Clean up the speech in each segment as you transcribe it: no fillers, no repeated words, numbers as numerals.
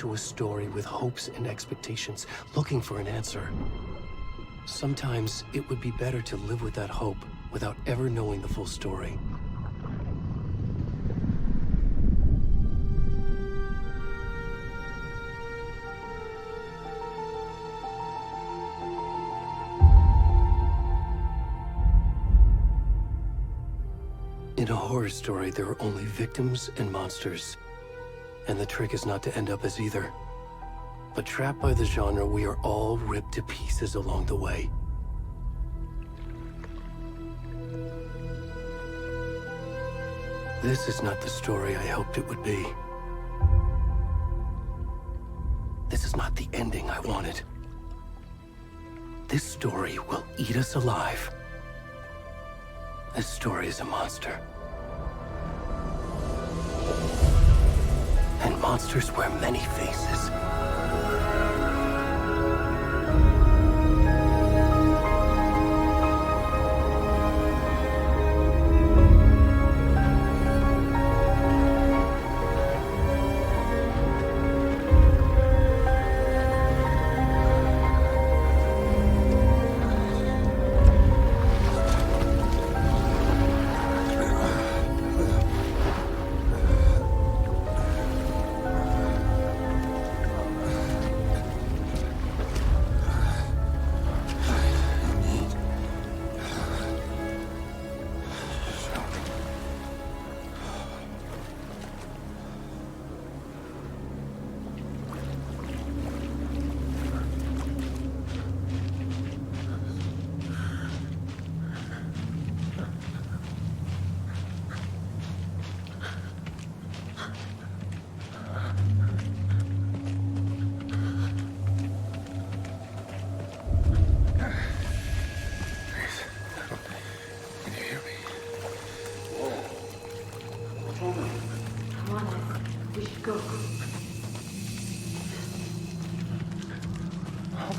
to a story with hopes and expectations, looking for an answer. Sometimes it would be better to live with that hope without ever knowing the full story. In a horror story, there are only victims and monsters. And the trick is not to end up as either. But trapped by the genre, we are all ripped to pieces along the way. This is not the story I hoped it would be. This is not the ending I wanted. This story will eat us alive. This story is a monster. And monsters wear many faces.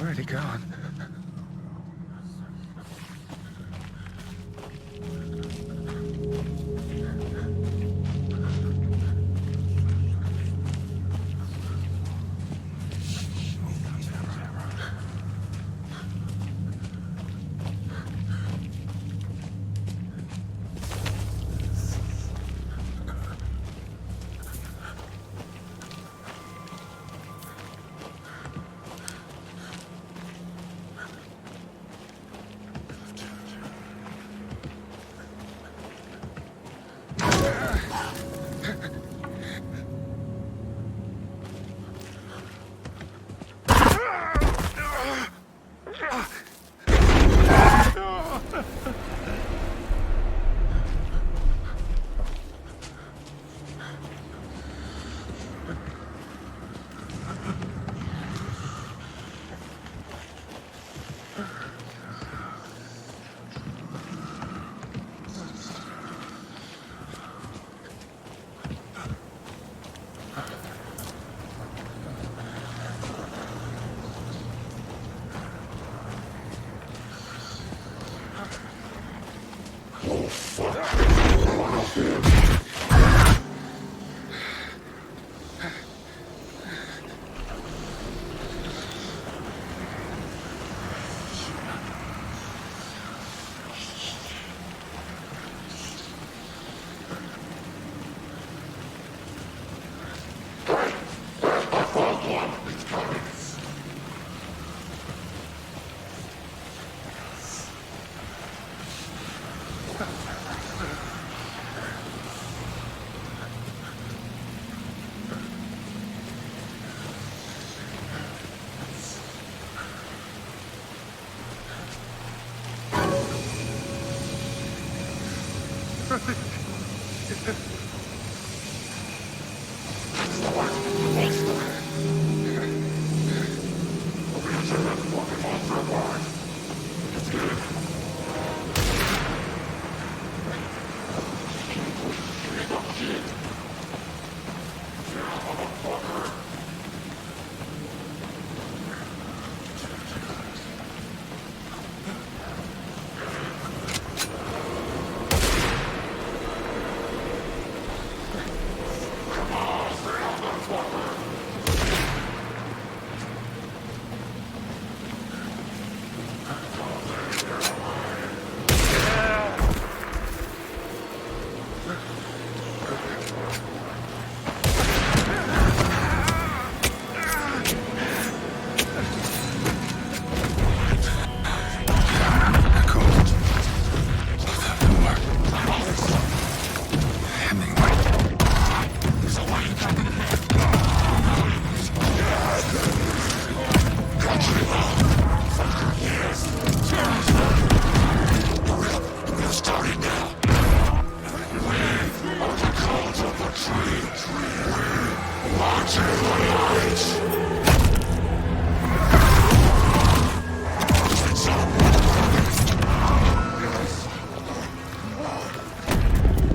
Already gone.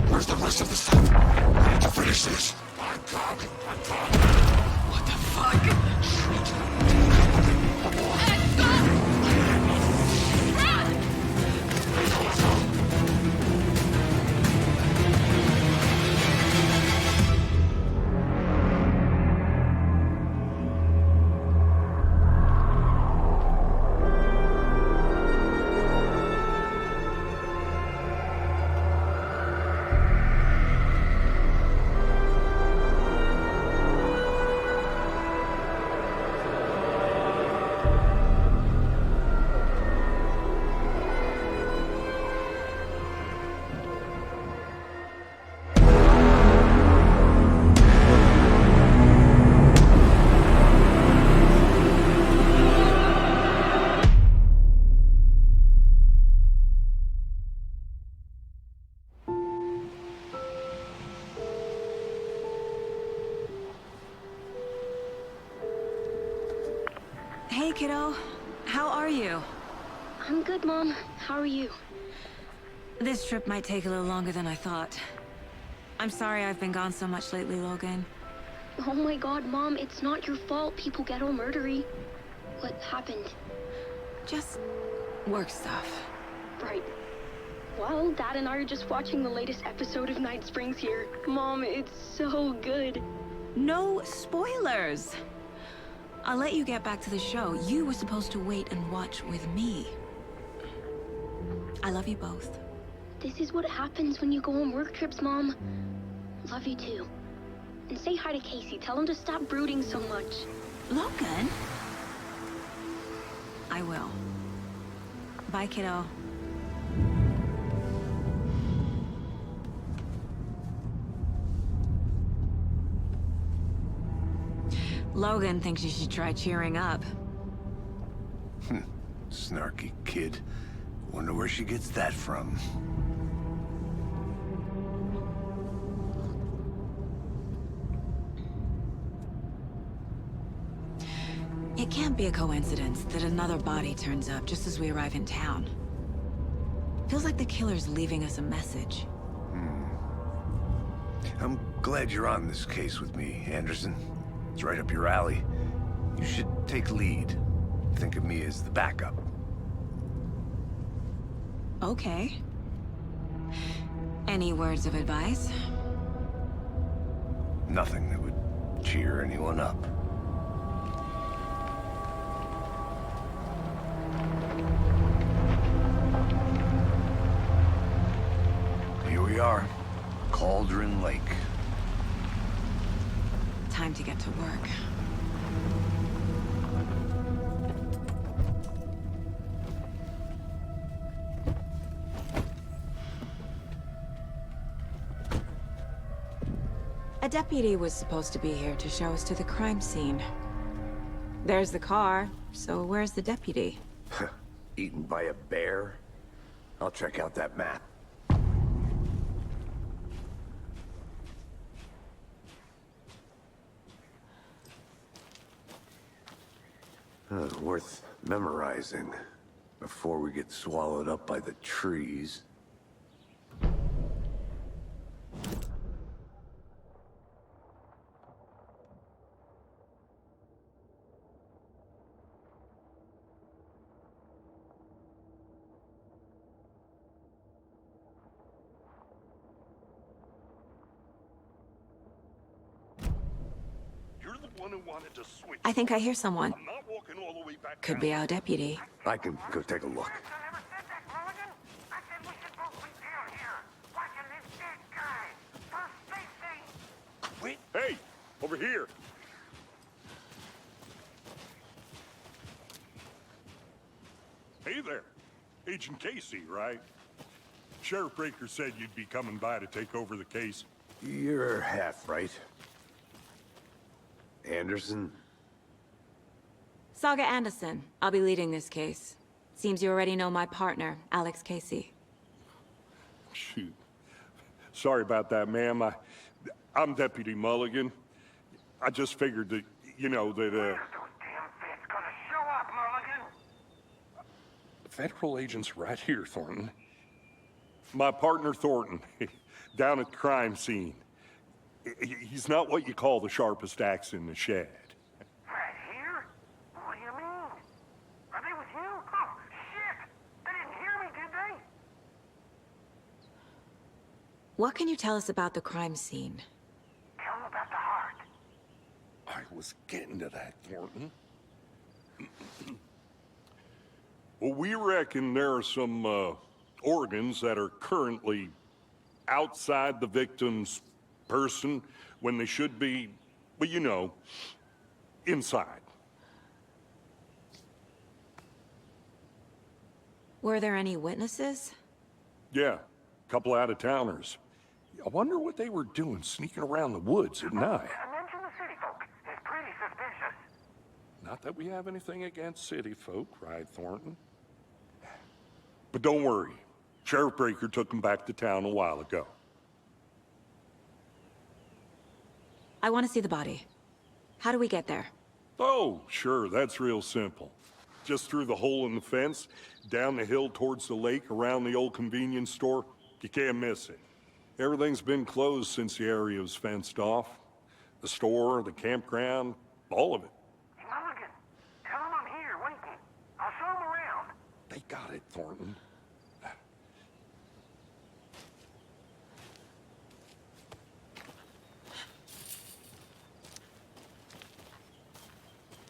Where's the rest of the stuff? I need to finish this. What the fuck? Hey, kiddo. How are you? I'm good, Mom. How are you? This trip might take a little longer than I thought. I'm sorry I've been gone so much lately, Logan. Oh my god, Mom, it's not your fault people get all murdery. What happened? Just work stuff. Right. Well, Dad and I are just watching the latest episode of Night Springs here. Mom, it's so good. No spoilers! I'll let you get back to the show. You were supposed to wait and watch with me. I love you both. This is what happens when you go on work trips, Mom. Love you too. And say hi to Casey. Tell him to stop brooding so much. Logan? I will. Bye, kiddo. Logan thinks you should try cheering up. Snarky kid. Wonder where she gets that from. It can't be a coincidence that another body turns up just as we arrive in town. Feels like the killer's leaving us a message. I'm glad you're on this case with me, Anderson. It's right up your alley. You should take lead. Think of me as the backup. Okay. Any words of advice? Nothing that would cheer anyone up. Here we are. Cauldron Lake. Time to get to work. A deputy was supposed to be here to show us to the crime scene. There's the car, so where's the deputy? Eaten by a bear? I'll check out that map. Worth memorizing before we get swallowed up by the trees. I think I hear someone. I'm not walking all the way back Could down. be our deputy. I can go take a look. I never said that, Mulligan. I said we should both be down here, watching this dead guy. First safety. Wait. Hey, over here. Hey there. Agent Casey, right? Sheriff Breaker said you'd be coming by to take over the case. You're half right. Anderson? Saga Anderson. I'll be leading this case. Seems you already know my partner, Alex Casey. Shoot. Sorry about that, ma'am. I'm Deputy Mulligan. I just figured that, you know, that, Those damn feds gonna show up, Mulligan. federal agent's right here, Thornton. My partner, Thornton, down at the crime scene. He's not what you call the sharpest axe in the shed. Right here? What do you mean? Are they with you? Oh, shit! They didn't hear me, did they? What can you tell us about the crime scene? Tell them about the heart. I was getting to that, Thornton. Well, we reckon there are some, organs that are currently outside the victim's person when they should be, well, you know, inside. Were there any witnesses? Yeah, a couple out-of-towners. I wonder what they were doing sneaking around the woods at night. Mention the city folk. It's pretty suspicious. Not that we have anything against city folk, right, Thornton? But don't worry. Sheriff Breaker took them back to town a while ago. I want to see the body. How do we get there? Oh, sure, that's real simple. Just through the hole in the fence, down the hill towards the lake, around the old convenience store. You can't miss it. Everything's been closed since the area was fenced off. The store, the campground, all of it. Mulligan, tell them I'm here waiting. I'll show them around. They got it, Thornton.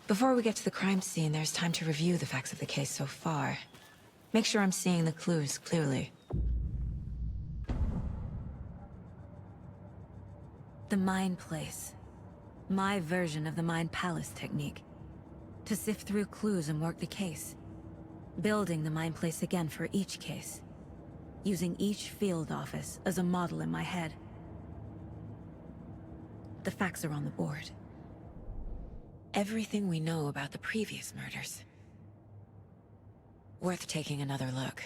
Before we get to the crime scene, there's time to review the facts of the case so far. Make sure I'm seeing the clues clearly. The Mind Place. My version of the Mind Palace technique. To sift through clues and work the case. Building the Mind Place again for each case. Using each field office as a model in my head. The facts are on the board. Everything we know about the previous murders. Worth taking another look.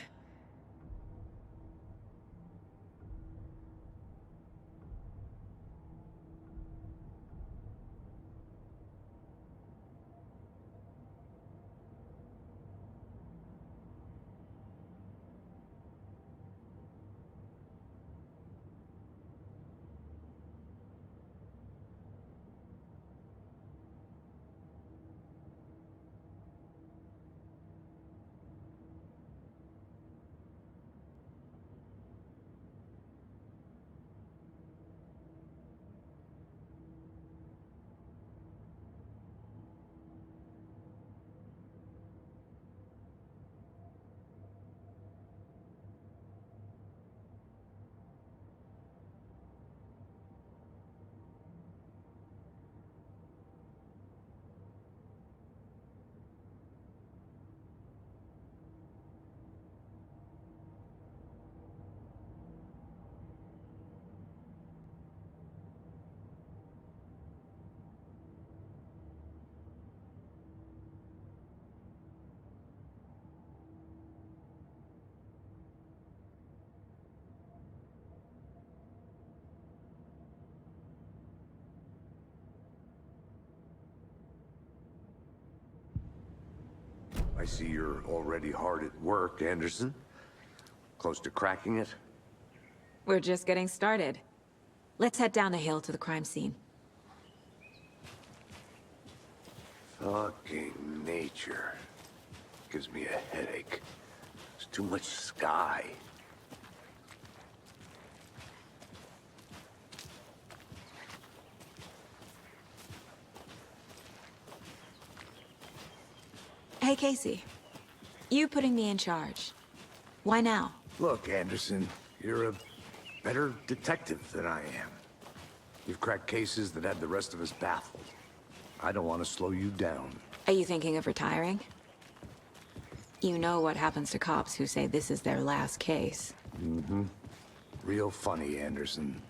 I see you're already hard at work, Anderson. Close to cracking it? We're just getting started. Let's head down the hill to the crime scene. Fucking nature. Gives me a headache. There's too much sky. Hey, Casey. You putting me in charge. Why now? Look, Anderson, you're a better detective than I am. You've cracked cases that had the rest of us baffled. I don't want to slow you down. Are you thinking of retiring? You know what happens to cops who say this is their last case. Mm-hmm. Real funny, Anderson.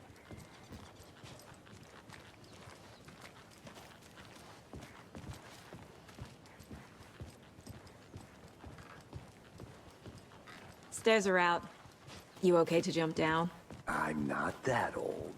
Stairs are out. You okay to jump down? I'm not that old.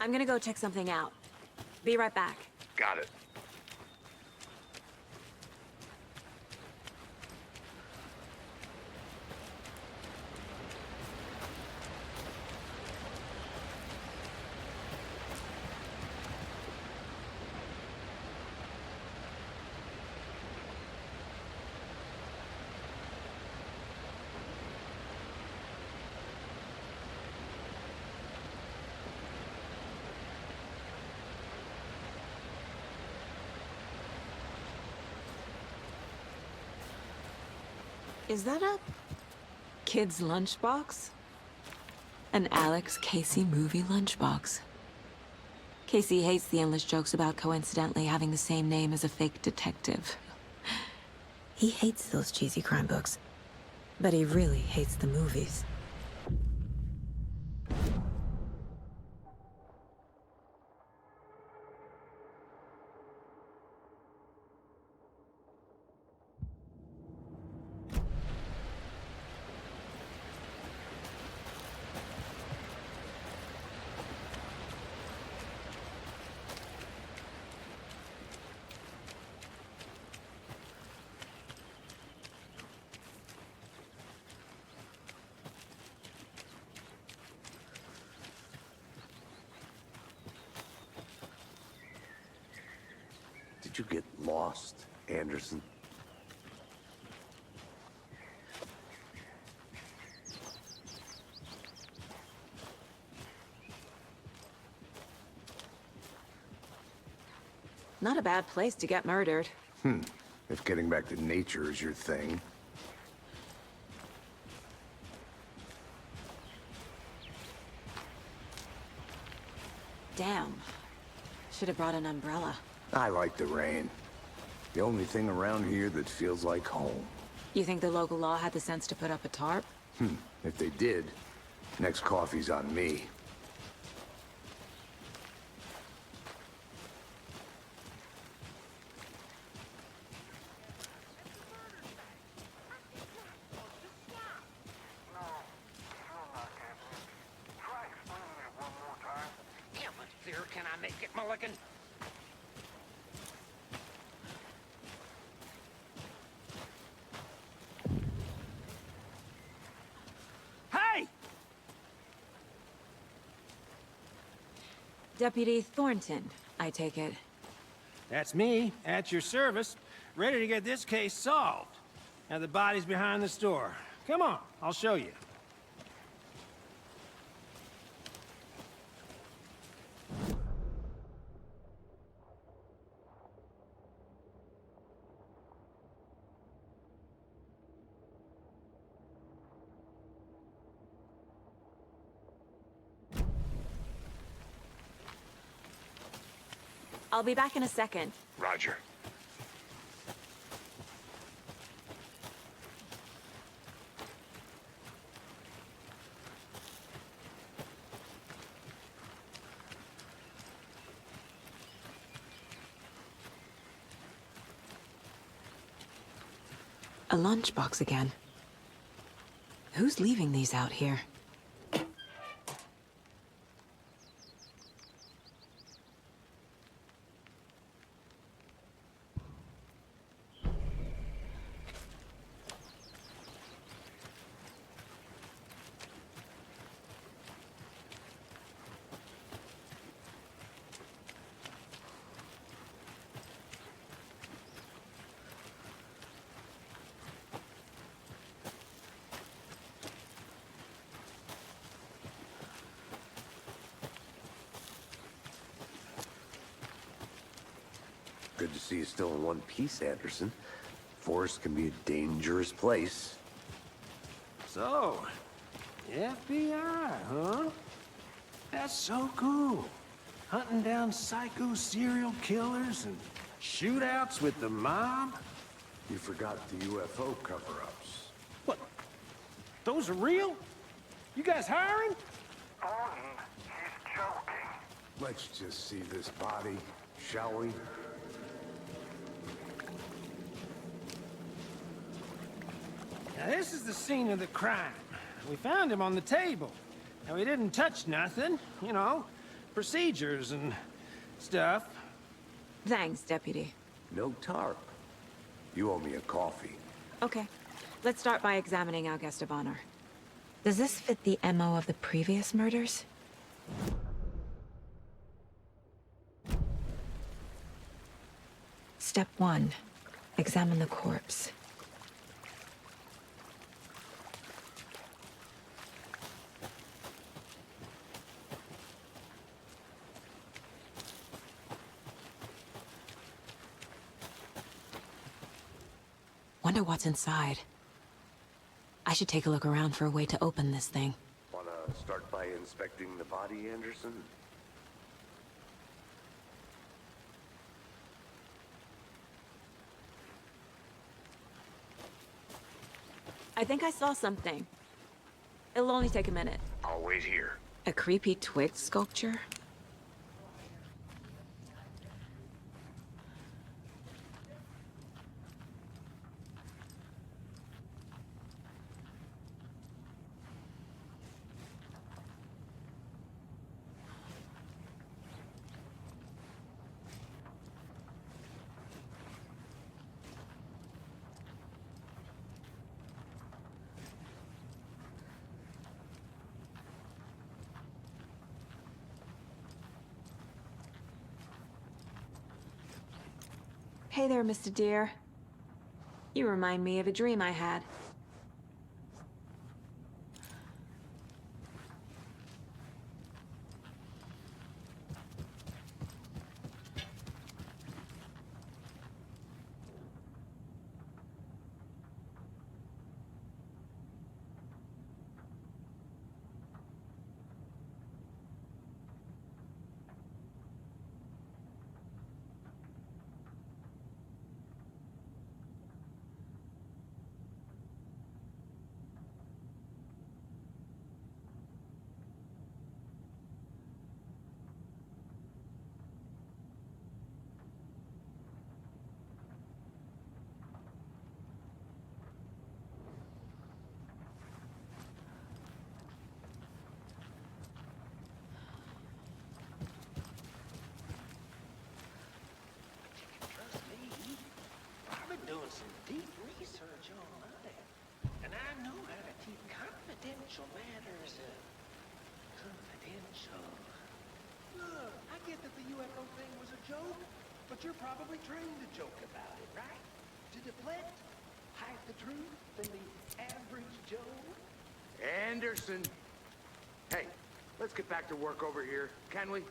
I'm gonna go check something out. Be right back. Got it. Is that a kid's lunchbox? An Alex Casey movie lunchbox. Casey hates the endless jokes about coincidentally having the same name as a fake detective. He hates those cheesy crime books, but he really hates the movies. Did you get lost, Anderson? Not a bad place to get murdered. If getting back to nature is your thing. Damn. Should have brought an umbrella. I like the rain. The only thing around here that feels like home. You think the local law had the sense to put up a tarp? If they did, next coffee's on me. No, sure not, Anthony. Try explaining it one more time. How much clearer can I make it, Mulligan? Hey! Deputy Thornton, I take it. That's me, at your service, ready to get this case solved. Now the body's behind the store. Come on, I'll show you. I'll be back in a second. Roger. A lunchbox again. Who's leaving these out here? Good to see you still in one piece, Anderson. Forest can be a dangerous place. So, FBI, huh? That's so cool. Hunting down psycho serial killers and shootouts with the mob. You forgot the UFO cover-ups. What? Those are real? You guys hiring? Thornton, he's joking. Let's just see this body, shall we? Now, this is the scene of the crime. We found him on the table. And we didn't touch nothing, you know, procedures and stuff. Thanks, Deputy. No tarp. You owe me a coffee. Okay. Let's start by examining our guest of honor. Does this fit the MO of the previous murders? Step 1. Examine the corpse. Wonder what's inside. I should take a look around for a way to open this thing. Wanna start by inspecting the body, Anderson? I think I saw something. It'll only take a minute. I'll wait here. A creepy twig sculpture? Hey there, Mr. Deer. You remind me of a dream I had. Doing some deep research online, and I know how to keep confidential matters confidential. Look, I get that the UFO thing was a joke, but you're probably trained to joke about it, right? To deflect, hide the truth from the average Joe. Anderson! Hey, let's get back to work over here, can we?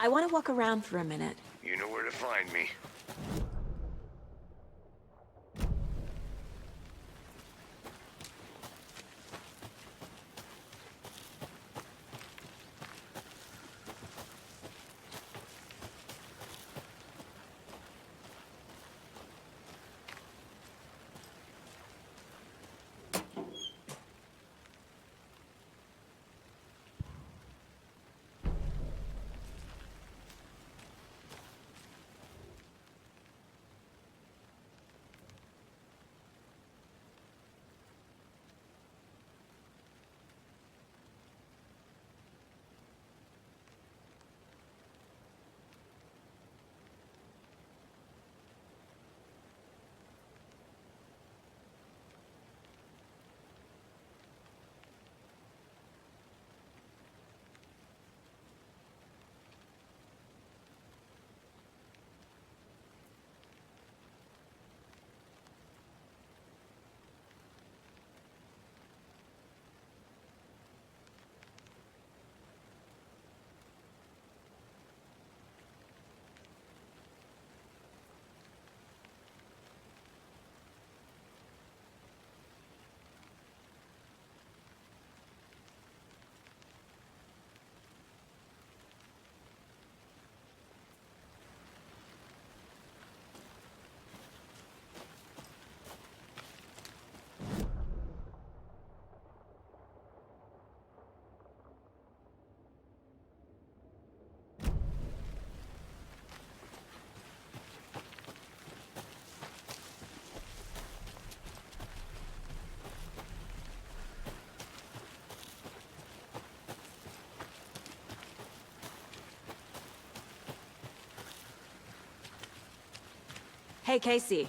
I want to walk around for a minute. You know where to find me. Hey, Casey.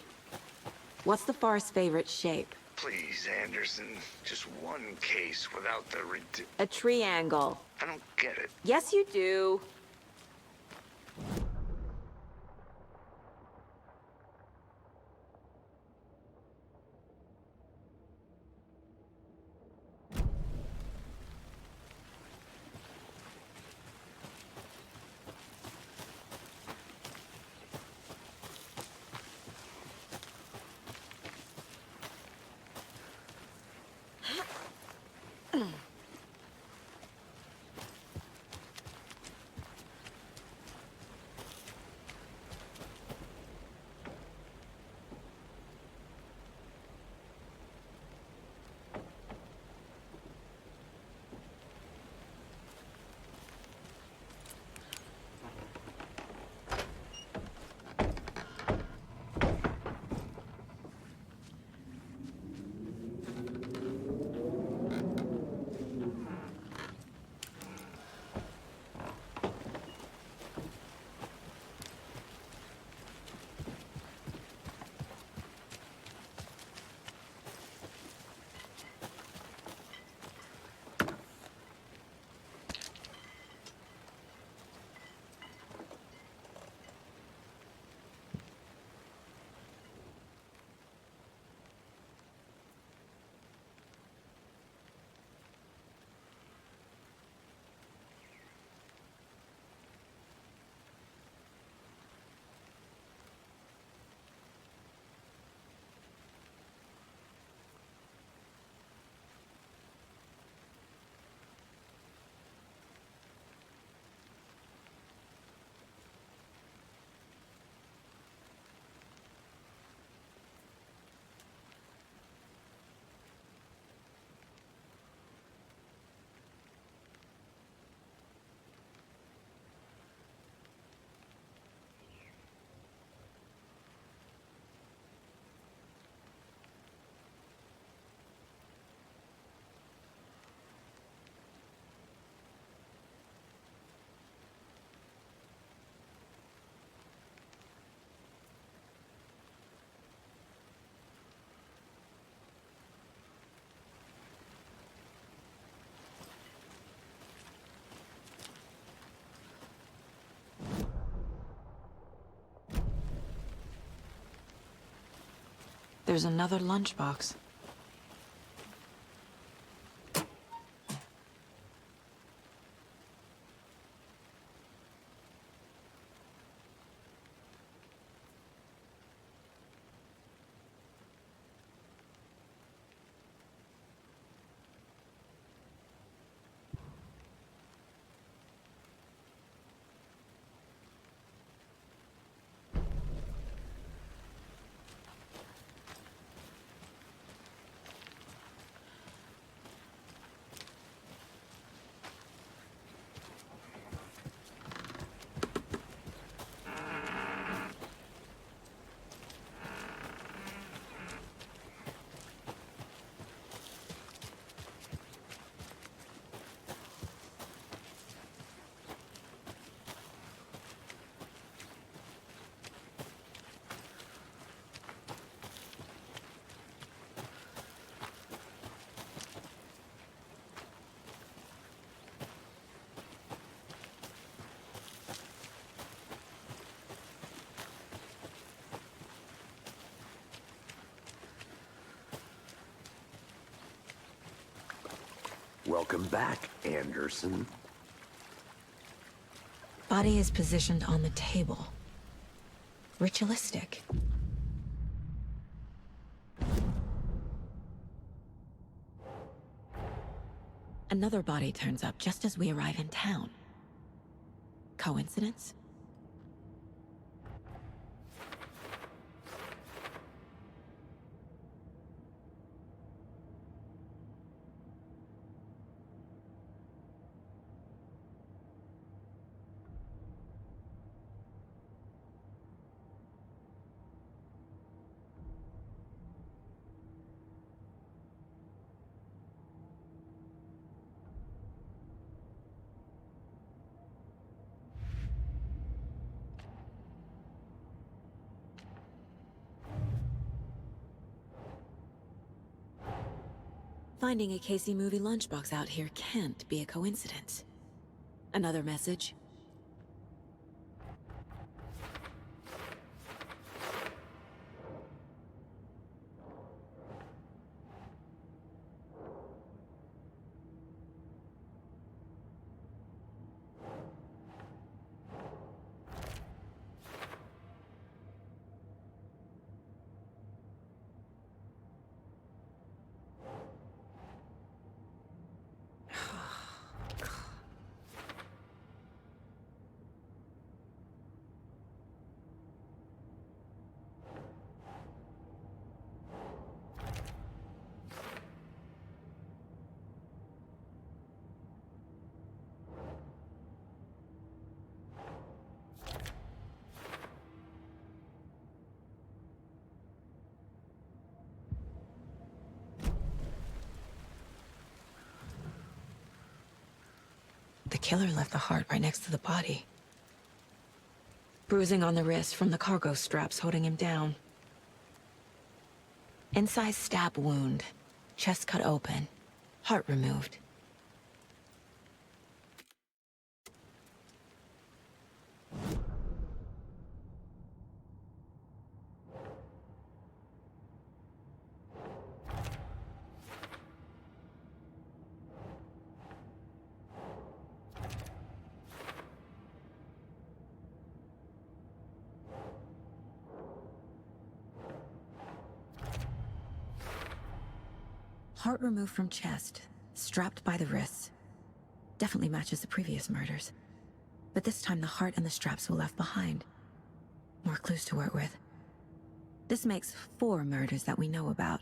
What's the Forest's favorite shape? Please, Anderson. Just one case without the A triangle. I don't get it. Yes, you do. There's another lunchbox. Welcome back, Anderson. Body is positioned on the table. Ritualistic. Another body turns up just as we arrive in town. Coincidence? Finding a Casey movie lunchbox out here can't be a coincidence. Another message? The killer left the heart right next to the body. Bruising on the wrist from the cargo straps holding him down. Incised stab wound. Chest cut open. Heart removed. Heart removed from chest, strapped by the wrists. Definitely matches the previous murders. But this time the heart and the straps were left behind. More clues to work with. This makes 4 murders that we know about.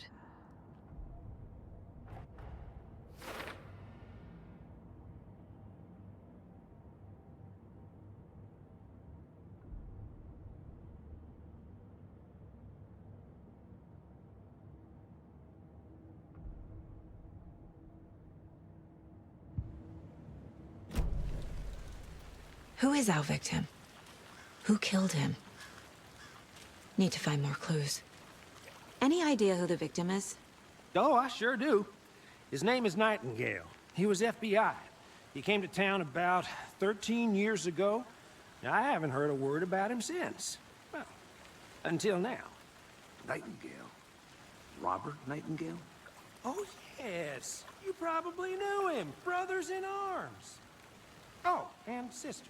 Who is our victim? Who killed him? Need to find more clues. Any idea who the victim is? Oh, I sure do. His name is Nightingale. He was FBI. He came to town about 13 years ago. I haven't heard a word about him since. Well, until now. Nightingale? Robert Nightingale? Oh, yes. You probably knew him. Brothers in arms. Oh, and sisters.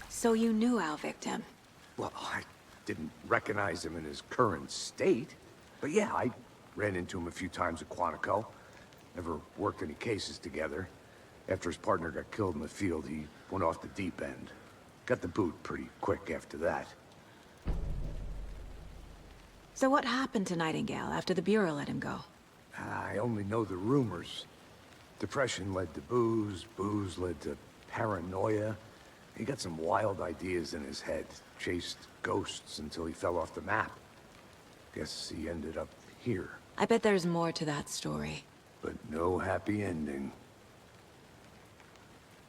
So you knew our victim? Well, I didn't recognize him in his current state. But yeah, I ran into him a few times at Quantico. Never worked any cases together. After his partner got killed in the field, he went off the deep end. Got the boot pretty quick after that. So what happened to Nightingale after the Bureau let him go? I only know the rumors. Depression led to booze, booze led to paranoia. He got some wild ideas in his head, chased ghosts until he fell off the map. Guess he ended up here. I bet there's more to that story. But no happy ending.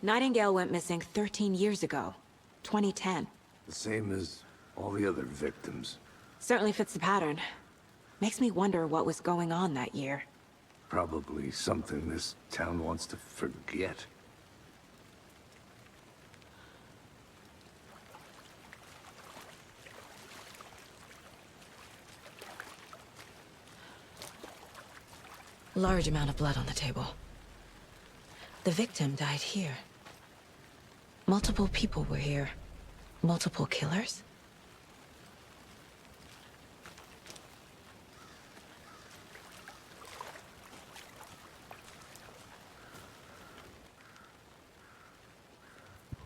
Nightingale went missing 13 years ago. 2010. The same as all the other victims. Certainly fits the pattern. Makes me wonder what was going on that year. Probably something this town wants to forget. Large amount of blood on the table. The victim died here. Multiple people were here. Multiple killers?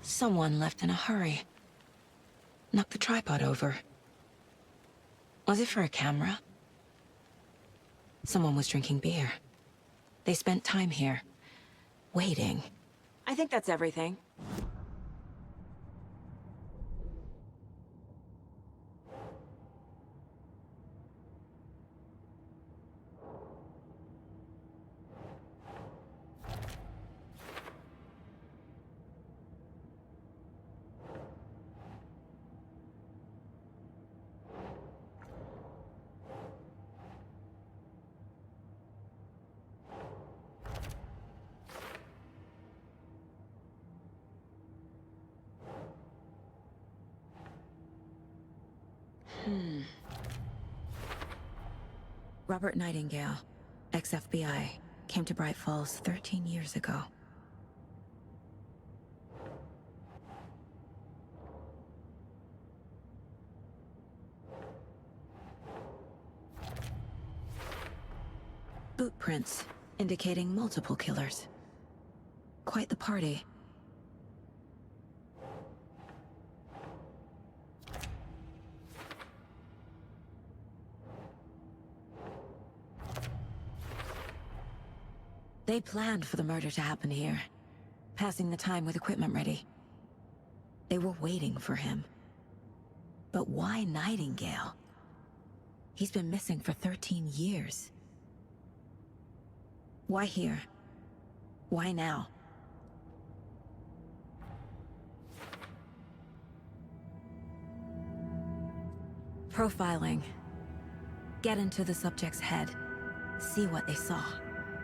Someone left in a hurry. Knocked the tripod over. Was it for a camera? Someone was drinking beer. They spent time here, waiting. I think that's everything. Robert Nightingale, ex-FBI, came to Bright Falls 13 years ago. Boot prints indicating multiple killers. Quite the party. They planned for the murder to happen here, passing the time with equipment ready. They were waiting for him. But why Nightingale? He's been missing for 13 years. Why here? Why now? Profiling. Get into the subject's head. See what they saw.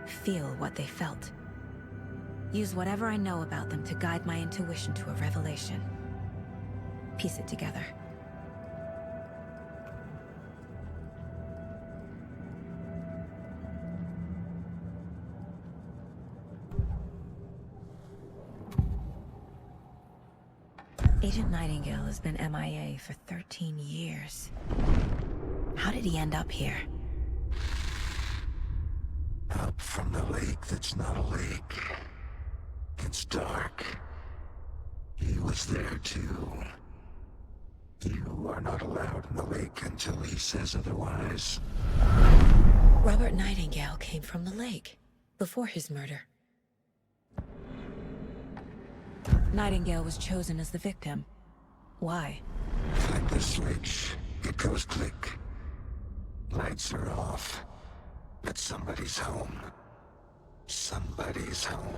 Feel what they felt. Use whatever I know about them to guide my intuition to a revelation. Piece it together. Agent Nightingale has been MIA for 13 years. How did he end up here? Up from the lake that's not a lake. It's dark. He was there too. You are not allowed in the lake until he says otherwise. Robert Nightingale came from the lake, before his murder. Nightingale was chosen as the victim. Why? Like the switch, it goes click. Lights are off. But somebody's home. Somebody's home.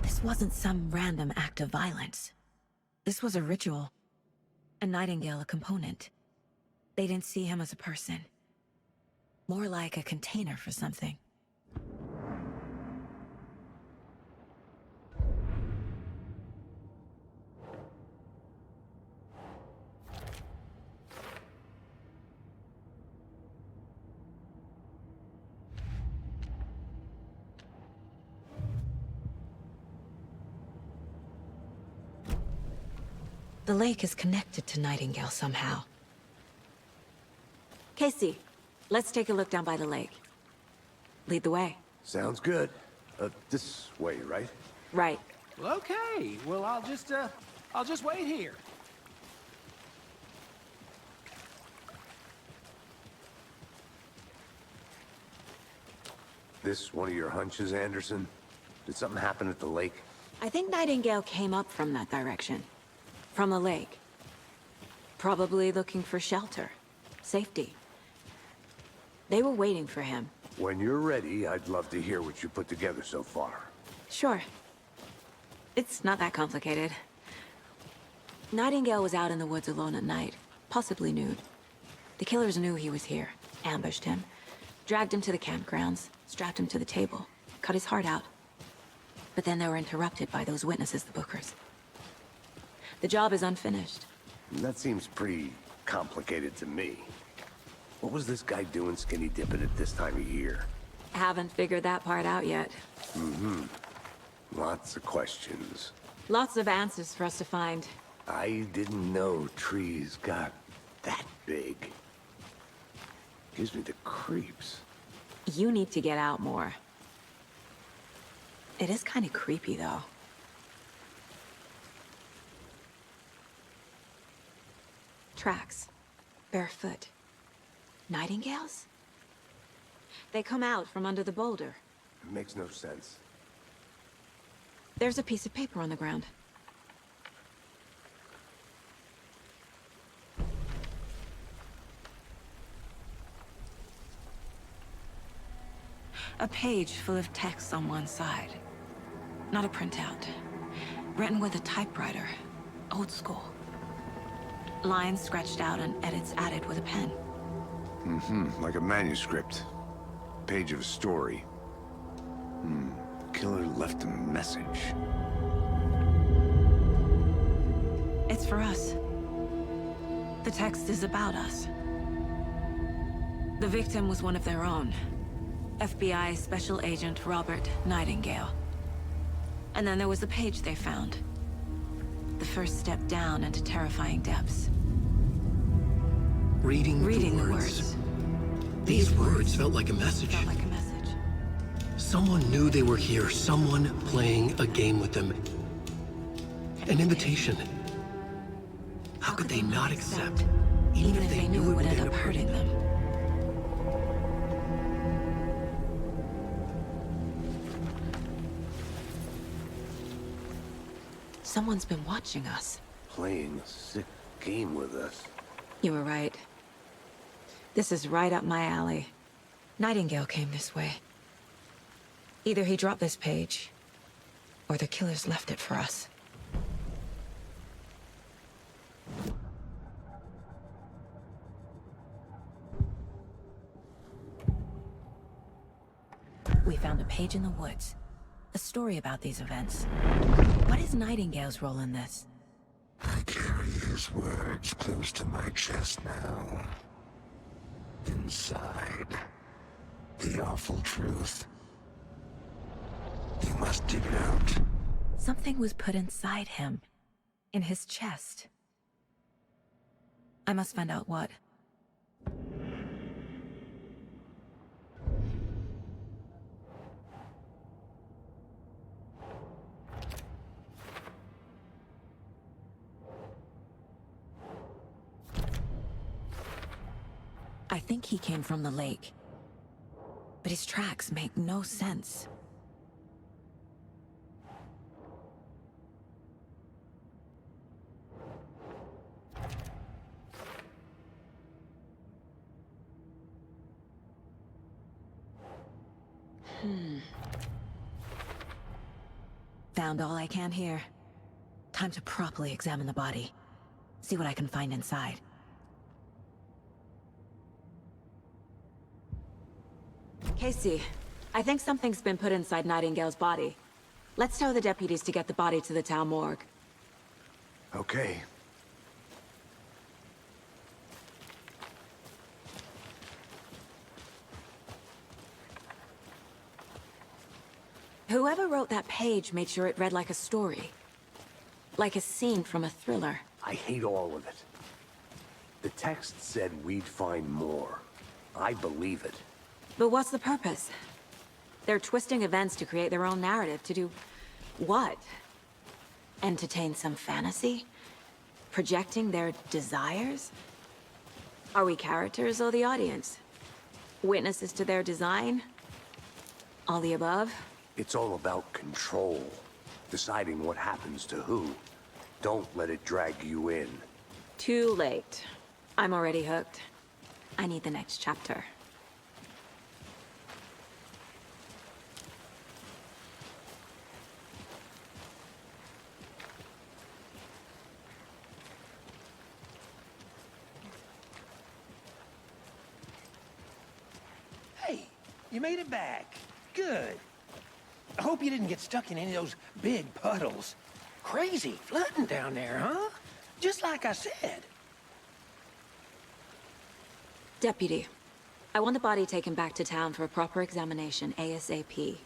This wasn't some random act of violence. This was a ritual. And Nightingale a component. They didn't see him as a person. More like a container for something. The lake is connected to Nightingale somehow. Casey, let's take a look down by the lake. Lead the way. Sounds good. This way, right? Right. Well, okay. Well, I'll just wait here. This one of your hunches, Anderson? Did something happen at the lake? I think Nightingale came up from that direction. From the lake. Probably looking for shelter. Safety. They were waiting for him. When you're ready, I'd love to hear what you put together so far. Sure. It's not that complicated. Nightingale was out in the woods alone at night, possibly nude. The killers knew he was here, ambushed him, dragged him to the campgrounds, strapped him to the table, cut his heart out. But then they were interrupted by those witnesses, the Bookers. The job is unfinished. That seems pretty complicated to me. What was this guy doing skinny dipping at this time of year? Haven't figured that part out yet. Lots of questions. Lots of answers for us to find. I didn't know trees got that big. Gives me the creeps. You need to get out more. It is kind of creepy, though. Tracks. Barefoot. Nightingales? They come out from under the boulder. It makes no sense. There's a piece of paper on the ground. A page full of text on one side. Not a printout. Written with a typewriter. Old school. Lines scratched out and edits added with a pen. Like a manuscript. Page of a story. Killer left a message. It's for us. The text is about us. The victim was one of their own. FBI Special Agent Robert Nightingale. And then there was the page they found. The first step down into terrifying depths. Reading the the words. These words felt like a message. Felt like a message. Someone knew they were here, someone playing a game with them. An invitation. How could they not accept, even if they knew it would end up hurting them? Someone's been watching us. Playing a sick game with us. You were right. This is right up my alley. Nightingale came this way. Either he dropped this page, or the killers left it for us. We found a page in the woods. A story about these events. What is Nightingale's role in this? I carry his words close to my chest now. Inside, the awful truth. You must dig it out. Something was put inside him. In his chest. I must find out what. I think he came from the lake. But his tracks make no sense. Found all I can here. Time to properly examine the body. See what I can find inside. Casey, I think something's been put inside Nightingale's body. Let's tell the deputies to get the body to the town morgue. Okay. Whoever wrote that page made sure it read like a story. Like a scene from a thriller. I hate all of it. The text said we'd find more. I believe it. But what's the purpose? They're twisting events to create their own narrative. To do what? Entertain some fantasy? Projecting their desires? Are we characters or the audience? Witnesses to their design? All the above? It's all about control. Deciding what happens to who. Don't let it drag you in. Too late. I'm already hooked. I need the next chapter. Hey, you made it back. Good. I hope you didn't get stuck in any of those big puddles. Crazy flooding down there, huh? Just like I said. Deputy, I want the body taken back to town for a proper examination, ASAP.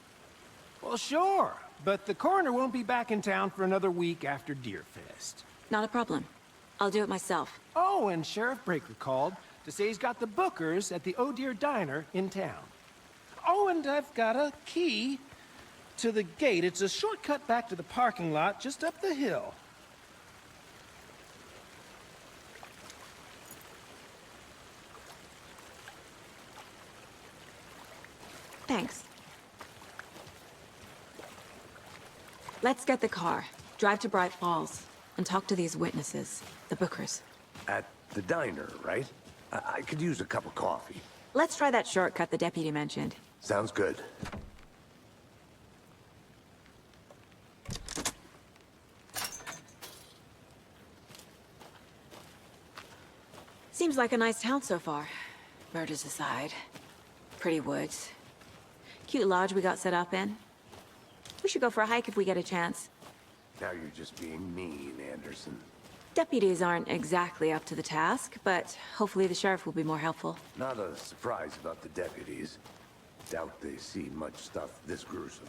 Well, sure, but the coroner won't be back in town for another week after Deerfest. Not a problem. I'll do it myself. Oh, and Sheriff Breaker called to say he's got the bookers at the Oh Dear Diner in town. Oh, and I've got a key to the gate. It's a shortcut back to the parking lot just up the hill. Thanks. Let's get the car, drive to Bright Falls, and talk to these witnesses, the bookers. At the diner, right? I could use a cup of coffee. Let's try that shortcut the deputy mentioned. Sounds good. Seems like a nice town so far. Murders aside. Pretty woods. Cute lodge we got set up in. We should go for a hike if we get a chance. Now you're just being mean, Anderson. Deputies aren't exactly up to the task, but hopefully the sheriff will be more helpful. Not a surprise about the deputies. Doubt they see much stuff this gruesome.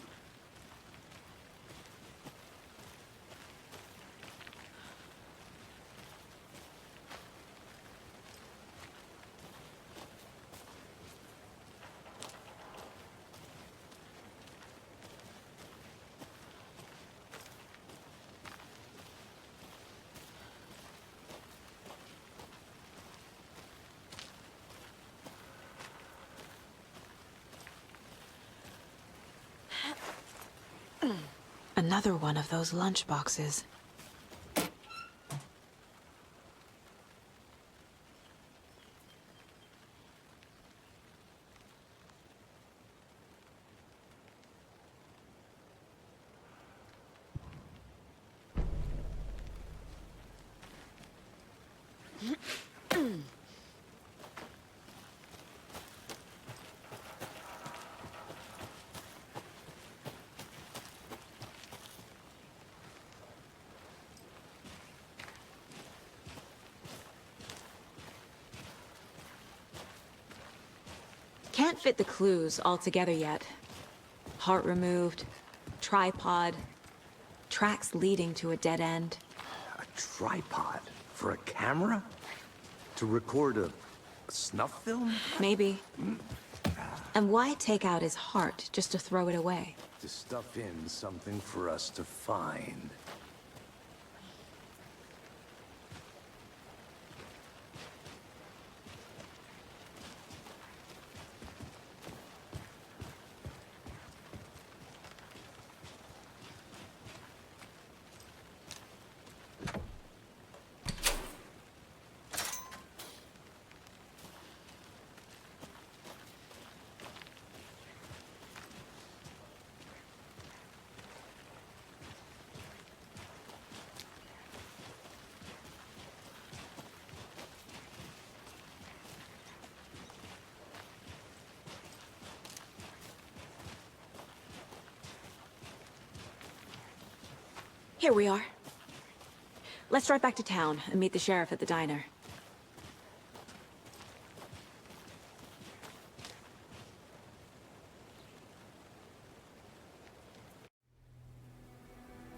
Another one of those lunch boxes. Can't fit the clues all together yet. Heart removed, tripod, tracks leading to a dead end. A tripod? For a camera? To record a snuff film? Maybe. And why take out his heart just to throw it away? To stuff in something for us to find. Here we are. Let's drive back to town and meet the sheriff at the diner.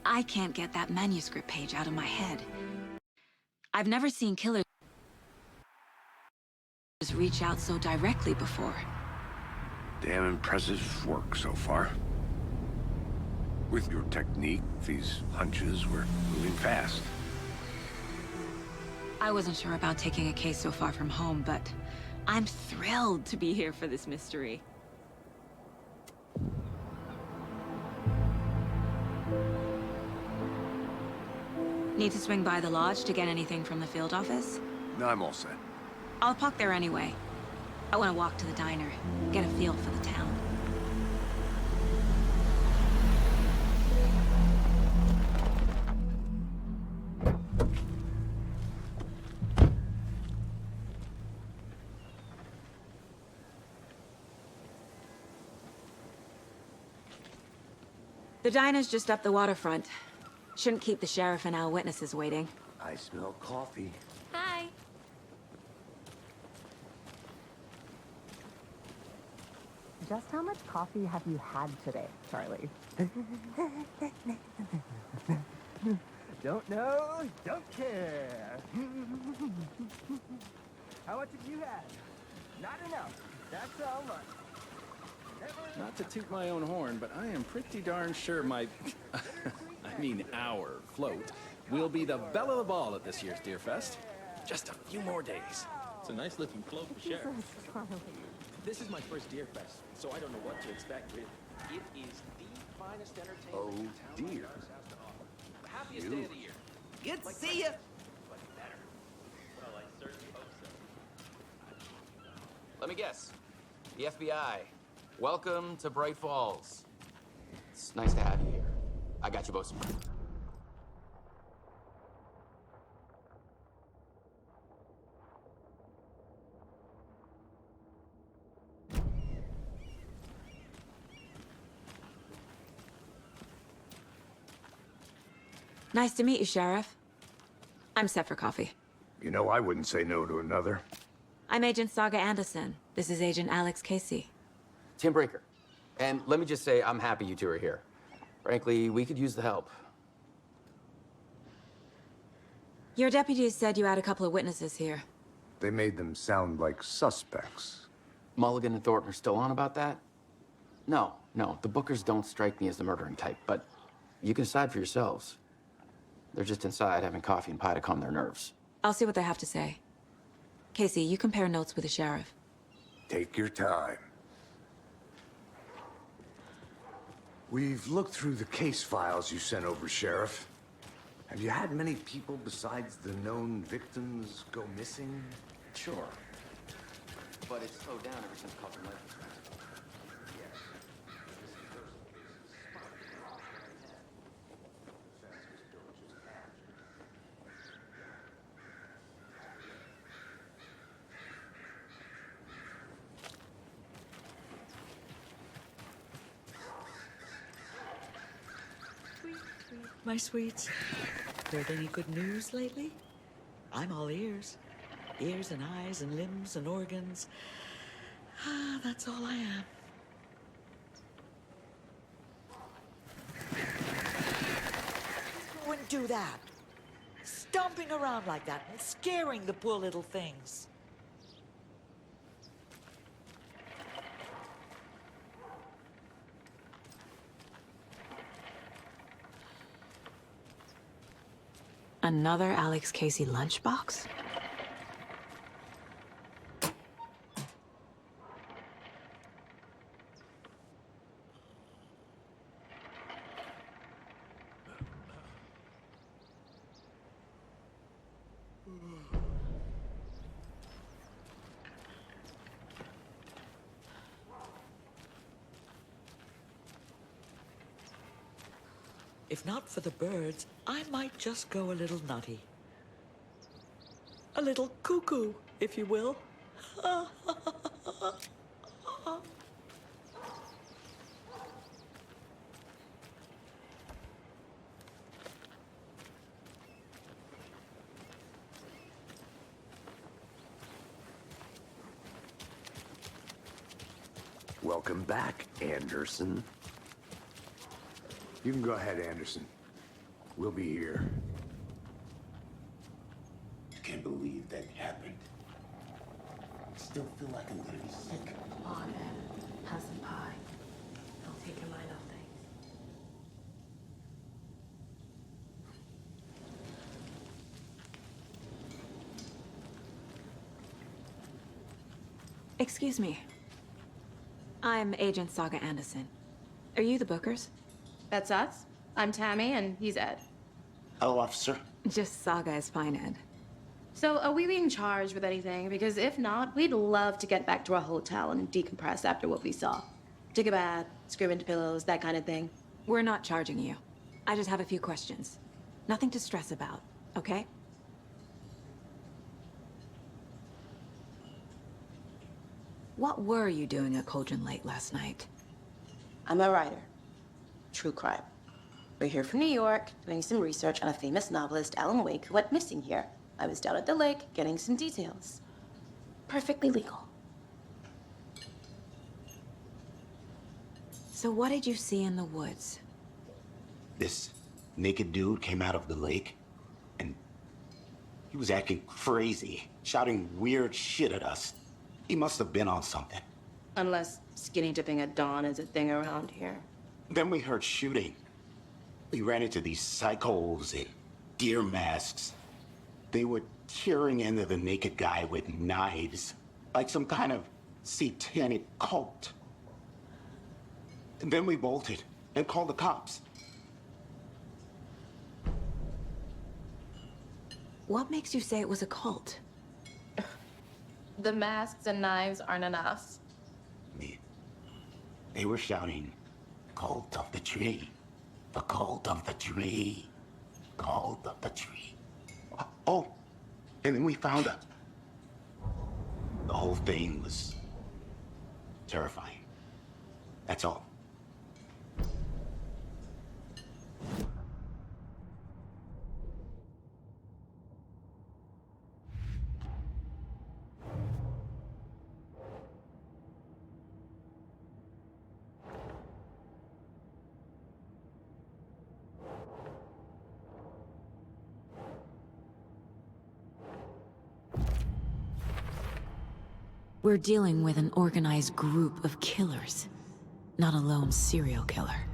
I can't get that manuscript page out of my head. I've never seen killers reach out so directly before. Damn impressive work so far. With your technique, these hunches were moving fast. I wasn't sure about taking a case so far from home, but I'm thrilled to be here for this mystery. Need to swing by the lodge to get anything from the field office? No, I'm all set. I'll park there anyway. I want to walk to the diner, get a feel for the town. The diner's just up the waterfront. Shouldn't keep the sheriff and our witnesses waiting. I smell coffee. Hi. Just how much coffee have you had today, Charlie? Don't know, don't care. How much have you had? Not enough. That's how much. Not to toot my own horn, but I am pretty darn sure my, I mean our float, will be the belle of the ball at this year's Deerfest. Just a few more days. It's a nice looking float for Sheriff. This is my first Deerfest, so I don't know what to expect. It is the finest entertainment Oh, in town. dear. The happiest day of the year. Good to see you. Well, I certainly hope so. Let me guess. The FBI. Welcome to Bright Falls. It's nice to have you here. I got you both some. Nice to meet you, Sheriff. I'm set for coffee. You know, I wouldn't say no to another. I'm Agent Saga Anderson. This is Agent Alex Casey. Tim Breaker. And let me just say, I'm happy you two are here. Frankly, we could use the help. Your deputies said you had a couple of witnesses here. They made them sound like suspects. Mulligan and Thornton are still on about that? No, the Bookers don't strike me as the murdering type, but you can decide for yourselves. They're just inside having coffee and pie to calm their nerves. I'll see what they have to say. Casey, you compare notes with the sheriff. Take your time. We've looked through the case files you sent over, Sheriff. Have you had many people besides the known victims go missing? Sure. But it's slowed down ever since Coffin left. My sweets, heard any good news lately? I'm all ears. Ears and eyes and limbs and organs. Ah, that's all I am. You wouldn't do that. Stomping around like that and scaring the poor little things. Another Alex Casey lunchbox? If not for the birds, I might just go a little nutty. A little cuckoo, if you will. Welcome back, Anderson. You can go ahead, Anderson. We'll be here. I can't believe that happened. I still feel like I'm gonna be sick. Come on, Ed. Have some pie. Don't take your mind off things. Excuse me. I'm Agent Saga Anderson. Are you the Bookers? That's us. I'm Tammy, and he's Ed. Hello, officer. Just Saga is fine, Ed. So, are we being charged with anything? Because if not, we'd love to get back to our hotel and decompress after what we saw. Take a bath, scream into pillows, that kind of thing. We're not charging you. I just have a few questions. Nothing to stress about, okay? What were you doing at Cauldron Lake last night? I'm a writer. True crime. We're here from New York, doing some research on a famous novelist, Alan Wake, who went missing here. I was down at the lake, getting some details. Perfectly legal. So what did you see in the woods? This naked dude came out of the lake, and he was acting crazy, shouting weird shit at us. He must have been on something. Unless skinny dipping at dawn is a thing around here. Then we heard shooting. We ran into these psychos in deer masks. They were tearing into the naked guy with knives, like some kind of satanic cult. And then we bolted and called the cops. What makes you say it was a cult? The masks and knives aren't enough. They were shouting, "Cult of the tree, the cult of the tree, cult of the tree." Oh, and then we found her. The whole thing was terrifying. That's all. We're dealing with an organized group of killers, not a lone serial killer.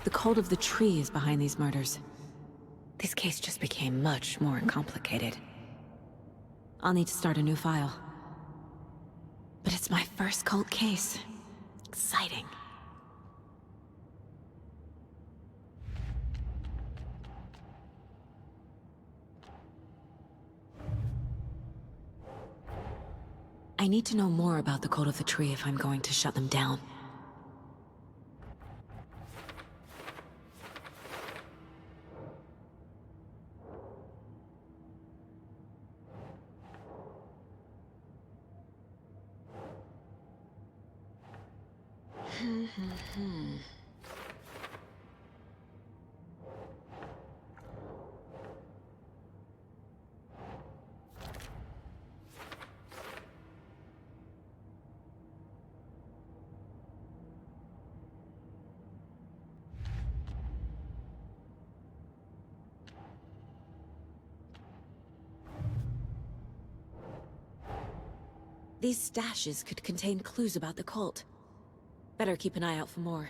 The cult of the tree is behind these murders. This case just became much more complicated. I'll need to start a new file. But it's my first cult case. Exciting. I need to know more about the cult of the tree if I'm going to shut them down. These stashes could contain clues about the cult. Better keep an eye out for more.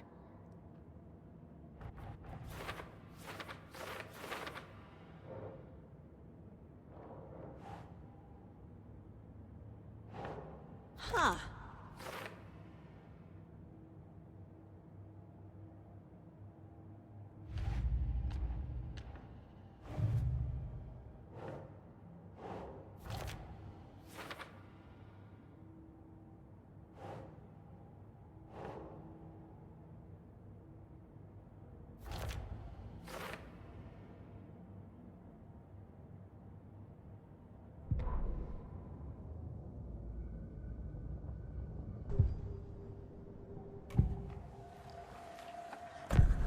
Huh.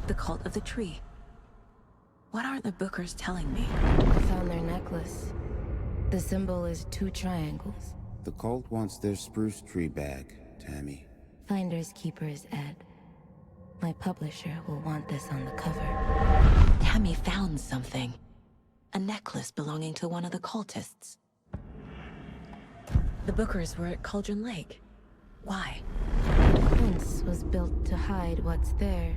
The cult of the tree. What aren't the Bookers telling me? I found their necklace. The symbol is 2 triangles. The cult wants their spruce tree back, Tammy. Finders keepers, Ed. My publisher will want this on the cover. Tammy found something. A necklace belonging to one of the cultists. The Bookers were at Cauldron Lake. Why? The fence was built to hide what's there.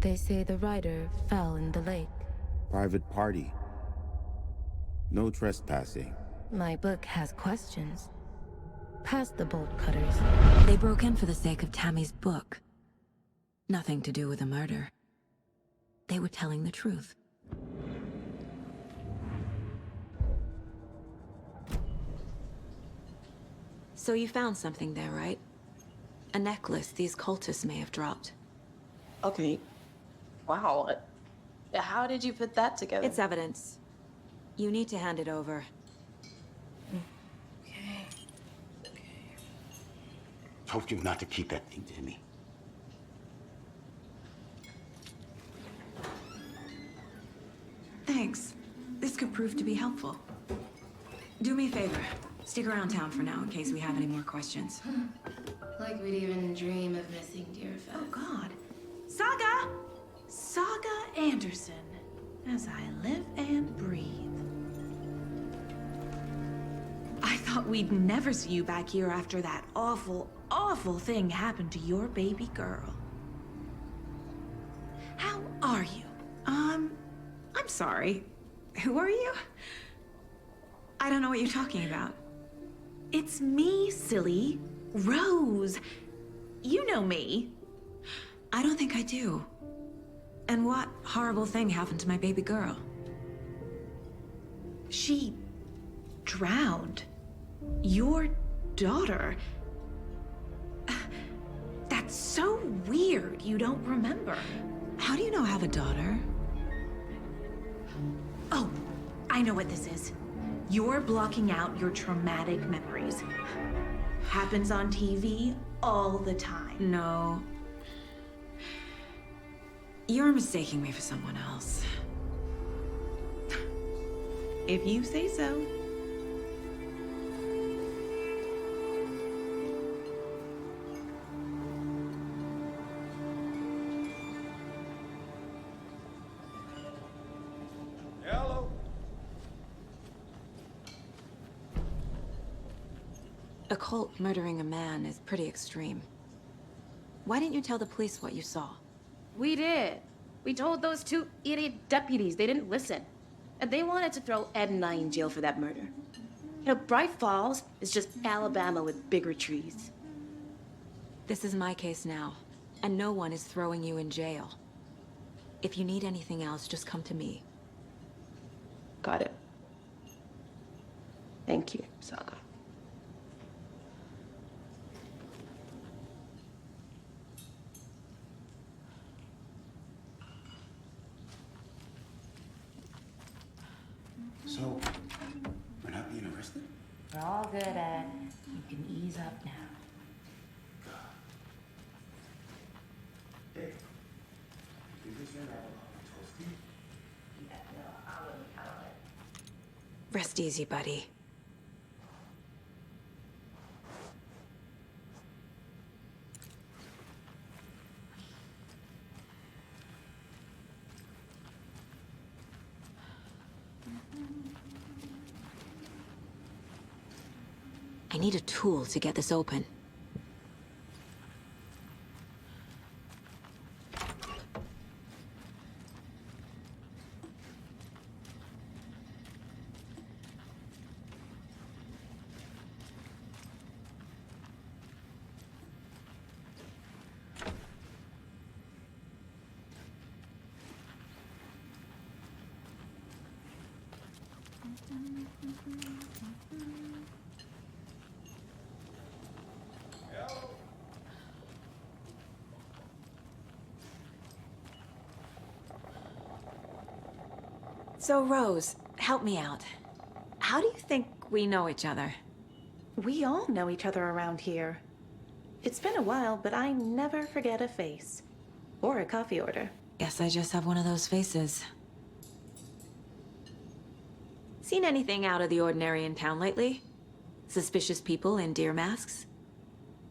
They say the rider fell in the lake. Private party. No trespassing. My book has questions. Past the bolt cutters. They broke in for the sake of Tammy's book. Nothing to do with the murder. They were telling the truth. So you found something there, right? A necklace these cultists may have dropped. Okay. Wow. How did you put that together? It's evidence. You need to hand it over. Okay. Told you not to keep that thing to me. Thanks. This could prove to be helpful. Do me a favor. Stick around town for now in case we have any more questions. Like we'd even dream of missing Deerfest. Oh, God. Saga! Saga Anderson. As I live and breathe. I thought we'd never see you back here after that awful, awful thing happened to your baby girl. How are you? I'm sorry. Who are you? I don't know what you're talking about. It's me, silly. Rose. You know me. I don't think I do. And what horrible thing happened to my baby girl? She drowned. Your daughter. That's so weird you don't remember. How do you know I have a daughter? Oh, I know what this is. You're blocking out your traumatic memories. Happens on TV all the time. No. You're mistaking me for someone else. If you say so. Hello. A cult murdering a man is pretty extreme. Why didn't you tell the police what you saw? We did. We told those two idiot deputies. They didn't listen. And they wanted to throw Ed and I in jail for that murder. You know, Bright Falls is just Alabama with bigger trees. This is my case now, and no one is throwing you in jail. If you need anything else, just come to me. Got it. Thank you, Saga. So, we're not being arrested? We're all good, Ed. You can ease up now. Hey, you think this red apple toasty? Yeah, no, I wouldn't count it. Rest easy, buddy. I need a tool to get this open. So, Rose, help me out. How do you think we know each other? We all know each other around here. It's been a while, but I never forget a face. Or a coffee order. Guess I just have one of those faces. Seen anything out of the ordinary in town lately? Suspicious people in deer masks?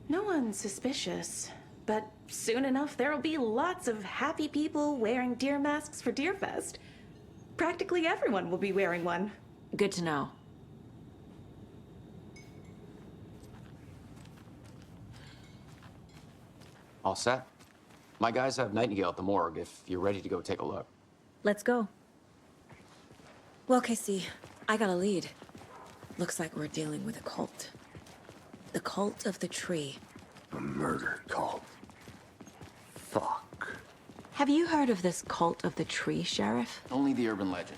No one's suspicious. But soon enough, there'll be lots of happy people wearing deer masks for Deerfest. Practically everyone will be wearing one. Good to know. All set? My guys have Nightingale at the morgue if you're ready to go take a look. Let's go. Well, Casey, I got a lead. Looks like we're dealing with a cult. The cult of the tree. A murder cult. Fuck. Have you heard of this cult of the tree, Sheriff? Only the urban legend.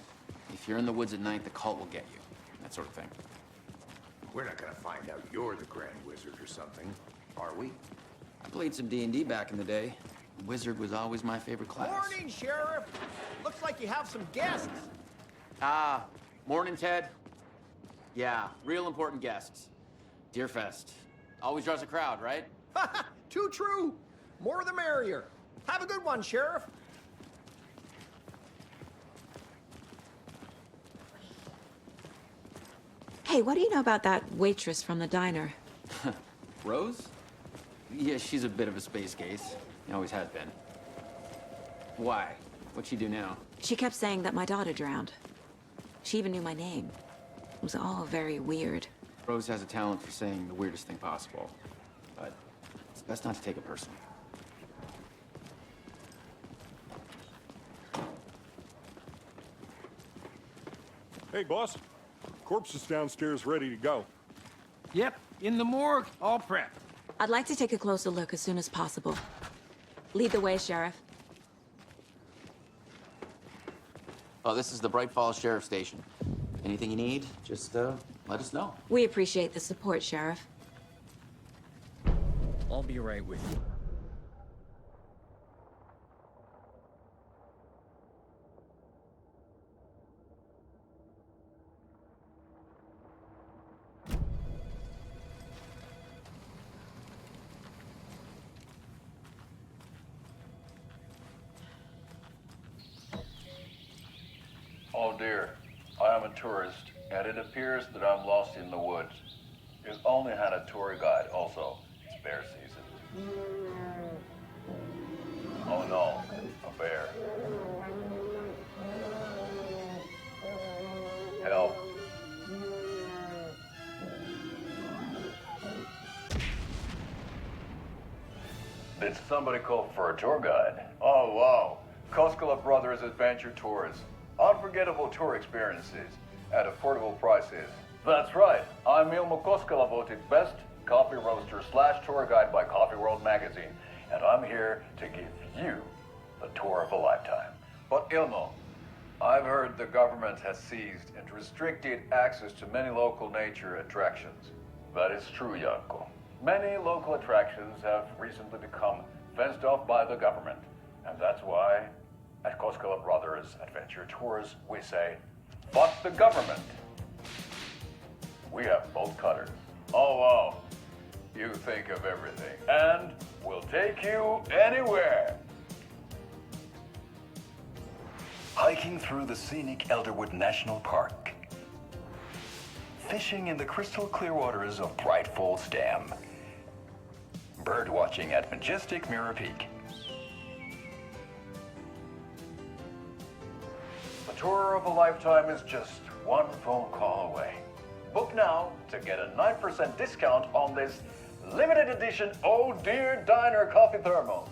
If you're in the woods at night, the cult will get you. That sort of thing. We're not gonna find out you're the Grand Wizard or something, are we? I played some D&D back in the day. Wizard was always my favorite class. Morning, Sheriff. Looks like you have some guests. Ah, morning, Ted. Yeah, real important guests. Deerfest. Always draws a crowd, right? Too true. More the merrier. Have a good one, Sheriff. Hey, what do you know about that waitress from the diner? Rose? Yeah, she's a bit of a space case. Always has been. Why? What'd she do now? She kept saying that my daughter drowned. She even knew my name. It was all very weird. Rose has a talent for saying the weirdest thing possible. But it's best not to take it personally. Hey, boss. Corpse is downstairs ready to go. Yep, in the morgue, all prepped. I'd like to take a closer look as soon as possible. Lead the way, Sheriff. Oh, this is the Bright Falls Sheriff Station. Anything you need, just let us know. We appreciate the support, Sheriff. I'll be right with you. Oh dear, I am a tourist, and it appears that I'm lost in the woods. You've only had a tour guide, also. It's bear season. Oh no, a bear. Help. Did somebody call for a tour guide? Oh wow, Koskela Brothers Adventure Tours. Unforgettable tour experiences at affordable prices. That's right. I'm Ilmo Koskela, voted best coffee roaster / tour guide by Coffee World magazine, and I'm here to give you the tour of a lifetime. But Ilmo, I've heard the government has seized and restricted access to many local nature attractions. That is true, Janko. Many local attractions have recently become fenced off by the government, and that's why at Koskela Brothers Adventure Tours, we say, fuck the government. We have bolt cutters. Oh, wow. You think of everything. And we'll take you anywhere. Hiking through the scenic Elderwood National Park. Fishing in the crystal clear waters of Bright Falls Dam. Bird watching at majestic Mirror Peak. The tour of a lifetime is just one phone call away. Book now to get a 9% discount on this limited edition Oh Dear Diner coffee thermos.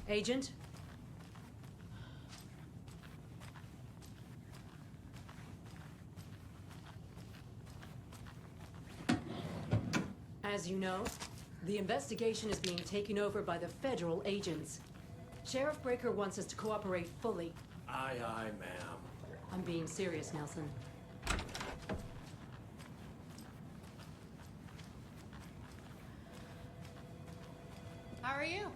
Agent? As you know, the investigation is being taken over by the federal agents. Sheriff Breaker wants us to cooperate fully. Aye, aye, ma'am. I'm being serious, Nelson. How are you?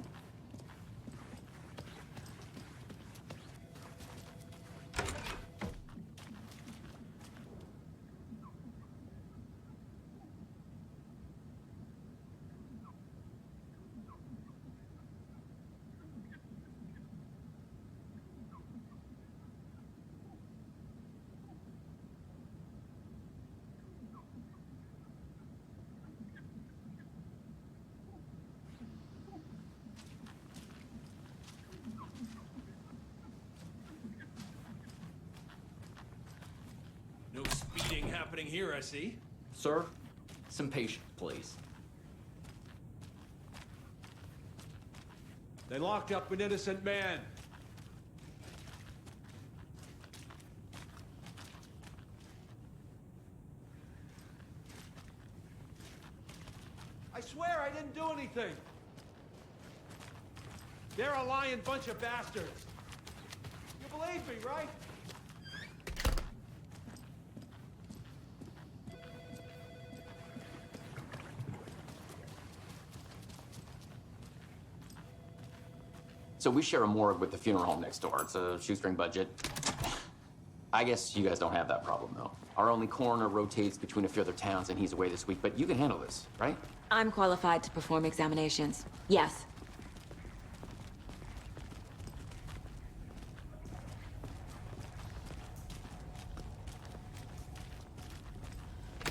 No speeding happening here, I see. Sir, some patience, please. They locked up an innocent man. I swear I didn't do anything. They're a lying bunch of bastards. You believe me, right? So we share a morgue with the funeral home next door. It's a shoestring budget. I guess you guys don't have that problem, though. Our only coroner rotates between a few other towns, and he's away this week, but you can handle this, right? I'm qualified to perform examinations. Yes.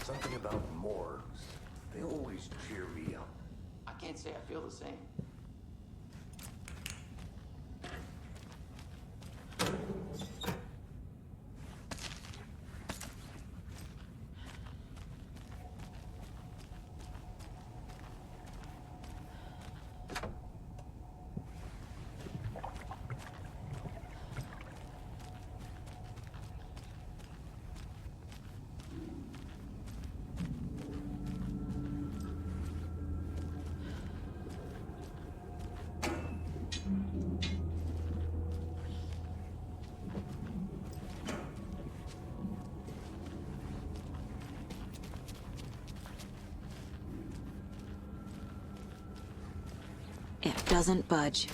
Something about morgues. They always cheer me up. I can't say I feel the same. It doesn't budge.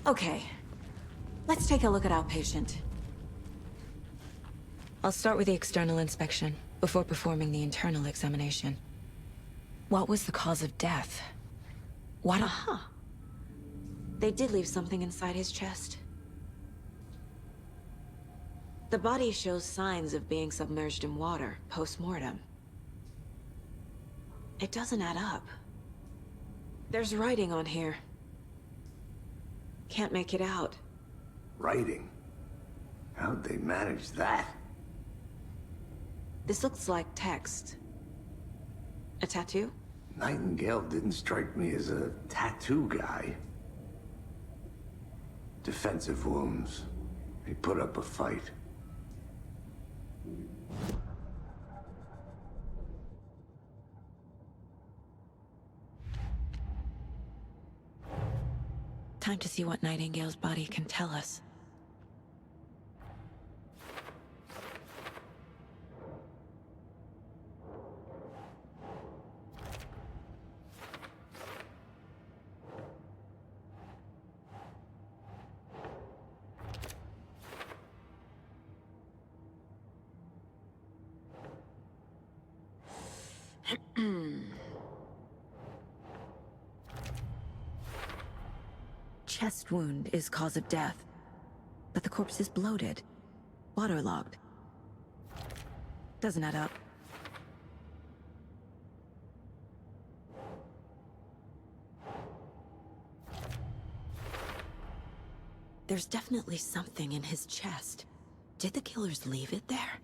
Okay. Let's take a look at our patient. I'll start with the external inspection, before performing the internal examination. What was the cause of death? What? Aha! They did leave something inside his chest. The body shows signs of being submerged in water, post-mortem. It doesn't add up. There's writing on here. Can't make it out. Writing? How'd they manage that? This looks like text. A tattoo? Nightingale didn't strike me as a tattoo guy. Defensive wounds. He put up a fight. Time to see what Nightingale's body can tell us. Chest wound is cause of death, but the corpse is bloated, waterlogged. Doesn't add up. There's definitely something in his chest. Did the killers leave it there?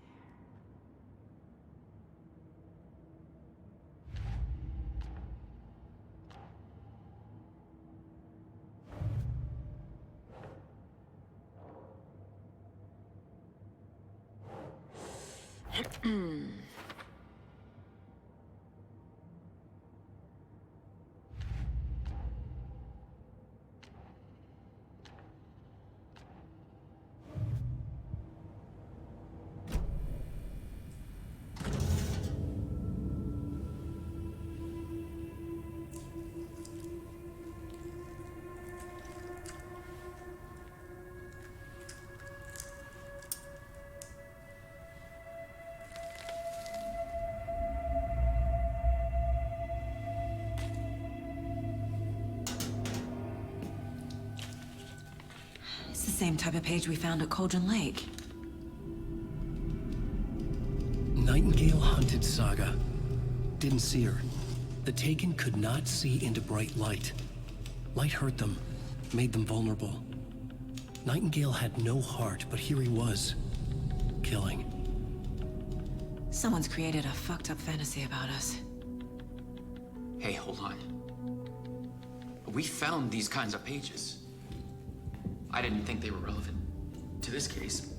It's the same type of page we found at Cauldron Lake. Nightingale hunted Saga. Didn't see her. The Taken could not see into bright light. Light hurt them, made them vulnerable. Nightingale had no heart, but here he was, killing. Someone's created a fucked up fantasy about us. Hey, hold on. We found these kinds of pages. I didn't think they were relevant to this case.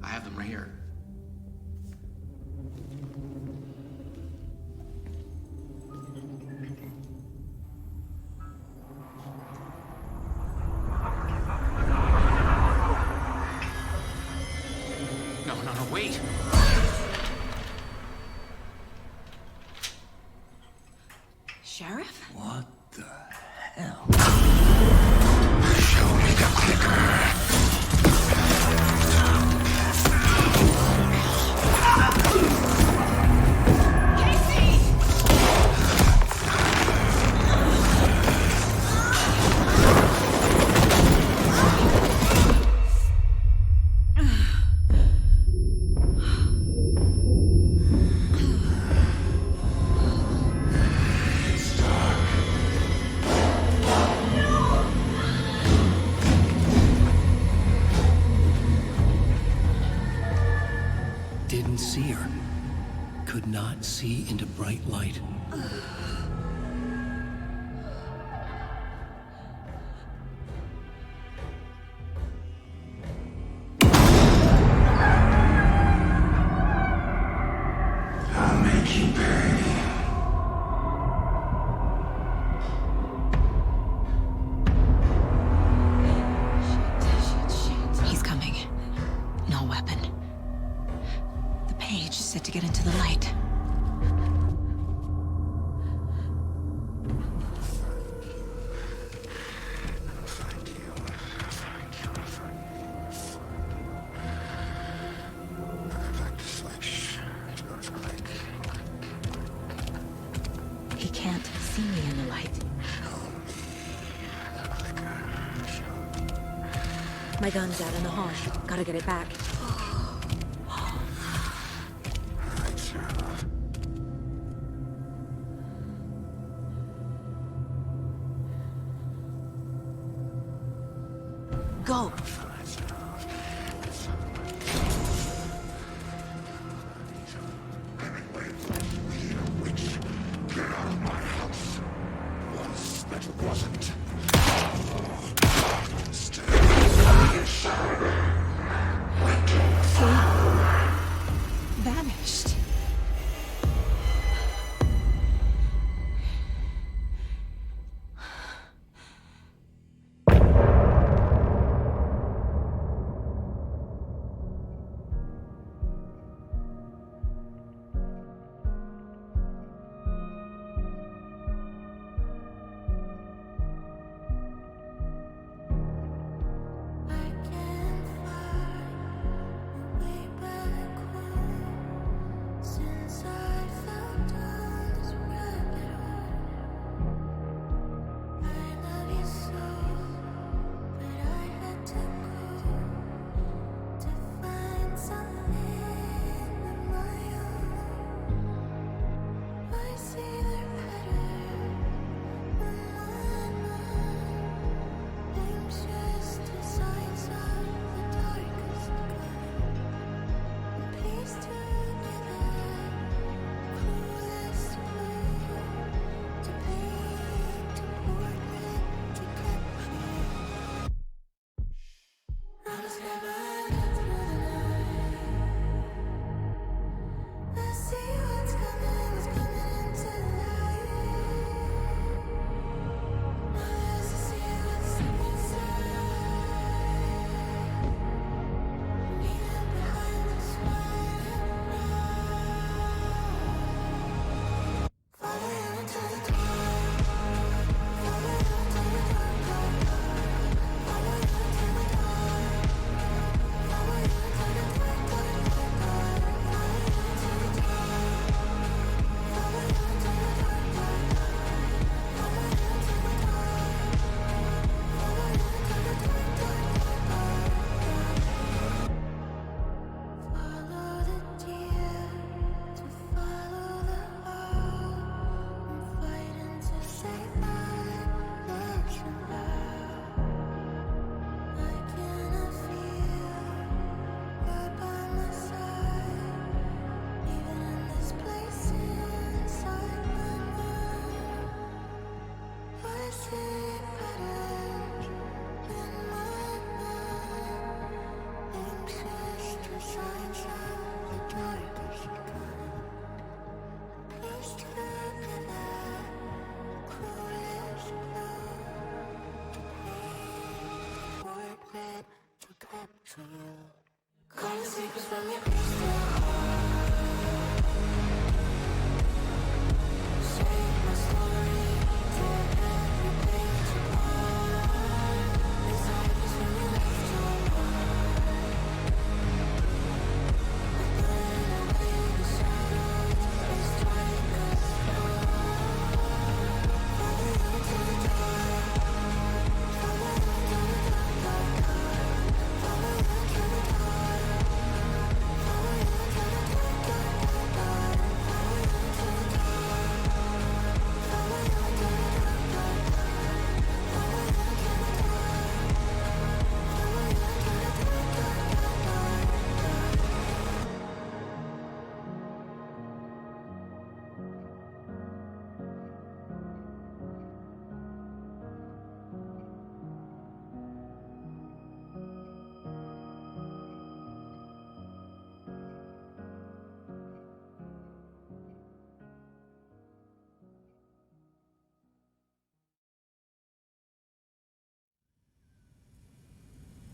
I have them right here. No, wait! Sheriff? What the hell? Show me the clicker. Didn't see her. Could not see into bright light. I'll make you pay. He's coming. No weapon. The page is set to get into the light. He can't see me in the light. My gun's out in the hall. Gotta get it back. Go! Get out of my house. Once that wasn't. Vanished.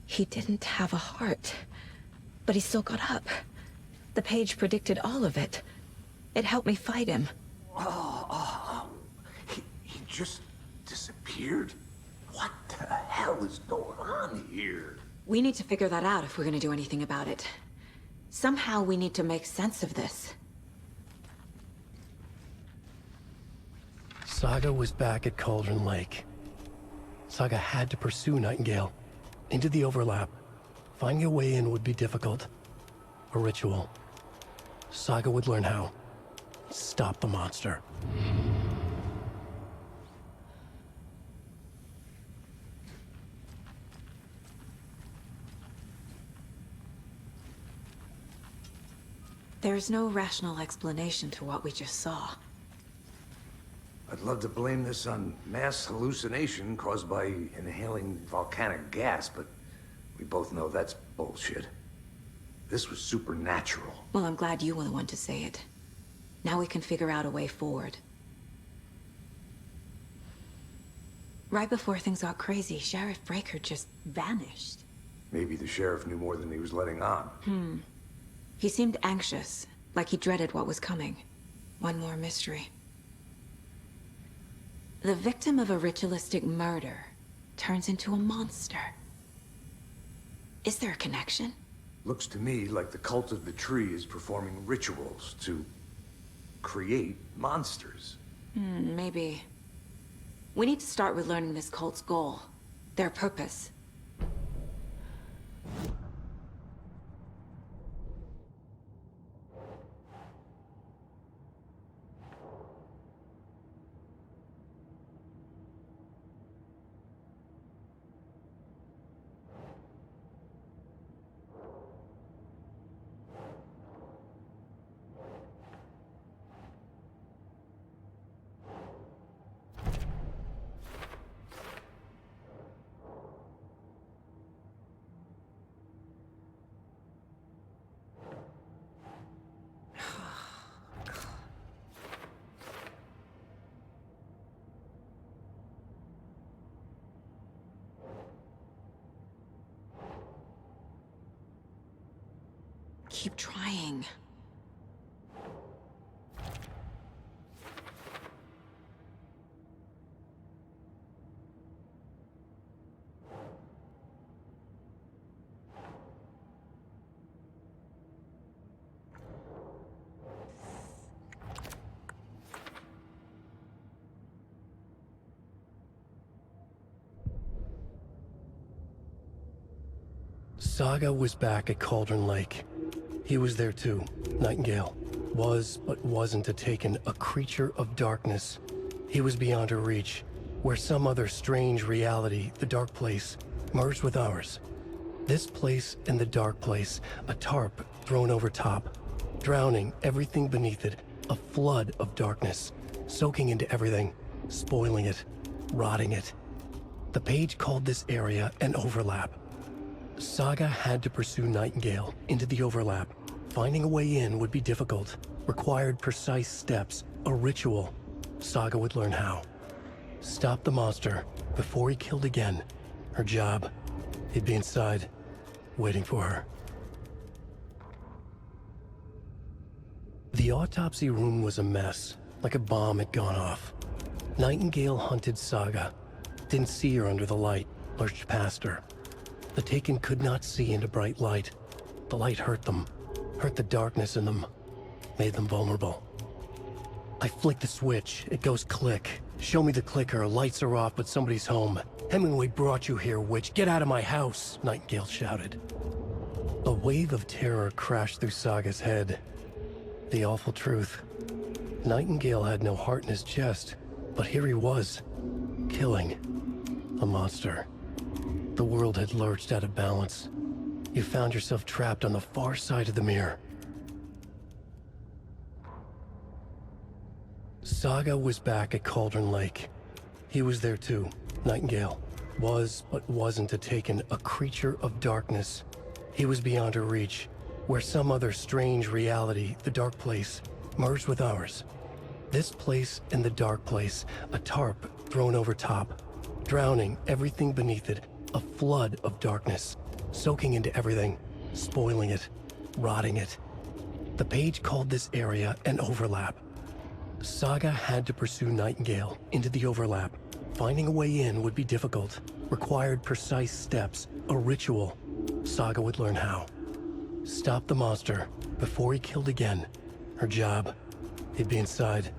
He didn't have a heart, but he still got up. The page predicted all of it. It helped me fight him. He just disappeared? What the hell is going on here? We need to figure that out if we're gonna do anything about it. Somehow we need to make sense of this. Saga was back at Cauldron Lake. Saga had to pursue Nightingale into the overlap. Finding a way in would be difficult. A ritual. Saga would learn how. Stop the monster. There's no rational explanation to what we just saw. I'd love to blame this on mass hallucination caused by inhaling volcanic gas, but we both know that's bullshit. This was supernatural. Well, I'm glad you were the one to say it. Now we can figure out a way forward. Right before things got crazy, Sheriff Breaker just vanished. Maybe the sheriff knew more than he was letting on. He seemed anxious, like he dreaded what was coming. One more mystery. The victim of a ritualistic murder turns into a monster. Is there a connection? Looks to me like the cult of the tree is performing rituals to create monsters. Maybe. We need to start with learning this cult's goal. Their purpose. Keep trying. Saga was back at Cauldron Lake. He was there too. Nightingale was, but wasn't a taken, a creature of darkness. He was beyond her reach, where some other strange reality, the dark place, merged with ours. This place and the dark place, a tarp thrown over top, drowning everything beneath it, a flood of darkness, soaking into everything, spoiling it, rotting it. The page called this area an overlap. Saga had to pursue Nightingale into the overlap. Finding a way in would be difficult, required precise steps, a ritual. Saga would learn how. Stop the monster before he killed again. Her job, he'd be inside, waiting for her. The autopsy room was a mess, like a bomb had gone off. Nightingale hunted Saga, didn't see her under the light, lurched past her. The Taken could not see into bright light. The light hurt them, hurt the darkness in them, made them vulnerable. I flick the switch, it goes click. Show me the clicker, lights are off, but somebody's home. Hemingway brought you here, witch. Get out of my house, Nightingale shouted. A wave of terror crashed through Saga's head. The awful truth. Nightingale had no heart in his chest, but here he was, killing a monster. The world had lurched out of balance. You found yourself trapped on the far side of the mirror. Saga was back at Cauldron Lake. He was there too. Nightingale was, but wasn't a taken, a creature of darkness. He was beyond her reach, where some other strange reality, the dark place, merged with ours. This place and the dark place, a tarp thrown over top, drowning everything beneath it, a flood of darkness, soaking into everything, spoiling it, rotting it. The page called this area an overlap. Saga had to pursue Nightingale into the overlap. Finding a way in would be difficult, required precise steps, a ritual. Saga would learn how. Stop the monster before he killed again. Her job. He'd be inside,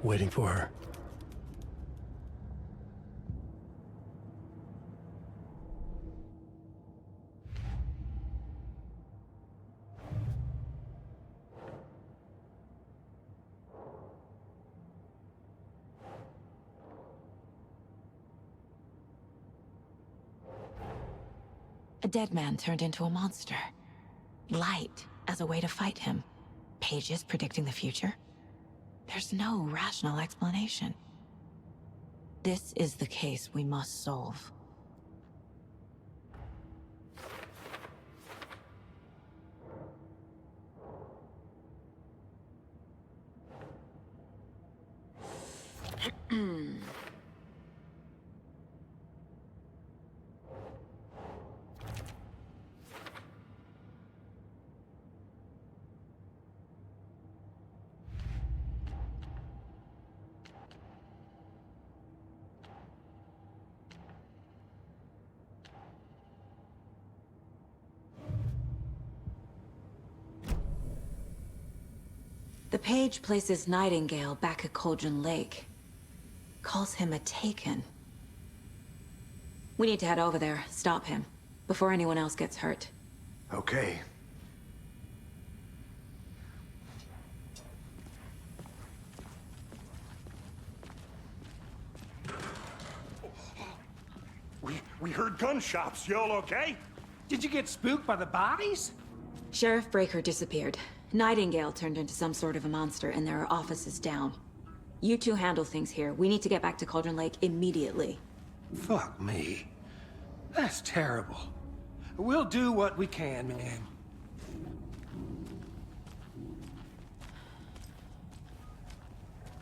waiting for her. A dead man turned into a monster. Light as a way to fight him. Pages predicting the future. There's no rational explanation. This is the case we must solve. The page places Nightingale back at Cauldron Lake. Calls him a Taken. We need to head over there, stop him, before anyone else gets hurt. Okay. We heard gunshots. Y'all okay? Did you get spooked by the bodies? Sheriff Breaker disappeared. Nightingale turned into some sort of a monster, and there are offices down. You two handle things here. We need to get back to Cauldron Lake immediately. Fuck me. That's terrible. We'll do what we can, man.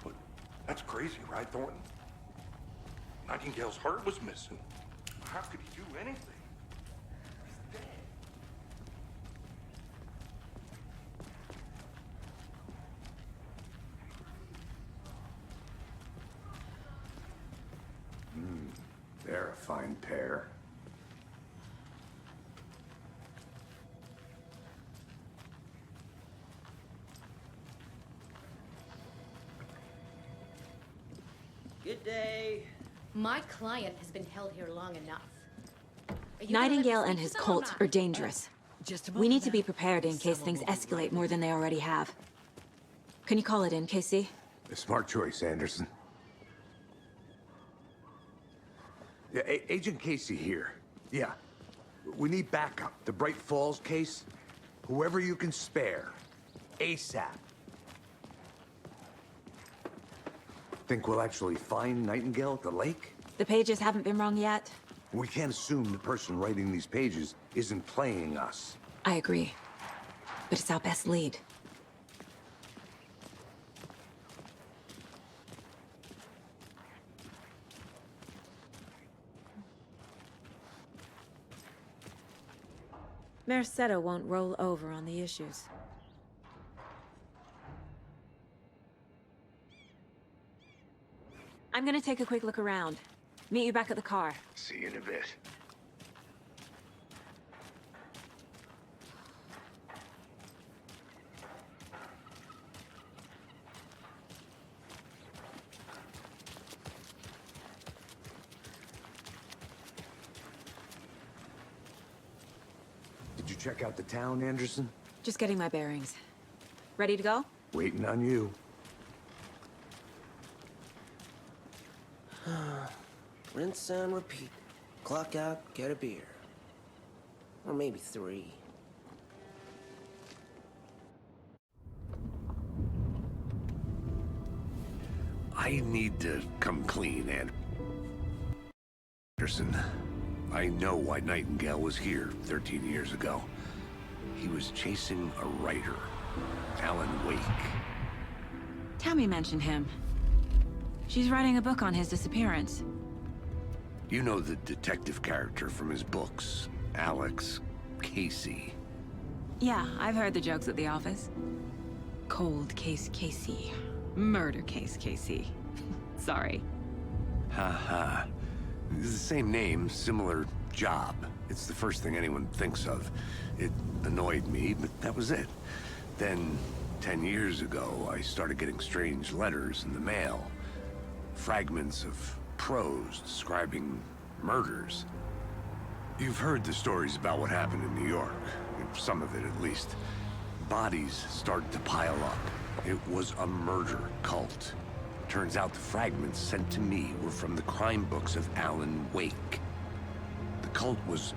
But that's crazy, right, Thornton? Nightingale's heart was missing. How could he do anything? He's dead. They're a fine pair. Good day. My client has been held here long enough. Nightingale and his cult are dangerous. We need to be prepared in case things escalate more than they already have. Can you call it in, KC? A smart choice, Anderson. Yeah, Agent Casey here. Yeah. We need backup. The Bright Falls case. Whoever you can spare. ASAP. Think we'll actually find Nightingale at the lake? The pages haven't been wrong yet. We can't assume the person writing these pages isn't playing us. I agree. But it's our best lead. Merced won't roll over on the issues. I'm gonna take a quick look around. Meet you back at the car. See you in a bit. Did you check out the town, Anderson? Just getting my bearings. Ready to go? Waiting on you. Rinse and repeat. Clock out, get a beer. Or maybe 3. I need to come clean, Anderson. I know why Nightingale was here 13 years ago. He was chasing a writer, Alan Wake. Tammy mentioned him. She's writing a book on his disappearance. You know the detective character from his books, Alex, Casey. Yeah, I've heard the jokes at the office. Cold case Casey. Murder case Casey. Sorry. Haha. It's the same name, similar job. It's the first thing anyone thinks of. It annoyed me, but that was it. Then, 10 years ago, I started getting strange letters in the mail. Fragments of prose describing murders. You've heard the stories about what happened in New York. Some of it, at least. Bodies started to pile up. It was a murder cult. Turns out the fragments sent to me were from the crime books of Alan Wake. The cult was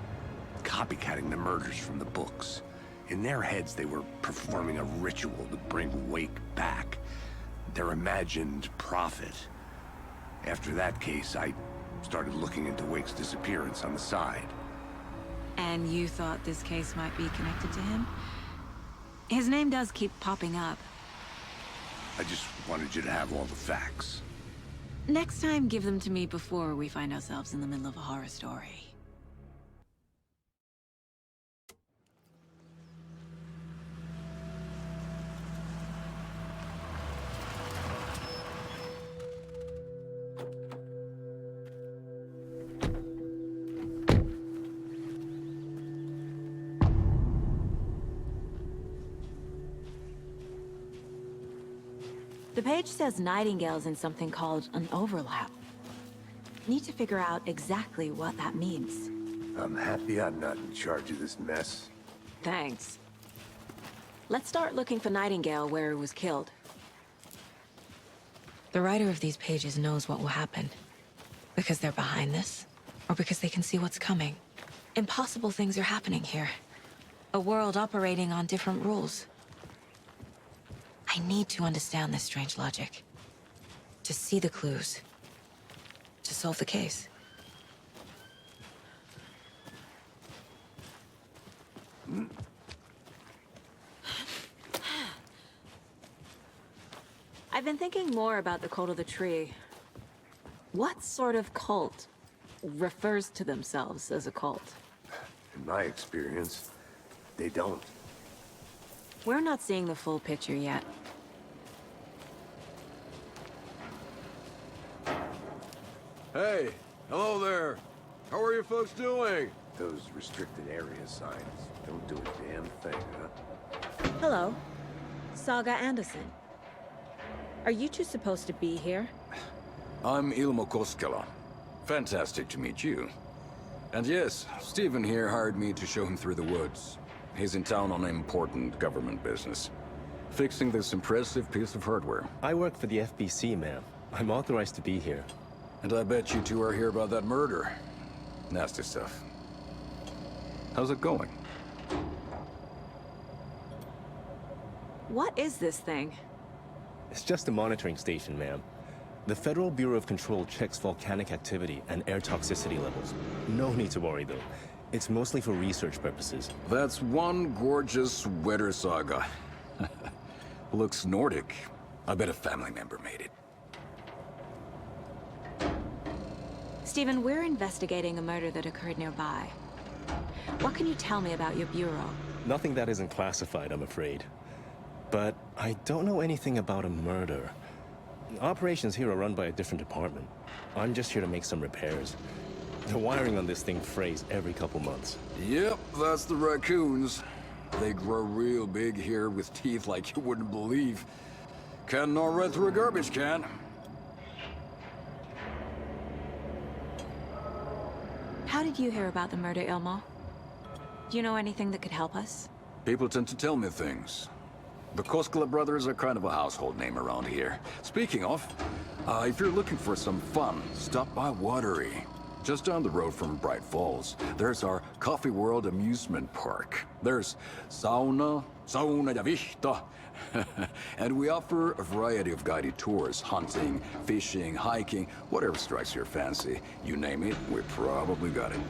copycatting the murders from the books. In their heads, they were performing a ritual to bring Wake back. Their imagined prophet. After that case, I started looking into Wake's disappearance on the side. And you thought this case might be connected to him? His name does keep popping up. I just wanted you to have all the facts. Next time, give them to me before we find ourselves in the middle of a horror story. The page says Nightingale's in something called an overlap. Need to figure out exactly what that means. I'm happy I'm not in charge of this mess. Thanks. Let's start looking for Nightingale where he was killed. The writer of these pages knows what will happen. Because they're behind this, or because they can see what's coming. Impossible things are happening here. A world operating on different rules. I need to understand this strange logic. To see the clues. To solve the case. I've been thinking more about the cult of the tree. What sort of cult refers to themselves as a cult? In my experience, they don't. We're not seeing the full picture yet. Hey, hello there. How are you folks doing? Those restricted area signs don't do a damn thing, huh? Hello. Saga Anderson. Are you two supposed to be here? I'm Ilmo Koskela. Fantastic to meet you. And yes, Stephen here hired me to show him through the woods. He's in town on important government business. Fixing this impressive piece of hardware. I work for the FBC, ma'am. I'm authorized to be here. And I bet you two are here about that murder. Nasty stuff. How's it going? What is this thing? It's just a monitoring station, ma'am. The Federal Bureau of Control checks volcanic activity and air toxicity levels. No need to worry, though. It's mostly for research purposes. That's one gorgeous sweater, Saga. Looks Nordic. I bet a family member made it. Stephen, we're investigating a murder that occurred nearby. What can you tell me about your bureau? Nothing that isn't classified, I'm afraid. But I don't know anything about a murder. Operations here are run by a different department. I'm just here to make some repairs. The wiring on this thing frays every couple months. Yep, that's the raccoons. They grow real big here with teeth like you wouldn't believe. Can't gnaw right through a garbage can. How did you hear about the murder, Ilmo? Do you know anything that could help us? People tend to tell me things. The Koskela brothers are kind of a household name around here. Speaking of, if you're looking for some fun, stop by Watery. Just down the road from Bright Falls, there's our Coffee World amusement park. There's sauna ja vihta. And we offer a variety of guided tours, hunting, fishing, hiking, whatever strikes your fancy. You name it, we probably got it.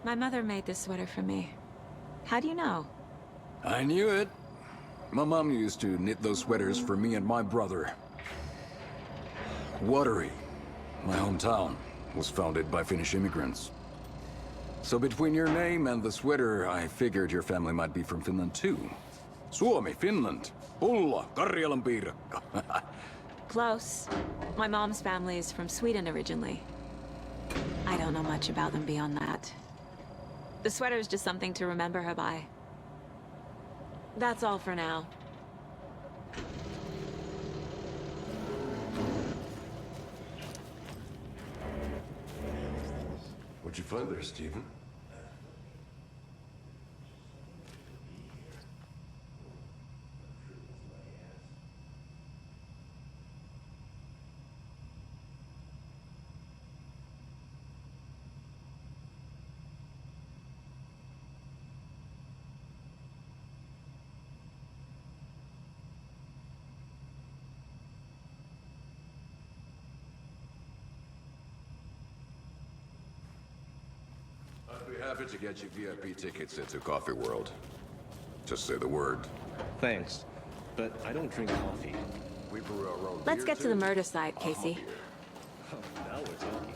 My mother made this sweater for me. How do you know? I knew it. My mom used to knit those sweaters for me and my brother. Watery, my hometown, was founded by Finnish immigrants. So between your name and the sweater, I figured your family might be from Finland too. Suomi, Finland. Pulla, Karjalan piirakka. Close. My mom's family is from Sweden originally. I don't know much about them beyond that. The sweater is just something to remember her by. That's all for now. What'd you find there, Stephen? I'd be happy to get you VIP tickets into Coffee World. Just say the word. Thanks, but I don't drink coffee. We brew our own Let's beer, get to the too. murder site, Casey. Oh, now we're talking.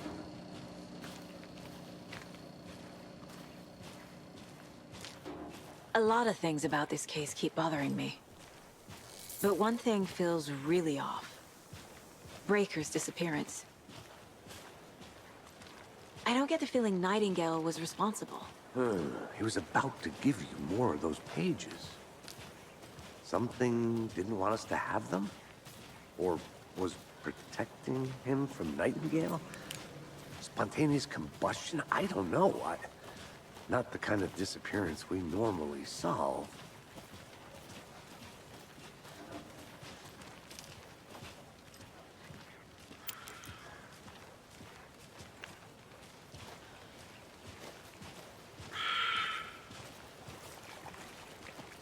A lot of things about this case keep bothering me. But one thing feels really off. Breaker's disappearance. I don't get the feeling Nightingale was responsible. He was about to give you more of those pages. Something didn't want us to have them? Or was protecting him from Nightingale? Spontaneous combustion? I don't know. Not the kind of disappearance we normally solve.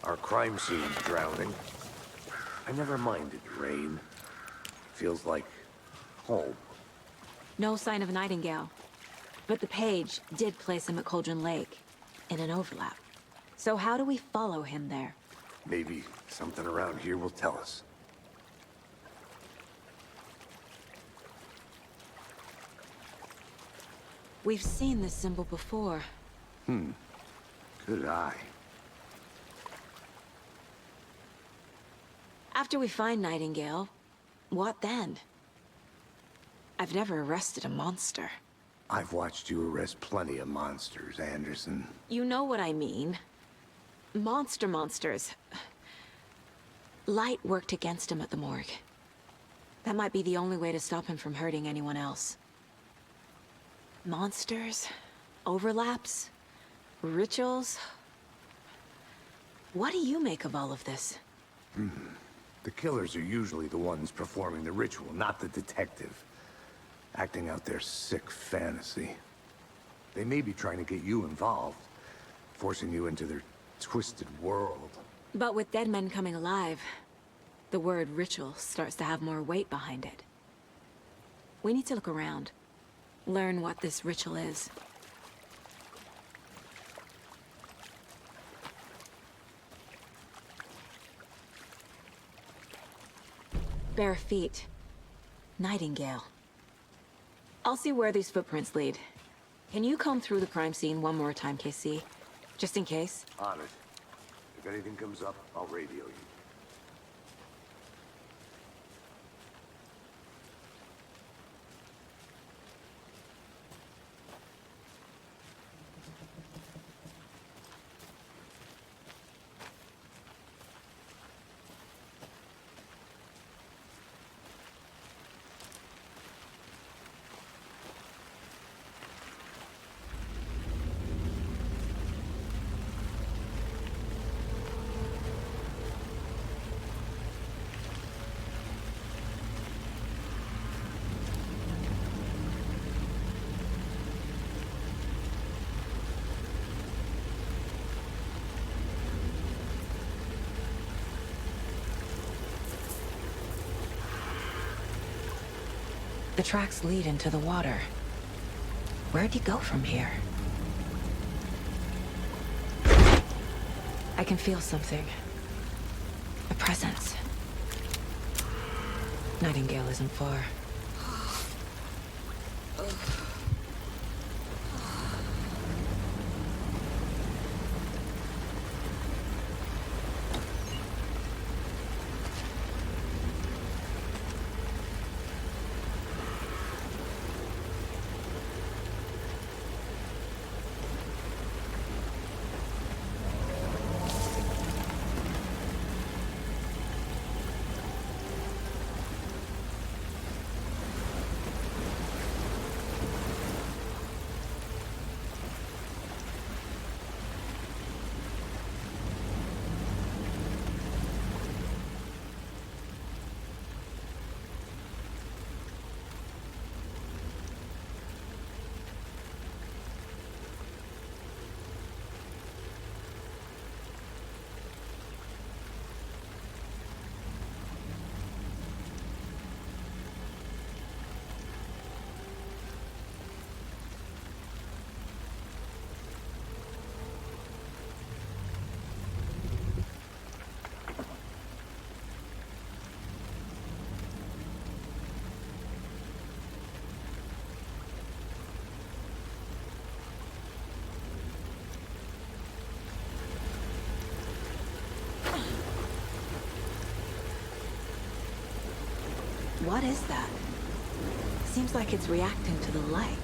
Our crime scene's drowning. I never minded rain. Feels like home. No sign of Nightingale. But the page did place him at Cauldron Lake, in an overlap. So how do we follow him there? Maybe something around here will tell us. We've seen this symbol before. Good eye. After we find Nightingale, what then? I've never arrested a monster. I've watched you arrest plenty of monsters, Anderson. You know what I mean. Monsters. Light worked against him at the morgue. That might be the only way to stop him from hurting anyone else. Monsters? Overlaps? Rituals? What do you make of all of this? The killers are usually the ones performing the ritual, not the detective. Acting out their sick fantasy. They may be trying to get you involved, forcing you into their twisted world. But with dead men coming alive, the word ritual starts to have more weight behind it. We need to look around. Learn what this ritual is. Bare feet. Nightingale. I'll see where these footprints lead. Can you comb through the crime scene one more time, KC? Just in case? On it. If anything comes up, I'll radio you. The tracks lead into the water. Where'd you go from here? I can feel something. A presence. Nightingale isn't far. What is that? Seems like it's reacting to the light.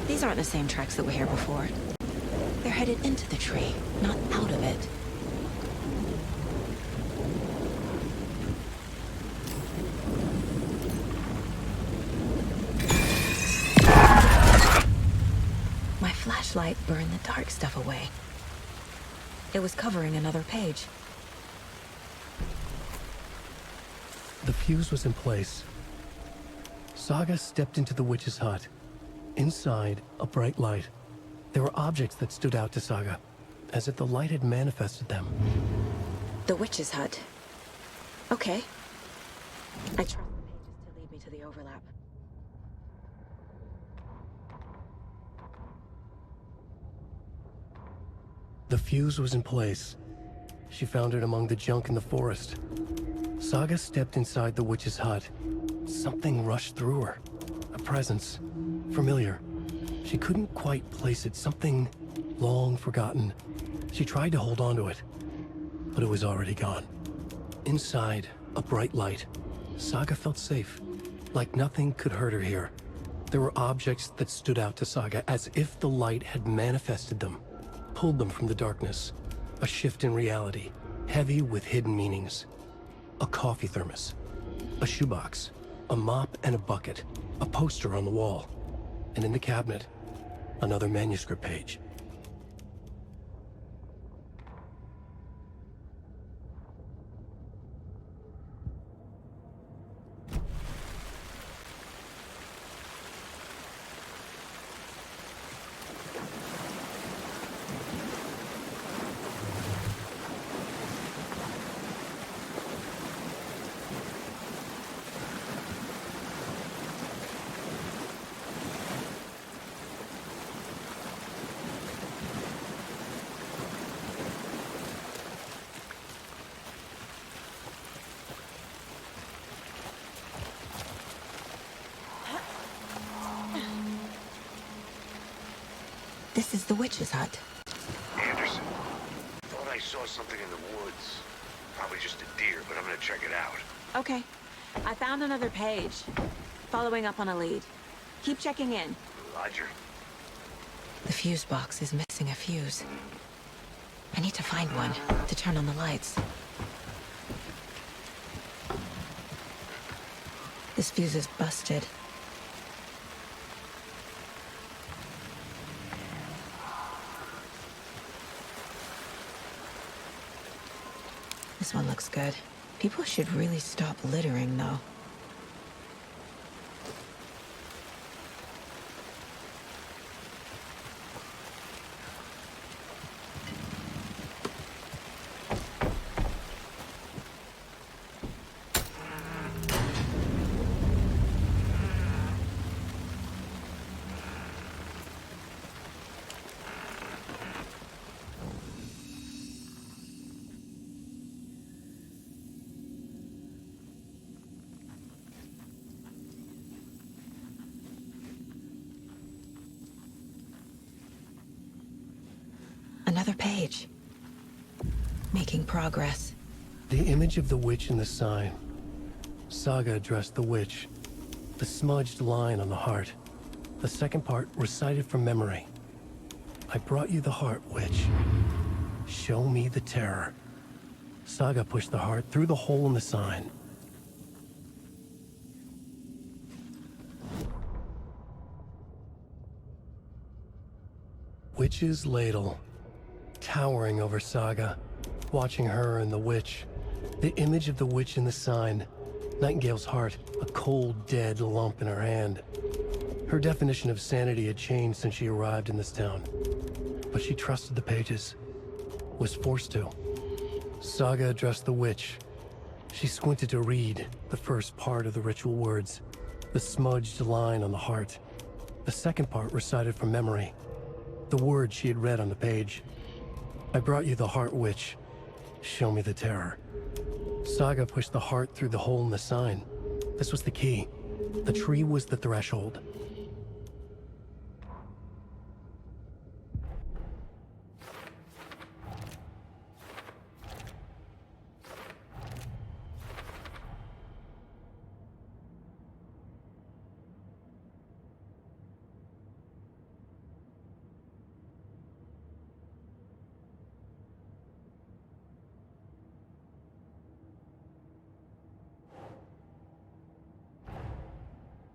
These aren't the same tracks that were here before. They're headed into the tree, not out of it. My flashlight burned the dark stuff away. It was covering another page. The fuse was in place. Saga stepped into the witch's hut. Inside, a bright light. There were objects that stood out to Saga, as if the light had manifested them. The witch's hut. Okay. I trust the pages to lead me to the overlap. The fuse was in place. She found it among the junk in the forest. Saga stepped inside the witch's hut. Something rushed through her. A presence. Familiar. She couldn't quite place it. Something long forgotten. She tried to hold on to it, but it was already gone. Inside, a bright light. Saga felt safe, like nothing could hurt her here. There were objects that stood out to Saga as if the light had manifested them, pulled them from the darkness. A shift in reality, heavy with hidden meanings. A coffee thermos, a shoebox, a mop and a bucket, a poster on the wall, and in the cabinet, another manuscript page. This is the witch's hut. Anderson, thought I saw something in the woods. Probably just a deer, but I'm gonna check it out. Okay. I found another page. Following up on a lead. Keep checking in. Roger. The fuse box is missing a fuse. I need to find one to turn on the lights. This fuse is busted. This one looks good. People should really stop littering, though. Another page. Making progress. The image of the witch in the sign. Saga addressed the witch. The smudged line on the heart. The second part recited from memory. I brought you the heart, witch. Show me the terror. Saga pushed the heart through the hole in the sign. Witch's ladle. Towering over Saga, watching her and the witch. The image of the witch in the sign. Nightingale's heart, a cold, dead lump in her hand. Her definition of sanity had changed since she arrived in this town. But she trusted the pages. Was forced to. Saga addressed the witch. She squinted to read the first part of the ritual words. The smudged line on the heart. The second part recited from memory. The words she had read on the page. I brought you the heart, witch. Show me the terror. Saga pushed the heart through the hole in the sign. This was the key. The tree was the threshold.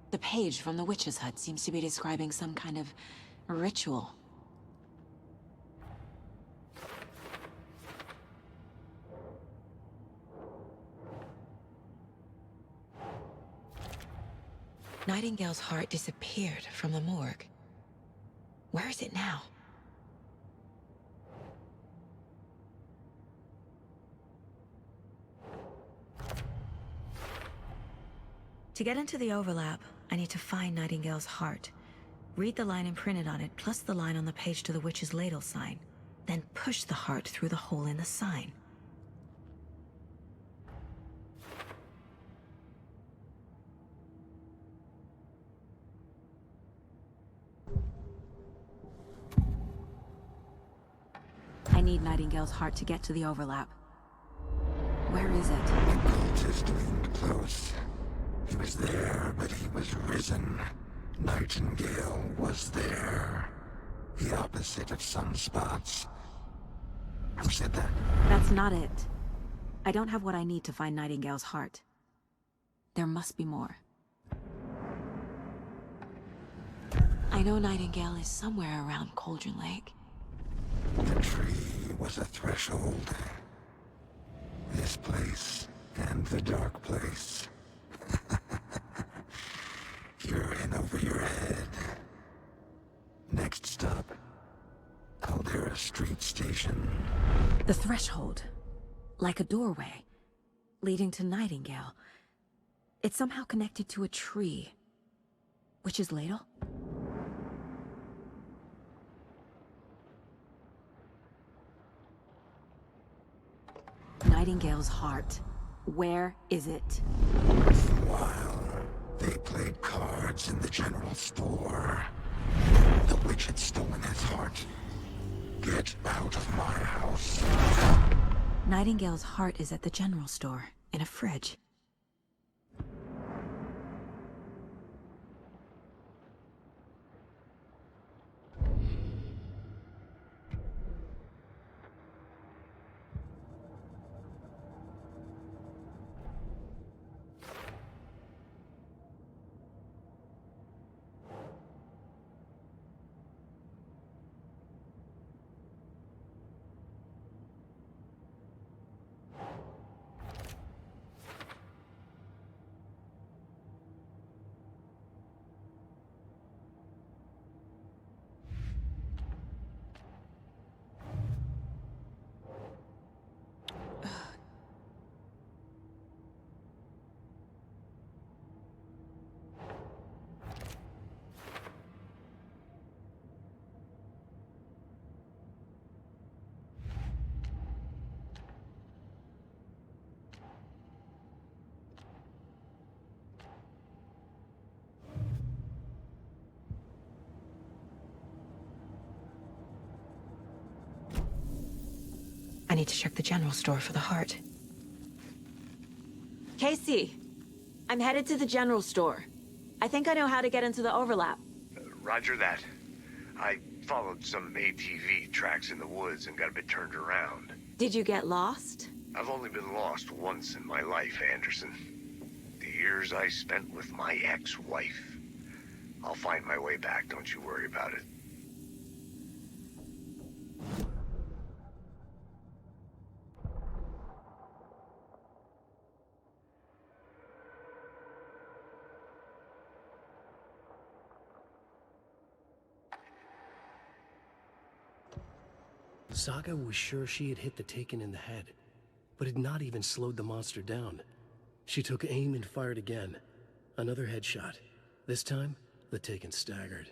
The page from the witch's hut seems to be describing some kind of ritual. Nightingale's heart disappeared from the morgue. Where is it now? To get into the overlap, I need to find Nightingale's heart. Read the line imprinted on it, plus the line on the page to the witch's ladle sign. Then push the heart through the hole in the sign. I need Nightingale's heart to get to the overlap. Where is it? The cult is doomed close. He was there, but he was risen. Nightingale was there. The opposite of sunspots. Who said that? That's not it. I don't have what I need to find Nightingale's heart. There must be more. I know Nightingale is somewhere around Cauldron Lake. The tree was a threshold. This place and the dark place. You're in over your head. Next stop, Caldera Street Station. The threshold. Like a doorway. Leading to Nightingale. It's somehow connected to a tree. Witch's ladle? Nightingale's heart. Where is it? While they played cards in the general store, the witch had stolen his heart. Get out of my house. Nightingale's heart is at the general store, in a fridge. I need to check the general store for the heart. Casey, I'm headed to the general store. I think I know how to get into the overlap. Roger that. I followed some ATV tracks in the woods and got a bit turned around. Did you get lost? I've only been lost once in my life, Anderson. The years I spent with my ex-wife. I'll find my way back, don't you worry about it. Saga was sure she had hit the Taken in the head, but had not even slowed the monster down. She took aim and fired again. Another headshot. This time, the Taken staggered.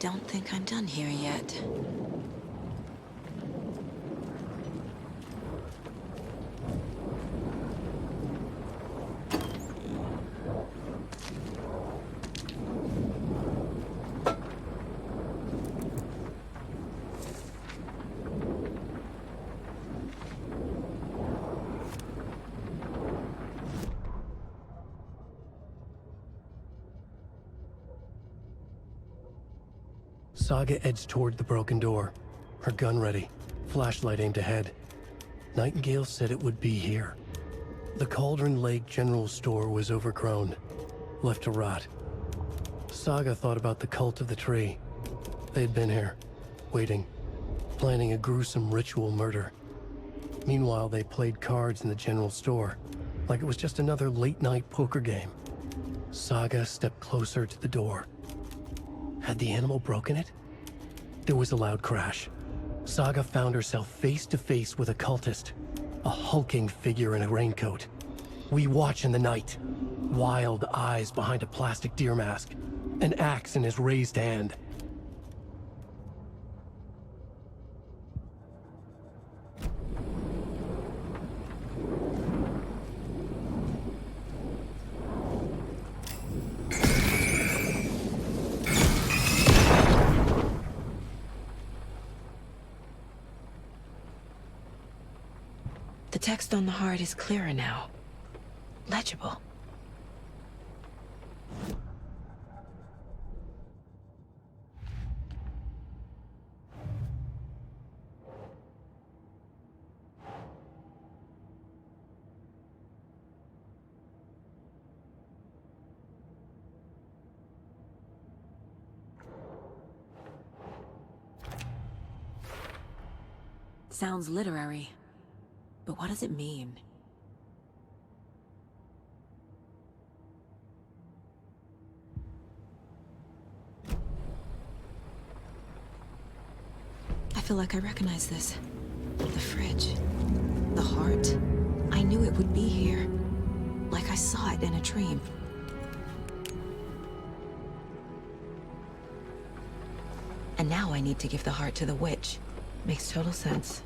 don't think I'm done here yet. Saga edged toward the broken door, her gun ready, flashlight aimed ahead. Nightingale said it would be here. The Cauldron Lake General Store was overgrown, left to rot. Saga thought about the cult of the tree. They'd been here, waiting, planning a gruesome ritual murder. Meanwhile, they played cards in the general store, like it was just another late-night poker game. Saga stepped closer to the door. Had the animal broken it? There was a loud crash. Saga found herself face to face with a cultist, a hulking figure in a raincoat. We watch in the night, wild eyes behind a plastic deer mask, an axe in his raised hand. The text on the heart is clearer now. Legible. Sounds literary. But what does it mean? I feel like I recognize this. The fridge. The heart. I knew it would be here. Like I saw it in a dream. And now I need to give the heart to the witch. Makes total sense.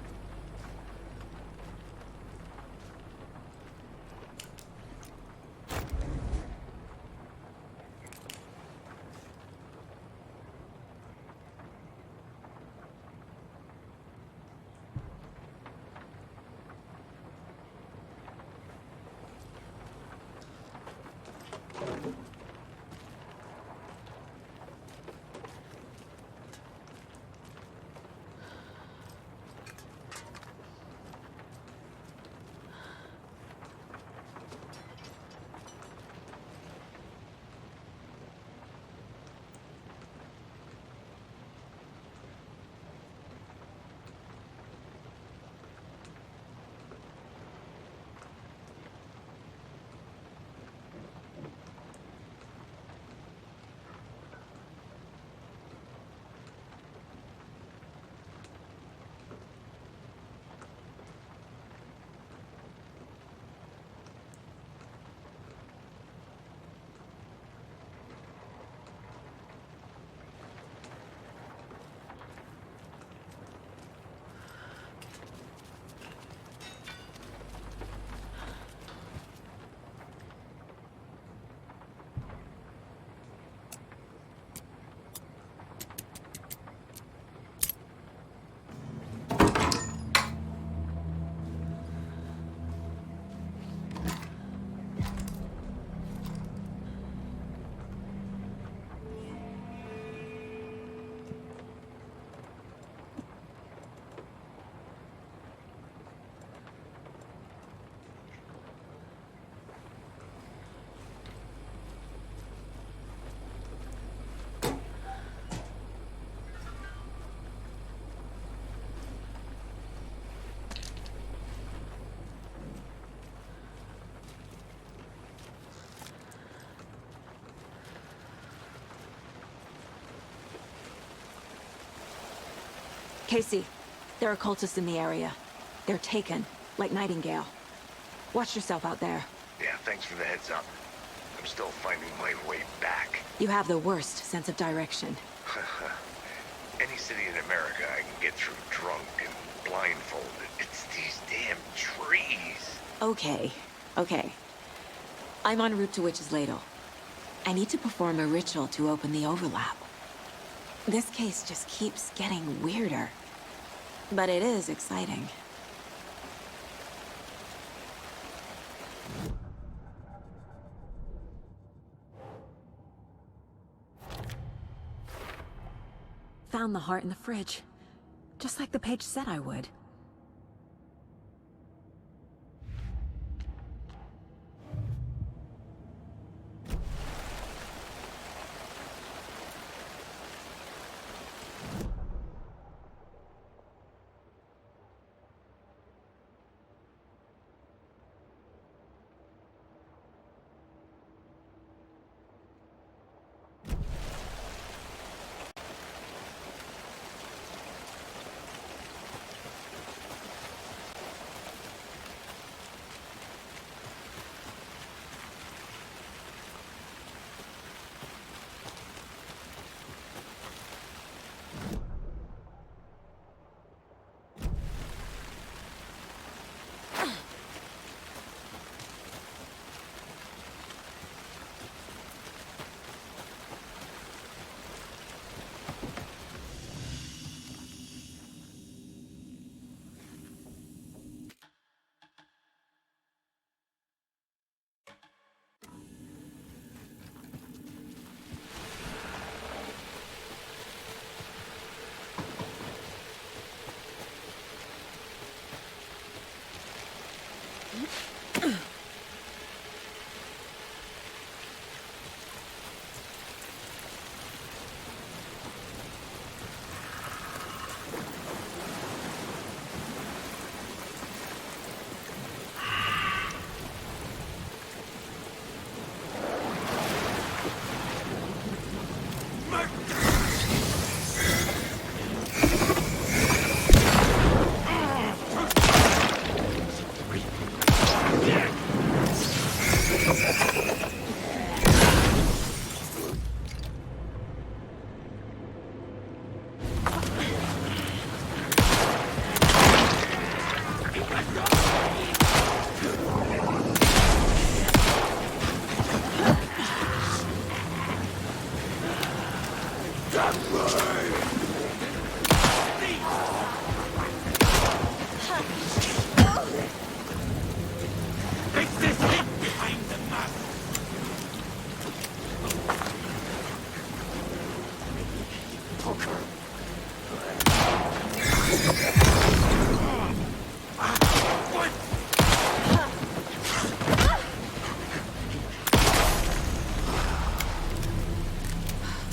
Casey, there are cultists in the area. They're taken, like Nightingale. Watch yourself out there. Yeah, thanks for the heads up. I'm still finding my way back. You have the worst sense of direction. Any city in America I can get through drunk and blindfolded. It's these damn trees. Okay, okay. I'm en route to Witch's Ladle. I need to perform a ritual to open the overlap. This case just keeps getting weirder. But it is exciting. Found the heart in the fridge. Just like the page said I would.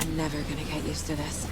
I'm never gonna get used to this.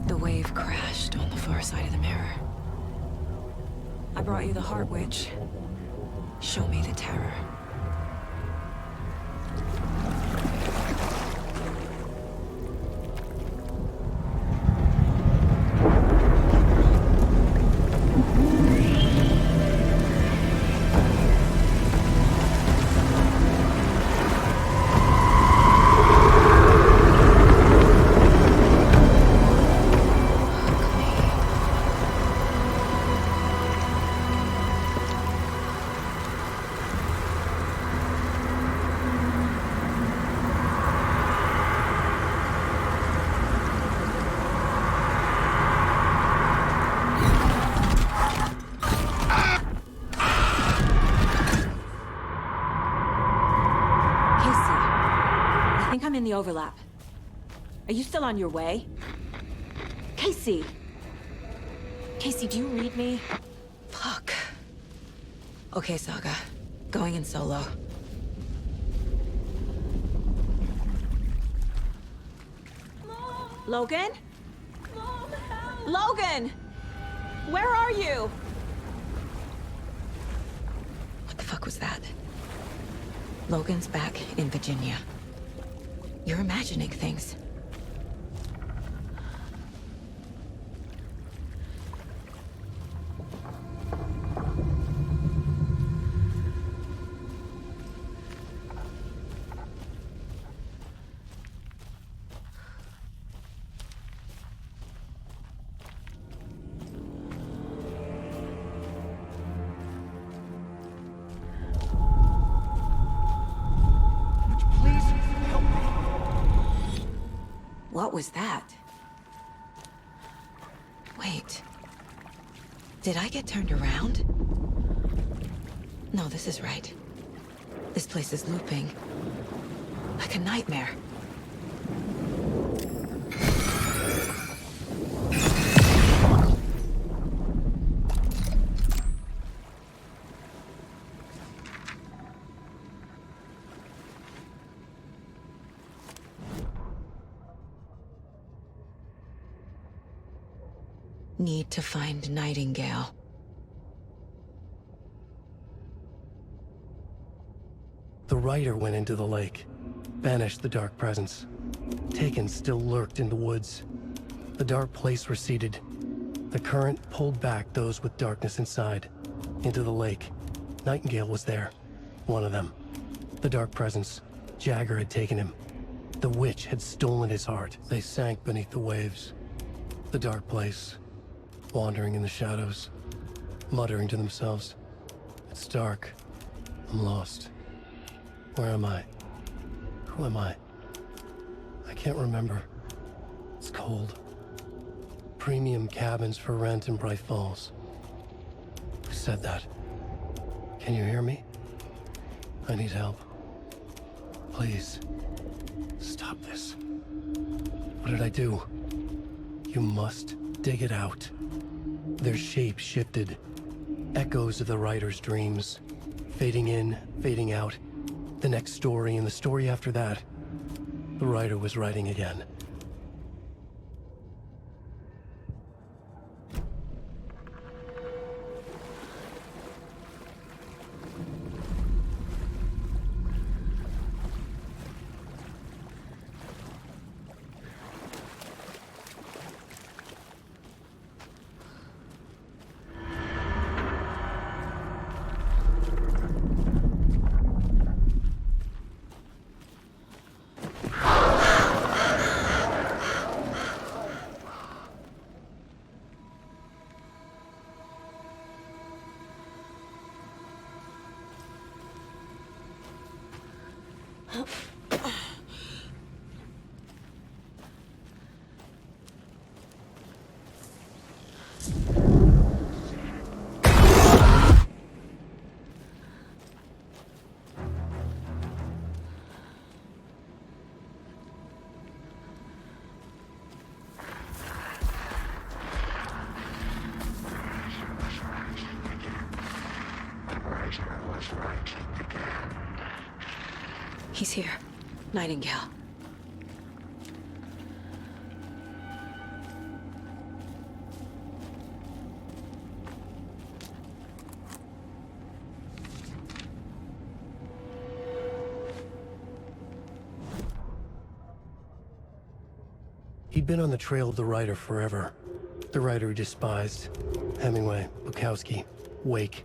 The wave crashed on the far side of the mirror. I brought you the Heart Witch. Show me the terror. overlap. Are you still on your way? Casey! Casey, do you read me? Fuck. Okay, Saga. Going in solo. Mom. Logan? Mom, help! Logan! Where are you? What the fuck was that? Logan's back in Virginia. You're imagining things. What was that? Wait. Did I get turned around? No, this is right. This place is looping. Like a nightmare. Need to find Nightingale. The rider went into the lake, banished the dark presence. Taken still lurked in the woods. The dark place receded. The current pulled back those with darkness inside, into the lake. Nightingale was there, one of them. The dark presence, Jagger had taken him. The witch had stolen his heart. They sank beneath the waves. The dark place, wandering in the shadows, muttering to themselves. It's dark. I'm lost. Where am I? Who am I? I can't remember. It's cold. Premium cabins for rent in Bright Falls. Who said that? Can you hear me? I need help. Please. Stop this. What did I do? You must dig it out. Their shape shifted. Echoes of the writer's dreams. Fading in, fading out. The next story and the story after that. The writer was writing again. He's here. Nightingale. He'd been on the trail of the writer forever. The writer he despised. Hemingway, Bukowski, Wake.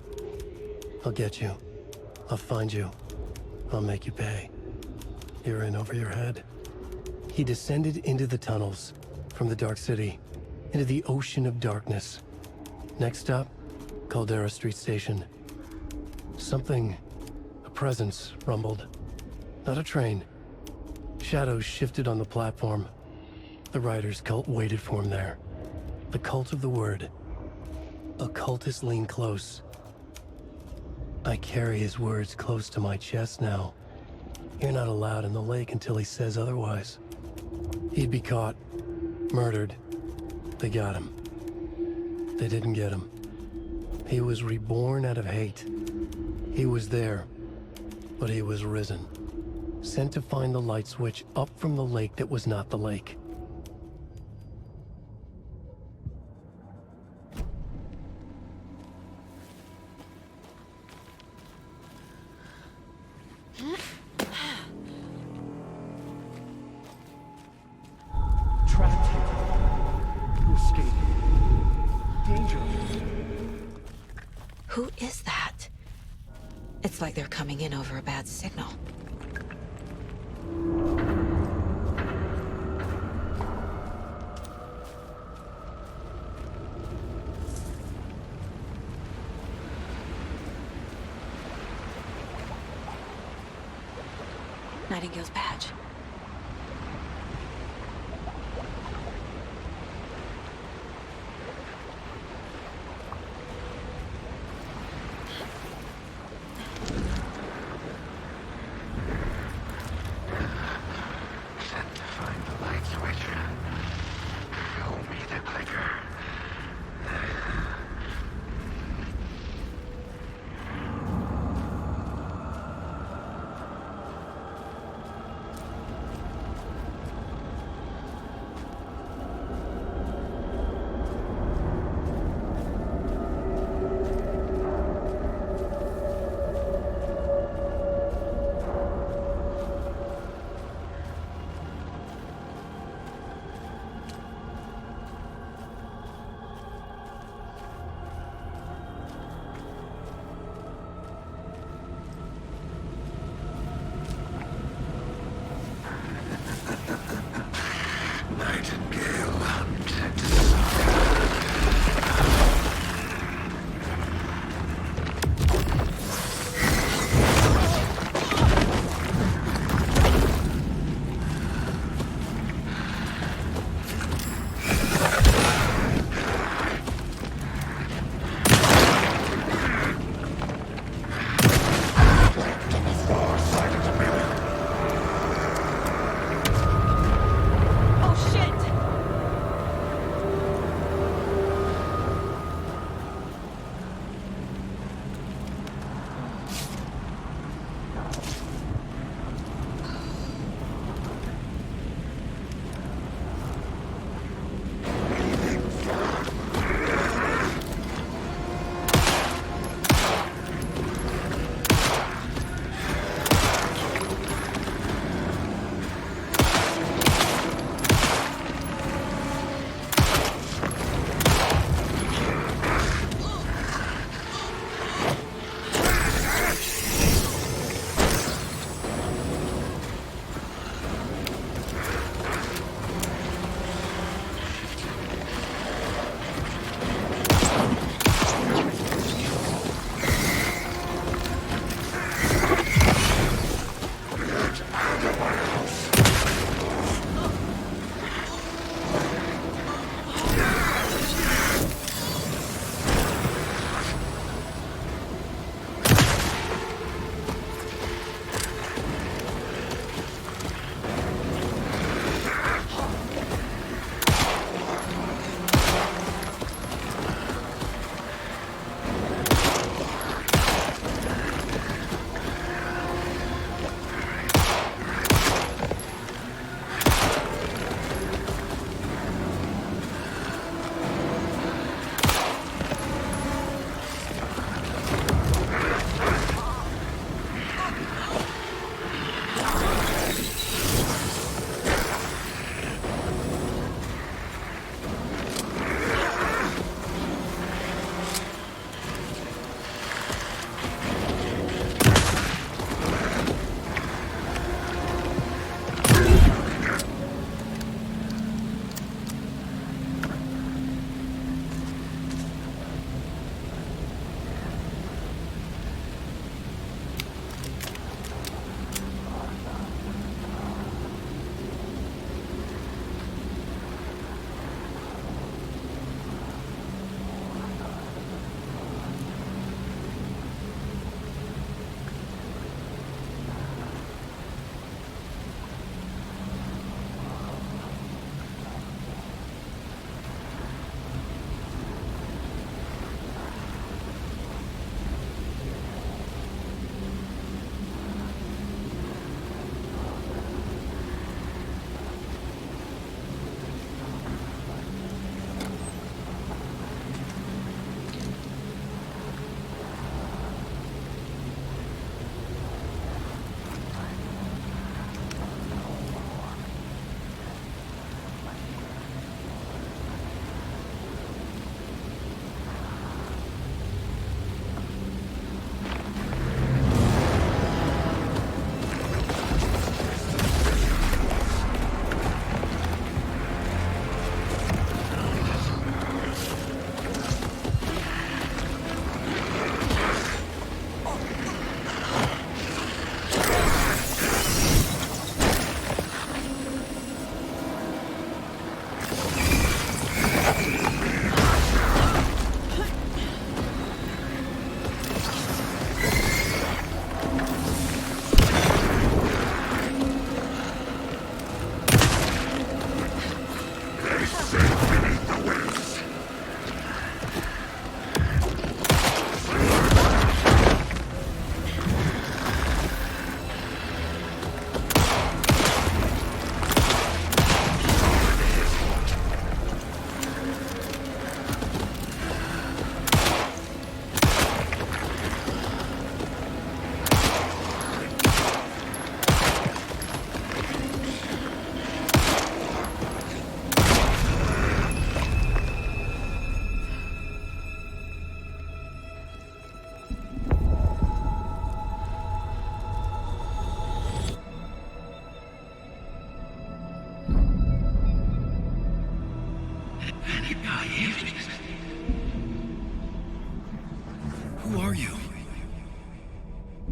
I'll get you. I'll find you. I'll make you pay. You're in over your head. He descended into the tunnels, from the Dark City, into the ocean of darkness. Next stop, Caldera Street Station. Something, a presence, rumbled. Not a train. Shadows shifted on the platform. The writer's cult waited for him there. The cult of the word. Occultists lean close. I carry his words close to my chest now. You're not allowed in the lake until he says otherwise. He'd be caught, murdered. They got him. They didn't get him. He was reborn out of hate. He was there, but he was risen. Sent to find the light switch up from the lake that was not the lake. Trapped here. To escape. Danger. Who is that? It's like they're coming in over a bad signal. Nightingale's badge. Sent to find the light switch. Show me the clicker.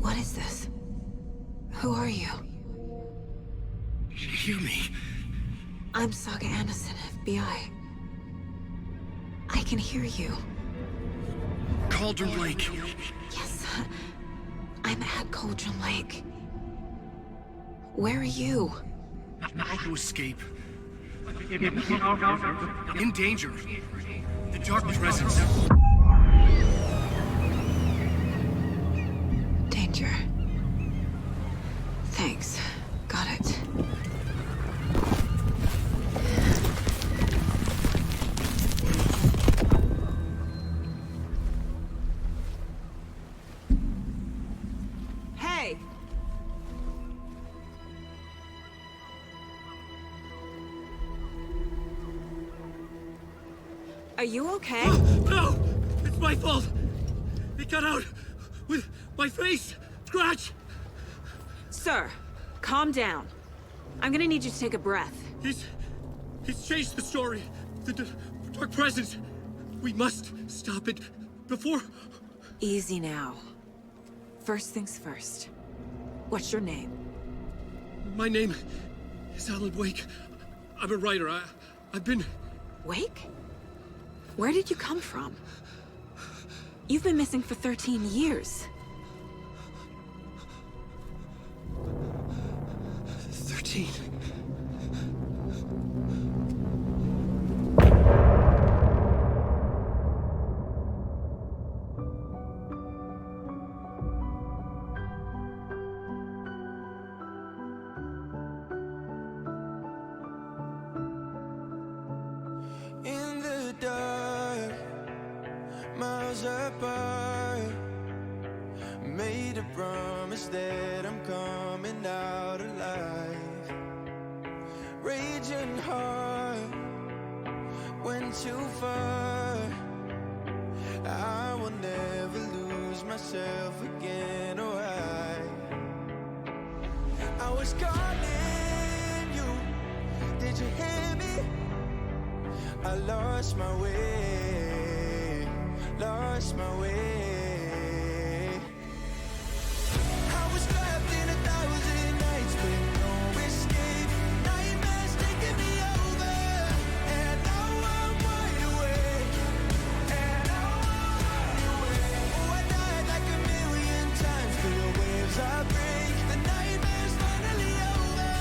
What is this? Who are you? Hear me. I'm Saga Anderson, FBI. I can hear you. Cauldron Lake. Yes, I'm at Cauldron Lake. Where are you? How to escape. In danger. The dark presence. Danger. Thanks. Got it. Hey! Are you okay? No! It's my fault! It got out with my face! Scratch! Sir, calm down. I'm gonna need you to take a breath. He's changed the story. The dark presence. We must stop it before... Easy now. First things first. What's your name? My name is Alan Wake. I'm a writer. I've been... Wake? Where did you come from? You've been missing for 13 years. 13. In the dark, miles apart, made a promise that I'm coming out alive. Raging heart, went too far. I will never lose myself again, or I was calling you, did you hear me? I lost my way, lost my way. I was trapped in 1,000 nights with no escape. Nightmares taking me over, and now I'm wide awake. And now I'm wide awake. Oh, I died like 1,000,000 times, but the waves I break. The nightmare's finally over,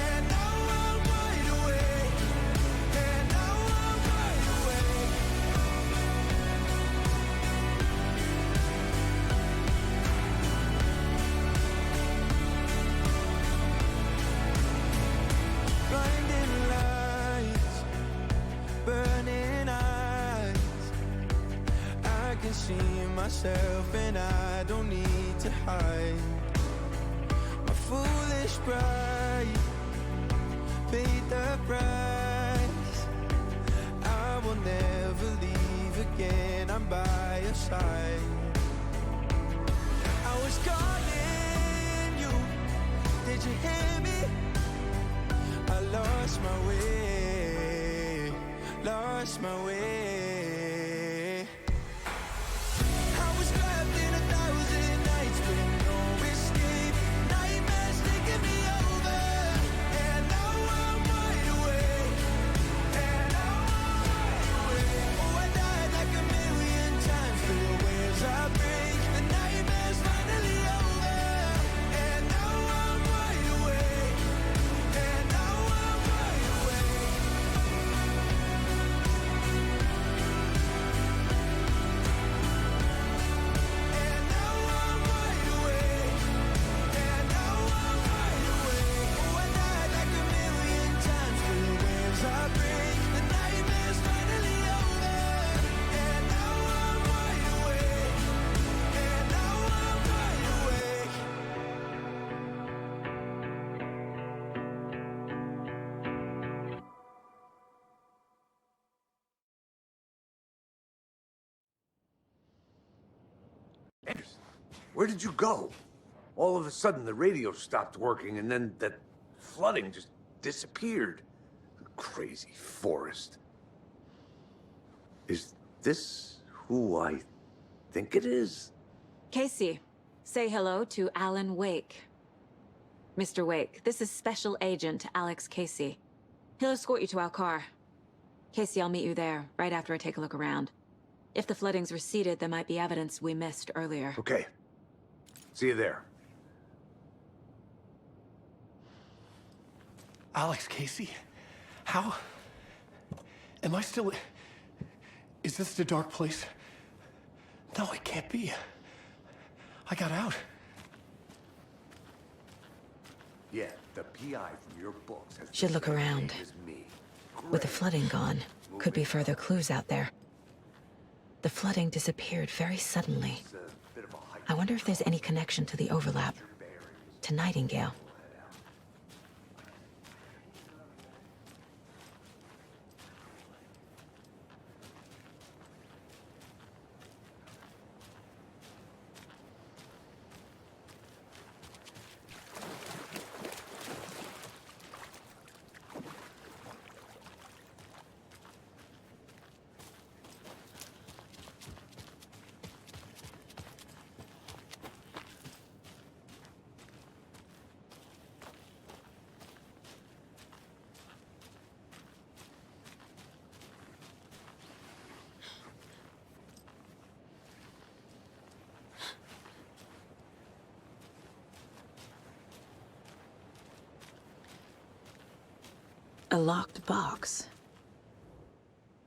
and now I'm wide awake. And now I'm wide awake. Blinding lights, burning eyes. I can see myself and I don't need to hide. My foolish pride paid the price. I will never leave again, I'm by your side. I was calling you, did you hear me? I lost my way, lost my way. I was trapped in 1,000 nights with no escape. Nightmares taking me over, and now I'm wide awake. And now I'm wide awake. Oh, I died like 1,000,000 times, but the waves I break. The nightmare's finally over, and now I'm wide awake. And now I'm wide awake. And now I'm wide awake. And now I'm wide awake. Oh, I died like 1,000,000 times, but the waves I break. The nightmare's finally over, and now I'm wide awake. And now I'm wide awake. Anderson, where did you go? All of a sudden, the radio stopped working, and then that flooding just disappeared. Crazy forest. Is this who I think it is? Casey, Say hello to Alan Wake. Mr. Wake, this is Special Agent Alex Casey. He'll escort you to our car. Casey, I'll meet you there, right after I take a look around. If the flooding's receded, there might be evidence we missed earlier. Okay. See you there. Alex Casey? How? Am I still... Is this the dark place? No, it can't be. I got out. Yeah, the PI from your books has Should look around. With the flooding gone, could be further clues out there. The flooding disappeared very suddenly. I wonder if there's any connection to the overlap. To Nightingale. A locked box.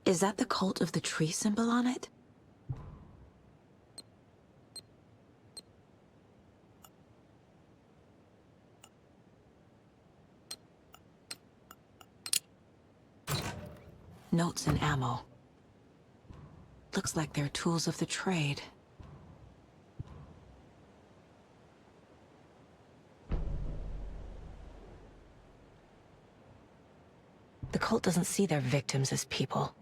Is that the cult of the tree symbol on it? Notes and ammo. Looks like they're tools of the trade. The cult doesn't see their victims as people.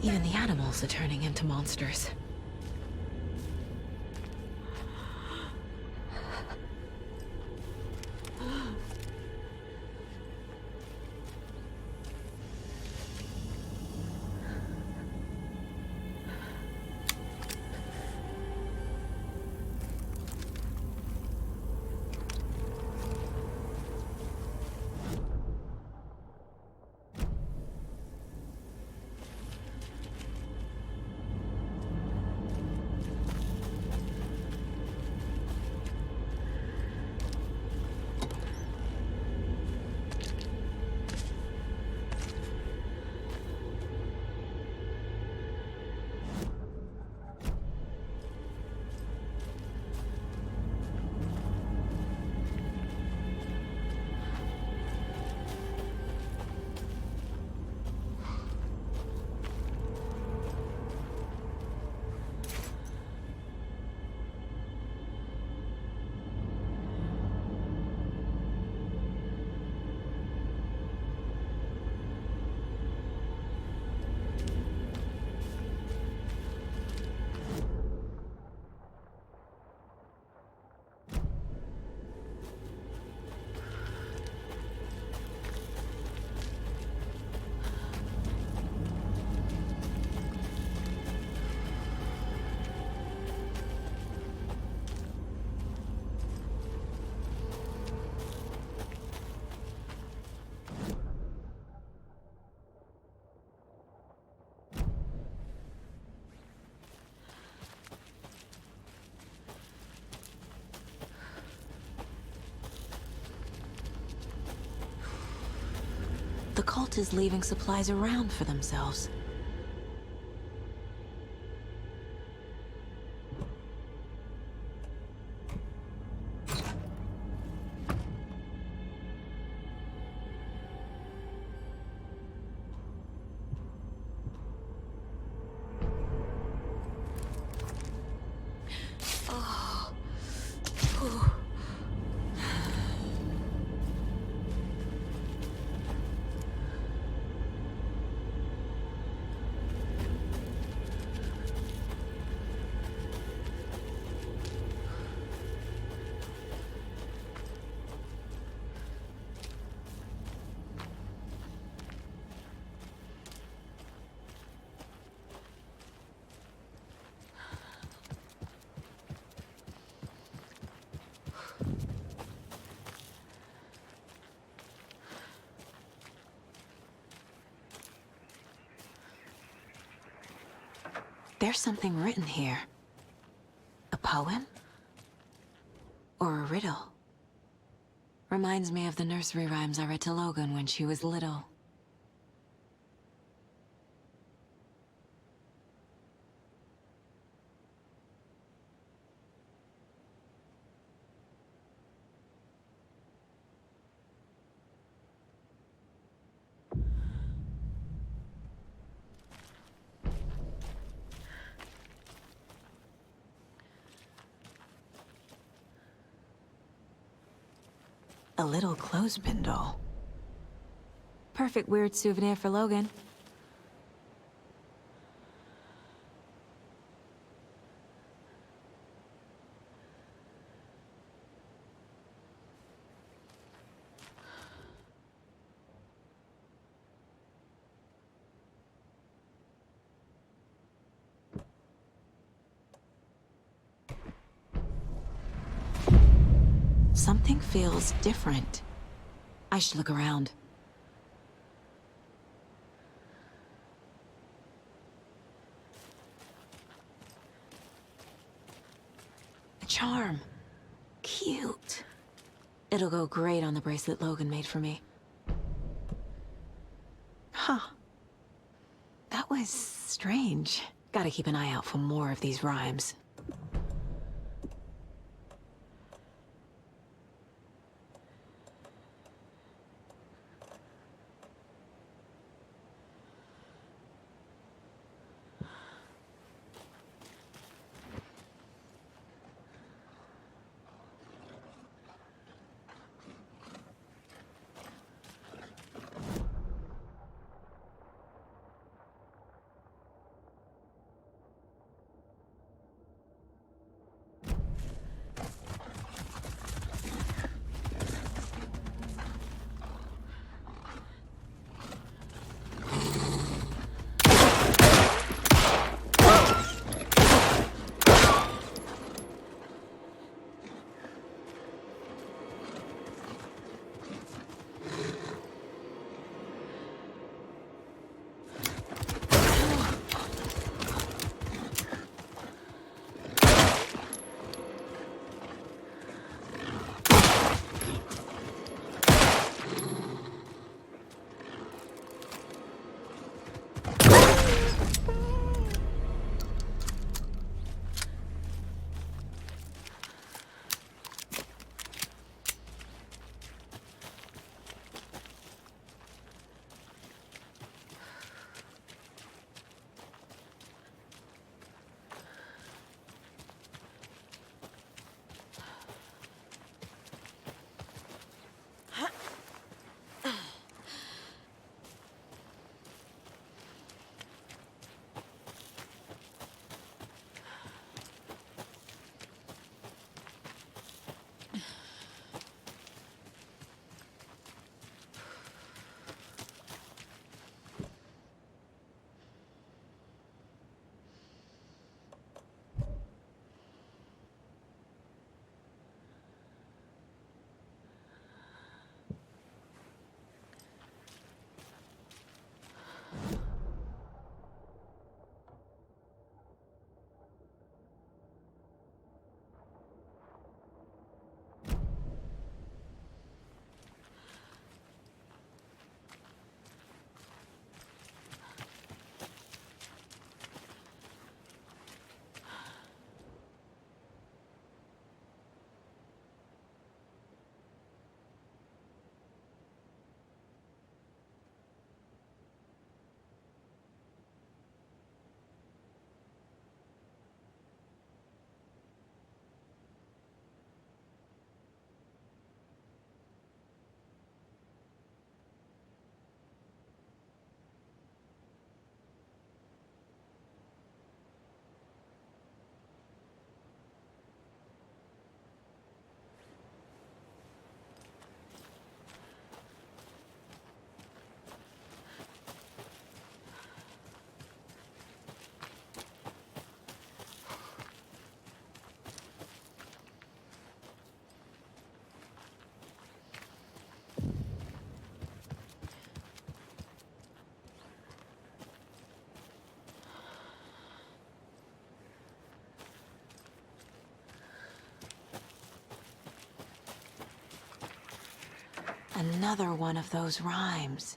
Even the animals are turning into monsters. The cult is leaving supplies around for themselves. There's something written here. A poem? Or a riddle? Reminds me of the nursery rhymes I read to Logan when she was little. A little clothespin doll. Perfect weird souvenir for Logan. Something feels different. I should look around. A charm. Cute. It'll go great on the bracelet Logan made for me. Huh. That was strange. Gotta keep an eye out for more of these rhymes. Another one of those rhymes.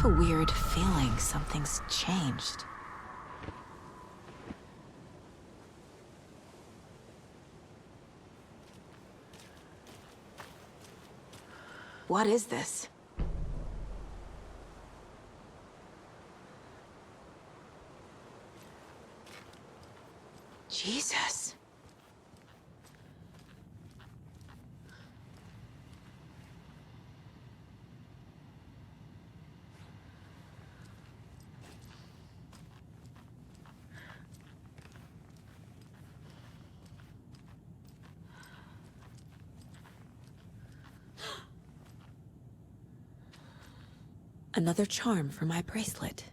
have a weird feeling something's changed. What is this? Jesus. Another charm for my bracelet.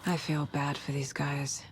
I feel bad for these guys.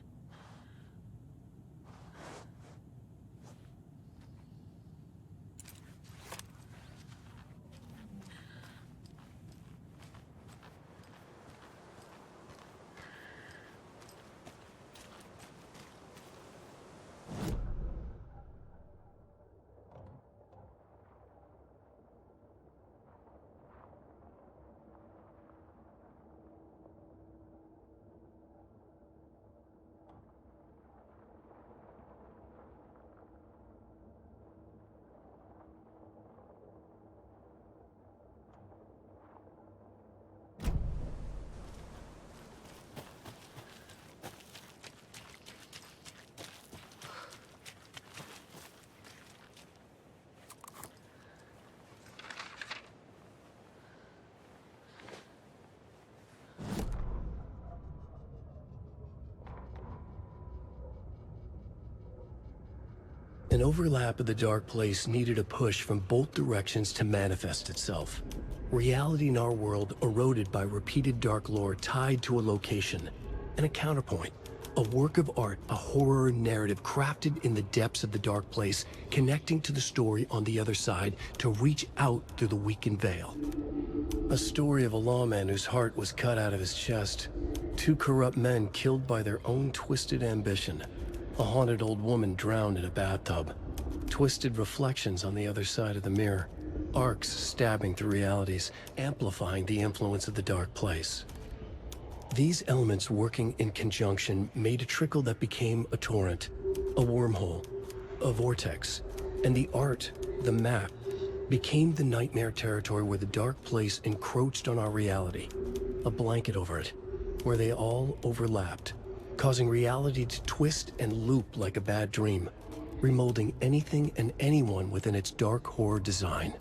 An overlap of the dark place needed a push from both directions to manifest itself. Reality in our world eroded by repeated dark lore tied to a location, and a counterpoint. A work of art, a horror narrative crafted in the depths of the dark place, connecting to the story on the other side to reach out through the weakened veil. A story of a lawman whose heart was cut out of his chest. Two corrupt men killed by their own twisted ambition. A haunted old woman drowned in a bathtub. Twisted reflections on the other side of the mirror. Arcs stabbing through realities, amplifying the influence of the dark place. These elements working in conjunction made a trickle that became a torrent, a wormhole, a vortex, and the art, the map, became the nightmare territory where the dark place encroached on our reality, a blanket over it, where they all overlapped, causing reality to twist and loop like a bad dream, remolding anything and anyone within its dark horror design.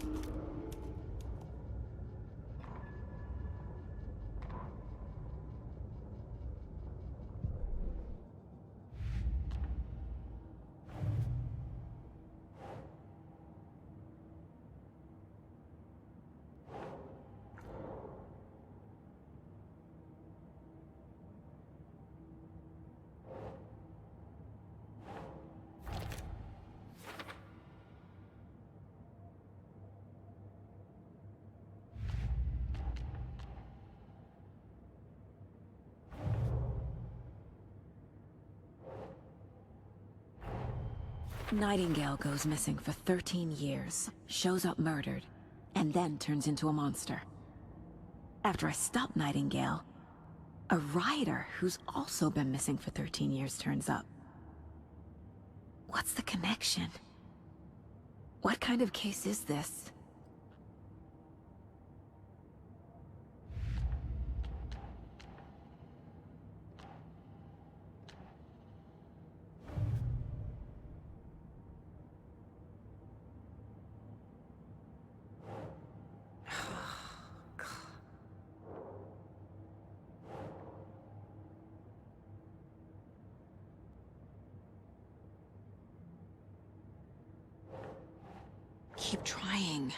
Nightingale goes missing for 13 years, shows up murdered, and then turns into a monster. After I stop Nightingale, a rider who's also been missing for 13 years turns up. What's the connection? What kind of case is this? keep trying.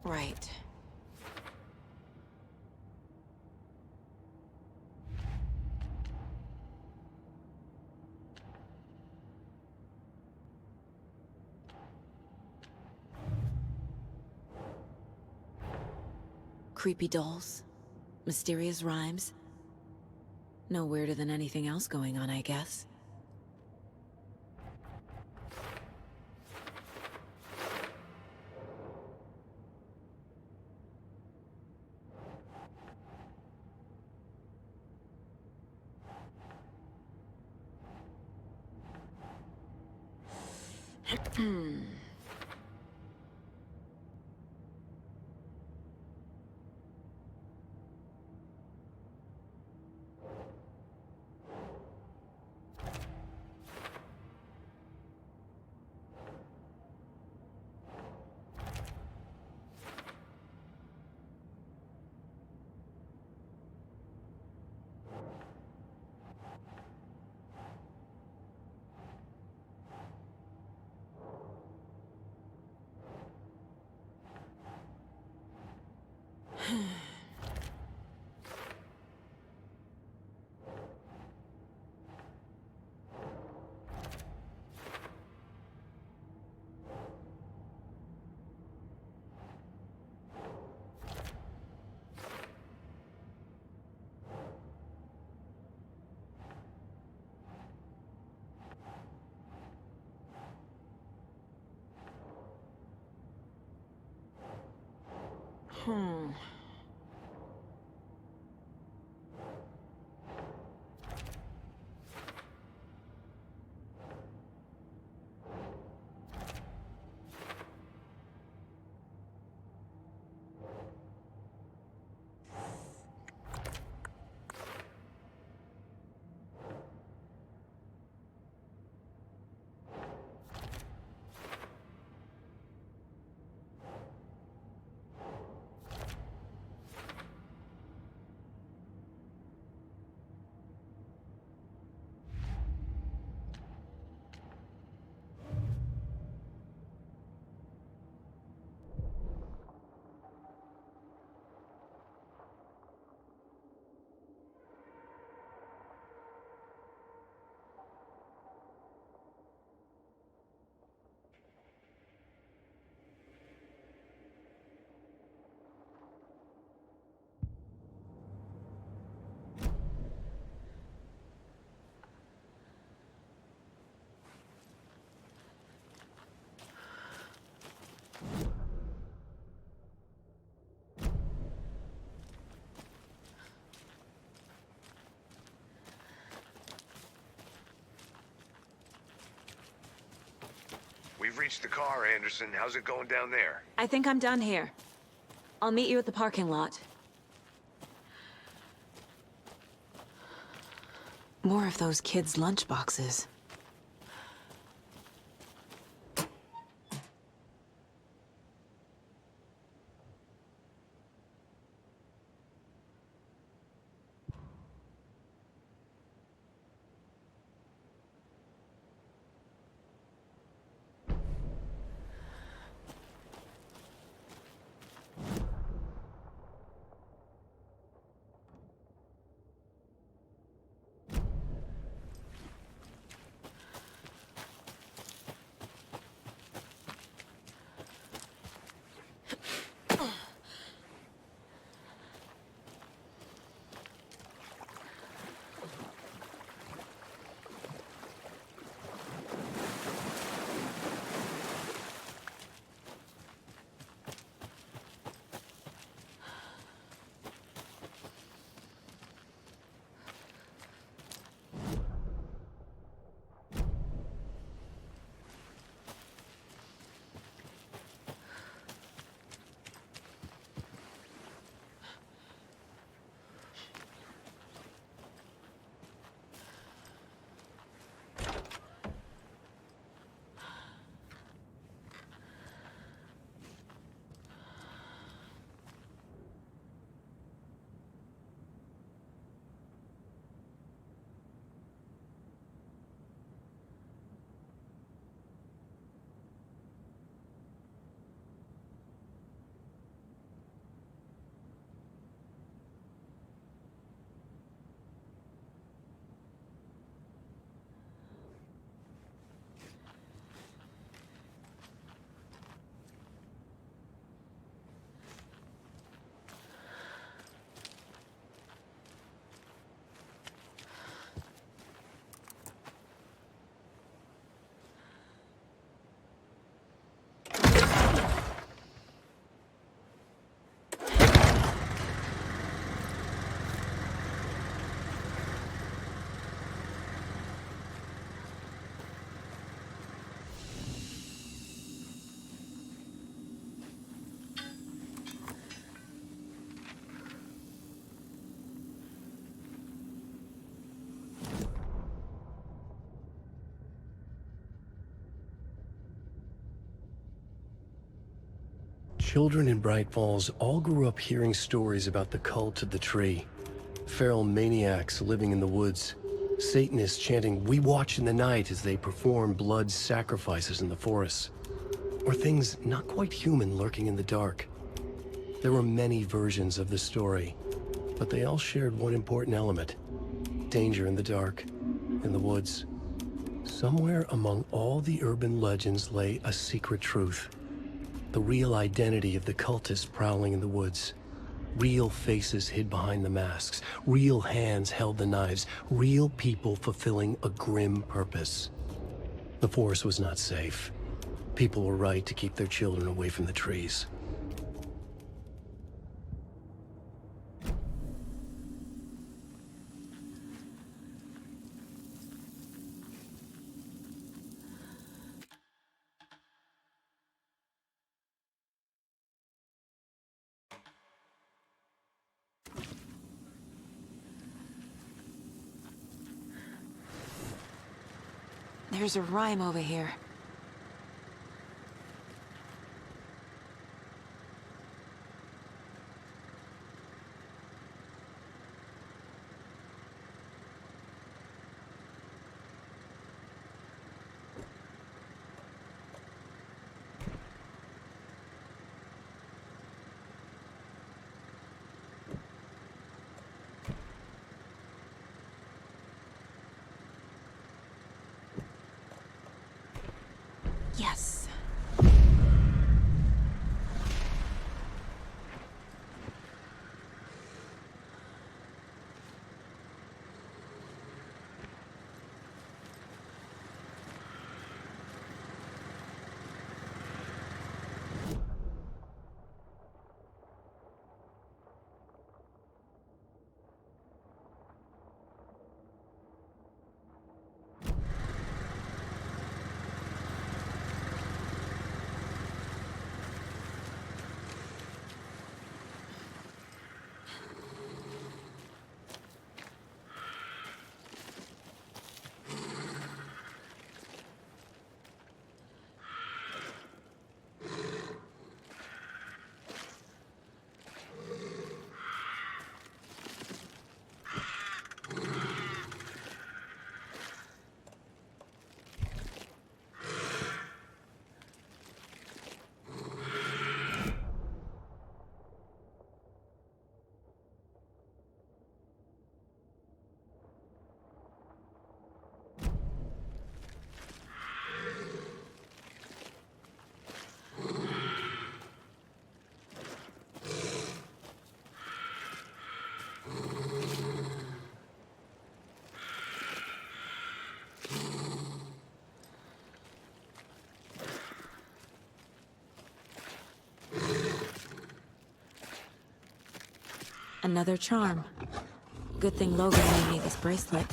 Right. Creepy dolls. Mysterious rhymes. No weirder than anything else going on, I guess. Hmm. We've reached the car, Anderson. How's it going down there? I think I'm done here. I'll meet you at the parking lot. More of those kids' lunchboxes. Children in Bright Falls all grew up hearing stories about the cult of the tree. Feral maniacs living in the woods. Satanists chanting, "We watch in the night," as they perform blood sacrifices in the forests. Or things not quite human lurking in the dark. There were many versions of the story, but they all shared one important element. Danger in the dark, in the woods. Somewhere among all the urban legends lay a secret truth. The real identity of the cultists prowling in the woods. Real faces hid behind the masks. Real hands held the knives. Real people fulfilling a grim purpose. The forest was not safe. People were right to keep their children away from the trees. There's a rhyme over here. Yes. Another charm. Good thing Logan made me this bracelet.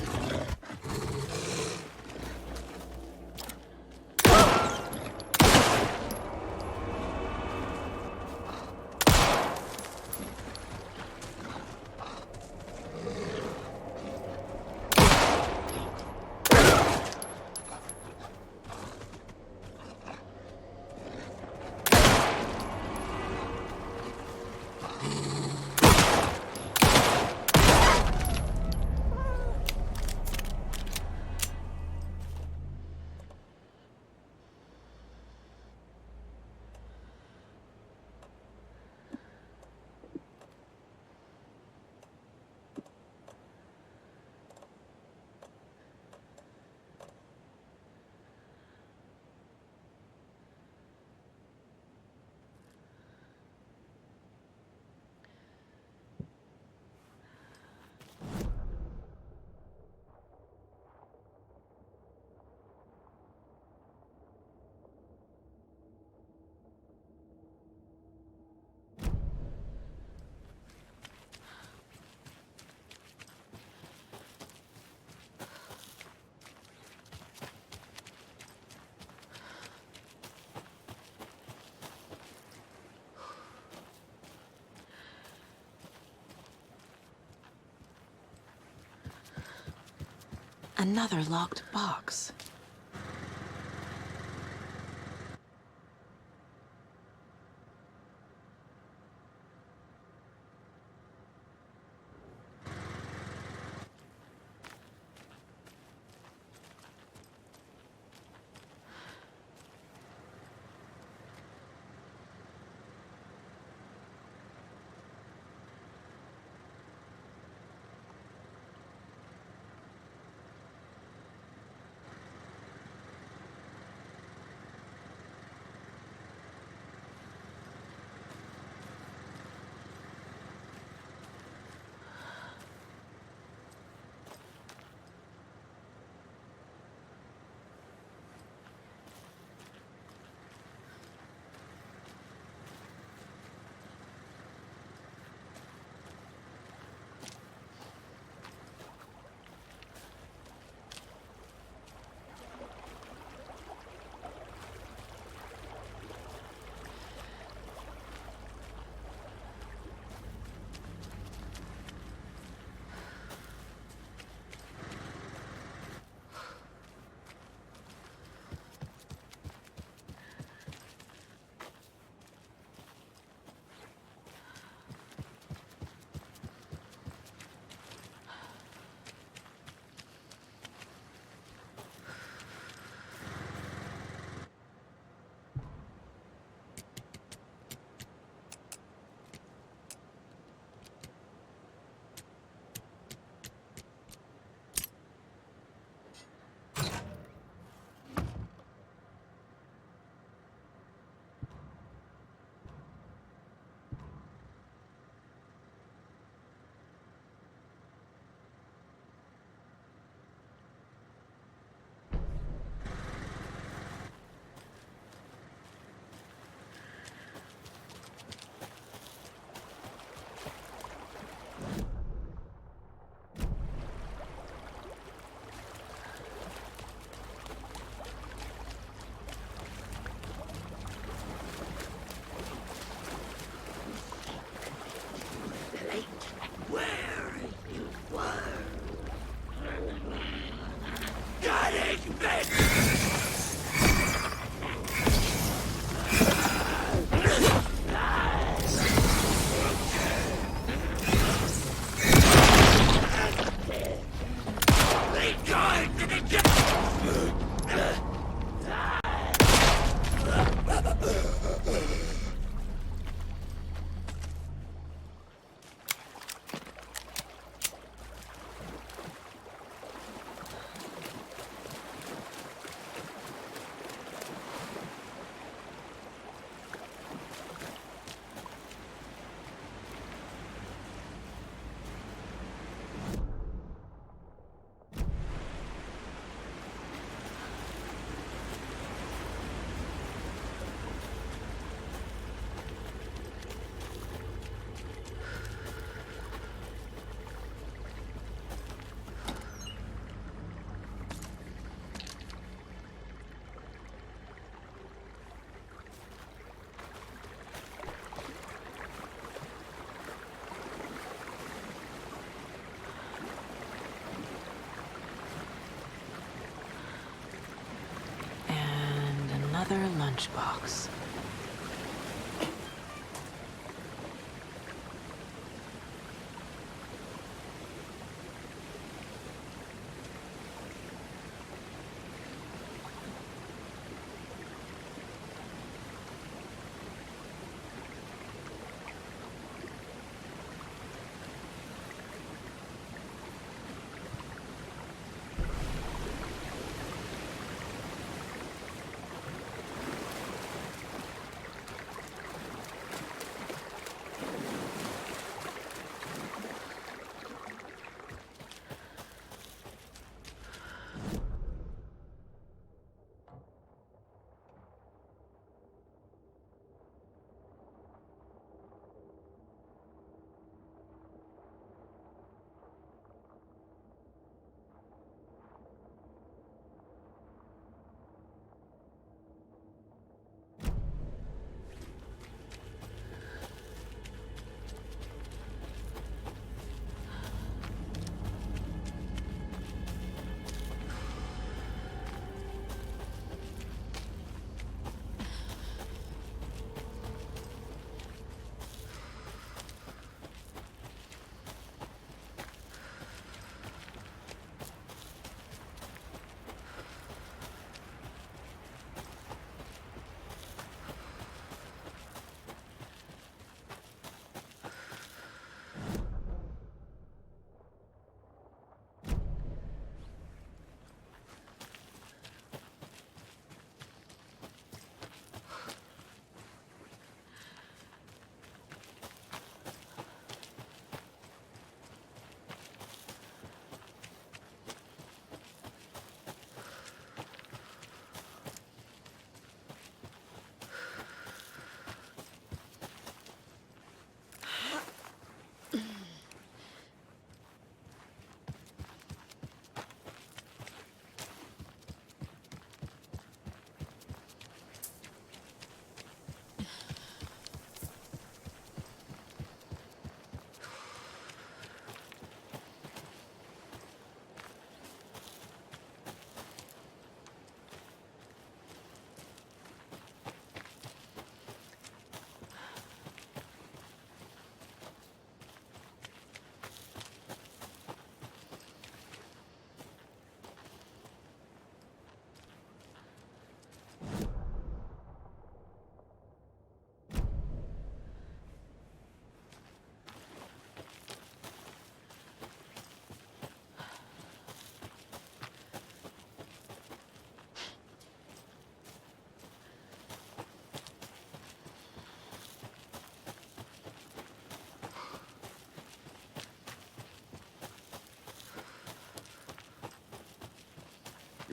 Another locked box. Another lunchbox.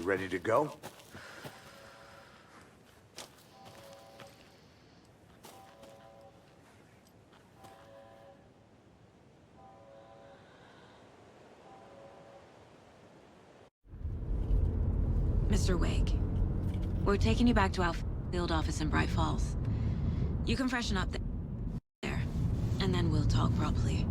You ready to go? Mr. Wake, we're taking you back to our field office in Bright Falls. You can freshen up there, and then we'll talk properly.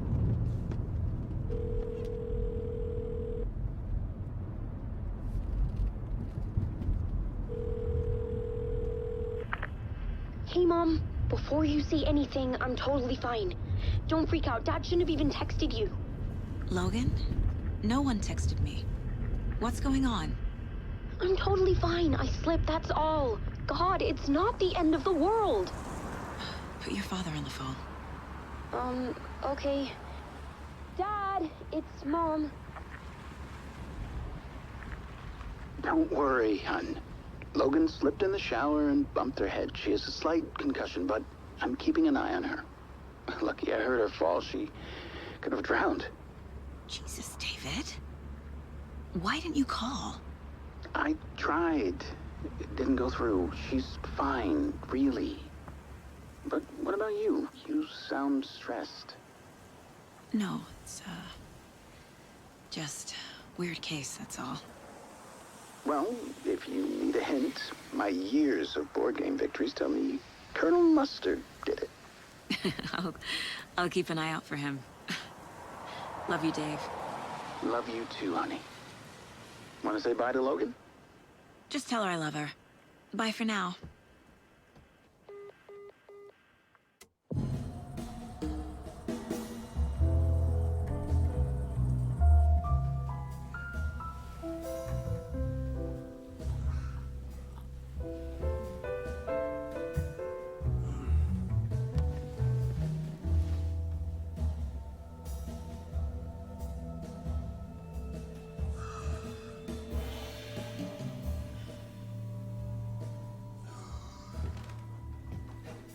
Hey, Mom. Before you say anything, I'm totally fine. Don't freak out. Dad shouldn't have even texted you. Logan? No one texted me. What's going on? I'm totally fine. I slipped, that's all. God, it's not the end of the world. Put your father on the phone. Okay. Dad, it's Mom. Don't worry, hon. Logan slipped in the shower and bumped her head. She has a slight concussion, but I'm keeping an eye on her. Lucky I heard her fall. She could have drowned. Jesus, David. Why didn't you call? I tried. It didn't go through. She's fine, really. But what about you? You sound stressed. No, it's, just weird case, that's all. Well, if you need a hint, my years of board game victories tell me Colonel Mustard did it. I'll keep an eye out for him. Love you, Dave. Love you too, honey. Want to say bye to Logan? Just tell her I love her. Bye for now.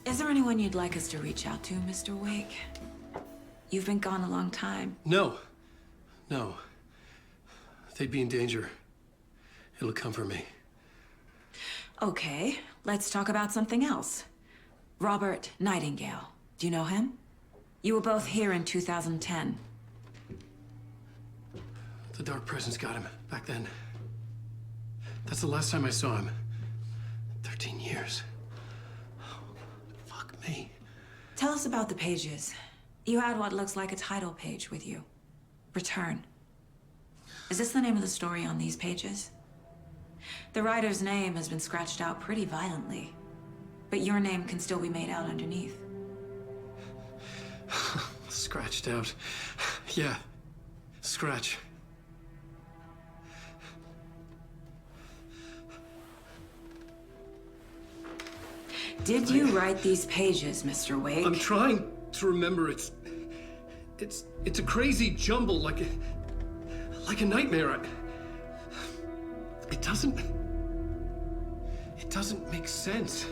Is there anyone you'd like us to reach out to, Mr. Wake? You've been gone a long time. No. They'd be in danger. It'll come for me. Okay, let's talk about something else. Robert Nightingale. Do you know him? You were both here in 2010. The Dark Presence got him back then. That's the last time I saw him. 13 years. Fuck me. Tell us about the pages. You had what looks like a title page with you. Return. Is this the name of the story on these pages? The writer's name has been scratched out pretty violently, but your name can still be made out underneath. Scratched out. Yeah. Scratch. Did you write these pages, Mr. Wake? I'm trying to remember. It's a crazy jumble, like a nightmare. It doesn't make sense.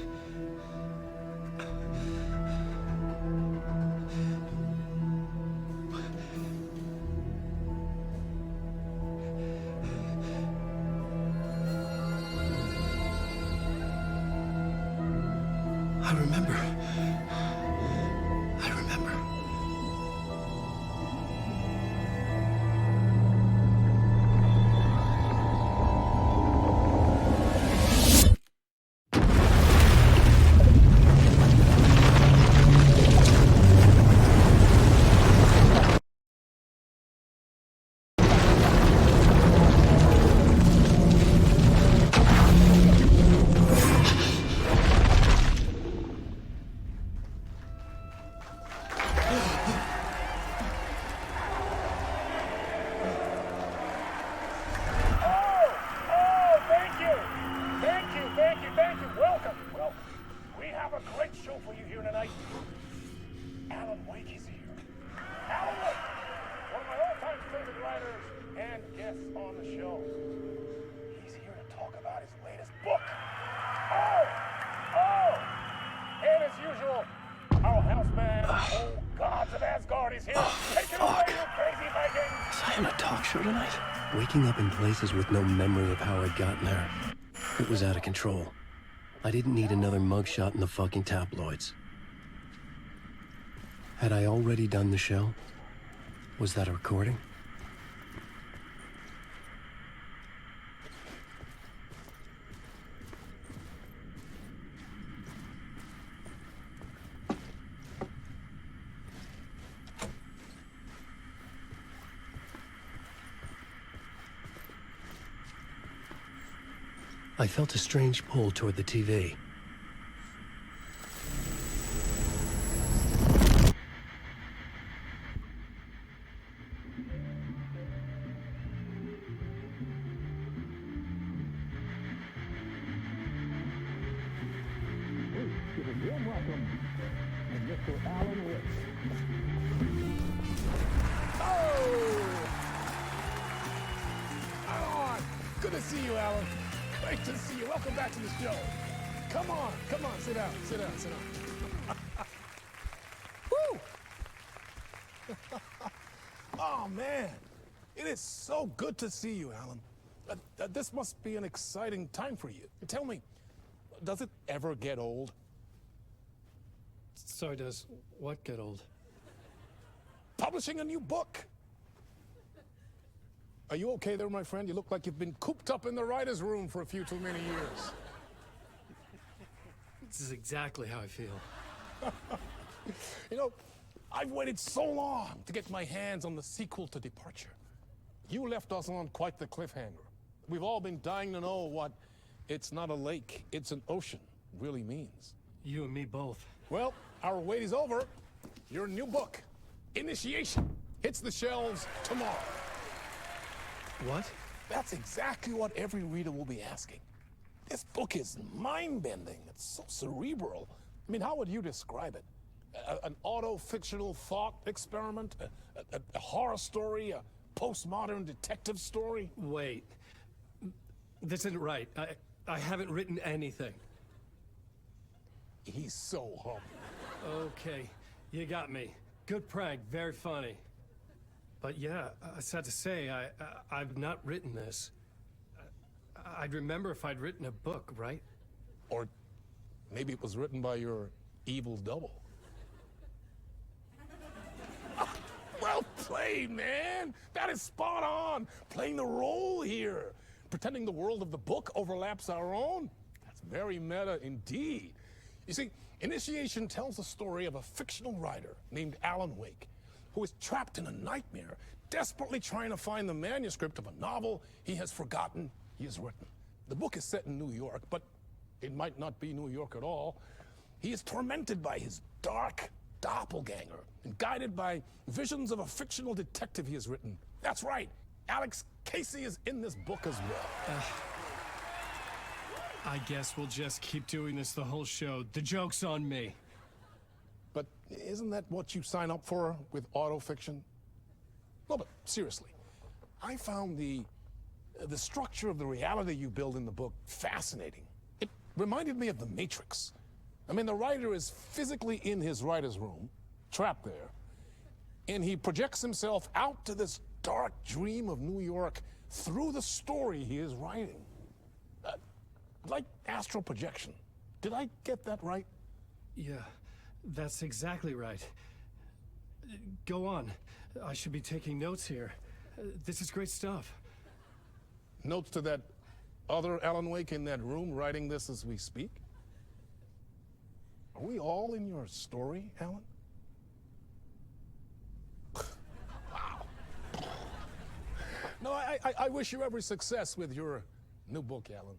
I remember. Waking up in places with no memory of how I'd gotten there. It was out of control. I didn't need another mugshot in the fucking tabloids. Had I already done the show? Was that a recording? I felt a strange pull toward the TV. Warm welcome to Mr. Alan Wake. Oh! Good to see you, Alan. Great to see you. Welcome back to the show. Come on, sit down, sit down. Woo! Oh, man. It is so good to see you, Alan. This must be an exciting time for you. Tell me, does it ever get old? Sorry, does what get old? Publishing a new book. Are you okay there, my friend? You look like you've been cooped up in the writer's room for a few too many years. This is exactly how I feel. You know, I've waited so long to get my hands on the sequel to Departure. You left us on quite the cliffhanger. We've all been dying to know what "it's not a lake, it's an ocean" really means. You and me both. Well, our wait is over. Your new book, Initiation, hits the shelves tomorrow. What? That's exactly what every reader will be asking. This book is mind-bending. It's so cerebral. I mean, how would you describe it? An auto-fictional thought experiment? A horror story? A postmodern detective story? Wait. This isn't right. I haven't written anything. He's so humble. Okay, you got me. Good prank, very funny. But yeah, I sad to say, I've not written this. I'd remember if I'd written a book, right? Or maybe it was written by your evil double. Well played, man! That is spot on! Playing the role here. Pretending the world of the book overlaps our own. That's very meta indeed. You see, Initiation tells the story of a fictional writer named Alan Wake, who is trapped in a nightmare, desperately trying to find the manuscript of a novel he has forgotten he has written. The book is set in New York, but it might not be New York at all. He is tormented by his dark doppelganger and guided by visions of a fictional detective he has written. That's right, Alex Casey is in this book as well. I guess we'll just keep doing this the whole show. The joke's on me. But isn't that what you sign up for with autofiction? No, but seriously, I found the structure of the reality you build in the book fascinating. It reminded me of The Matrix. I mean, the writer is physically in his writer's room, trapped there, and he projects himself out to this dark dream of New York through the story he is writing. Like astral projection. Did I get that right? Yeah, that's exactly right. Go on. I should be taking notes here. This is great stuff. Notes to that other Alan Wake in that room writing this as we speak? Are we all in your story, Alan? Wow. No, I wish you every success with your new book, Alan.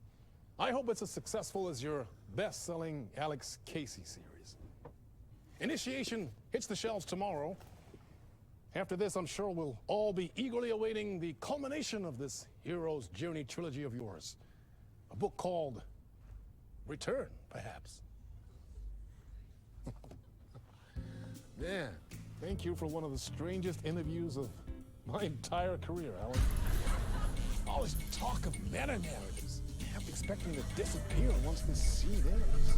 I hope it's as successful as your best-selling Alex Casey series. Initiation hits the shelves tomorrow. After this, I'm sure we'll all be eagerly awaiting the culmination of this hero's journey trilogy of yours. A book called Return, perhaps. Man, thank you for one of the strangest interviews of my entire career, Alan. All this talk of meta-narratives. I'm expecting to disappear once this scene ends.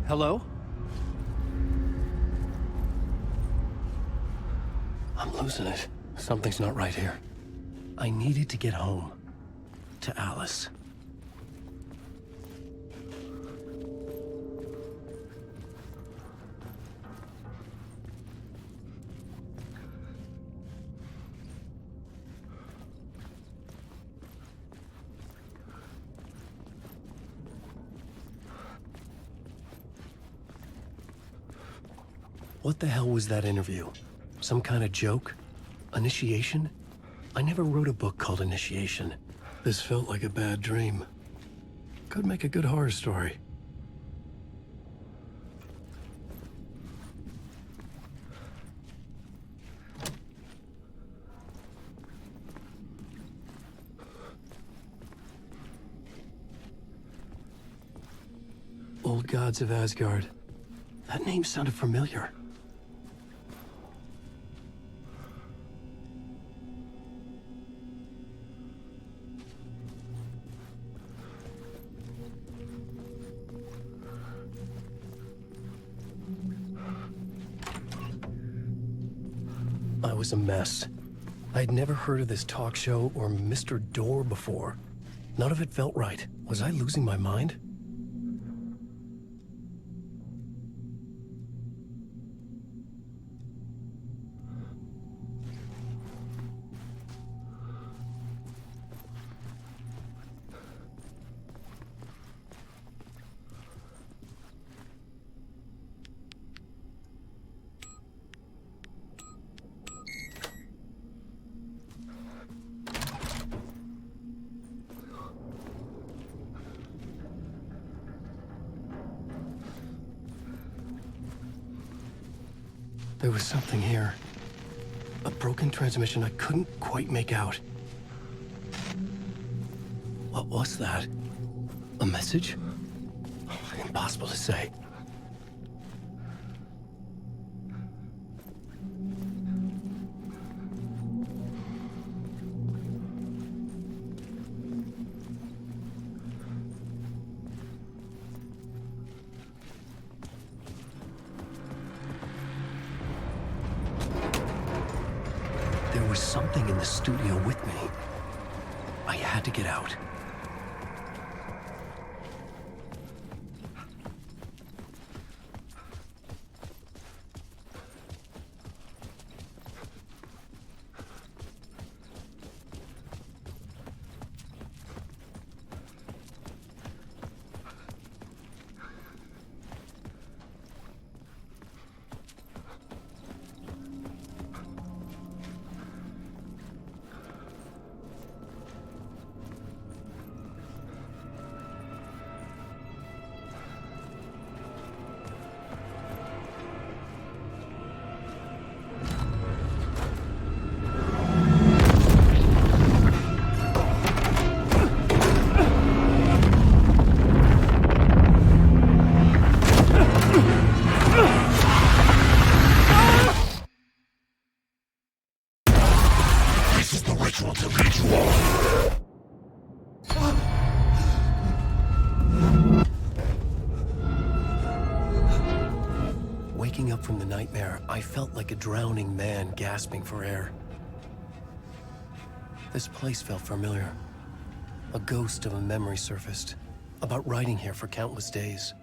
Hello? I'm losing it. Something's not right here. I needed to get home. To Alice. What the hell was that interview? Some kind of joke? Initiation? I never wrote a book called Initiation. This felt like a bad dream. Could make a good horror story. gods of Asgard. That name sounded familiar. I was a mess. I'd never heard of this talk show or Mr. Door before. None of it felt right. Was I losing my mind? There was something here. A broken transmission I couldn't quite make out. What was that? A message? Impossible to say. There was something in the studio with me. I had to get out. Waking up from the nightmare, I felt like a drowning man gasping for air. This place felt familiar. A ghost of a memory surfaced, about riding here for countless days.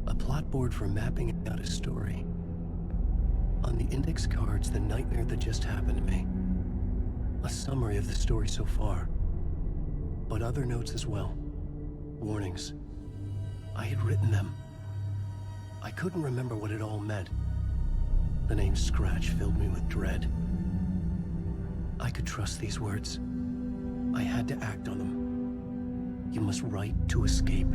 A plot board for mapping out a story. On the index cards, the nightmare that just happened to me. A summary of the story so far, but other notes as well. Warnings. I had written them. I couldn't remember what it all meant. The name Scratch filled me with dread. I could trust these words. I had to act on them. You must write to escape.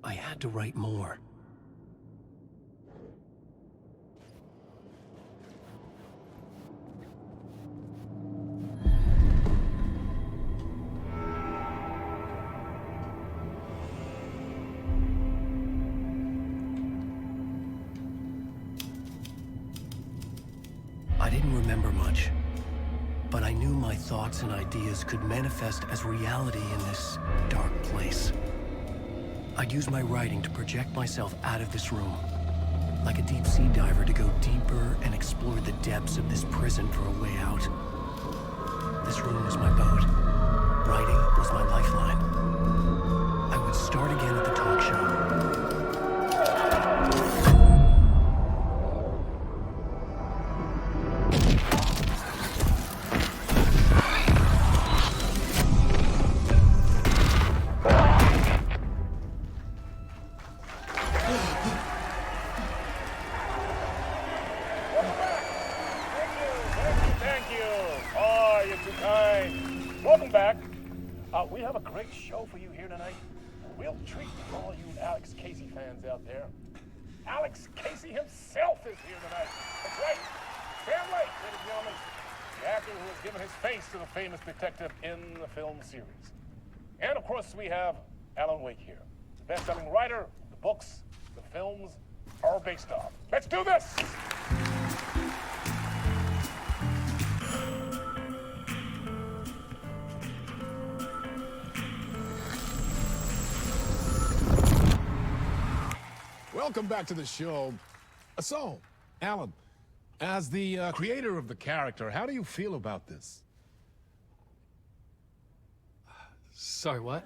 I had to write more. I didn't remember much, but I knew my thoughts and ideas could manifest as reality in this dark place. I'd use my writing to project myself out of this room, like a deep-sea diver to go deeper and explore the depths of this prison for a way out. This room was my boat. Writing was my lifeline. I would start again at the talk show. We have a great show for you here tonight. A real treat for all you Alex Casey fans out there. Alex Casey himself is here tonight. That's right. Sam Lake, ladies and gentlemen. The actor who has given his face to the famous detective in the film series. And of course, we have Alan Wake here. The best-selling writer, the books, the films are based on. Let's do this! Welcome back to the show. So, Alan, as the creator of the character, how do you feel about this? Sorry, what?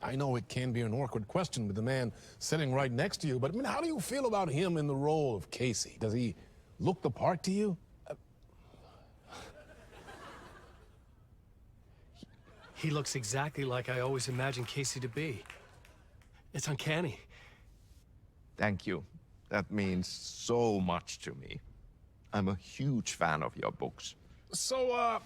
I know it can be an awkward question with the man sitting right next to you, but I mean, how do you feel about him in the role of Casey? Does he look the part to you? He looks exactly like I always imagined Casey to be. It's uncanny. Thank you. That means so much to me. I'm a huge fan of your books. So,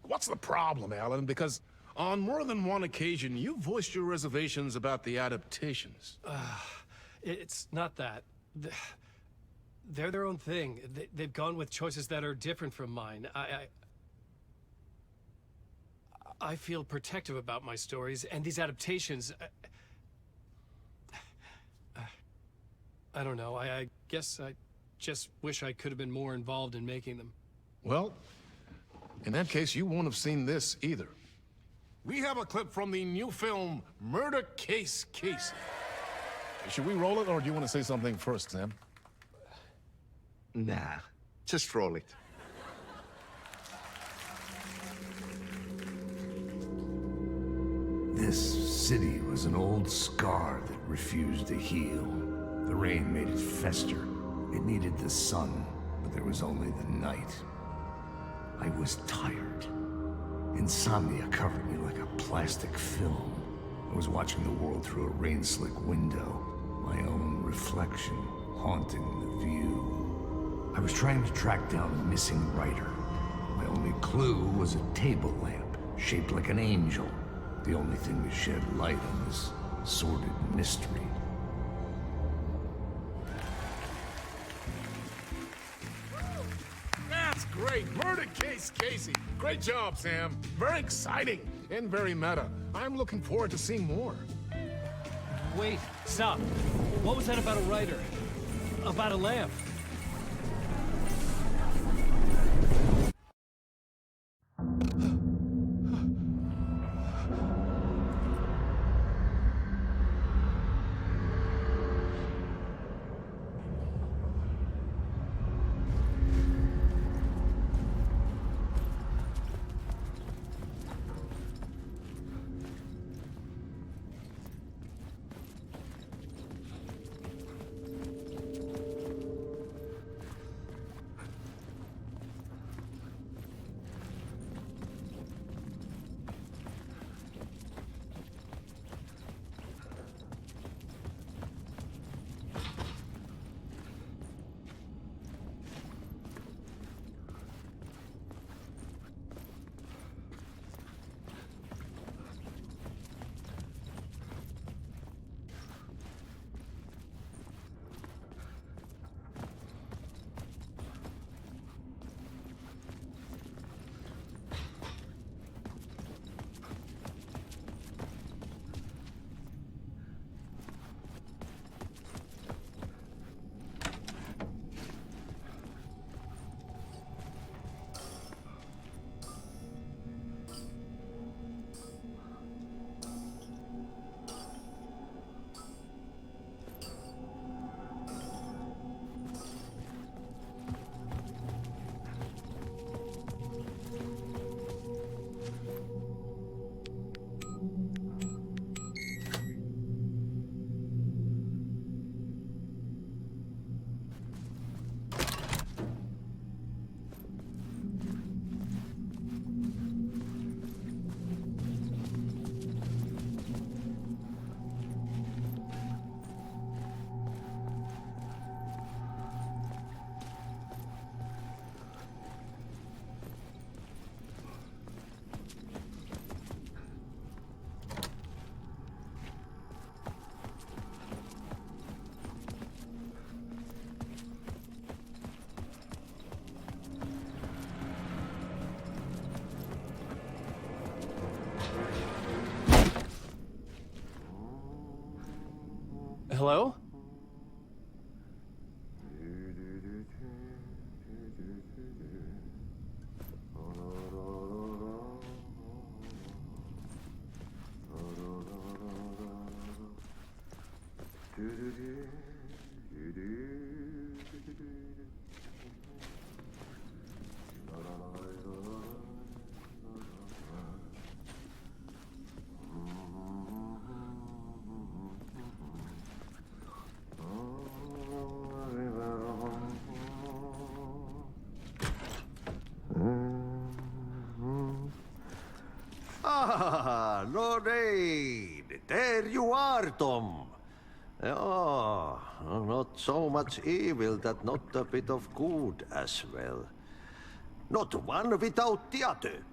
what's the problem, Alan? Because on more than one occasion, you voiced your reservations about the adaptations. It's not that. They're their own thing. They've gone with choices that are different from mine. I feel protective about my stories, and these adaptations... I don't know. I guess I just wish I could have been more involved in making them. Well, in that case, you won't have seen this either. We have a clip from the new film, Murder Case Casey. Should we roll it, or do you want to say something first, Sam? Nah, just roll it. This city was an old scar that refused to heal. The rain made it fester. It needed the sun, but there was only the night. I was tired. Insomnia covered me like a plastic film. I was watching the world through a rain-slick window, my own reflection haunting the view. I was trying to track down a missing writer. My only clue was a table lamp, shaped like an angel. The only thing to shed light on this sordid mystery. That's great! Murder Case Casey! Great job, Sam. Very exciting and very meta. I'm looking forward to seeing more. Wait, stop. What was that about a writer? About a lamp? Hello? Ah, Lorraine! There you are, Tom. Oh, not so much evil that not a bit of good as well. Not one without the other.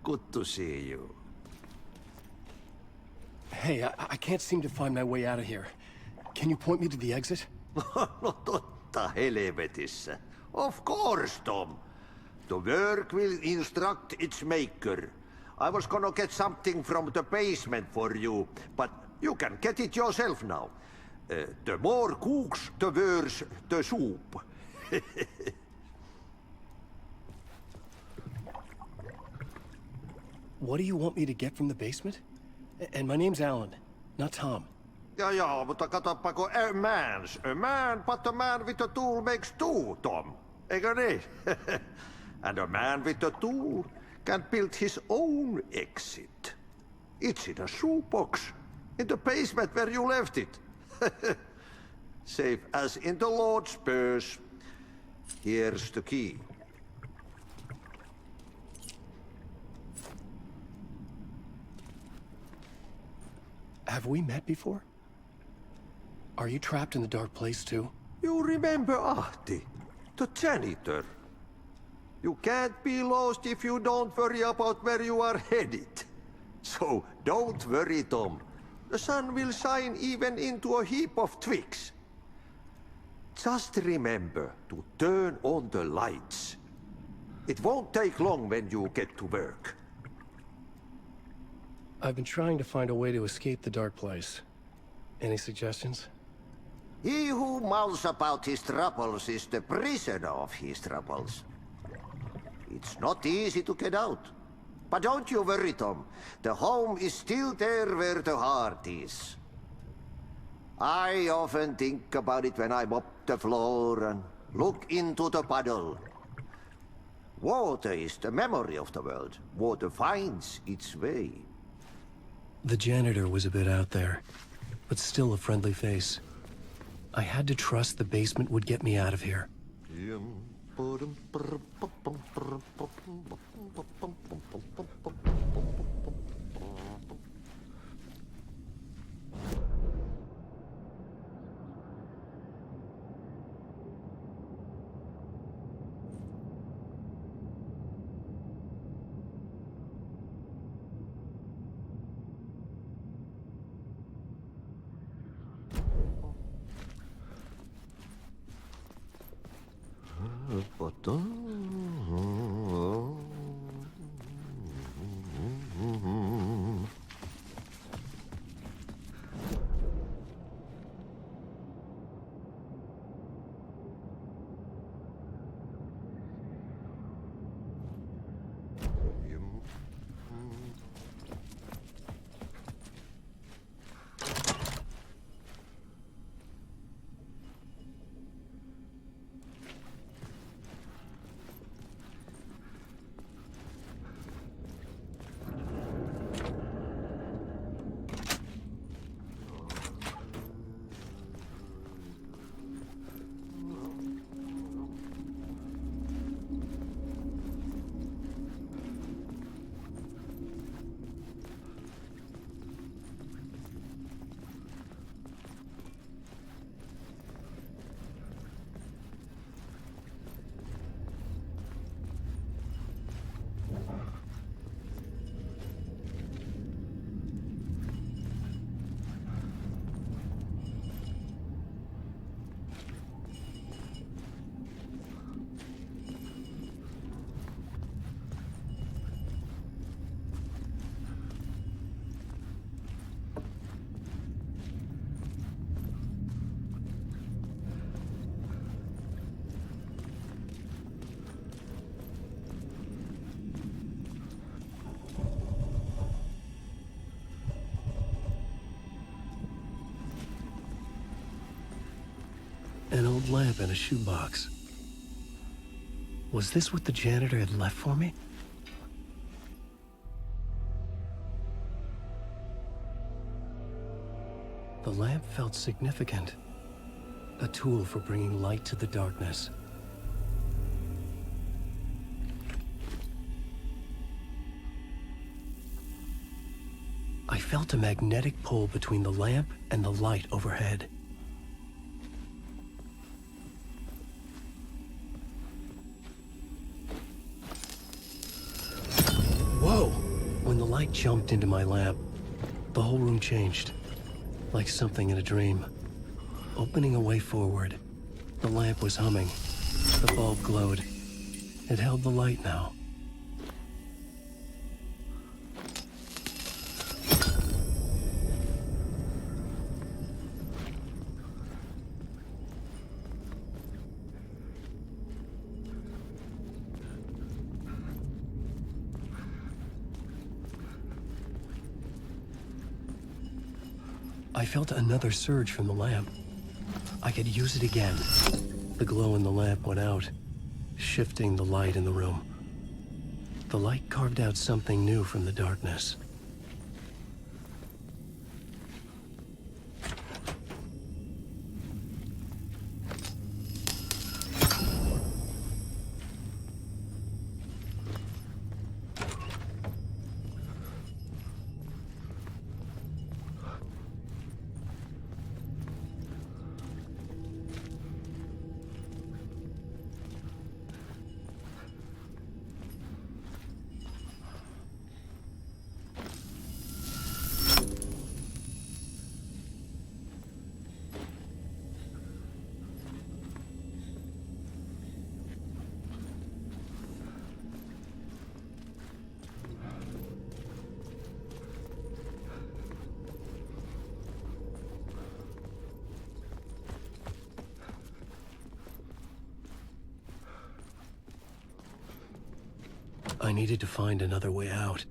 Good to see you. Hey, I can't seem to find my way out of here. Can you point me to the exit? No totta helvetissä. Of course, Tom. The work will instruct its maker. I was gonna get something from the basement for you, but you can get it yourself now. The more cooks, the worse the soup. What do you want me to get from the basement? And my name's Alan, not Tom. Ja, mutta katsopako a man, but a man with a tool makes two, Tom. Eikö niin? And a man with a tool can build his own exit. It's in a shoebox, in the basement where you left it. Safe as in the Lord's purse. Here's the key. Have we met before? Are you trapped in the dark place too? You remember Ahti, the janitor. You can't be lost if you don't worry about where you are headed. So don't worry, Tom. The sun will shine even into a heap of twigs. Just remember to turn on the lights. It won't take long when you get to work. I've been trying to find a way to escape the dark place. Any suggestions? He who mouths about his troubles is the prisoner of his troubles. It's not easy to get out. But don't you worry, Tom. The home is still there where the heart is. I often think about it when I mop the floor and look into the puddle. Water is the memory of the world. Water finds its way. The janitor was a bit out there, but still a friendly face. I had to trust the basement would get me out of here. An old lamp in a shoebox. Was this what the janitor had left for me? The lamp felt significant. A tool for bringing light to the darkness. I felt a magnetic pull between the lamp and the light overhead. Whoa! When the light jumped into my lamp, the whole room changed, like something in a dream. Opening a way forward, the lamp was humming. The bulb glowed. It held the light now. I felt another surge from the lamp. I could use it again. The glow in the lamp went out, shifting the light in the room. The light carved out something new from the darkness. I needed to find another way out.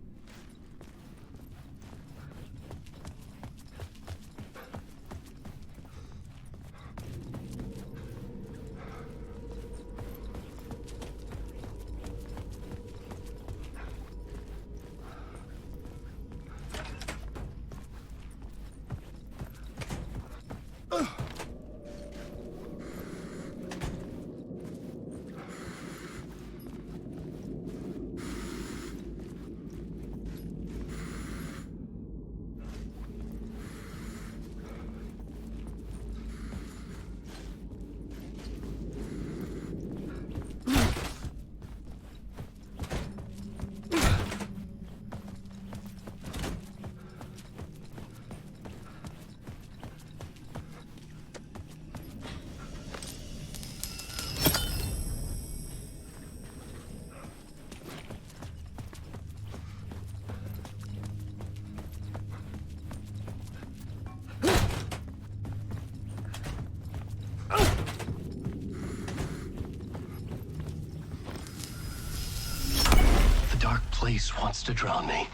Place wants to drown me.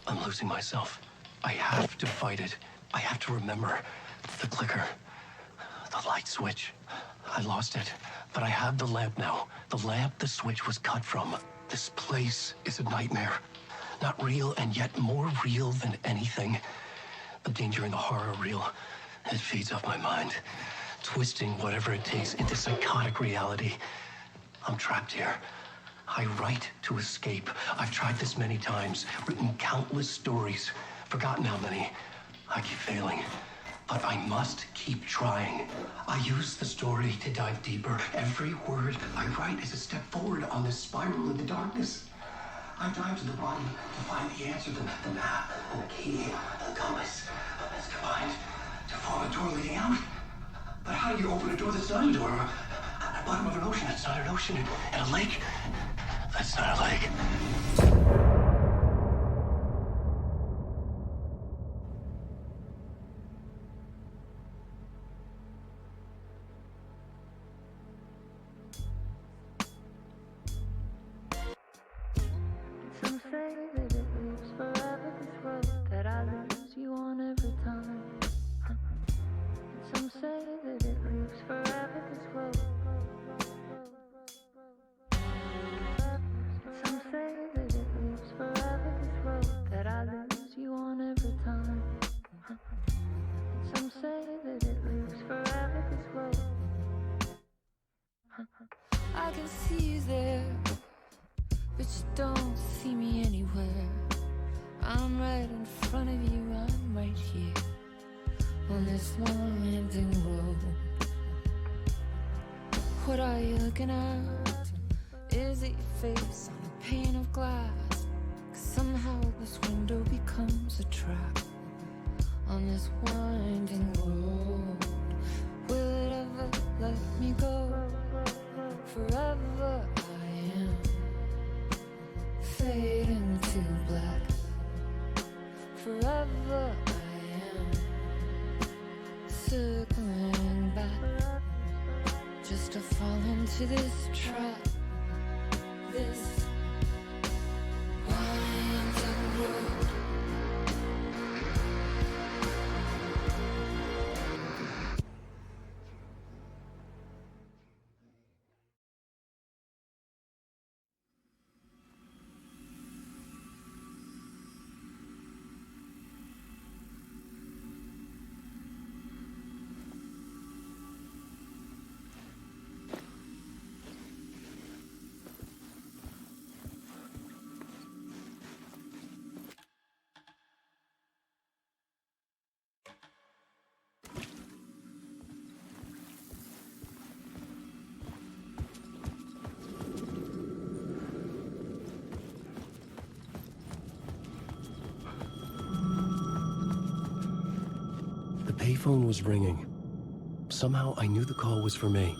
I'm losing myself. I have to fight it. I have to remember the clicker, the light switch. I lost it, but I have the lamp now. The lamp the switch was cut from. This place is a nightmare. Not real, and yet more real than anything. The danger and the horror are real. It feeds off my mind, twisting whatever it takes into psychotic reality. I'm trapped here. I write to escape. I've tried this many times, written countless stories, forgotten how many. I keep failing, but I must keep trying. I use the story to dive deeper. Every word I write is a step forward on this spiral in the darkness. I dive to the bottom to find the answer, the map, and the key, and the compass. It's combined to form a door leading out. But how do you open a door that's not a door? At the bottom of an ocean, that's not an ocean. And a lake, that's not a lake. Some say that it lives forever, this road that I lose you on every time. Some say that it lives forever. can see you there, but you don't see me anywhere. I'm right in front of you, I'm right here, on this winding road. What are you looking at? Is it your face on a pane of glass? 'Cause somehow this window becomes a trap on this winding road. Will it ever let me go? Forever I am fading to black. Forever I am circling back, just to fall into this trap. This winding road. The payphone was ringing. Somehow I knew the call was for me.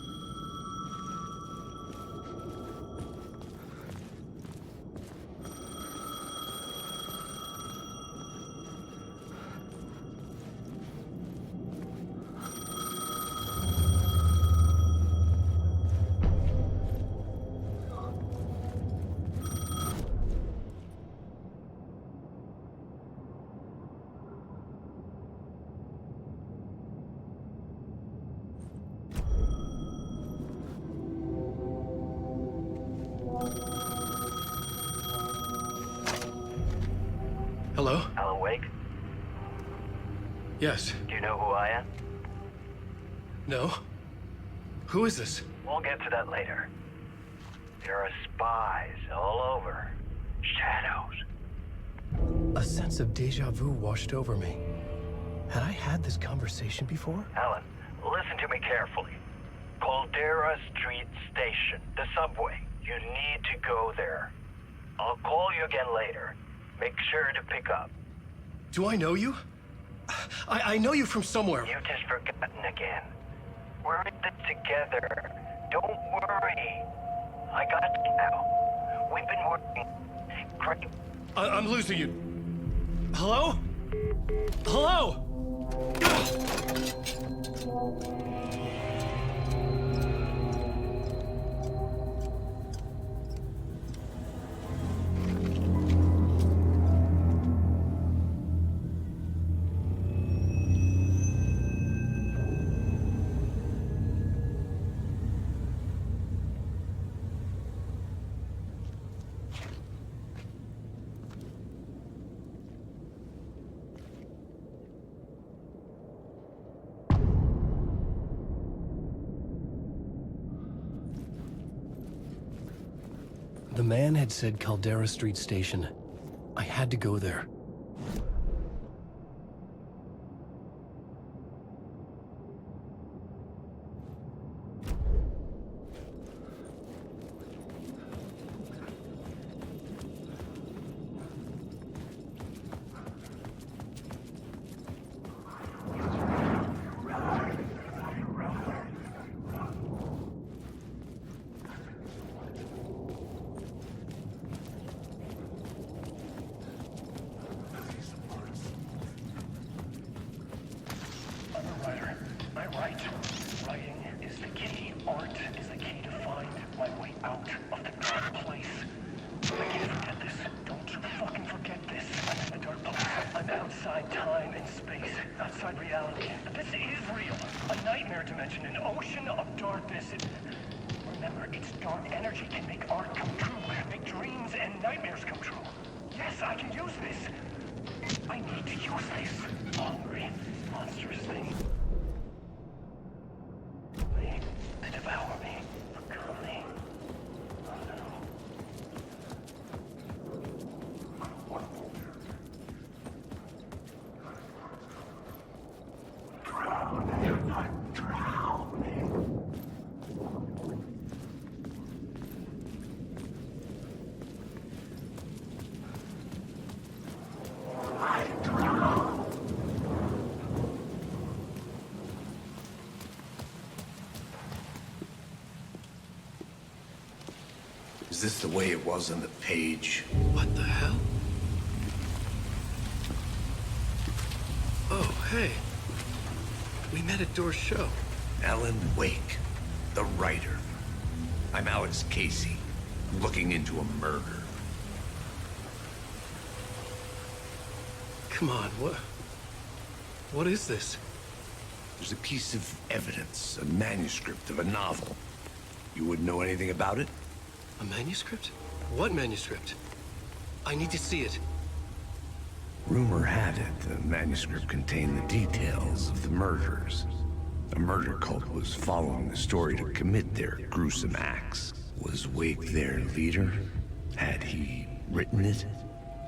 Hello? Alan Wake? Yes. Do you know who I am? No? Who is this? We'll get to that later. There are spies all over. Shadows. A sense of deja vu washed over me. Had I had this conversation before? Alan, listen to me carefully. Caldera Street Station, the subway. You need to go there. I'll call you again later. Make sure to pick up. Do I know you? I know you from somewhere. You've just forgotten again. We're in this together. Don't worry. I got you now. We've been working. Great. I'm losing you. Hello? Hello? The man had said Caldera Street Station. I had to go there. this the way it was on the page? What the hell? Oh, hey. We met at Door's show. Alan Wake, the writer. I'm Alex Casey, looking into a murder. Come on, what is this? There's a piece of evidence, a manuscript of a novel. You wouldn't know anything about it? A manuscript? What manuscript? I need to see it. Rumor had it the manuscript contained the details of the murders. A murder cult was following the story to commit their gruesome acts. Was Wake their leader? Had he written it?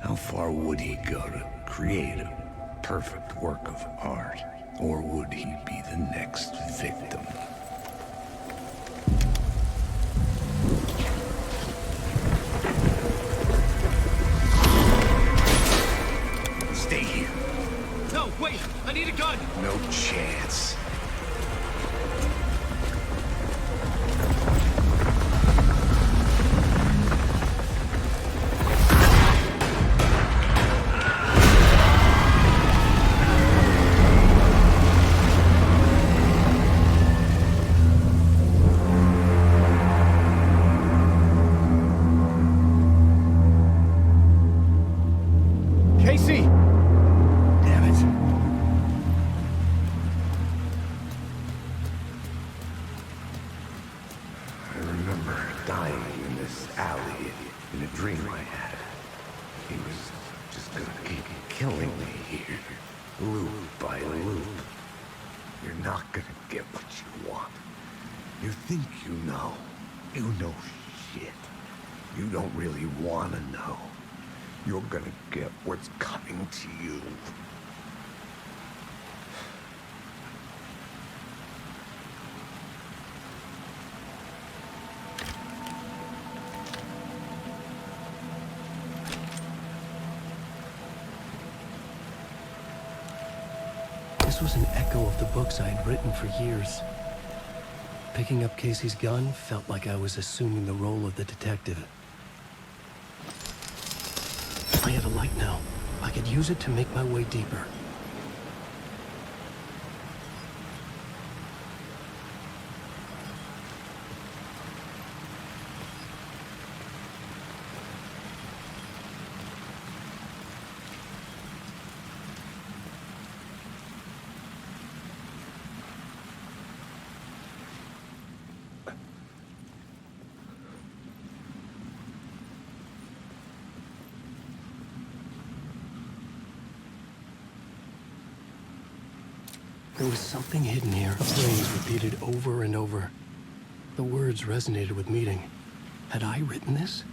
How far would he go to create a perfect work of art? Or would he be the next victim? Stay here. No, wait! I need a gun! No chance. Casey! Damn it. I remember dying in this alley in a dream I had. He was just gonna keep killing me here, loop by loop. You're not gonna get what you want. You think you know. You know shit. You don't really want to know. You're gonna get what's coming to you. This was an echo of the books I had written for years. Picking up Casey's gun felt like I was assuming the role of the detective. I had a light now. I could use it to make my way deeper. There was something hidden here, a phrase repeated over and over. The words resonated with meaning. Had I written this?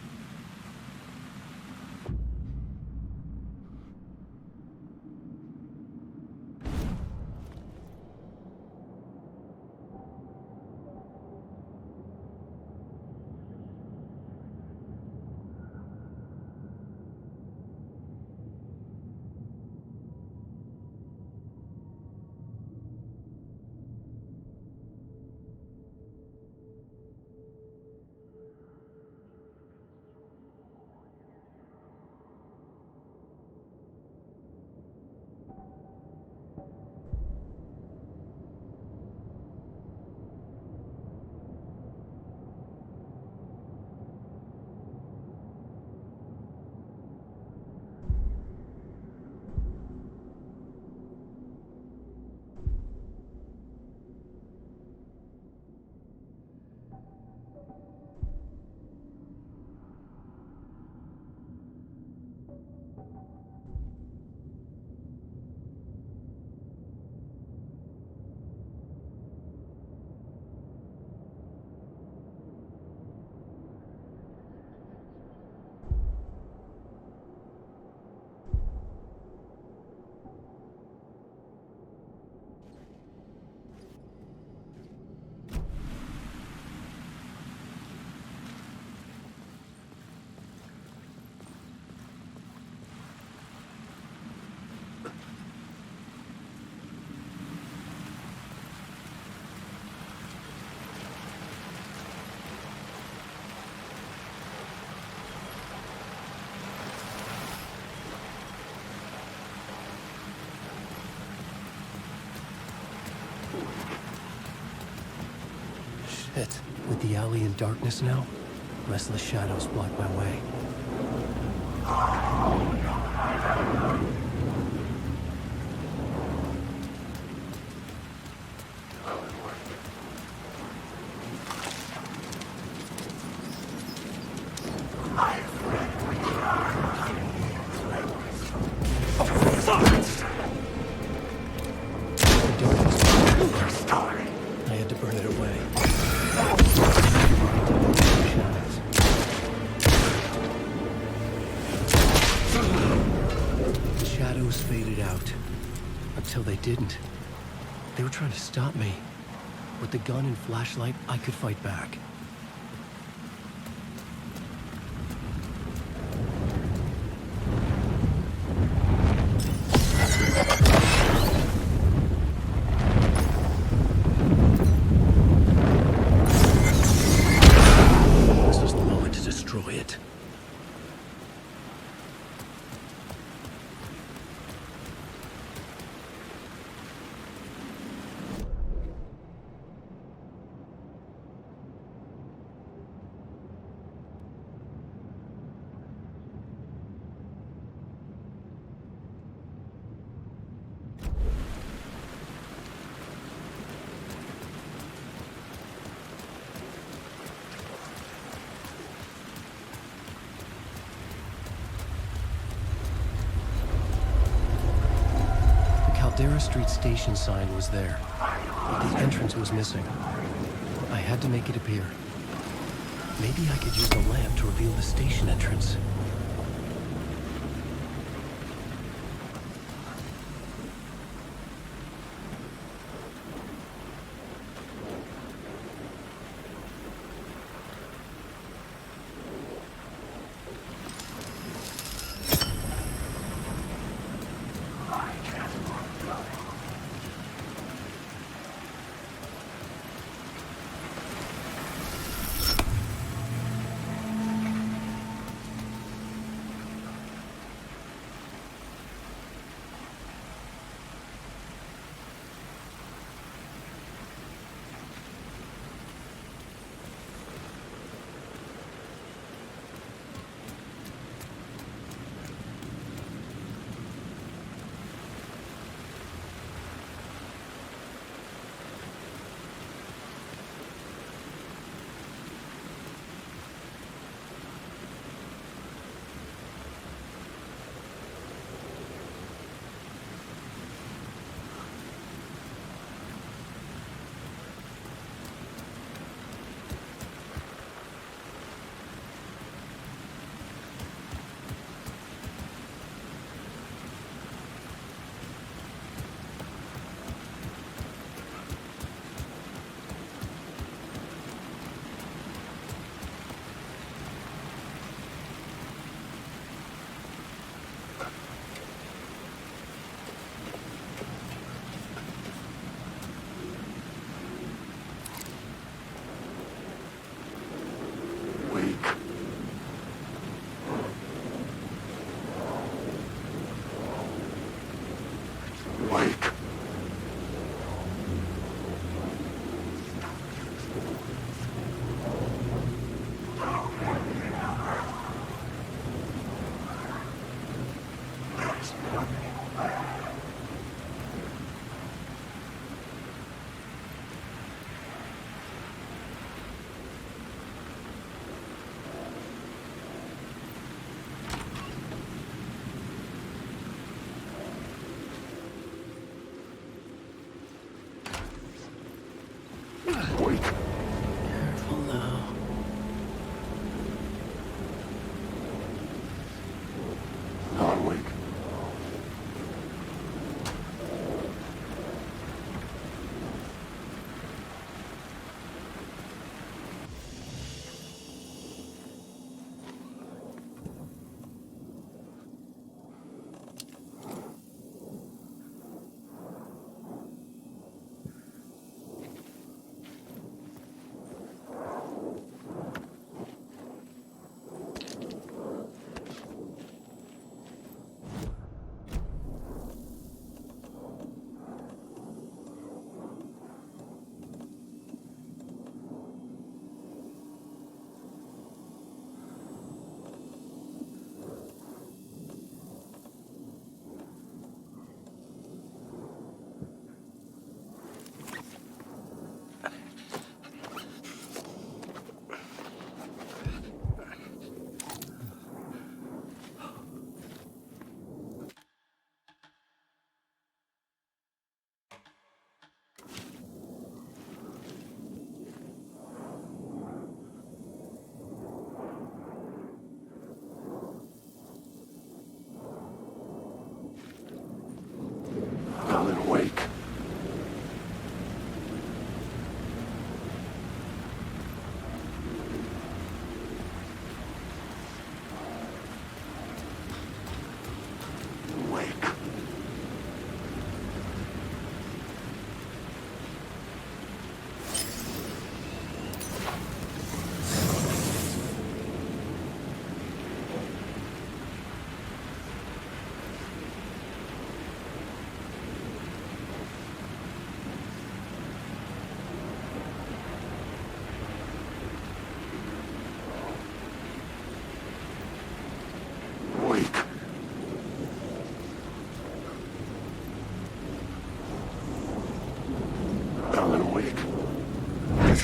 It. With the alley in darkness now, restless shadows block my way. I had to burn it away. The shadows faded out. Until they didn't. They were trying to stop me. With the gun and flashlight, I could fight back. This was the moment to destroy it. Caldera Street station sign was there, but the entrance was missing. I had to make it appear. Maybe I could use the lamp to reveal the station entrance.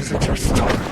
Isn't your story?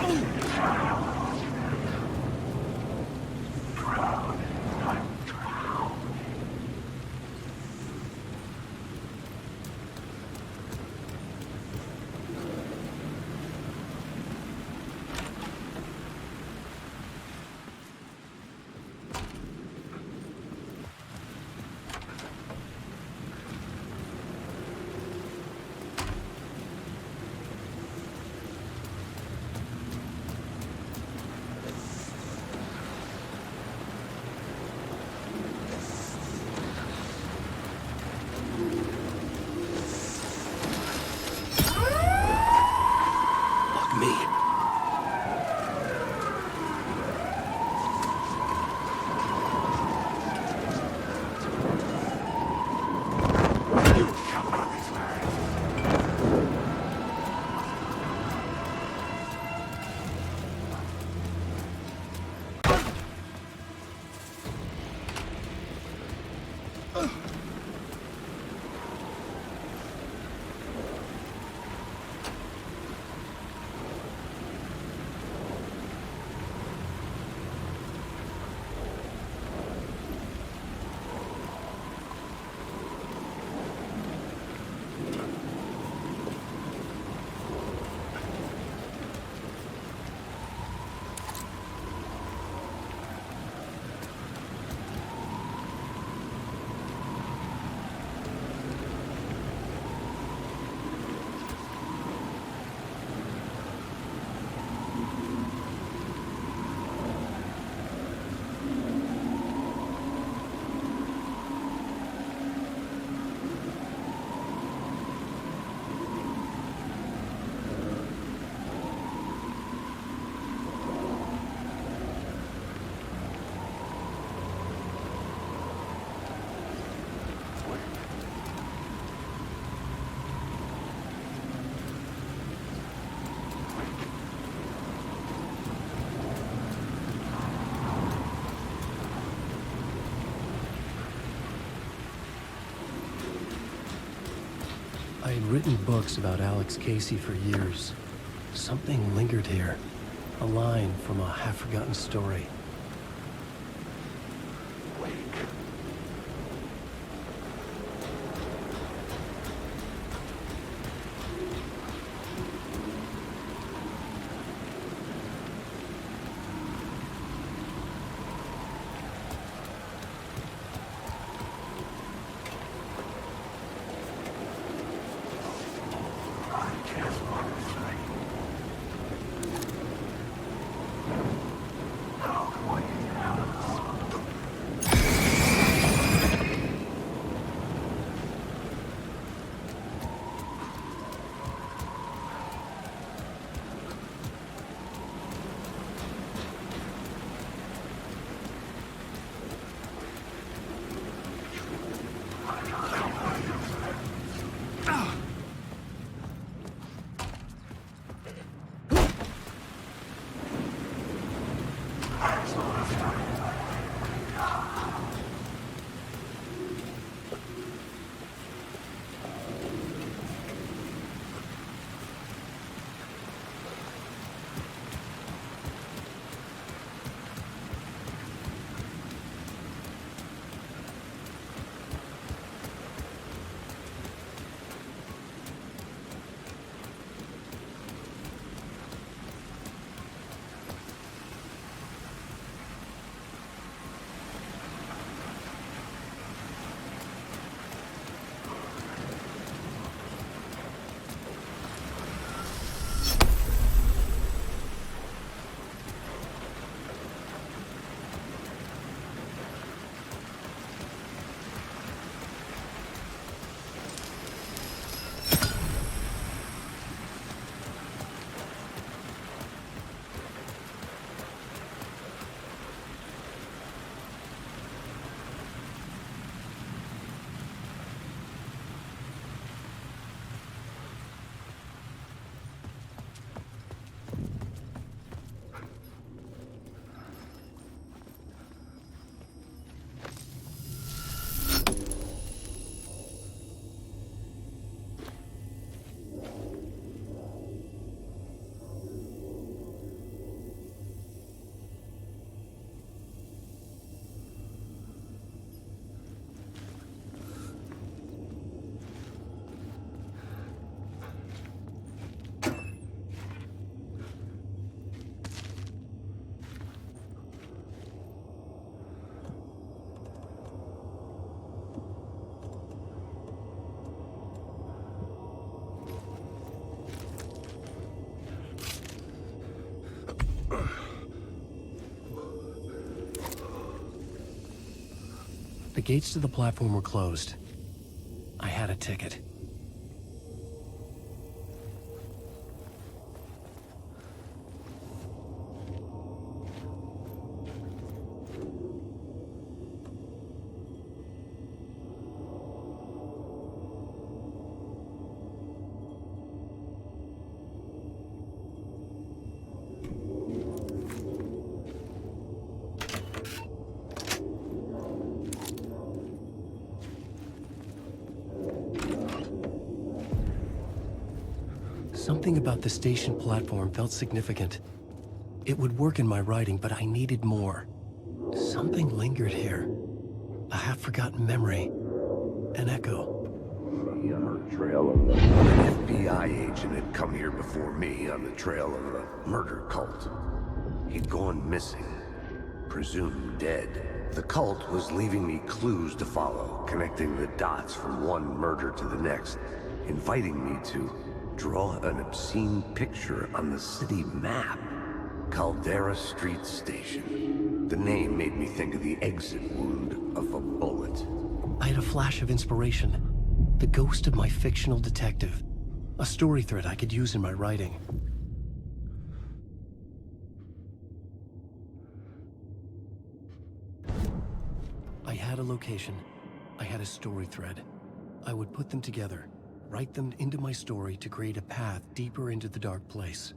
I had written books about Alex Casey for years. Something lingered here. A line from a half-forgotten story. gates to the platform were closed. I had a ticket. Something about the station platform felt significant. It would work in my writing, but I needed more. Something lingered here. A half-forgotten memory. An echo. On the trail of an FBI agent had come here before me on the trail of a murder cult. He'd gone missing, presumed dead. The cult was leaving me clues to follow, connecting the dots from one murder to the next, inviting me to draw an obscene picture on the city map. Caldera Street Station. The name made me think of the exit wound of a bullet. I had a flash of inspiration. The ghost of my fictional detective. A story thread I could use in my writing. I had a location. I had a story thread. I would put them together, write them into my story to create a path deeper into the dark place.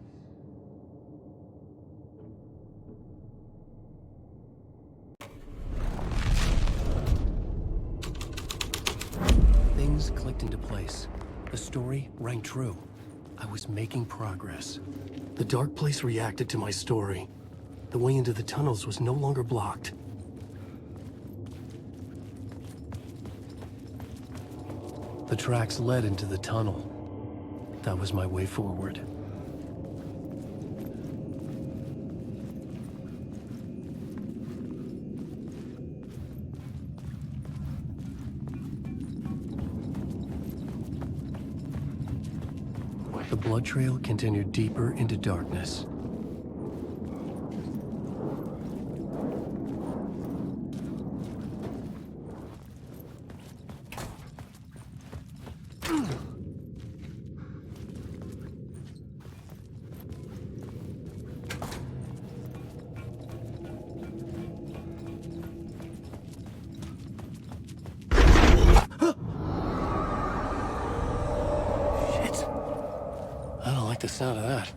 Things clicked into place. The story rang true. I was making progress. The dark place reacted to my story. The way into the tunnels was no longer blocked. The tracks led into the tunnel. That was my way forward. The blood trail continued deeper into darkness. The sound of that.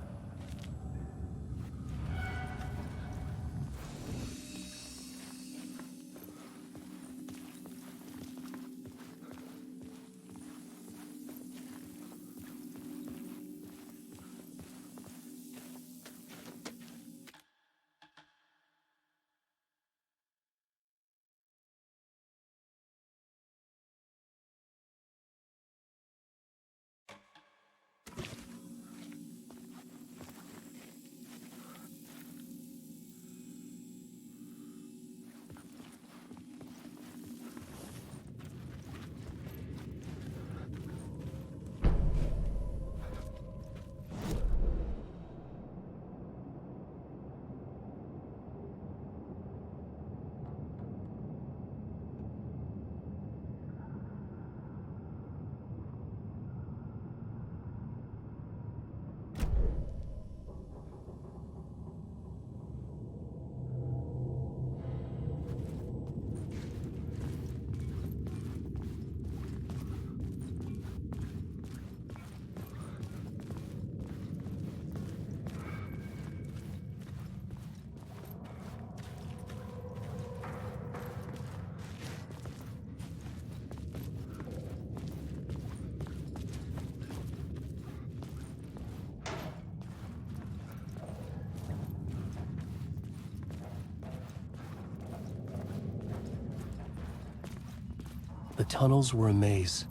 The tunnels were a maze.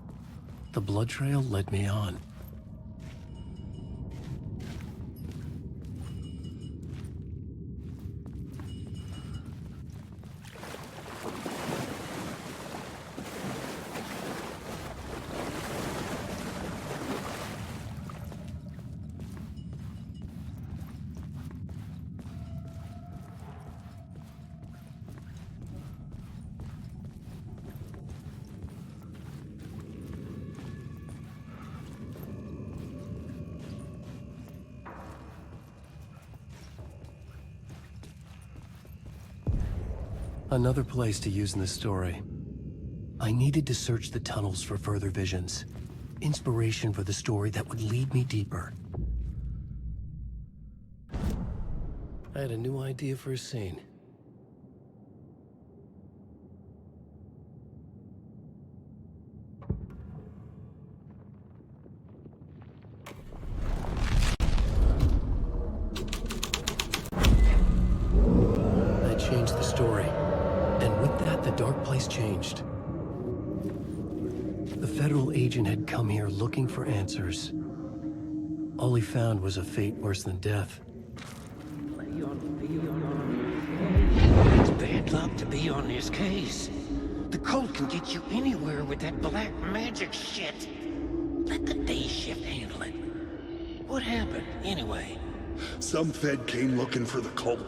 The blood trail led me on. Another place to use in the story. I needed to search the tunnels for further visions. Inspiration for the story that would lead me deeper. I had a new idea for a scene. I changed the story, and with that, the dark place changed. The federal agent had come here looking for answers. All he found was a fate worse than death. It's bad luck to be on this case. The cult can get you anywhere with that black magic shit. Let the day shift handle it. What happened, anyway? Some Fed came looking for the cult,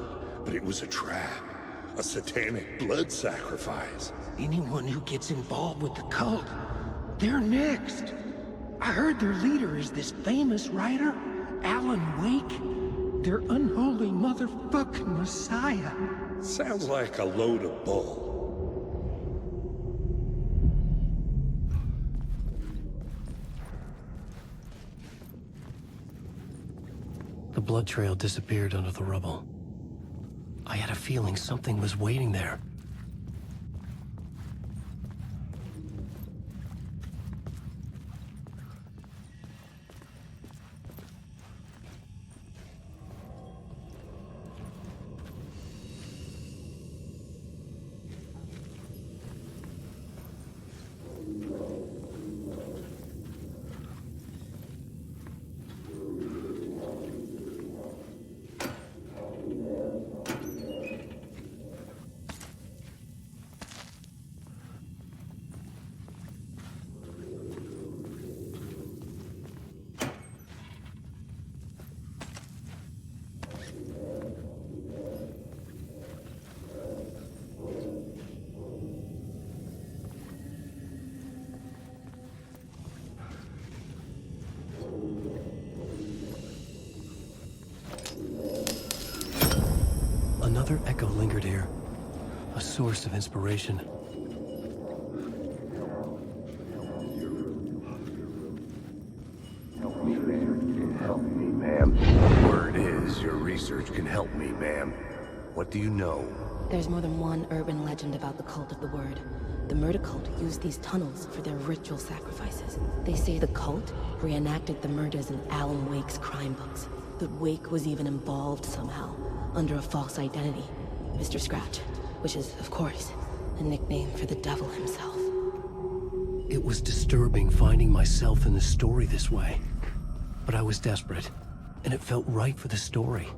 but it was a trap. A satanic blood sacrifice. Anyone who gets involved with the cult, they're next. I heard their leader is this famous writer, Alan Wake. Their unholy motherfucking messiah. Sounds like a load of bull. The blood trail disappeared under the rubble. I had a feeling something was waiting there. Another echo lingered here, a source of inspiration. Help me, ma'am. Word is, your research can help me, ma'am. What do you know? There's more than one urban legend about the Cult of the Word. The murder cult used these tunnels for their ritual sacrifices. They say the cult reenacted the murders in Alan Wake's crime books. That Wake was even involved somehow, under a false identity, Mr. Scratch, which is, of course, a nickname for the devil himself. It was disturbing finding myself in the story this way. But I was desperate, and it felt right for the story.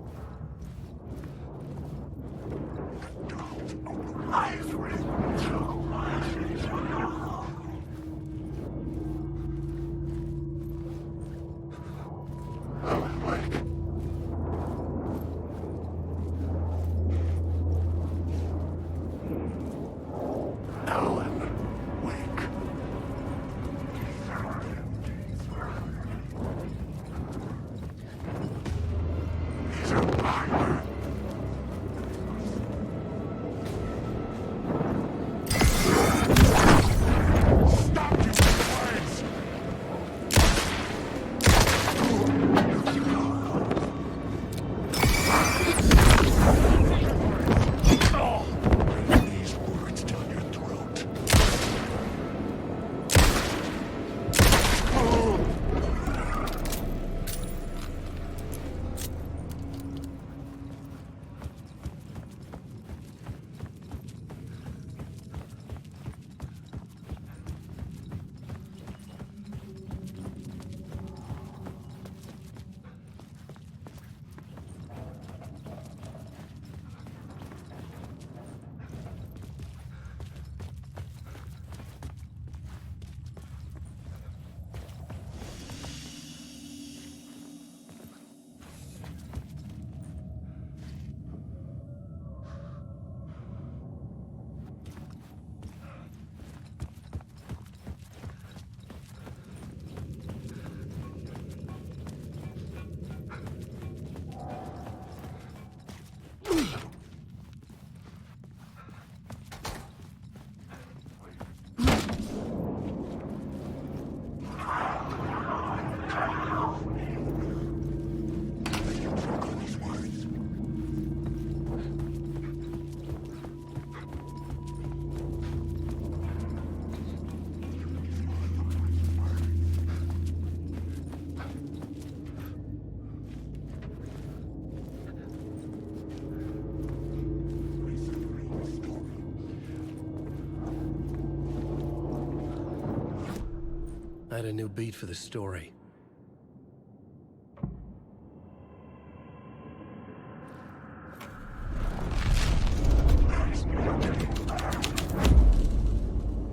I had a new beat for the story.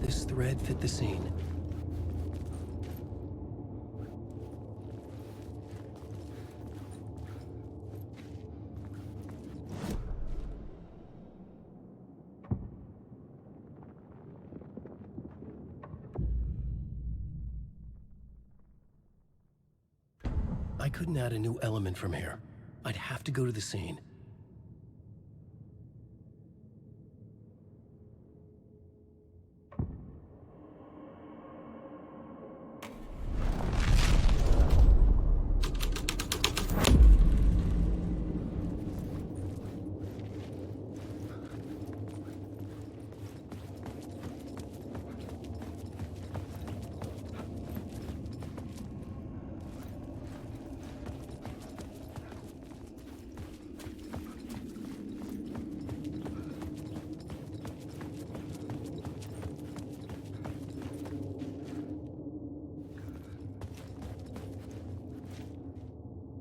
This thread fit the scene. I couldn't add a new element from here. I'd have to go to the scene.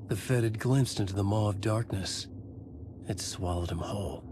The Fed had glimpsed into the maw of darkness. It swallowed him whole.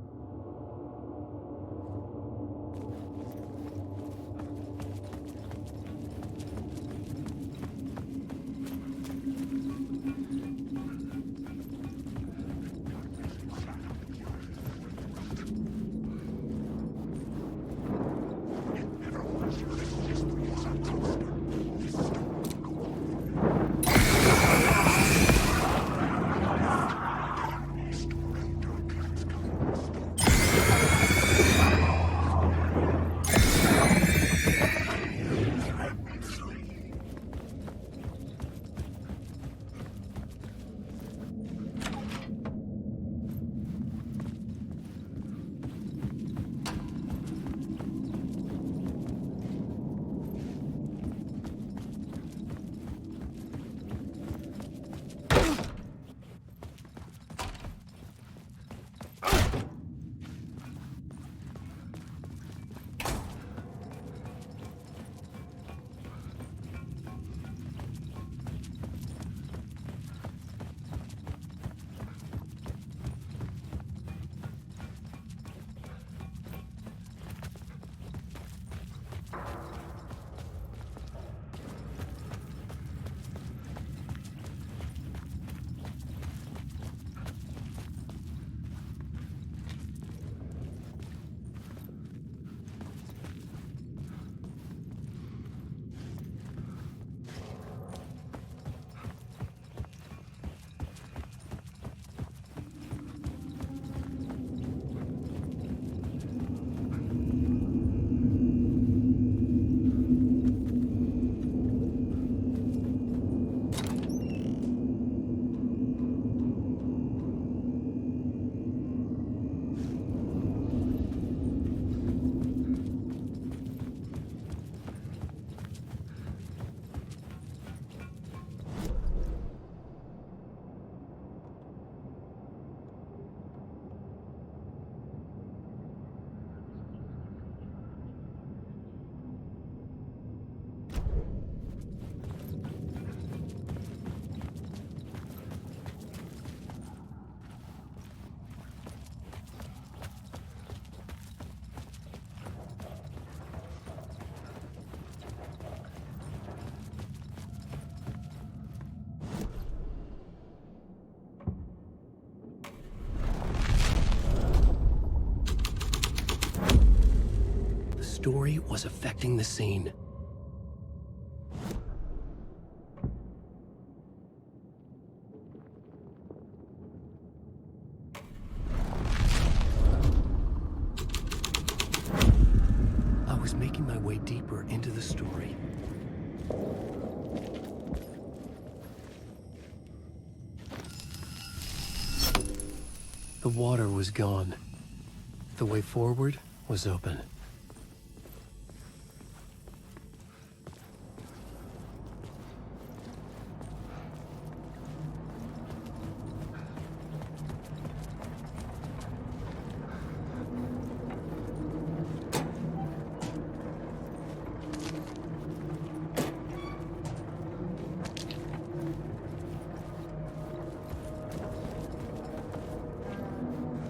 Story was affecting the scene. I was making my way deeper into the story. The water was gone. The way forward was open.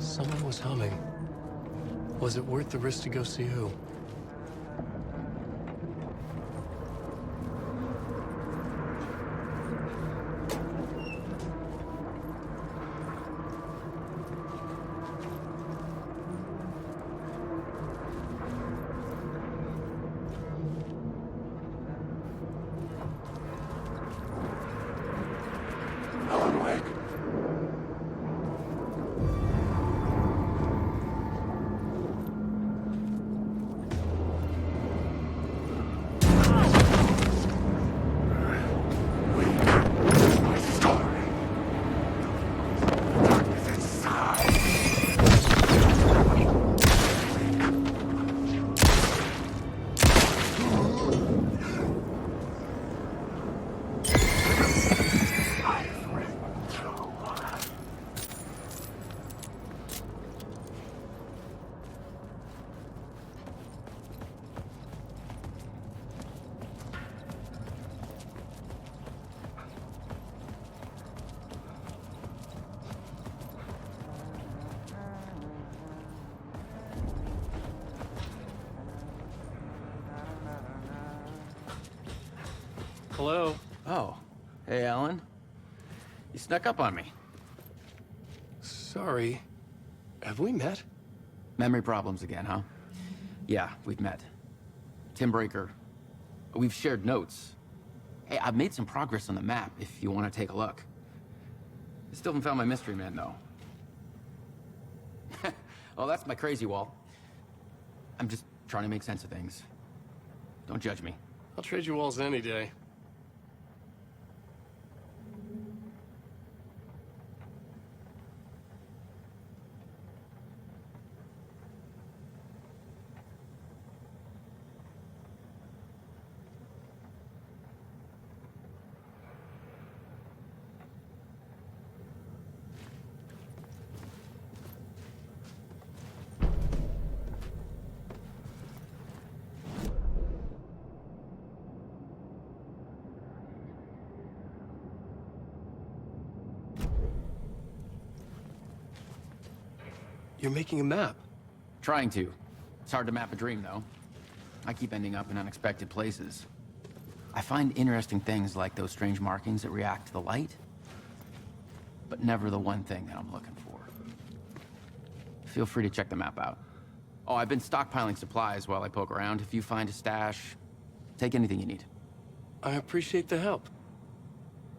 Someone was humming. Was it worth the risk to go see who? Hello? Oh. Hey, Alan. You snuck up on me. Sorry. Have we met? Memory problems again, huh? Yeah, we've met. Tim Breaker. We've shared notes. Hey, I've made some progress on the map, if you want to take a look. I still haven't found my mystery man, though. Oh, that's my crazy wall. I'm just trying to make sense of things. Don't judge me. I'll trade you walls any day. You're making a map. Trying to. It's hard to map a dream, though. I keep ending up in unexpected places. I find interesting things like those strange markings that react to the light, but never the one thing that I'm looking for. Feel free to check the map out. Oh, I've been stockpiling supplies while I poke around. If you find a stash, take anything you need. I appreciate the help.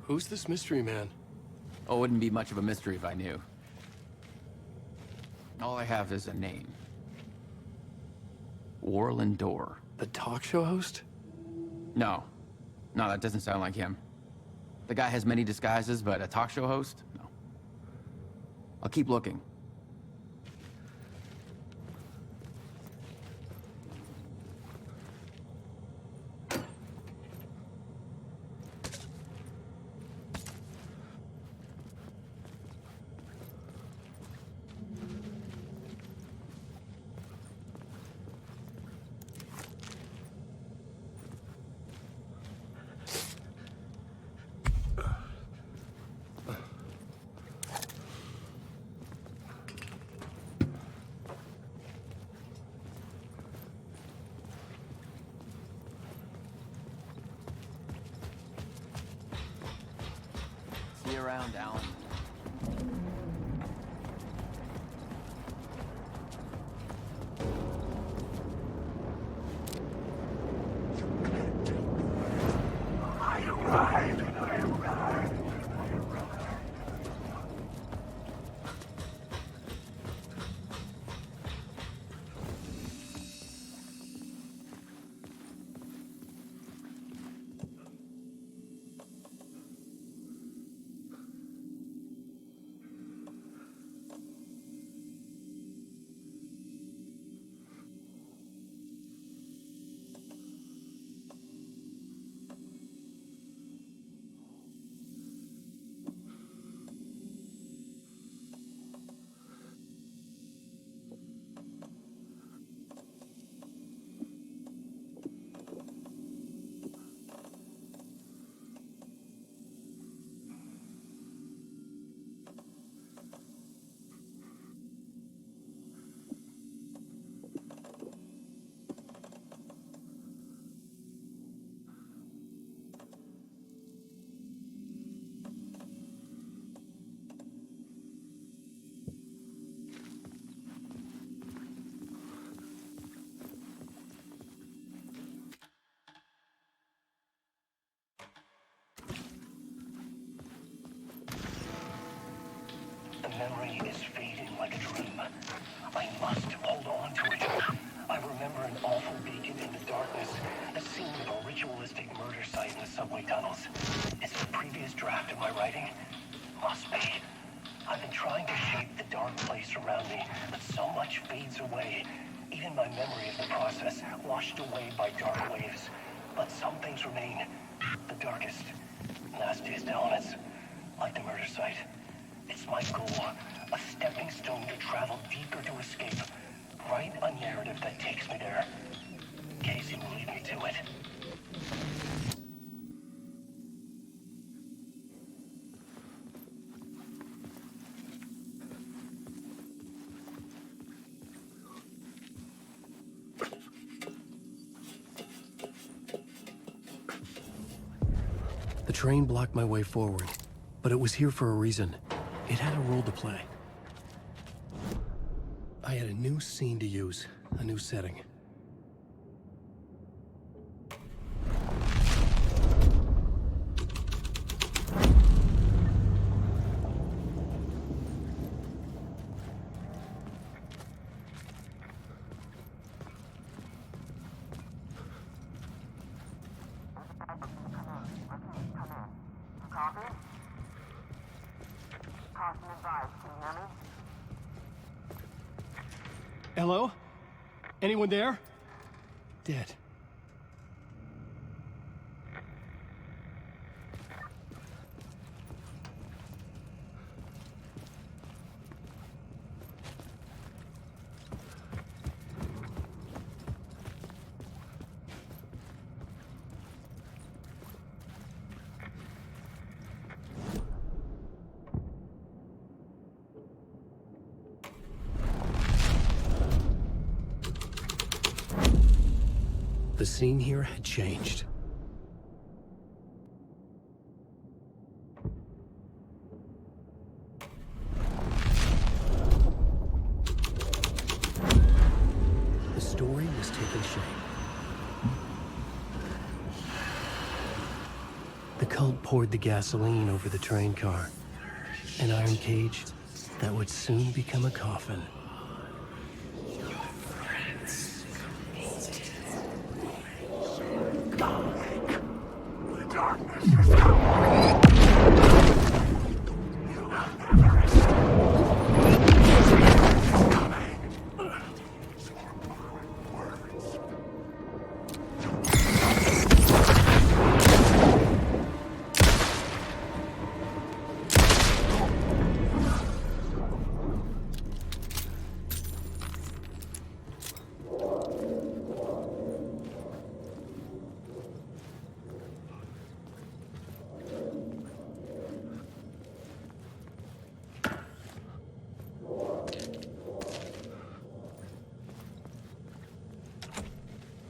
Who's this mystery man? Oh, it wouldn't be much of a mystery if I knew. All I have is a name. Warland Door. The talk show host? No. No, that doesn't sound like him. The guy has many disguises, but a talk show host? No. I'll keep looking. See you around, Alan. memory is fading like a dream. I must hold on to it. I remember an awful beacon in the darkness, the scene of a ritualistic murder site in the subway tunnels. Is it a previous draft of my writing? Must be. I've been trying to shape the dark place around me, but so much fades away. Even my memory of the process, washed away by dark waves. But some things remain. The darkest, nastiest elements, like the murder site. It's my goal, a stepping stone to travel deeper to escape. Write a narrative that takes me there. Casey will lead me to it. The train blocked my way forward, but it was here for a reason. It had a role to play. I had a new scene to use, a new setting. Hello? Anyone there? Dead. The scene here had changed. The story was taking shape. The cult poured the gasoline over the train car. An iron cage that would soon become a coffin.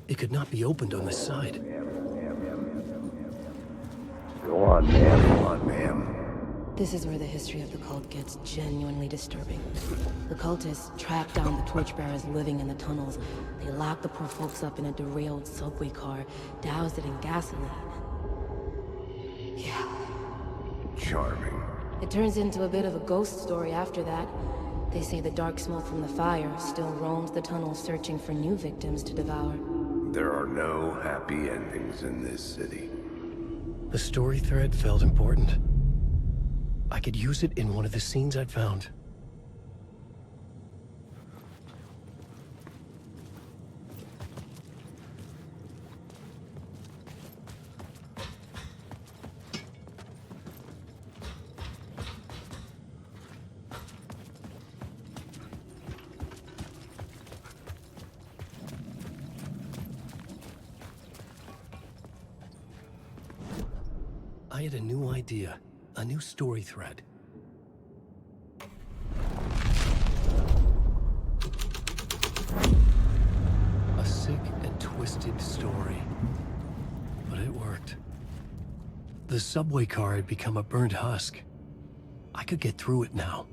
It could not be opened on this side. Go on, ma'am. Go on, ma'am. This is where the history of the cult gets genuinely disturbing. The cultists tracked down the torchbearers living in the tunnels. They locked the poor folks up in a derailed subway car, doused it in gasoline. Yeah. Charming. It turns into a bit of a ghost story after that. They say the dark smoke from the fire still roams the tunnels searching for new victims to devour. There are no happy endings in this city. The story thread felt important. I could use it in one of the scenes I'd found. I had a new idea, a new story thread. A sick and twisted story. But it worked. The subway car had become a burnt husk. I could get through it now.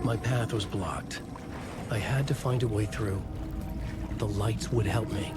My path was blocked. I had to find a way through. The lights would help me.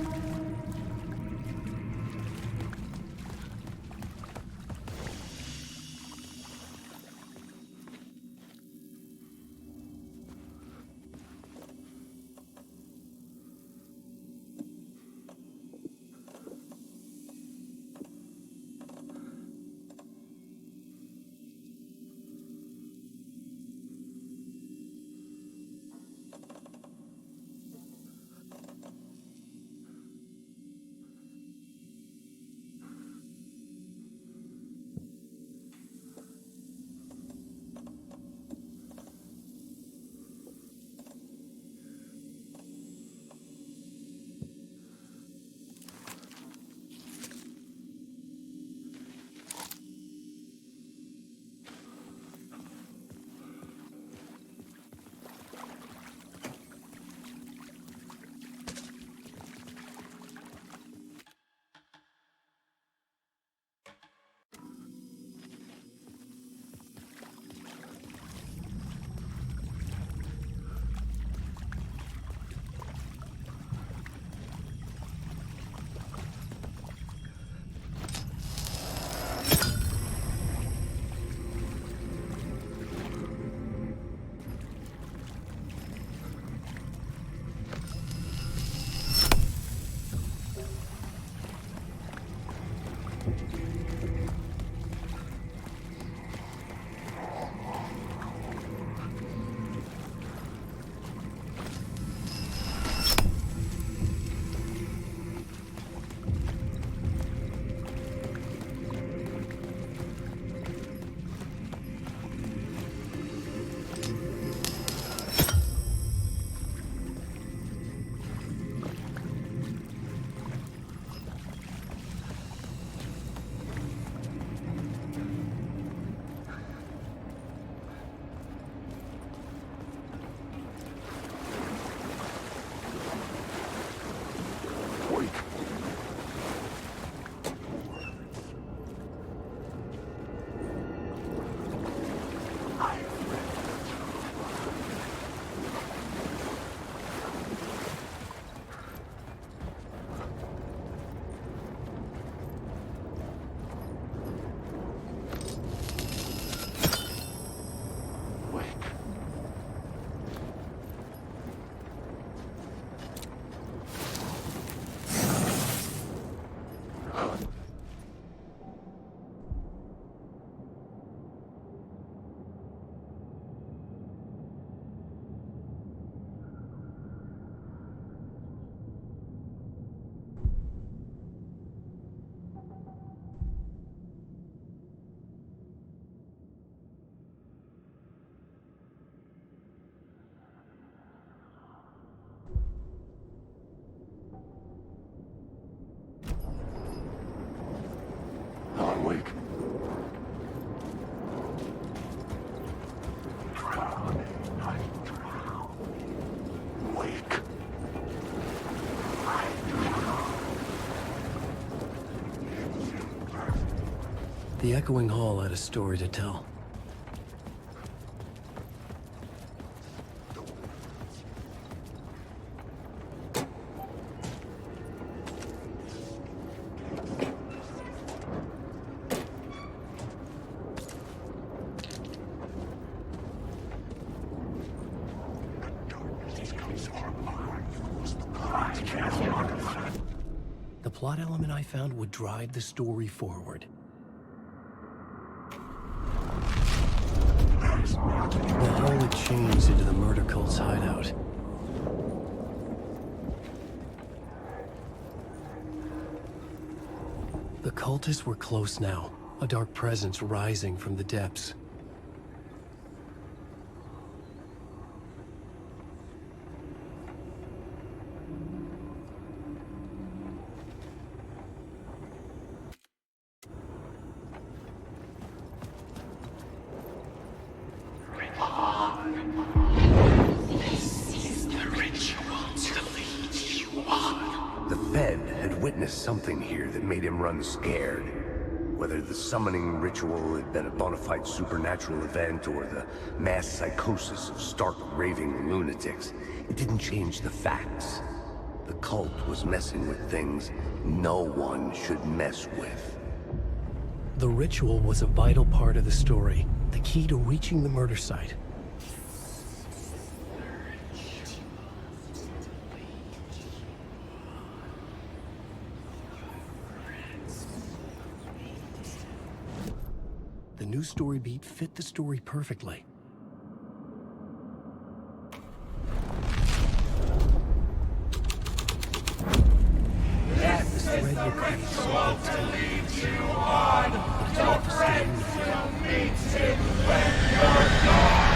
The echoing hall had a story to tell. The plot element I found would drive the story forward. The hole had changed into the murder cult's hideout. The cultists were close now, a dark presence rising from the depths. Something here that made him run scared. Whether the summoning ritual had been a bona fide supernatural event or the mass psychosis of stark raving lunatics, it didn't change the facts. The cult was messing with things no one should mess with. The ritual was a vital part of the story, the key to reaching the murder site. The new story beat fit the story perfectly. Yes, it's the ritual to lead you on. Your friends will meet him when you're gone.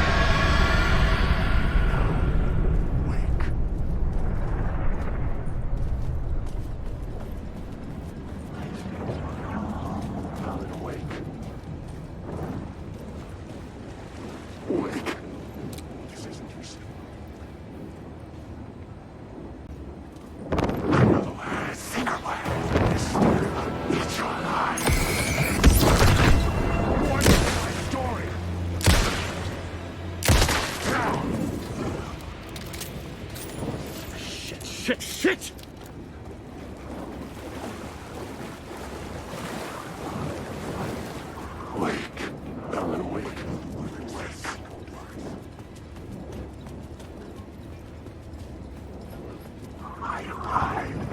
Shit! Wake. Ellen, wake. I arrived.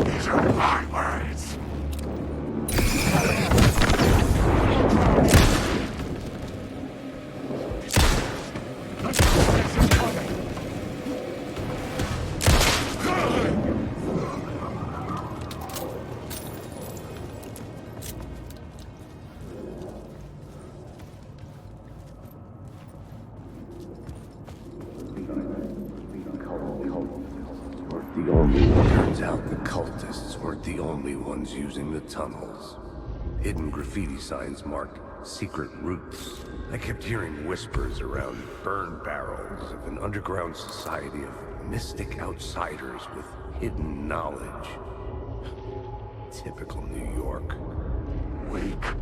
These are my words. Turns out the cultists weren't the only ones using the tunnels. Hidden graffiti signs marked secret routes. I kept hearing whispers around burn barrels of an underground society of mystic outsiders with hidden knowledge. Typical New York. Wake.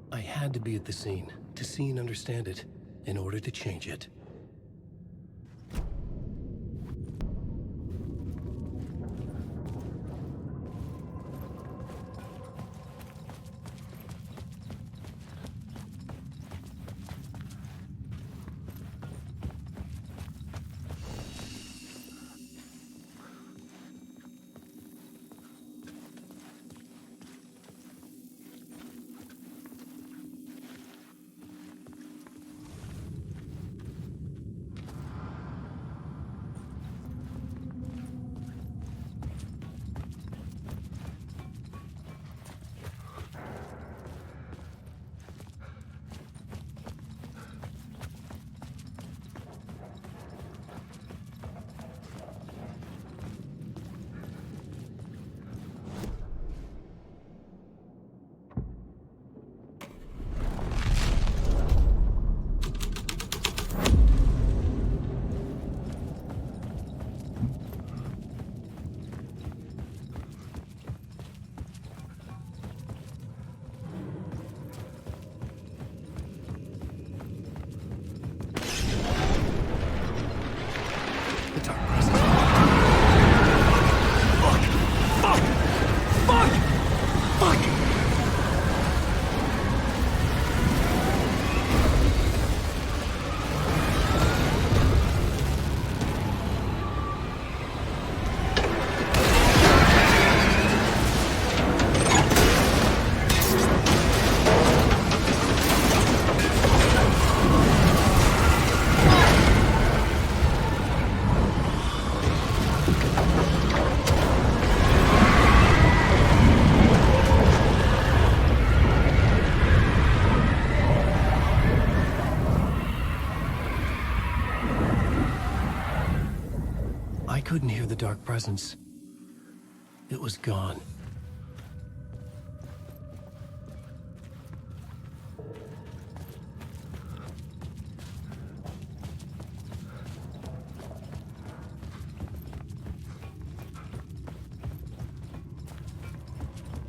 I had to be at the scene, to see and understand it, in order to change it. couldn't hear the dark presence. It was gone.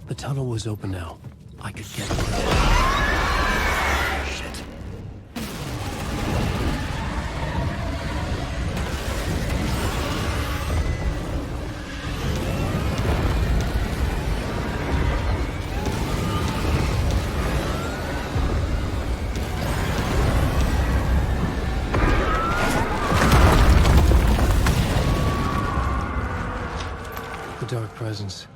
The tunnel was open now. I could get through. Shit. The dark presence.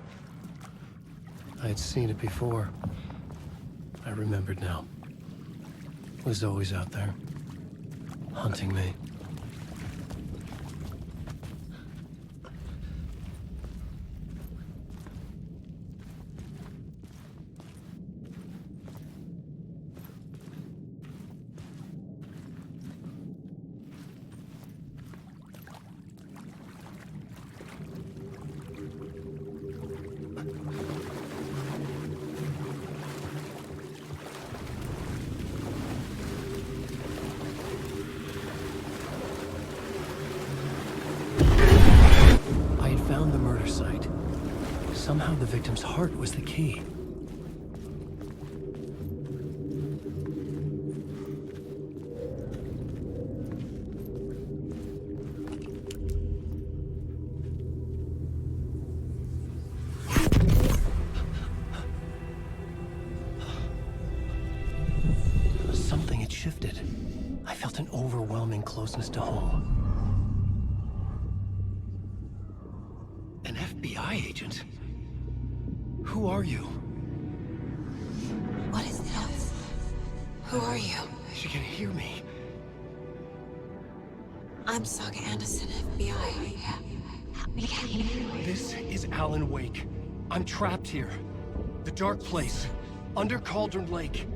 I had seen it before. I remembered now. It was always out there, hunting me. Found the murder site. Somehow the victim's heart was the key. Something had shifted. I felt an overwhelming closeness to home. An FBI agent? Who are you? What is this? Who are you? She can hear me. I'm Saga Anderson, FBI. This is Alan Wake. I'm trapped here. The dark place. Under Cauldron Lake.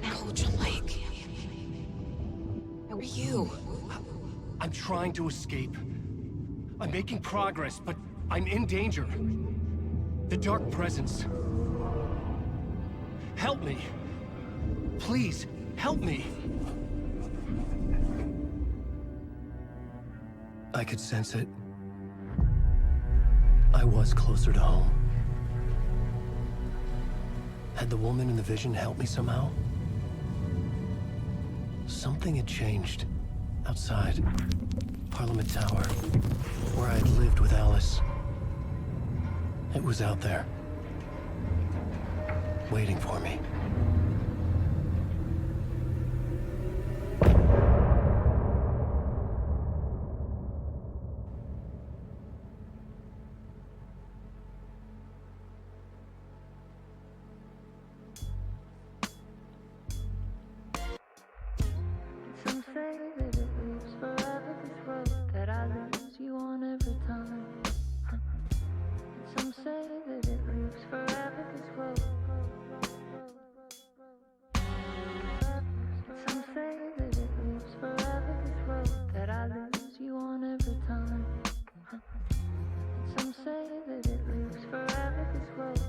Cauldron Lake. Who are you? I'm trying to escape. I'm making progress, but I'm in danger. The dark presence. Help me. Please, help me. I could sense it. I was closer to home. Had the woman in the vision helped me somehow? Something had changed. Outside. Parliament Tower. Where I'd lived with Alice. It was out there. Waiting for me. Some say that it lives forever, this road that I lose you on every time. Some say that it lives forever, this road. Some say that it lives forever, this road that I lose you on every time. Some say that it lives forever, this road.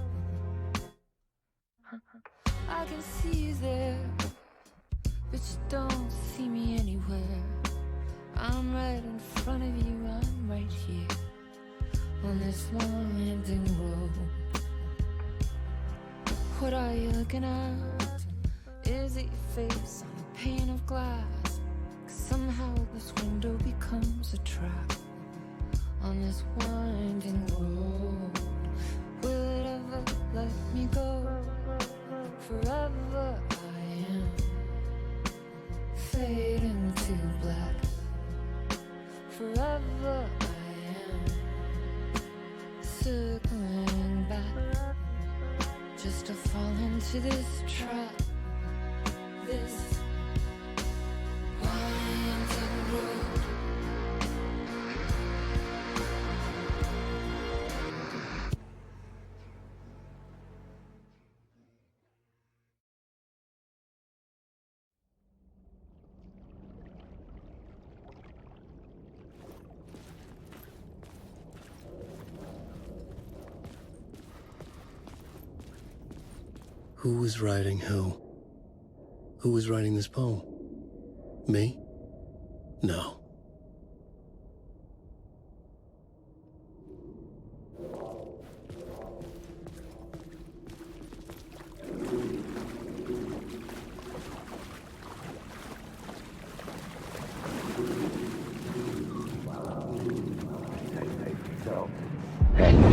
I can see you there, but you don't see me anywhere. I'm right in front of you, I'm right here on this long winding road. What are you looking at? Is it your face on a pane of glass? 'Cause somehow this window becomes a trap on this winding road. Will it ever let me go? Forever I am fading to black. Forever I am circling back, just to fall into this trap. This winding road. Who was writing who? Who was writing this poem? Me? No.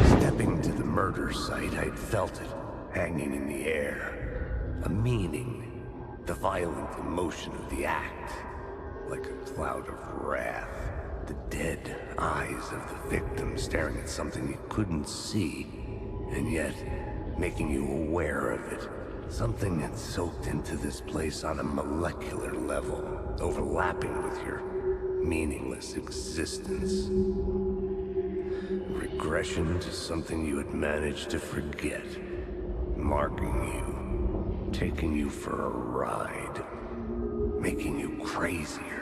Stepping to the murder site, I'd felt it, hanging in the air. A meaning, the violent emotion of the act, like a cloud of wrath. The dead eyes of the victim staring at something you couldn't see, and yet making you aware of it. Something had soaked into this place on a molecular level, overlapping with your meaningless existence. Regression to something you had managed to forget. Marking you. Taking you for a ride. Making you crazier.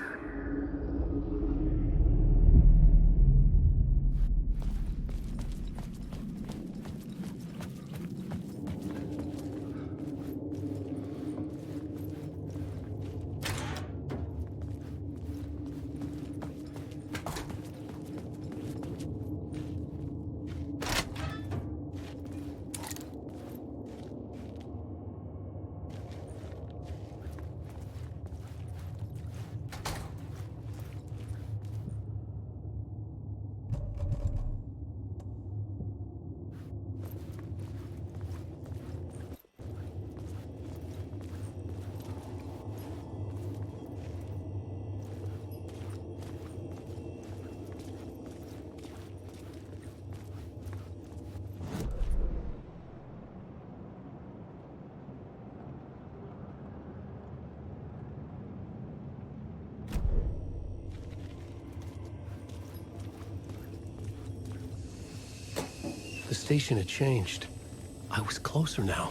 The station had changed. I was closer now.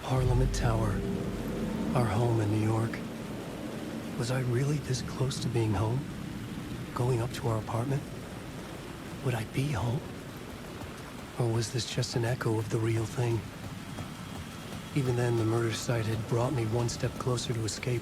Parliament Tower, our home in New York. Was I really this close to being home? Going up to our apartment? Would I be home? Or was this just an echo of the real thing? Even then, the murder site had brought me one step closer to escape.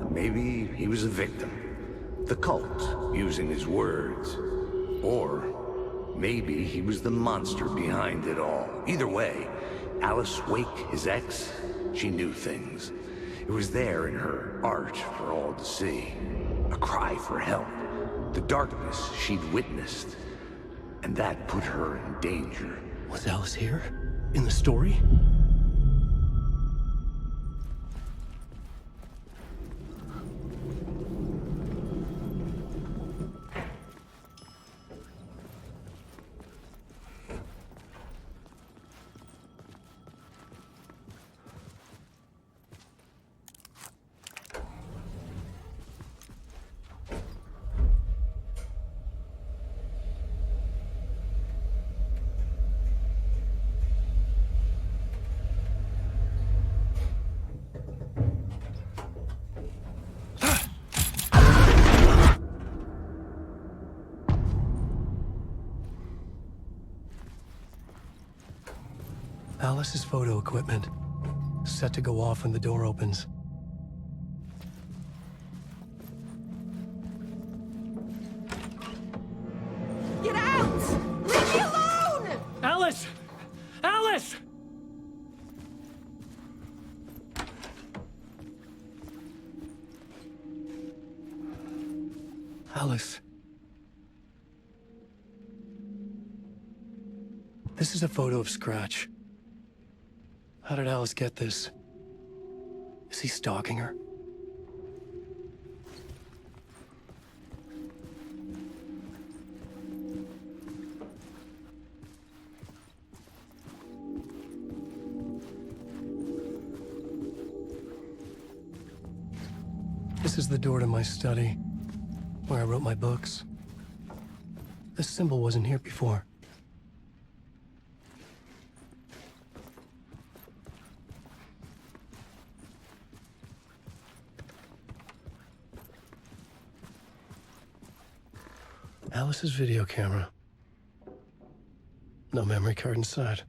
Maybe he was a victim. The cult, using his words. Or maybe he was the monster behind it all. Either way, Alice Wake, his ex, she knew things. It was there in her art for all to see. A cry for help. The darkness she'd witnessed. And that put her in danger. Was Alice here? In the story? Alice's photo equipment, set to go off when the door opens. Get out! Leave me alone! Alice! Alice! Alice. This is a photo of Scratch. How did Alice get this? Is he stalking her? This is the door to my study, where I wrote my books. This symbol wasn't here before. Alice's video camera. No memory card inside.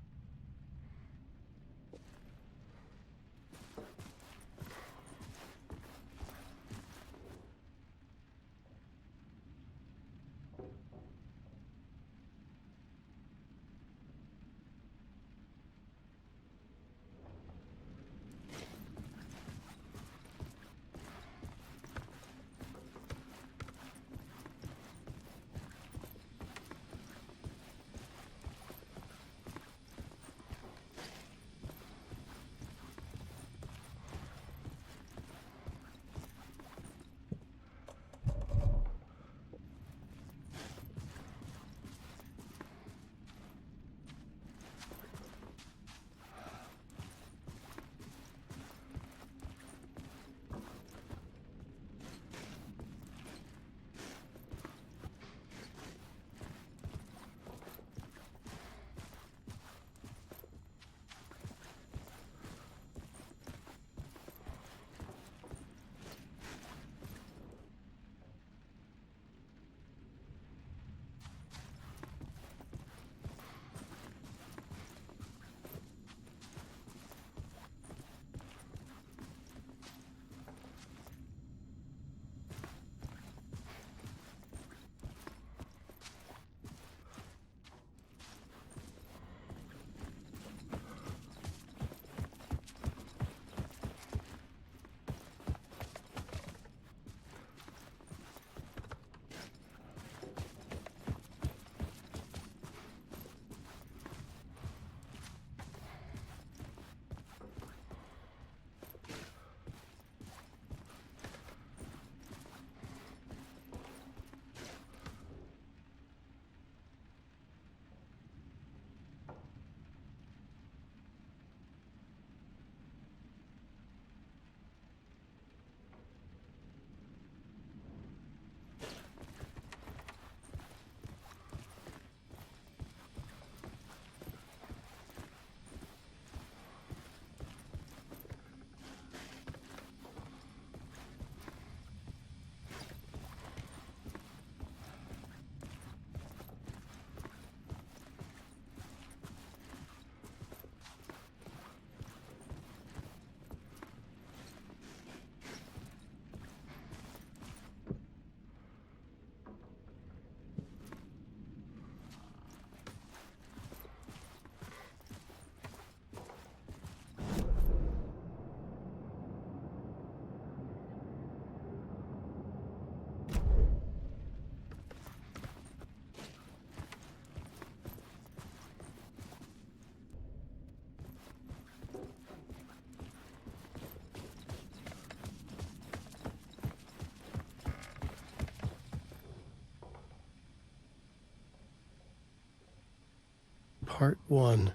Part 1.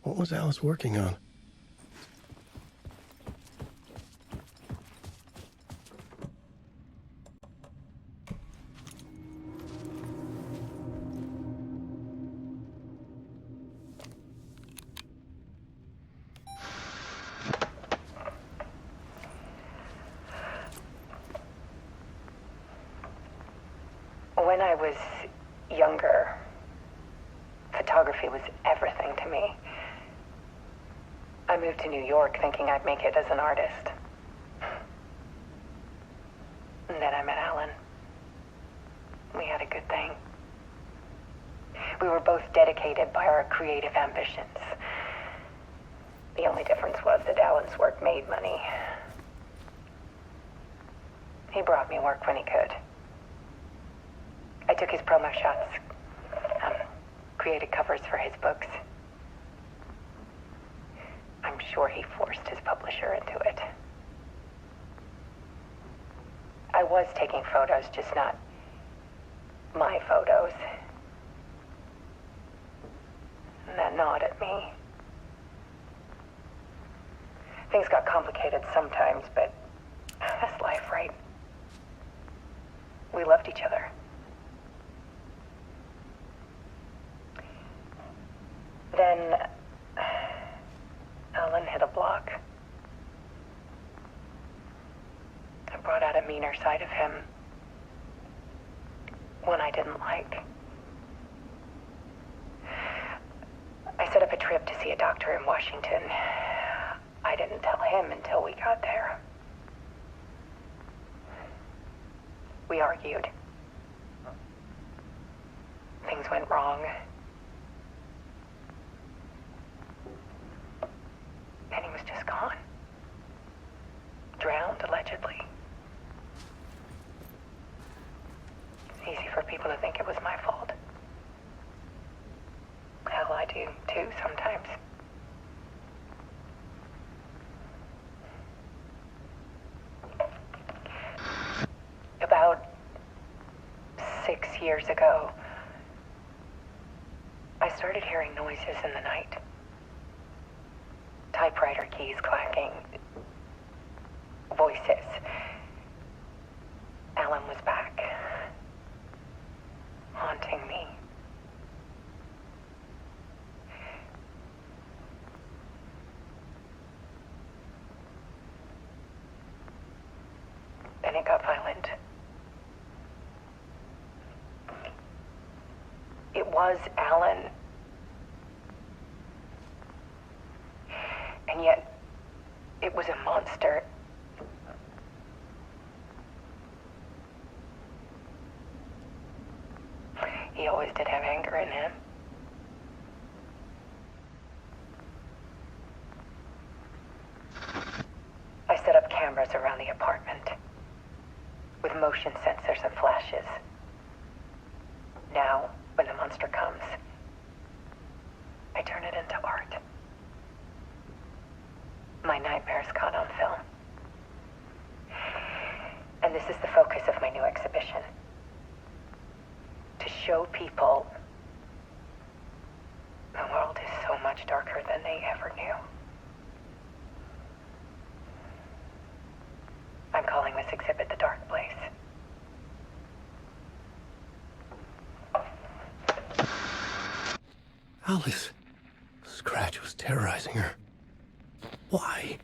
What was Alice working on? When I was younger, photography was everything to me. I moved to New York thinking I'd make it as an artist. And then I met Alan. We had a good thing. We were both dedicated by our creative ambitions. The only difference was that Alan's work made money. He brought me work when he could. I took his promo shots. Created covers for his books. I'm sure he forced his publisher into it. I was taking photos, just not my photos. And that gnawed at me. Things got complicated sometimes, but that's life, right? We loved each other. Then Alan hit a block. I brought out a meaner side of him. One I didn't like. I set up a trip to see a doctor in Washington. I didn't tell him until we got there. We argued. Things went wrong. And he was just gone. Drowned, allegedly. It's easy for people to think it was my fault. Hell, I do too sometimes. About 6 years ago, I started hearing noises in the night. Typewriter keys clacking. Voices. Alan was back. Haunting me. Then it got violent. It was Alan. And yet, it was a monster. He always did have anger in him. I set up cameras around the apartment with motion sensors and flashes. Now, when the monster comes, I turn it into art. My nightmares caught on film. And this is the focus of my new exhibition. To show people the world is so much darker than they ever knew. I'm calling this exhibit The Dark Place. Alice. Scratch was terrorizing her. Why?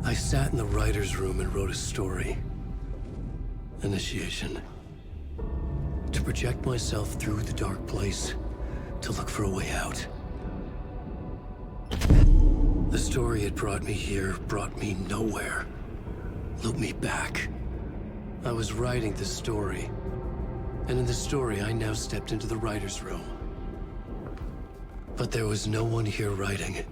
I sat in the writer's room and wrote a story. Initiation. To project myself through the dark place, to look for a way out. The story had brought me here, brought me nowhere. Looped me back. I was writing the story. And in the story, I now stepped into the writer's room. But there was no one here writing it.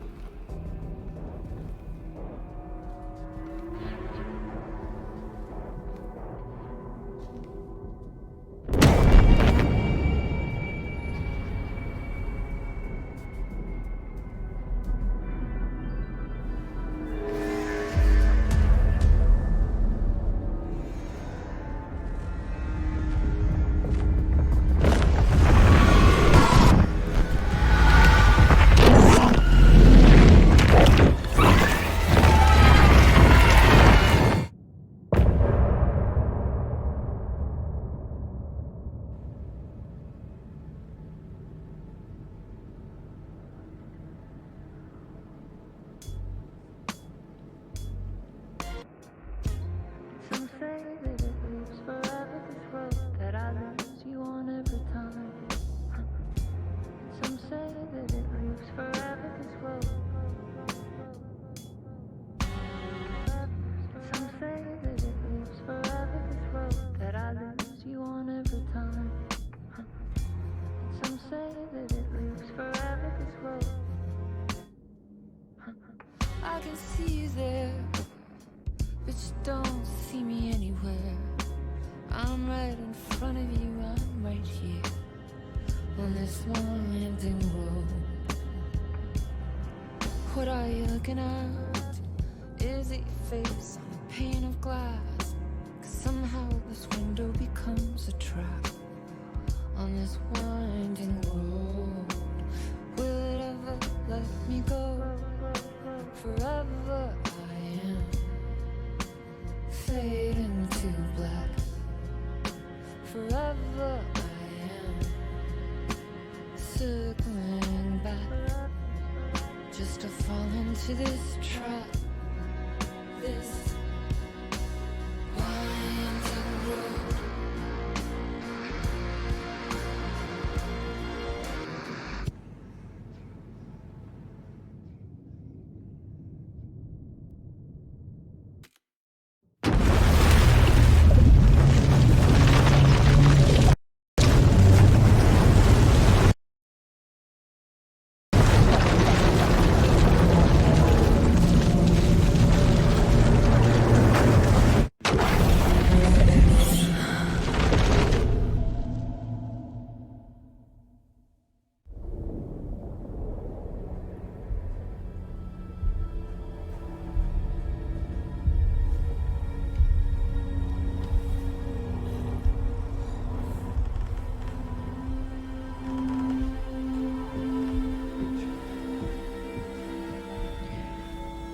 that it lives forever this road. I can see you there, but you don't see me anywhere. I'm right in front of you, I'm right here on this winding road. What are you looking at? Is it your face on a pane of glass? 'Cause somehow this window becomes a trap on this winding road. Will it ever let me go? Forever I am fading to black. Forever I am circling back, just to fall into this trap. This winding road.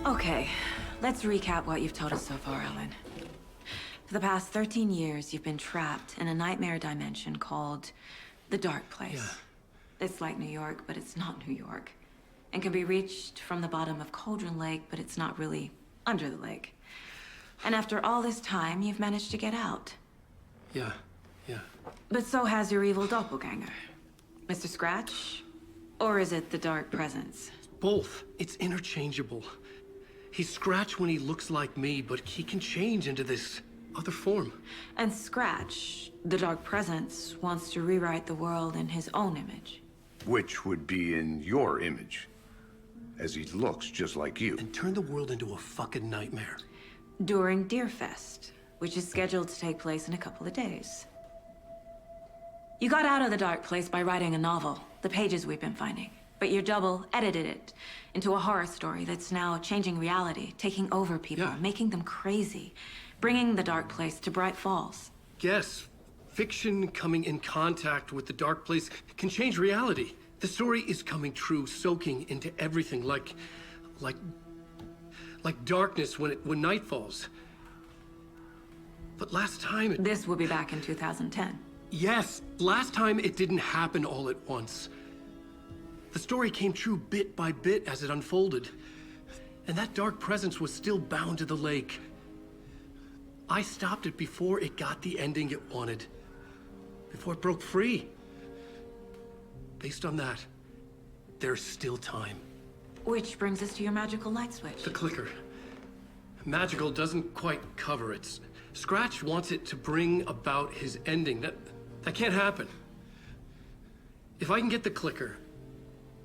Okay, let's recap what you've told us so far, Alan. For the past 13 years, you've been trapped in a nightmare dimension called the Dark Place. Yeah. It's like New York, but it's not New York. And can be reached from the bottom of Cauldron Lake, but it's not really under the lake. And after all this time, you've managed to get out. Yeah. But so has your evil doppelganger. Mr. Scratch? Or is it the Dark Presence? Both. It's interchangeable. He's Scratch when he looks like me, but he can change into this other form. And Scratch, the Dark Presence, wants to rewrite the world in his own image. Which would be in your image, as he looks just like you. And turn the world into a fucking nightmare. During Deerfest, which is scheduled to take place in a couple of days. You got out of the Dark Place by writing a novel, the pages we've been finding. But your double edited it into a horror story that's now changing reality, taking over people, making them crazy, bringing the Dark Place to Bright Falls. Yes, fiction coming in contact with the Dark Place can change reality. The story is coming true, soaking into everything, like darkness when night falls. But last time This will be back in 2010. Yes, last time it didn't happen all at once. The story came true bit by bit as it unfolded. And that dark presence was still bound to the lake. I stopped it before it got the ending it wanted. Before it broke free. Based on that, there's still time. Which brings us to your magical light switch. The clicker. Magical doesn't quite cover it. Scratch wants it to bring about his ending. That can't happen. If I can get the clicker,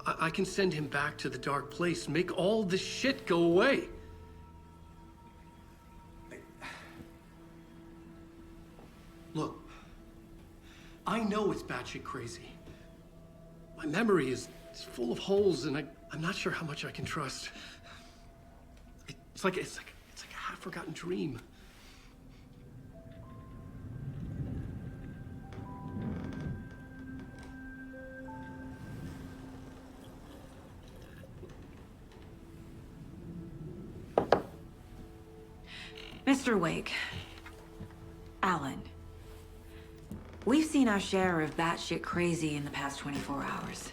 I can send him back to the Dark Place, make all this shit go away. Look, I know it's batshit crazy. My memory is full of holes, and I'm not sure how much I can trust. It's like a half-forgotten dream. Mr. Wake, Alan, we've seen our share of batshit crazy in the past 24 hours.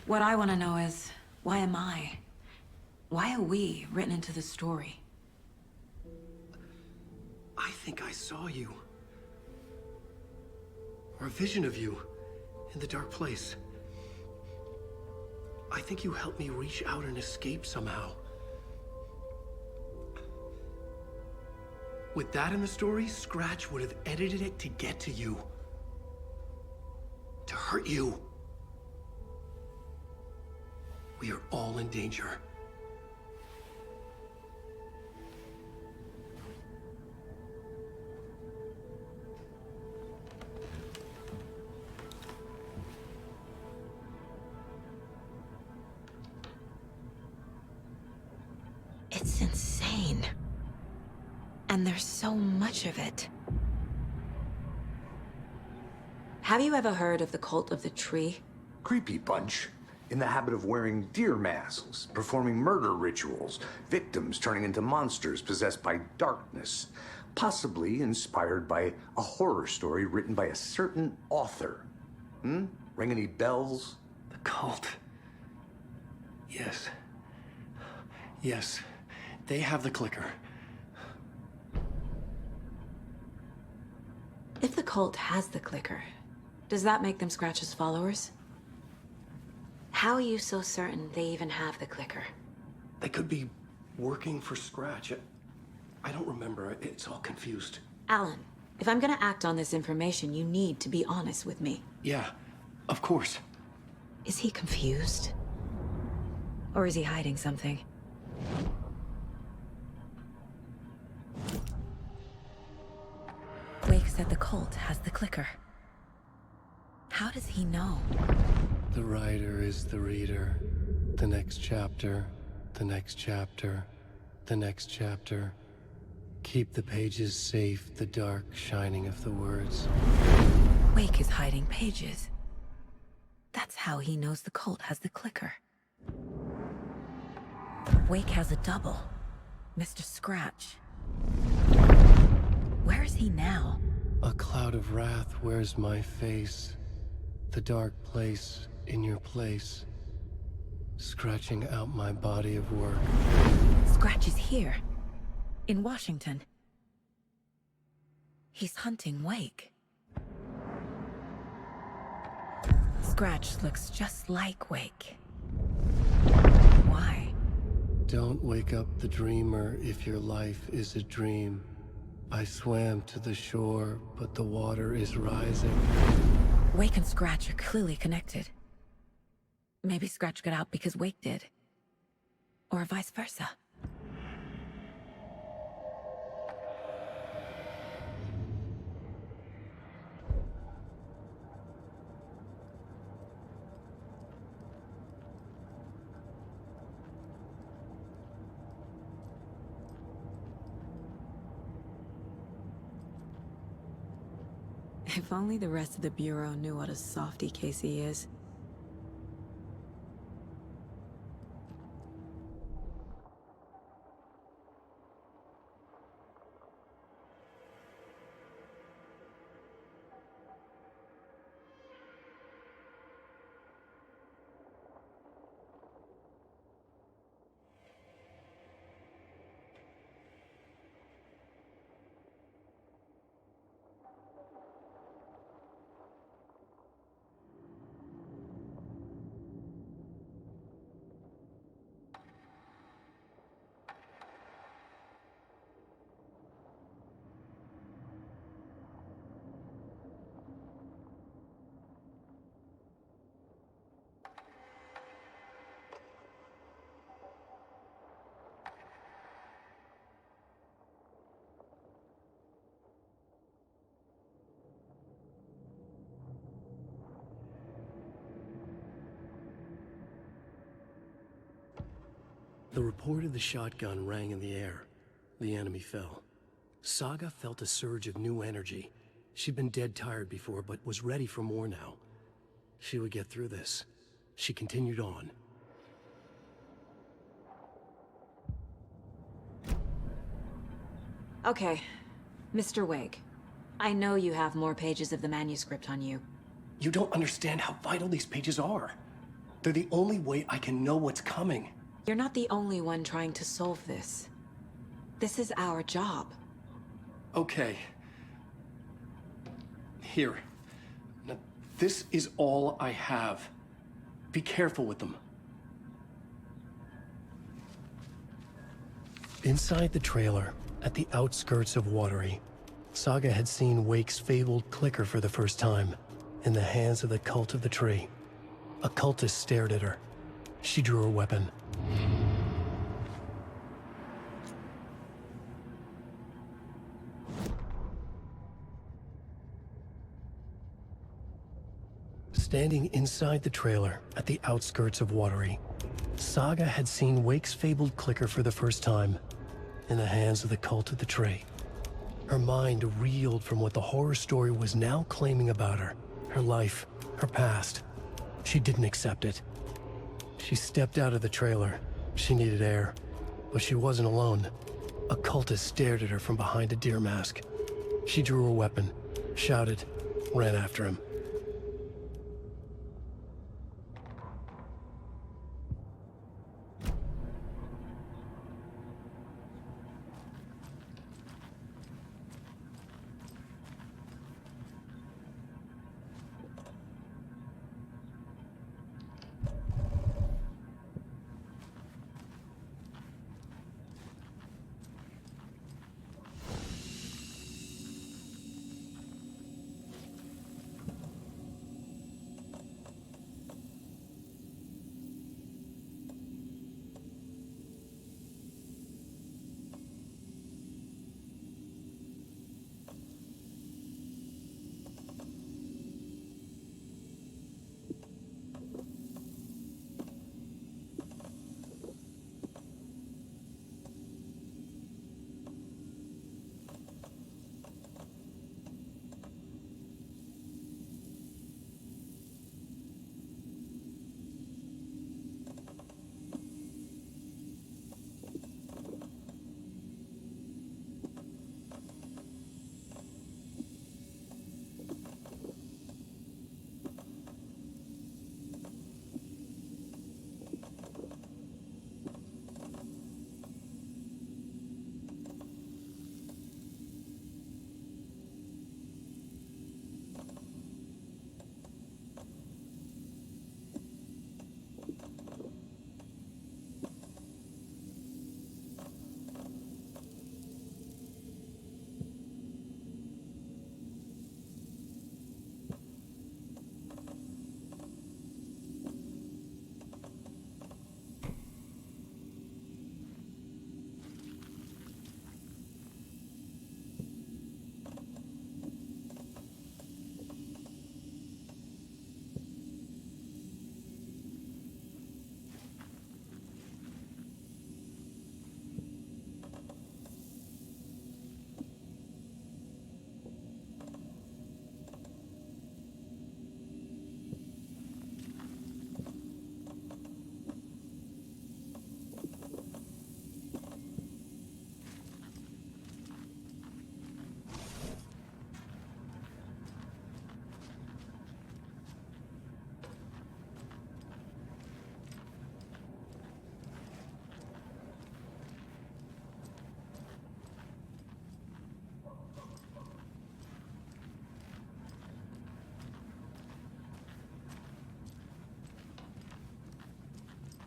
What I want to know is, why am I? Why are we written into the story? I think I saw you. Or a vision of you in the Dark Place. I think you helped me reach out and escape somehow. With that in the story, Scratch would have edited it to get to you. To hurt you. We are all in danger. It's insane. And there's so much of it. Have you ever heard of the Cult of the Tree? Creepy bunch. In the habit of wearing deer masks, performing murder rituals, victims turning into monsters possessed by darkness, possibly inspired by a horror story written by a certain author. Ring any bells? The cult. Yes. Yes. They have the clicker. If the cult has the clicker, does that make them Scratch's followers? How are you so certain they even have the clicker? They could be working for Scratch. I don't remember. It's all confused. Alan, if I'm gonna act on this information, you need to be honest with me. Yeah, of course. Is he confused? Or is he hiding something? Wake said the cult has the clicker. How does he know? The writer is the reader. The next chapter, the next chapter, the next chapter. Keep the pages safe, the dark shining of the words. Wake is hiding pages. That's how he knows the cult has the clicker. Wake has a double. Mr. Scratch. Where is he now? A cloud of wrath wears my face. The dark place in your place. Scratching out my body of work. Scratch is here. In Washington. He's hunting Wake. Scratch looks just like Wake. Why? Don't wake up the dreamer if your life is a dream. I swam to the shore, but the water is rising. Wake and Scratch are clearly connected. Maybe Scratch got out because Wake did. Or vice versa. If only the rest of the Bureau knew what a softy Casey is. The report of the shotgun rang in the air. The enemy fell. Saga felt a surge of new energy. She'd been dead tired before, but was ready for more now. She would get through this. She continued on. Okay, Mr. Wake. I know you have more pages of the manuscript on you. You don't understand how vital these pages are. They're the only way I can know what's coming. You're not the only one trying to solve this. This is our job. Okay. Here. Now, this is all I have. Be careful with them. Inside the trailer, at the outskirts of Watery, Saga had seen Wake's fabled clicker for the first time, in the hands of the Cult of the Tree. A cultist stared at her. She drew her weapon. Standing inside the trailer at the outskirts of Watery, Saga had seen Wake's fabled clicker for the first time, in the hands of the cult of the Tree. Her mind reeled from what the horror story was now claiming about her, her life, her past. She didn't accept it. She stepped out of the trailer. She needed air, but she wasn't alone. A cultist stared at her from behind a deer mask. She drew her weapon, shouted, ran after him.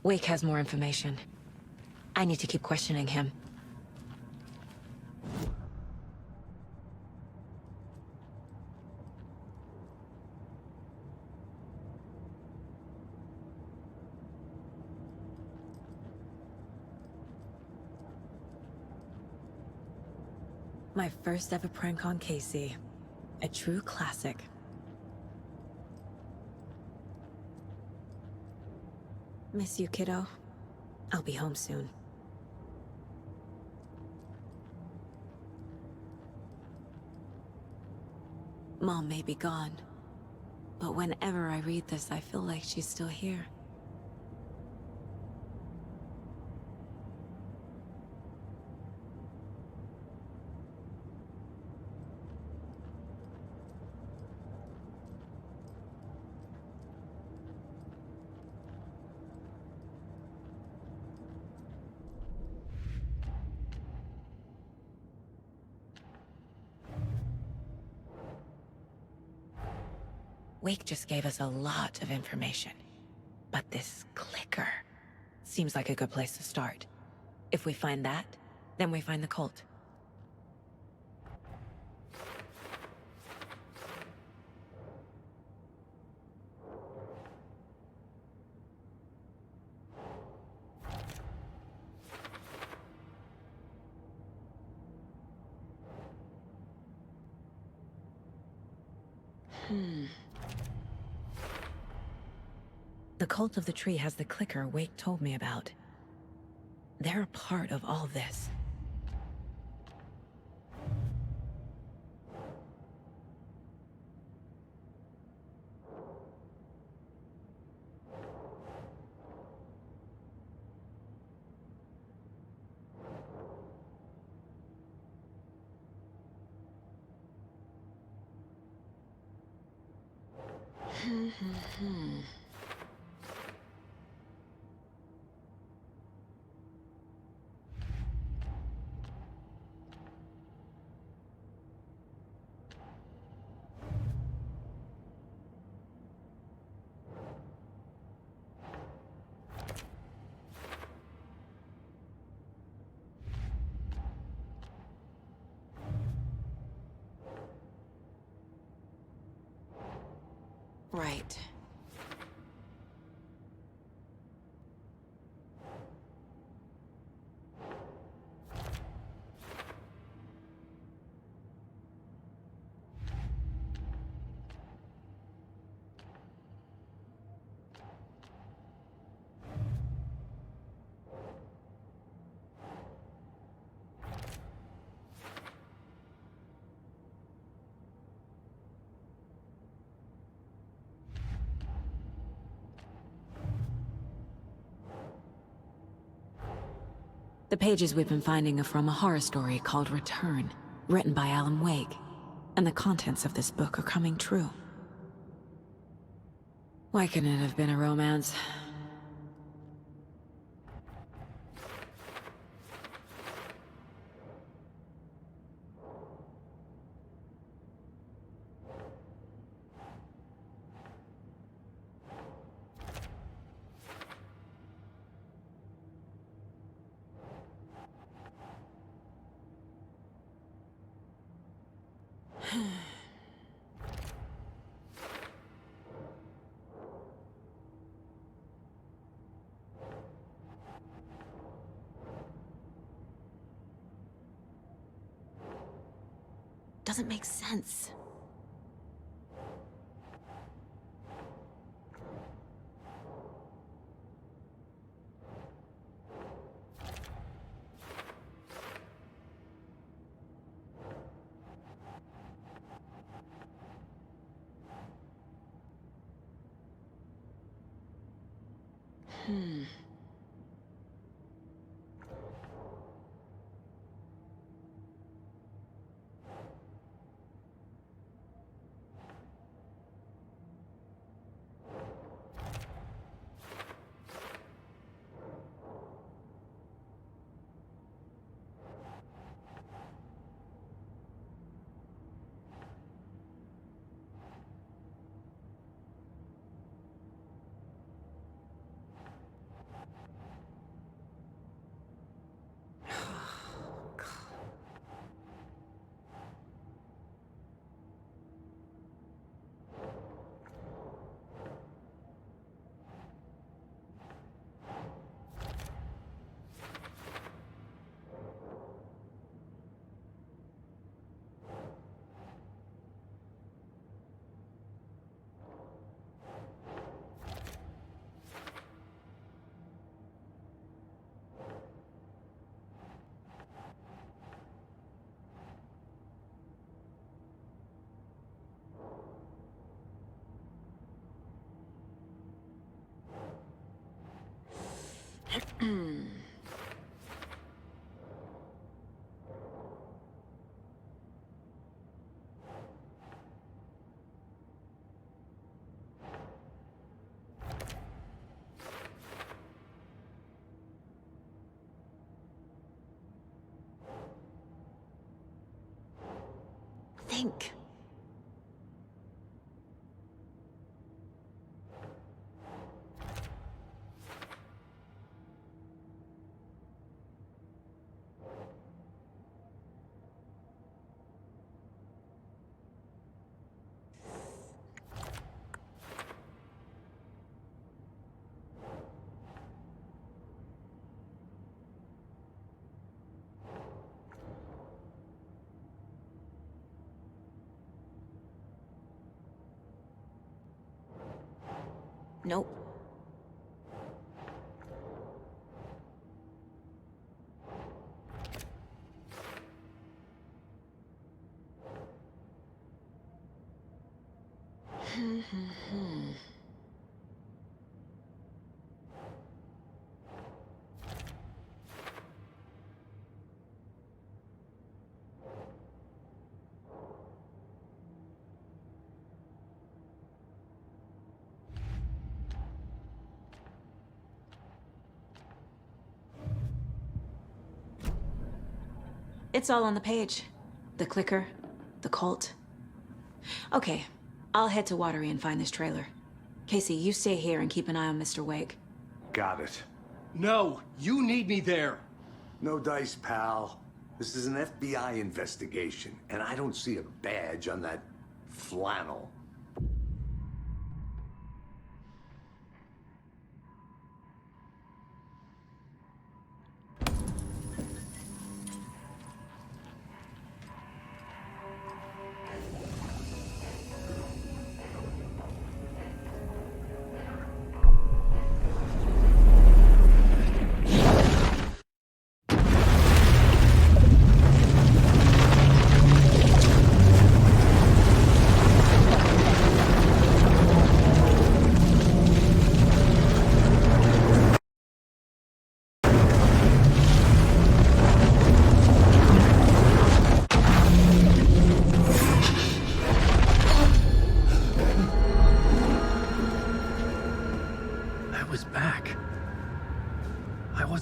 Wake has more information. I need to keep questioning him. My first ever prank on Casey. A true classic. Miss you, kiddo. I'll be home soon. Mom may be gone, but whenever I read this, I feel like she's still here. Wake just gave us a lot of information. But this clicker seems like a good place to start. If we find that, then we find the cult. The cult of the tree has the clicker Wake told me about. They're a part of all this. Right. The pages we've been finding are from a horror story called Return, written by Alan Wake, and the contents of this book are coming true. Why couldn't it have been a romance? Doesn't make sense. Think. Nope. It's all on the page. The clicker, the cult. Okay, I'll head to Watery and find this trailer. Casey, you stay here and keep an eye on Mr. Wake. Got it. No, you need me there. No dice, pal. This is an FBI investigation, and I don't see a badge on that flannel.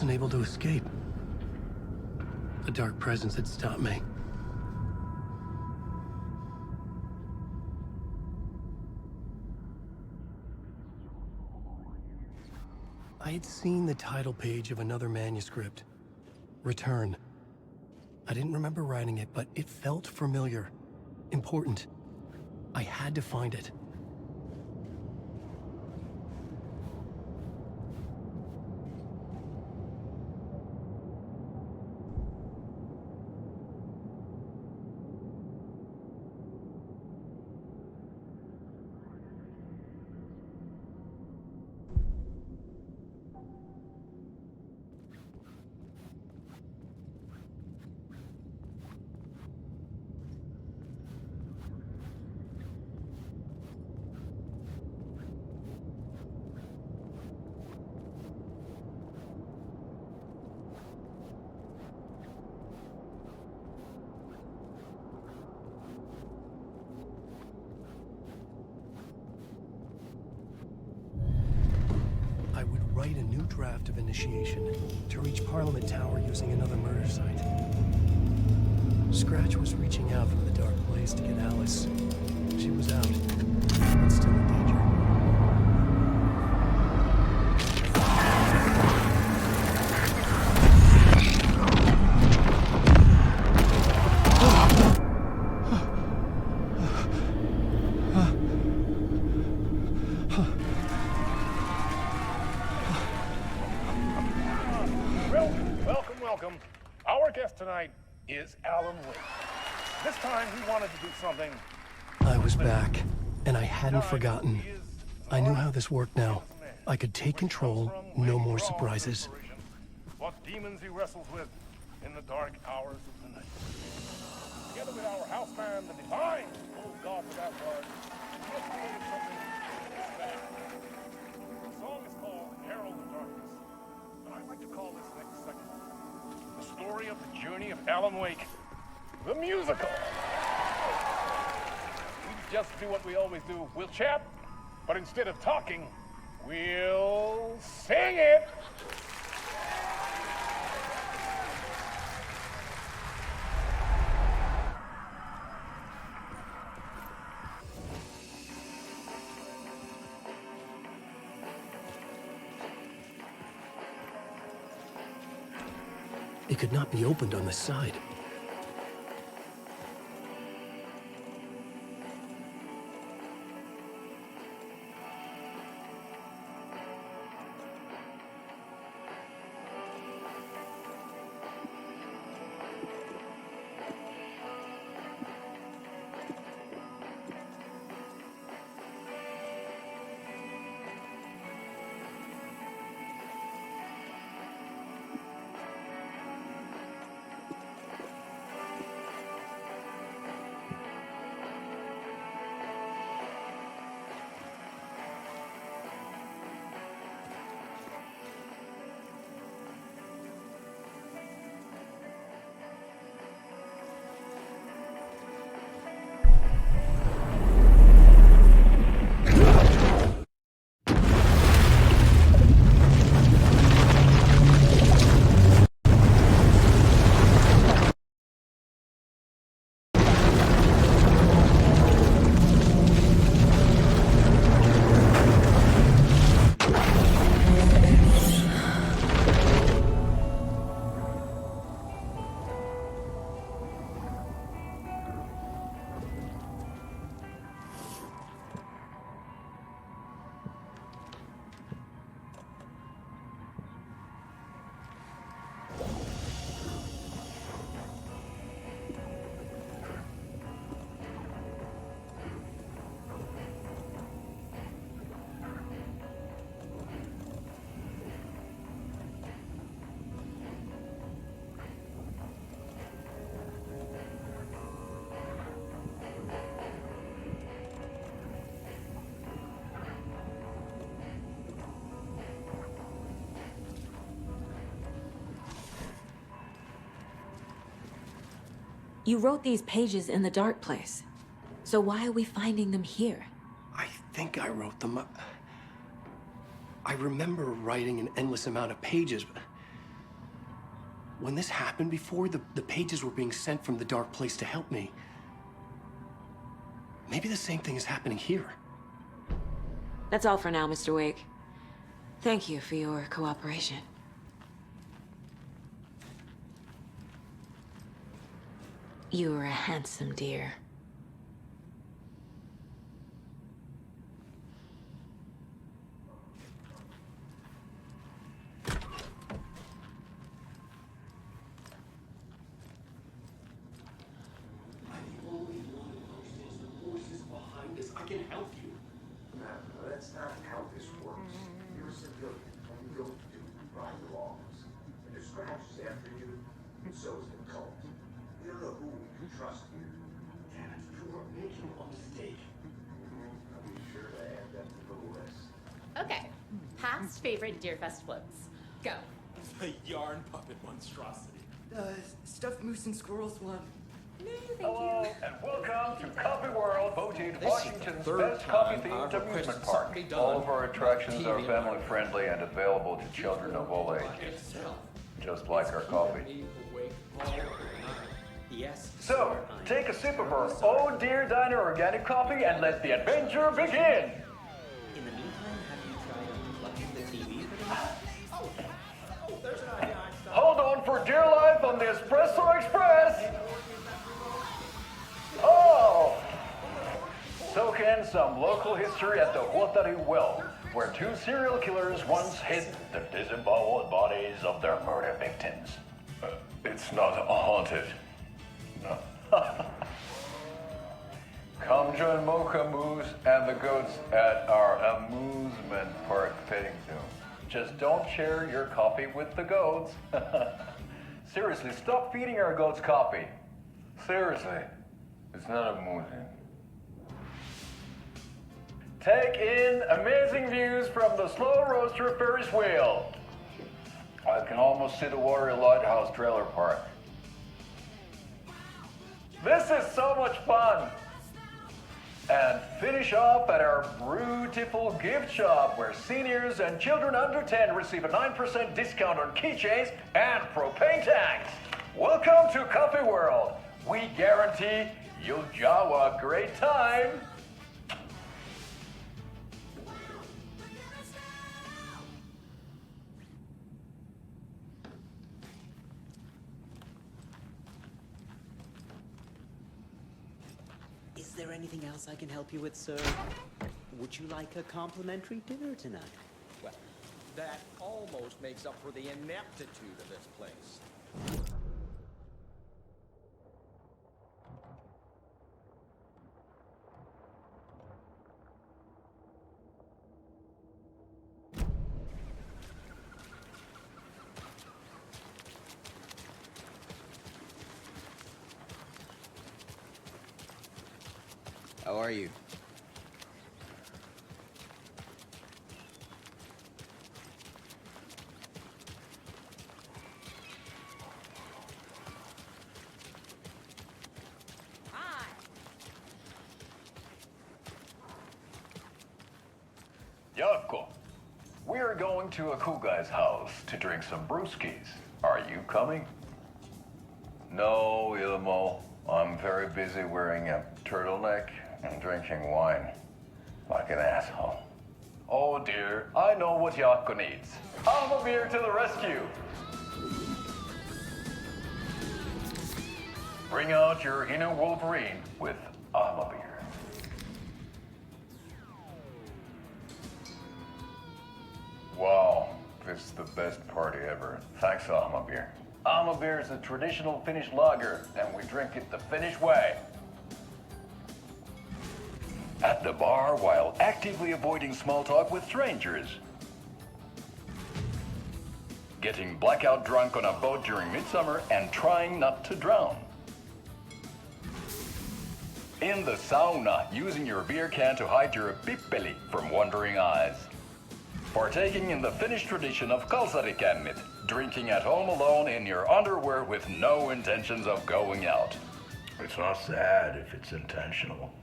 Able to escape. A dark presence had stopped me. I had seen the title page of another manuscript. Return. I didn't remember writing it, but it felt familiar. Important. I had to find it. Write a new draft of initiation to reach Parliament Tower using another murder site. Scratch was reaching out from the dark place to get Alice. She was out, but still in danger. Welcome. Our guest tonight is Alan Wake. This time he wanted to do something. I was back, and I hadn't forgotten. I knew how this worked now. I could take control, no more surprises. What demons he wrestles with in the dark hours of the night. Together with our houseman, the Divine, oh God for that word, he has created something special. The song is called Herald of Darkness, and I'd like to call this next segment the story of the journey of Alan Wake, the musical. We just do what we always do. We'll chat, but instead of talking, we'll sing it. It could not be opened on the side. You wrote these pages in the dark place. So why are we finding them here? I think I wrote them. I remember writing an endless amount of pages, but when this happened before, the pages were being sent from the dark place to help me. Maybe the same thing is happening here. That's all for now, Mr. Wake. Thank you for your cooperation. You are a handsome deer. That's not how this works. You're a civilian, and you don't do right wrongs. And there's scratches after you, and so is the cult. We don't know who we can trust here. Damn it, you are making a mistake. I'll be sure to add that to the list. Okay, past favorite Deerfest floats. Go. The yarn puppet monstrosity. The stuffed moose and squirrels one. Hello, and welcome to Coffee World, voted Washington's best coffee-themed amusement park. All of our attractions are family-friendly and available to children of all ages, just like our coffee. Yes. So, take a sip of our Oh Dear Diner organic coffee and let the adventure begin! In the meantime, have you tried unplugging the TV? Oh, there's an idea, Einstein. Hold on for dear life on the Espresso Express! Oh! Soak in some local history at the Huatari Well, where two serial killers once hid the disemboweled bodies of their murder victims. It's not haunted. No. Come join Mocha Moose and the goats at our amusement park petting zoo. Just don't share your coffee with the goats. Seriously, stop feeding our goats coffee. Seriously. It's not amusing. Take in amazing views from the Slow Roaster Ferris wheel. I can almost see the Watery Lighthouse trailer park. This is so much fun. And finish off at our beautiful gift shop where seniors and children under 10 receive a 9% discount on keychains and propane tanks. Welcome to Coffee World. We guarantee you'll jaw a great time. Is there anything else I can help you with, sir? Would you like a complimentary dinner tonight? Well, that almost makes up for the ineptitude of this place. How are you? Yako, we're going to a cool guy's house to drink some brewskis. Are you coming? No, Ilmo. I'm very busy wearing a turtleneck and drinking wine like an asshole. Oh dear, I know what Yako needs. I'm a beer to the rescue. Bring out your inner Wolverine with Alma beer. Wow, this is the best party ever. Thanks, Alma beer. Alma beer is a traditional Finnish lager, and we drink it the Finnish way. At the bar while actively avoiding small talk with strangers. Getting blackout drunk on a boat during midsummer and trying not to drown. In the sauna, using your beer can to hide your pippeli from wandering eyes. Partaking in the Finnish tradition of kalsarikännit, drinking at home alone in your underwear with no intentions of going out. It's not sad if it's intentional.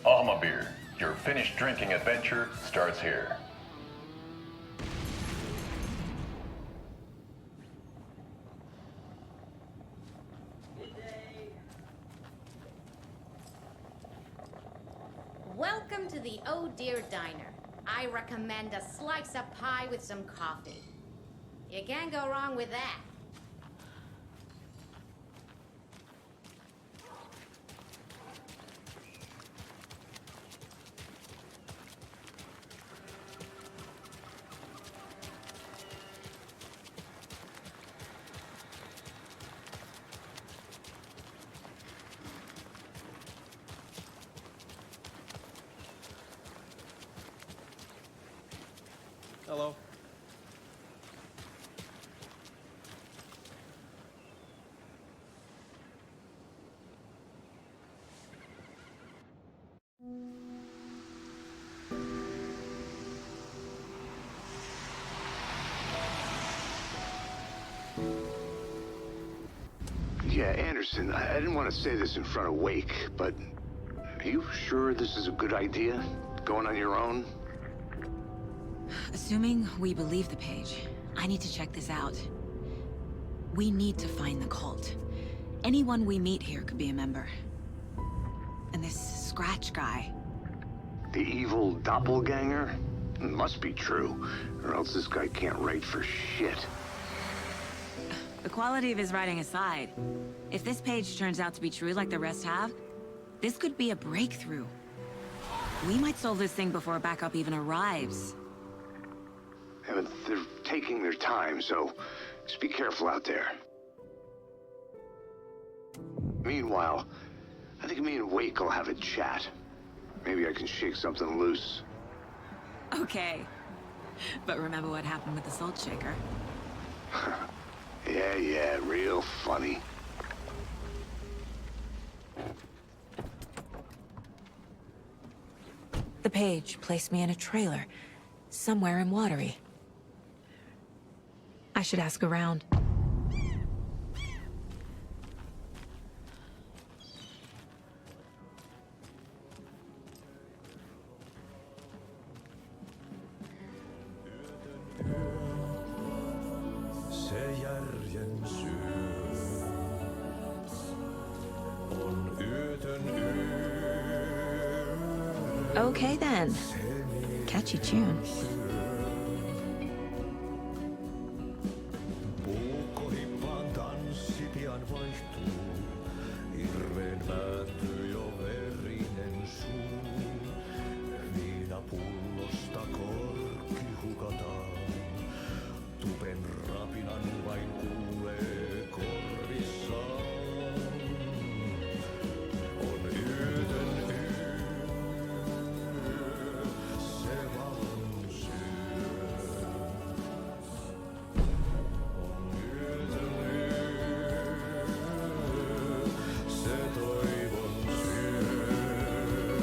Alma Beer, your finished drinking adventure starts here. Welcome to the Oh Dear Diner. I recommend a slice of pie with some coffee. You can't go wrong with that. Hello. Yeah, Anderson, I didn't want to say this in front of Wake, but are you sure this is a good idea? Going on your own? Assuming we believe the page, I need to check this out. We need to find the cult. Anyone we meet here could be a member. And this Scratch guy. The evil doppelganger? Must be true, or else this guy can't write for shit. The quality of his writing aside, if this page turns out to be true like the rest have, this could be a breakthrough. We might solve this thing before backup even arrives. Yeah, but they're taking their time, so just be careful out there. Meanwhile, I think me and Wake will have a chat. Maybe I can shake something loose. Okay. But remember what happened with the salt shaker? Yeah, real funny. The page placed me in a trailer, somewhere in Watery. I should ask around. Okay then. Catchy tune.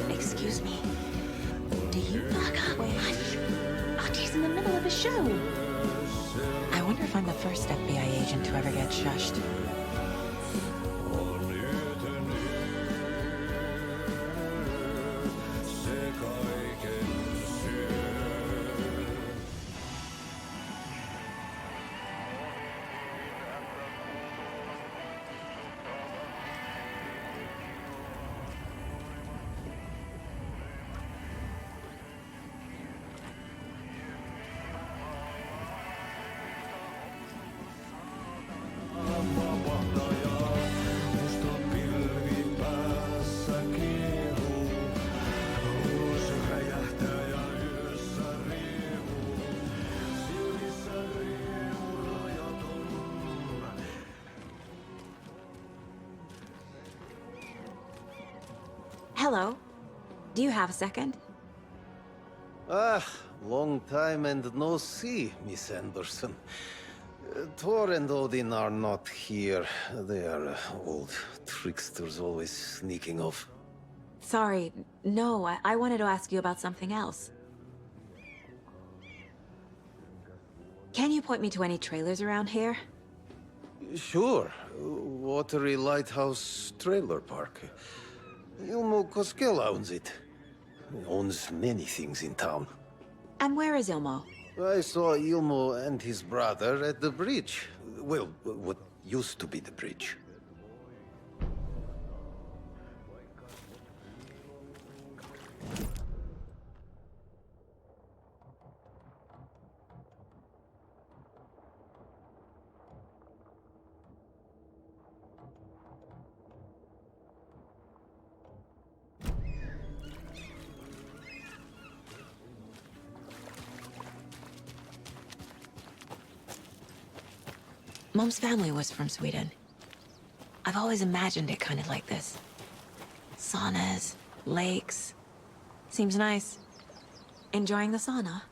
Excuse me. Do you knock up? Hush. Artie's in the middle of a show. I wonder if I'm the first FBI agent to ever get shushed. Hello. Do you have a second? Ah, long time and no see, Miss Anderson. Thor and Odin are not here. They are old tricksters always sneaking off. Sorry. No, I wanted to ask you about something else. Can you point me to any trailers around here? Sure. Watery Lighthouse Trailer Park. Ilmo Koskela owns it. He owns many things in town. And where is Ilmo? I saw Ilmo and his brother at the bridge. Well, what used to be the bridge. Mom's family was from Sweden. I've always imagined it kind of like this. Saunas, lakes. Seems nice. Enjoying the sauna?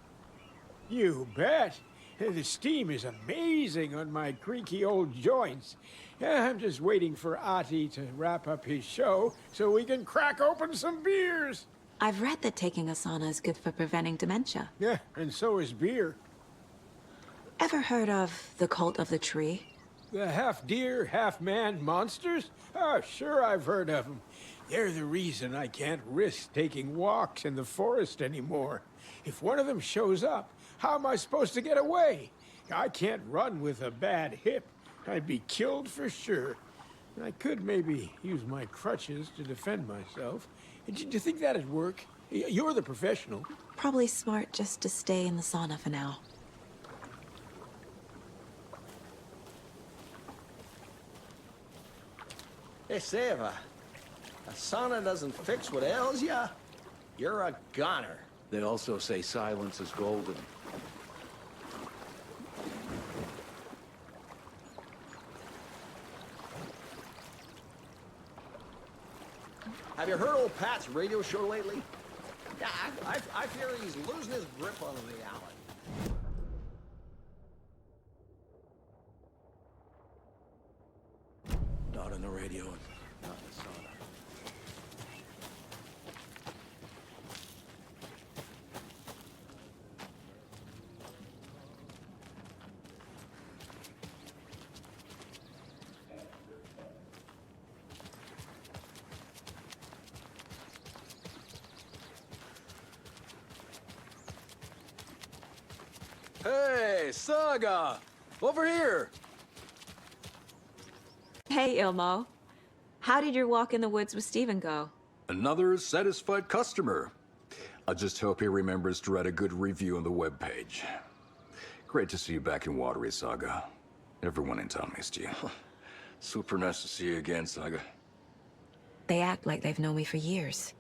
You bet. The steam is amazing on my creaky old joints. I'm just waiting for Ati to wrap up his show so we can crack open some beers. I've read that taking a sauna is good for preventing dementia. Yeah, and so is beer. Ever heard of the Cult of the Tree? The half-deer, half-man monsters? Oh, sure I've heard of them. They're the reason I can't risk taking walks in the forest anymore. If one of them shows up, how am I supposed to get away? I can't run with a bad hip. I'd be killed for sure. I could maybe use my crutches to defend myself. Do you think that'd work? You're the professional. Probably smart just to stay in the sauna for now. They say if a sauna doesn't fix what ails ya, you're a goner. They also say silence is golden. Have you heard old Pat's radio show lately? Yeah, I fear he's losing his grip on reality. Not on the radio, not in the sauna. Hey, Saga! Over here! Hey, Ilmo. How did your walk in the woods with Steven go? Another satisfied customer. I just hope he remembers to write a good review on the webpage. Great to see you back in Watery, Saga. Everyone in town missed you. Super nice to see you again, Saga. They act like they've known me for years.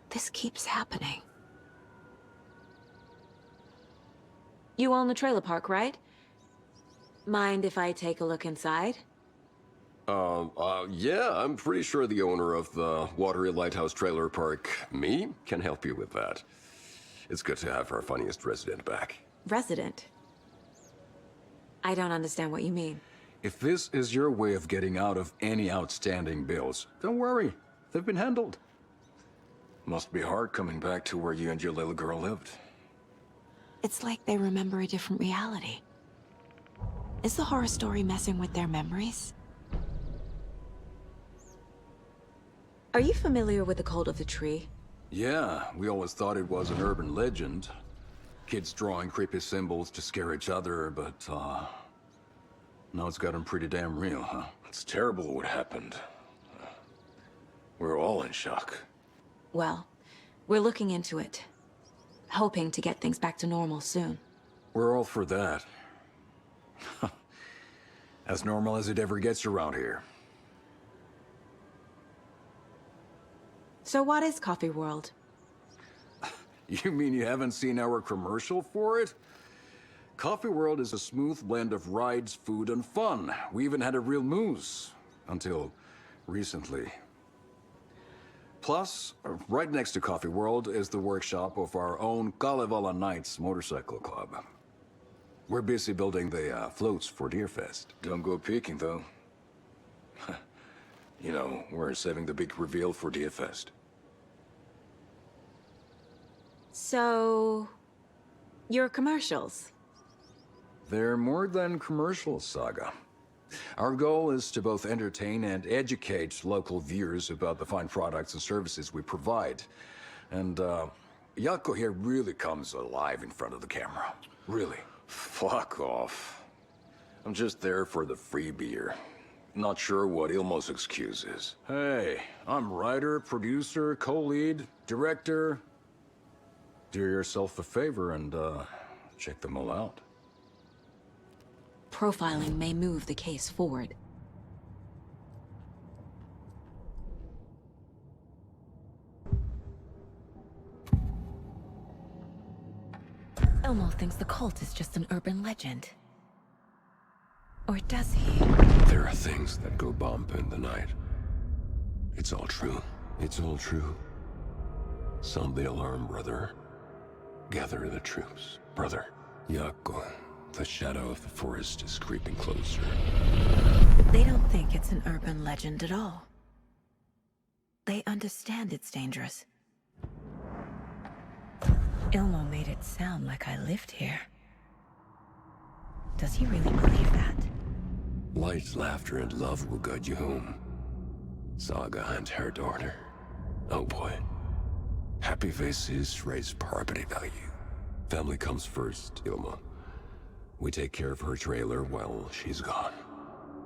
This keeps happening. You own the trailer park, right? Mind if I take a look inside? Yeah, I'm pretty sure the owner of the Watery Lighthouse Trailer Park, me, can help you with that. It's good to have our funniest resident back. Resident? I don't understand what you mean. If this is your way of getting out of any outstanding bills, don't worry. They've been handled. Must be hard coming back to where you and your little girl lived. It's like they remember a different reality. Is the horror story messing with their memories? Are you familiar with the Cult of the Tree? Yeah, we always thought it was an urban legend. Kids drawing creepy symbols to scare each other, but, now it's gotten pretty damn real, huh? It's terrible what happened. We're all in shock. Well, we're looking into it. Hoping to get things back to normal soon. We're all for that. As normal as it ever gets around here. So what is Coffee World? You mean you haven't seen our commercial for it? Coffee World is a smooth blend of rides, food, and fun. We even had a real moose. Until recently. Plus, right next to Coffee World is the workshop of our own Kalevala Knights motorcycle club. We're busy building the floats for Deerfest. Don't go peeking, though. You know, we're saving the big reveal for Deerfest. So... your commercials? They're more than commercials, Saga. Our goal is to both entertain and educate local viewers about the fine products and services we provide. And, Yako here really comes alive in front of the camera. Really. Fuck off. I'm just there for the free beer. Not sure what Ilmo's excuse is. Hey, I'm writer, producer, co-lead, director. Do yourself a favor and, check them all out. Profiling may move the case forward. Ilmo thinks the cult is just an urban legend. Or does he? There are things that go bump in the night. It's all true. It's all true. Sound the alarm, brother. Gather the troops, brother. Yako, the shadow of the forest is creeping closer. They don't think it's an urban legend at all. They understand it's dangerous. Ilmo made it sound like I lived here. Does he really believe that? Light, laughter, and love will guide you home. Saga and her daughter. Oh boy. Happy faces raise property value. Family comes first, Ilmo. We take care of her trailer while she's gone.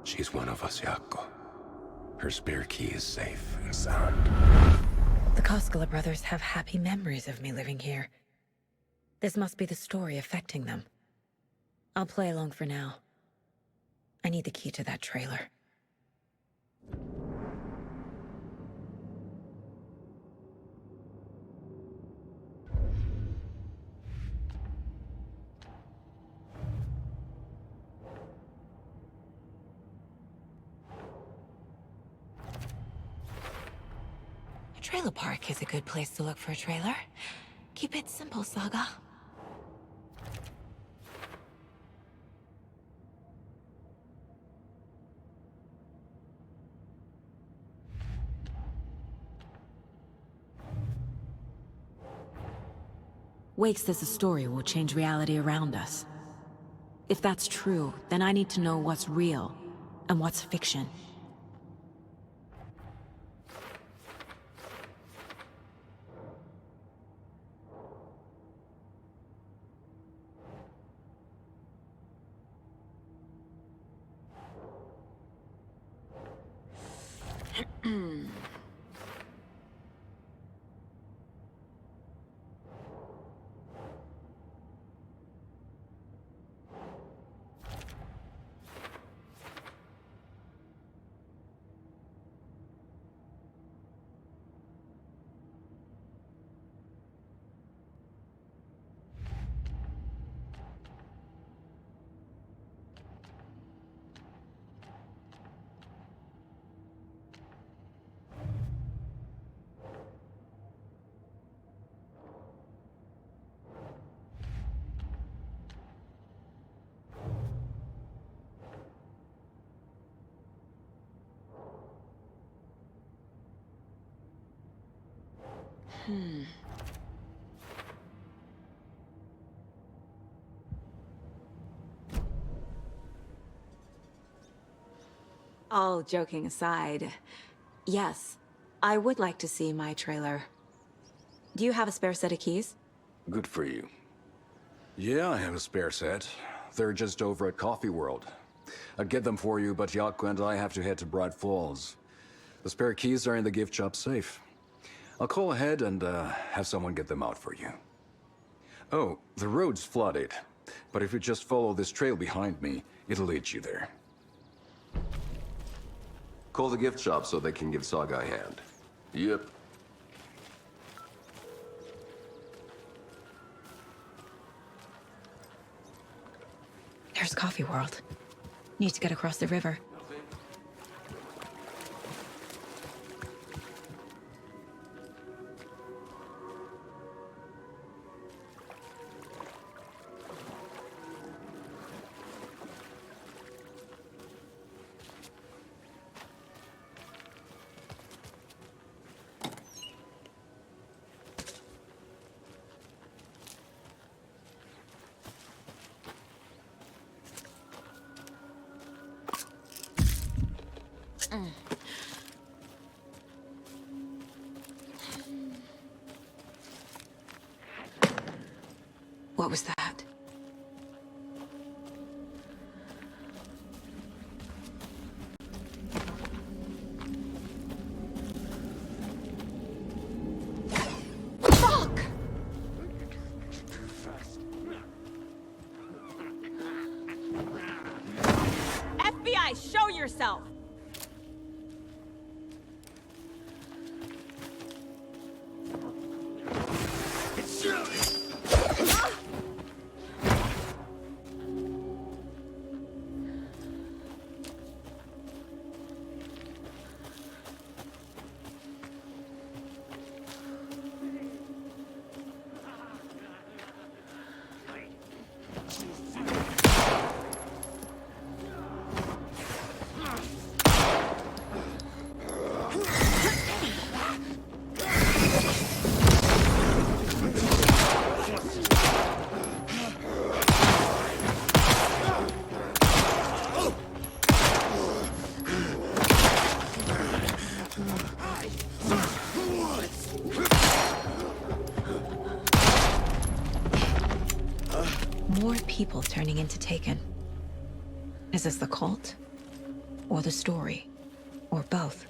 She's one of us, Yako. Her spare key is safe and sound. The Koskela brothers have happy memories of me living here. This must be the story affecting them. I'll play along for now. I need the key to that trailer. A trailer park is a good place to look for a trailer. Keep it simple, Saga. Wake says the story will change reality around us. If that's true, then I need to know what's real and what's fiction. All joking aside, yes, I would like to see my trailer. Do you have a spare set of keys? Good for you. Yeah, I have a spare set. They're just over at Coffee World. I'd get them for you, but Yako and I have to head to Bright Falls. The spare keys are in the gift shop safe. I'll call ahead and have someone get them out for you. Oh, the road's flooded, but if you just follow this trail behind me, it'll lead you there. Call the gift shop so they can give Saga a hand. Yep. There's Coffee World. Need to get across the river. What was that? Fuck! FBI, show yourself! More people turning into Taken. Is this the cult? Or the story? Or both?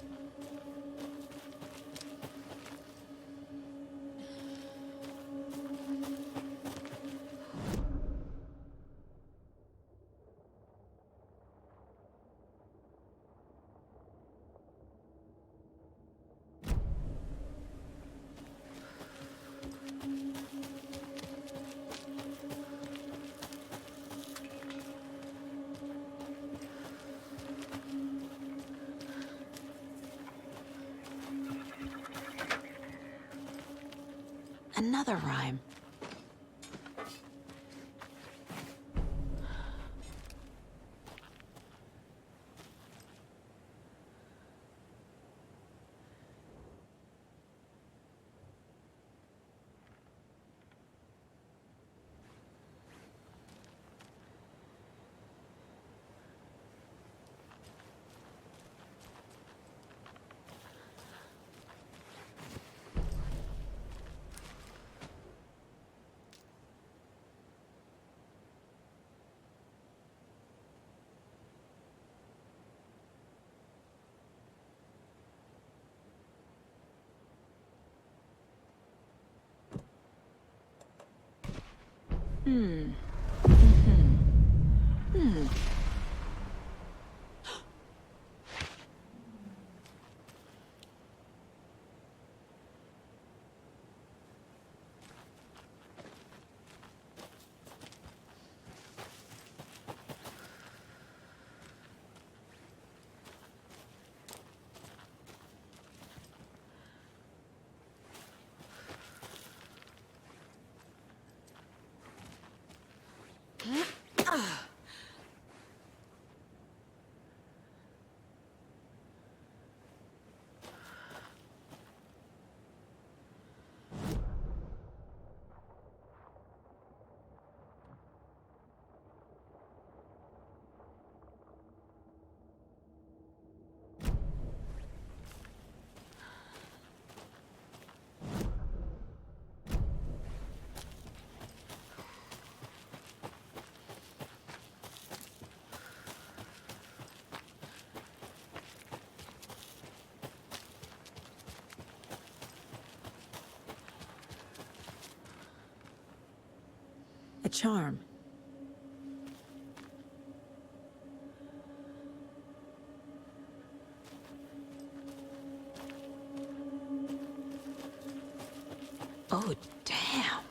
Another rhyme. A charm. Oh, damn.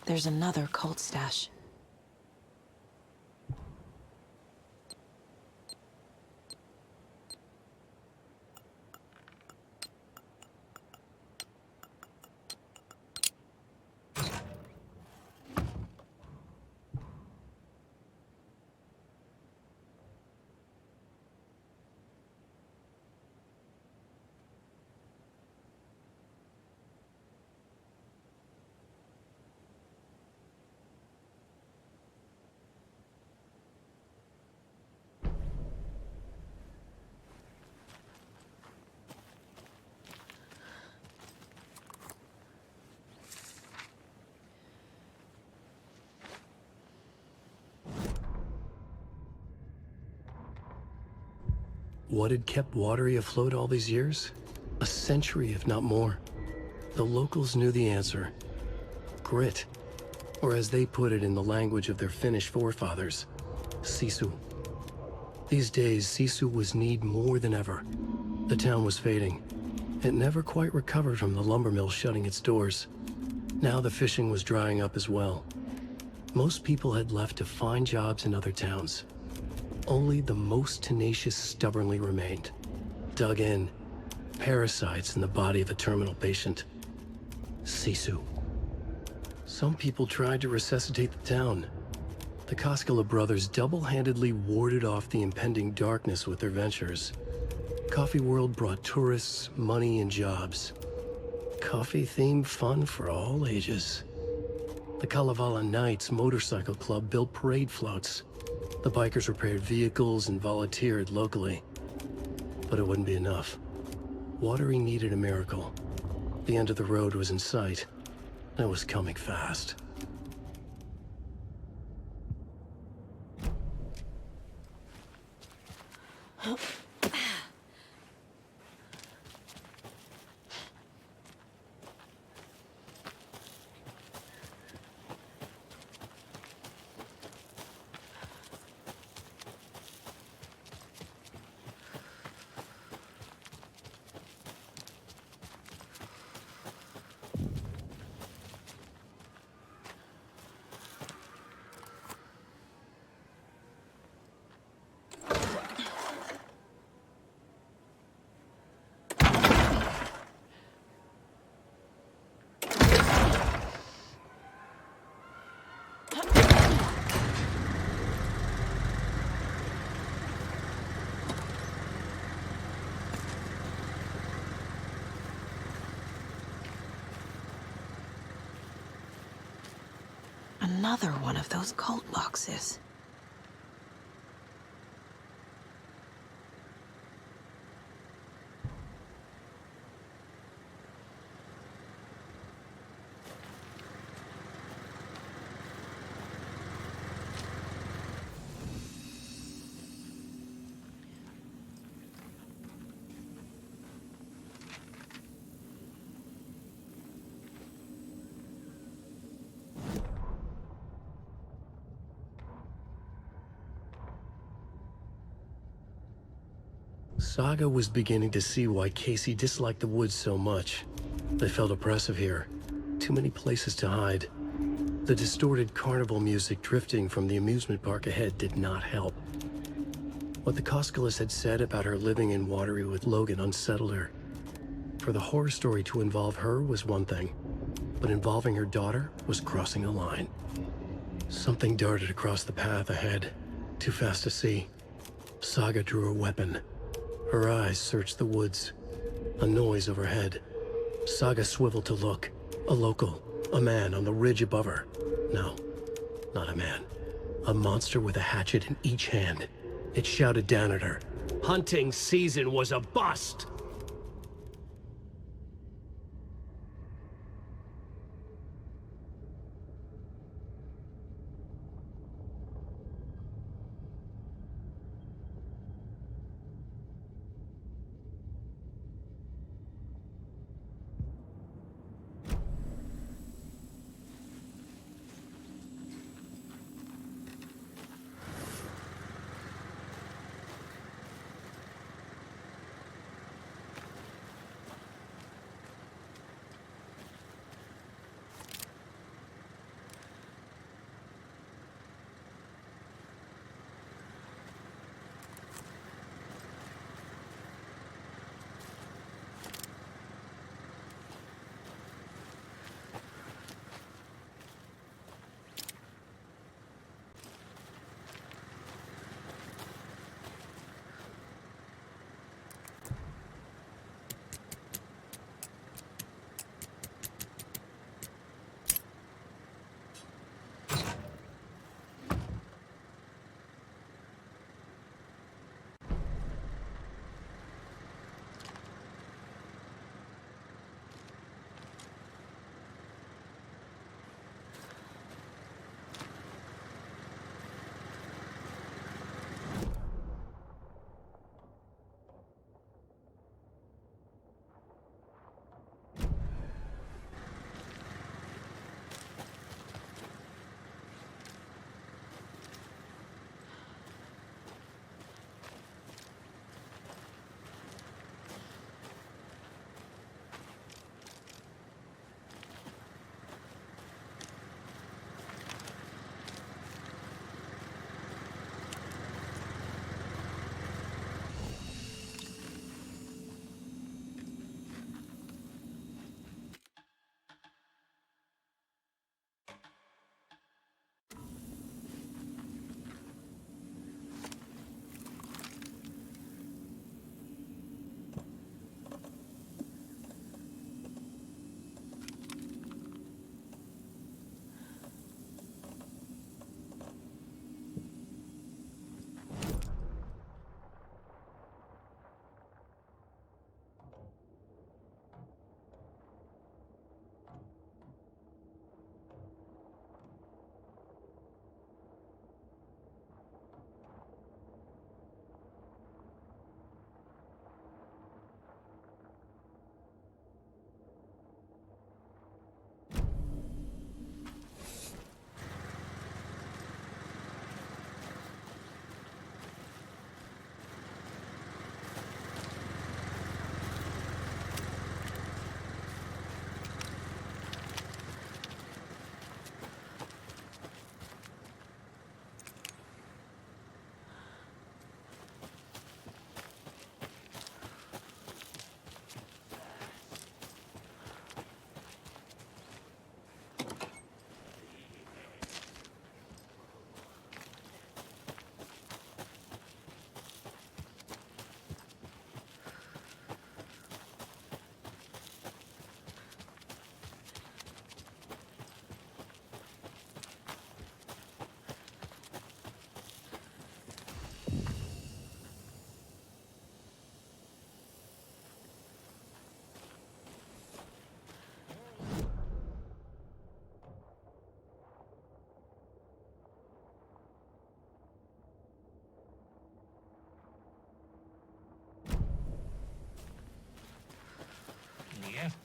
There's another cult stash. What had kept Watery afloat all these years? A century, if not more. The locals knew the answer. Grit. Or as they put it in the language of their Finnish forefathers, sisu. These days, sisu was needed more than ever. The town was fading. It never quite recovered from the lumber mill shutting its doors. Now the fishing was drying up as well. Most people had left to find jobs in other towns. Only the most tenacious stubbornly remained. Dug in. Parasites in the body of a terminal patient. Sisu. Some people tried to resuscitate the town. The Koskela brothers double-handedly warded off the impending darkness with their ventures. Coffee World brought tourists, money, and jobs. Coffee-themed fun for all ages. The Kalevala Knights Motorcycle Club built parade floats. The bikers repaired vehicles and volunteered locally. But it wouldn't be enough. Watery needed a miracle. The end of the road was in sight. It was coming fast. Another one of those cult boxes. Saga was beginning to see why Casey disliked the woods so much. They felt oppressive here. Too many places to hide. The distorted carnival music drifting from the amusement park ahead did not help. What the Koskelas had said about her living in Watery with Logan unsettled her. For the horror story to involve her was one thing, but involving her daughter was crossing a line. Something darted across the path ahead, too fast to see. Saga drew her weapon. Her eyes searched the woods. A noise overhead. Saga swiveled to look. A local. A man on the ridge above her. No, not a man. A monster with a hatchet in each hand. It shouted down at her. Hunting season was a bust!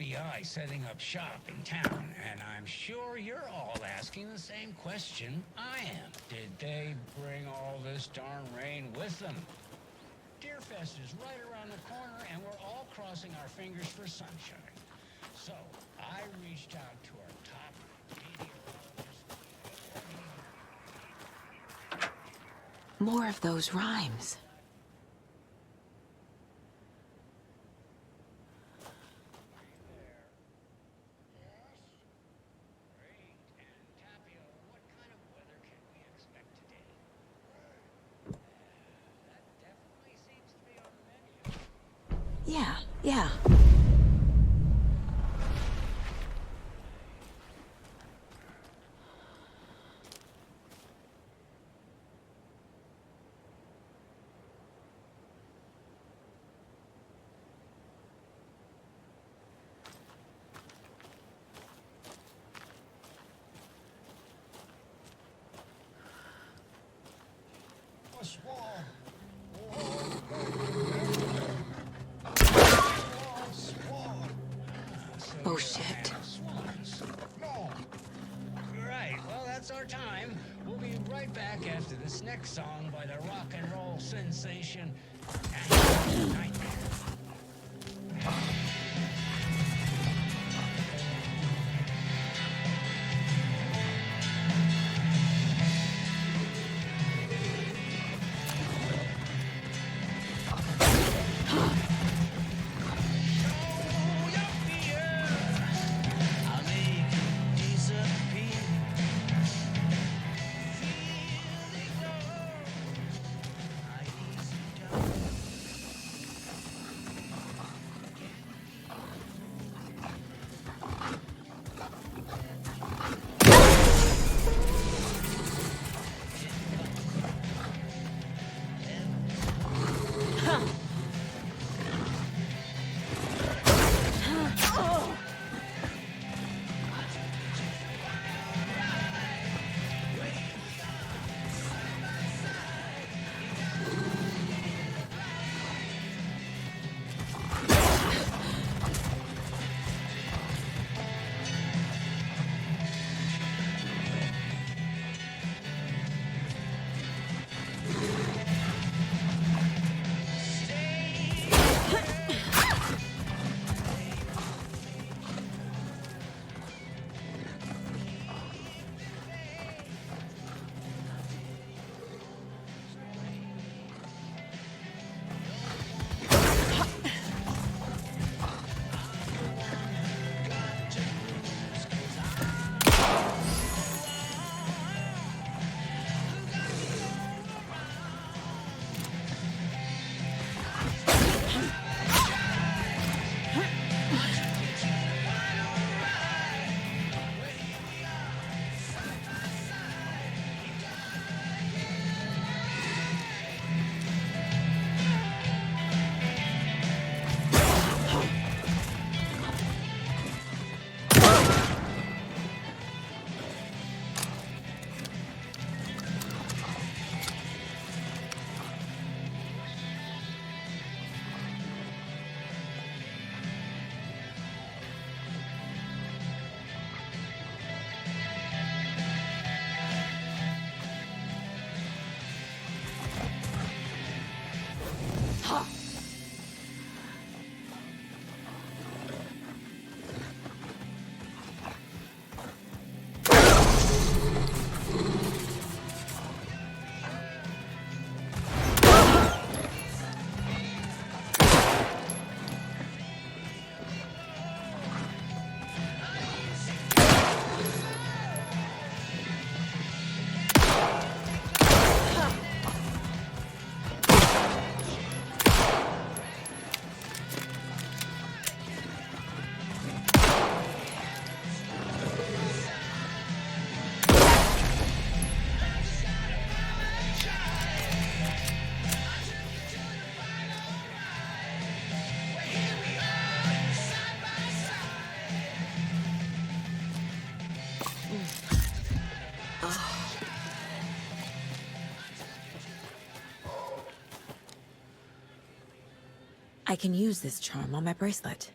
FBI setting up shop in town, and I'm sure you're all asking the same question I am. Did they bring all this darn rain with them? Deerfest is right around the corner, and we're all crossing our fingers for sunshine. So, I reached out to our top meteorologist. More of those rhymes. Yeah. Oh, shit. Right, well, that's our time. We'll be right back after this next song by the rock and roll sensation, Nightingale. I can use this charm on my bracelet.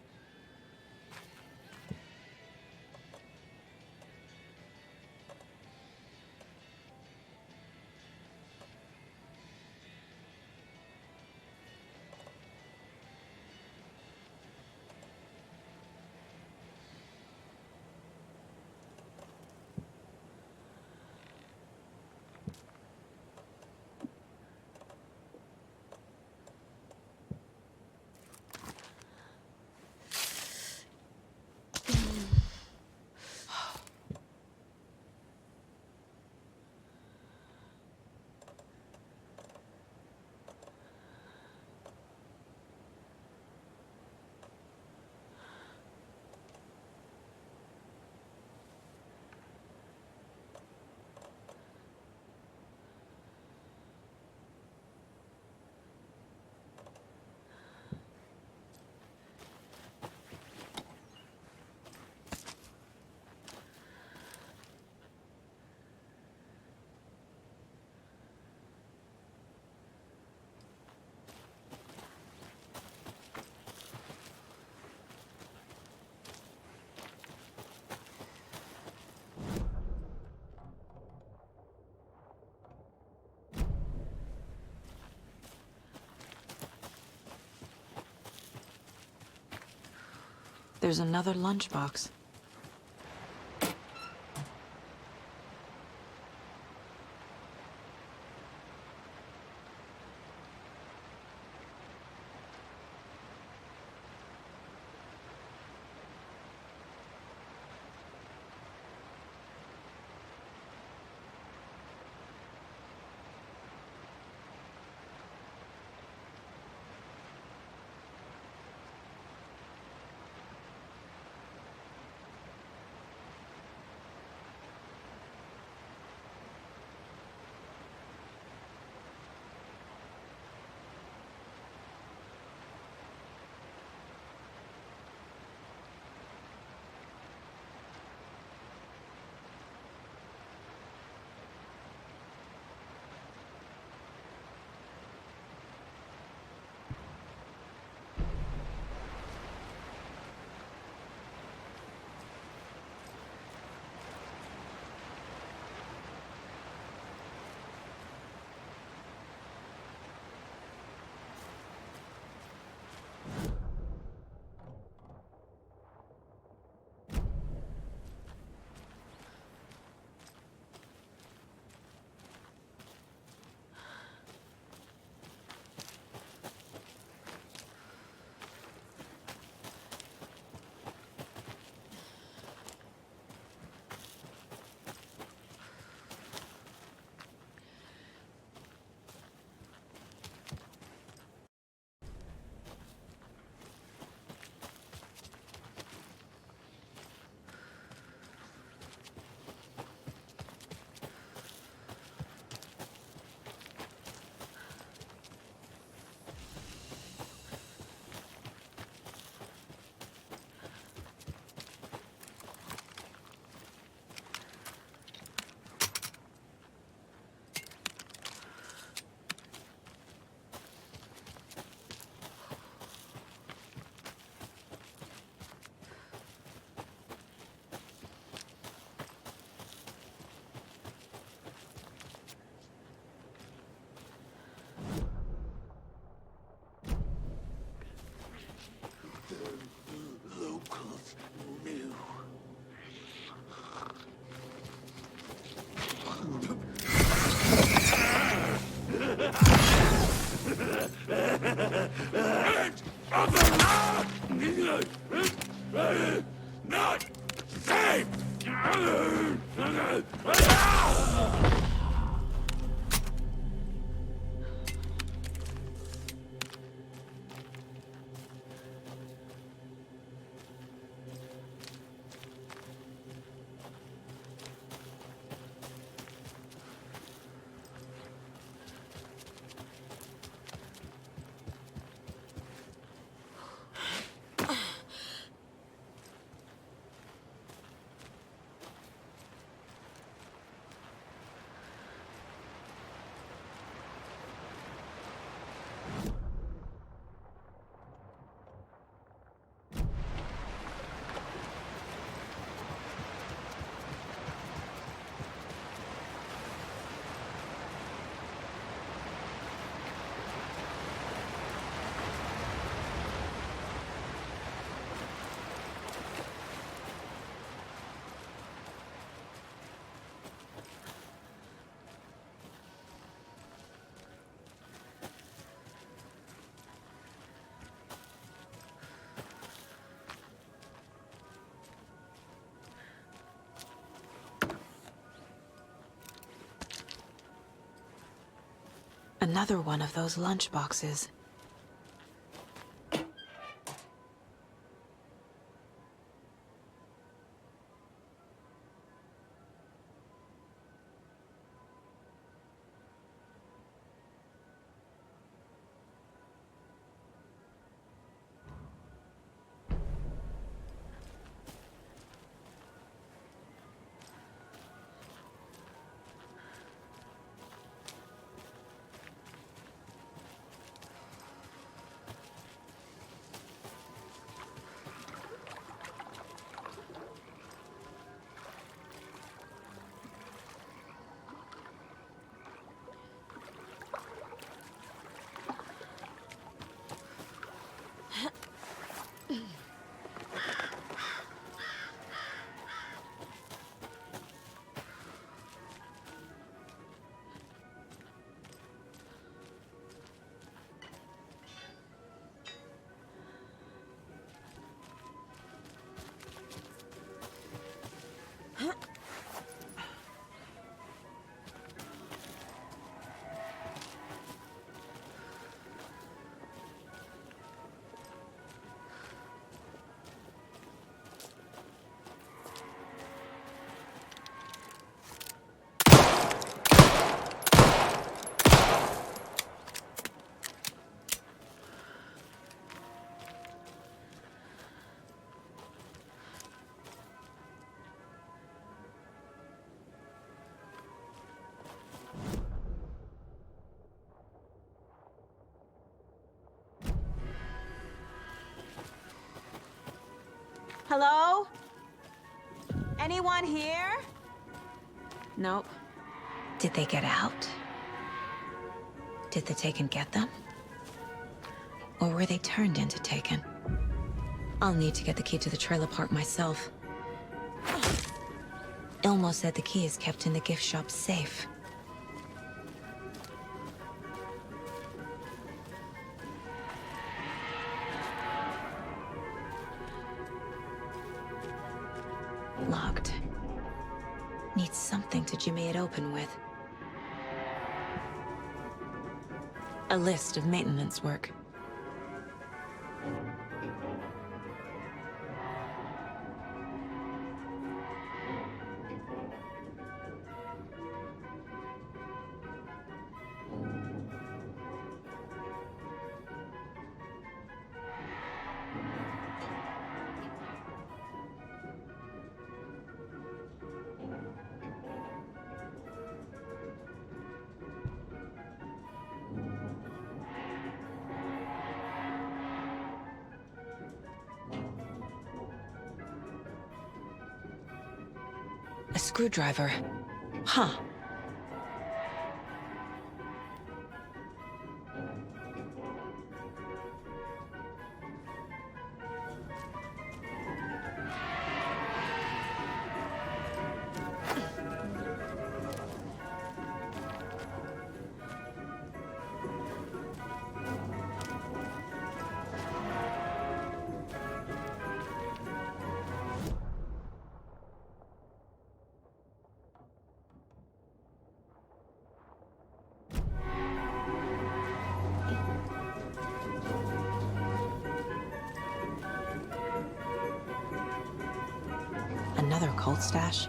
There's another lunchbox. Not safe! Another one of those lunchboxes. Hello? Anyone here? Nope. Did they get out? Did the Taken get them? Or were they turned into Taken? I'll need to get the key to the trailer park myself. Ilmo said the key is kept in the gift shop safe. Locked. Need something to jimmy it open with. A list of maintenance work. A screwdriver. Huh. Another cult stash?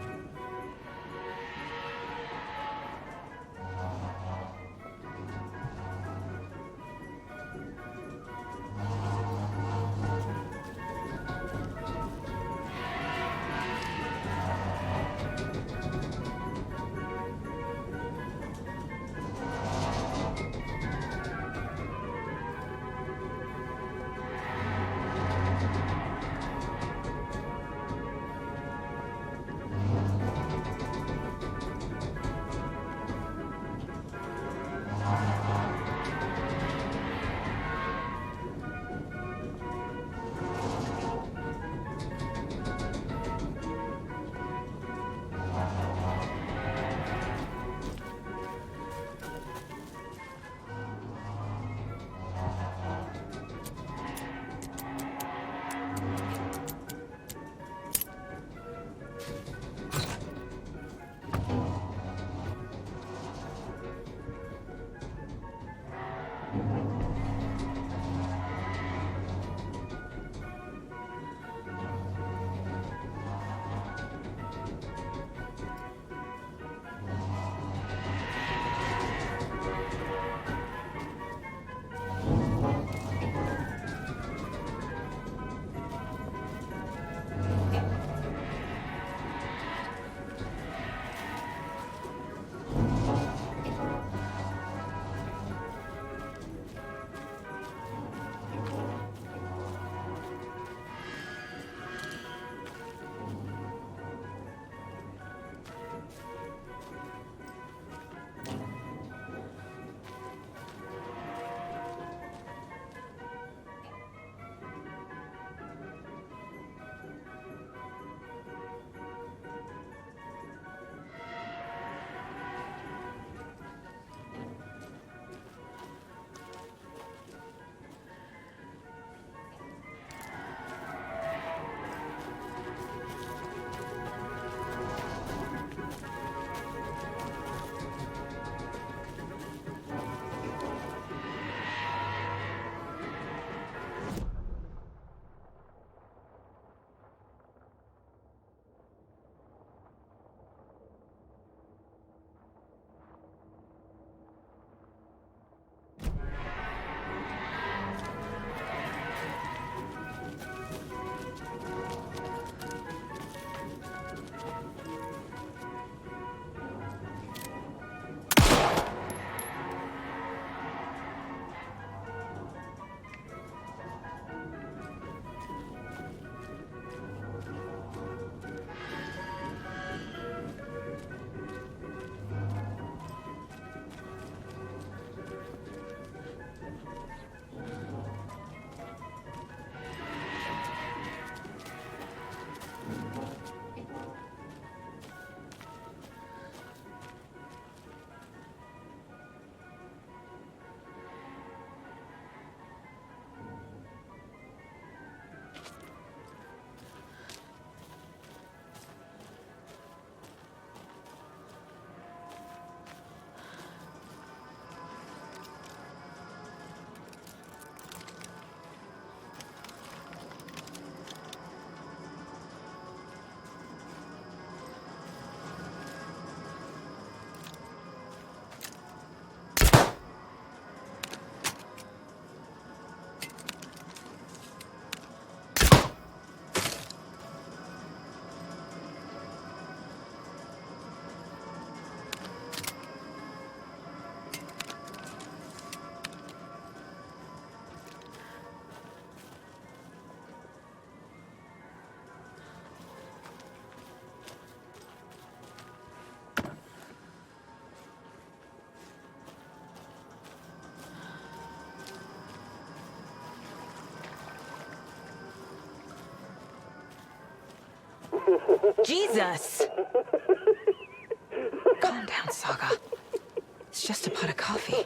Jesus! Calm down, Saga. It's just a pot of coffee.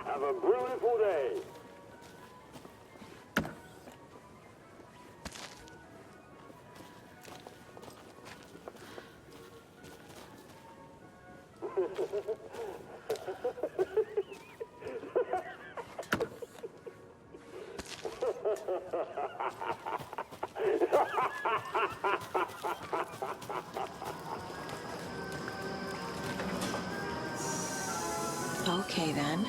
Have a beautiful day. Okay, then.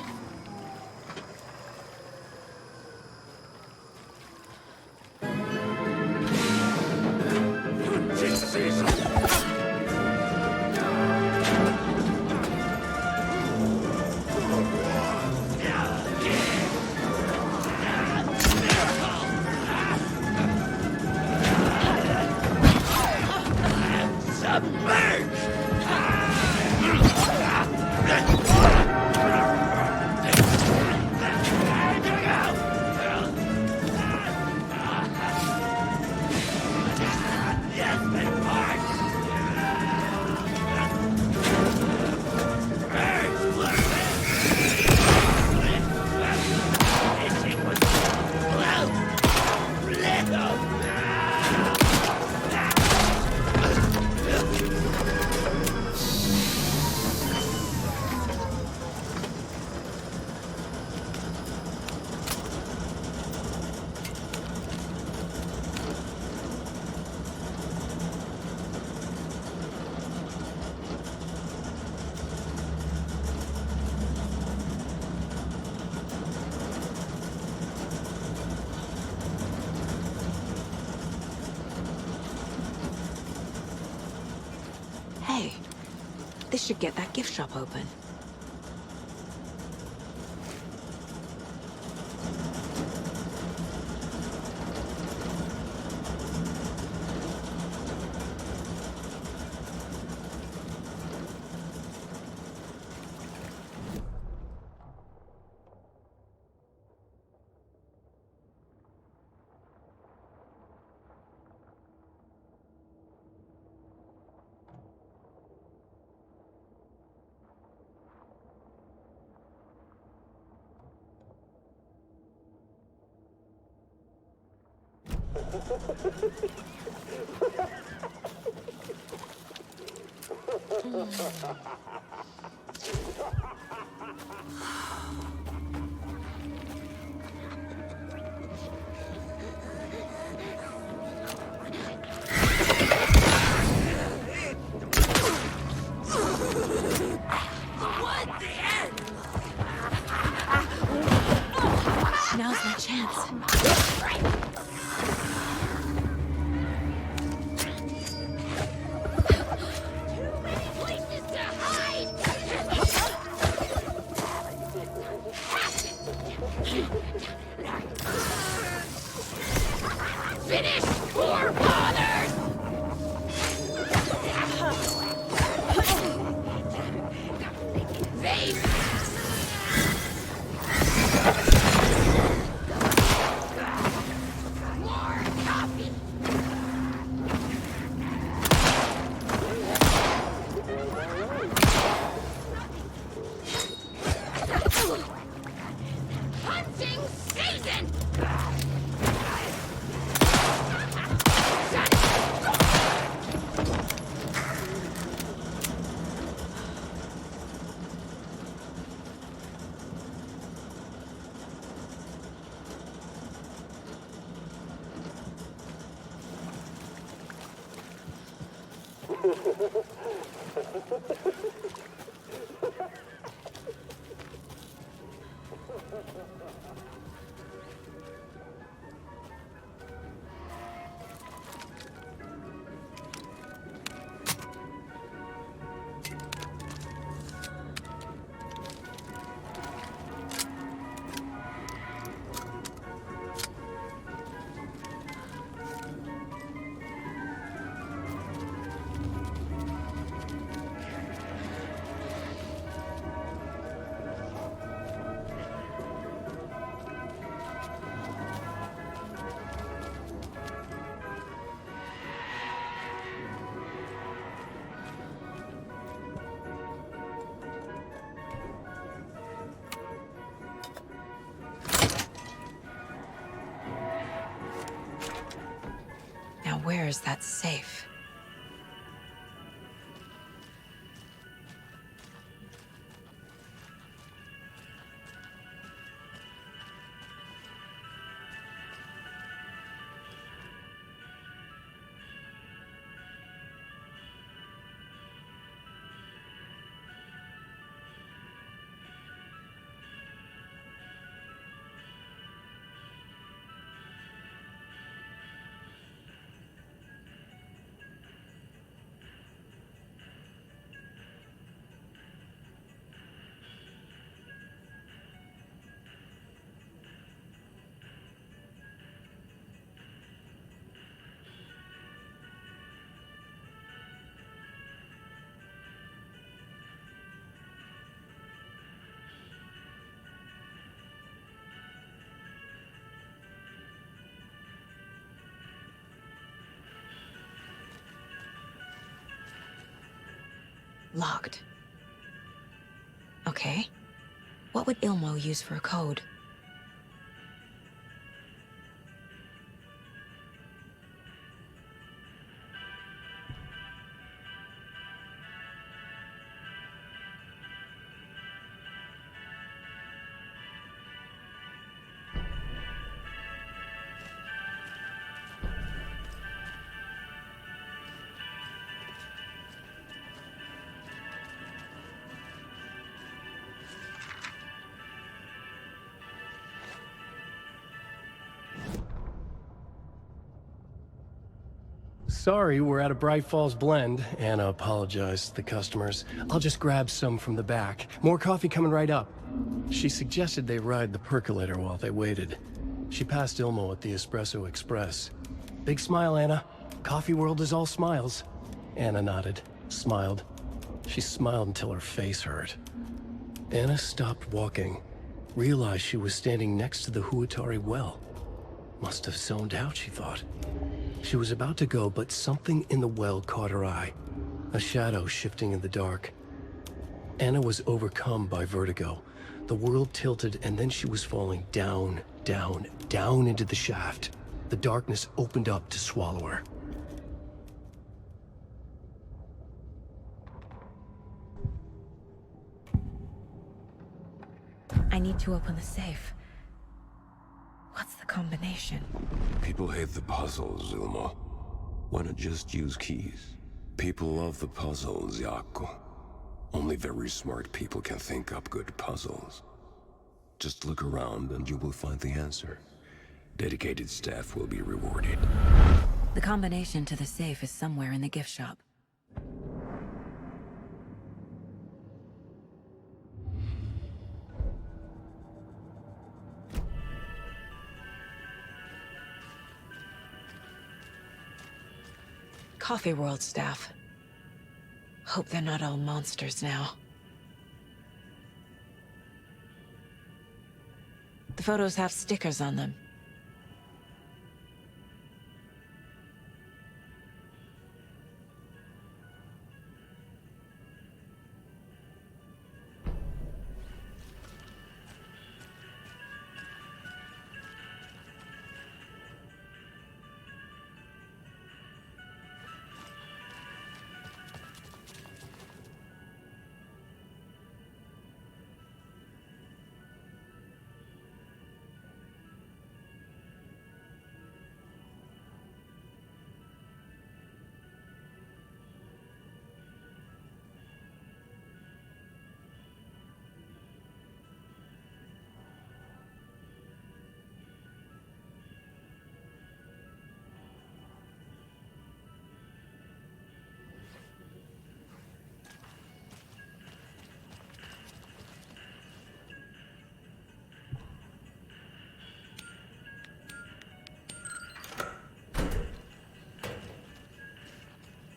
Hey, this should get that gift shop open. Now's my chance. Finish for fathers! More coffee! Hunting season! where's that safe? Locked. Okay. What would Ilmo use for a code? Sorry, we're at a Bright Falls blend. Anna apologized to the customers. I'll just grab some from the back. More coffee coming right up. She suggested they ride the percolator while they waited. She passed Ilmo at the Espresso Express. Big smile, Anna. Coffee world is all smiles. Anna nodded, smiled. She smiled until her face hurt. Anna stopped walking, realized she was standing next to the Huatari well. Must have zoned out, she thought. She was about to go, but something in the well caught her eye. A shadow shifting in the dark. Anna was overcome by vertigo. The world tilted, and then she was falling down, down, down into the shaft. The darkness opened up to swallow her. I need to open the safe. What's the combination? People hate the puzzles, Ilmo. Why not just use keys? People love the puzzles, Jaakko. Only very smart people can think up good puzzles. Just look around and you will find the answer. Dedicated staff will be rewarded. The combination to the safe is somewhere in the gift shop. Coffee World staff. Hope they're not all monsters now. The photos have stickers on them.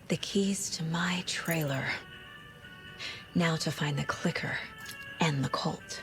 The keys to my trailer. Now to find the clicker and the Colt.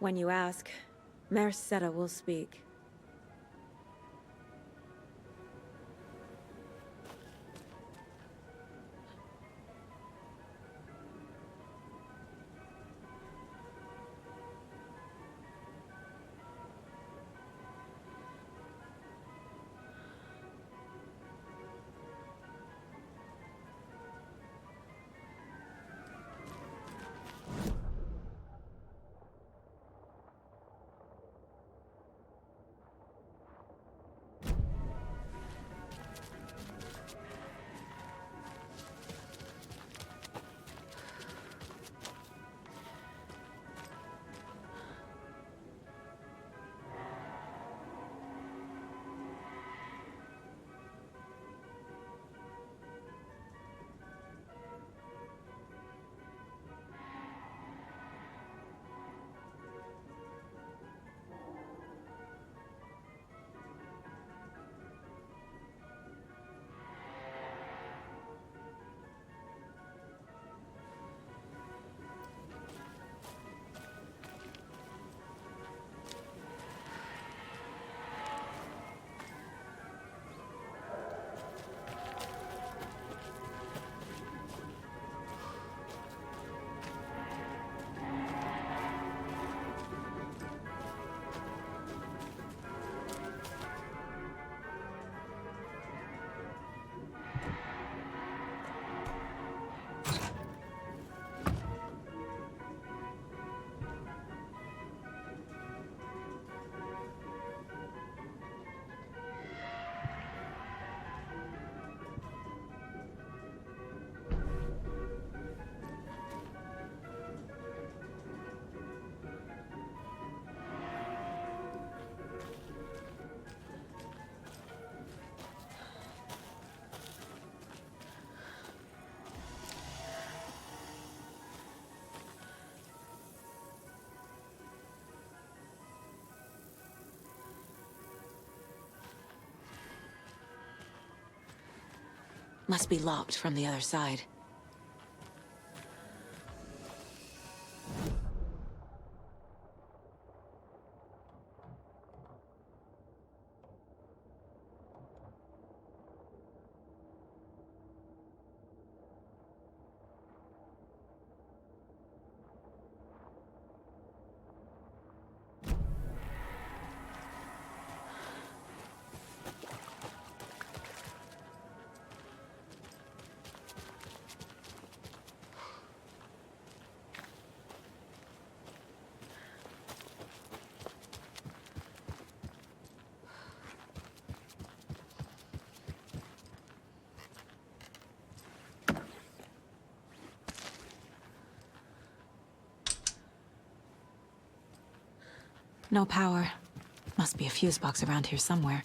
When you ask, Merceda will speak. Must be locked from the other side. No power. Must be a fuse box around here somewhere.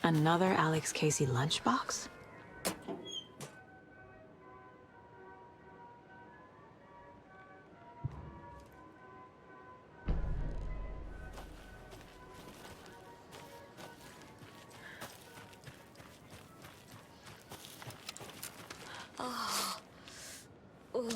Another Alex Casey lunchbox? Oh. Ooh.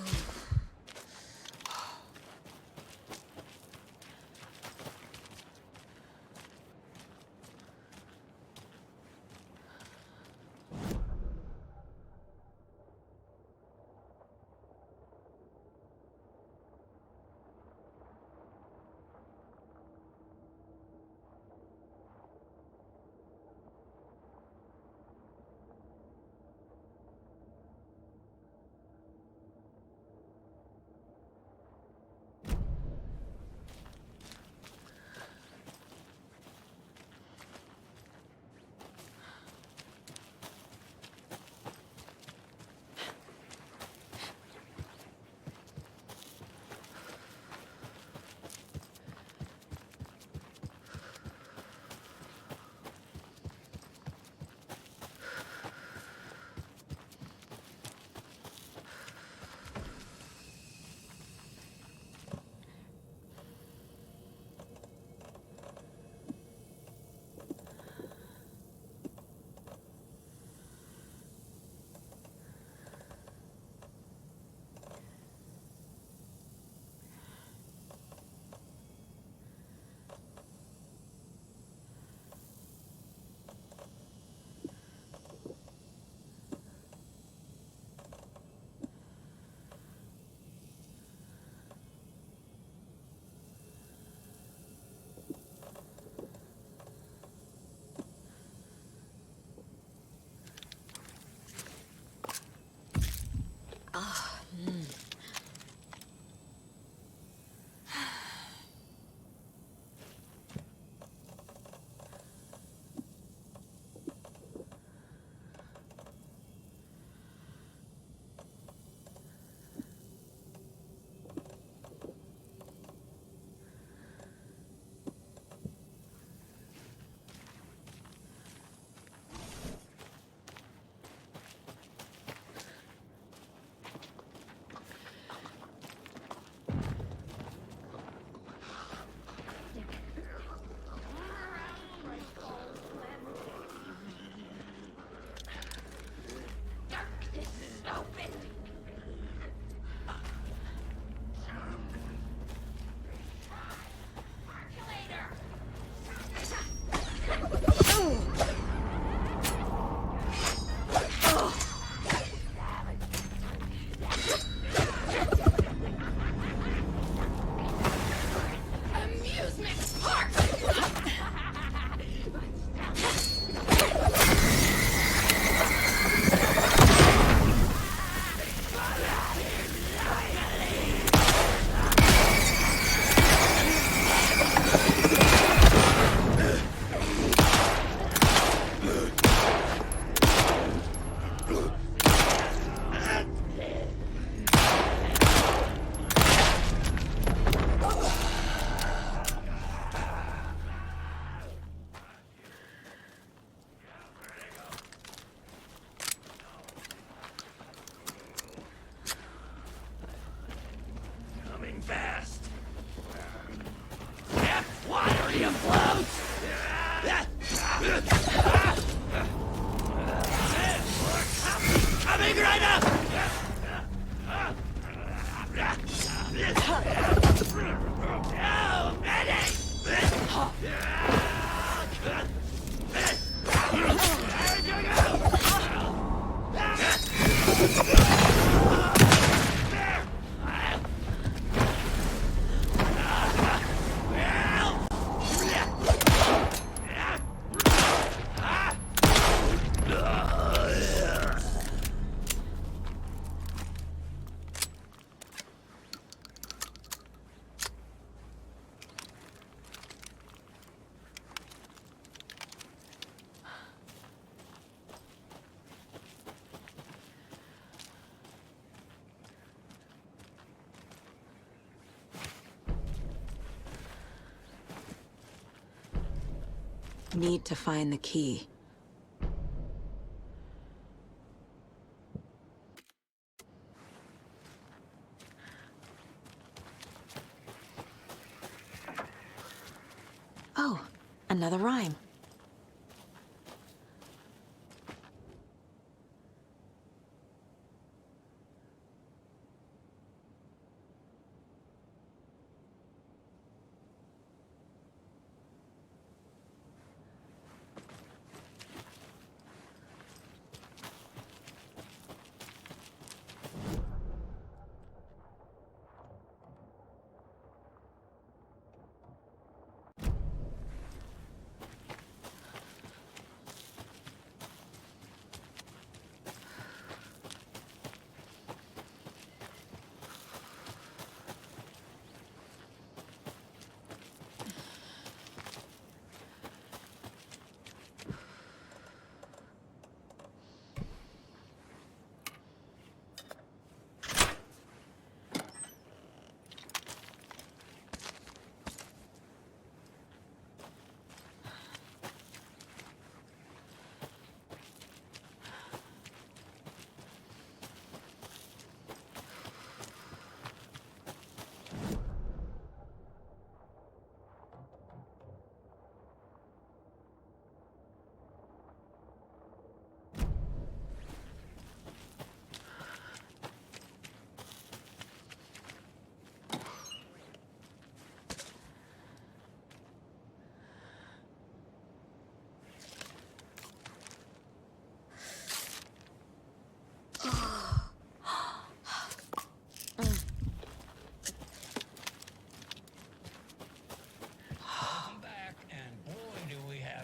Need to find the key. Another rhyme.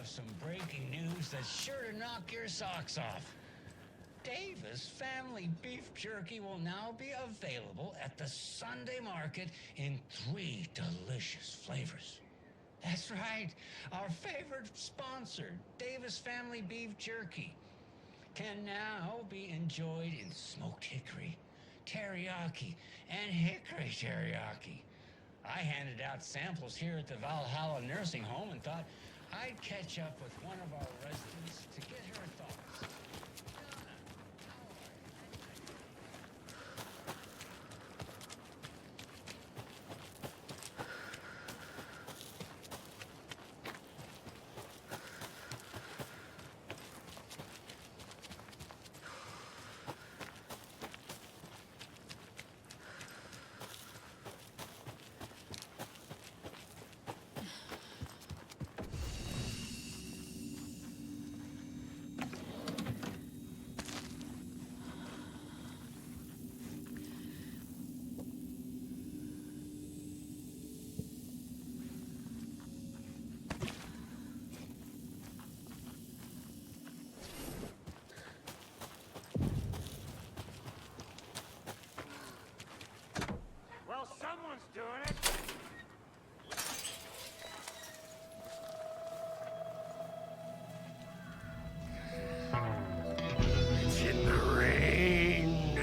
Some breaking news that's sure to knock your socks off. Davis Family Beef Jerky will now be available at the Sunday market in 3 delicious flavors. That's right, our favorite sponsor, Davis Family Beef Jerky, can now be enjoyed in smoked hickory, teriyaki, and hickory teriyaki. I handed out samples here at the Valhalla Nursing Home and thought I'd catch up with one of our residents to get her thoughts. Someone's doing it. It's in the rain.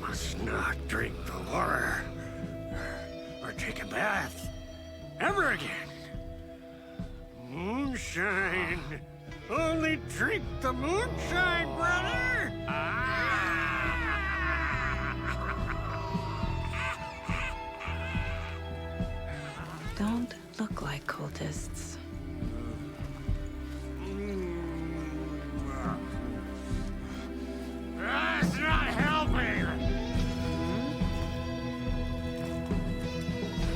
Must not drink the water or take a bath ever again. Moonshine. Only drink the moonshine, brother. Don't look like cultists. That's not helping!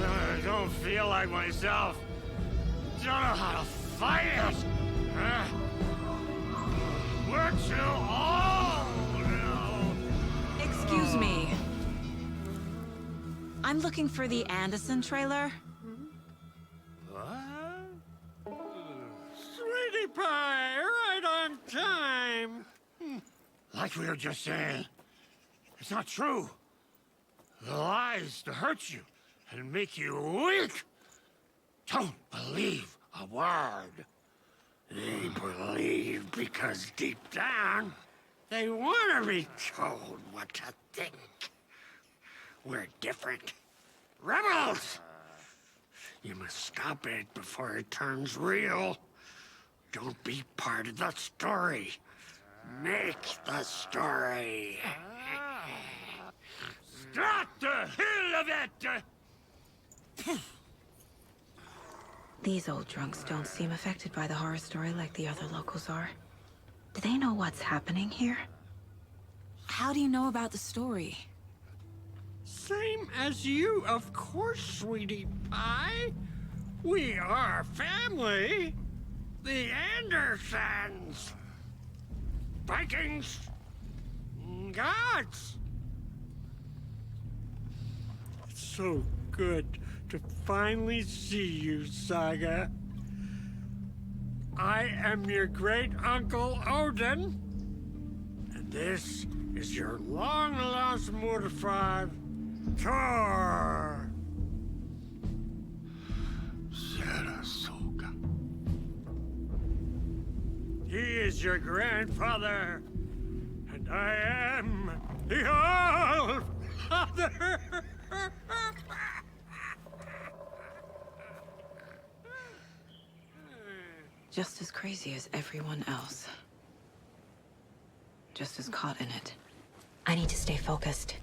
I don't feel like myself. Don't know how to fight it! We're too old now! Excuse me. I'm looking for the Anderson trailer. Sweetie pie, right on time! Like we were just saying, it's not true. The lies to hurt you and make you weak. Don't believe a word. They believe because deep down, they want to be told what to think. We're different. Rebels! You must stop it before it turns real. Don't be part of the story. Make the story. Stop the hell of it! These old drunks don't seem affected by the horror story like the other locals are. Do they know what's happening here? How do you know about the story? Same as you, of course, sweetie pie. We are family. The Andersons. Vikings. Gods. It's so good to finally see you, Saga. I am your great-uncle Odin, and this is your long-lost Murderfriend, Thor. Sarasota. He is your grandfather, and I am the All-Father. Just as crazy as everyone else. Just as caught in it. I need to stay focused.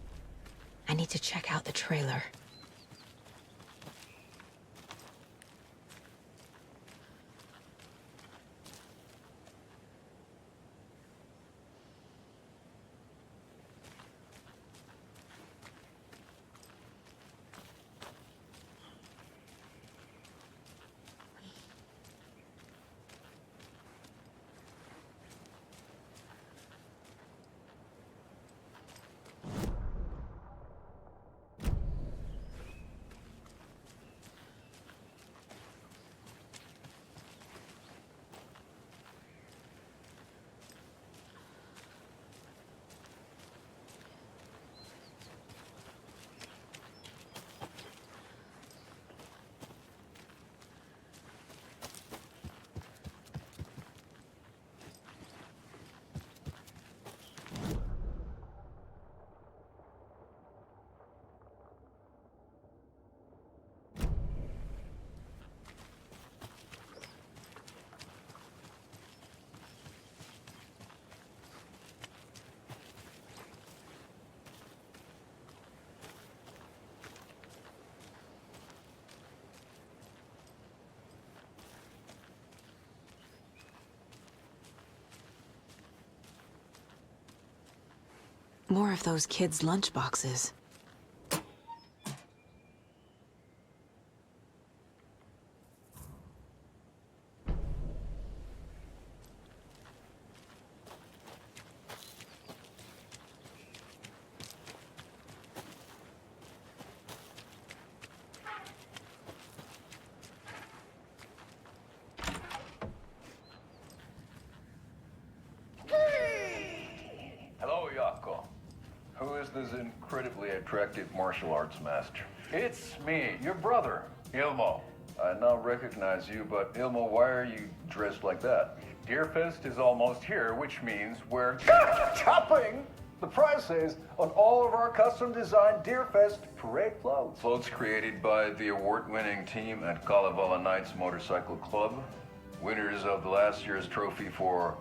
I need to check out the trailer. More of those kids' lunchboxes. Hello, Yako. Who is this incredibly attractive martial arts master? It's me, your brother, Ilmo. I now recognize you, but Ilmo, why are you dressed like that? Deerfest is almost here, which means we're chopping the prices on all of our custom-designed Deerfest parade floats. Floats created by the award-winning team at Kalevala Knights Motorcycle Club, winners of the last year's trophy for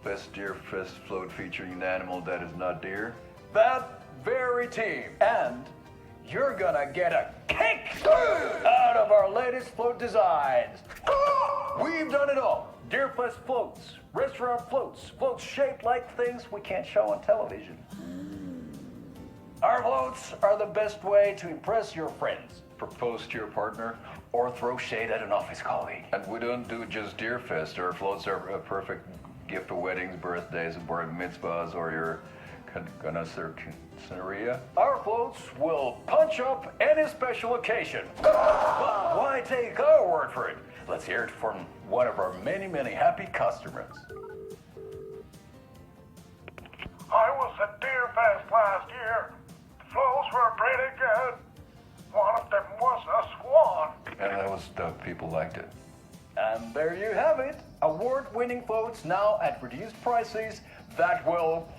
Best Deerfest float featuring an animal that is not deer. That very team. And you're gonna get a kick out of our latest float designs. We've done it all. Deerfest floats, restaurant floats, floats shaped like things we can't show on television. Our floats are the best way to impress your friends, propose to your partner, or throw shade at an office colleague. And we don't do just Deerfest. Our floats are a perfect gift for weddings, birthdays, bar mitzvahs, or your Scenaria. Our floats will punch up any special occasion. But why take our word for it? Let's hear it from one of our many, many happy customers. I was at Deerfest last year. The floats were pretty good. One of them was a swan. And that was the people liked it. And there you have it. Award-winning floats now at reduced prices that will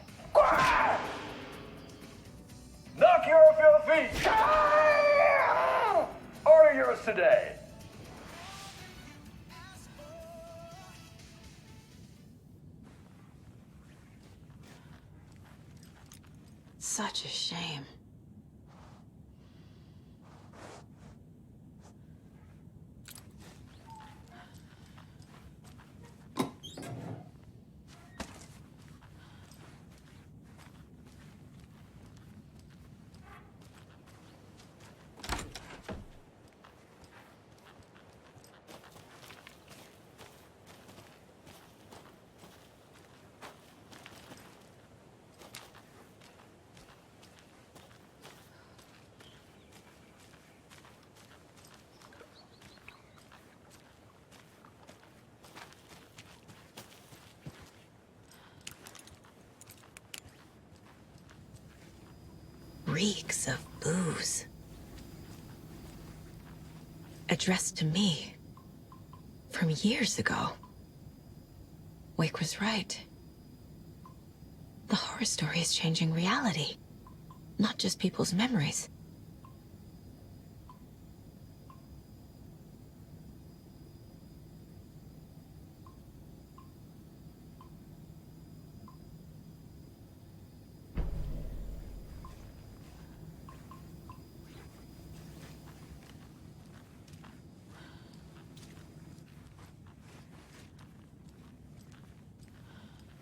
knock you off your feet. Order yours today. Such a shame. reeks of booze. Addressed to me. From years ago. Wake was right. The horror story is changing reality. Not just people's memories.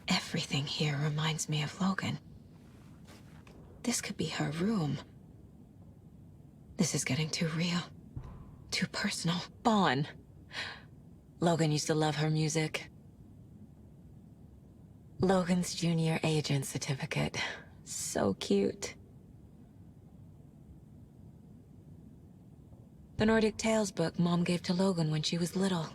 Everything here reminds me of Logan. This could be her room. This is getting too real. Too personal. Bon. Logan used to love her music. Logan's junior agent certificate. So cute. The Nordic Tales book Mom gave to Logan when she was little.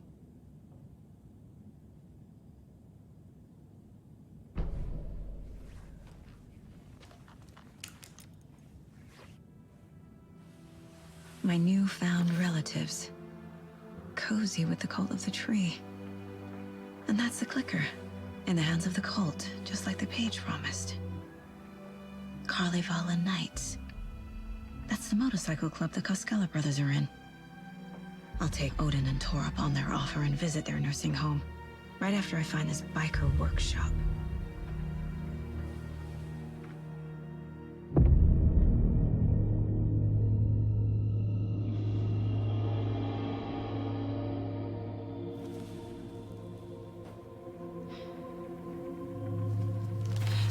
My newfound relatives. Cozy with the cult of the tree. And that's the clicker. In the hands of the cult, just like the page promised. Carnival Knights. That's the motorcycle club the Koskela brothers are in. I'll take Odin and Tor up on their offer and visit their nursing home. Right after I find this biker workshop.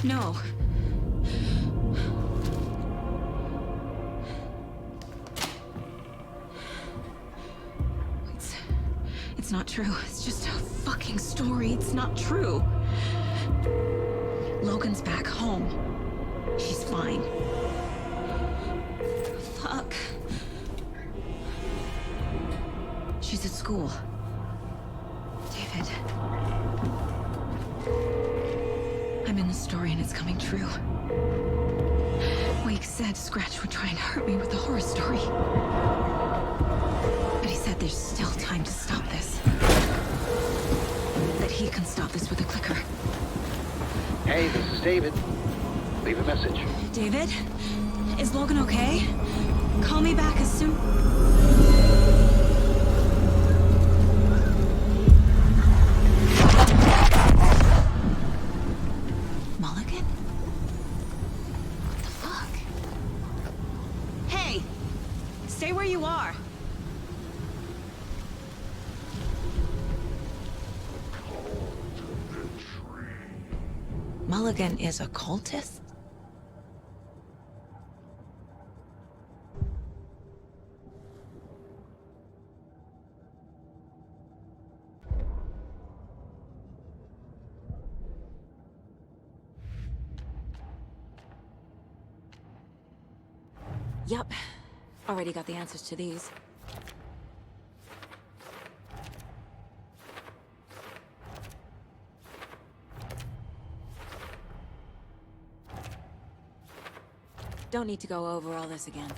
No. It's not true. It's just a fucking story. It's not true. Logan's back home. She's fine. Fuck. She's at school. David. I'm in the story and it's coming true. Wake said Scratch would try and hurt me with the horror story. But he said there's still time to stop this. That he can stop this with a clicker. Hey, this is David. Leave a message. David? Is Logan okay? Call me back as soon... Mulligan? What the fuck? Hey! Stay where you are! Mulligan is a cultist? Yup. Already got the answers to these. Don't need to go over all this again.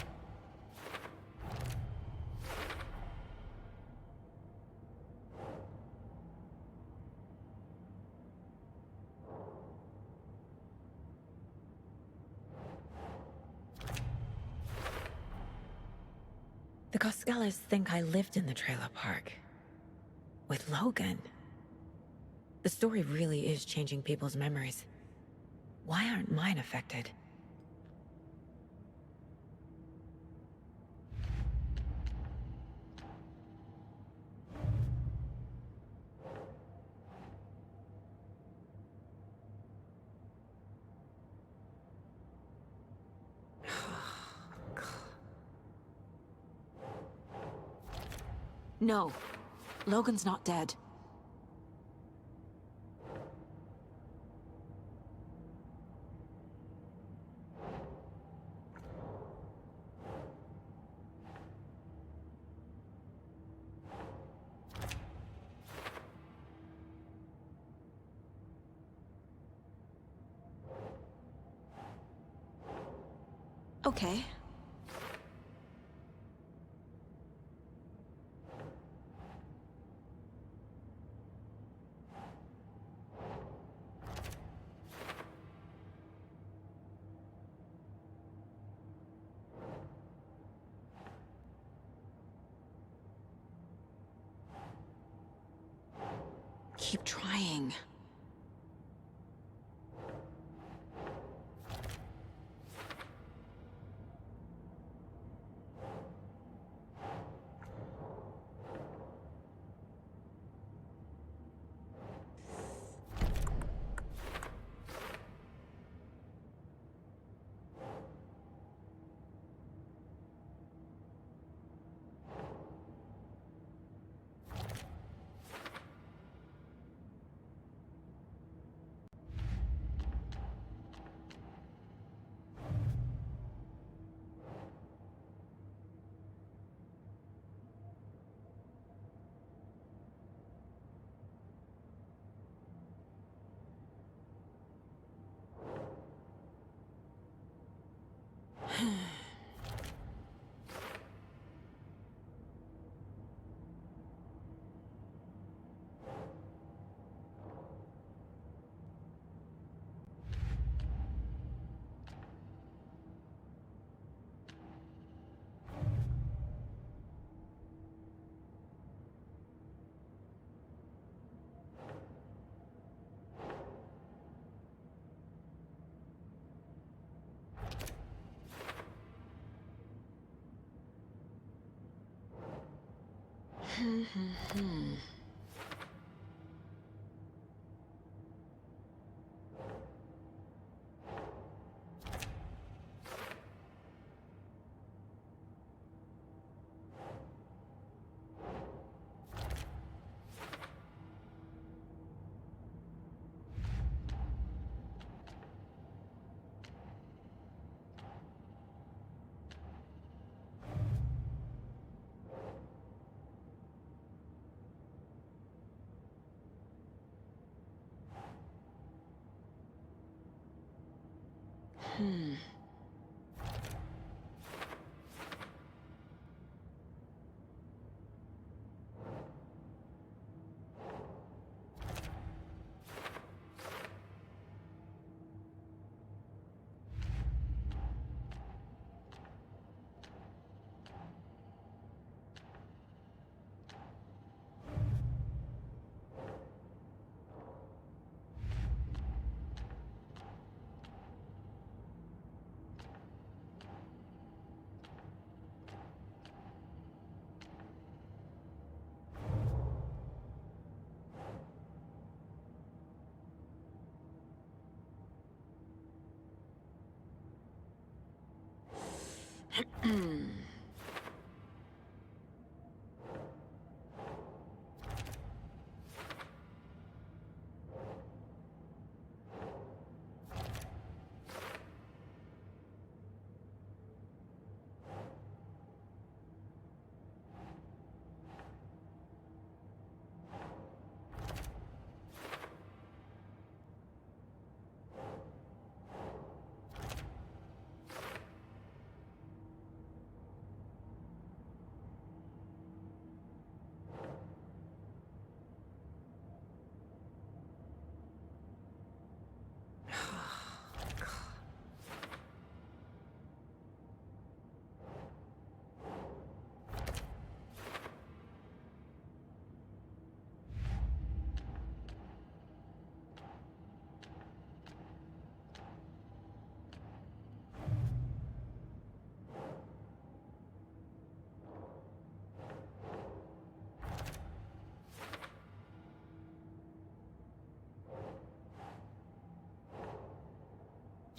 The Koskelas think I lived in the trailer park. With Logan. The story really is changing people's memories. Why aren't mine affected? No. Logan's not dead. Okay. Keep trying.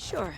Sure.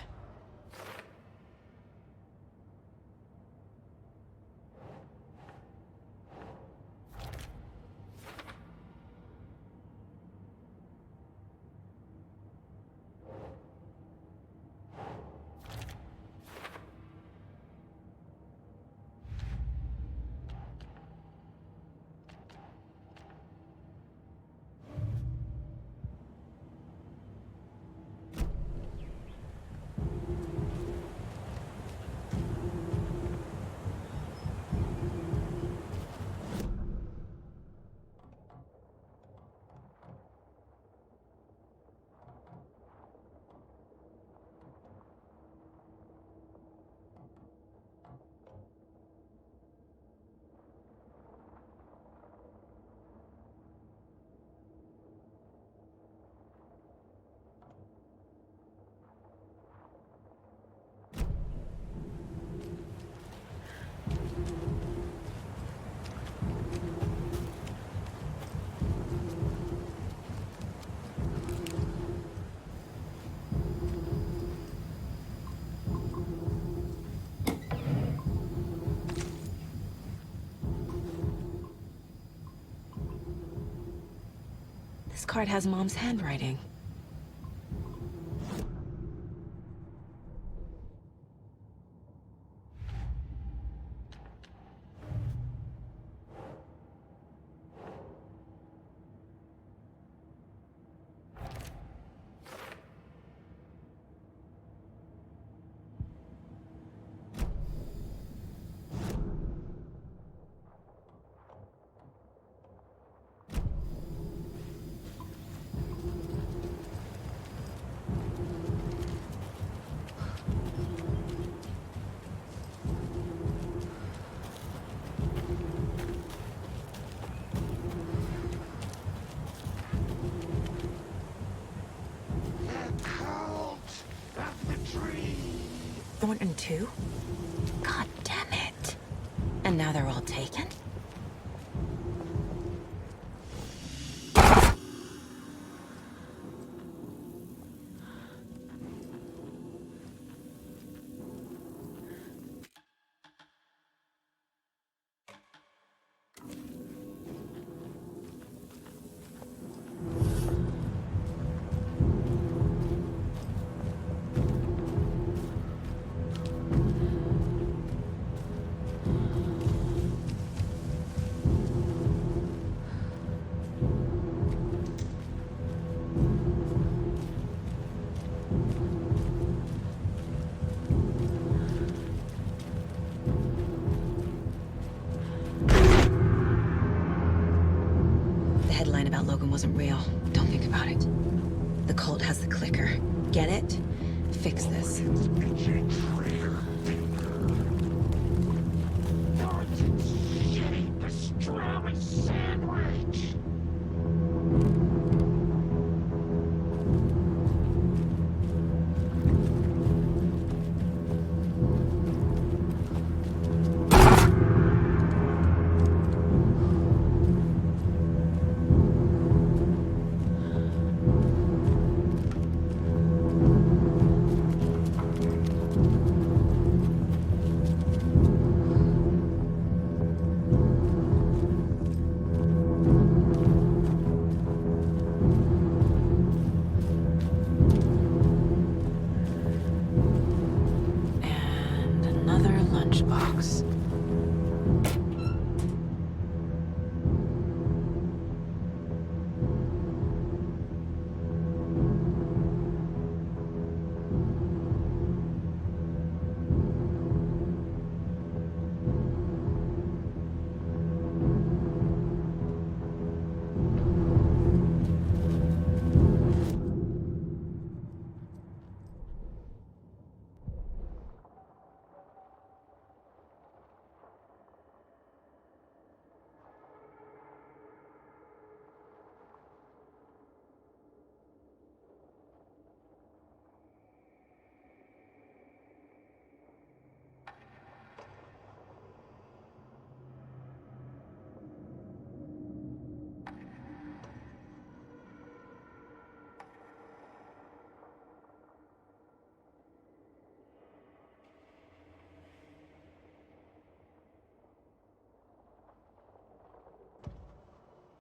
This card has Mom's handwriting. Thornton too? God damn it. And now they're all taken? Wasn't real. Don't think about it. The cult has the clicker. Get it? Fix this. Pastrami sandwich!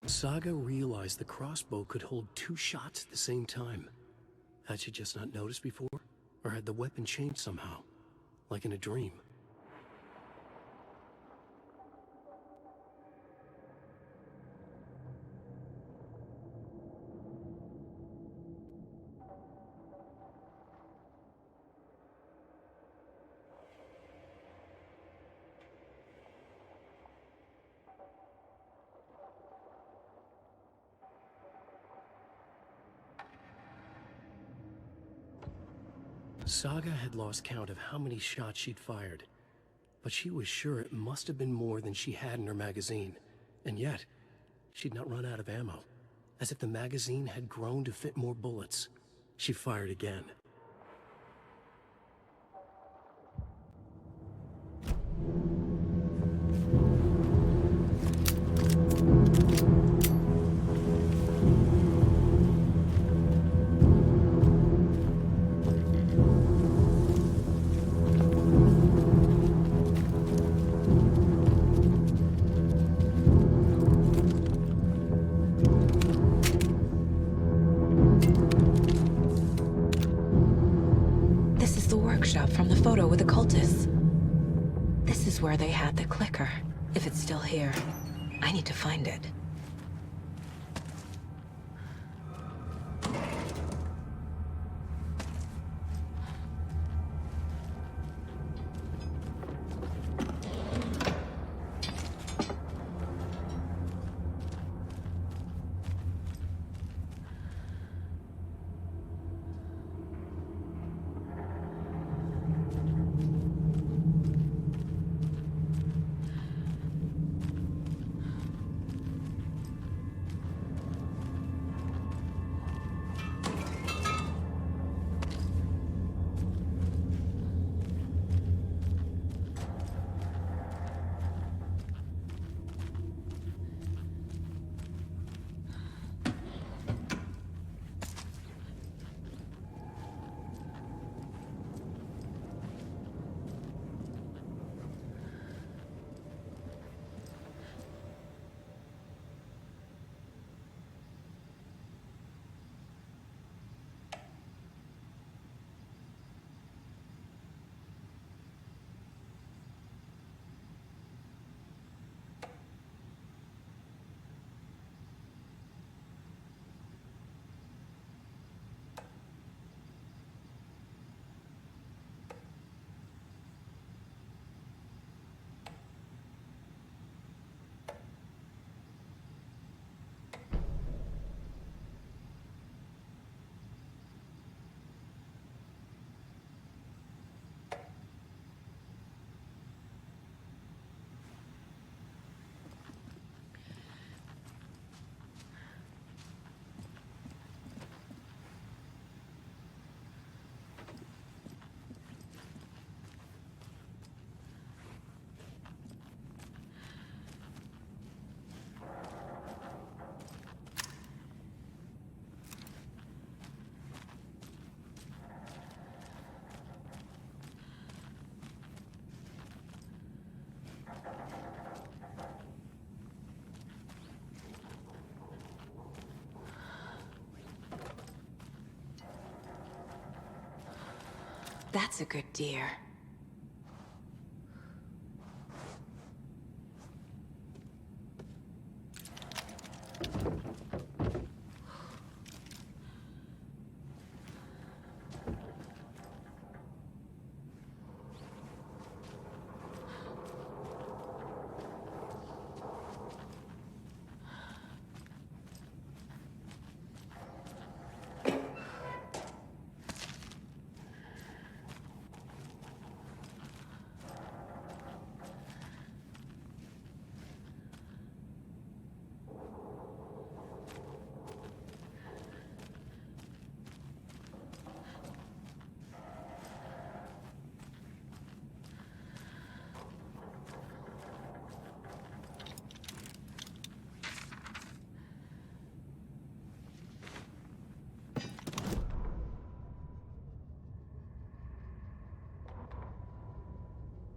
Saga realized the crossbow could hold 2 shots at the same time. Had she just not noticed before? Or had the weapon changed somehow? Like in a dream? Saga had lost count of how many shots she'd fired, but she was sure it must have been more than she had in her magazine. And yet, she'd not run out of ammo. As if the magazine had grown to fit more bullets. She fired again. is where they had the clicker. If it's still here, I need to find it. That's a good deer.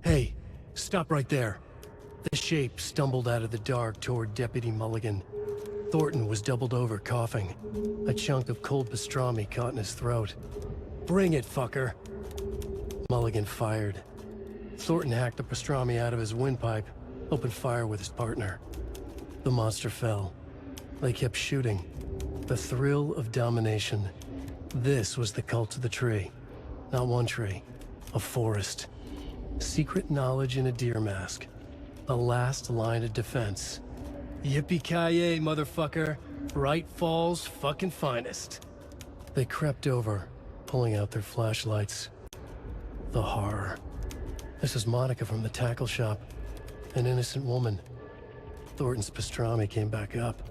Hey, stop right there. The shape stumbled out of the dark toward Deputy Mulligan. Thornton was doubled over, coughing. A chunk of cold pastrami caught in his throat. Bring it, fucker! Mulligan fired. Thornton hacked the pastrami out of his windpipe, opened fire with his partner. The monster fell. They kept shooting. The thrill of domination. This was the cult of the tree. Not one tree, a forest. Secret knowledge in a deer mask. The last line of defense. Yippee-ki-yay, motherfucker. Bright Falls' fucking finest. They crept over, pulling out their flashlights. The horror. This is Monica from the tackle shop. An innocent woman. Thornton's pastrami came back up.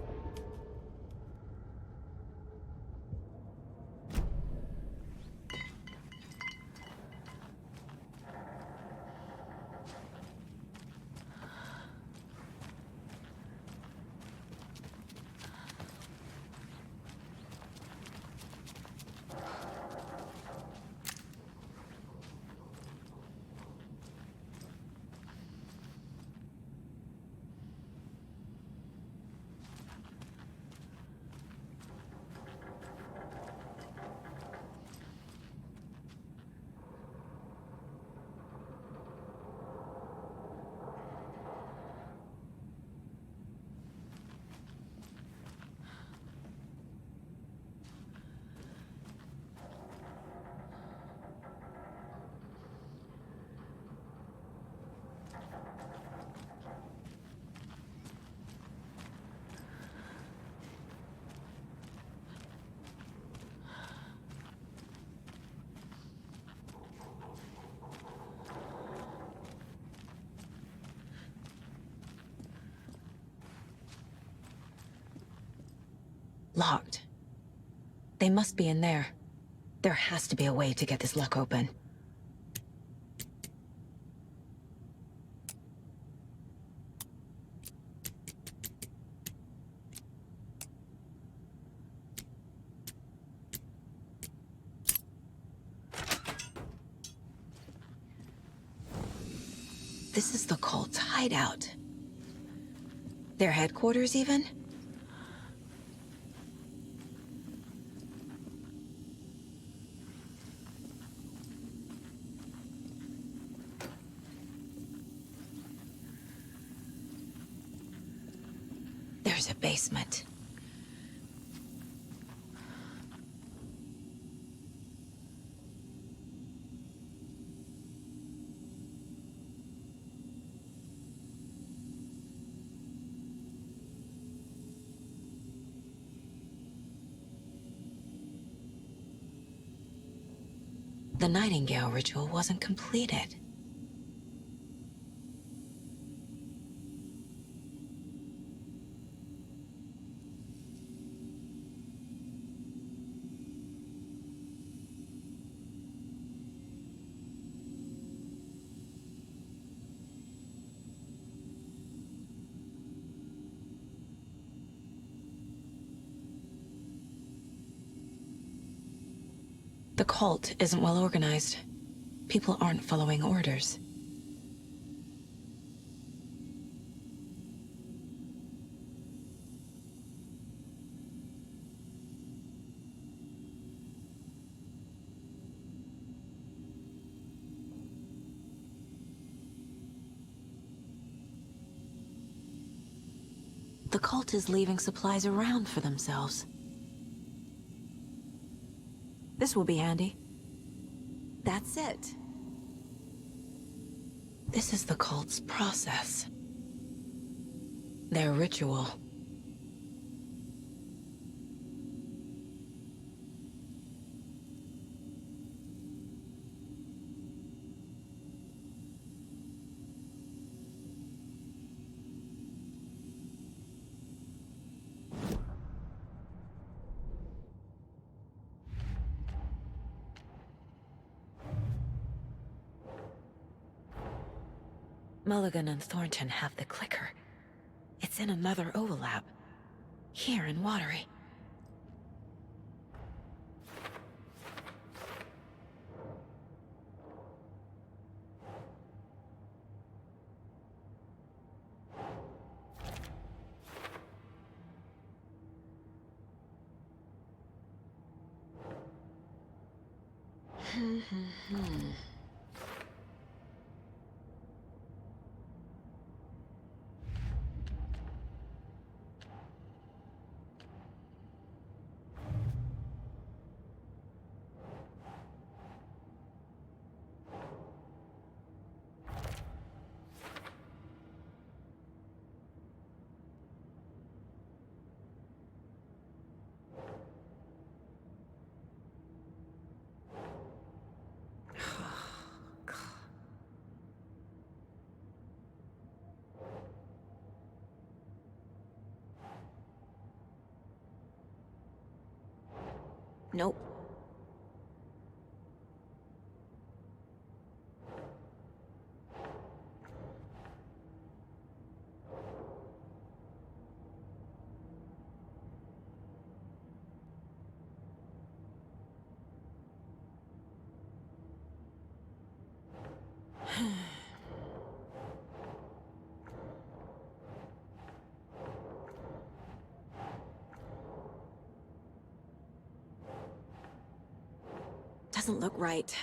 Locked. They must be in there. There has to be a way to get this lock open. This is the cult's hideout. Their headquarters, even? There's a basement. The Nightingale ritual wasn't completed. The cult isn't well organized. People aren't following orders. The cult is leaving supplies around for themselves. This will be handy. That's it. This is the cult's process. Their ritual. Mulligan and Thornton have the clicker. It's in another overlap. Here in Watery. Nope. Doesn't look right.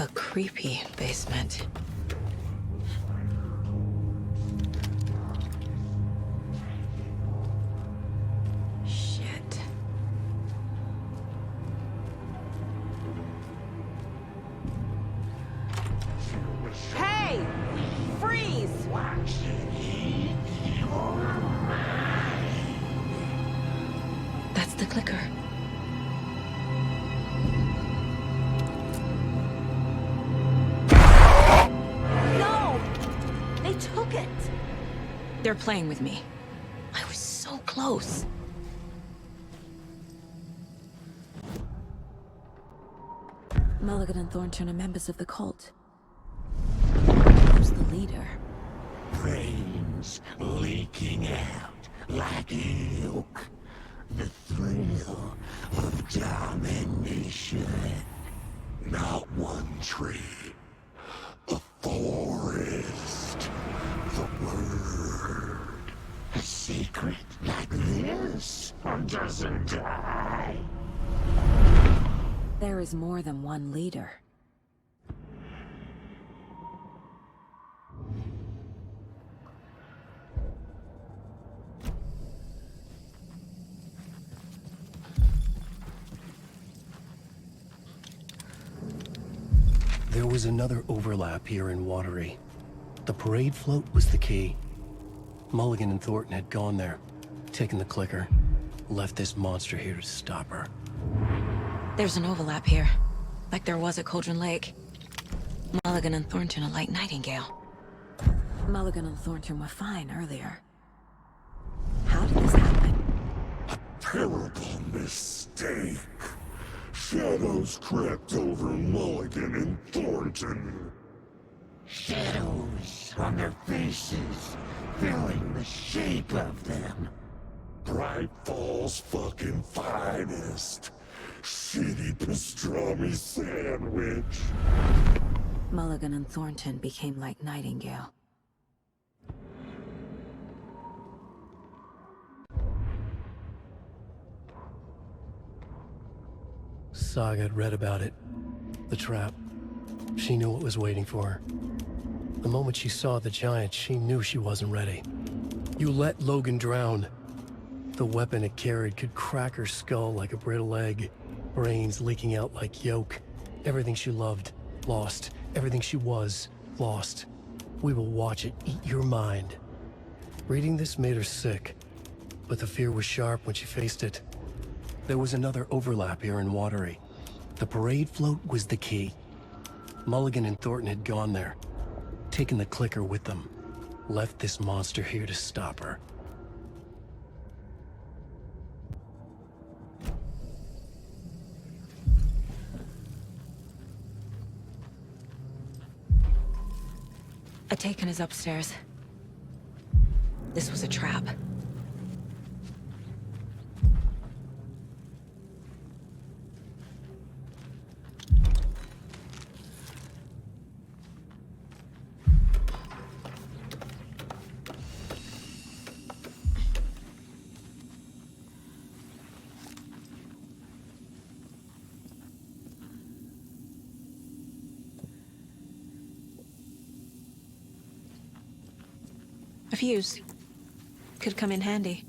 A creepy basement. Shit. Hey! Freeze! That's the clicker. No! They took it! They're playing with me. I was so close. Mulligan and Thornton are members of the cult. Who's the leader? Brains leaking out like milk. The thrill of domination. Not one tree. A forest. The word. A secret like this doesn't die. There is more than one leader. There was another overlap here in Watery. The parade float was the key. Mulligan and Thornton had gone there, taken the clicker, left this monster here to stop her. There's an overlap here, like there was at Cauldron Lake. Mulligan and Thornton are like Nightingale. Mulligan and Thornton were fine earlier. How did this happen? Terrible mistake. Shadows crept over Mulligan and Thornton. Shadows on their faces, filling the shape of them. Bright Fall's fucking finest. Shitty pastrami sandwich. Mulligan and Thornton became like Nightingale. Saga had read about it. The trap. She knew what was waiting for her. The moment she saw the giant, she knew she wasn't ready. You let Logan drown. The weapon it carried could crack her skull like a brittle egg. Brains leaking out like yolk. Everything she loved, lost. Everything she was, lost. We will watch it eat your mind. Reading this made her sick, but the fear was sharp when she faced it. There was another overlap here in Watery. The parade float was the key. Mulligan and Thornton had gone there, taken the clicker with them, left this monster here to stop her. Taken is upstairs. This was a trap. A fuse. Could come in handy.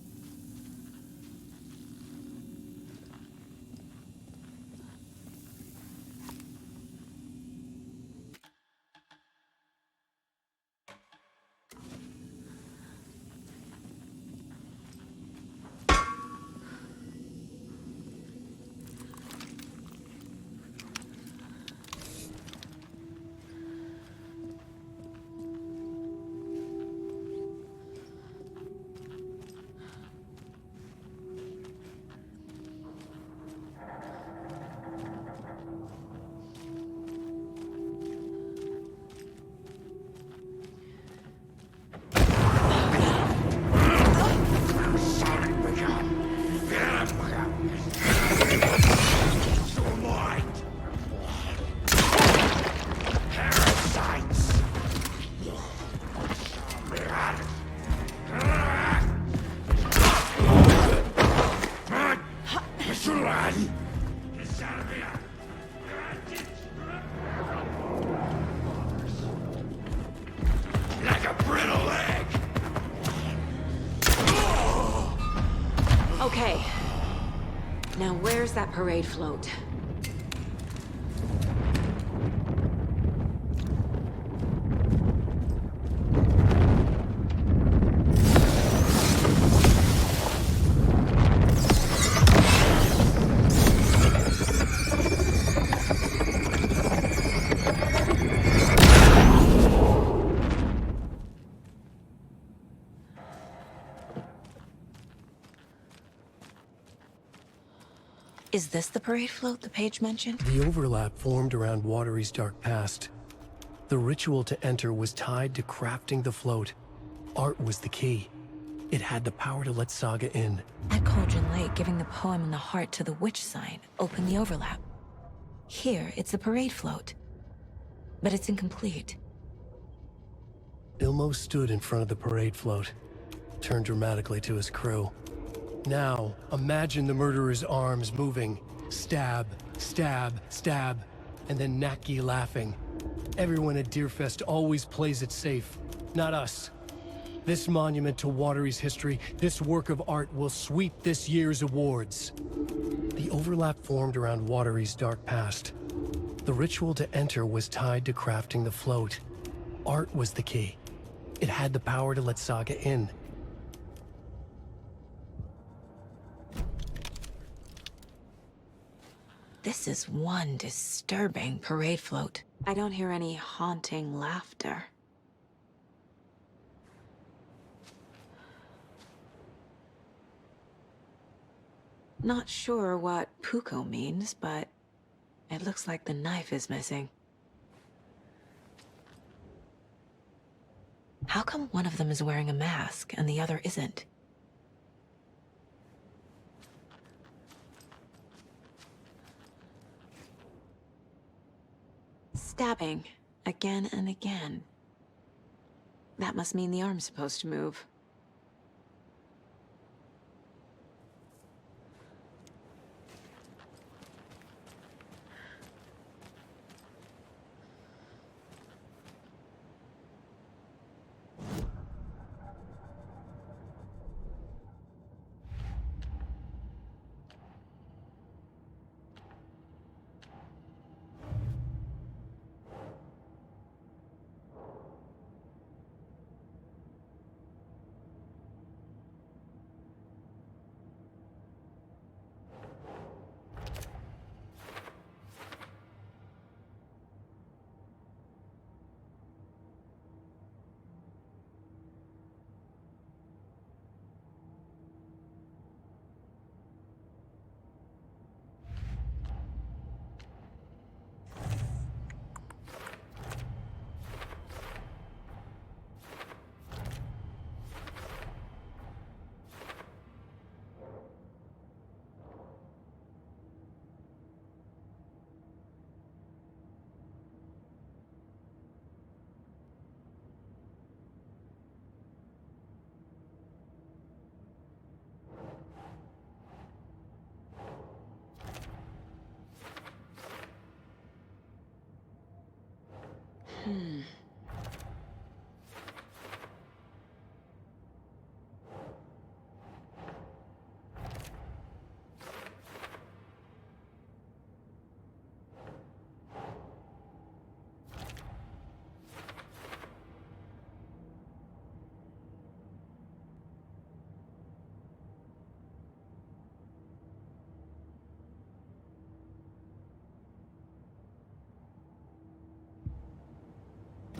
you brittle egg! Okay. Now where's that parade float? Is this the parade float the page mentioned? The overlap formed around Watery's dark past. The ritual to enter was tied to crafting the float. Art was the key. It had the power to let Saga in. At Cauldron Lake, giving the poem and the heart to the witch sign opened the overlap. Here, it's the parade float. But it's incomplete. Ilmo stood in front of the parade float, turned dramatically to his crew. Now, imagine the murderer's arms moving. Stab, stab, stab, and then Naki laughing. Everyone at Deerfest always plays it safe, not us. This monument to Watery's history, this work of art will sweep this year's awards. The overlap formed around Watery's dark past. The ritual to enter was tied to crafting the float. Art was the key. It had the power to let Saga in. This is one disturbing parade float. I don't hear any haunting laughter. Not sure what Puko means, but it looks like the knife is missing. How come one of them is wearing a mask and the other isn't? Stabbing, again and again. That must mean the arm's supposed to move.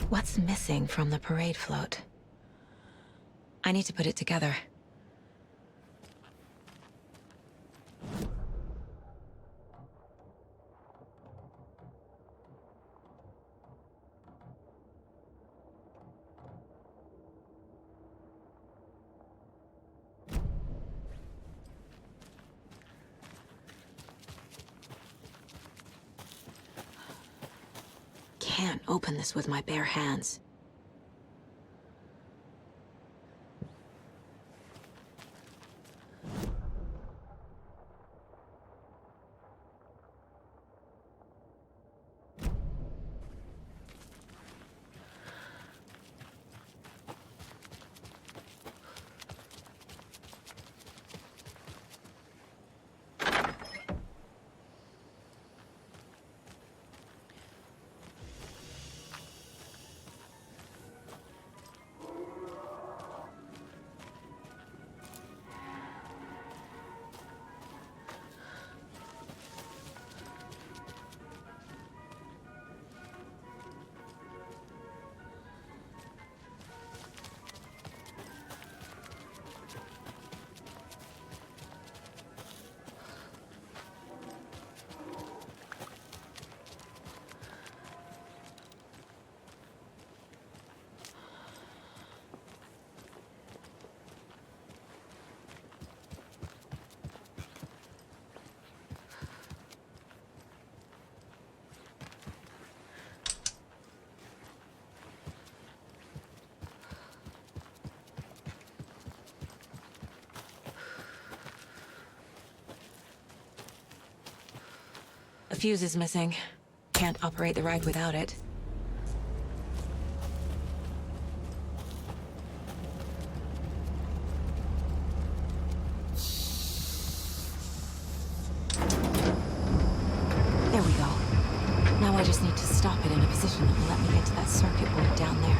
What's missing from the parade float? I need to put it together. Can't open this with my bare hands. A fuse is missing. Can't operate the ride without it. There we go. Now I just need to stop it in a position that will let me get to that circuit board down there.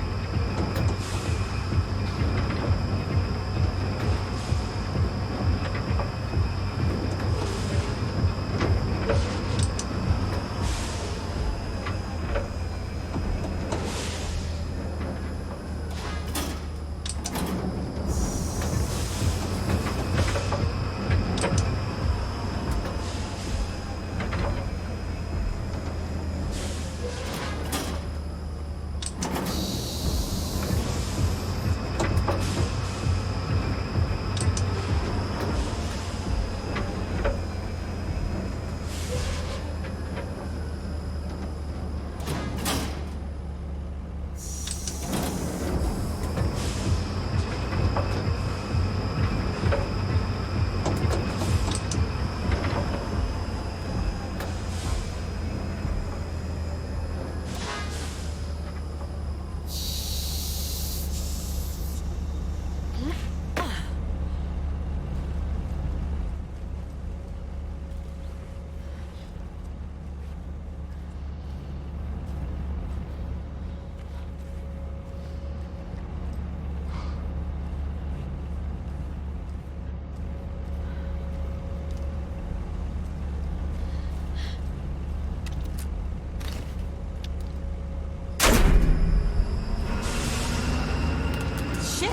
Shit!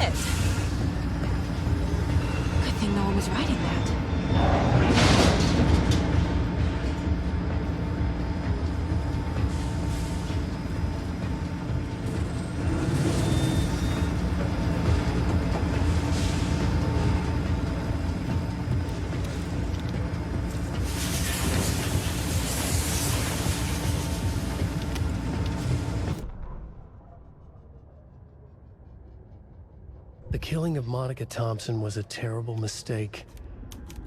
Good thing no one was riding that. The killing of Monica Thompson was a terrible mistake.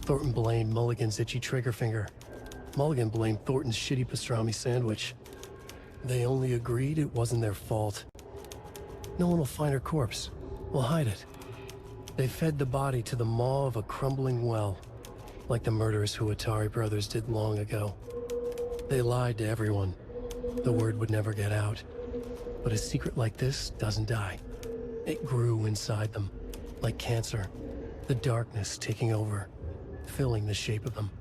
Thornton blamed Mulligan's itchy trigger finger. Mulligan blamed Thornton's shitty pastrami sandwich. They only agreed it wasn't their fault. No one will find her corpse. We'll hide it. They fed the body to the maw of a crumbling well, like the murderous Huatari brothers did long ago. They lied to everyone. The word would never get out. But a secret like this doesn't die. It grew inside them, like cancer, the darkness taking over, filling the shape of them.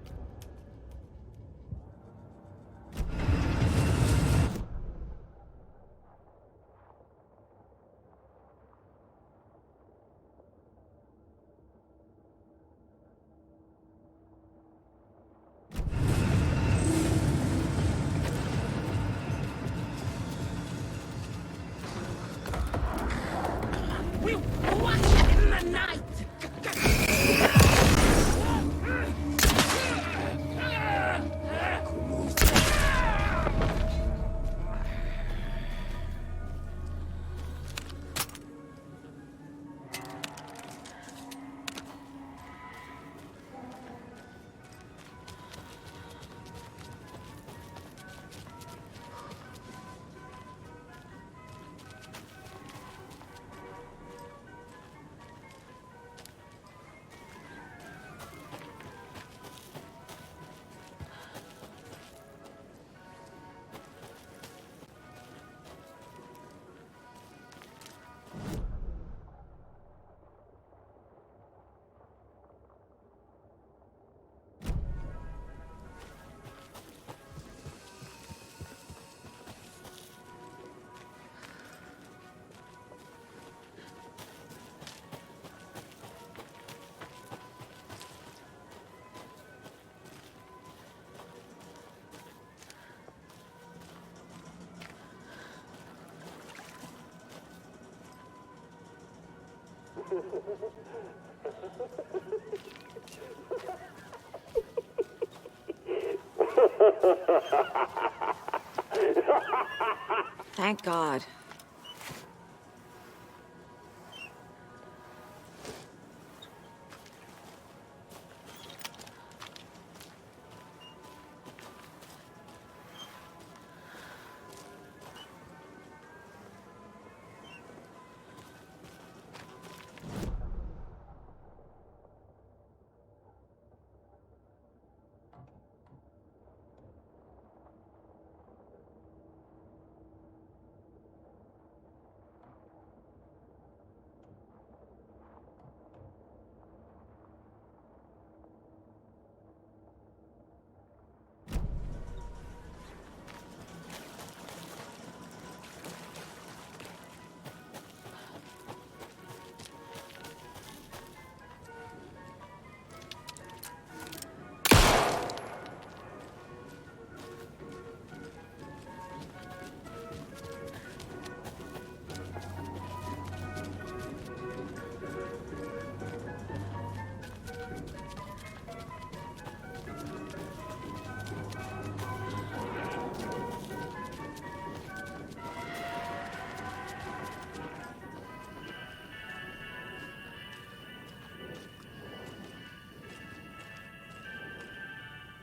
Thank God.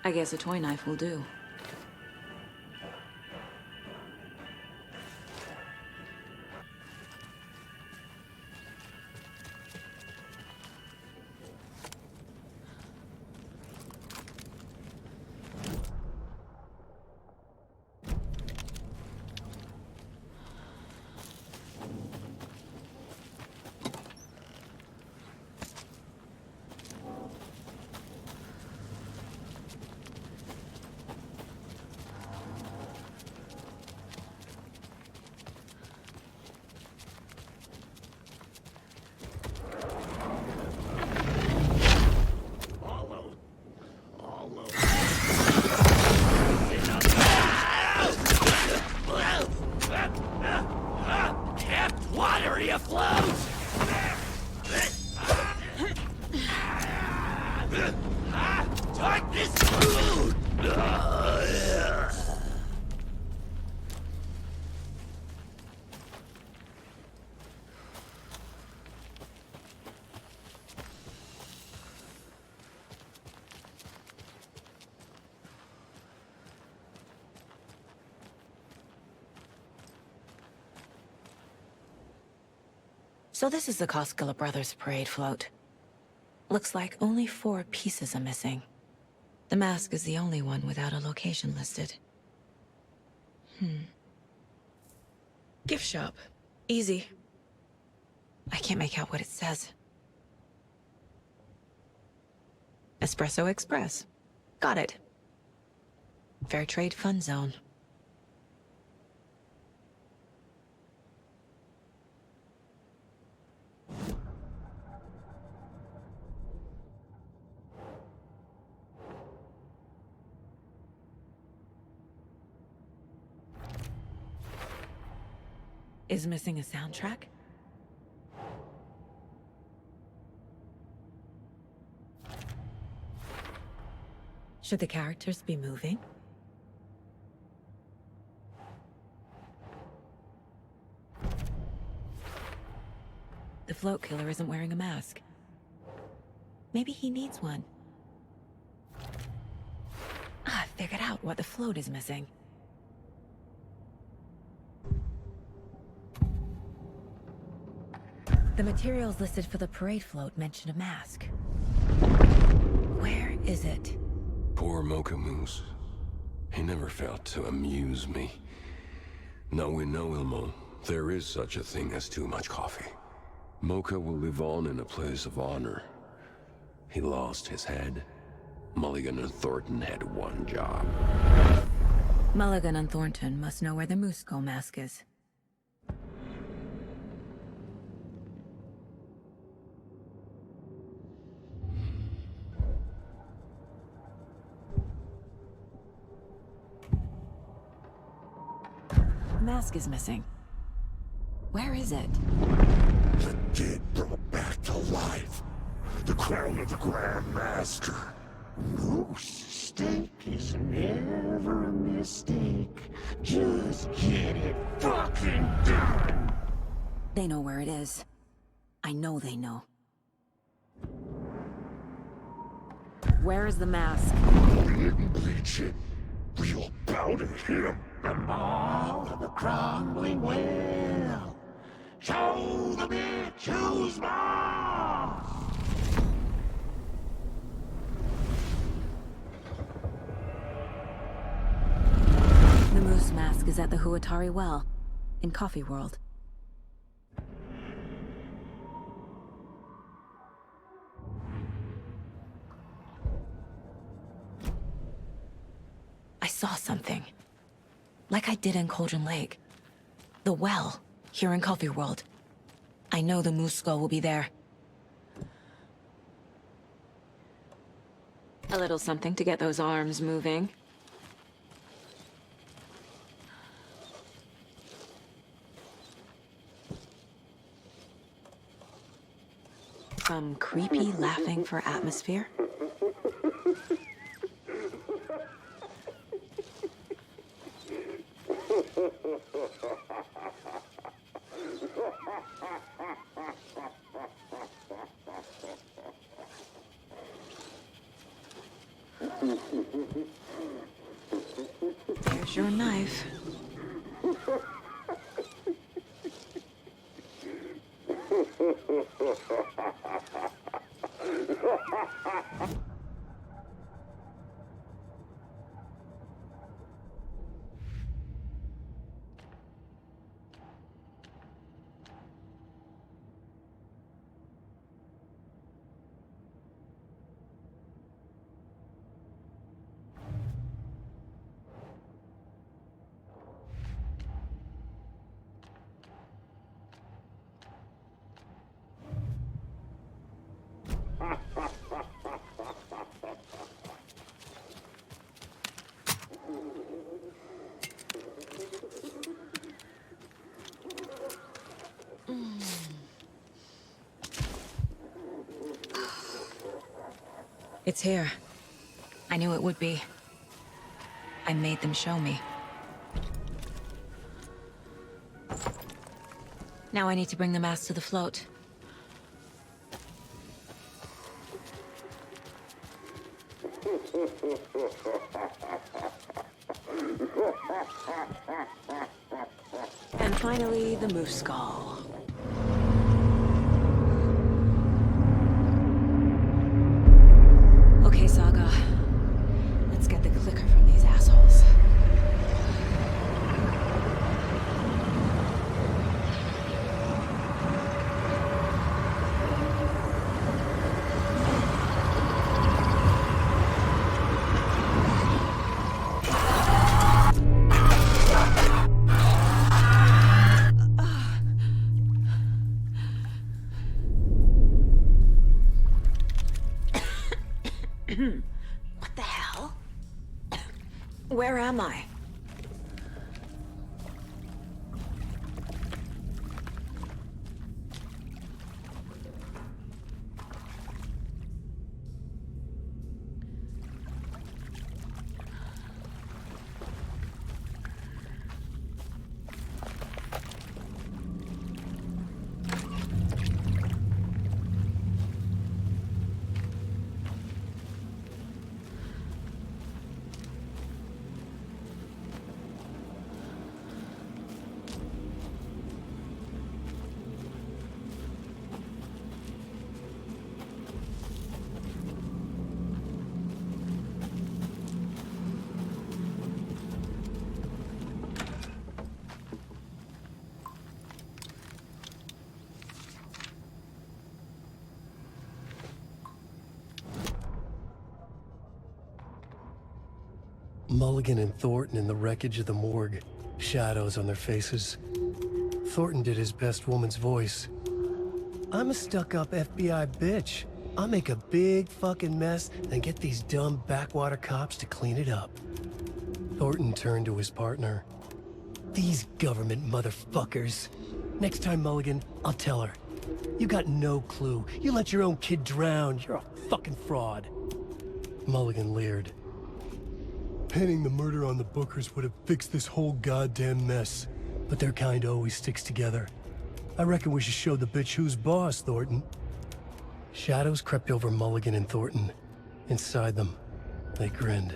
I guess a toy knife will do. So this is the Koskela Brothers parade float. Looks like only 4 pieces are missing. The mask is the only one without a location listed. Gift shop. Easy. I can't make out what it says. Espresso Express. Got it. Fair Trade Fun Zone. Is missing a soundtrack? Should the characters be moving? The float killer isn't wearing a mask. Maybe he needs one. I figured out what the float is missing. The materials listed for the parade float mention a mask. Where is it? Poor Mocha Moose. He never failed to amuse me. Now we know, Ilmo, there is such a thing as too much coffee. Mocha will live on in a place of honor. He lost his head. Mulligan and Thornton had one job. Mulligan and Thornton must know where the Moose Skull mask is. The mask is missing. Where is it? The dead brought back to life. The crown of the Grand Master. Moose steak is never a mistake. Just get it fucking done. They know where it is. I know they know. Where is the mask? We didn't bleach it. Real powder him. The maw of the crumbling well. Show the bitch who's boss. The moose mask is at the Huatari Well, in Coffee World. I saw something. Like I did in Cauldron Lake. The well, here in Coffee World. I know the Moose Skull will be there. A little something to get those arms moving. Some creepy laughing for atmosphere. There's your knife. It's here. I knew it would be. I made them show me. Now I need to bring the mask to the float. And finally, the moose skull. Okay, Saga. Let's get the clicker from these assholes. What the hell? Where am I? Mulligan and Thornton in the wreckage of the morgue, shadows on their faces. Thornton did his best woman's voice. I'm a stuck-up FBI bitch. I'll make a big fucking mess and get these dumb backwater cops to clean it up. Thornton turned to his partner. These government motherfuckers. Next time, Mulligan, I'll tell her. You got no clue. You let your own kid drown. You're a fucking fraud. Mulligan leered. Pinning the murder on the Bookers would have fixed this whole goddamn mess. But their kind always sticks together. I reckon we should show the bitch who's boss, Thornton. Shadows crept over Mulligan and Thornton. Inside them, they grinned.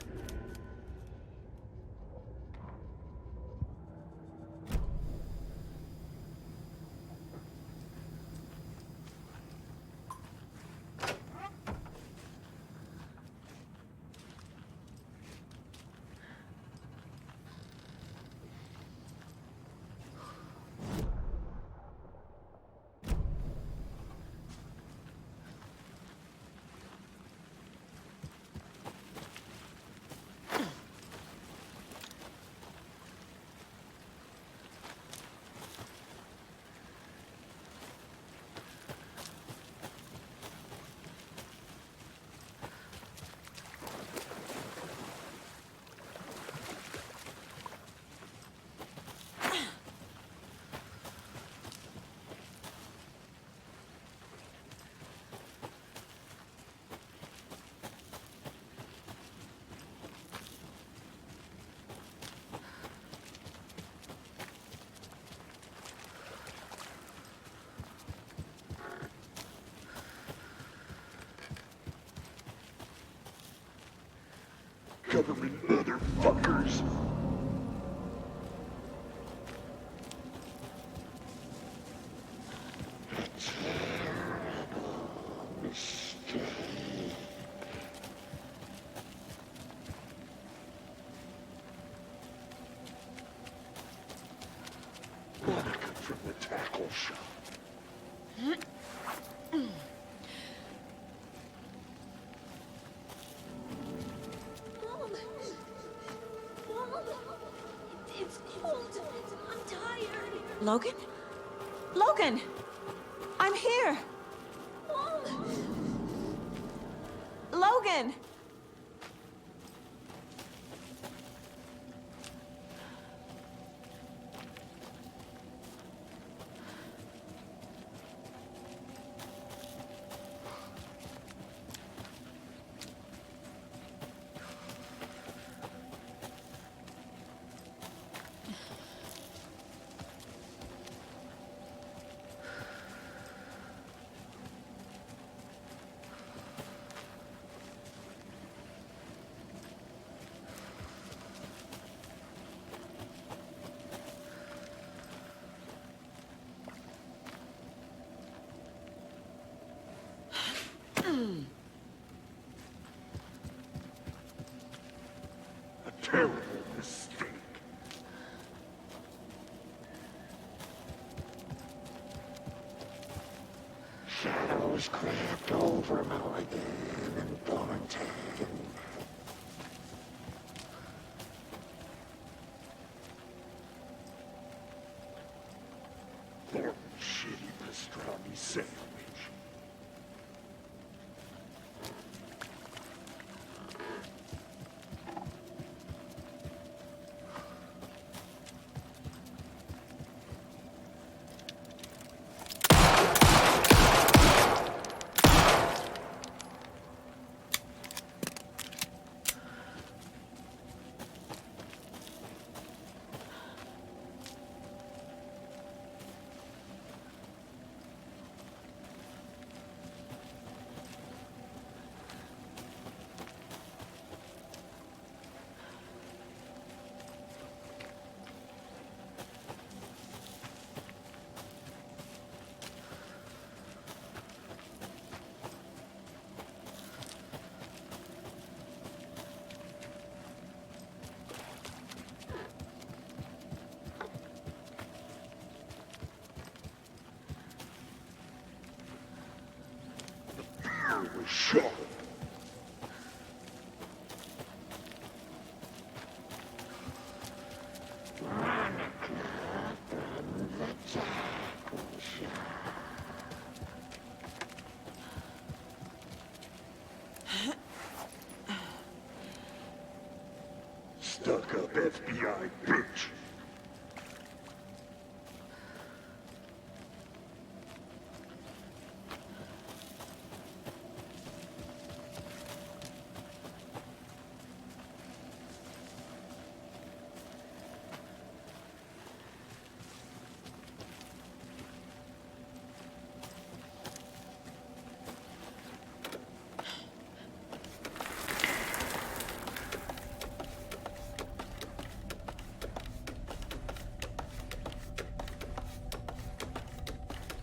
Government motherfuckers. Porsche. It's cold. I'm tired. Logan? Logan! I'm here! Logan! A terrible mistake. Shadows crept over Mulligan and Thornton. Thornton's shitty pastrami sandwich. Was shot. Stuck up FBI bitch.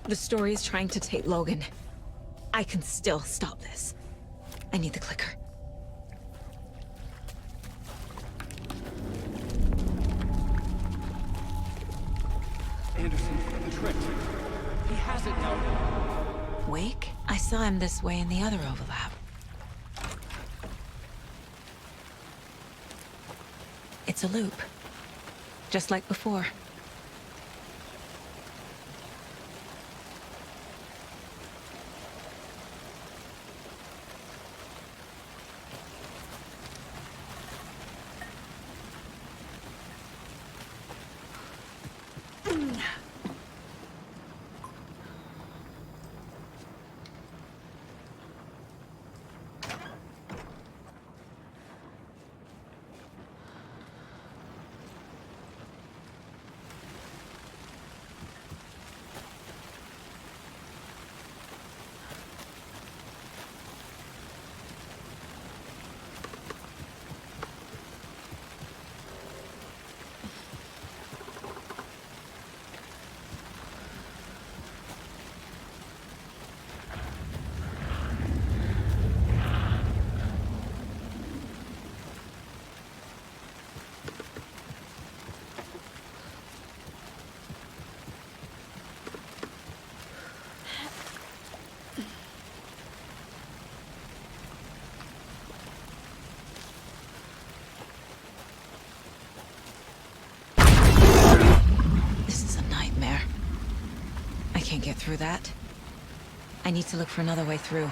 The story is trying to take Logan. I can still stop this. I need the clicker. Anderson, the trick. He has it now. Wake? I saw him this way in the other overlap. It's a loop. Just like before. can't get through that. I need to look for another way through.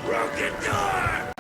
Broken door!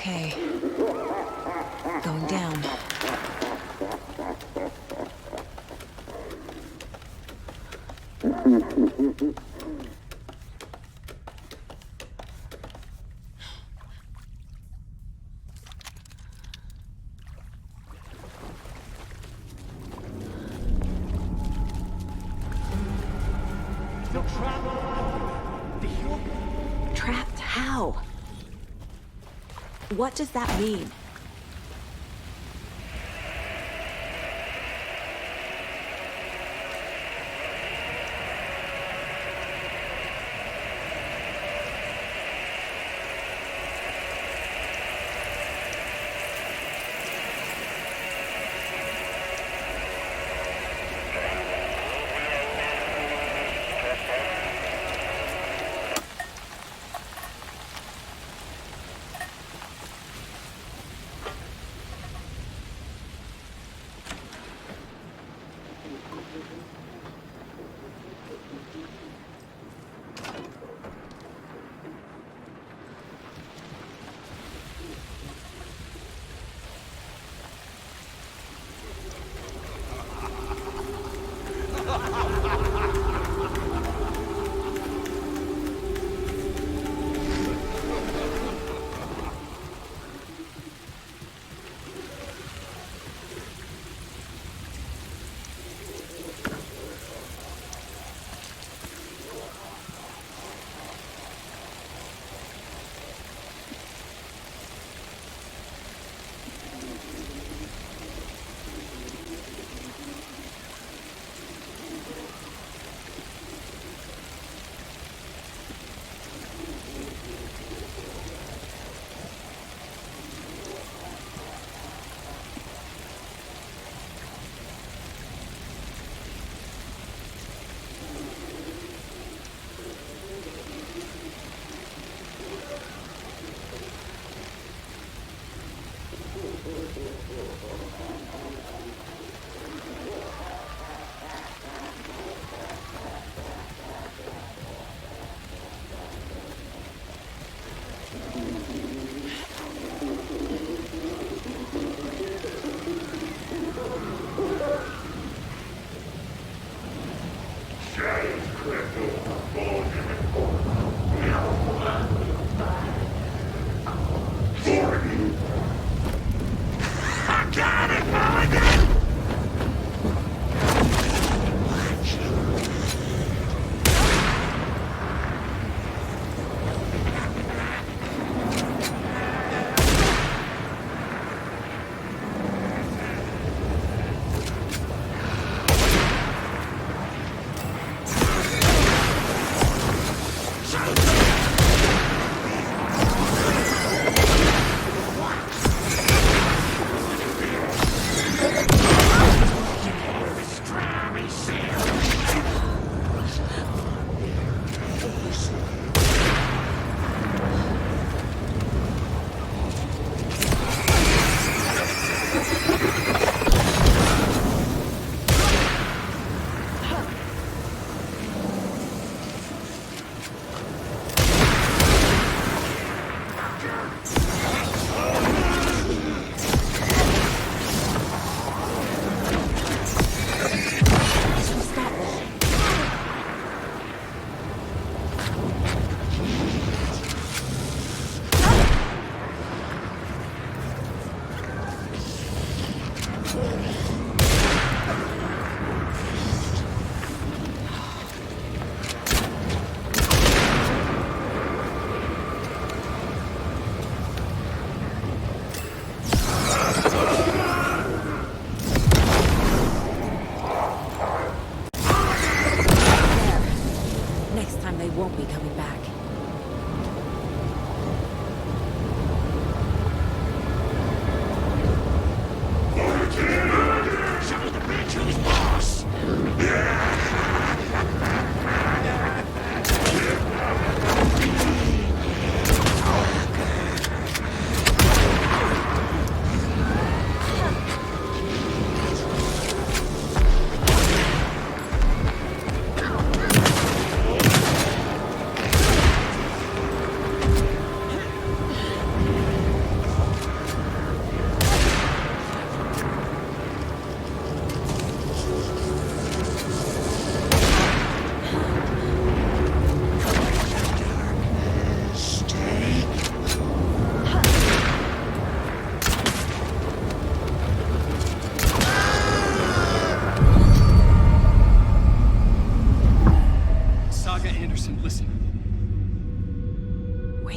Okay. Going down. Trapped how? What does that mean?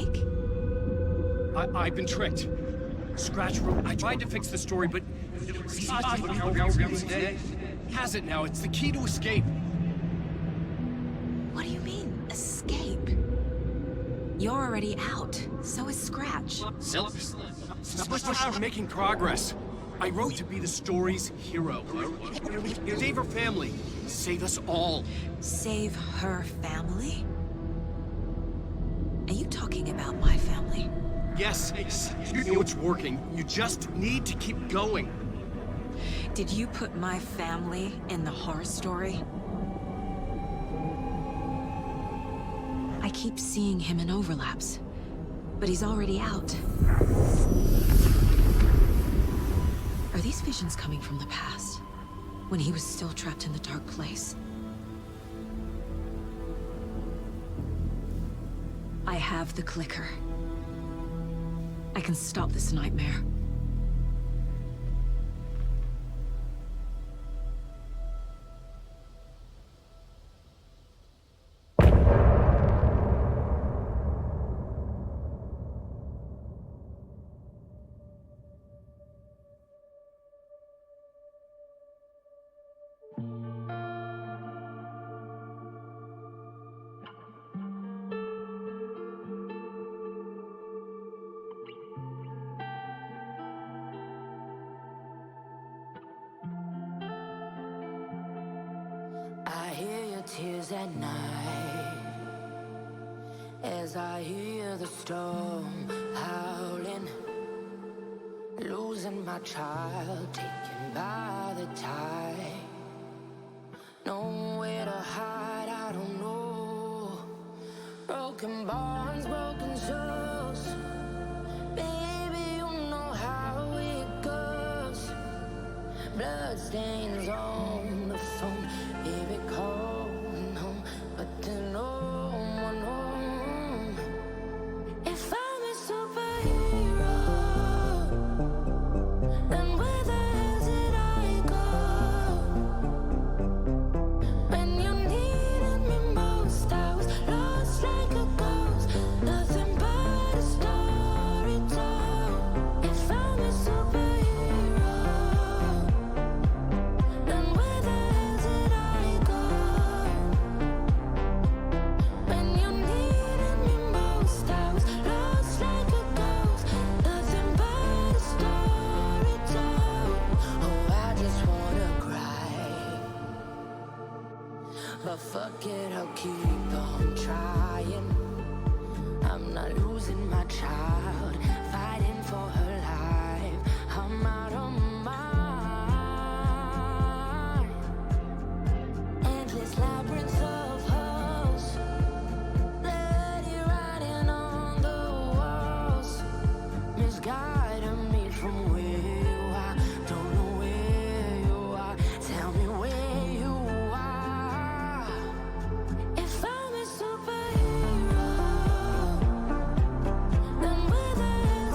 break? I've been tricked. Scratch wrote. I tried to fix the story, but has it now. It's the key to escape. What do you mean, escape? You're already out. So is Scratch. We're making progress. I wrote to be the story's hero. Save her family. Save us all. Save her family? Are you talking about my family? Yes, you know it's working. You just need to keep going. Did you put my family in the horror story? I keep seeing him in overlaps, but he's already out. Are these visions coming from the past, when he was still trapped in the dark place? I have the clicker. I can stop this nightmare. I hear your tears at night as I hear the storm howling, losing my child, taken by the tide. Nowhere to hide, I don't know. Broken bonds, broken souls. Baby, you know how it goes. Bloodstains on the phone. Hear it calling home, but there's no one home. If I'm a superhero, then where the hell did I go? When you needed me most, I was lost like a ghost. Nothing but a story told. If I'm a superhero, then where the hell did I go? When you needed me most, I was lost like a ghost. Nothing but a story told. Oh, I just wanna cry, but fuck it, I'll keep on trying. I'm not losing my child, fighting for her life. I'm out of mind. Endless labyrinths of holes, bloody writing on the walls, misguiding me from where you are. Don't know where you are. Tell me where you are. If I'm a superhero, then where the hell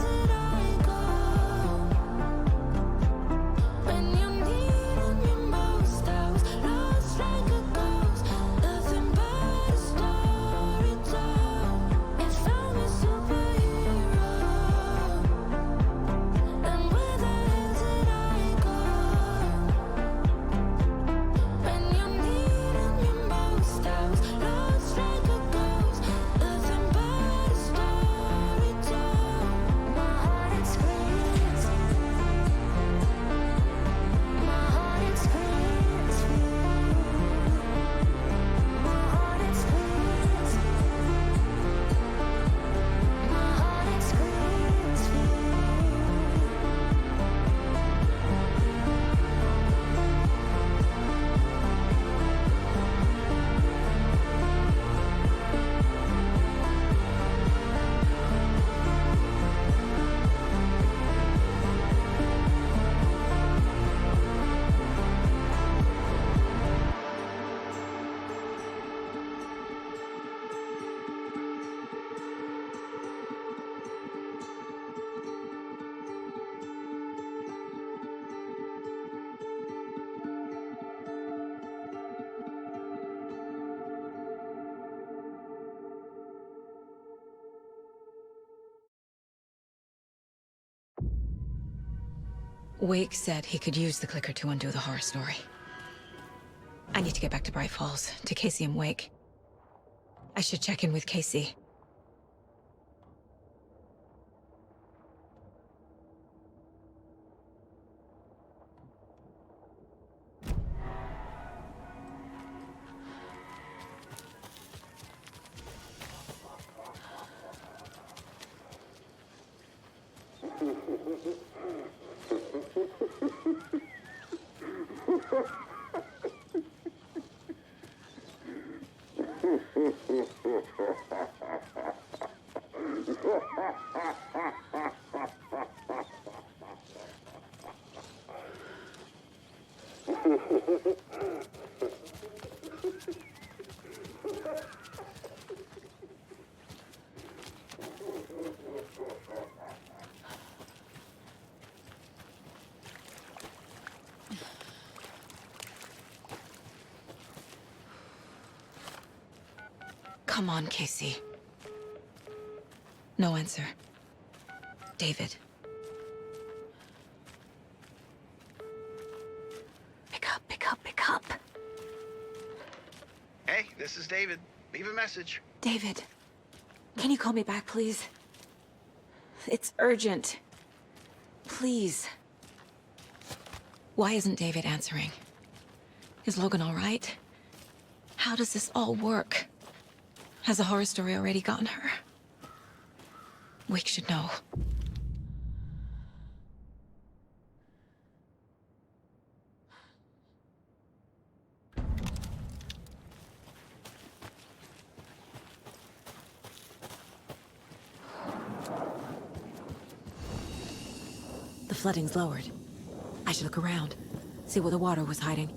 Wake said he could use the clicker to undo the horror story. I need to get back to Bright Falls, to Casey and Wake. I should check in with Casey. Come on, Casey. No answer. David. Pick up, pick up, pick up. Hey, this is David. Leave a message. David, can you call me back, please? It's urgent. Please. Why isn't David answering? Is Logan all right? How does this all work? Has the horror story already gotten her? Wake should know. The flooding's lowered. I should look around, see where the water was hiding.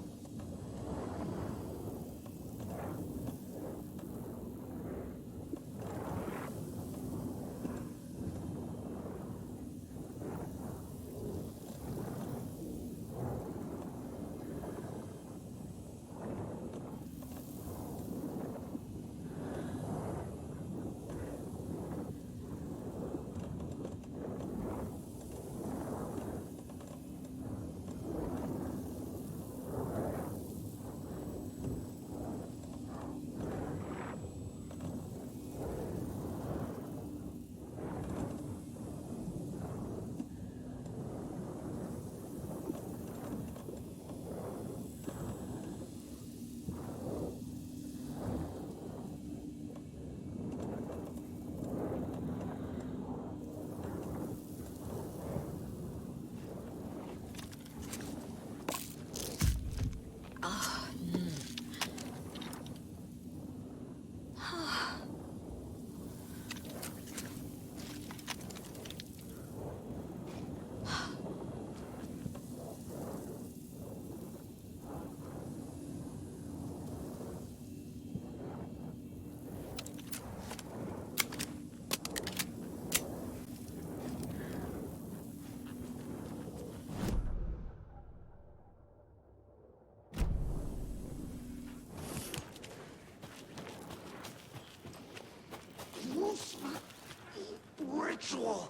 Ritual.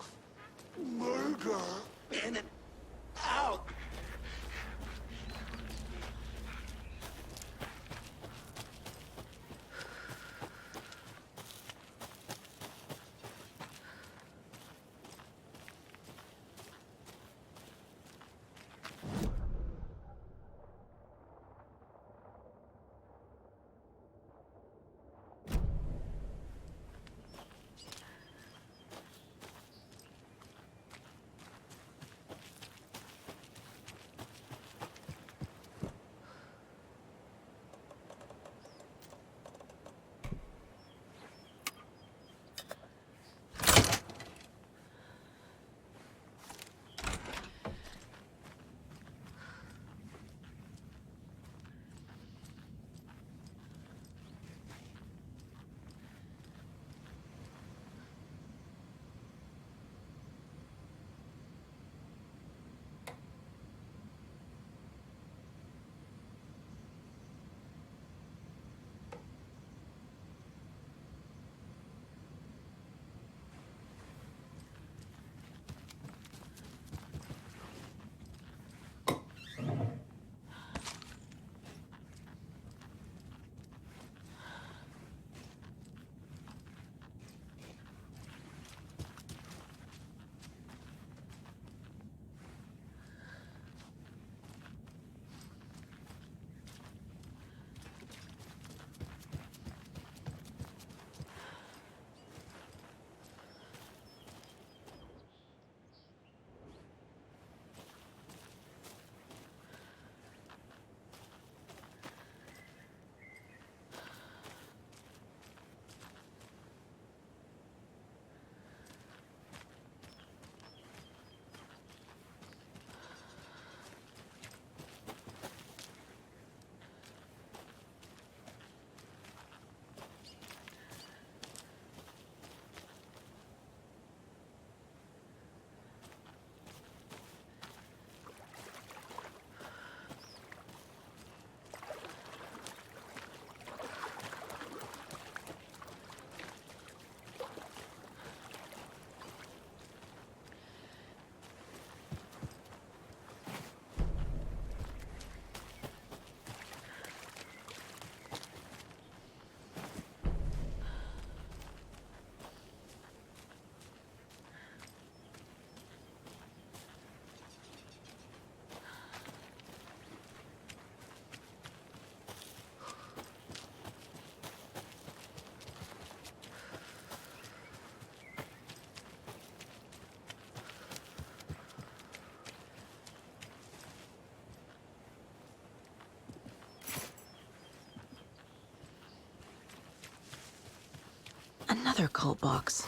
Murder. In and out. Another cult box.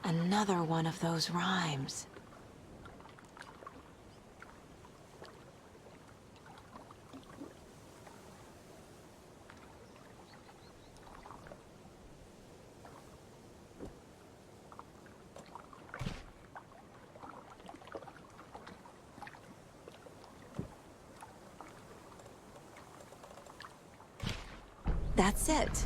Another one of those rhymes. That's it.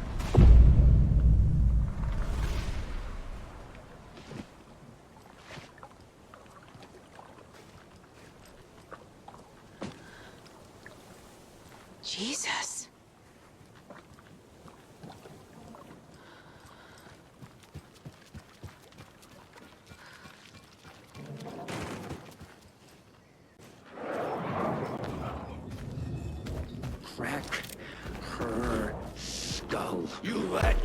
Jesus. Crack her skull. You let...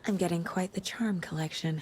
I'm getting quite the charm collection.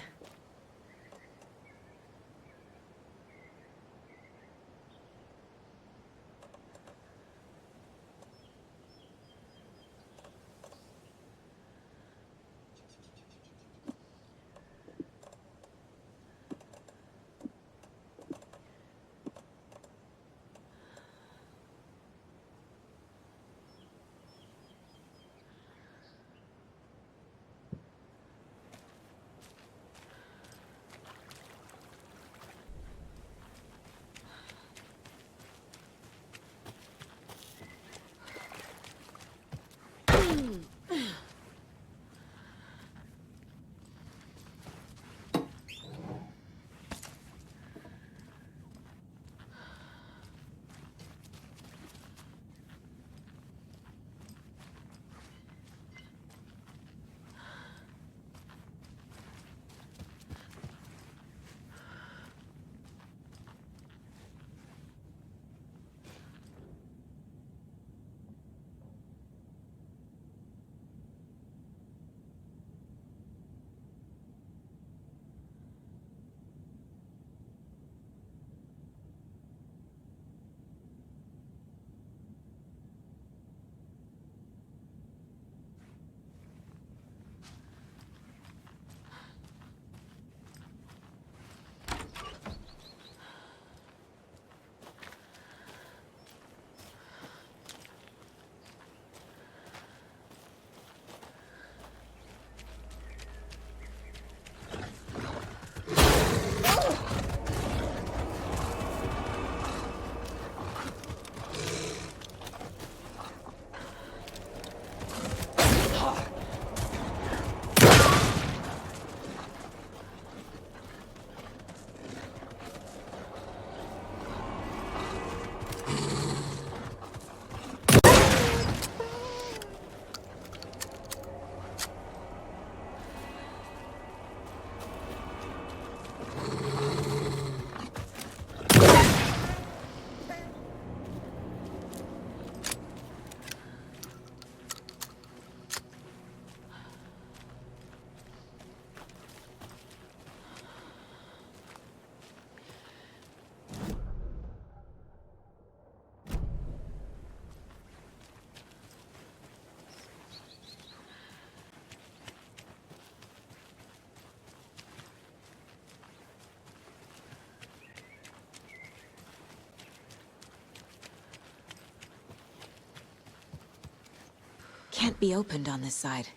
can't be opened on this side.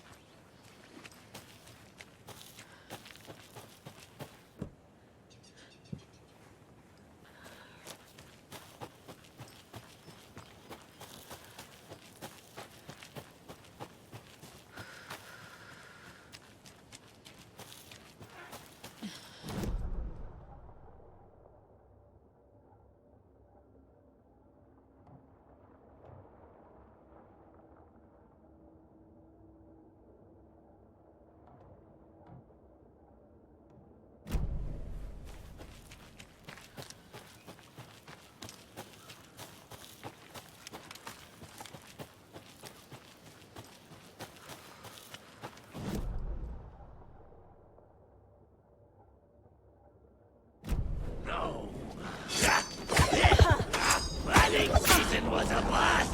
Season was a blast!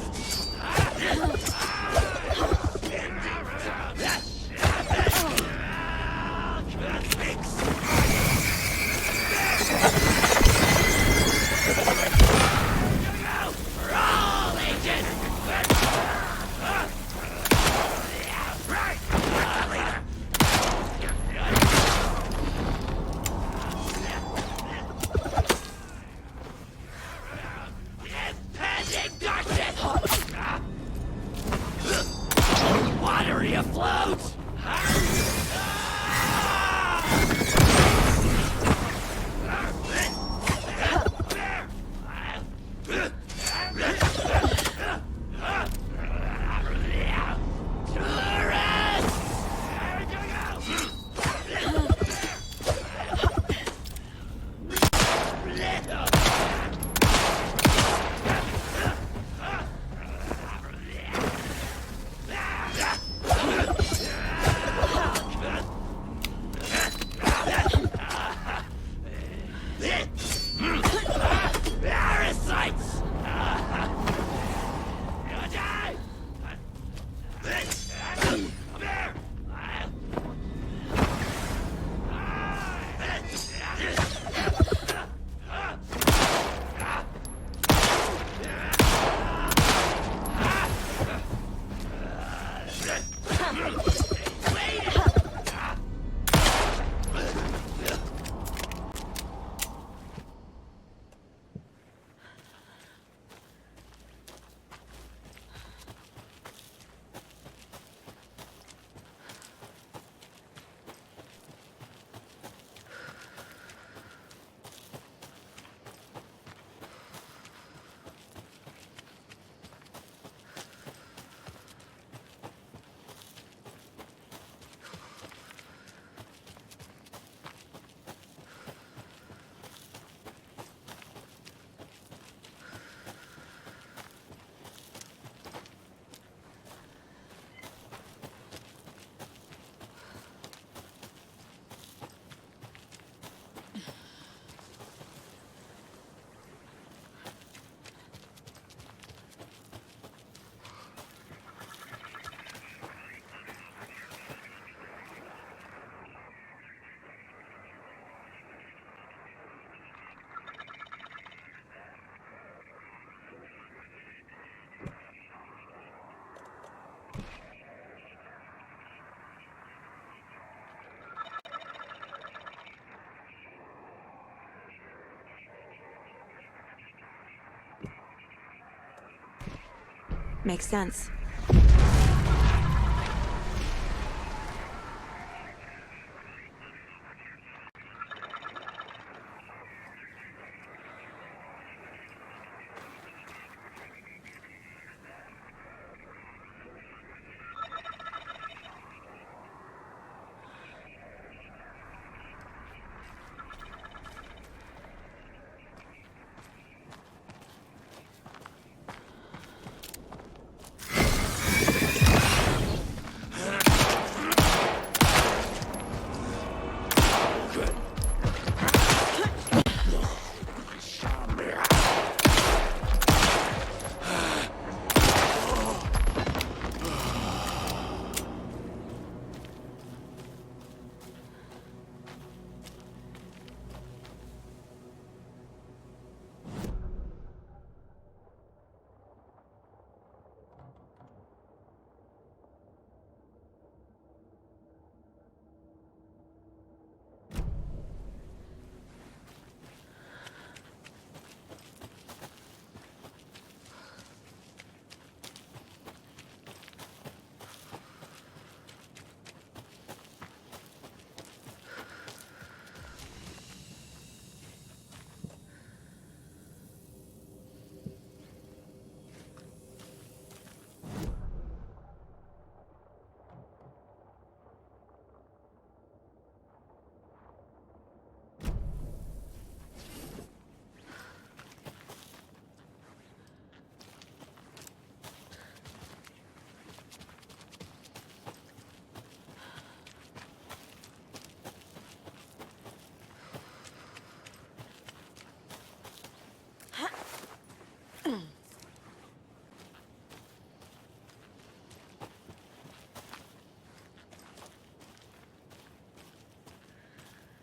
Watery afloat! Makes sense.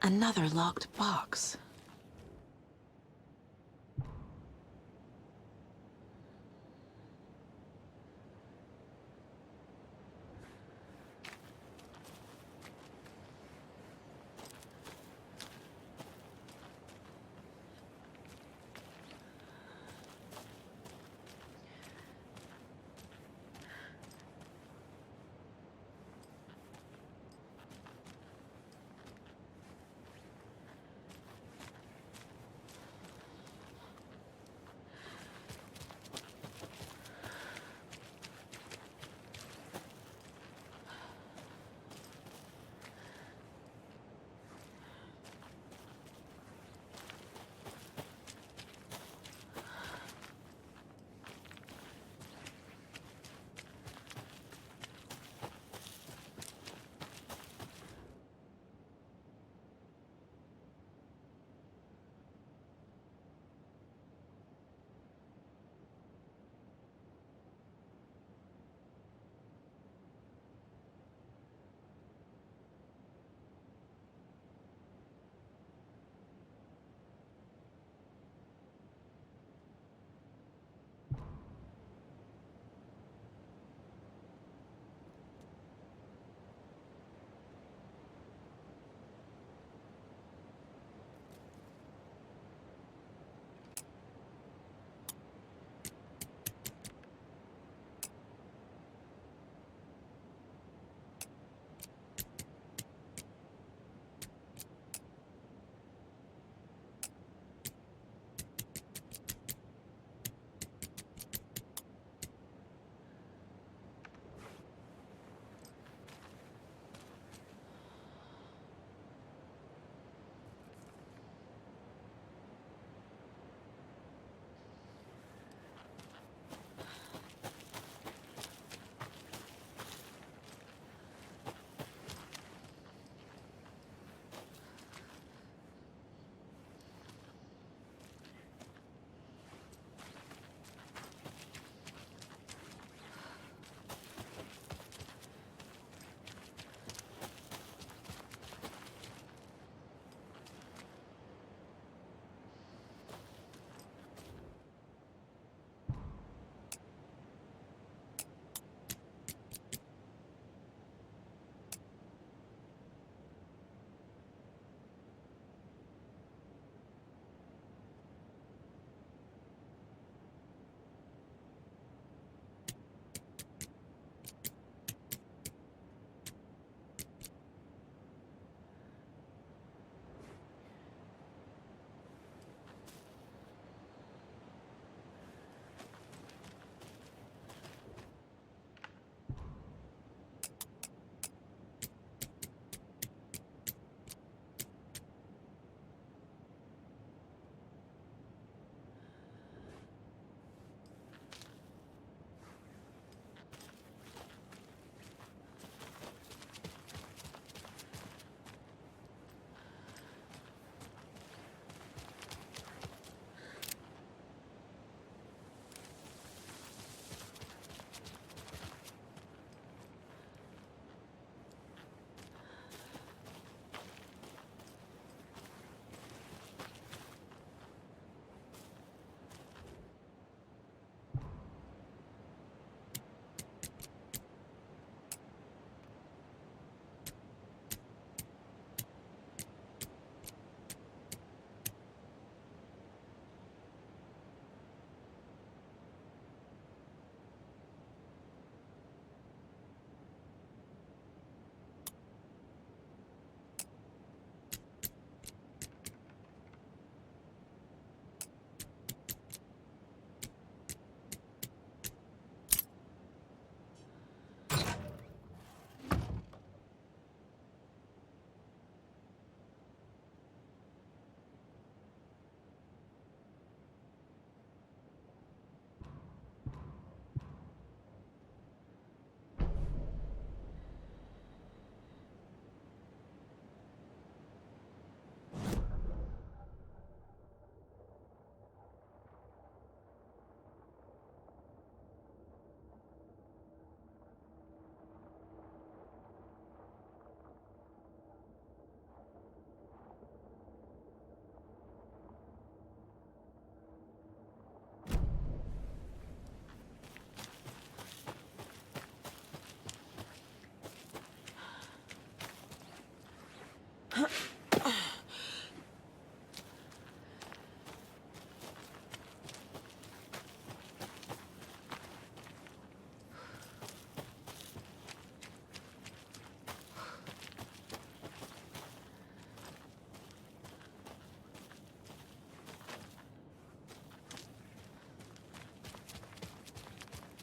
Another locked box.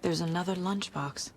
There's another lunchbox.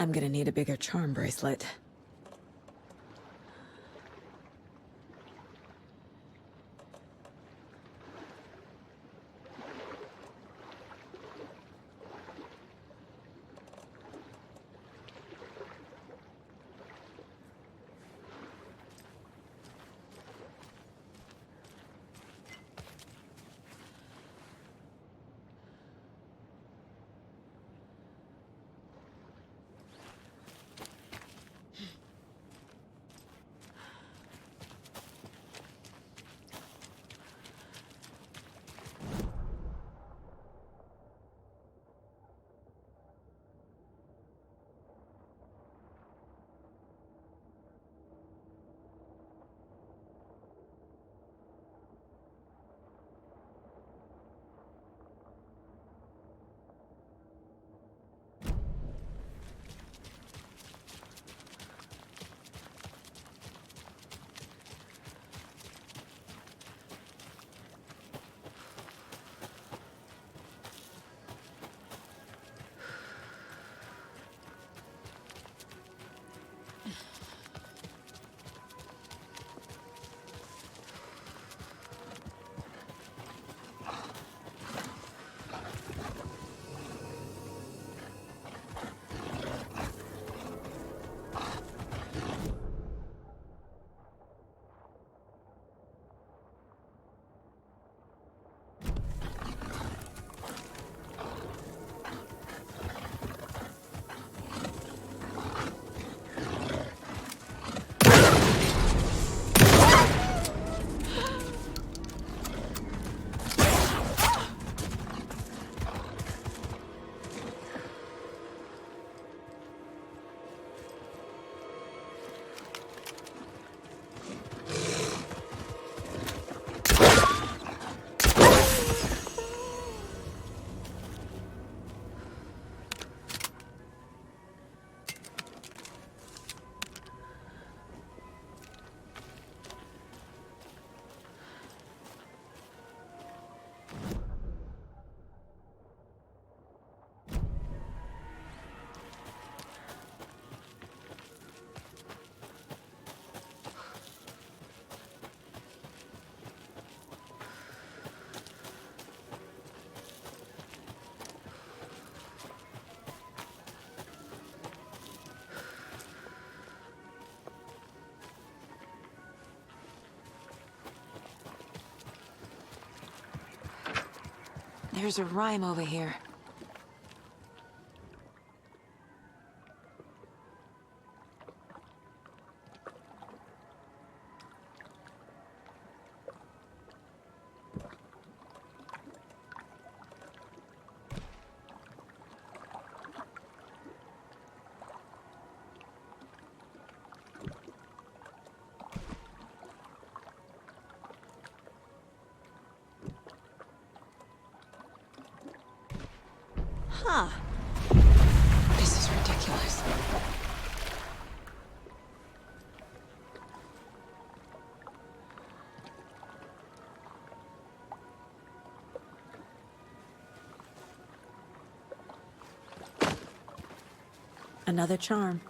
I'm gonna need a bigger charm bracelet. There's a rhyme over here. Huh. This is ridiculous. Another charm.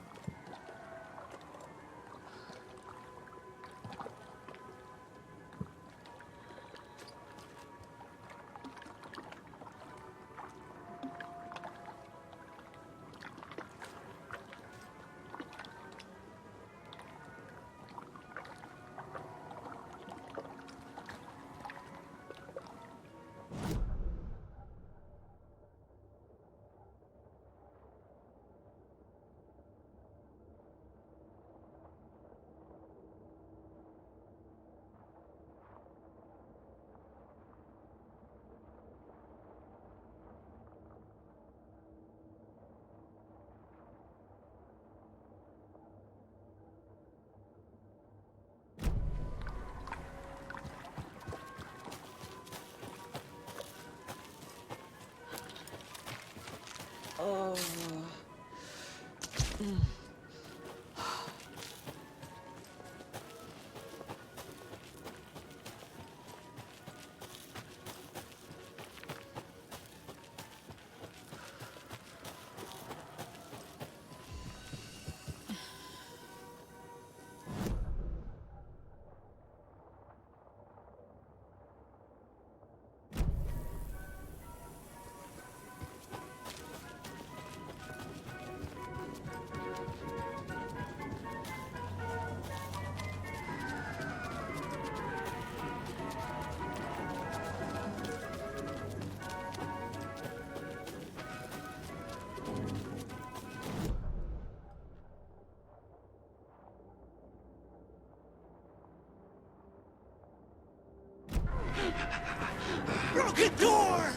Oh. Broken door!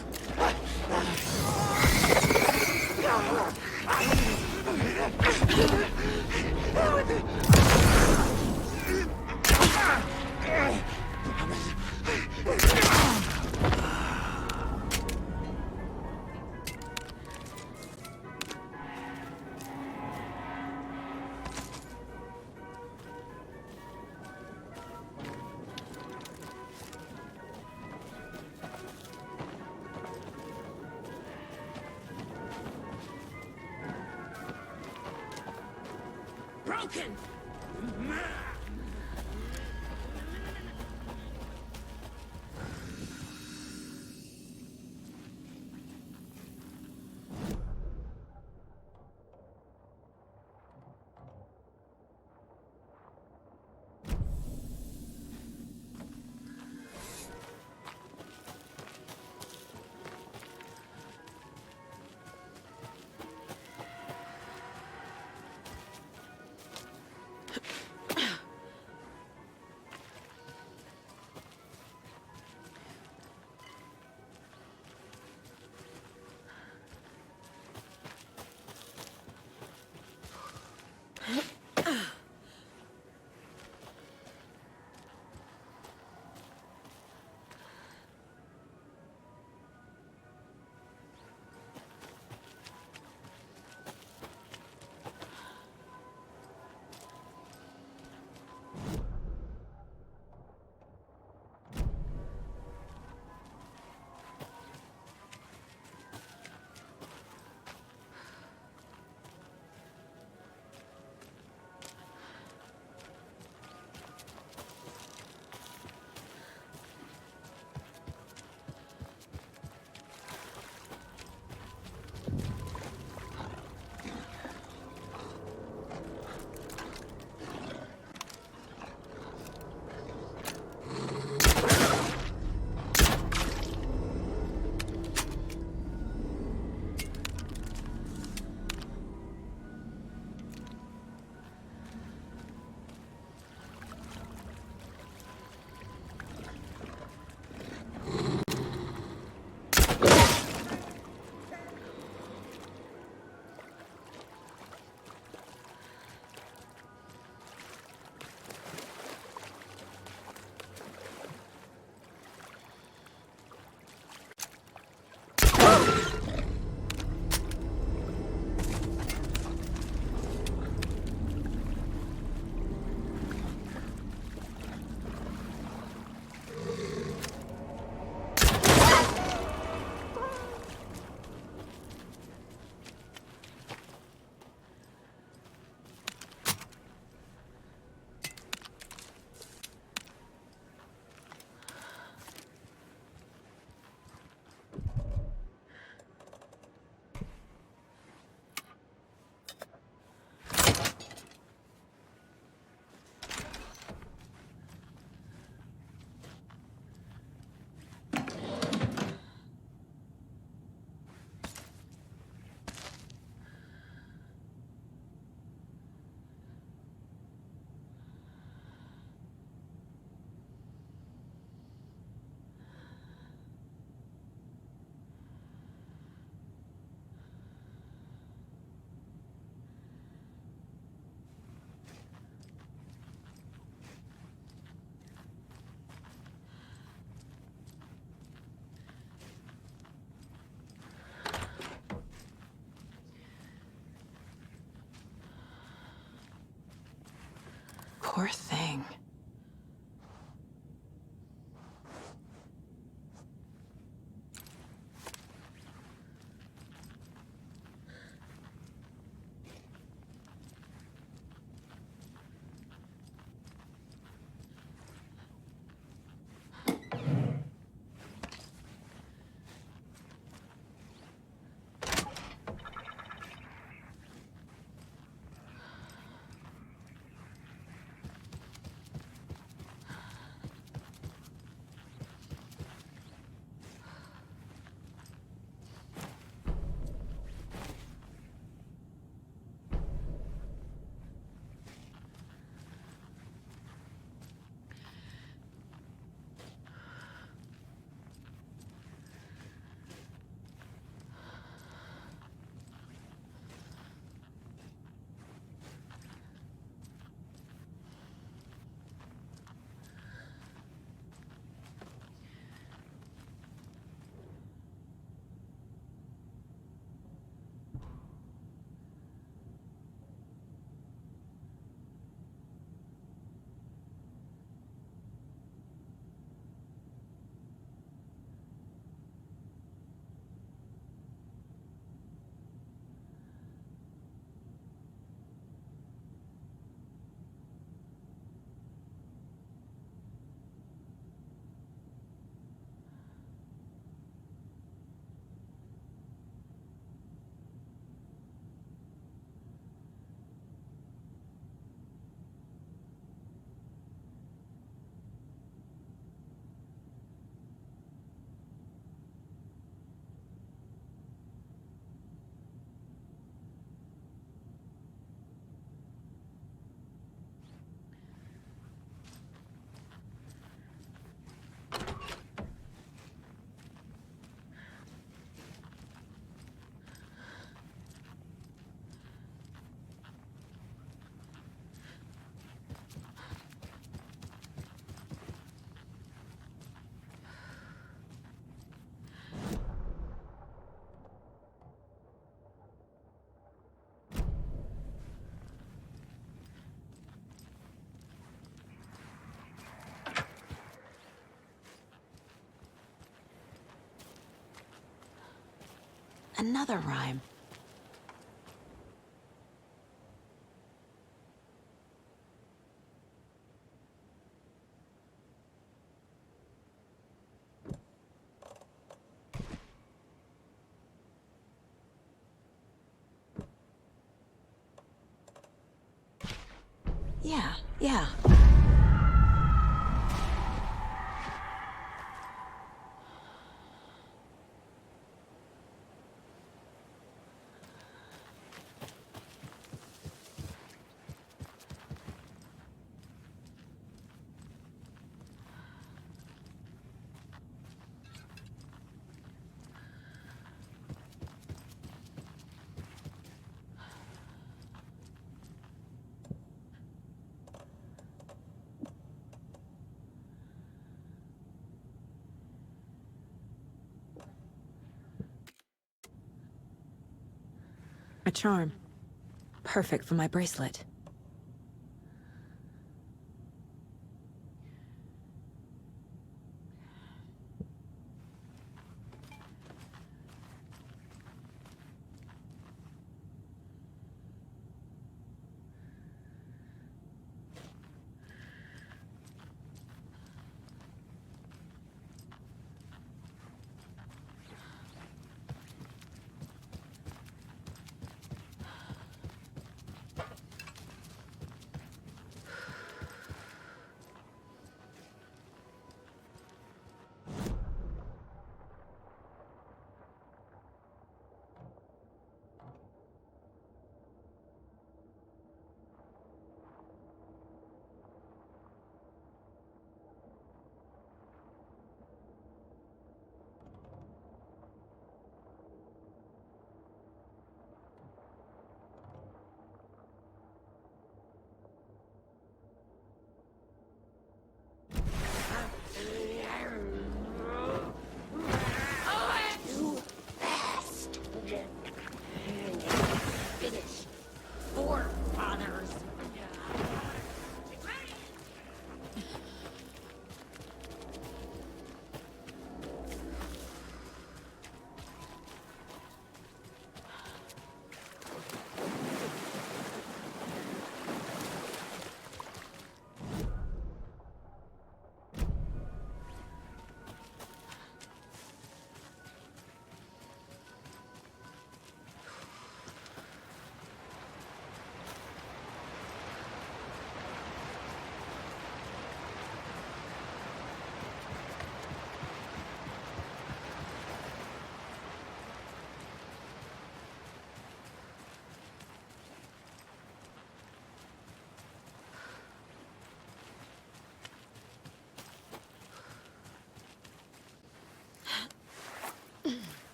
Broken! Poor thing. Another rhyme. Yeah. A charm. Perfect for my bracelet.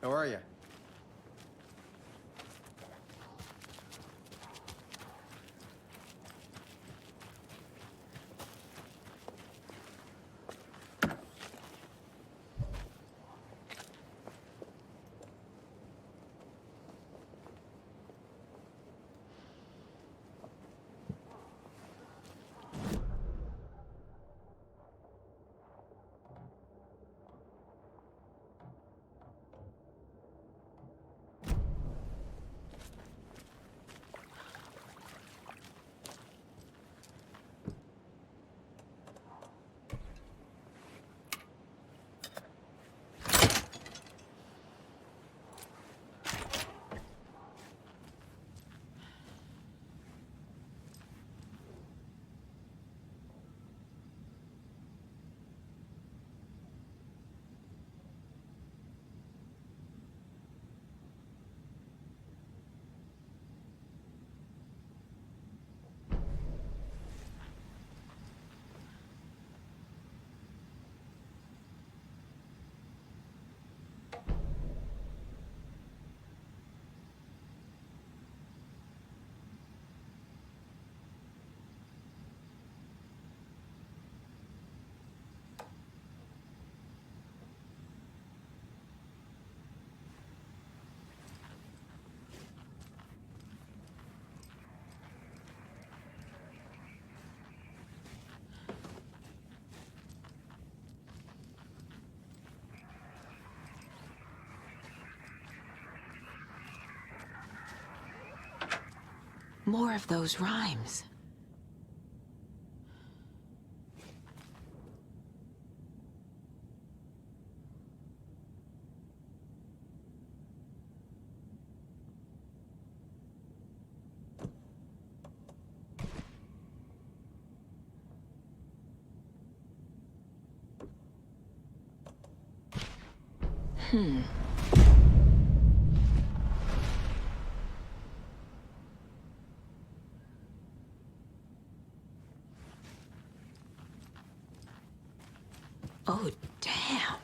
How are you? More of those rhymes. Oh, damn.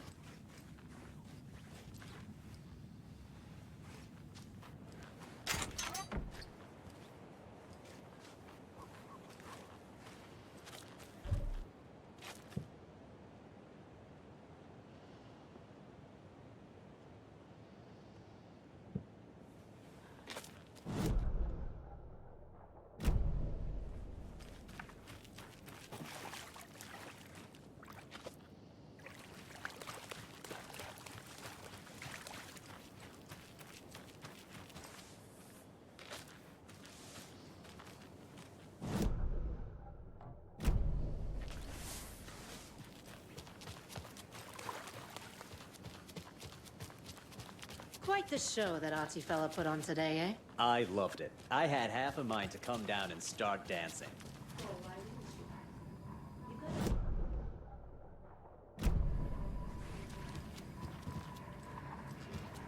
Quite the show that arty fella put on today, eh? I loved it. I had half a mind to come down and start dancing.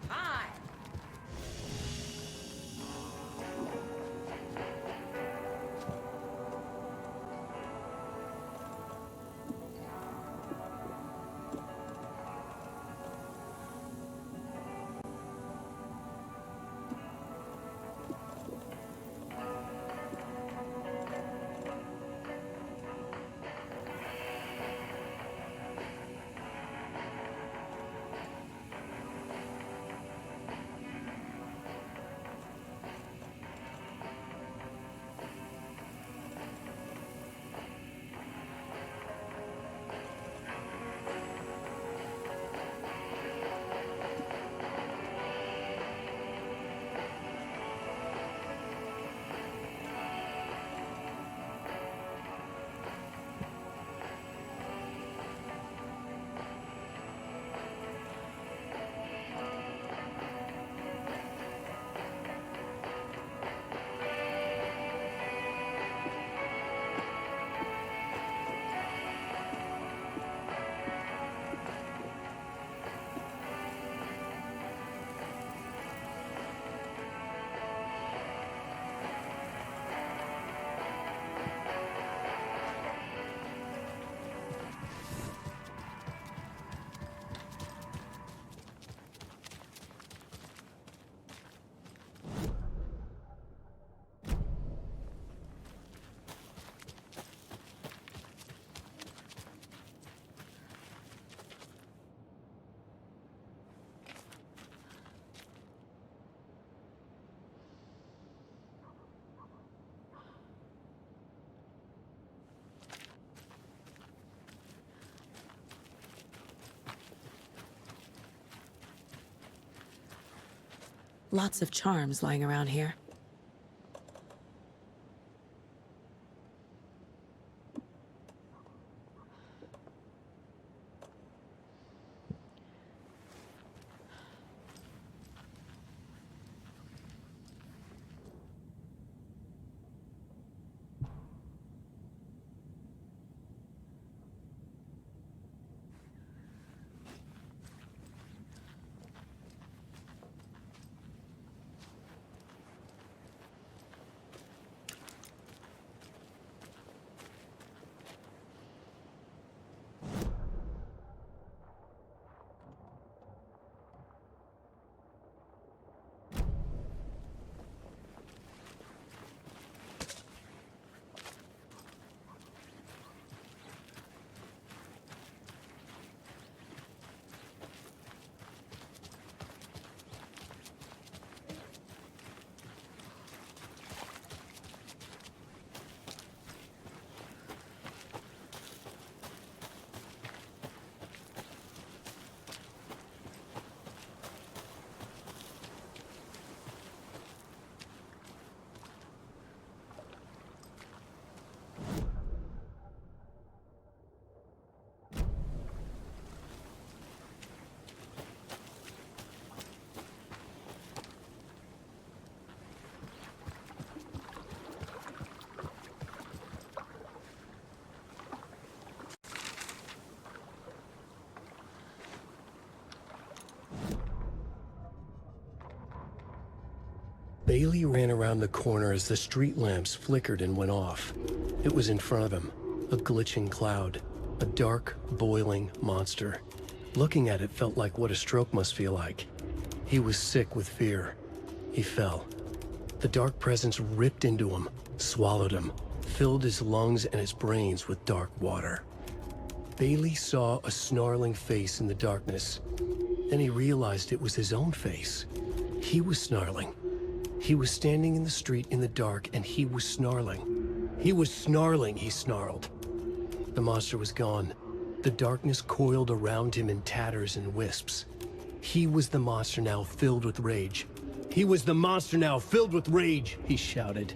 Hi! Lots of charms lying around here. Bailey ran around the corner as the street lamps flickered and went off. It was in front of him, a glitching cloud, a dark, boiling monster. Looking at it felt like what a stroke must feel like. He was sick with fear. He fell. The dark presence ripped into him, swallowed him, filled his lungs and his brains with dark water. Bailey saw a snarling face in the darkness. Then he realized it was his own face. He was snarling. He was standing in the street in the dark, and he was snarling. He was snarling, he snarled. The monster was gone. The darkness coiled around him in tatters and wisps. He was the monster now filled with rage. He was the monster now filled with rage, he shouted.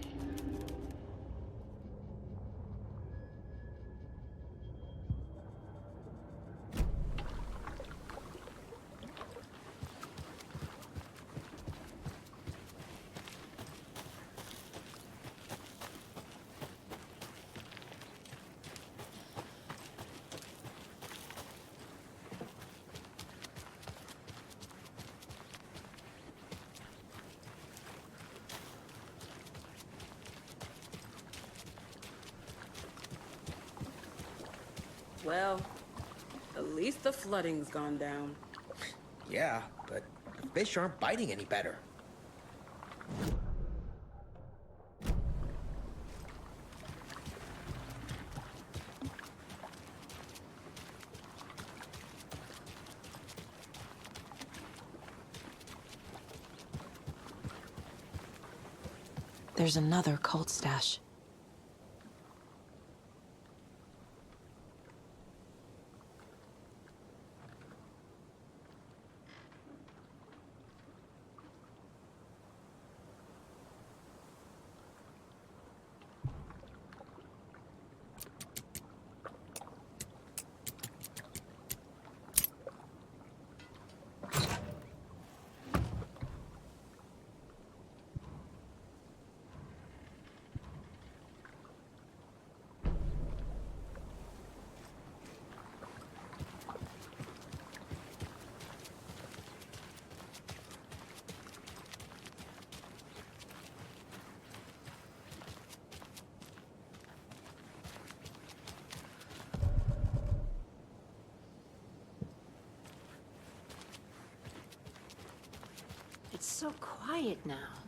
Well, at least the flooding's gone down. Yeah, but the fish aren't biting any better. There's another cult stash. It's so quiet now.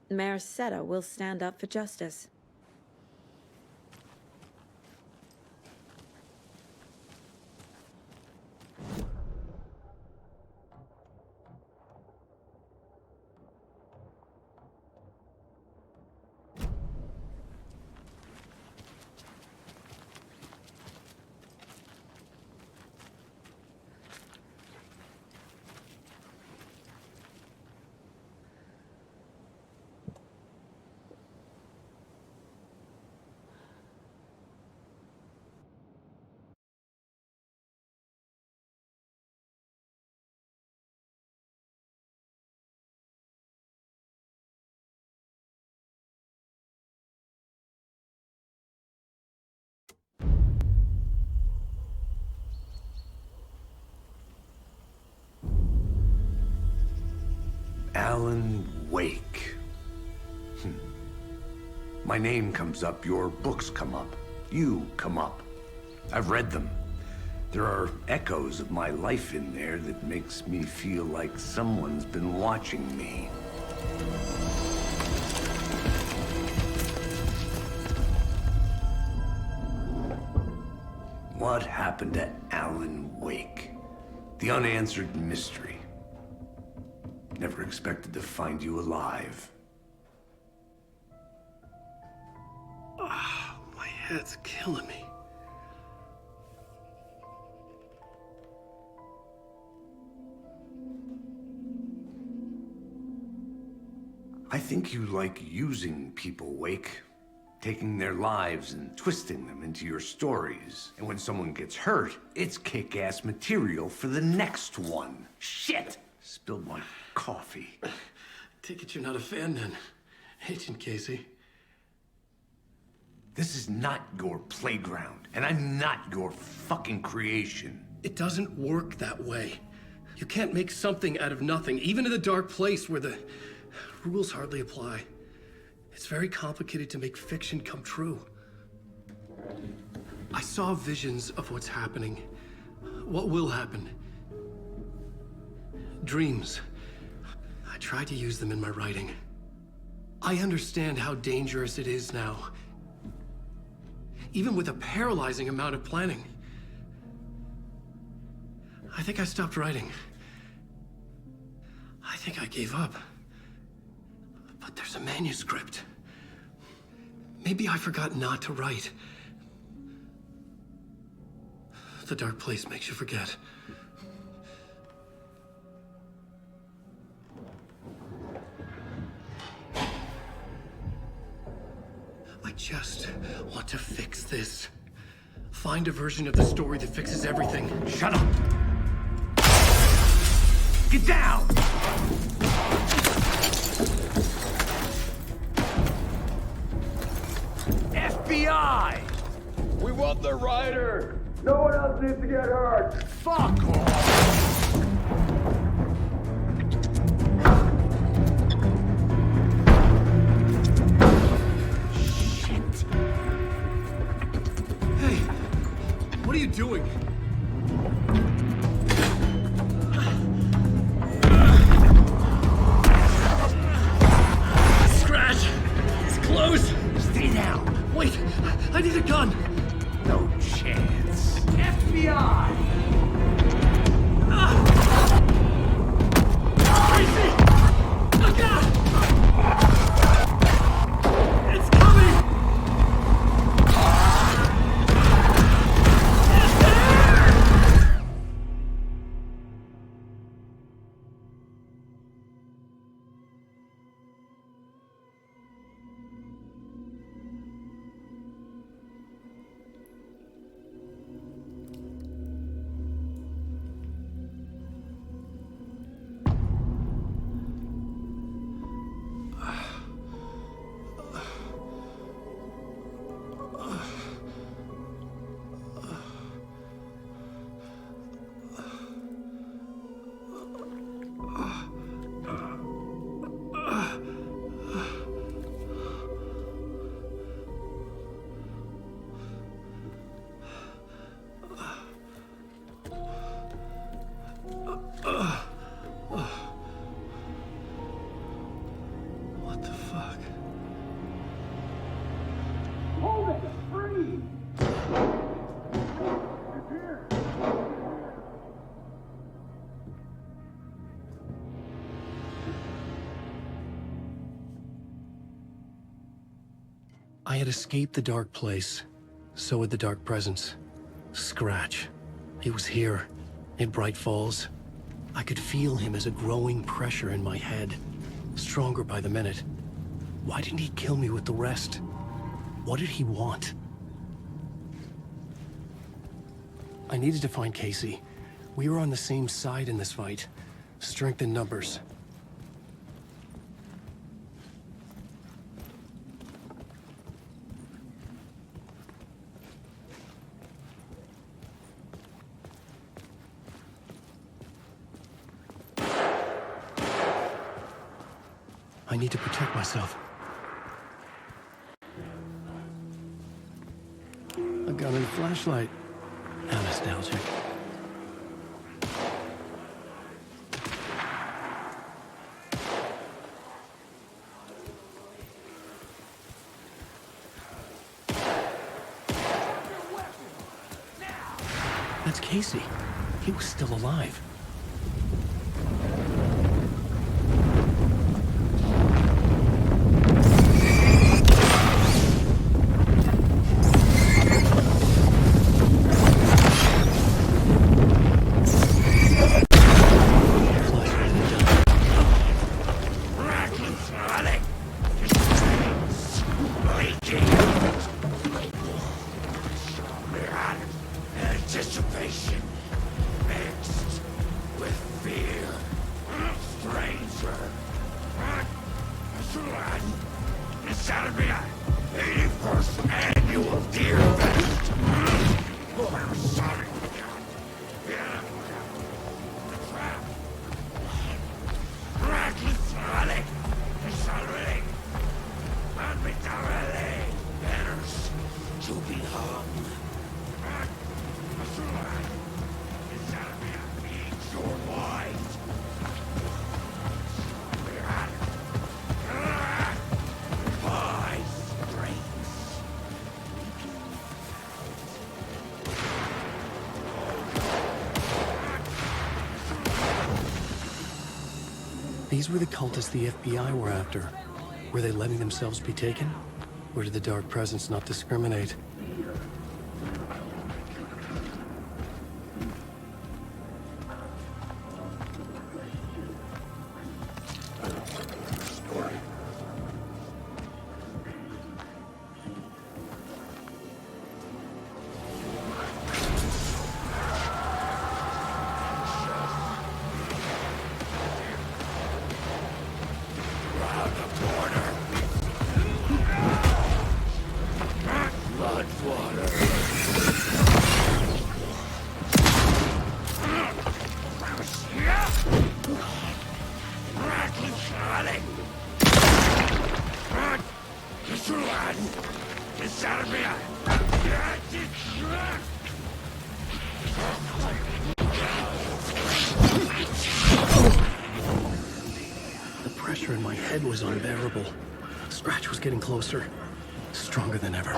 Mayor Seta will stand up for justice. Alan Wake. My name comes up, your books come up, you come up. I've read them. There are echoes of my life in there that makes me feel like someone's been watching me. What happened to Alan Wake? The unanswered mystery. Never expected to find you alive. Ah, my head's killing me. I think you like using people, Wake. Taking their lives and twisting them into your stories. And when someone gets hurt, it's kick-ass material for the next one. Shit! Spilled my coffee. Take it you're not a fan then, Agent Casey. This is not your playground, and I'm not your fucking creation. It doesn't work that way. You can't make something out of nothing, even in the dark place where the rules hardly apply. It's very complicated to make fiction come true. I saw visions of what's happening, what will happen. Dreams. I tried to use them in my writing. I understand how dangerous it is now. Even with a paralyzing amount of planning. I think I stopped writing. I think I gave up. But there's a manuscript. Maybe I forgot not to write. The dark place makes you forget. I just want to fix this. Find a version of the story that fixes everything. Shut up! Get down! FBI! We want the rider! No one else needs to get hurt! Fuck off! Shit! Hey, what are you doing? Scratch! It's closed! Stay down! Wait, I need a gun! No chance. FBI! I had escaped the dark place. So had the dark presence. Scratch. He was here, in Bright Falls. I could feel him as a growing pressure in my head, stronger by the minute. Why didn't he kill me with the rest? What did he want? I needed to find Casey. We were on the same side in this fight. Strength in numbers. I need to protect myself. A gun and a flashlight. How nostalgic. That's Casey. He was still alive. Anticipation mixed with fear. Stranger. It's out of me. 81st annual Deerfest. I'm sorry. Reckless running. It's already. Arbitrarily. Banners to be hung. These were the cultists the FBI were after. Were they letting themselves be taken? Or did the Dark Presence not discriminate? The pressure in my head was unbearable. Scratch was getting closer, stronger than ever.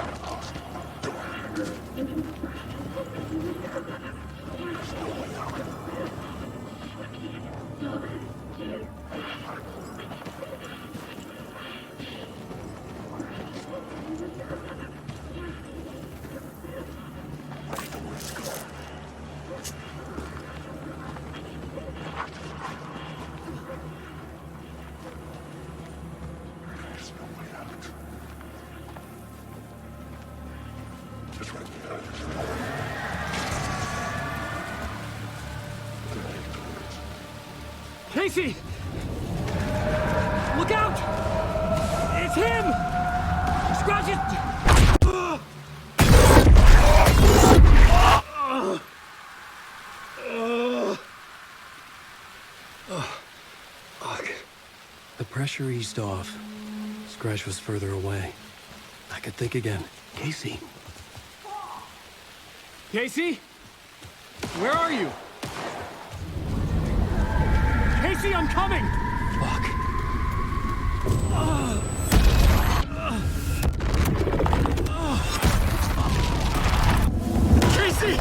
Casey! Look out! It's him! Scratch it! The pressure eased off. Scratch was further away. I could think again. Casey. Casey? Where are you? Casey, I'm coming! Fuck. Casey!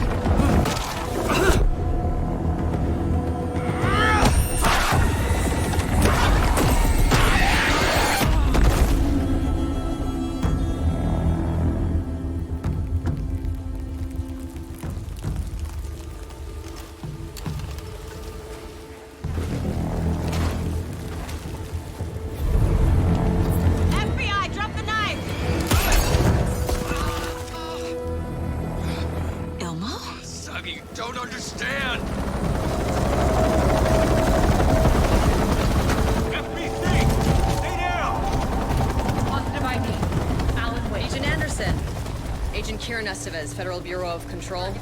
Estevez, Federal Bureau of Control.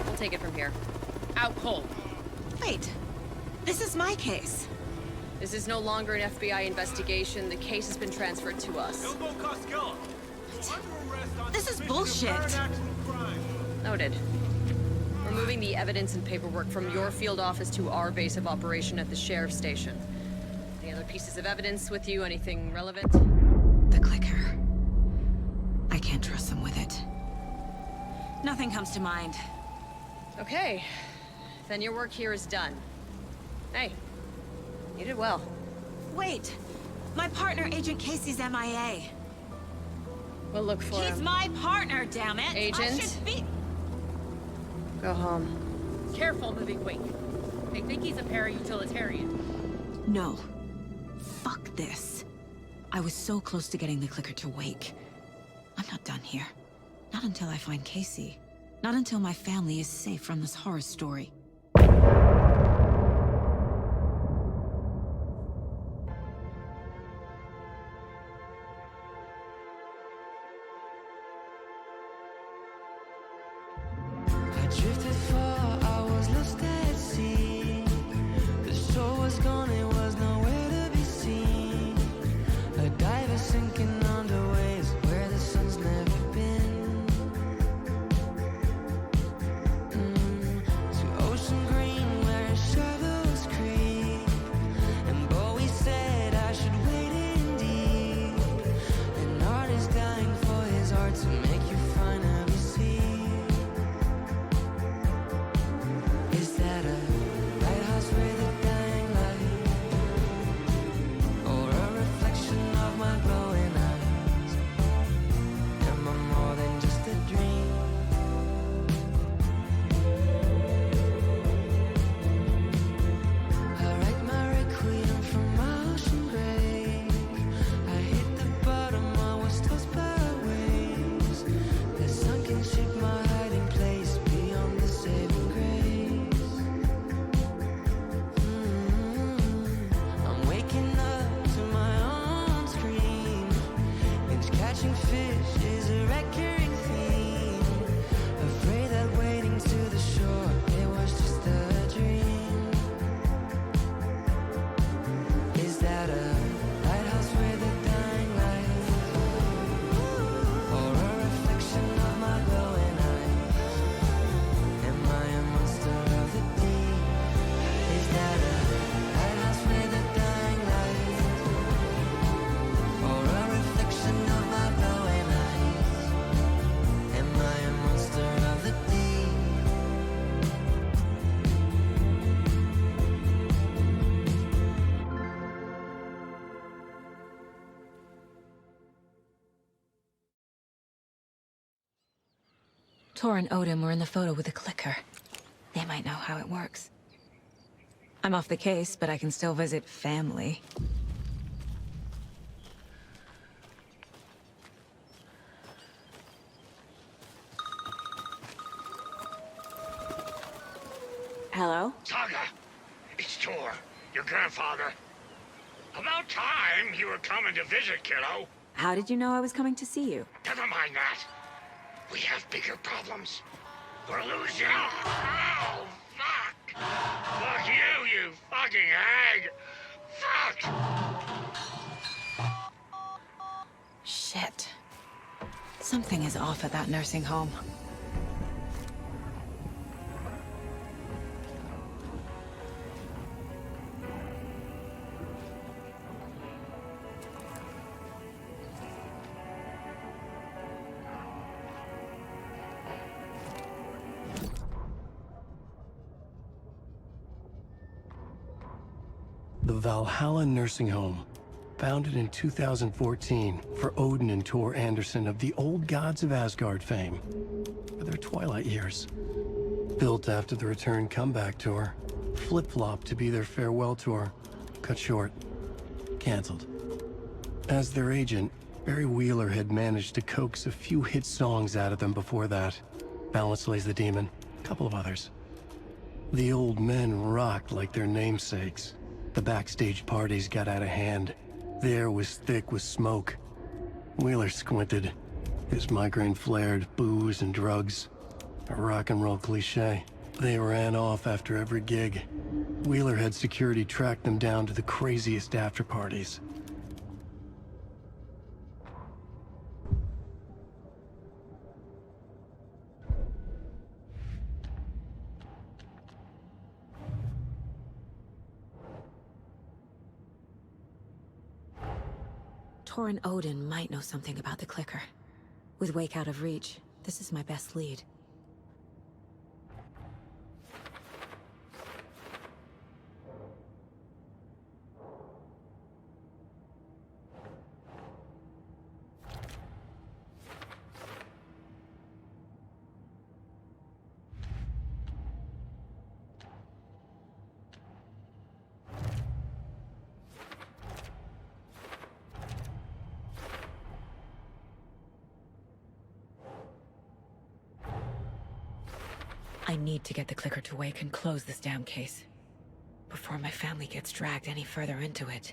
We'll take it from here. Out cold. Wait. This is my case. This is no longer an FBI investigation. The case has been transferred to us. This is bullshit. Noted. We're moving the evidence and paperwork from your field office to our base of operation at the sheriff's station. Any other pieces of evidence with you? Anything relevant? The clicker. I can't trust them with it. Nothing comes to mind. Okay. Then your work here is done. Hey, you did well. Wait! My partner, Agent Casey's MIA. We'll look for him. He's my partner, damn it! Agent? I should be... Go home. Careful moving quick. They think he's a para-utilitarian. No. Fuck this. I was so close to getting the clicker to wake. I'm not done here. Not until I find Casey. Not until my family is safe from this horror story. Drifted far, I was lost at sea. The shore was gone, it was nowhere to be seen. A diver sinking under waves where the sun's never been. To ocean green where shadows creep. And Bowie said I should wait in deep. An artist dying for his art to make you finally see. Is that a lighthouse with a dying light? Or a reflection of my glowing eyes? Am I more than just a dream? I write my requiem from my ocean grave. I hit the bottom, I was tossed by waves. The sunken ship, my hiding place beyond the saving grace. I'm waking up to my own scream. Binge catching fish is a recurring theme. Afraid that wading to the shore, it was just a dream. Is that a lighthouse with a dying light? Or a reflection of my glowing eyes? Am I a monster of the deep? Is that a lighthouse with a dying light? Or a reflection of my glowing eyes? Am I a monster of the deep? Tor and Odin were in the photo with a clicker. They might know how it works. I'm off the case, but I can still visit family. Hello? Saga, it's Tor, your grandfather. About time you were coming to visit, kiddo. How did you know I was coming to see you? Never mind that. We have bigger problems. We're losing. Oh, fuck. Fuck you, you fucking hag. Fuck. Shit. Something is off at that nursing home. The Valhalla Nursing Home, founded in 2014 for Odin and Tor Anderson of the Old Gods of Asgard fame, for their twilight years. Built after the return comeback tour, flip-flopped to be their farewell tour, cut short, canceled. As their agent, Barry Wheeler had managed to coax a few hit songs out of them before that. Balance Lays the Demon, a couple of others. The old men rocked like their namesakes. The backstage parties got out of hand. The air was thick with smoke. Wheeler squinted. His migraine flared, booze and drugs. A rock and roll cliche. They ran off after every gig. Wheeler had security track them down to the craziest after parties. Torrin Odin might know something about the clicker. With Wake out of reach, this is my best lead. I need to get the clicker to Wake and close this damn case. Before my family gets dragged any further into it.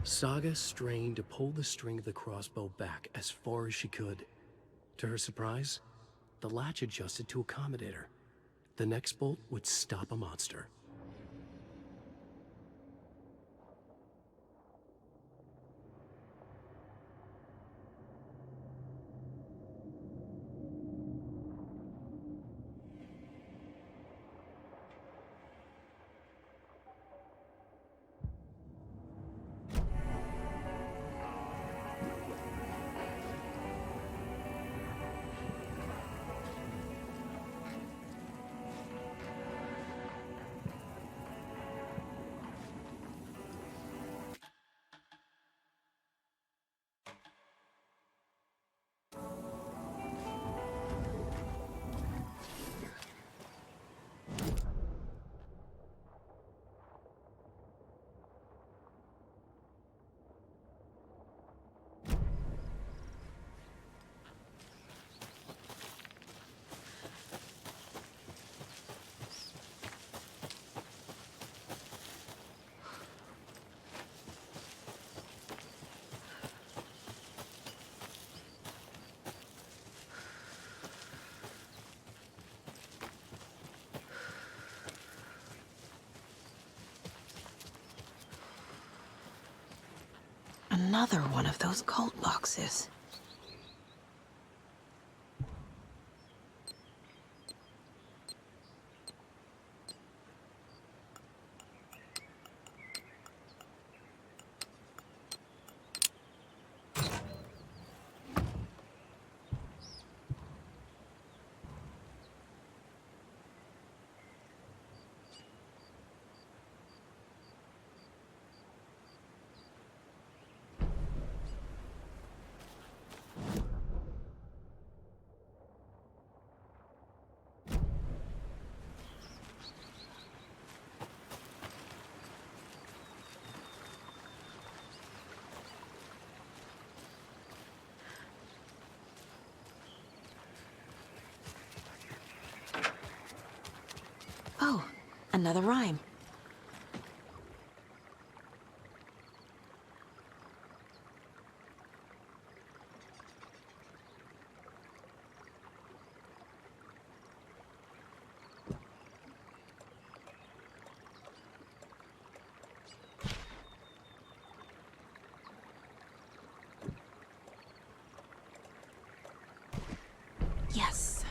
Saga strained to pull the string of the crossbow back as far as she could. To her surprise, the latch adjusted to accommodate her. The next bolt would stop a monster. Another one of those cult boxes. Oh, another rhyme. Yes.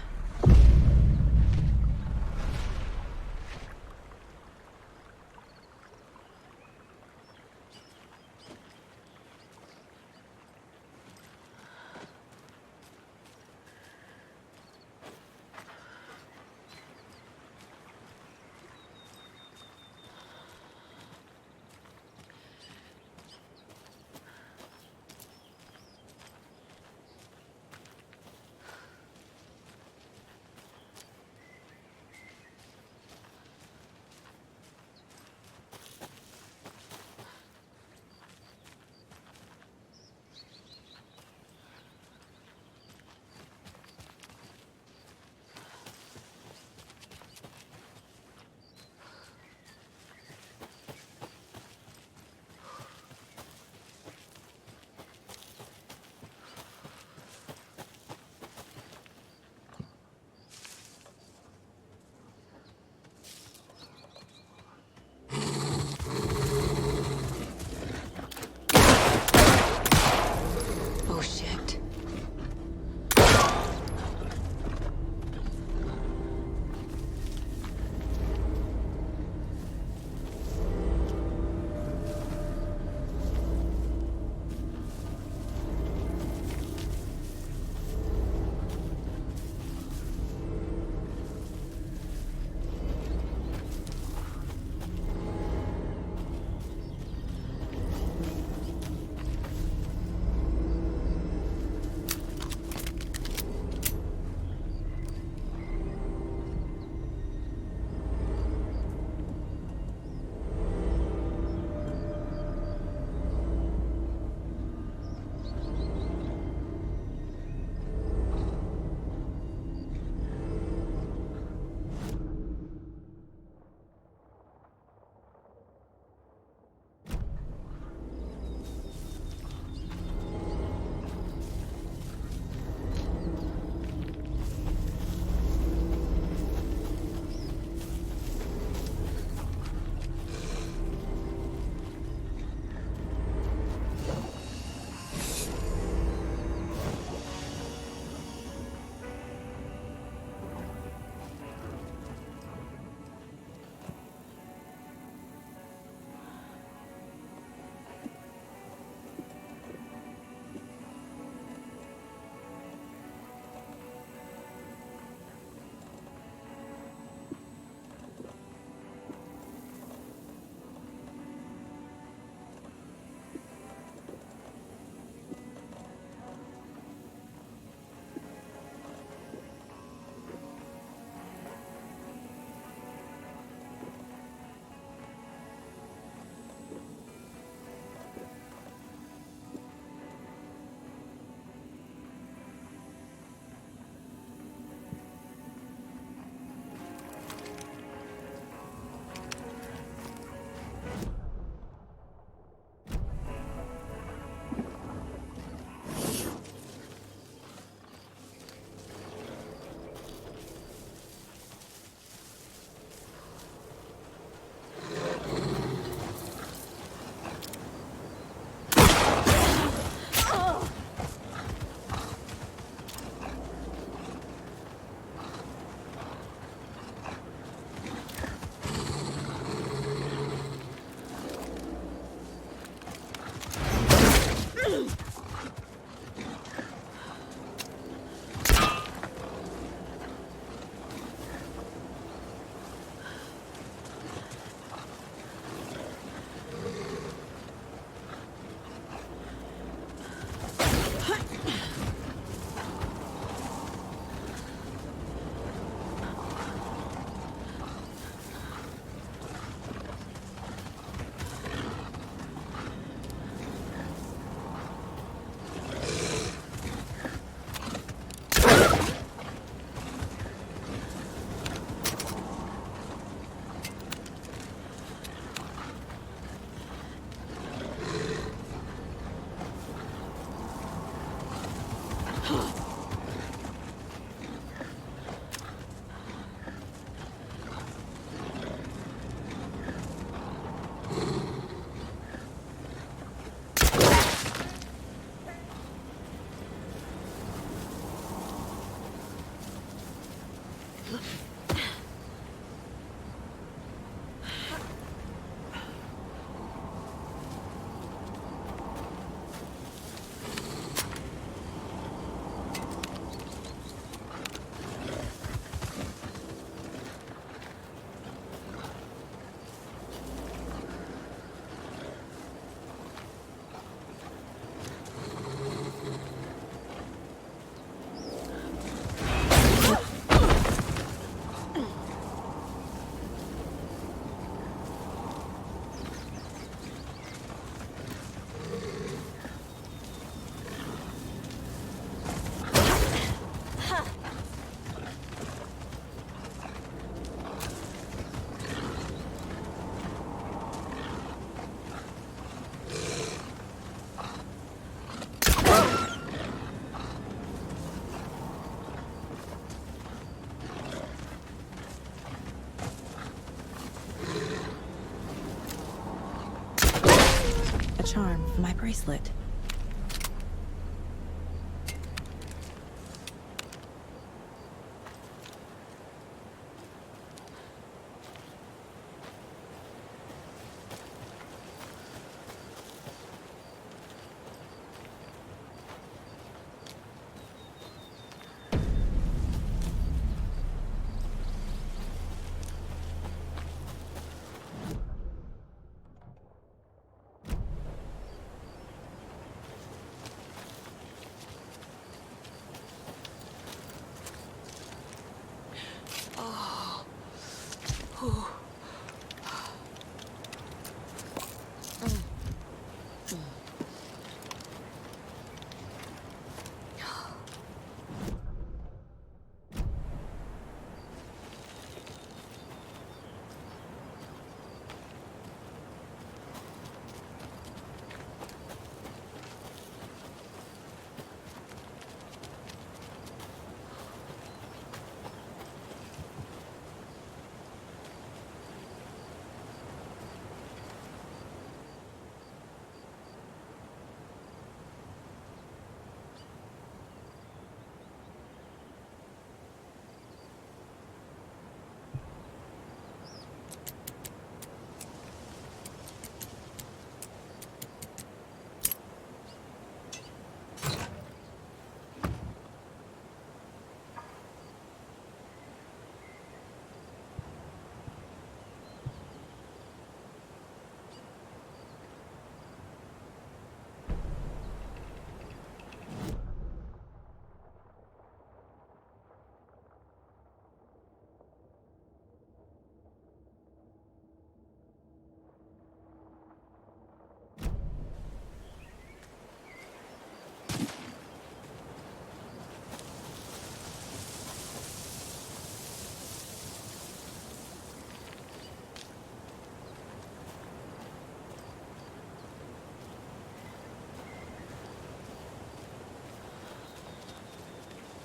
Charm for my bracelet.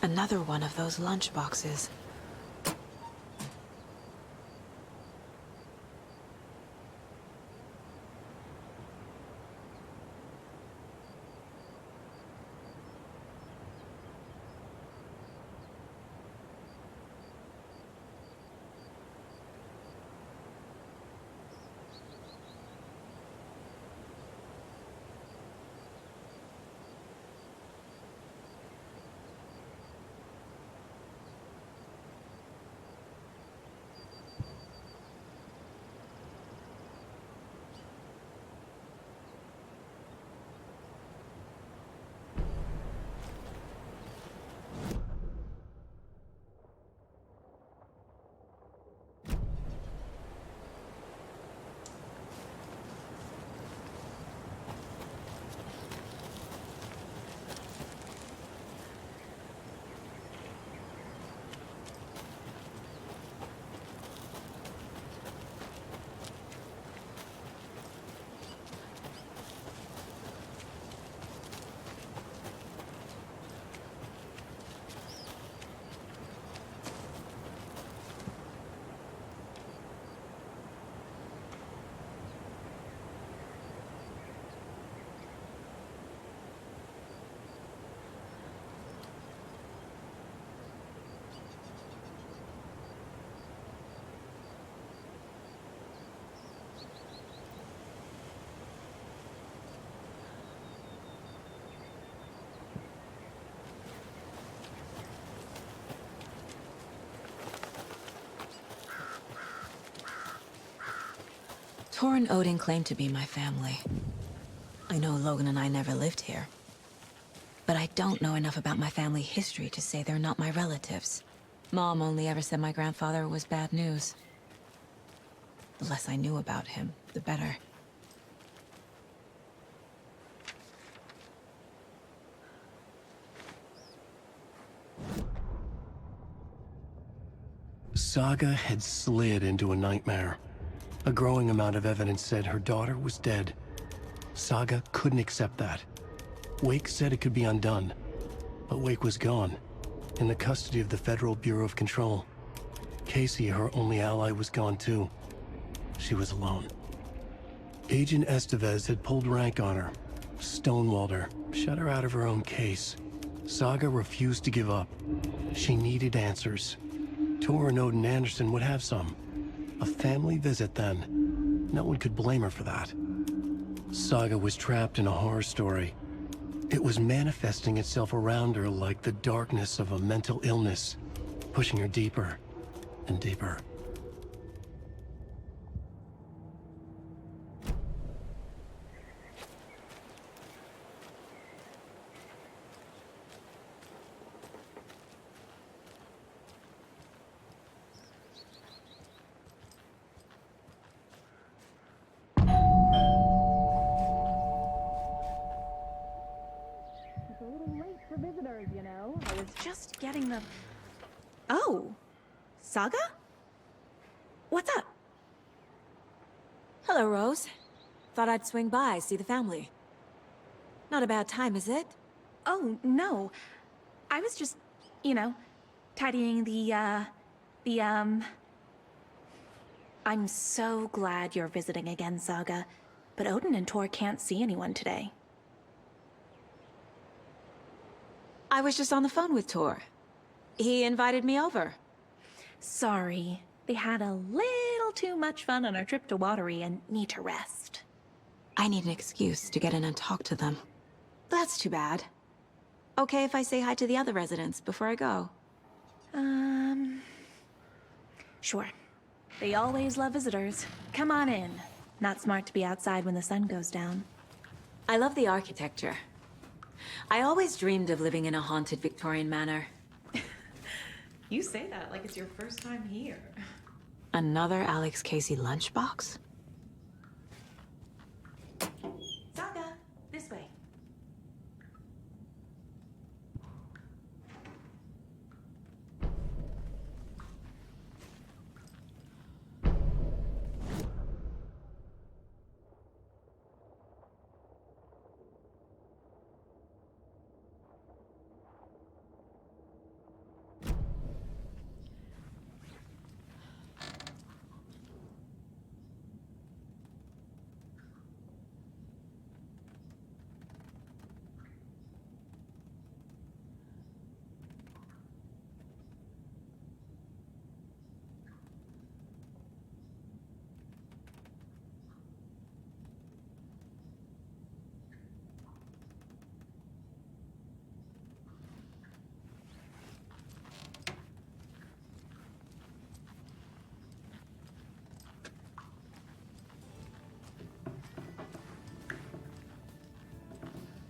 Another one of those lunch boxes. Tor and Odin claim to be my family. I know Logan and I never lived here. But I don't know enough about my family history to say they're not my relatives. Mom only ever said my grandfather was bad news. The less I knew about him, the better. Saga had slid into a nightmare. A growing amount of evidence said her daughter was dead. Saga couldn't accept that. Wake said it could be undone, but Wake was gone, in the custody of the Federal Bureau of Control. Casey, her only ally, was gone too. She was alone. Agent Estevez had pulled rank on her, stonewalled her, shut her out of her own case. Saga refused to give up. She needed answers. Tor and Odin Anderson would have some. A family visit then. No one could blame her for that. Saga was trapped in a horror story. It was manifesting itself around her like the darkness of a mental illness, pushing her deeper and deeper. I was just getting the... Oh, Saga? What's up? Hello, Rose. Thought I'd swing by, see the family. Not a bad time, is it? Oh, no. I was just, you know, tidying I'm so glad you're visiting again, Saga. But Odin and Tor can't see anyone today. I was just on the phone with Tor. He invited me over. Sorry. They had a little too much fun on our trip to Watery and need to rest. I need an excuse to get in and talk to them. That's too bad. Okay if I say hi to the other residents before I go? Sure. They always love visitors. Come on in. Not smart to be outside when the sun goes down. I love the architecture. I always dreamed of living in a haunted Victorian manor. You say that like it's your first time here. Another Alex Casey lunchbox? Saga, this way.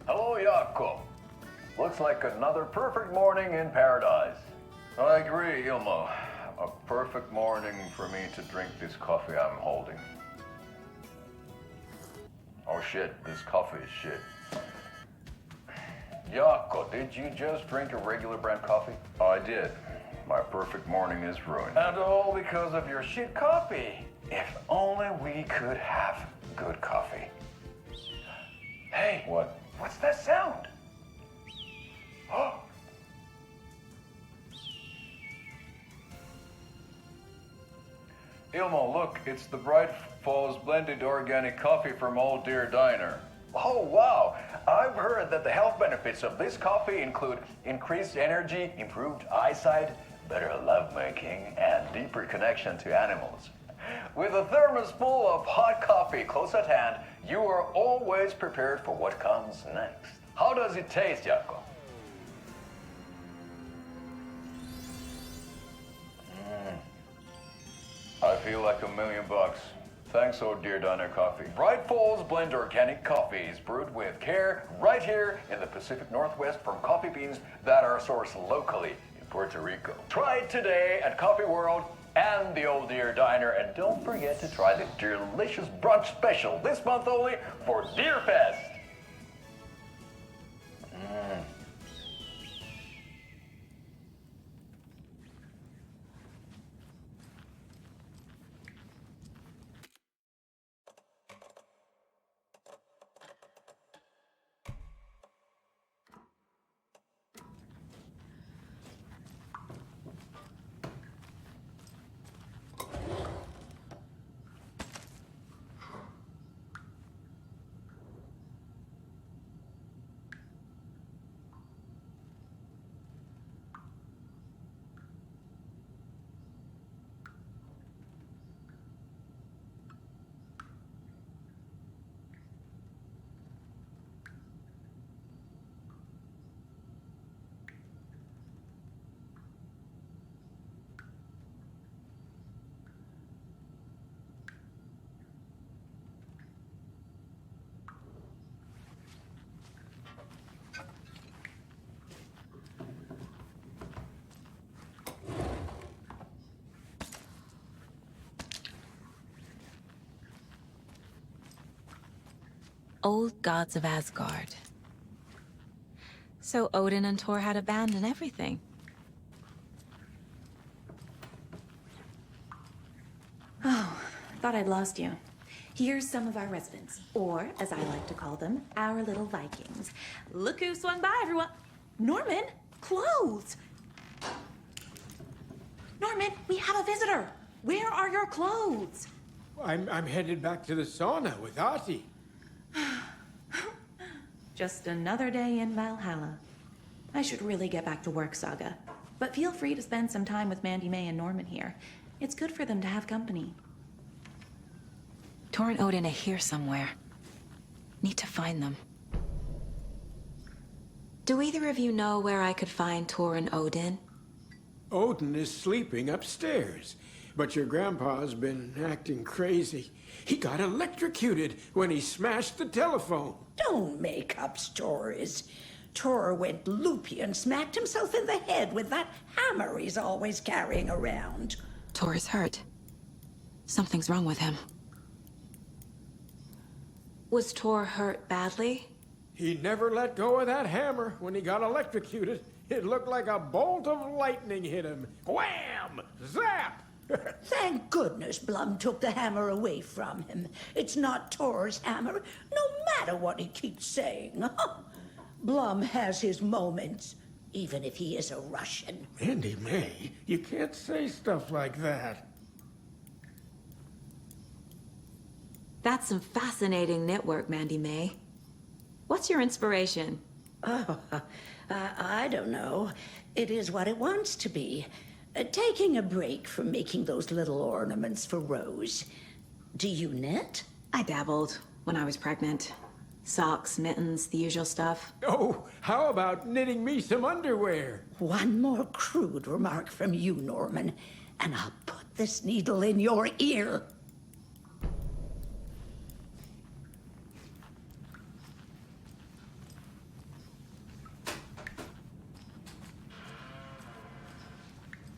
Hello, Jakob. Looks like another perfect morning in paradise. I agree, Ilmo. A perfect morning for me to drink this coffee I'm holding. Oh shit, this coffee is shit. Jakob, did you just drink a regular brand coffee? I did. My perfect morning is ruined. And all because of your shit coffee. If only we could have good coffee. Hey. What? What's that sound? Oh. Ilmo, look, it's the Bright Falls blended organic coffee from Old Deer Diner. Oh, wow. I've heard that the health benefits of this coffee include increased energy, improved eyesight, better lovemaking, and deeper connection to animals. With a thermos full of hot coffee close at hand, you are always prepared for what comes next. How does it taste, Jakob? I feel like $1 million. Thanks, oh dear Diner Coffee. Bright Falls blend organic coffees brewed with care right here in the Pacific Northwest from coffee beans that are sourced locally in Puerto Rico. Try it today at Coffee World and the Old Deer Diner, and don't forget to try the delicious brunch special this month only for Deerfest. Old gods of Asgard. So Odin and Thor had a band and everything. Oh, thought I'd lost you. Here's some of our residents, or as I like to call them, our little Vikings. Look who swung by, everyone. Norman, clothes. Norman, we have a visitor. Where are your clothes? I'm headed back to the sauna with Artie. Just another day in Valhalla. I should really get back to work, Saga. But feel free to spend some time with Mandy May and Norman here. It's good for them to have company. Thor and Odin are here somewhere. Need to find them. Do either of you know where I could find Thor and Odin? Odin is sleeping upstairs, but your grandpa's been acting crazy. He got electrocuted when he smashed the telephone. Don't make up stories. Thor went loopy and smacked himself in the head with that hammer he's always carrying around. Thor is hurt. Something's wrong with him. Was Thor hurt badly? He never let go of that hammer when he got electrocuted. It looked like a bolt of lightning hit him. Wham! Zap! Thank goodness Blum took the hammer away from him. It's not Thor's hammer, no matter what he keeps saying. Blum has his moments, even if he is a Russian. Mandy May, you can't say stuff like that. That's some fascinating knitwork, Mandy May. What's your inspiration? Oh, I don't know. It is what it wants to be. Taking a break from making those little ornaments for Rose. Do you knit? I dabbled when I was pregnant. Socks, mittens, the usual stuff. Oh, how about knitting me some underwear? One more crude remark from you, Norman, and I'll put this needle in your ear.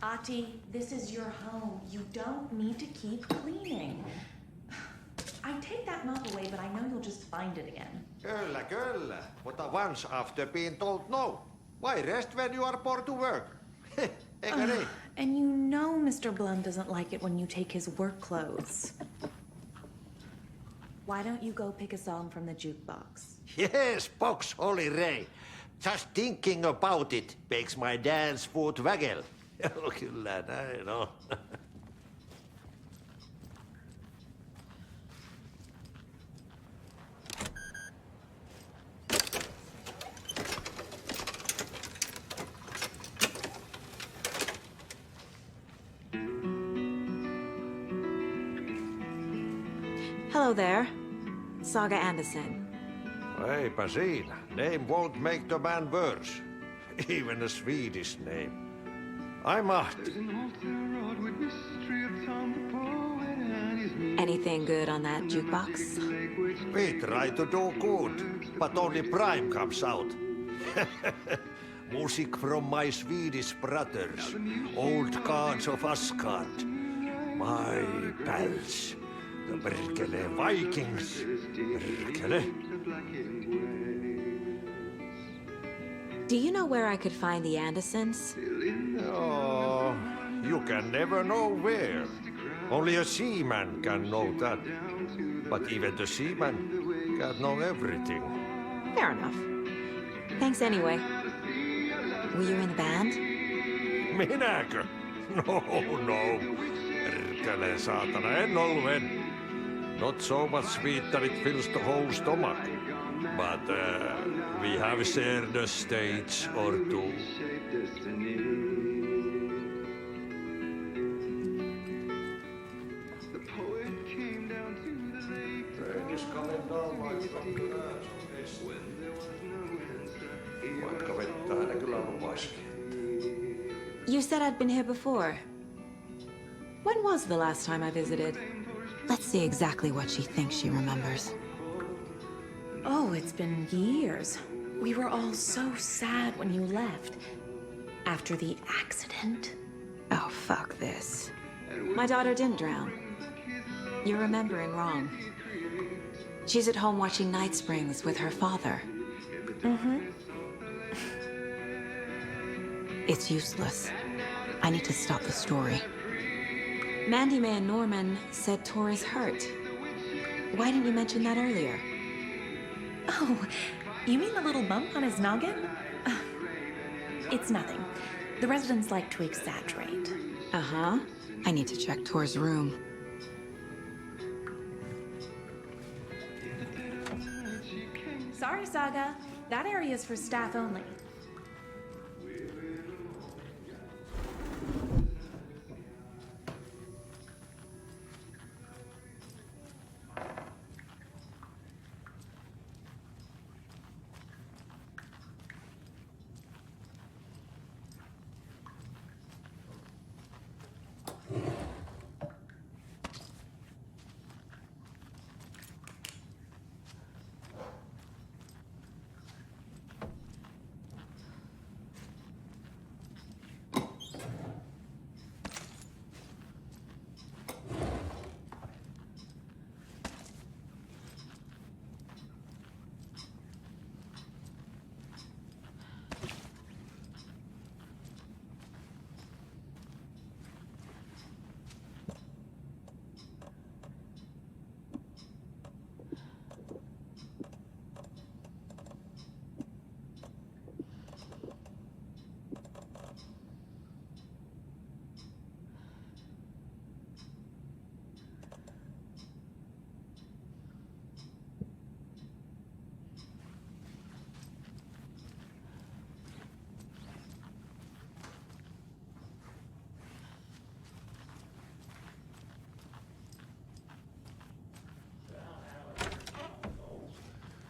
Ati, this is your home. You don't need to keep cleaning. I take that mop away, but I know you'll just find it again. Kyllä. But once after being told no. Why rest when you are born to work? And you know Mr. Blum doesn't like it when you take his work clothes. Why don't you go pick a song from the jukebox? Yes, box Holy Ray. Just thinking about it makes my dance foot waggle. Kyllä näin on. Hello there. Saga Anderson. Eipä siinä. Name won't make the man worse. Even a Swedish name. I'm Ahti. Anything good on that jukebox? We try to do good, but only Prime comes out. Music from my Swedish brothers, old gods of Asgard. My pals, the Berkele Vikings. Berkele. Do you know where I could find the Andersons? Oh, you can never know where. Only a seaman can know that. But even the seaman can't know everything. Fair enough. Thanks anyway. Were you in the band? Minäkö? No. Perkele saatana, en ollut en. Not so much sweet that it fills the whole stomach. But we have shared a stage or two. You said I'd been here before. When was the last time I visited? Let's see exactly what she thinks she remembers. Oh, it's been years. We were all so sad when you left. After the accident. Oh, fuck this. My daughter didn't drown. You're remembering wrong. She's at home watching Night Springs with her father. Mm-hmm. It's useless. I need to stop the story. Mandy May and Norman said Tor is hurt. Why didn't you mention that earlier? Oh, you mean the little bump on his noggin? It's nothing. The residents like to exaggerate. Uh-huh. I need to check Tor's room. Sorry, Saga. That area's for staff only.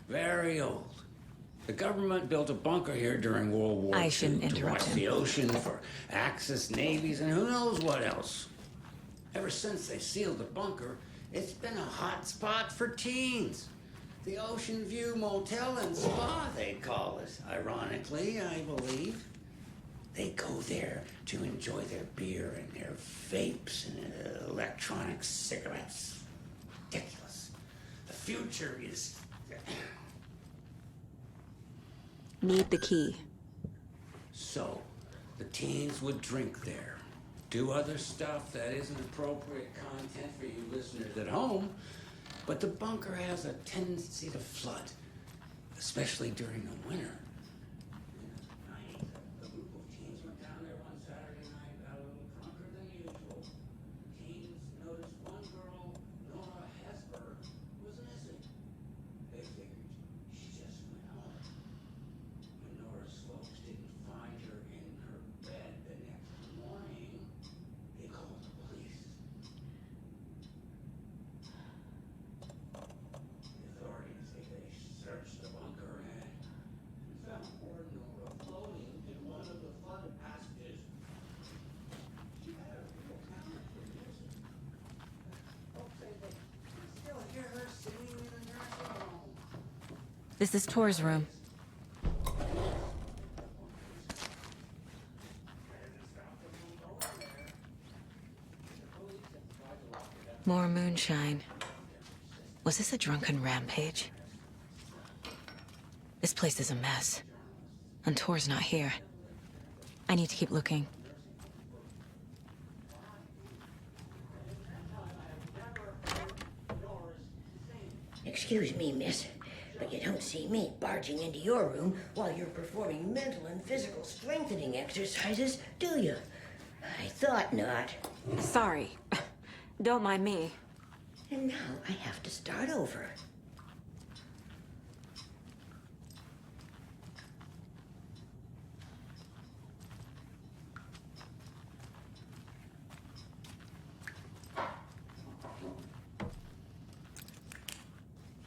Very old. The government built a bunker here during World War II I shouldn't to interrupt watch him. the ocean for Axis navies and who knows what else. Ever since they sealed the bunker, it's been a hot spot for teens. The Ocean View Motel and Spa, they call it. Ironically, I believe. They go there to enjoy their beer and their vapes and electronic cigarettes. Ridiculous. The future is... Need the key. So, the teens would drink there, do other stuff that isn't appropriate content for you listeners at home, but the bunker has a tendency to flood, especially during the winter. A group of teens went down there one Saturday night, got a little drunker than usual. Teens noticed one girl, Nora Hesper, was missing. They figured she just went home. When Nora's folks didn't find her in her bed the next morning, they called the police. The authorities say they searched the bunker and This is Tor's room. More moonshine. Was this a drunken rampage? This place is a mess. And Tor's not here. I need to keep looking. Excuse me, miss, but you don't see me barging into your room while you're performing mental and physical strengthening exercises, do you? I thought not. Sorry. Don't mind me. And now I have to start over.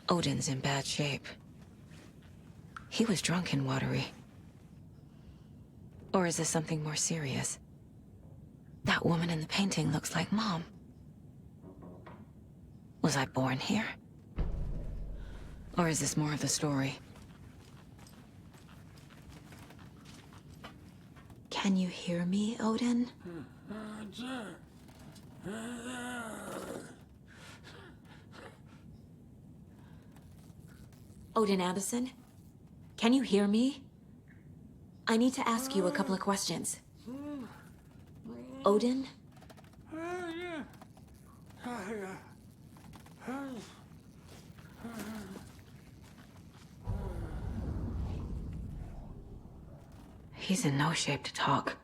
Odin's in bad shape. He was drunk and watery. Or is this something more serious? That woman in the painting looks like Mom. Was I born here? Or is this more of the story? Can you hear me, Odin? Odin Anderson? Can you hear me? I need to ask you a couple of questions. Odin? He's in no shape to talk.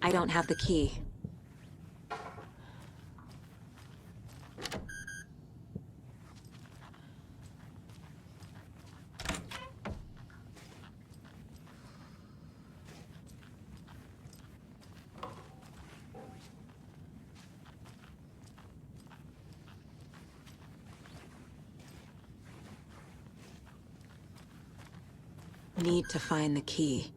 I don't have the key. Need to find the key.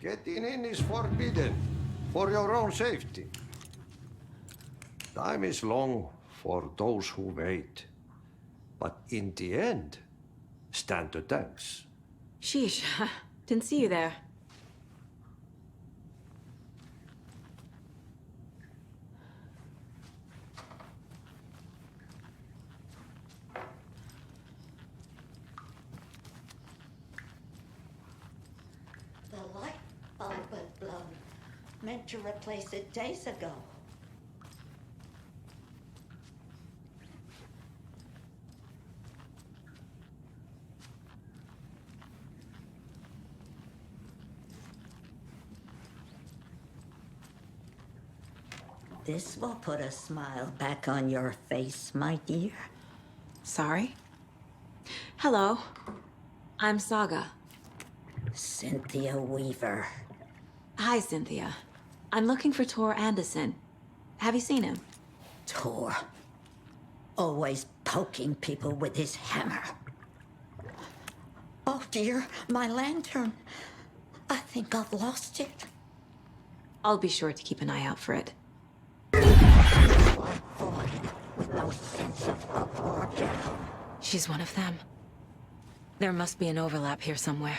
Getting in is forbidden, for your own safety. Time is long for those who wait. But in the end, stand the thanks. Sheesh, didn't see you there. The light bulb had blown. Meant to replace it days ago. This will put a smile back on your face, my dear. Sorry? Hello. I'm Saga. Cynthia Weaver. Hi, Cynthia. I'm looking for Tor Anderson. Have you seen him? Tor. Always poking people with his hammer. Oh dear, my lantern. I think I've lost it. I'll be sure to keep an eye out for it. With no sense of up or down. She's one of them. There must be an overlap here somewhere.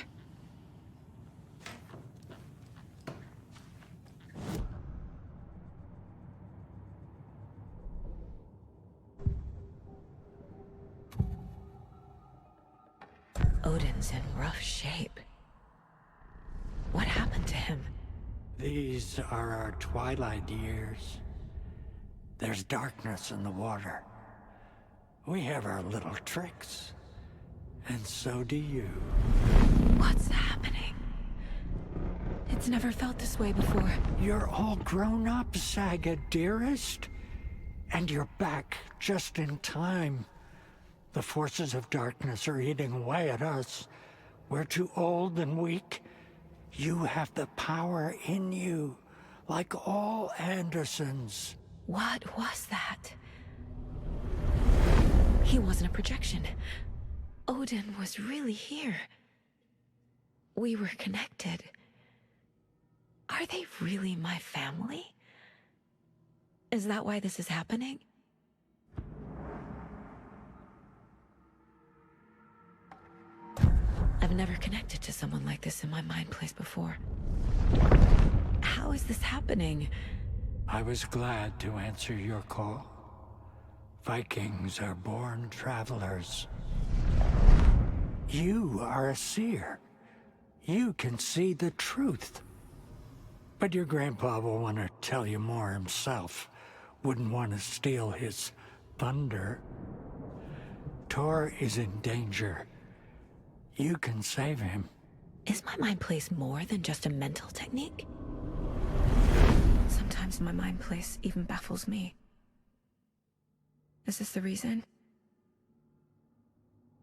Odin's in rough shape. What happened to him? These are our twilight years. There's darkness in the water. We have our little tricks. And so do you. What's happening? It's never felt this way before. You're all grown up, Saga, dearest. And you're back just in time. The forces of darkness are eating away at us. We're too old and weak. You have the power in you, like all Andersons. What was that? He wasn't a projection. Odin was really here. We were connected. Are they really my family? Is that why this is happening? I've never connected to someone like this in my mind place before. How is this happening? I was glad to answer your call. Vikings are born travelers. You are a seer. You can see the truth. But your grandpa will want to tell you more himself. Wouldn't want to steal his thunder. Tor is in danger. You can save him. Is my mind place more than just a mental technique? Sometimes my mind place even baffles me. Is this the reason?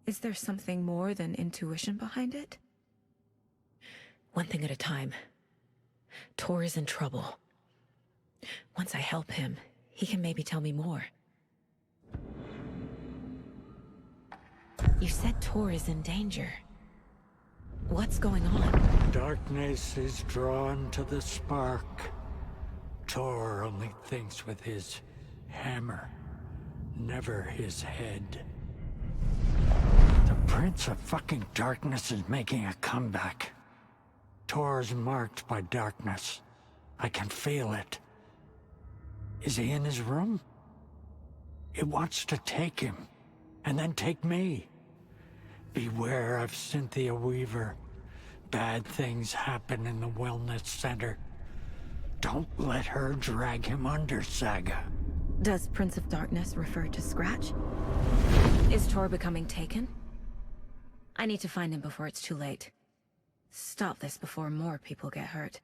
Is there something more than intuition behind it? One thing at a time. Tor is in trouble. Once I help him, he can maybe tell me more. You said Tor is in danger. What's going on? Darkness is drawn to the spark. Tor only thinks with his hammer, never his head. The Prince of fucking Darkness is making a comeback. Tor's marked by darkness. I can feel it. Is he in his room? It wants to take him, and then take me. Beware of Cynthia Weaver. Bad things happen in the wellness center. Don't let her drag him under, Saga. Does Prince of Darkness refer to Scratch? Is Tor becoming taken? I need to find him before it's too late. Stop this before more people get hurt.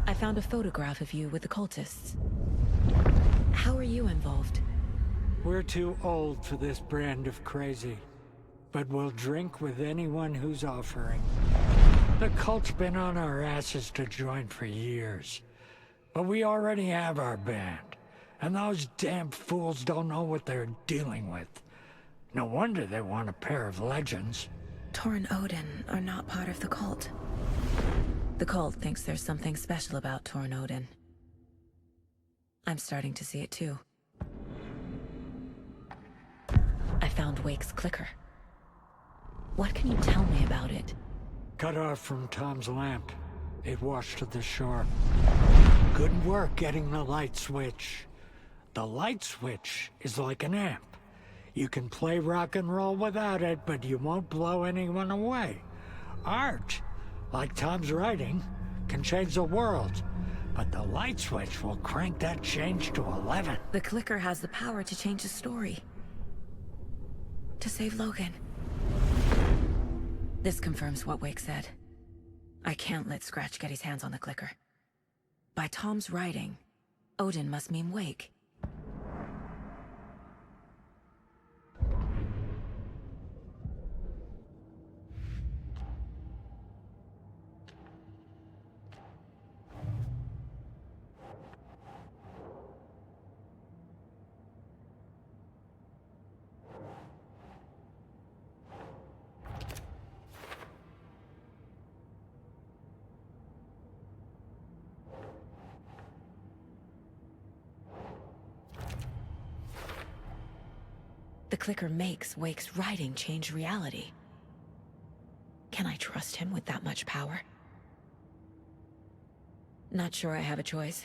I found a photograph of you with the cultists. How are you involved? We're too old for this brand of crazy, but we'll drink with anyone who's offering. The cult's been on our asses to join for years, but we already have our band, and those damn fools don't know what they're dealing with. No wonder they want a pair of legends. Tor and Odin are not part of the cult. The cult thinks there's something special about Tor and Odin. I'm starting to see it too. I found Wake's clicker. What can you tell me about it? Cut off from Tom's lamp. It washed to the shore. Good work getting the light switch. The light switch is like an amp. You can play rock and roll without it, but you won't blow anyone away. Art, like Tom's writing, can change the world. But the light switch will crank that change to 11. The clicker has the power to change the story. To save Logan. This confirms what Wake said. I can't let Scratch get his hands on the clicker. By Tom's writing, Odin must mean wake. The clicker makes Wake's writing change reality. Can I trust him with that much power? Not sure I have a choice.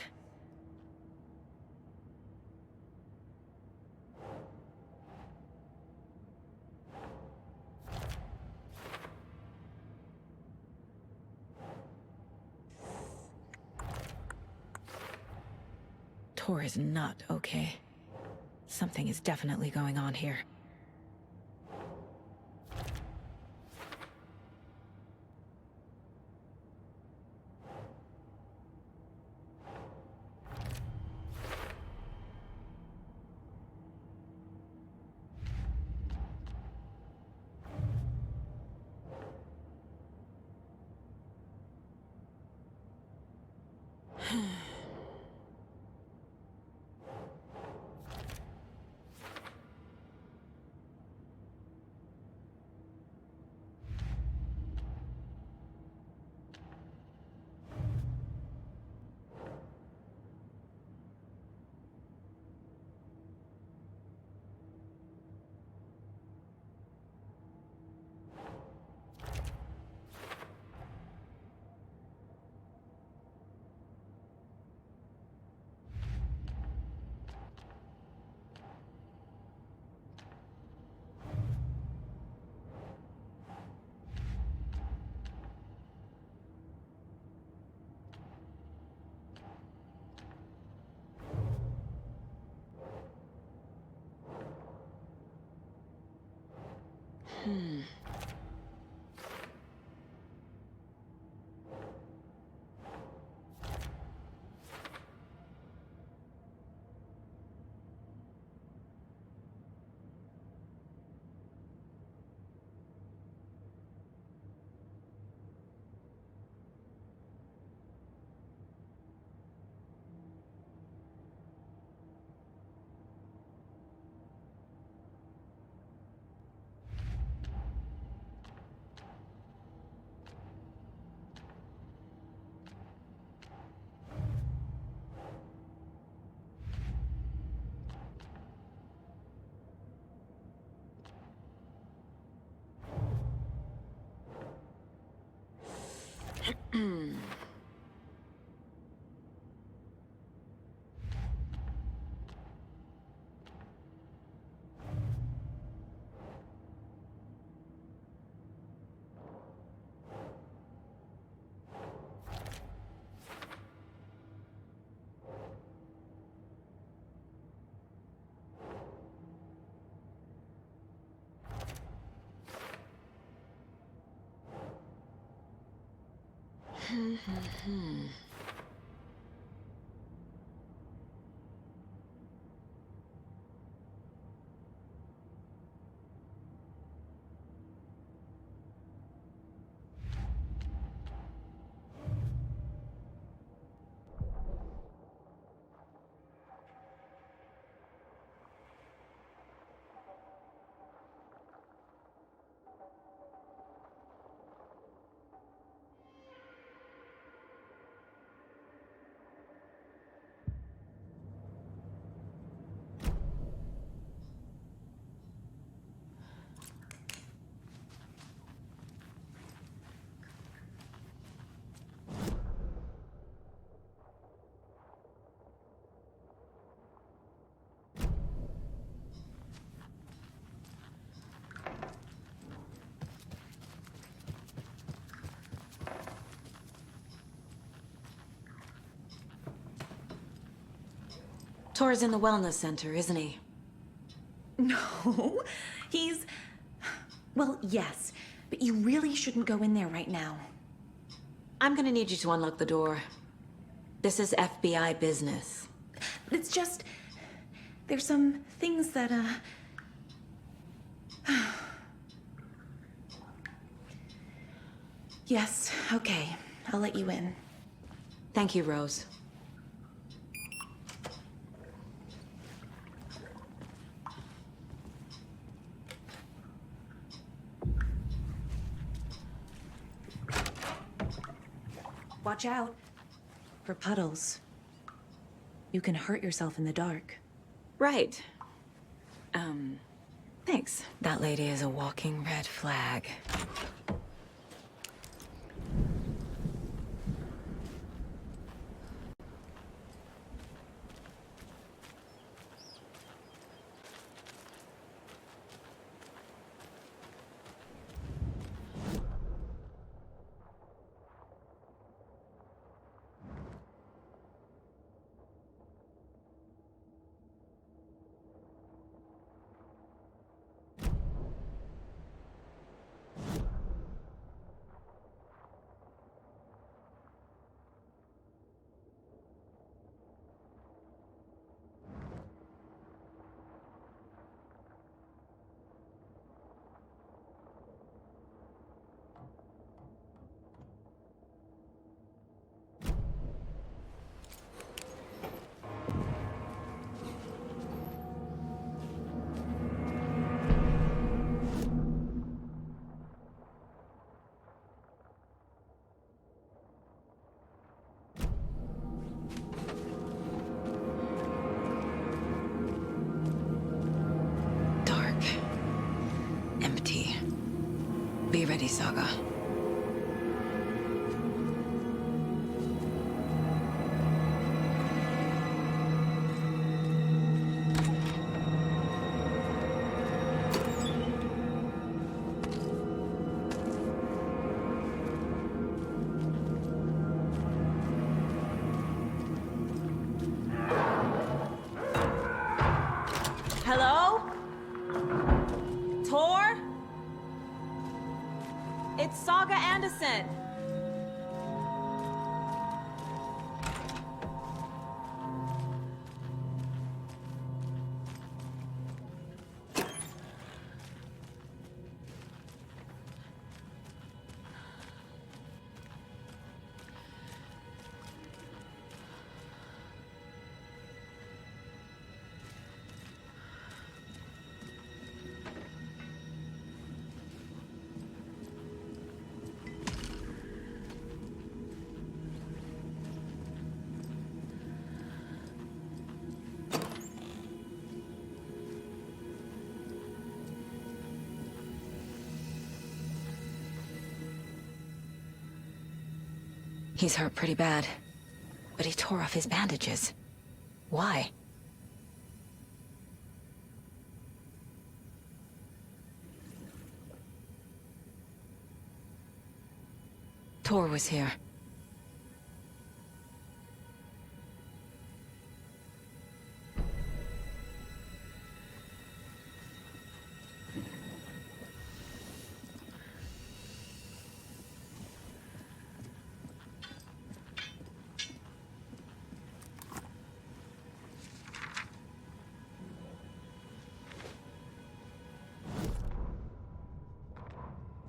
Tor is not okay. Something is definitely going on here. Tor's in the wellness center, isn't he? No, he's... Well, yes, but you really shouldn't go in there right now. I'm gonna need you to unlock the door. This is FBI business. It's just... there's some things that, Yes, okay. I'll let you in. Thank you, Rose. Watch out for puddles. You can hurt yourself in the dark. Right. Thanks. That lady is a walking red flag. Be ready, Saga. Hello? Tor? It's Saga Anderson. He's hurt pretty bad, but he tore off his bandages. Why? Tor was here.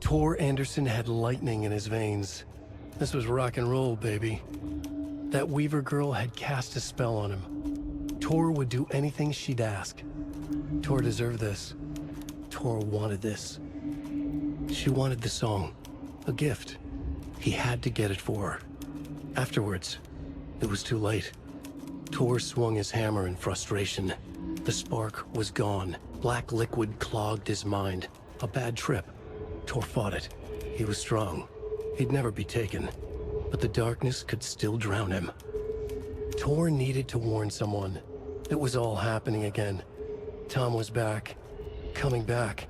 Tor Anderson had lightning in his veins. This was rock and roll, baby. That Weaver girl had cast a spell on him. Tor would do anything she'd ask. Tor deserved this. Tor wanted this. She wanted the song. A gift. He had to get it for her. Afterwards, it was too late. Tor swung his hammer in frustration. The spark was gone. Black liquid clogged his mind. A bad trip. Tor fought it. He was strong. He'd never be taken. But the darkness could still drown him. Tor needed to warn someone. It was all happening again. Tom was back. Coming back.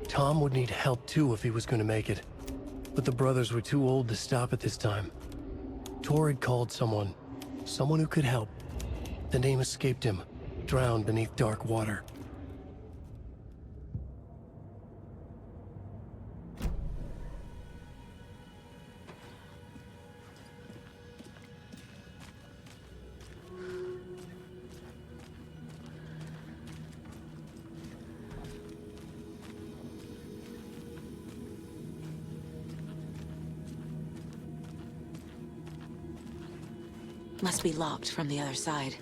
Tom would need help too if he was going to make it. But the brothers were too old to stop it this time. Tor had called someone. Someone who could help. The name escaped him. Drowned beneath dark water. Must be locked from the other side.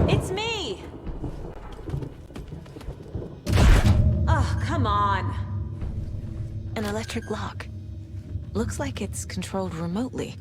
It's me! Oh, come on. An electric lock. Looks like it's controlled remotely.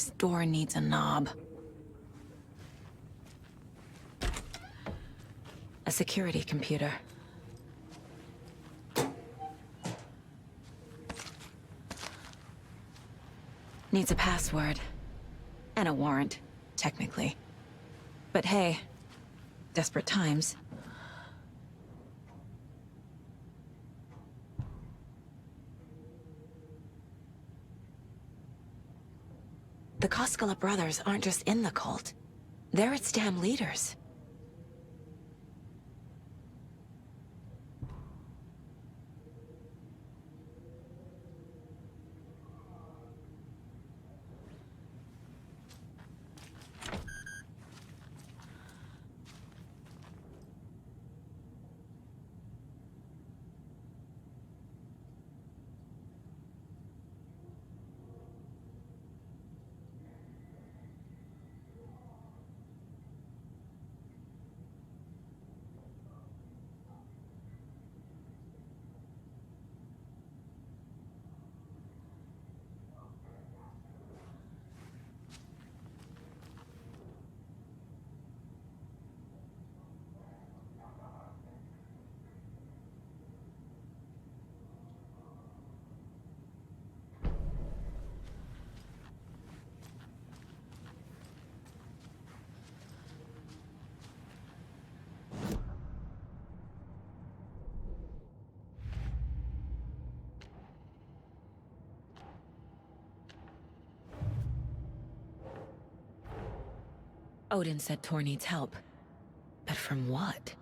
This door needs a knob. A security computer. Needs a password. And a warrant, technically. But hey, desperate times. The Koskela brothers aren't just in the cult. They're its damn leaders. Odin said Tor needs help. But from what?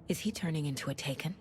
Is he turning into a Taken?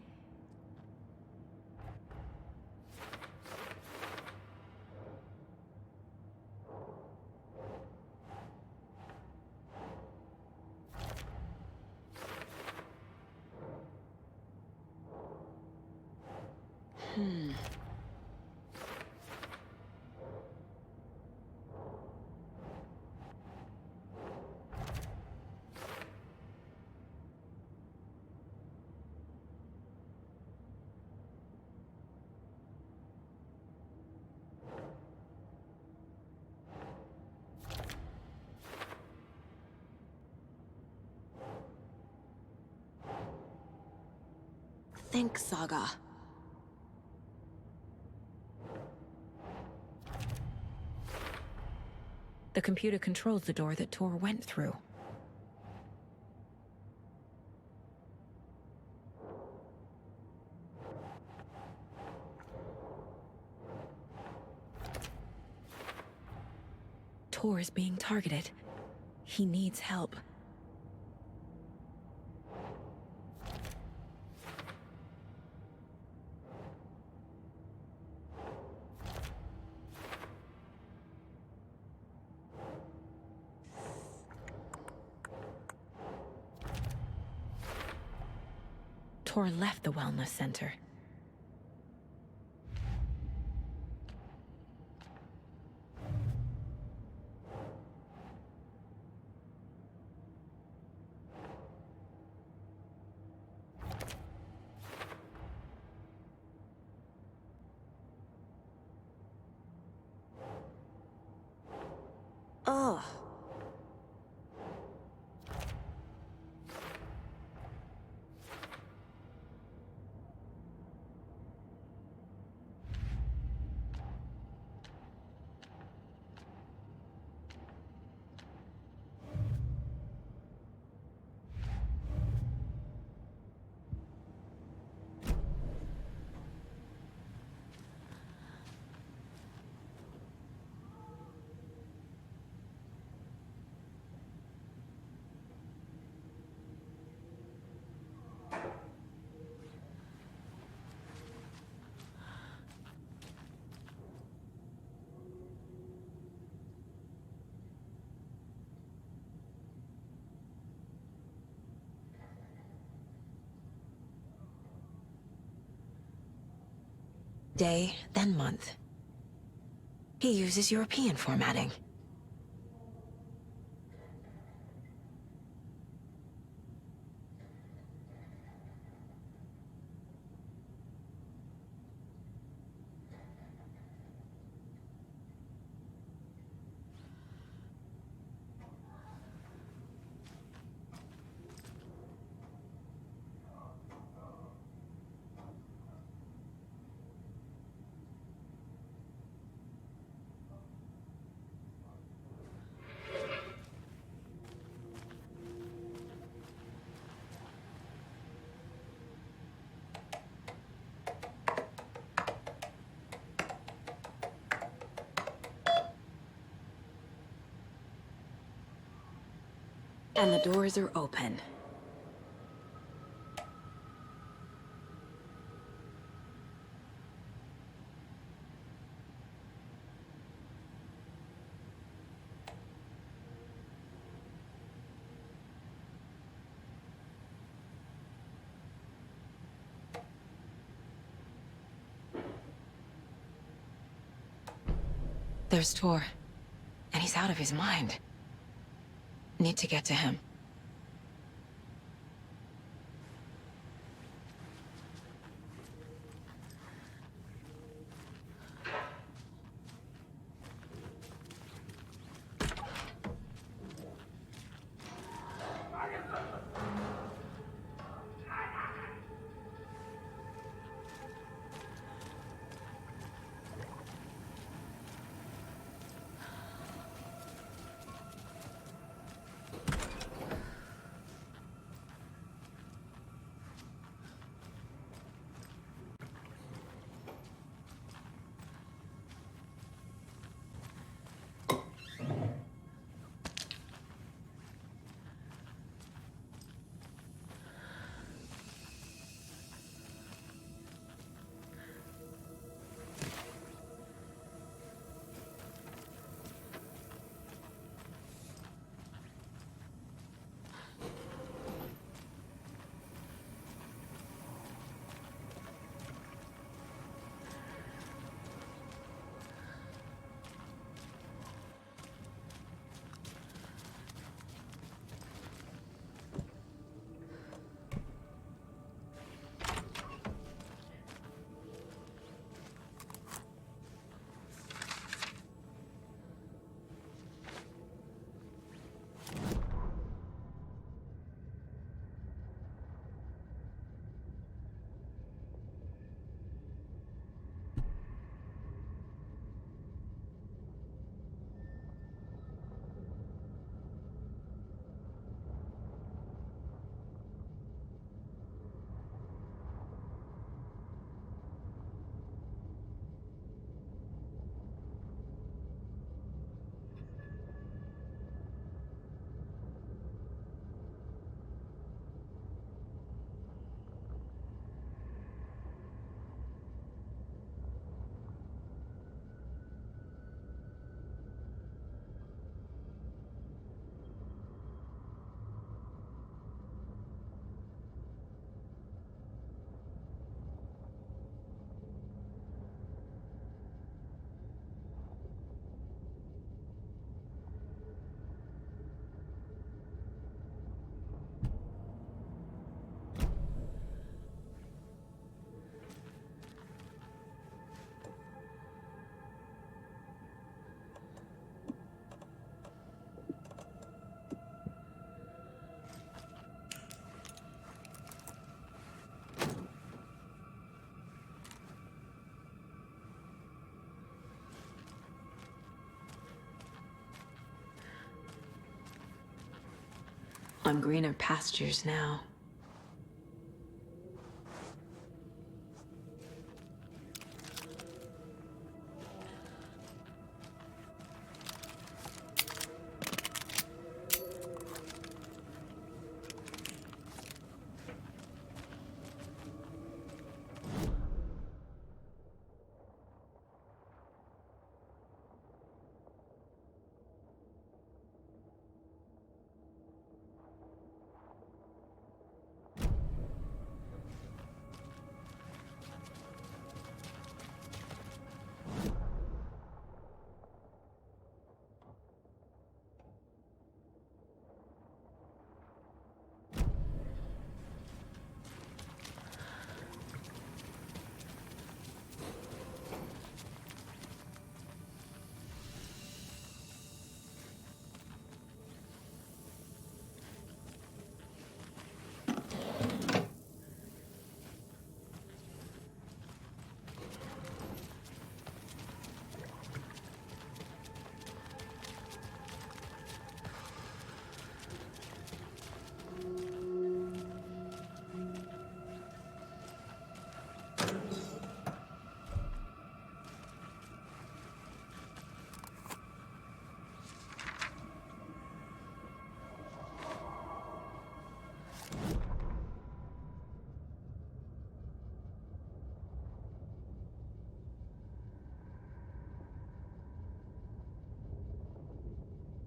Think, Saga. The computer controls the door that Tor went through. Tor is being targeted. He needs help. Tor left the wellness center. Ugh. Day, then month. He uses European formatting. And the doors are open. There's Tor, and he's out of his mind. Need to get to him. on greener pastures now.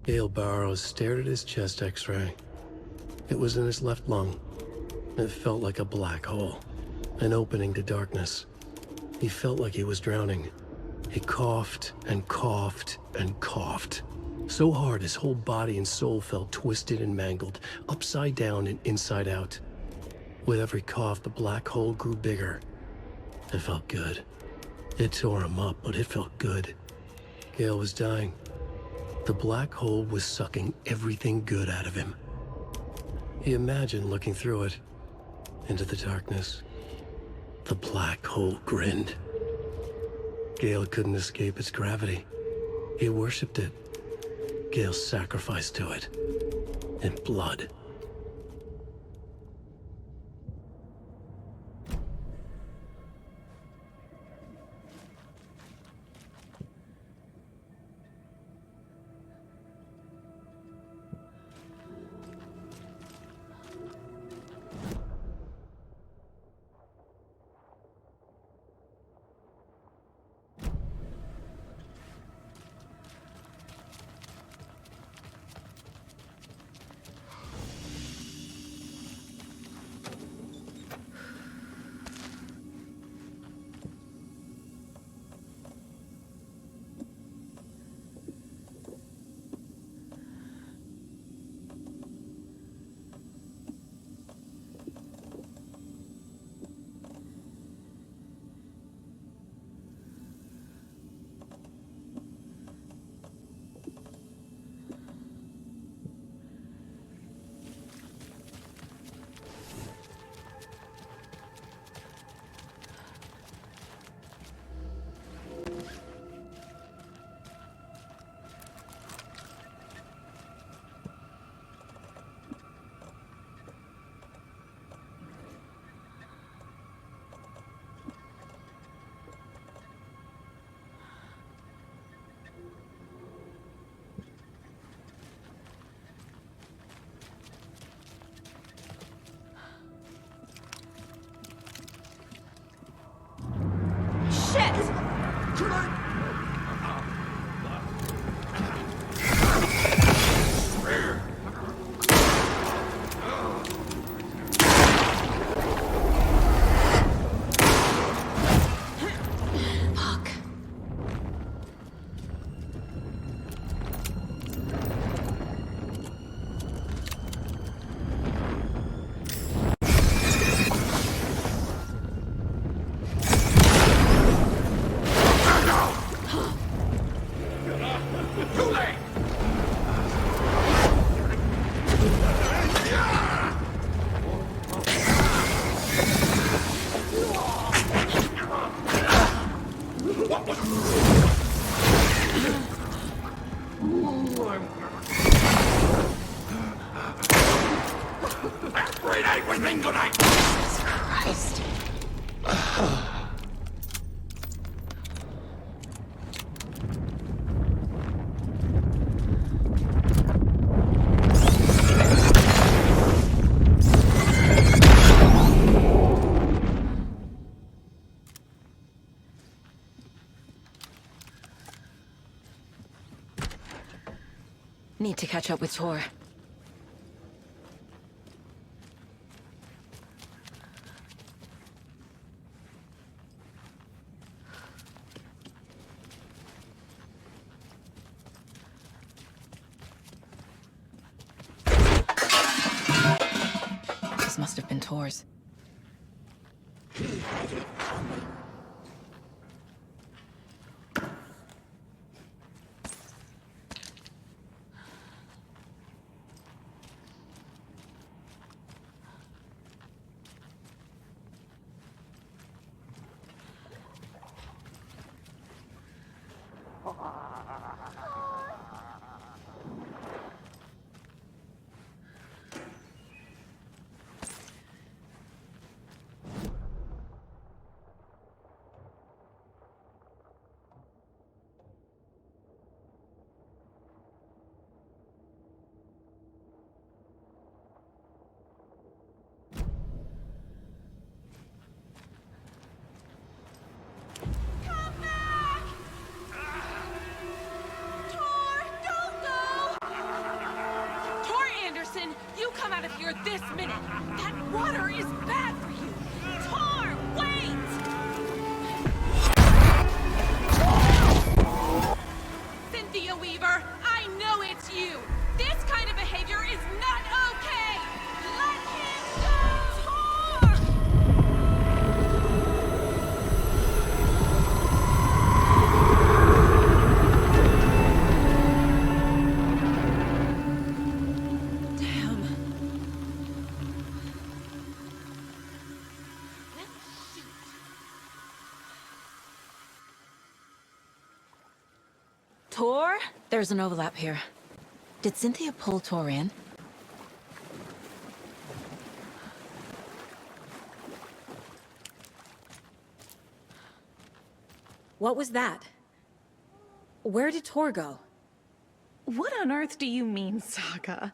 Gale Barrows stared at his chest x-ray. It was in his left lung. It felt like a black hole, an opening to darkness. He felt like he was drowning. He coughed and coughed and coughed. So hard his whole body and soul felt twisted and mangled, upside down and inside out. With every cough, the black hole grew bigger. It felt good. It tore him up, but it felt good. Gale was dying. The black hole was sucking everything good out of him. He imagined looking through it, into the darkness. The black hole grinned. Gale couldn't escape its gravity. He worshipped it. Gale sacrificed to it. In blood. night with me, good night! Jesus Christ. Need to catch up with Tor. This must have been Tor's. He had it coming. You come out of here this minute! That water is bad for you! Tor, wait! Cynthia Weaver, I know it's you! This kind of behavior is not okay! Let him go! Tor! Tor? There's an overlap here. Did Cynthia pull Tor in? What was that? Where did Tor go? What on earth do you mean, Saga?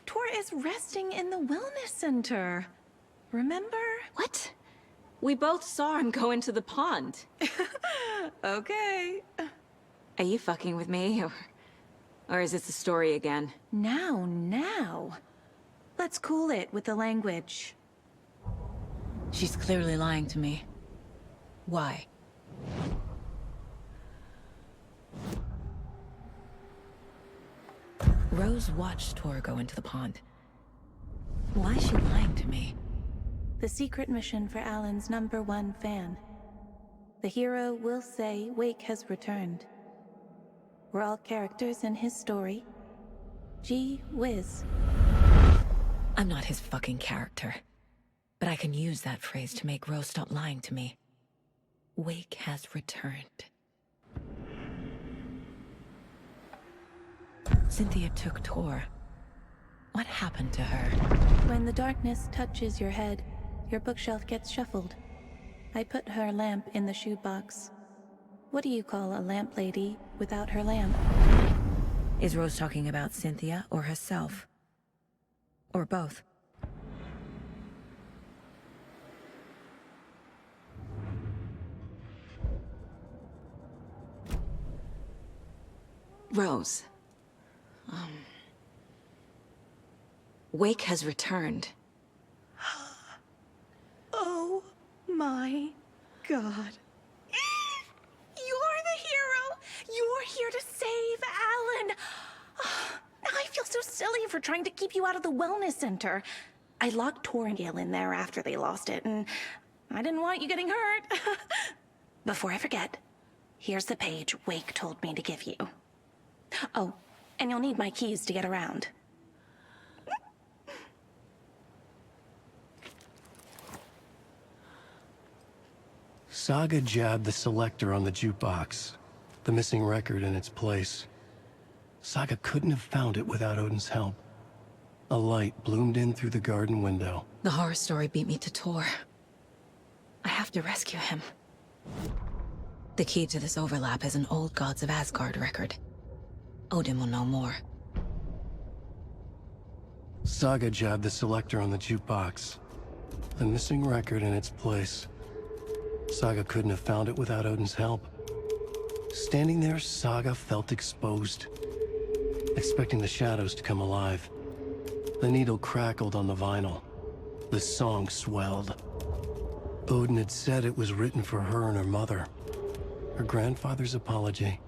Tor is resting in the wellness center. Remember? What? We both saw him go into the pond. Okay. Are you fucking with me, or is this a story again? Now. Let's cool it with the language. She's clearly lying to me. Why? Rose watched Tor go into the pond. Why is she lying to me? The secret mission for Alan's #1 fan. The hero will say Wake has returned. We're all characters in his story. Gee whiz. I'm not his fucking character. But I can use that phrase to make Rose stop lying to me. Wake has returned. Cynthia took Tor. What happened to her? When the darkness touches your head, your bookshelf gets shuffled. I put her lamp in the shoebox. What do you call a lamp lady without her lamp? Is Rose talking about Cynthia or herself? Or both? Rose. Wake has returned. Oh my God. You're the hero! You're here to save Alan! I feel so silly for trying to keep you out of the wellness center. I locked Nightingale in there after they lost it, and I didn't want you getting hurt. Before I forget, here's the page Wake told me to give you. Oh, and you'll need my keys to get around. Saga jabbed the selector on the jukebox, the missing record in its place. Saga couldn't have found it without Odin's help. A light bloomed in through the garden window, The horror story beat me to Tor. I have to rescue him. The key to this overlap is an old Gods of Asgard record. Odin will know more. Saga jabbed the selector on the jukebox. The missing record in its place. Saga couldn't have found it without Odin's help. Standing there, Saga felt exposed, expecting the shadows to come alive. The needle crackled on the vinyl. The song swelled. Odin had said it was written for her and her mother. Her grandfather's apology.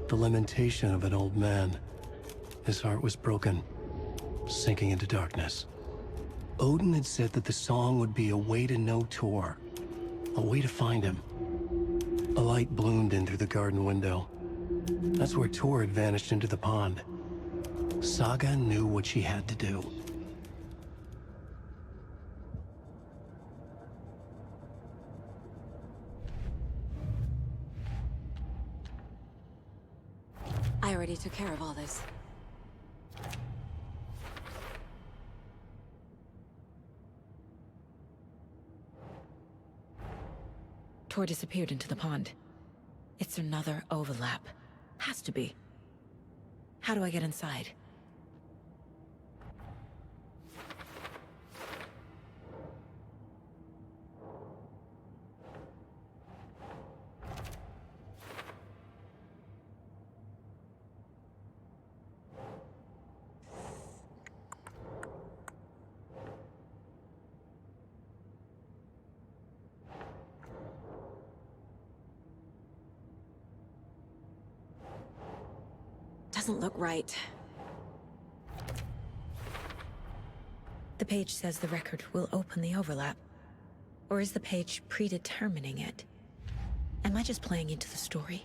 The lamentation of an old man. His heart was broken, sinking into darkness. Odin had said that the song would be a way to know Tor, a way to find him. A light bloomed in through the garden window. That's where Tor had vanished into the pond. Saga knew what she had to do. I already took care of all this. Tor disappeared into the pond. It's another overlap. Has to be. How do I get inside? Doesn't look right. The page says the record will open the overlap. Or is the page predetermining it? Am I just playing into the story?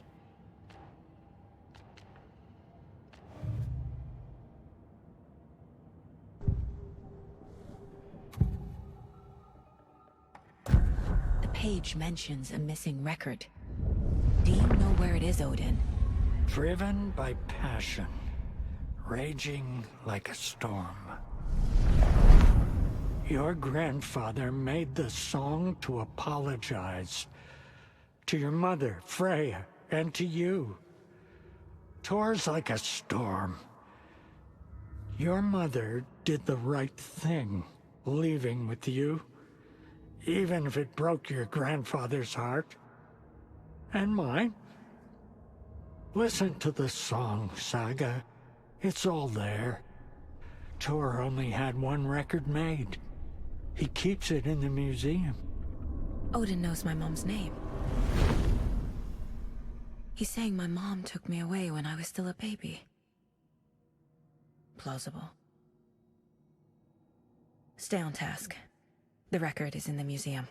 The page mentions a missing record. Do you know where it is, Odin? Driven by passion, raging like a storm. Your grandfather made the song to apologize. To your mother, Freya, and to you. Tor's like a storm. Your mother did the right thing, leaving with you. Even if it broke your grandfather's heart. And mine. Listen to the song, Saga. It's all there. Tor only had one record made. He keeps it in the museum. Odin knows my mom's name. He's saying my mom took me away when I was still a baby. Plausible. Stay on task. The record is in the museum.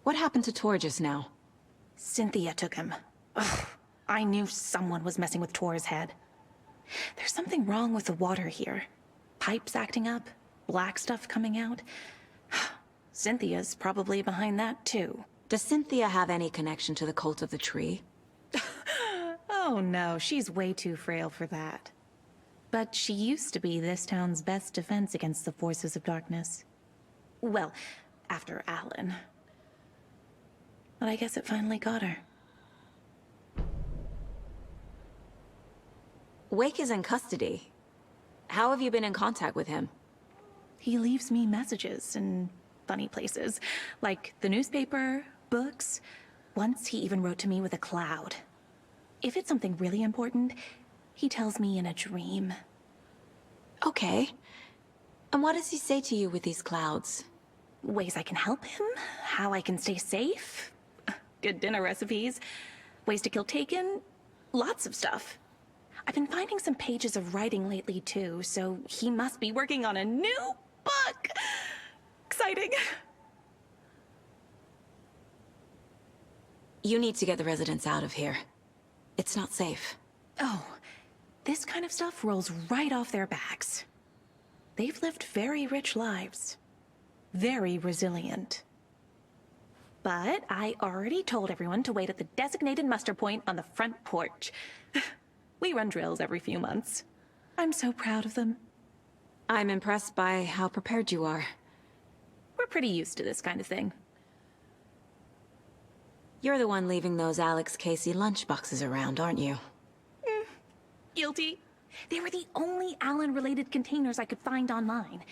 What happened to Tor just now? Cynthia took him. Ugh, I knew someone was messing with Tor's head. There's something wrong with the water here. Pipes acting up, black stuff coming out. Cynthia's probably behind that too. Does Cynthia have any connection to the cult of the tree? Oh no, she's way too frail for that. But she used to be this town's best defense against the forces of darkness. Well, after Alan. But I guess it finally got her. Wake is in custody. How have you been in contact with him? He leaves me messages in funny places, like the newspaper, books. Once he even wrote to me with a cloud. If it's something really important, he tells me in a dream. Okay. And what does he say to you with these clouds? ways I can help him, how I can stay safe, good dinner recipes, ways to kill Taken, lots of stuff. I've been finding some pages of writing lately too, so he must be working on a new book. Exciting. You need to get the residents out of here. It's not safe. Oh, this kind of stuff rolls right off their backs. They've lived very rich lives. Very resilient. But I already told everyone to wait at the designated muster point on the front porch. We run drills every few months. I'm so proud of them. I'm impressed by how prepared you are. We're pretty used to this kind of thing. You're the one leaving those Alex Casey lunchboxes around, aren't you? Guilty. They were the only Alan-related containers I could find online.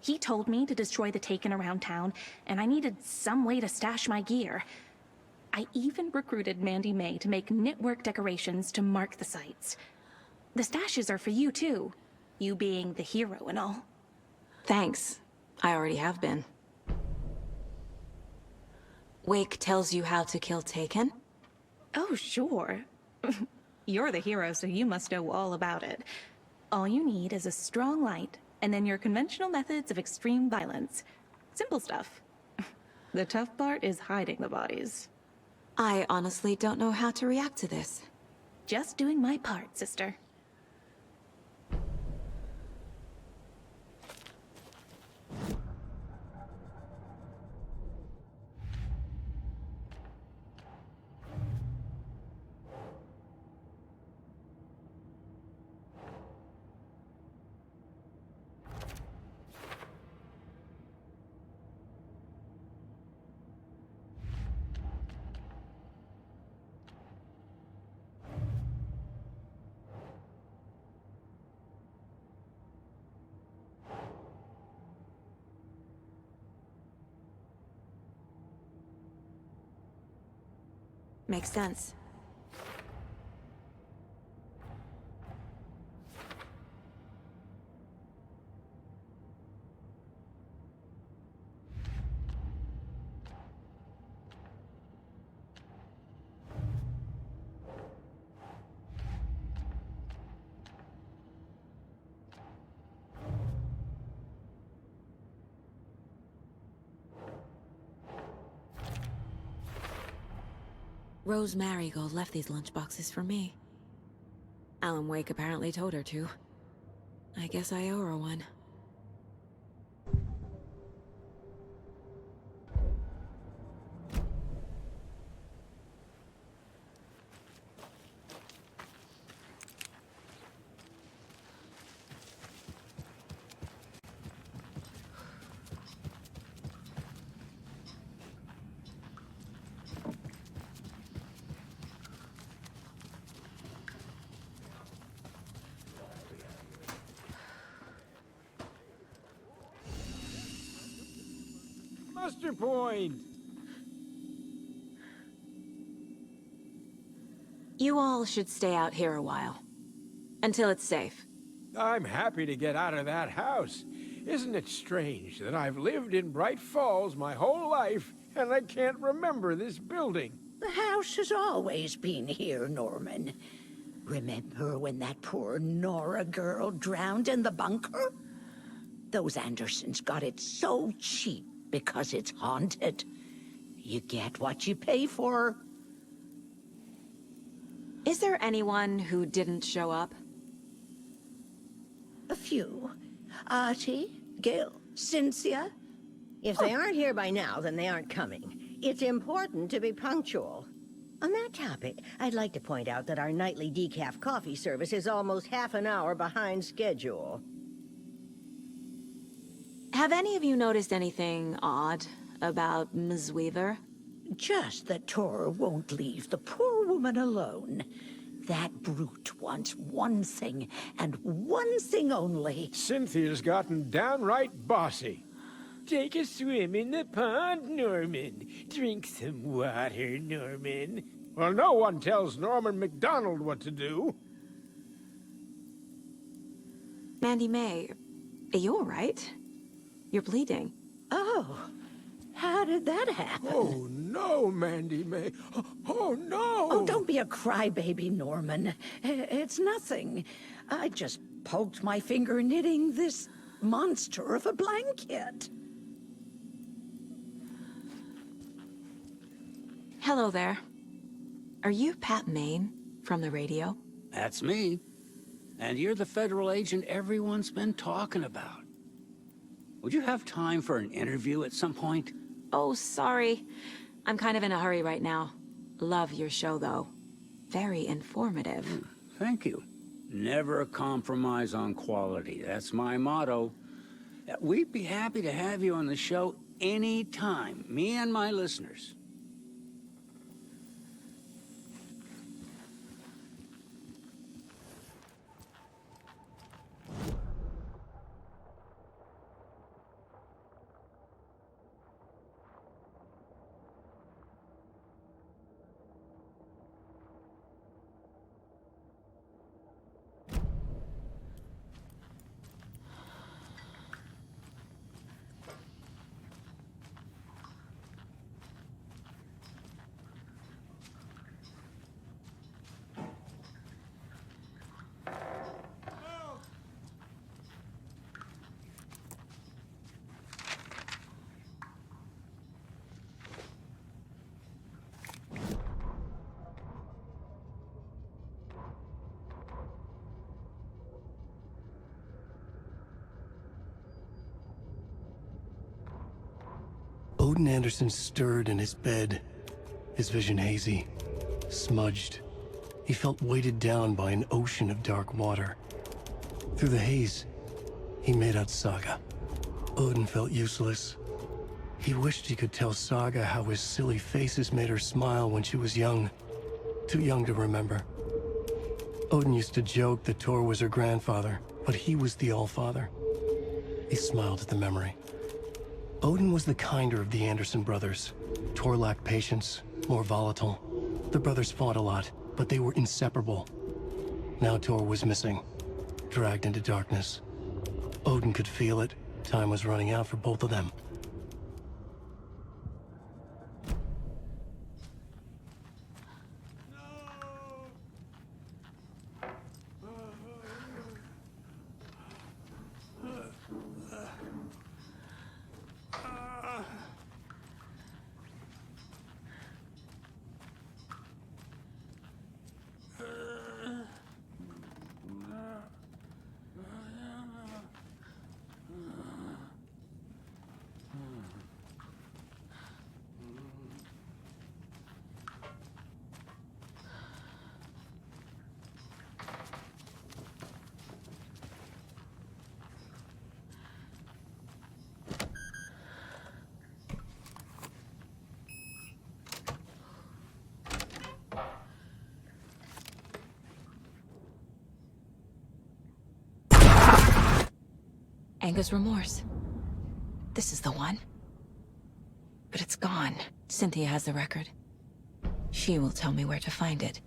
He told me to destroy the Taken around town, and I needed some way to stash my gear. I even recruited Mandy May to make knitwork decorations to mark the sites. The stashes are for you, too. You being the hero and all. Thanks. I already have been. Wake tells you how to kill Taken? Oh, sure. You're the hero, so you must know all about it. All you need is a strong light, and then your conventional methods of extreme violence. Simple stuff. The tough part is hiding the bodies. I honestly don't know how to react to this. Just doing my part, sister. Makes sense. Rose Marigold left these lunchboxes for me. Alan Wake apparently told her to. I guess I owe her one. Muster point! You all should stay out here a while. Until it's safe. I'm happy to get out of that house. Isn't it strange that I've lived in Bright Falls my whole life, and I can't remember this building? The house has always been here, Norman. Remember when that poor Nora girl drowned in the bunker? Those Andersons got it so cheap because it's haunted. You get what you pay for. Is there anyone who didn't show up? A few. Artie, Gil, Cynthia. If they aren't here by now, then they aren't coming. It's important to be punctual. On that topic, I'd like to point out that our nightly decaf coffee service is almost half an hour behind schedule. Have any of you noticed anything odd about Ms. Weaver? Just that Tor won't leave the poor woman alone. That brute wants one thing, and one thing only. Cynthia's gotten downright bossy. Take a swim in the pond, Norman. Drink some water, Norman. Well, no one tells Norman MacDonald what to do. Mandy May, are you all right? You're bleeding. Oh, How did that happen? Oh, no, Mandy May. Oh, no! Oh, don't be a crybaby, Norman. It's nothing. I just poked my finger knitting this monster of a blanket. Hello there. Are you Pat Maine from the radio? That's me. And you're the federal agent everyone's been talking about. Would you have time for an interview at some point? Oh, sorry. I'm kind of in a hurry right now. Love your show, though. Very informative. Thank you. Never compromise on quality. That's my motto. We'd be happy to have you on the show anytime, me and my listeners. Odin Anderson stirred in his bed, his vision hazy, smudged. He felt weighted down by an ocean of dark water. Through the haze, he made out Saga. Odin felt useless. He wished he could tell Saga how his silly faces made her smile when she was young. Too young to remember. Odin used to joke that Tor was her grandfather, but he was the Allfather. He smiled at the memory. Odin was the kinder of the Anderson brothers. Tor lacked patience, more volatile. The brothers fought a lot, but they were inseparable. Now Tor was missing, dragged into darkness. Odin could feel it. Time was running out for both of them. Anger's remorse. This is the one. But it's gone. Cynthia has the record. She will tell me where to find it.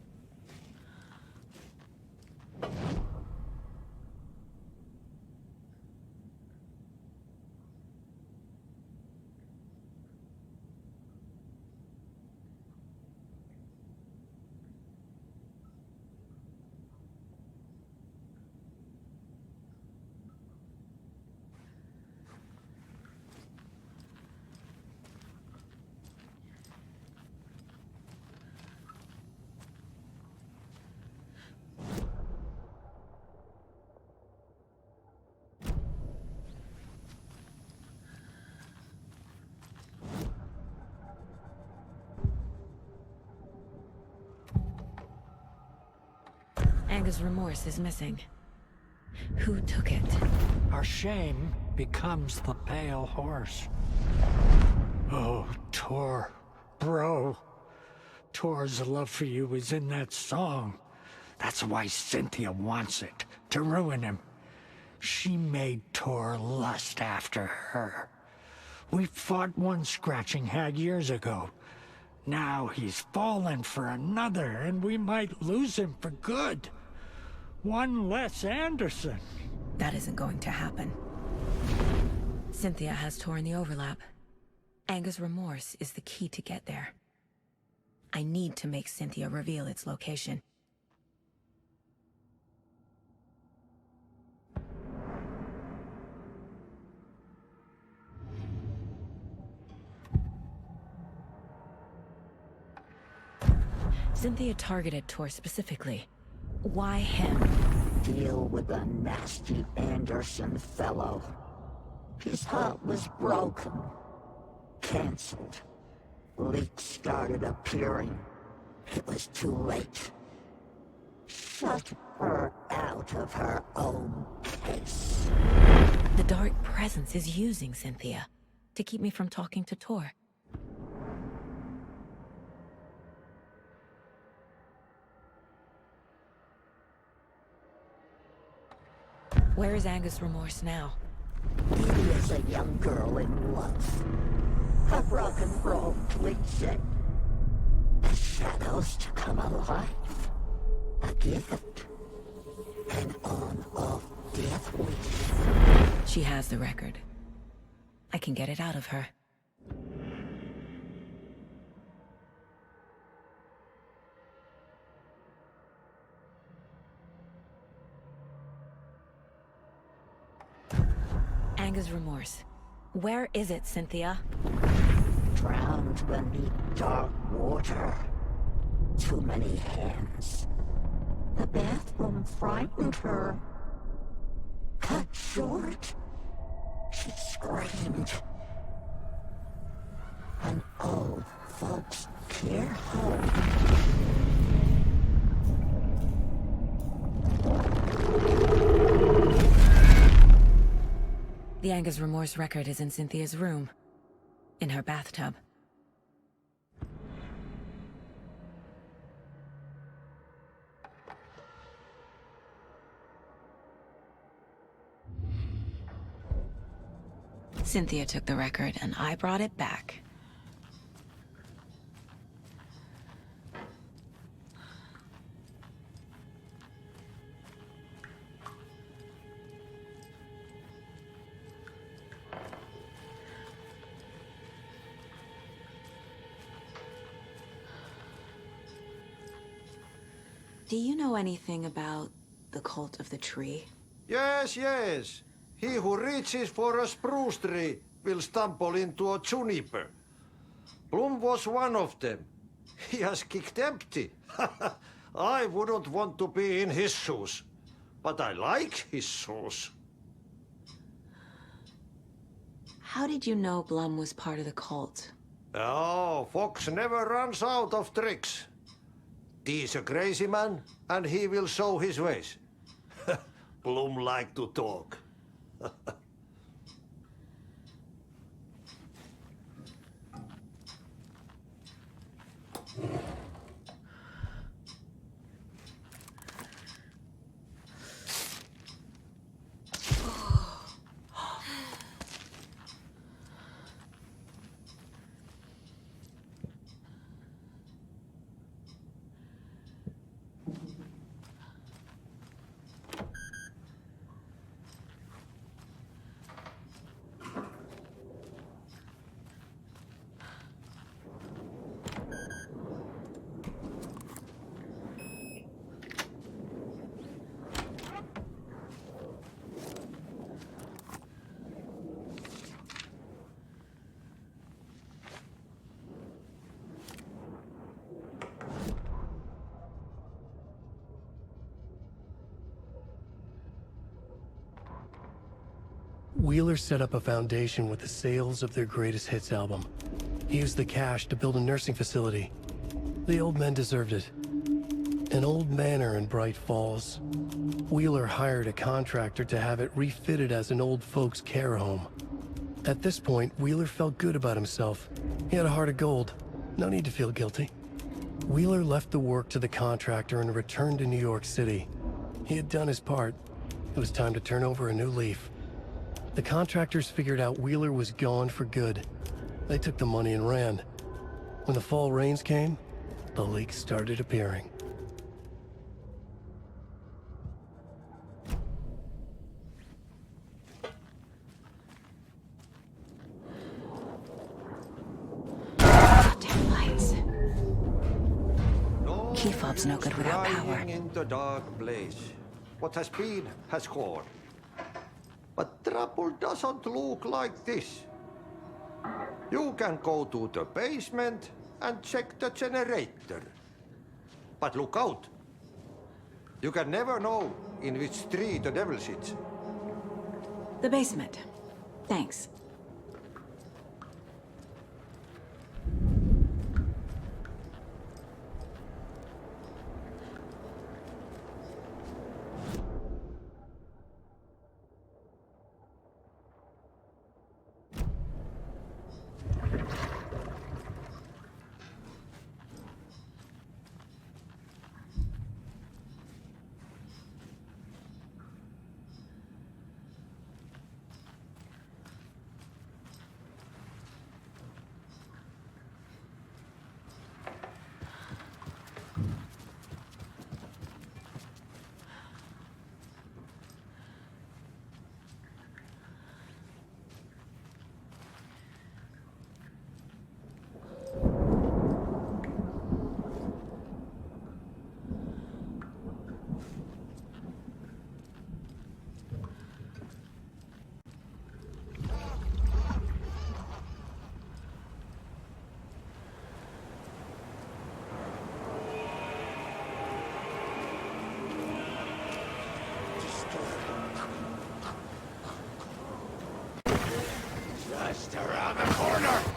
Anger's remorse is missing. Who took it? Our shame becomes the pale horse. Oh, Tor. Bro. Tor's love for you is in that song. That's why Cynthia wants it, to ruin him. She made Tor lust after her. We fought one scratching hag years ago. Now he's fallen for another, and we might lose him for good. One less Anderson. That isn't going to happen. Cynthia has Tor in the overlap. Anger's remorse is the key to get there. I need to make Cynthia reveal its location. Cynthia targeted Tor specifically. Why him? Deal with the nasty Anderson fellow. His heart was broken. Cancelled. Leaks started appearing. It was too late. Shut her out of her own case. The dark presence is using Cynthia to keep me from talking to Tor. Where is Anger's remorse now? He is a young girl in love. A rock and roll cliche. The shadows to come alive. A gift. An on-off death wish. She has the record. I can get it out of her. Anger's remorse. Where is it, Cynthia? Drowned beneath dark water. Too many hands. The bathroom frightened her. Cut short. She screamed. An old folks care home. The Anger's remorse record is in Cynthia's room. In her bathtub. Cynthia took the record, and I brought it back. Do you know anything about the Cult of the Tree? Yes, yes. He who reaches for a spruce tree will stumble into a juniper. Bloom was one of them. He has kicked empty. I wouldn't want to be in his shoes. But I like his shoes. How did you know Blum was part of the cult? Oh, Fox never runs out of tricks. He's a crazy man, and he will show his ways. Bloom like to talk. Wheeler set up a foundation with the sales of their greatest hits album. He used the cash to build a nursing facility. The old men deserved it. An old manor in Bright Falls. Wheeler hired a contractor to have it refitted as an old folks' care home. At this point, Wheeler felt good about himself. He had a heart of gold. No need to feel guilty. Wheeler left the work to the contractor and returned to New York City. He had done his part. It was time to turn over a new leaf. The contractors figured out Wheeler was gone for good. They took the money and ran. When the fall rains came, the leaks started appearing. fob's no good without power. Crying in the dark place. What has been has gone. But trouble doesn't look like this. You can go to the basement and check the generator. But look out. You can never know in which tree the devil sits. The basement. Thanks. Just around the corner!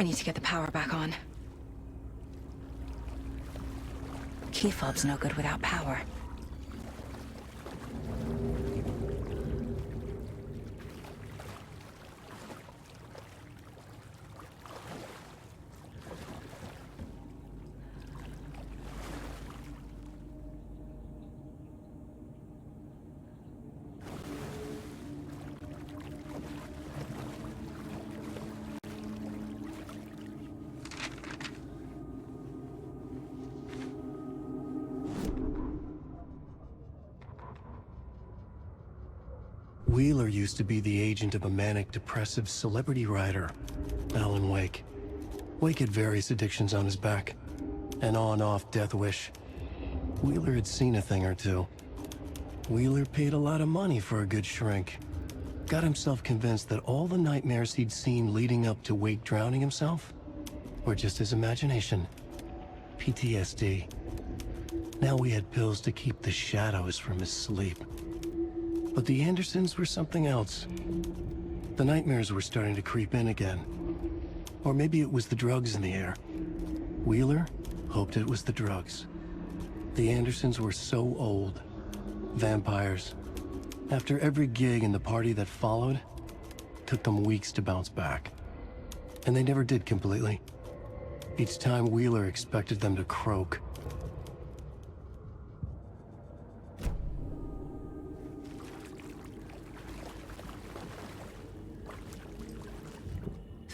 I need to get the power back on. Key fob's no good without power. Wheeler used to be the agent of a manic-depressive celebrity writer, Alan Wake. Wake had various addictions on his back, an on-off death wish. Wheeler had seen a thing or two. Wheeler paid a lot of money for a good shrink. Got himself convinced that all the nightmares he'd seen leading up to Wake drowning himself were just his imagination. PTSD. Now we had pills to keep the shadows from his sleep. But the Andersons were something else. The nightmares were starting to creep in again. Or maybe it was the drugs in the air. Wheeler hoped it was the drugs. The Andersons were so old. Vampires. After every gig and the party that followed, took them weeks to bounce back. And they never did completely. Each time Wheeler expected them to croak.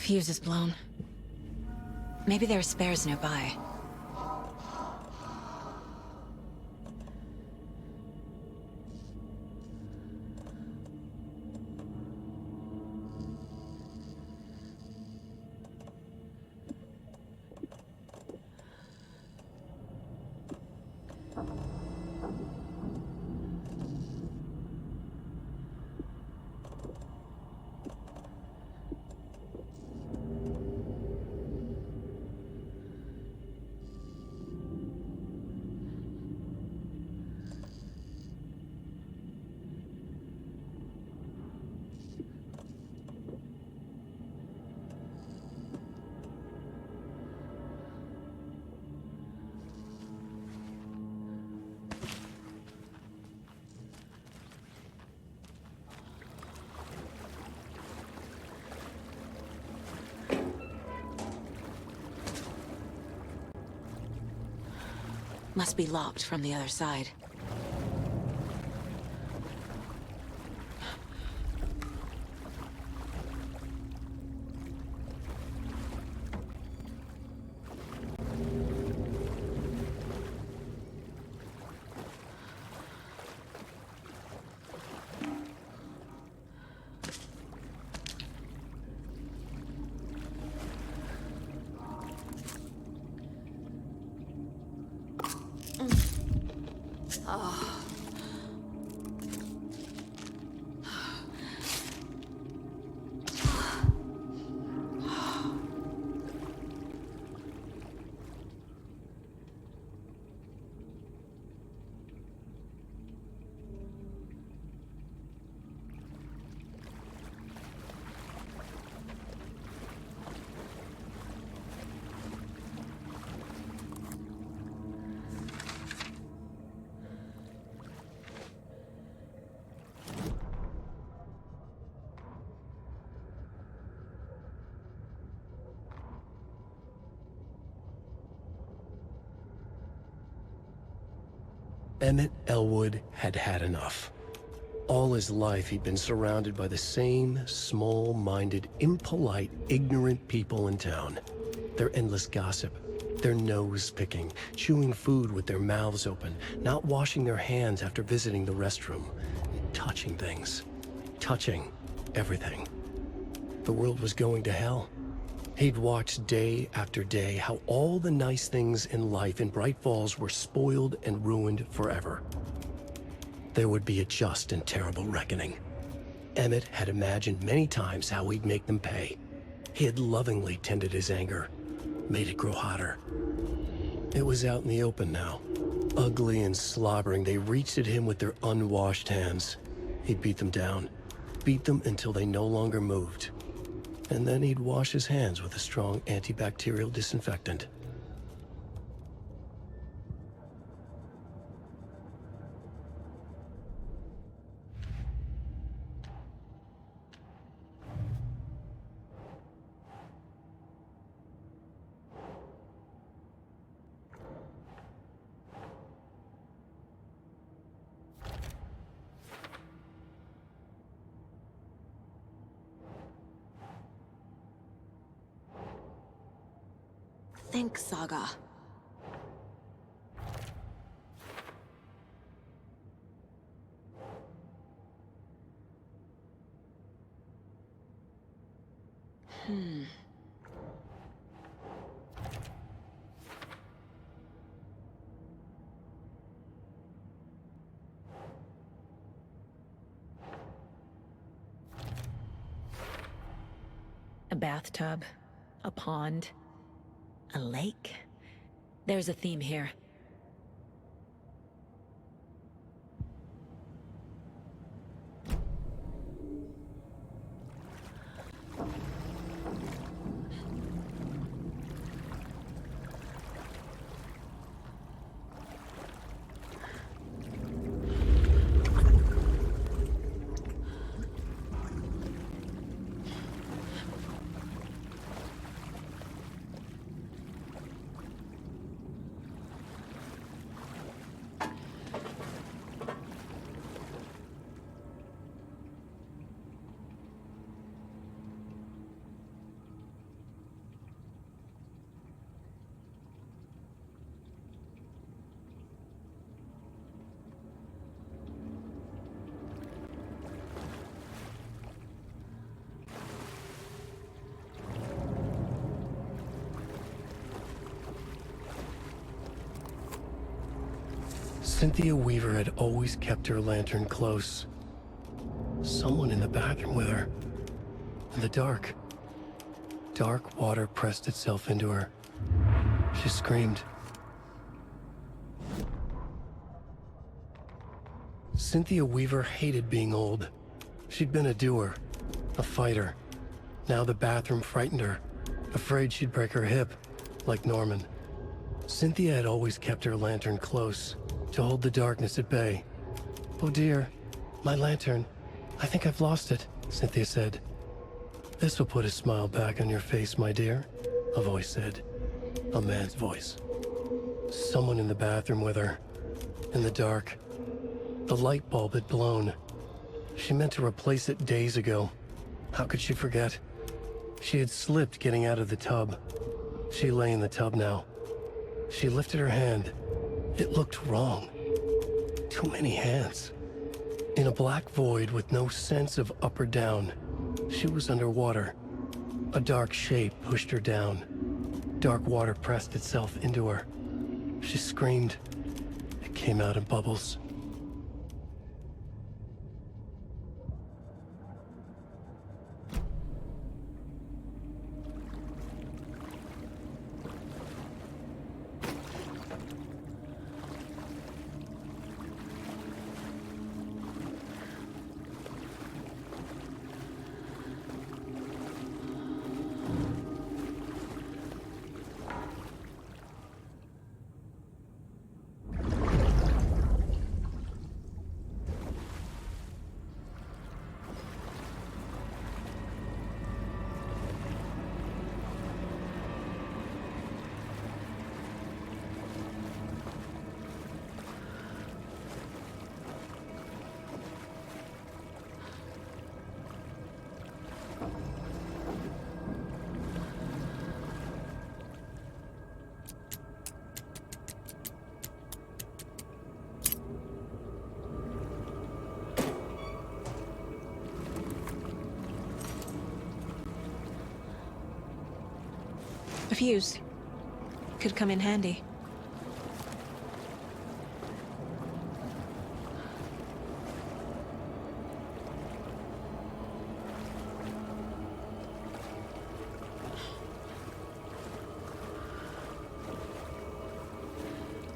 fuse is blown. Maybe there are spares nearby. Must be locked from the other side. Emmett Elwood had had enough. All his life, he'd been surrounded by the same small-minded, impolite, ignorant people in town. Their endless gossip, their nose-picking, chewing food with their mouths open, not washing their hands after visiting the restroom, touching things, touching everything. The world was going to hell. He'd watched day after day how all the nice things in life in Bright Falls were spoiled and ruined forever. There would be a just and terrible reckoning. Emmett had imagined many times how he'd make them pay. He had lovingly tended his anger, made it grow hotter. It was out in the open now. Ugly and slobbering, they reached at him with their unwashed hands. He'd beat them down, beat them until they no longer moved. And then he'd wash his hands with a strong antibacterial disinfectant. Think, Saga. A bathtub, a pond, a lake. There's a theme here. Cynthia Weaver had always kept her lantern close. Someone in the bathroom with her. In the dark. Dark water pressed itself into her. She screamed. Cynthia Weaver hated being old. She'd been a doer, a fighter. Now the bathroom frightened her, afraid she'd break her hip, like Norman. Cynthia had always kept her lantern close, to hold the darkness at bay. "Oh dear, my lantern. I think I've lost it," Cynthia said. "This will put a smile back on your face, my dear," a voice said. A man's voice. Someone in the bathroom with her. In the dark. The light bulb had blown. She meant to replace it days ago. How could she forget? She had slipped getting out of the tub. She lay in the tub now. She lifted her hand. It looked wrong. Too many hands. In a black void with no sense of up or down, she was underwater. A dark shape pushed her down. Dark water pressed itself into her. She screamed. It came out in bubbles. A fuse. Could come in handy.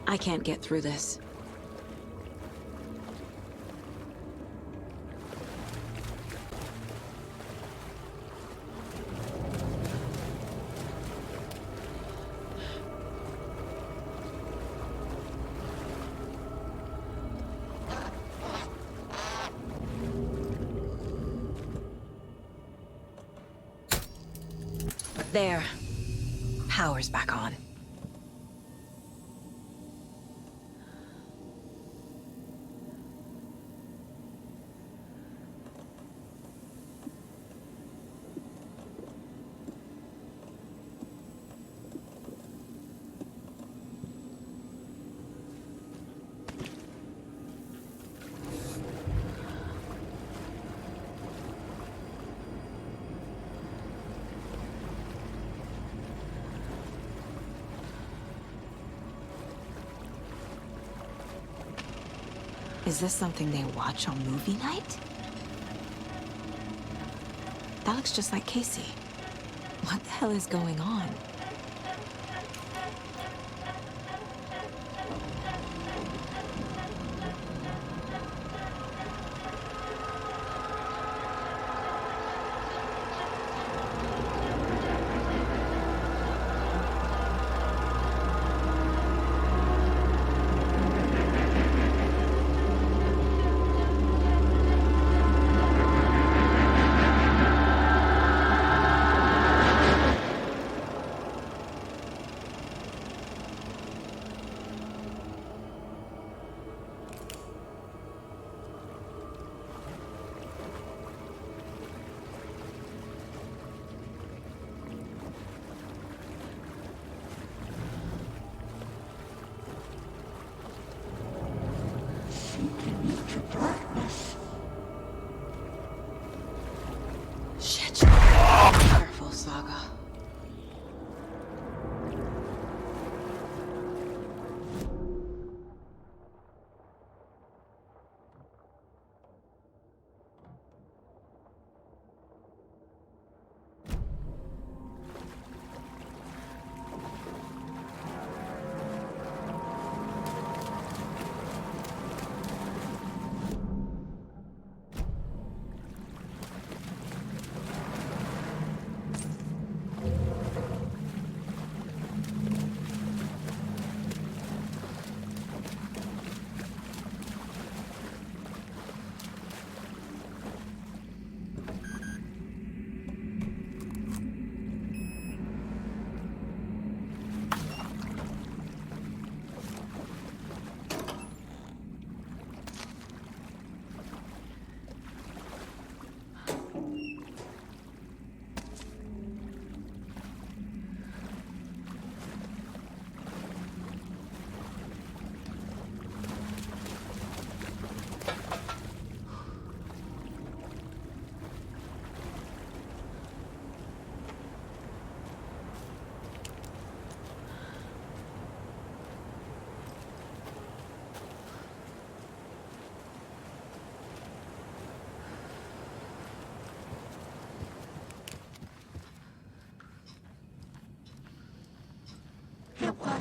I can't get through this. There. Power's back on. Is this something they watch on movie night? That looks just like Casey. What the hell is going on?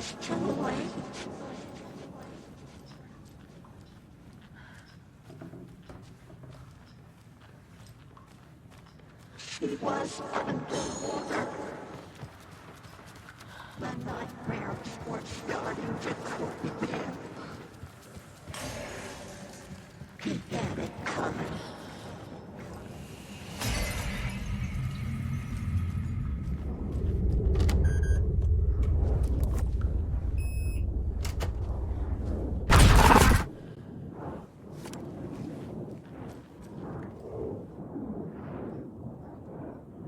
was too late. She was underwater. The nightmares were starting to creep in. He had it coming.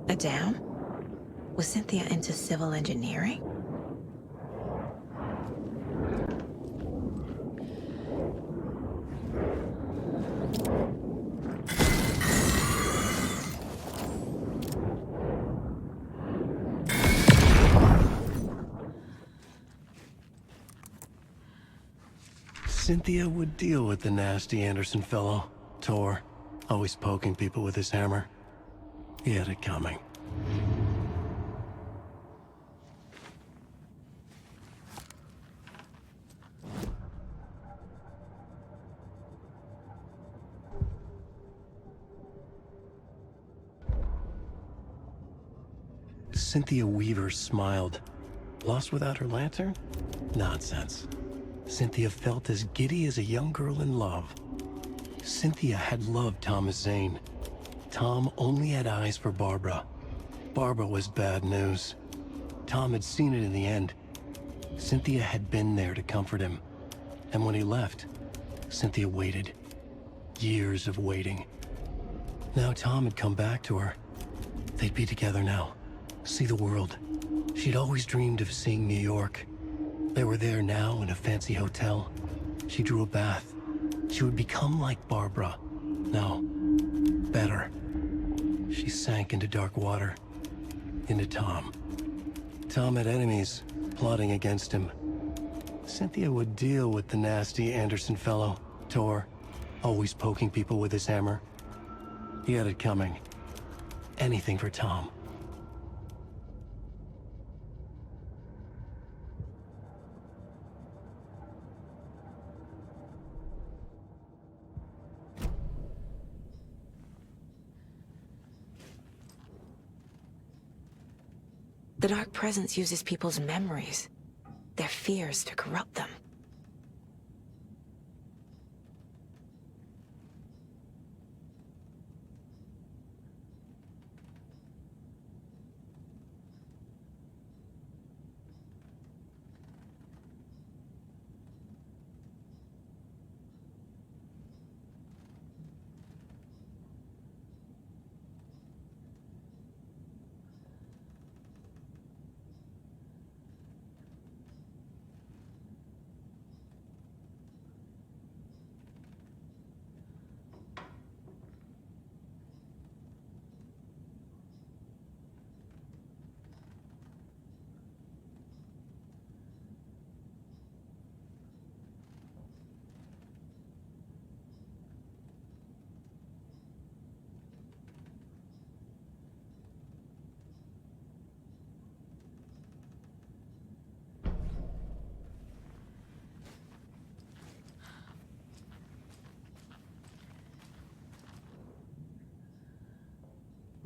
A dam? Was Cynthia into civil engineering? Cynthia would deal with the nasty Anderson fellow, Tor, always poking people with his hammer. He had it coming. Cynthia Weaver smiled. Lost without her lantern? Nonsense. Cynthia felt as giddy as a young girl in love. Cynthia had loved Thomas Zane. Tom only had eyes for Barbara. Barbara was bad news. Tom had seen it in the end. Cynthia had been there to comfort him. And when he left, Cynthia waited. Years of waiting. Now Tom had come back to her. They'd be together now. See the world. She'd always dreamed of seeing New York. They were there now in a fancy hotel. She drew a bath. She would become like Barbara. No, better. She sank into dark water. Into Tom. Tom had enemies, plotting against him. Cynthia would deal with the nasty Anderson fellow, Tor, always poking people with his hammer. He had it coming. Anything for Tom. The Dark Presence uses people's memories, their fears to corrupt them.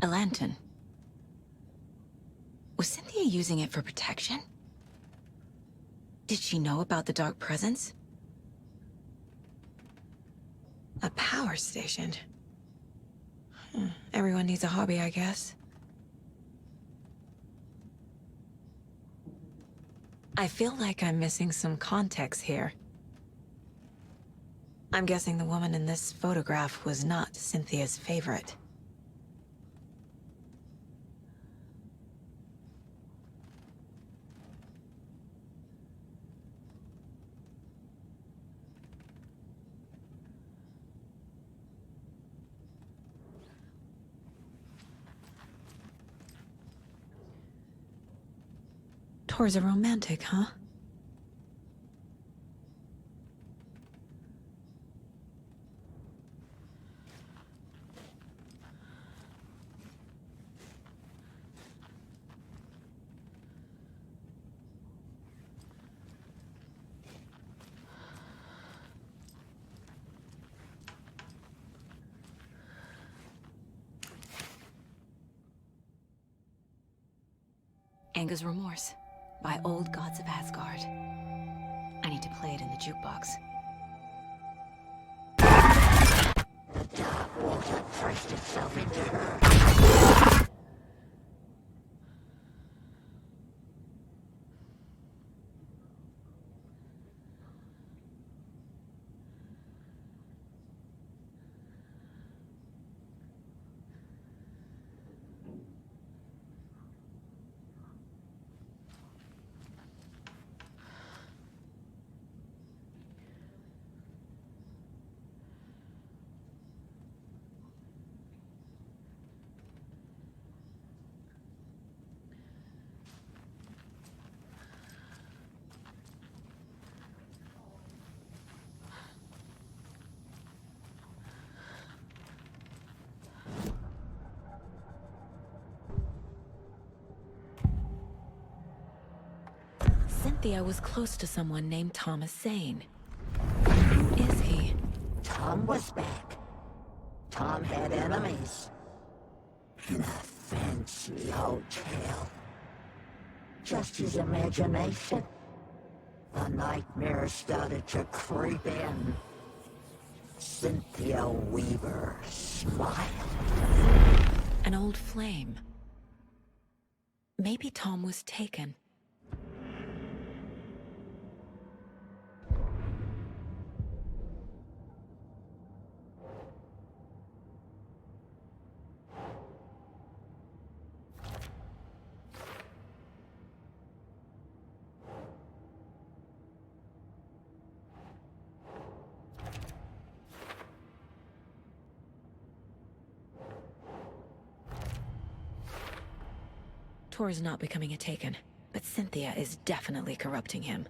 A lantern. Was Cynthia using it for protection? Did she know about the Dark Presence? A power station. Everyone needs a hobby, I guess. I feel like I'm missing some context here. I'm guessing the woman in this photograph was not Cynthia's favorite. Tor's a romantic, huh? Anger's Remorse by Old Gods of Asgard. I need to play it in the jukebox. The dark water pressed itself into her. Cynthia was close to someone named Thomas Zane. Who is he? Tom was back. Tom had enemies. In a fancy hotel. Just his imagination. The nightmare started to creep in. Cynthia Weaver smiled. An old flame. Maybe Tom was taken. Tor is not becoming a Taken, but Cynthia is definitely corrupting him.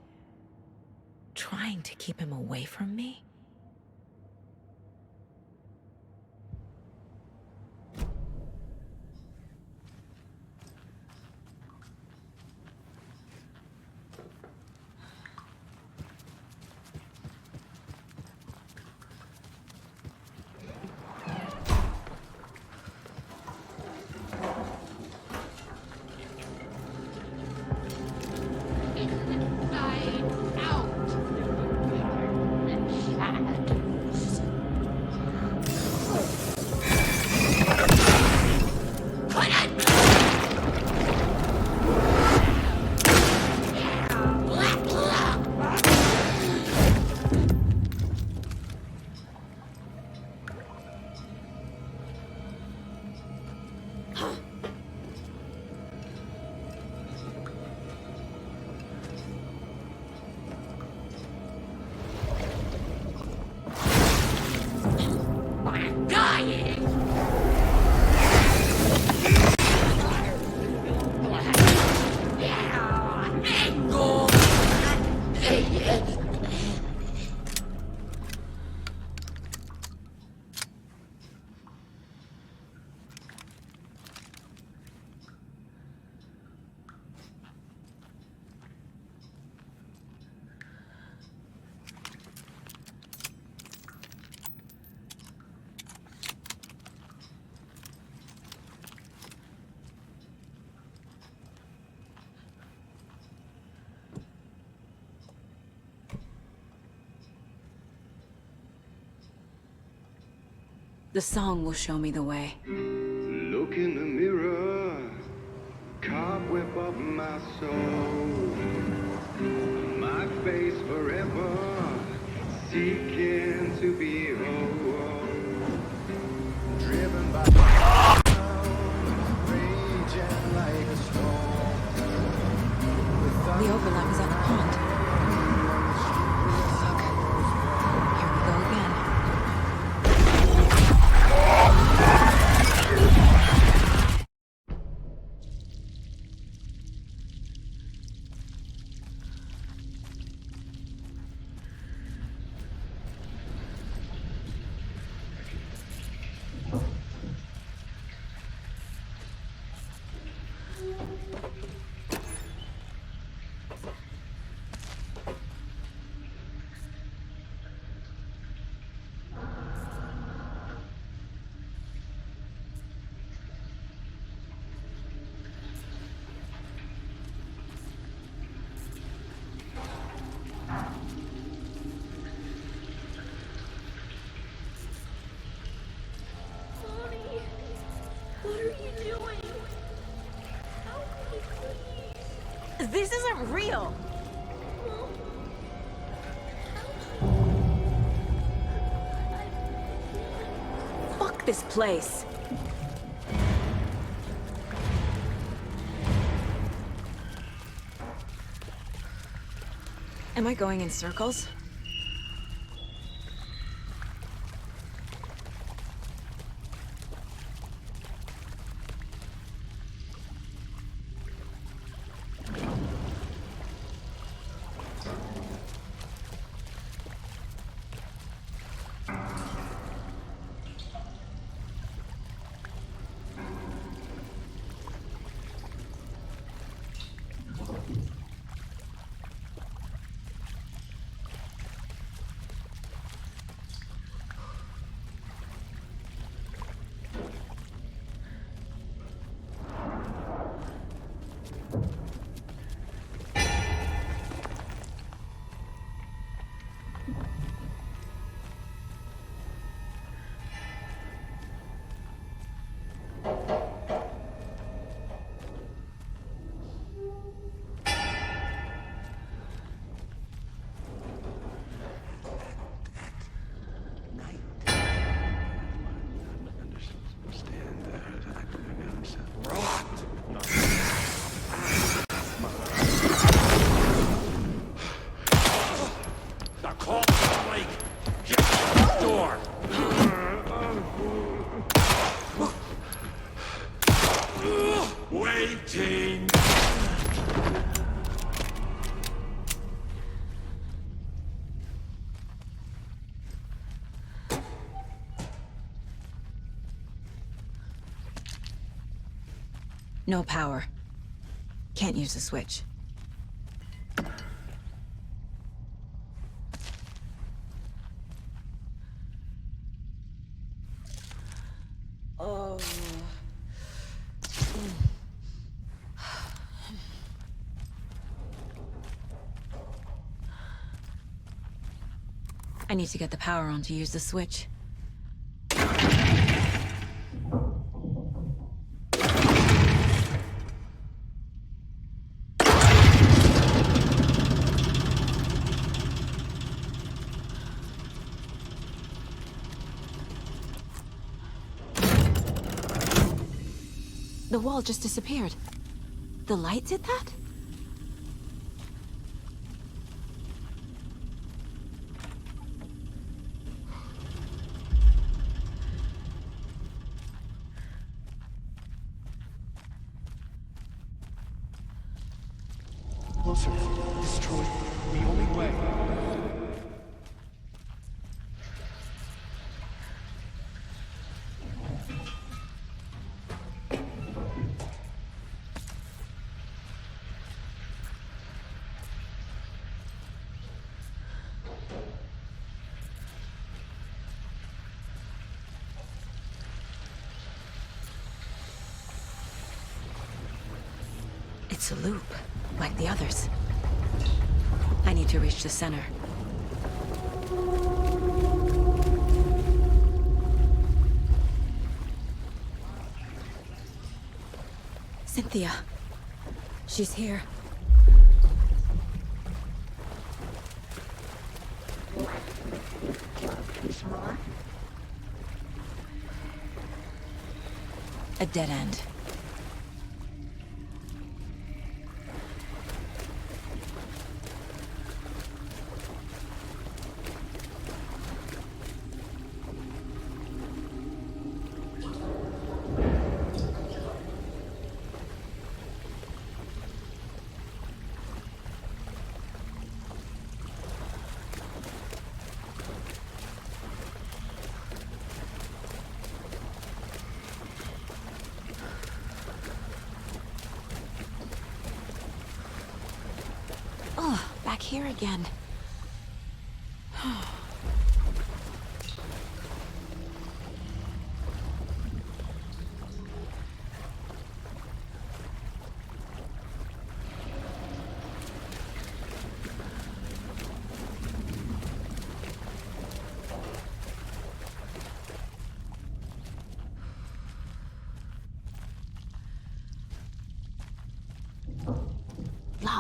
Trying to keep him away from me? The song will show me the way. Look in the mirror, cobweb of my soul, my face forever, seeking to be whole, driven by raging like a storm. The overlap is at the pond. Look. Here we go again. This isn't real! Fuck this place. Am I going in circles? Waiting! No power. Can't use the switch. Oh. I need to get the power on to use the switch. The wall just disappeared. The light did that? Closer. Destroy. The only way. It's a loop, like the others. I need to reach the center. Cynthia. She's here. A dead end. Oh, back here again.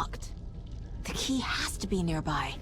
locked. The key has to be nearby.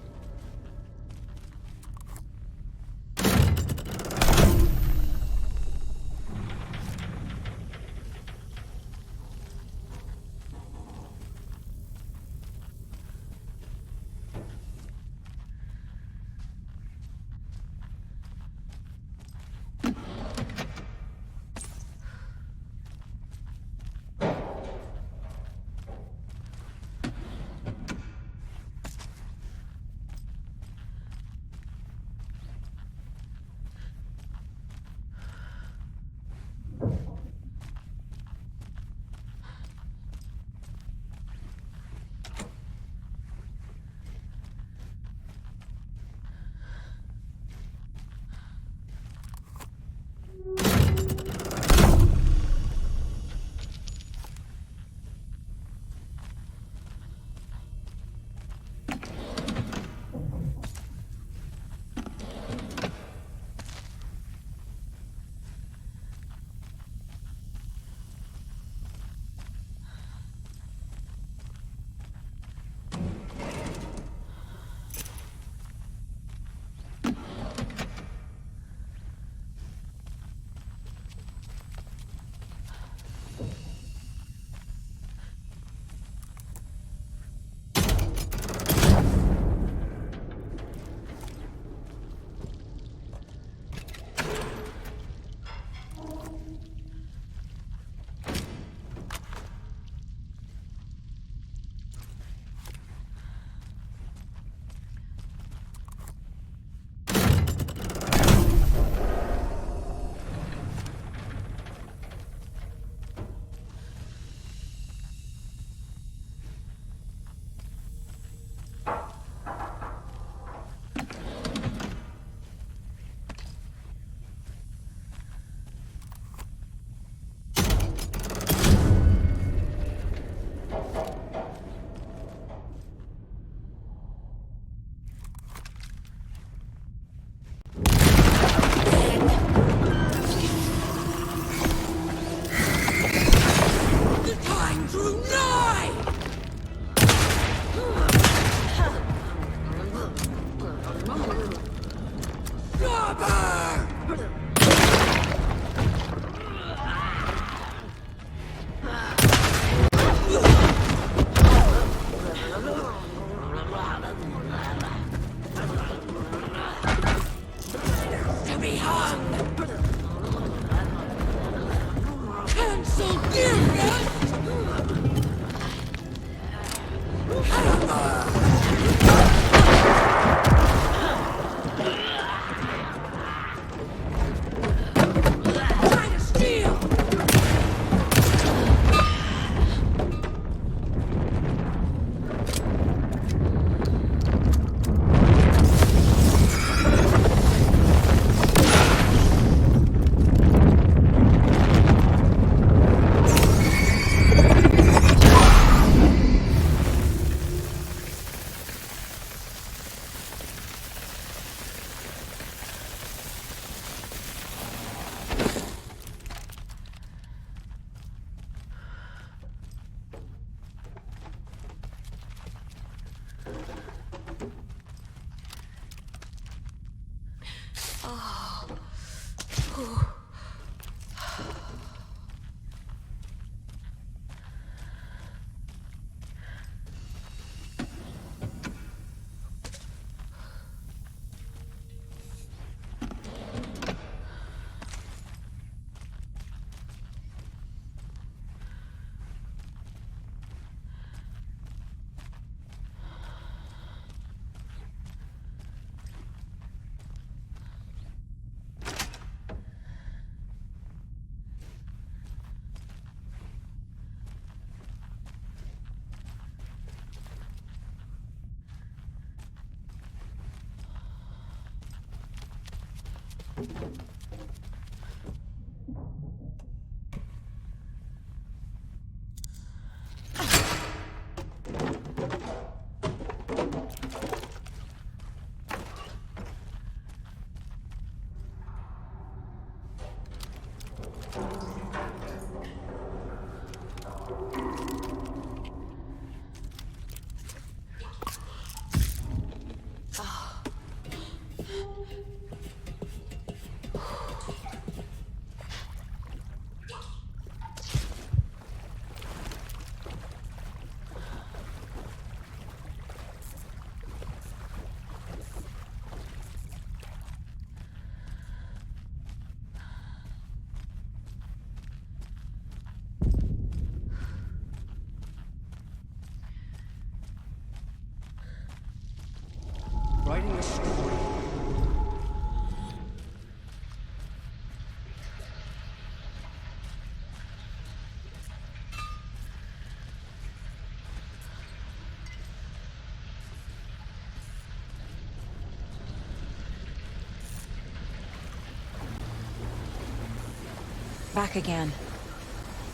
Back again.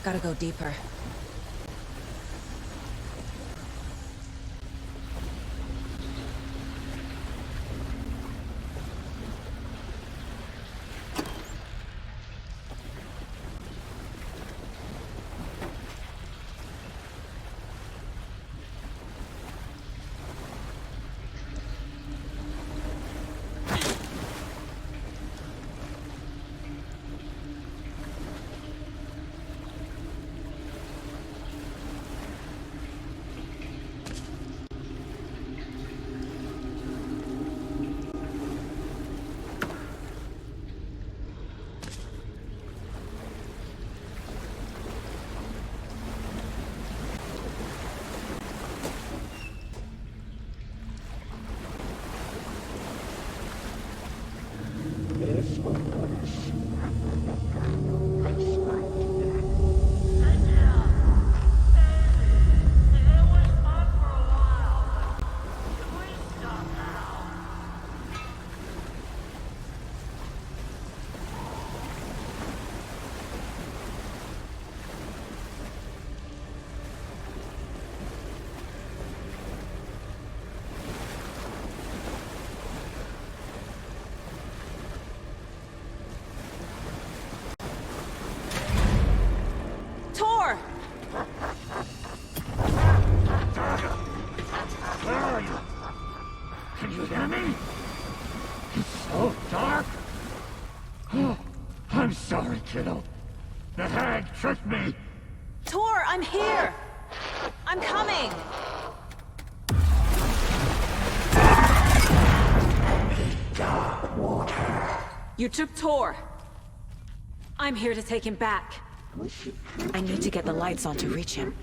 Gotta go deeper. Where are you? Can you hear me? It's so dark. Oh, I'm sorry, kiddo. The hag tricked me. Tor, I'm here! I'm coming! Dark water. You took Tor. I'm here to take him back. I need to get the lights on to reach him.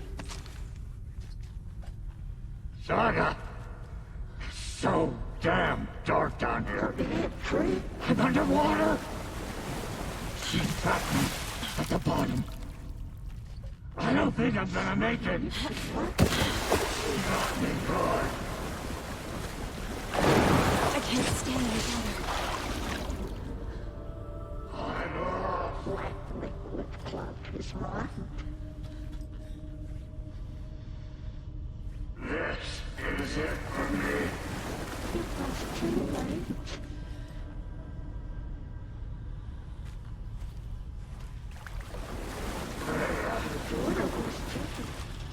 Saga! It's so damn dark down here. I'm underwater. She's trapped me at the bottom. I don't think I'm gonna make it. She got me good. I can't stay in the water. I'm off. Liquid plug is rotten. This is it for me. It was too late.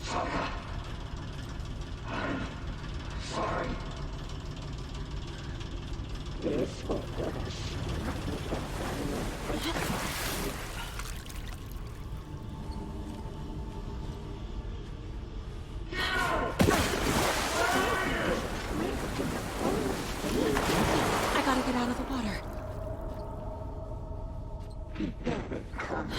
Saga, I'm sorry. This will put us. I gotta get out of the water. He better come.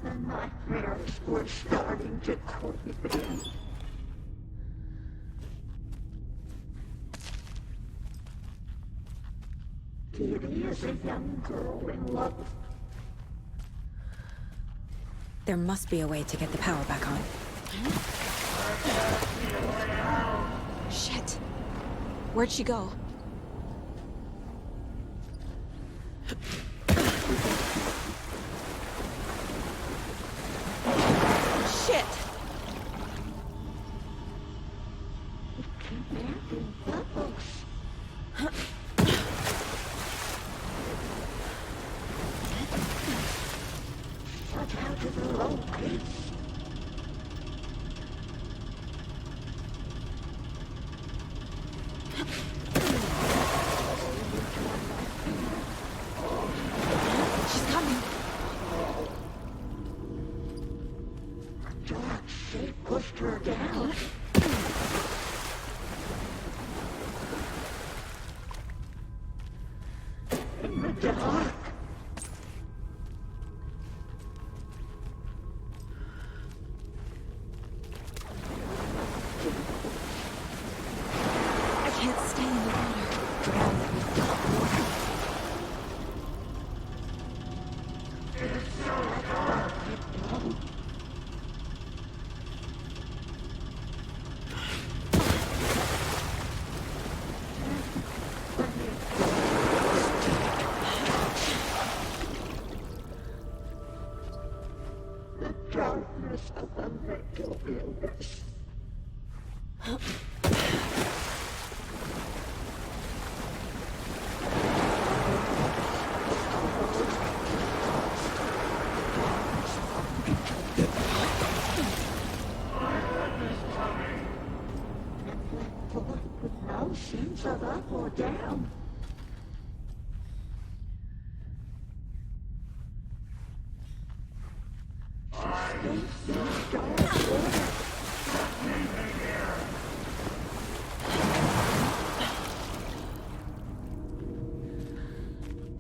The nightmares were starting to creep in. Kitty is a young girl in love. There must be a way to get the power back on. Shit. Where'd she go? Shit! She's coming. Dark shape pushed her down. In the dark. I can't stay in the water.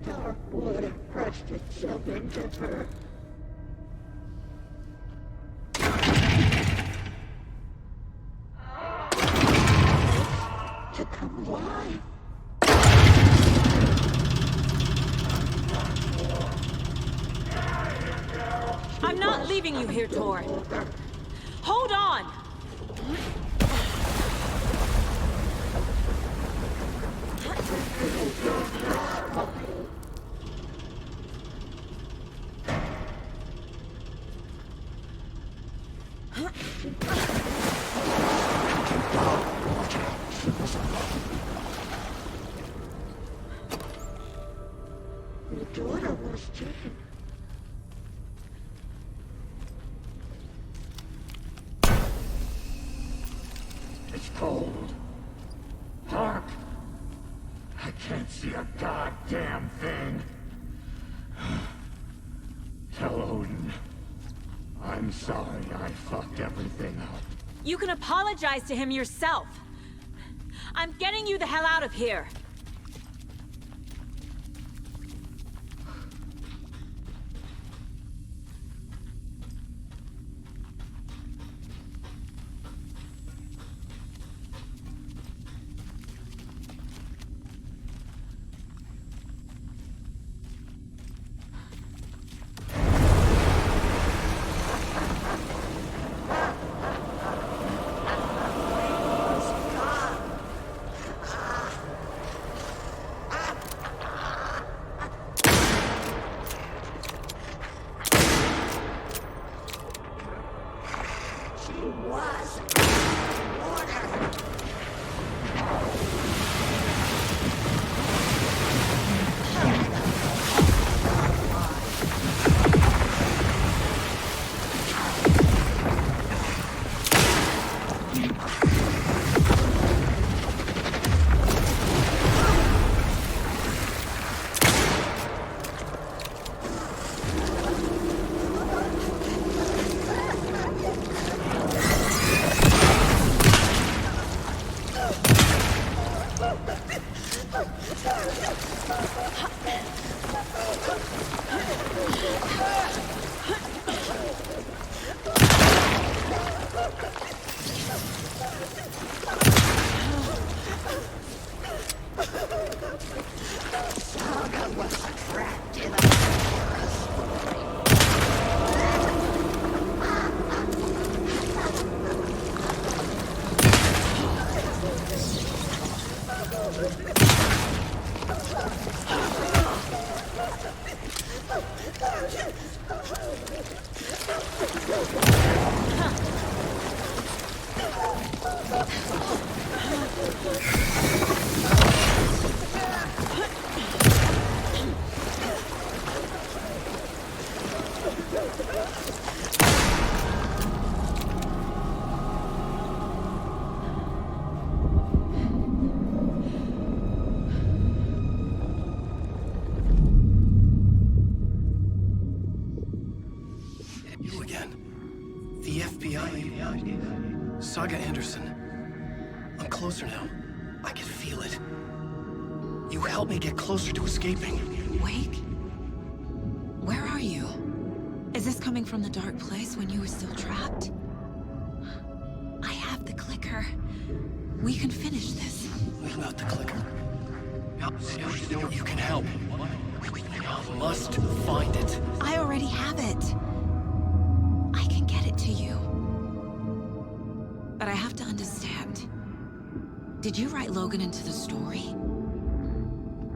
Dark water pressed itself into her. To come alive. I'm not leaving you here, Tor. Hold on! Your daughter was taken. It's cold. Dark. I can't see a goddamn thing. Tell Odin. I'm sorry I fucked everything up. You can apologize to him yourself. I'm getting you the hell out of here. Saga was trapped in a You again. The FBI. Saga Anderson. I'm closer now. I can feel it. You helped me get closer to escaping. Wake? Where are you? Is this coming from the dark place when you were still trapped? I have the clicker. We can finish this. We've got the clicker. You can help. We must find it. I already have it. I can get it to you. But I have to understand. Did you write Logan into the story?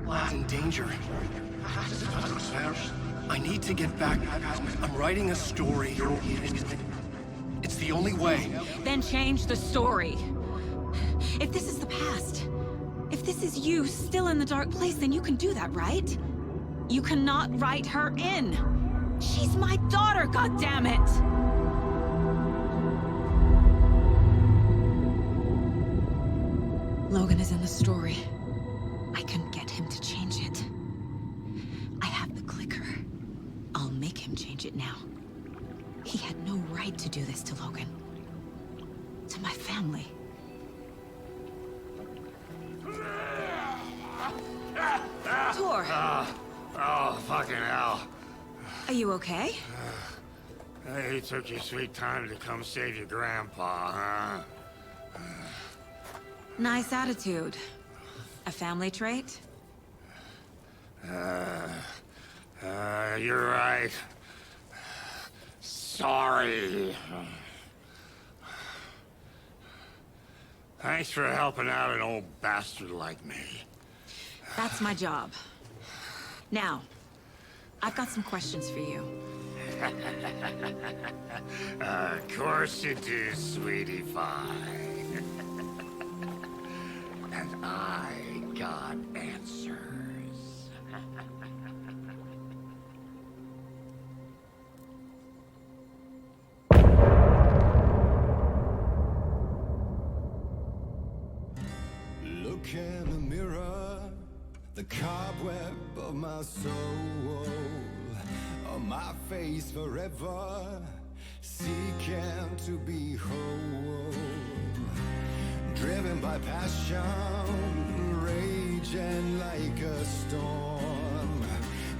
Lad's in danger. I need to get back. I'm writing a story. It's the only way. Then change the story. If this is the past, if this is you still in the dark place, then you can do that, right? You cannot write her in. She's my daughter, goddammit! Logan is in the story. I can get him to change it. I have the clicker. I'll make him change it now. He had no right to do this to Logan. To my family. Tor! Oh, fucking hell. Are you okay? You took your sweet time to come save your grandpa, huh? Nice attitude. A family trait? You're right. Sorry. Thanks for helping out an old bastard like me. That's my job. Now, I've got some questions for you. Of course you do, sweetie pie. And I got answers. Look in the mirror, the cobweb of my soul, on my face forever, seeking to be whole. Driven by passion, raging like a storm,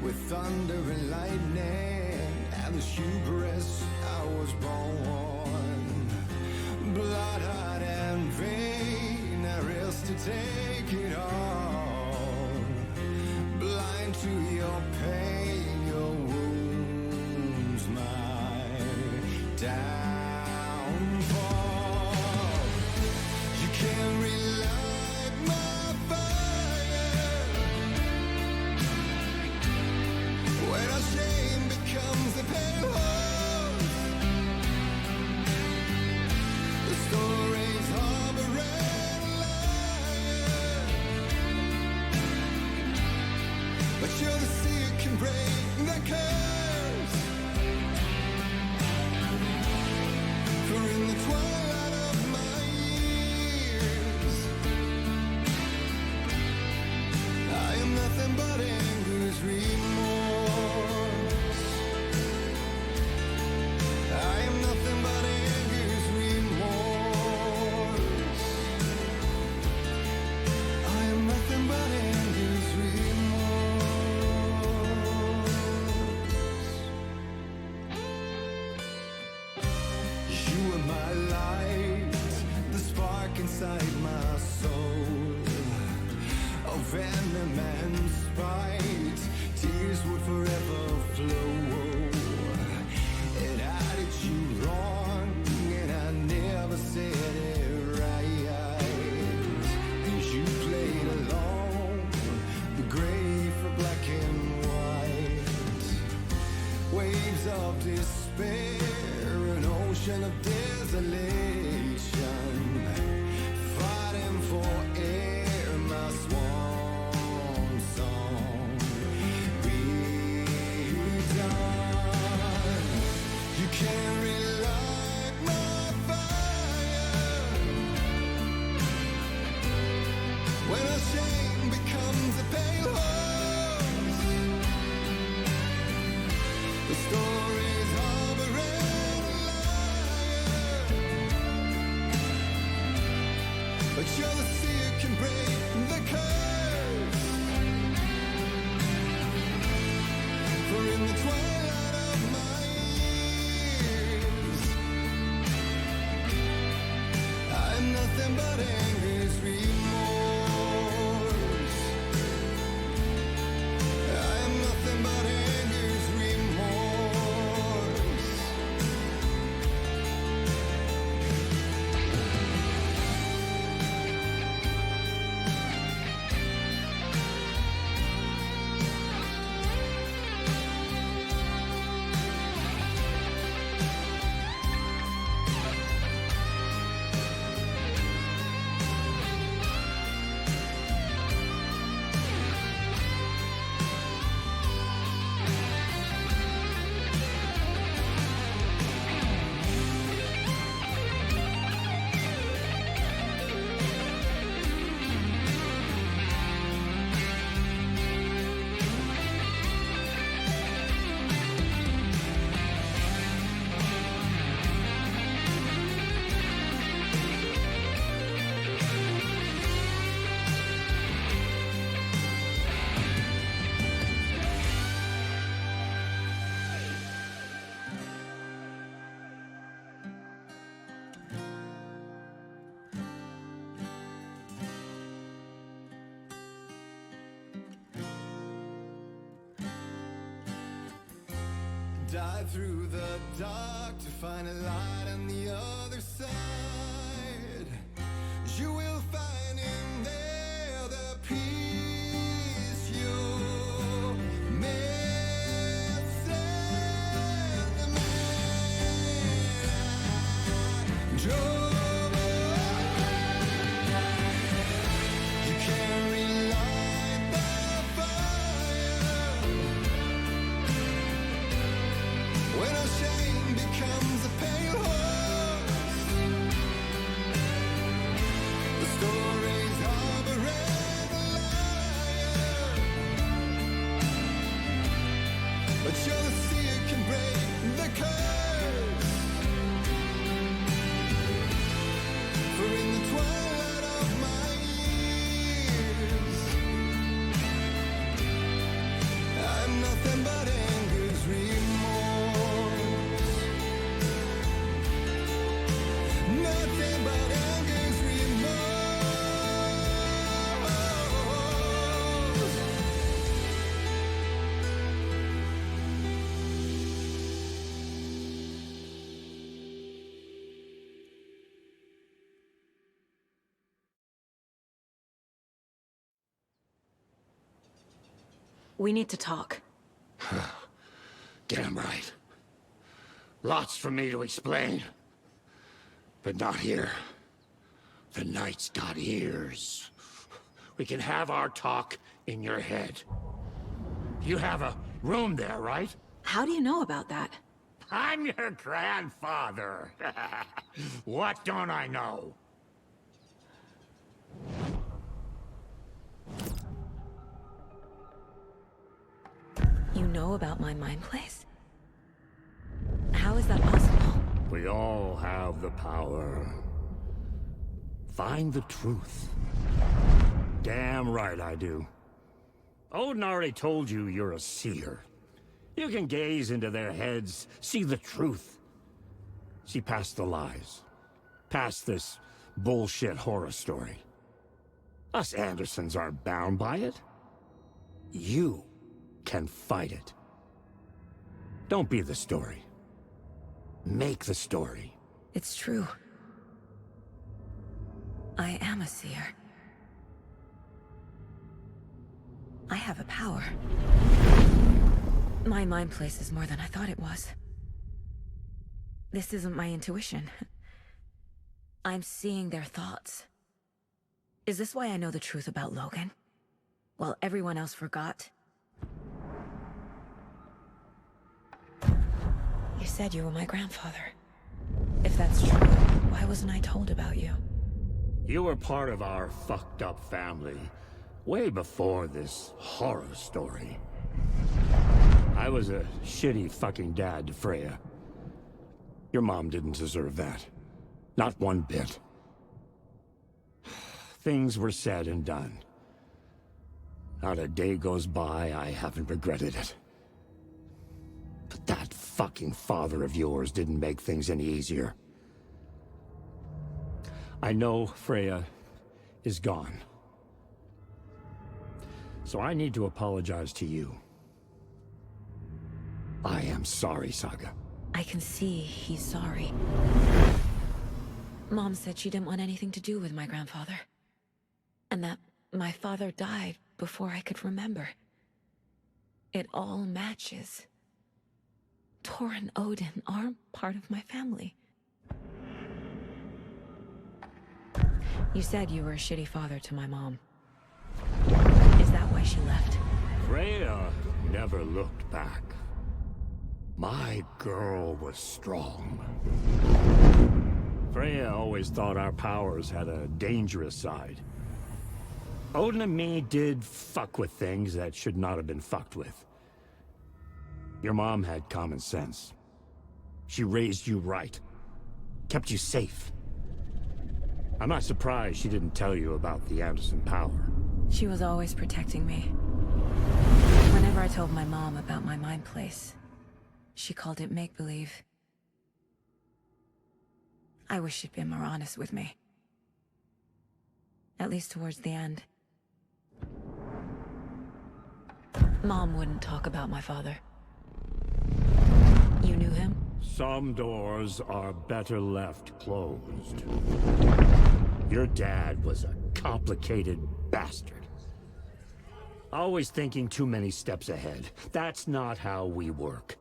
with thunder and lightning, and the hubris I was born. Blood-hot and vain, I risk to take it all. Blind to your pain, your wounds, my downfall. You can't relight my fire when our shame becomes a pale horse. The stories harboring liar, but you're the sea that can break the curse. For in the twilight of my years, I am nothing but anger's remorse. I am nothing but anger's remorse. I am nothing but anger's remorse. You are my light, the spark inside my soul. Of venom and spite, tears would forever flow. And I did you wrong, and I never said it right. And you played along, the gray for black and white. Waves of despair, an ocean of desolation, fighting for air, my swan song be done. You can't relight my fire when our shame becomes a pale horse. The stories harboring liar, but you're the sea that can break the curse. For in the twilight of my years, I am nothing but anger's remorse. I am nothing but anger's remorse. dive through the dark to find a light on the other side. You will find in there the peace you're missing. The man I drove you can't relight the fire when our shame becomes a pale horse. The stories of a red liar, but you're the seer can break the curse. For in the twilight of my years, I'm nothing but anger's remorse. Nothing but anger's remorse. We need to talk. Damn right. Lots for me to explain. But not here. The night's got ears. We can have our talk in your head. You have a room there, right? How do you know about that? I'm your grandfather. What don't I know? You know about my mind place? How is that possible? We all have the power. Find the truth. Damn right I do. Odin already told you you're a seer. You can gaze into their heads, see the truth. See past the lies. Past this bullshit horror story. Us Andersons aren't bound by it. You can fight it. Don't be the story. Make the story. It's true. I am a seer. I have a power. My mind place is more than I thought it was. This isn't my intuition. I'm seeing their thoughts. Is this why I know the truth about Logan? While everyone else forgot? You said you were my grandfather. If that's true, why wasn't I told about you? You were part of our fucked up family, way before this horror story. I was a shitty fucking dad to Freya. Your mom didn't deserve that. Not one bit. Things were said and done. Not a day goes by I haven't regretted it. But that fucking father of yours didn't make things any easier. I know Freya is gone. So I need to apologize to you. I am sorry, Saga. I can see he's sorry. Mom said she didn't want anything to do with my grandfather. And that my father died before I could remember. It all matches. Tor and Odin are part of my family. You said you were a shitty father to my mom. Is that why she left? Freya never looked back. My girl was strong. Freya always thought our powers had a dangerous side. Odin and me did fuck with things that should not have been fucked with. Your mom had common sense. She raised you right. Kept you safe. I'm not surprised she didn't tell you about the Anderson power. She was always protecting me. Whenever I told my mom about my mind place, she called it make-believe. I wish she'd been more honest with me. At least towards the end. Mom wouldn't talk about my father. You knew him? Some doors are better left closed. Your dad was a complicated bastard. Always thinking too many steps ahead. That's not how we work.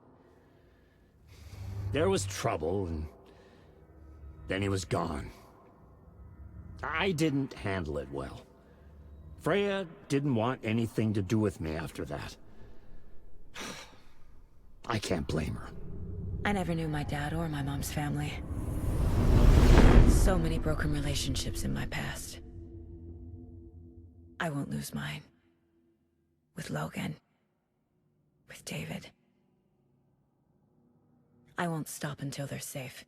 There was trouble, and then he was gone. I didn't handle it well. Freya didn't want anything to do with me after that. I can't blame her. I never knew my dad or my mom's family. So many broken relationships in my past. I won't lose mine. With Logan. With David. I won't stop until they're safe.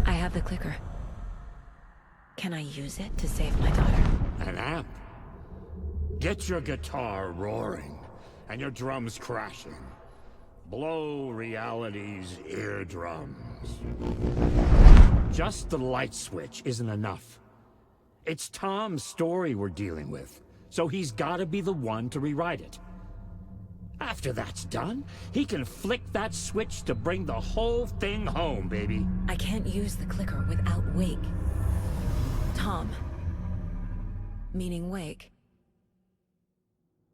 I have the clicker. Can I use it to save my daughter? An amp? Get your guitar roaring, and your drums crashing. Blow reality's eardrums. Just the light switch isn't enough. It's Tom's story we're dealing with, so he's gotta be the one to rewrite it. After that's done, he can flick that switch to bring the whole thing home, baby. I can't use the clicker without Wake. Tom. Meaning Wake.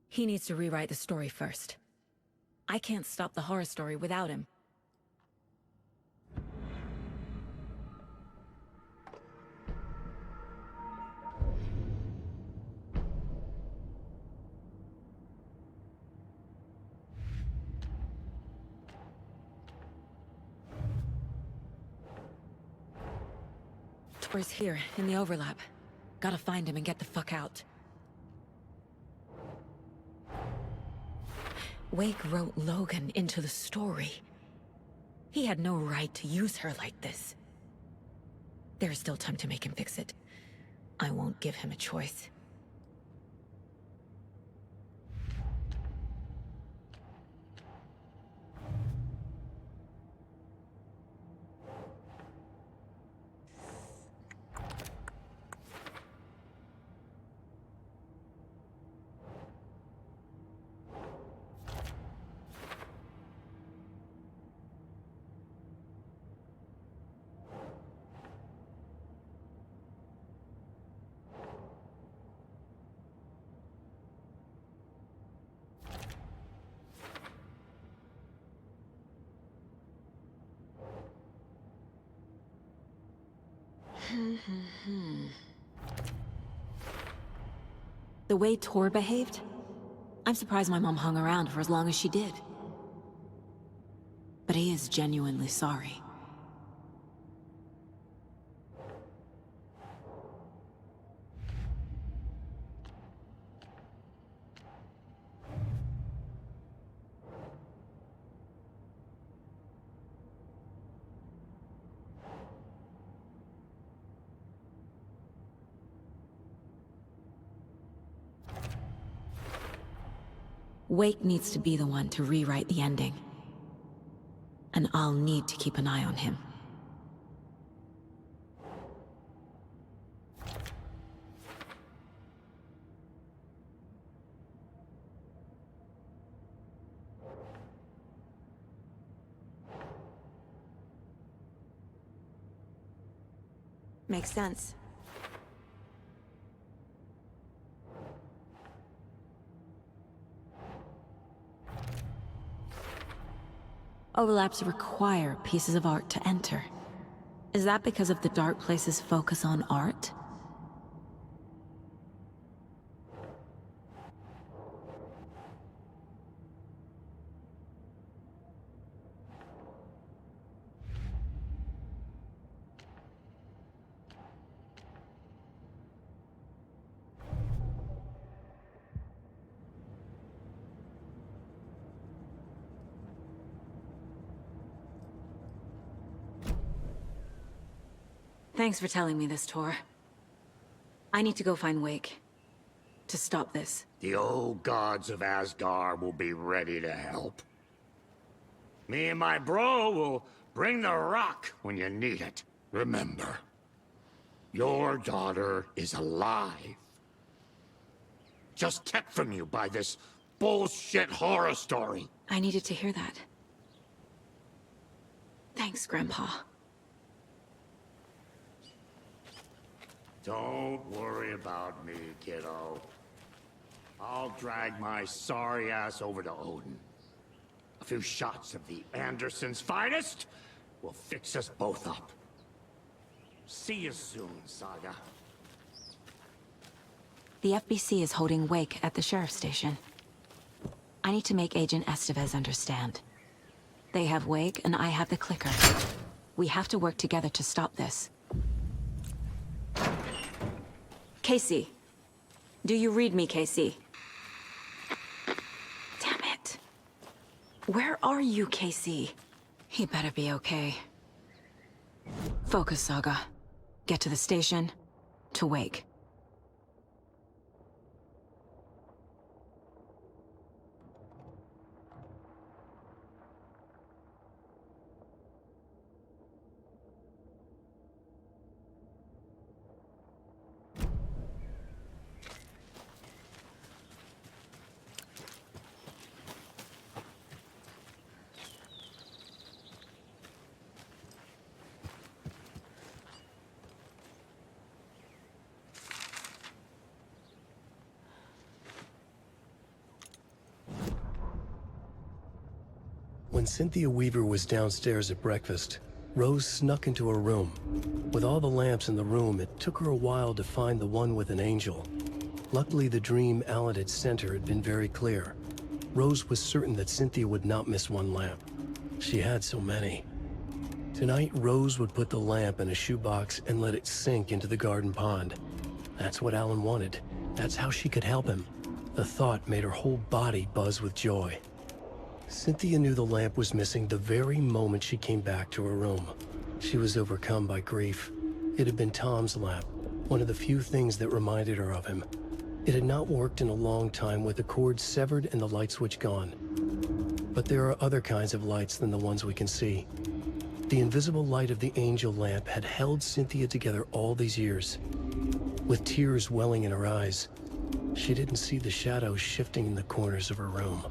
He needs to rewrite the story first. I can't stop the horror story without him. Tor's here, in the overlap. Gotta find him and get the fuck out. Wake wrote Logan into the story. He had no right to use her like this. There's still time to make him fix it. I won't give him a choice. The way Tor behaved? I'm surprised my mom hung around for as long as she did. But he is genuinely sorry. Wake needs to be the one to rewrite the ending. And I'll need to keep an eye on him. Makes sense. Overlaps require pieces of art to enter. Is that because of the Dark Place's focus on art? Thanks for telling me this, Tor. I need to go find Wake. To stop this. The old gods of Asgard will be ready to help. Me and my bro will bring the rock when you need it. Remember, your daughter is alive. Just kept from you by this bullshit horror story. I needed to hear that. Thanks, Grandpa. Don't worry about me, kiddo. I'll drag my sorry ass over to Odin. A few shots of the Andersons' finest will fix us both up. See you soon, Saga. The FBC is holding wake at the sheriff's station. I need to make Agent Estevez understand. They have wake and I have the clicker. We have to work together to stop this. Casey. Do you read me, Casey? Damn it. Where are you, Casey? He better be okay. Focus, Saga. Get to the station, to wake. When Cynthia Weaver was downstairs at breakfast, Rose snuck into her room. With all the lamps in the room, it took her a while to find the one with an angel. Luckily, the dream Alan had sent her had been very clear. Rose was certain that Cynthia would not miss one lamp. She had so many. Tonight, Rose would put the lamp in a shoebox and let it sink into the garden pond. That's what Alan wanted. That's how she could help him. The thought made her whole body buzz with joy. Cynthia knew the lamp was missing the very moment she came back to her room. She was overcome by grief. It had been Tom's lamp, one of the few things that reminded her of him. It had not worked in a long time with the cord severed and the light switch gone. But there are other kinds of lights than the ones we can see. The invisible light of the angel lamp had held Cynthia together all these years. With tears welling in her eyes, she didn't see the shadows shifting in the corners of her room.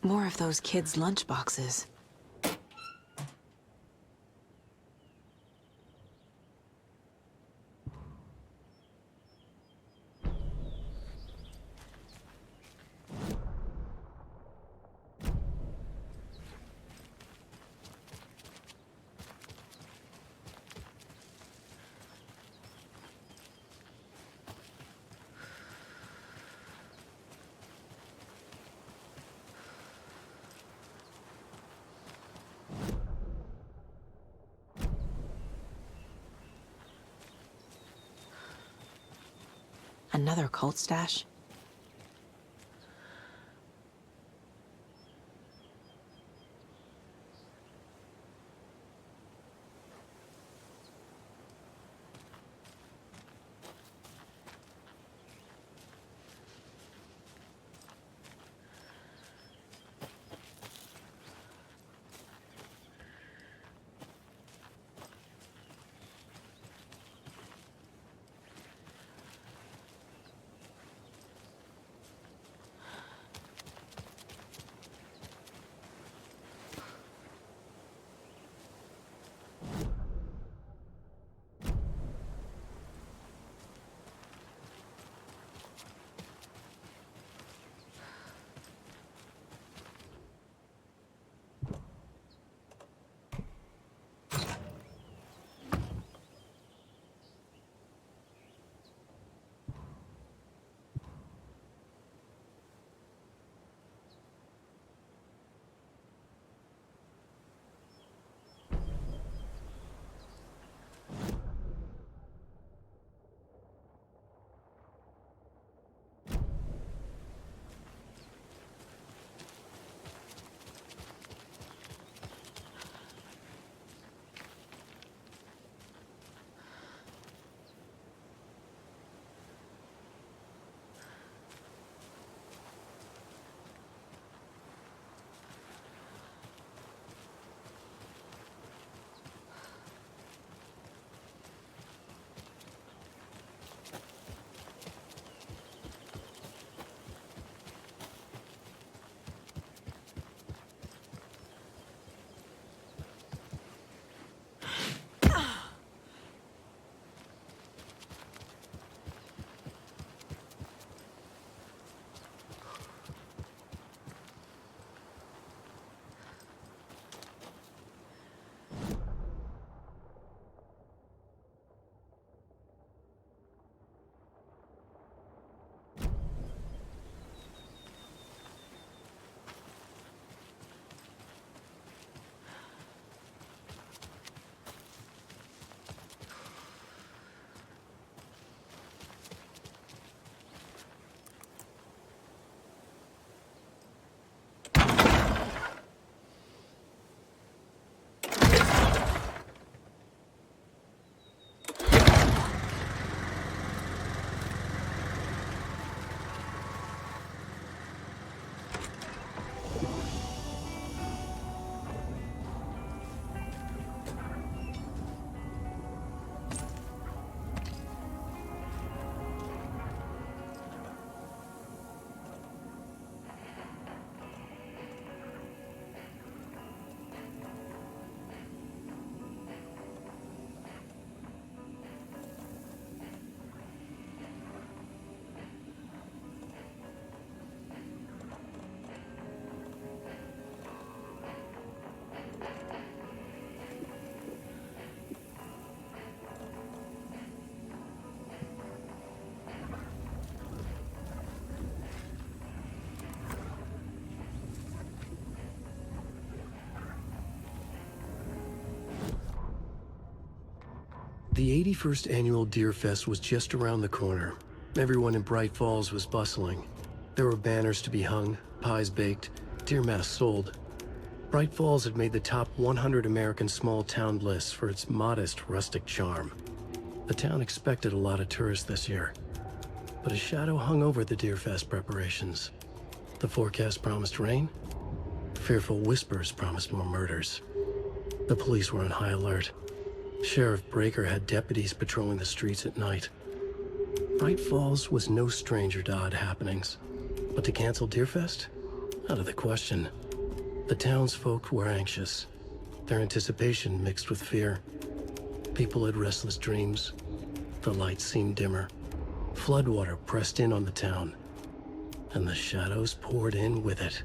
More of those kids' lunchboxes. Another cult stash? The 81st annual Deerfest was just around the corner. Everyone in Bright Falls was bustling. There were banners to be hung, pies baked, deer masks sold. Bright Falls had made the top 100 American small town list for its modest, rustic charm. The town expected a lot of tourists this year, but a shadow hung over the Deerfest preparations. The forecast promised rain. Fearful whispers promised more murders. The police were on high alert. Sheriff Breaker had deputies patrolling the streets at night. Bright Falls was no stranger to odd happenings, but to cancel Deerfest? Out of the question. The townsfolk were anxious, their anticipation mixed with fear. People had restless dreams. The lights seemed dimmer. Floodwater pressed in on the town, and the shadows poured in with it.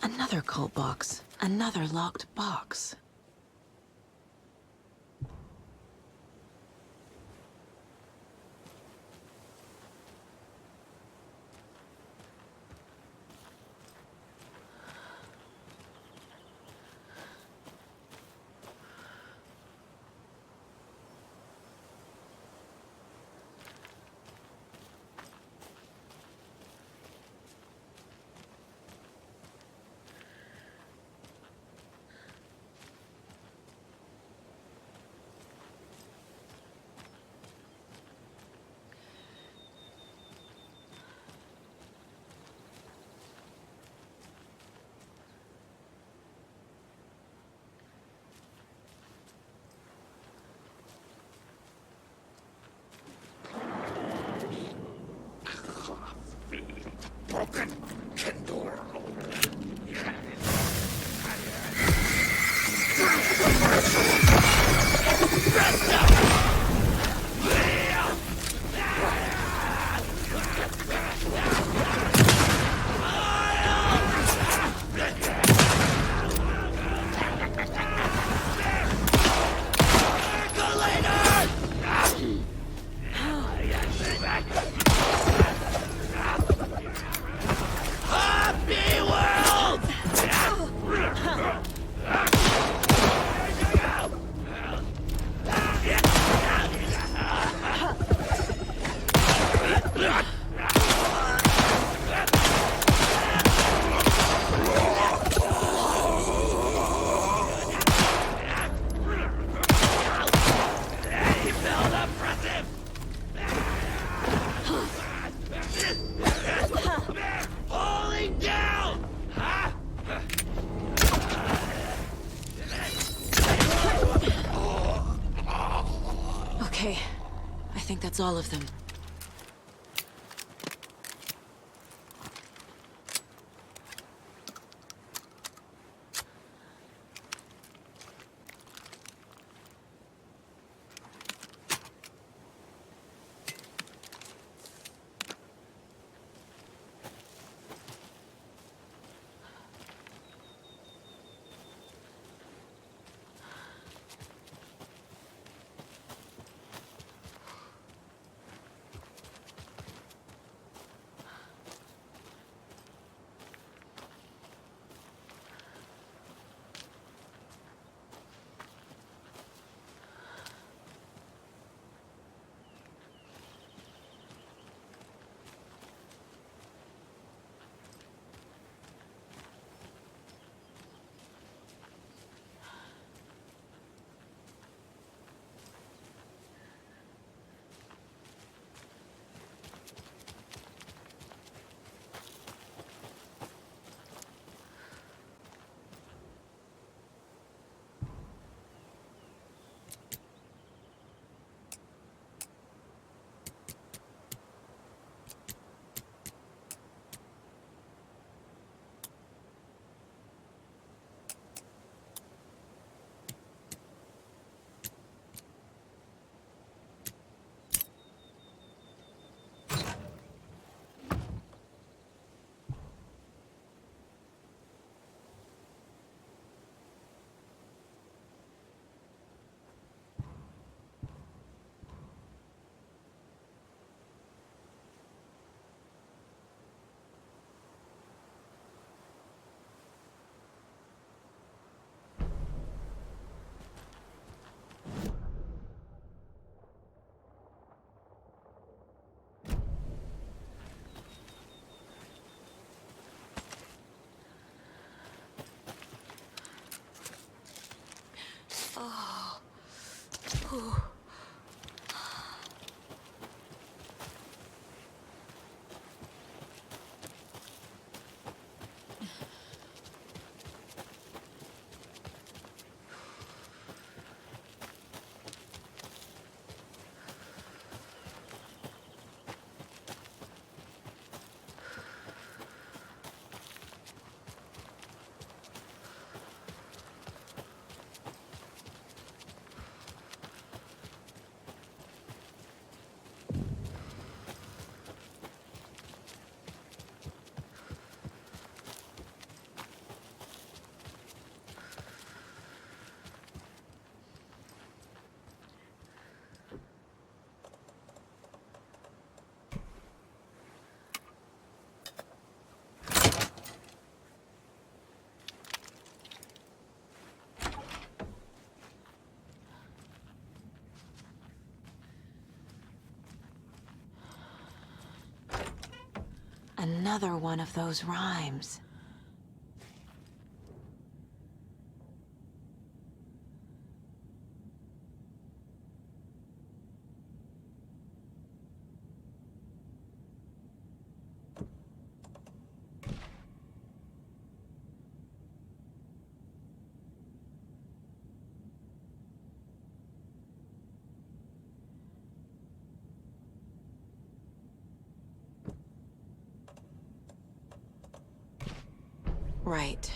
Another cult box. Another locked box. Broken Kindle. Okay, I think that's all of them. Another one of those rhymes. Right.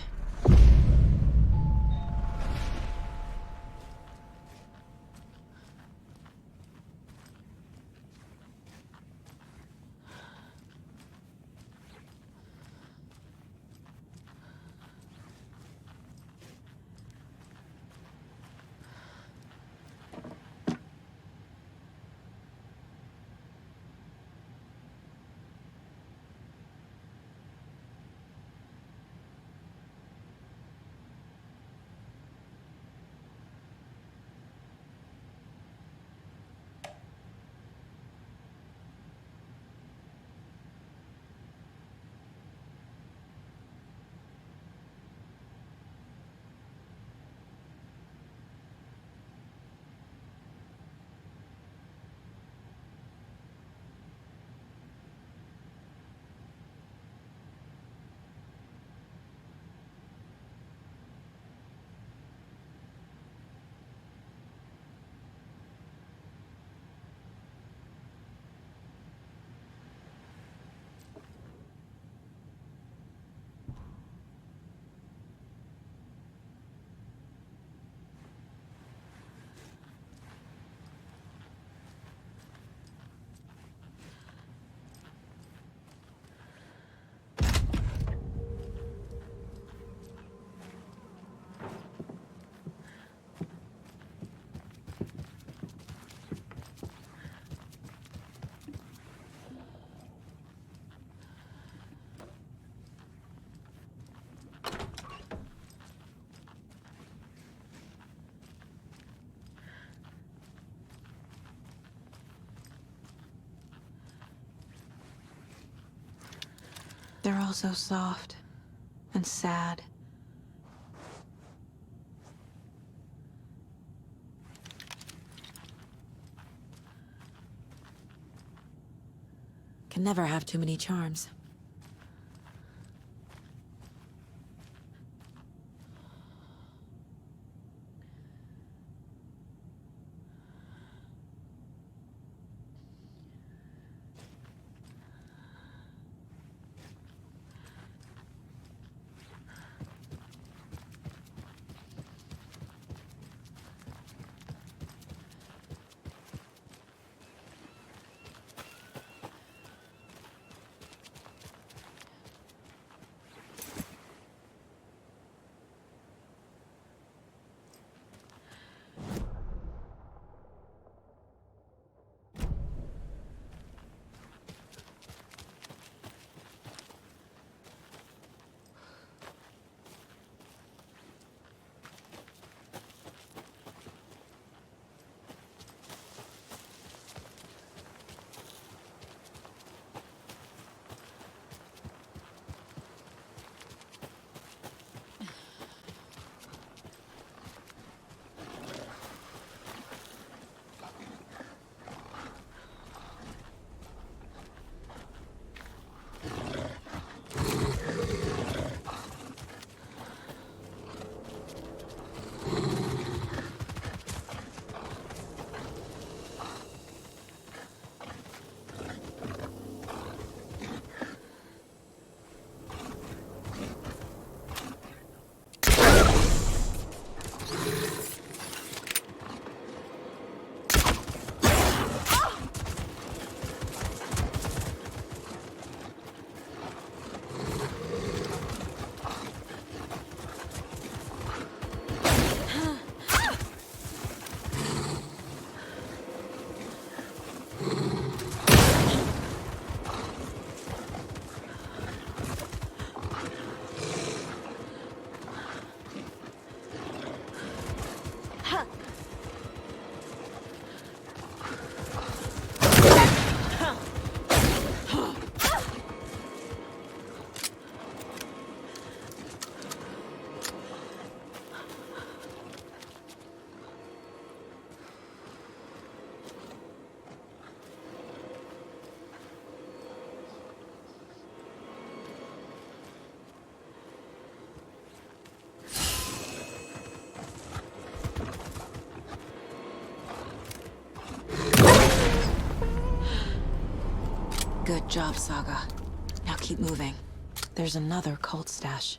They're all so soft and sad. Can never have too many charms. Good job, Saga. Now keep moving. There's another cult stash.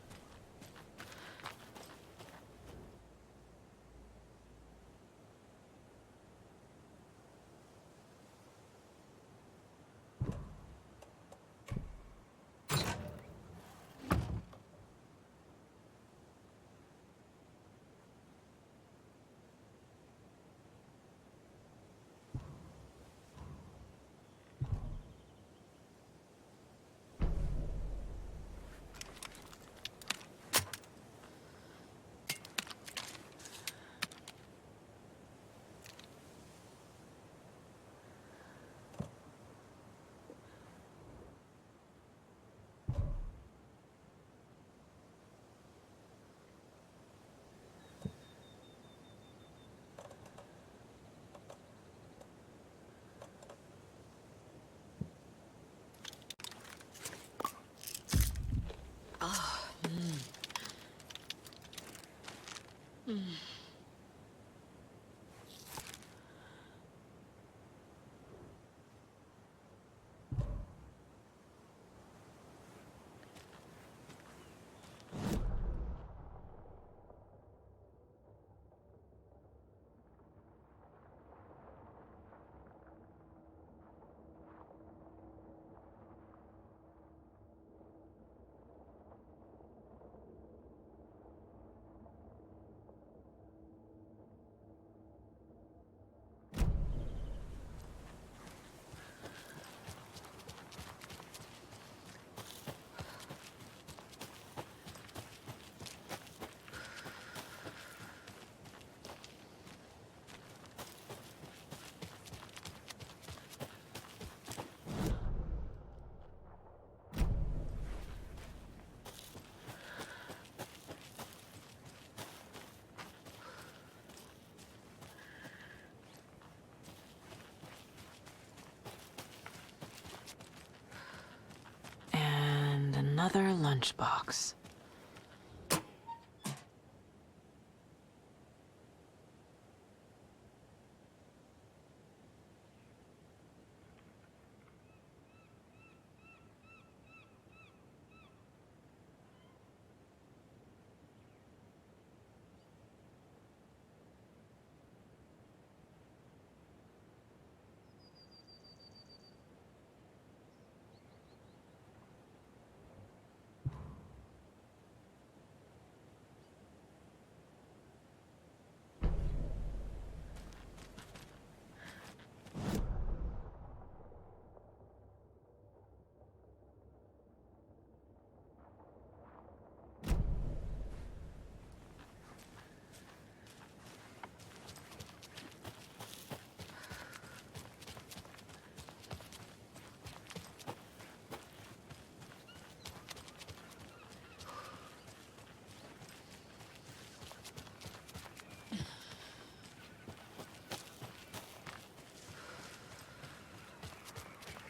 Another lunchbox.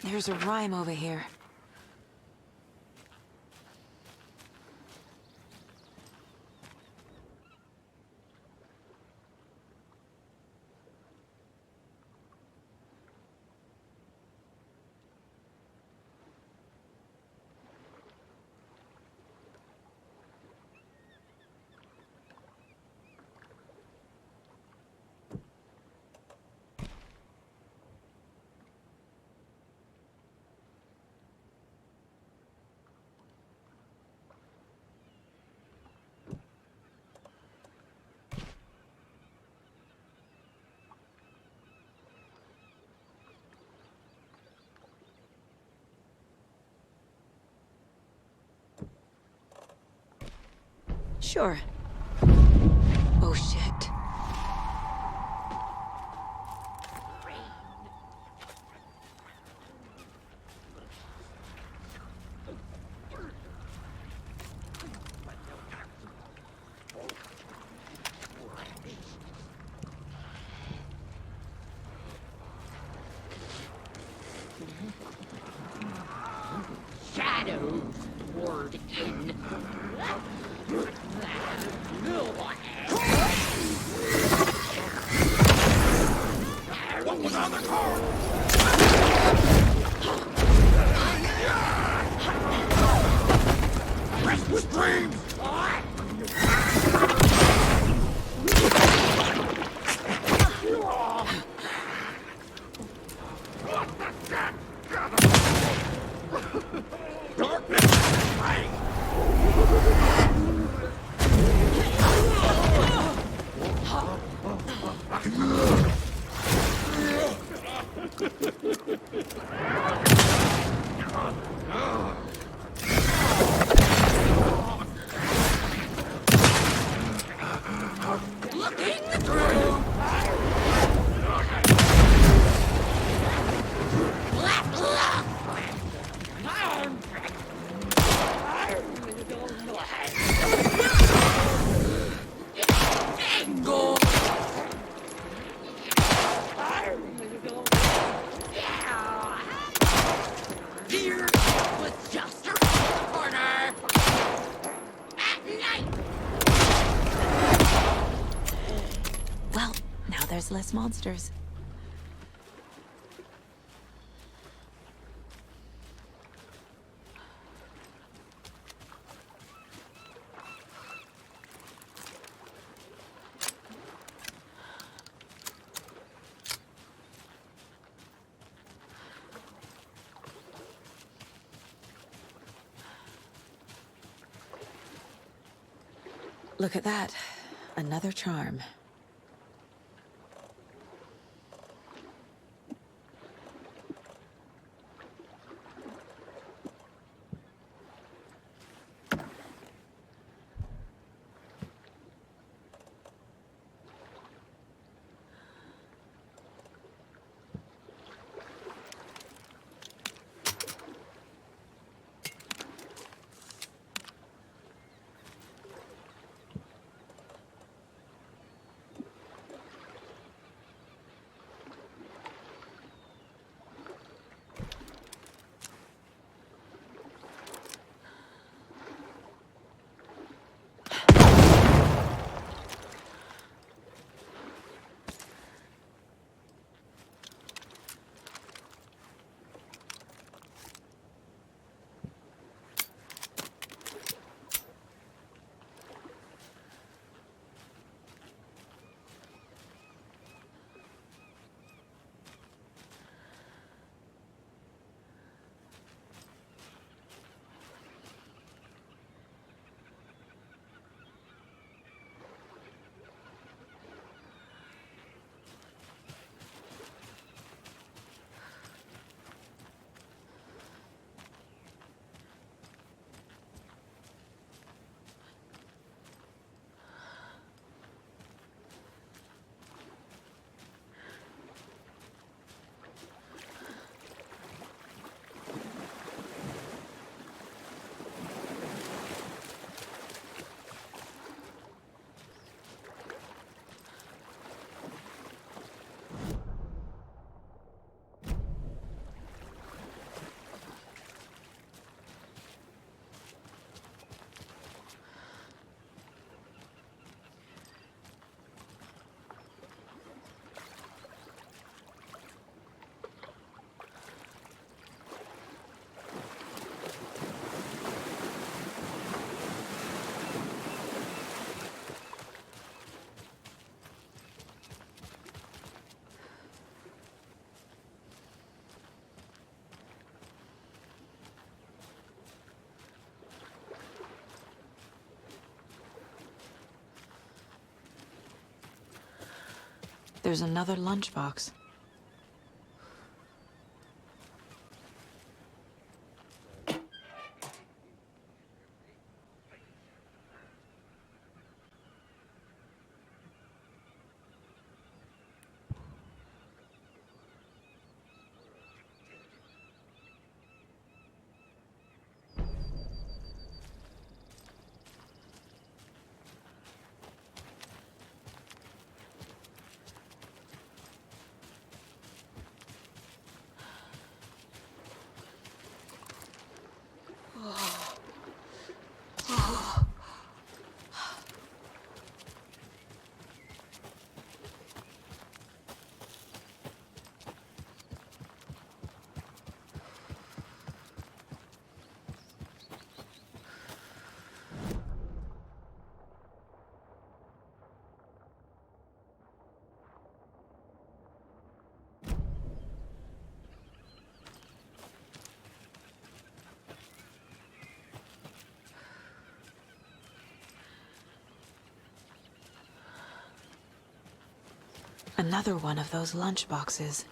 There's a rhyme over here. Sure. Oh, shit. Shadows poured in. What was on the card? us monsters. Look at that. Another charm. There's another lunchbox. Another one of those lunchboxes.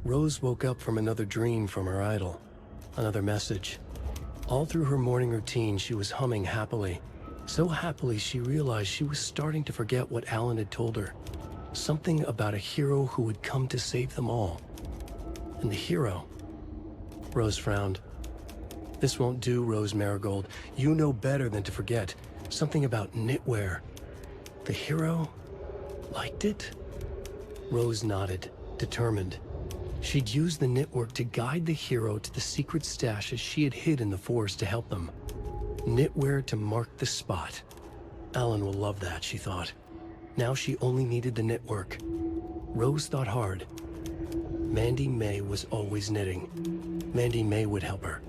Rose woke up from another dream from her idol. Another message. All through her morning routine, she was humming happily. So happily, she realized she was starting to forget what Alan had told her. Something about a hero who would come to save them all. And the hero... Rose frowned. This won't do, Rose Marigold. You know better than to forget. Something about knitwear. The hero liked it? Rose nodded, determined. She'd use the knitwork to guide the hero to the secret stashes she had hid in the forest to help them. Knitwear to mark the spot. Alan will love that, she thought. Now she only needed the knitwork. Rose thought hard. Mandy May was always knitting. Mandy May would help her.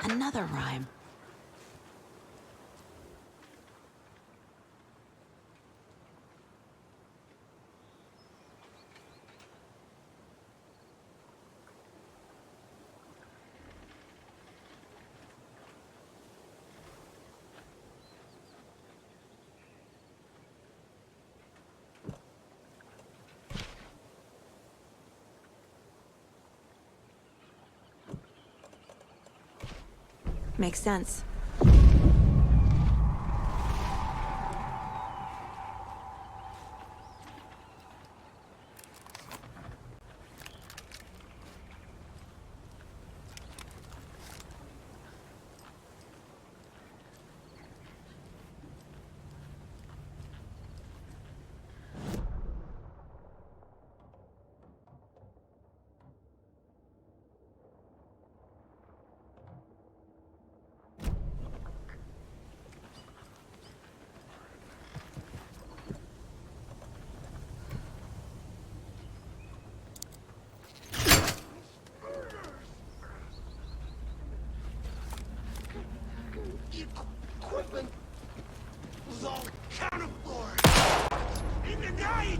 Another rhyme. Makes sense. Equipment was all accounted for. In the night!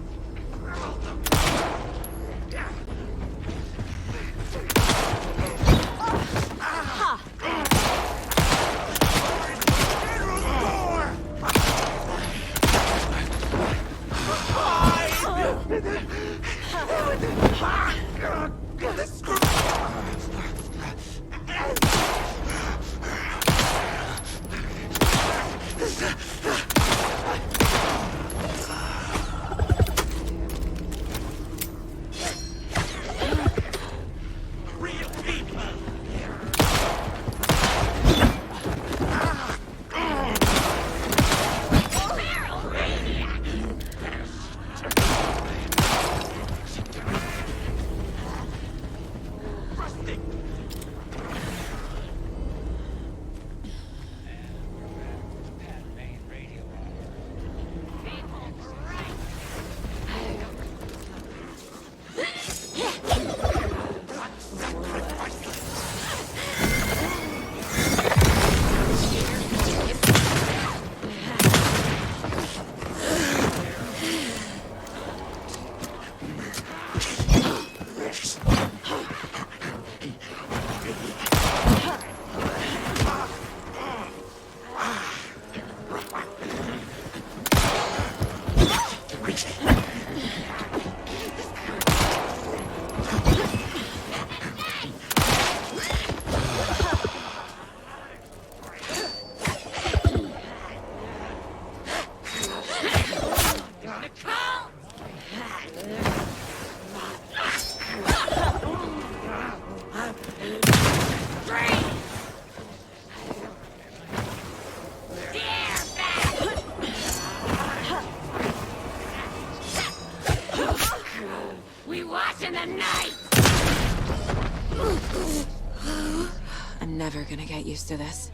gonna get used to this.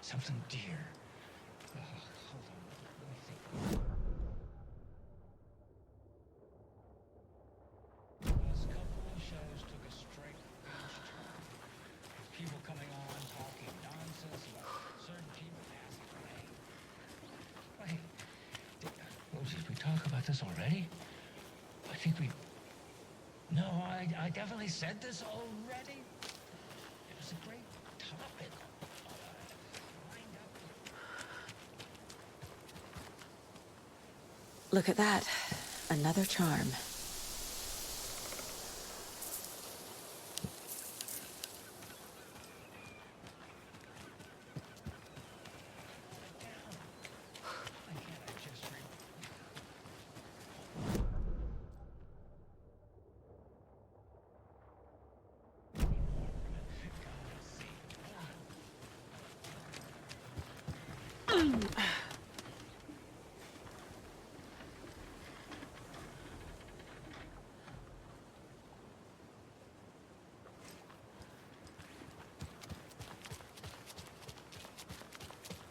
Something dear. Hold on. Let me think. Last couple of shows took a straight beach turn. People coming on talking nonsense about certain people passing away. Wait. Did we talk about this already? I think we... No, I definitely said this already. It was a great topic. Look at that. Another charm.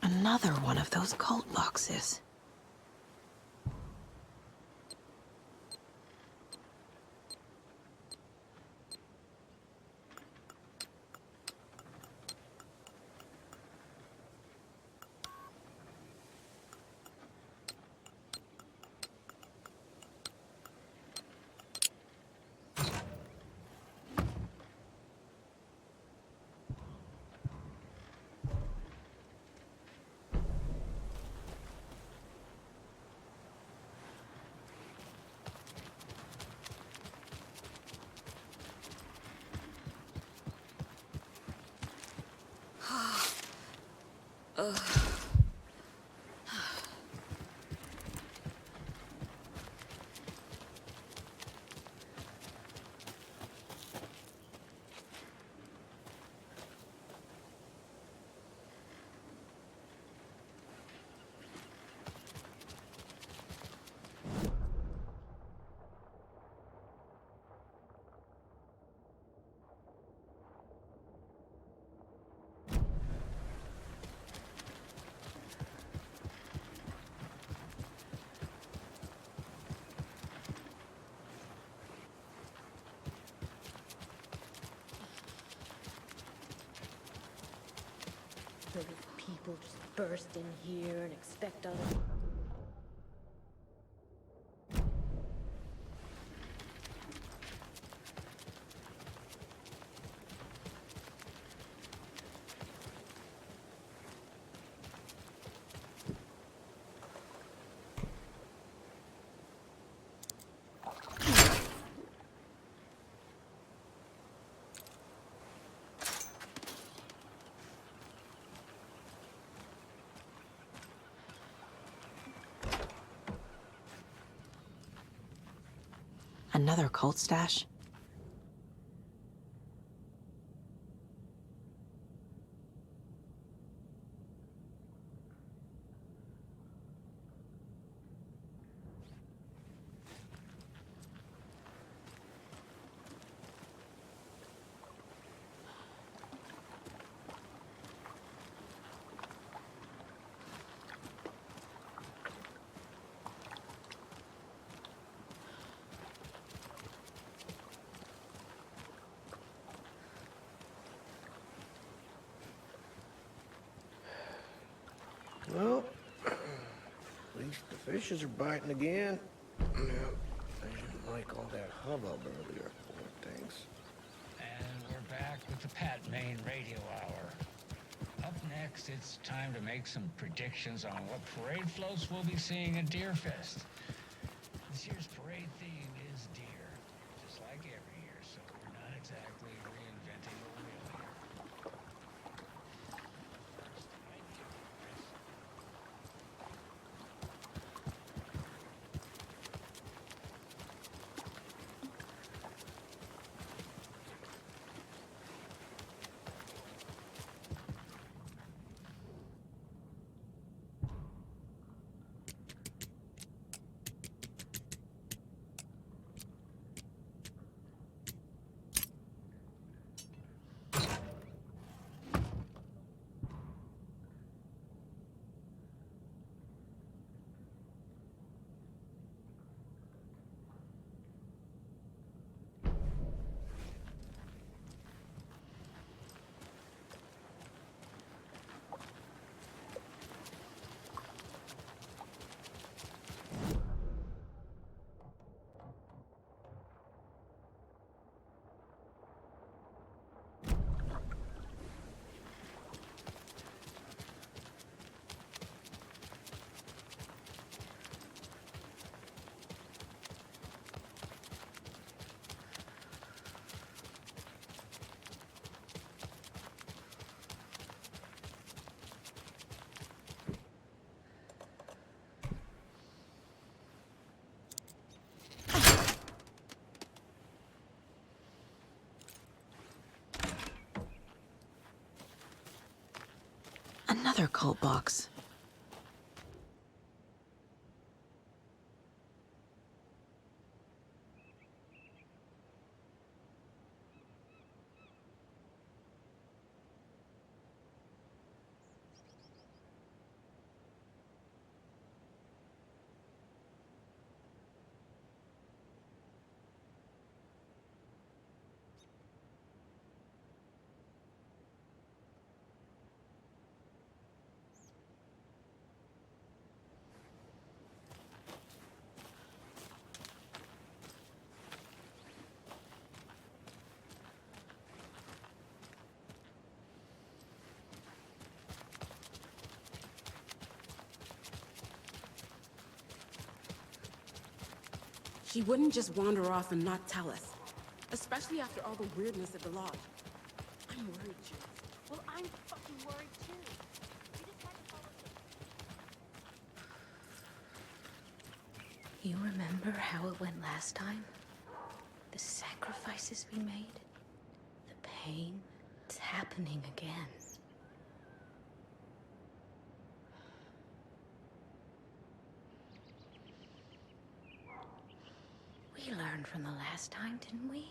Another one of those cult boxes. Those people just burst in here and expect other... Another cult stash? Well, at least the fishes are biting again. Yeah, I didn't like all that hubbub earlier, poor things. And we're back with the Pat Main Radio Hour. Up next, it's time to make some predictions on what parade floats we'll be seeing at Deerfest. This year's parade theme is deer, just like every year, so we're not exactly reinventing the wheel here. Another cult box. She wouldn't just wander off and not tell us. Especially after all the weirdness at the lodge. I'm worried, Jules. Well, I'm fucking worried too. We just had to follow You remember how it went last time? The sacrifices we made? The pain? It's happening again. We learned from the last time, didn't we?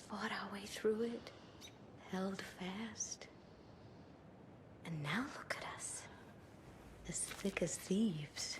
Fought our way through it, held fast. And now look at us, as thick as thieves.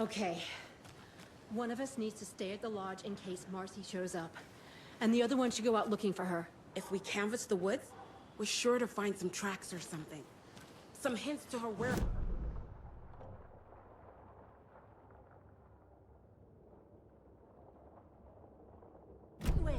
Okay. One of us needs to stay at the lodge in case Marcy shows up. And the other one should go out looking for her. If we canvass the woods, we're sure to find some tracks or something. Some hints to her where... Wait.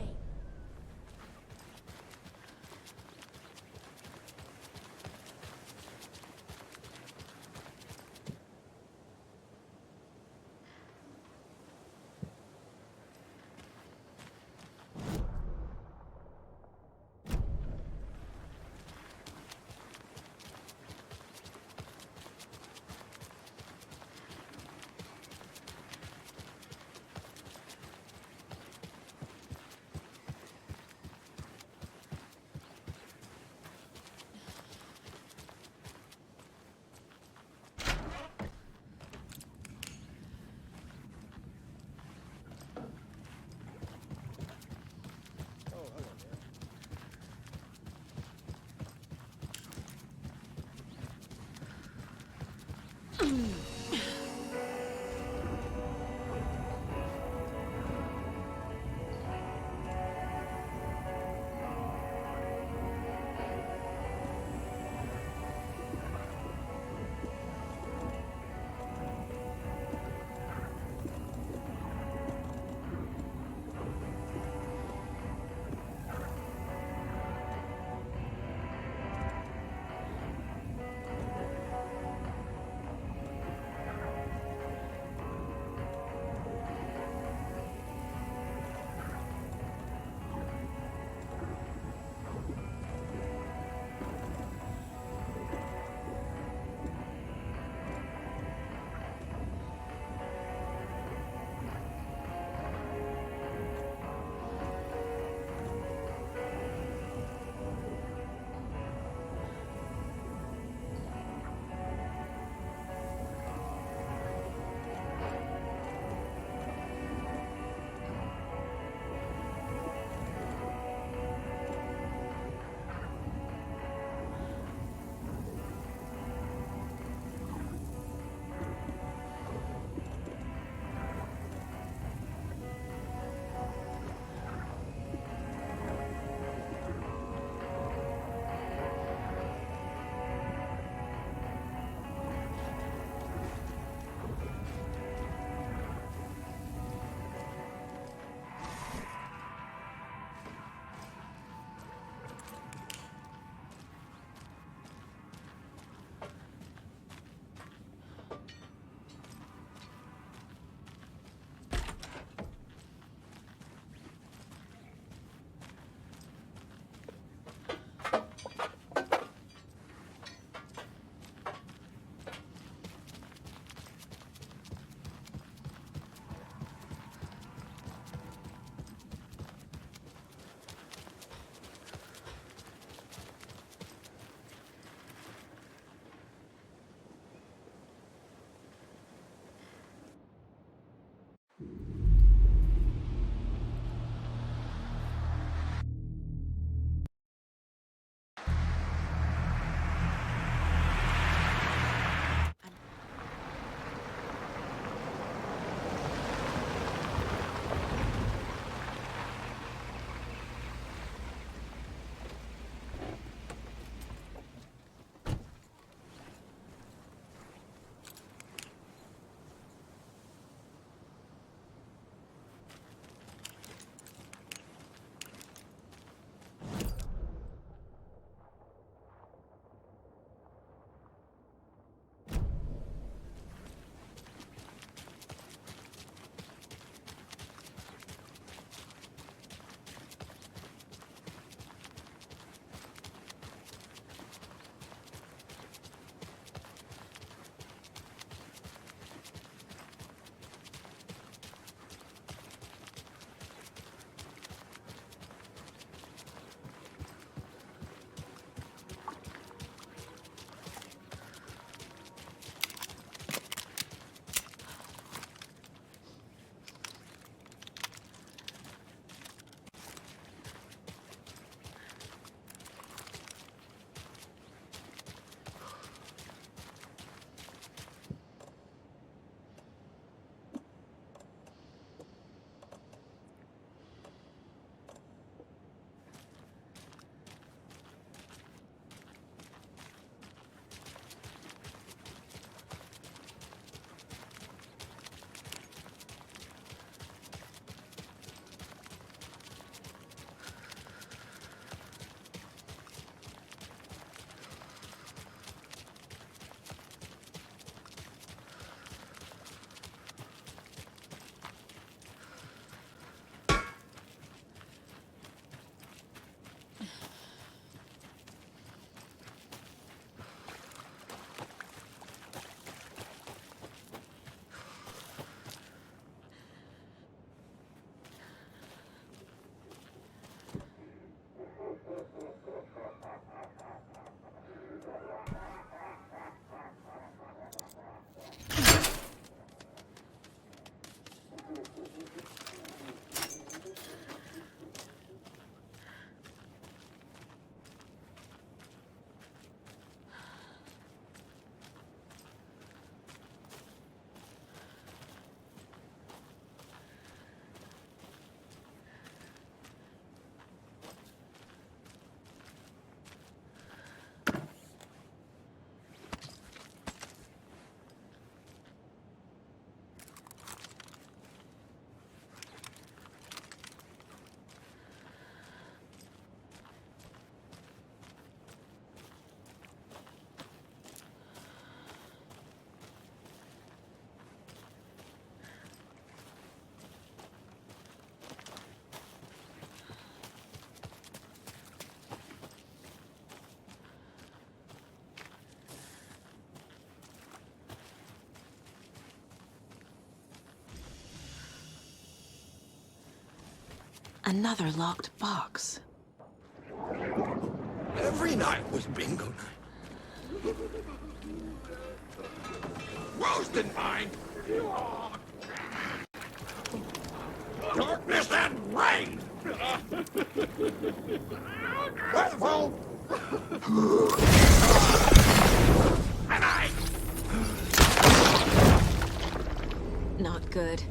Another locked box. Every night was bingo night. Roasted mine! Darkness and rain! Well, and I... Not good.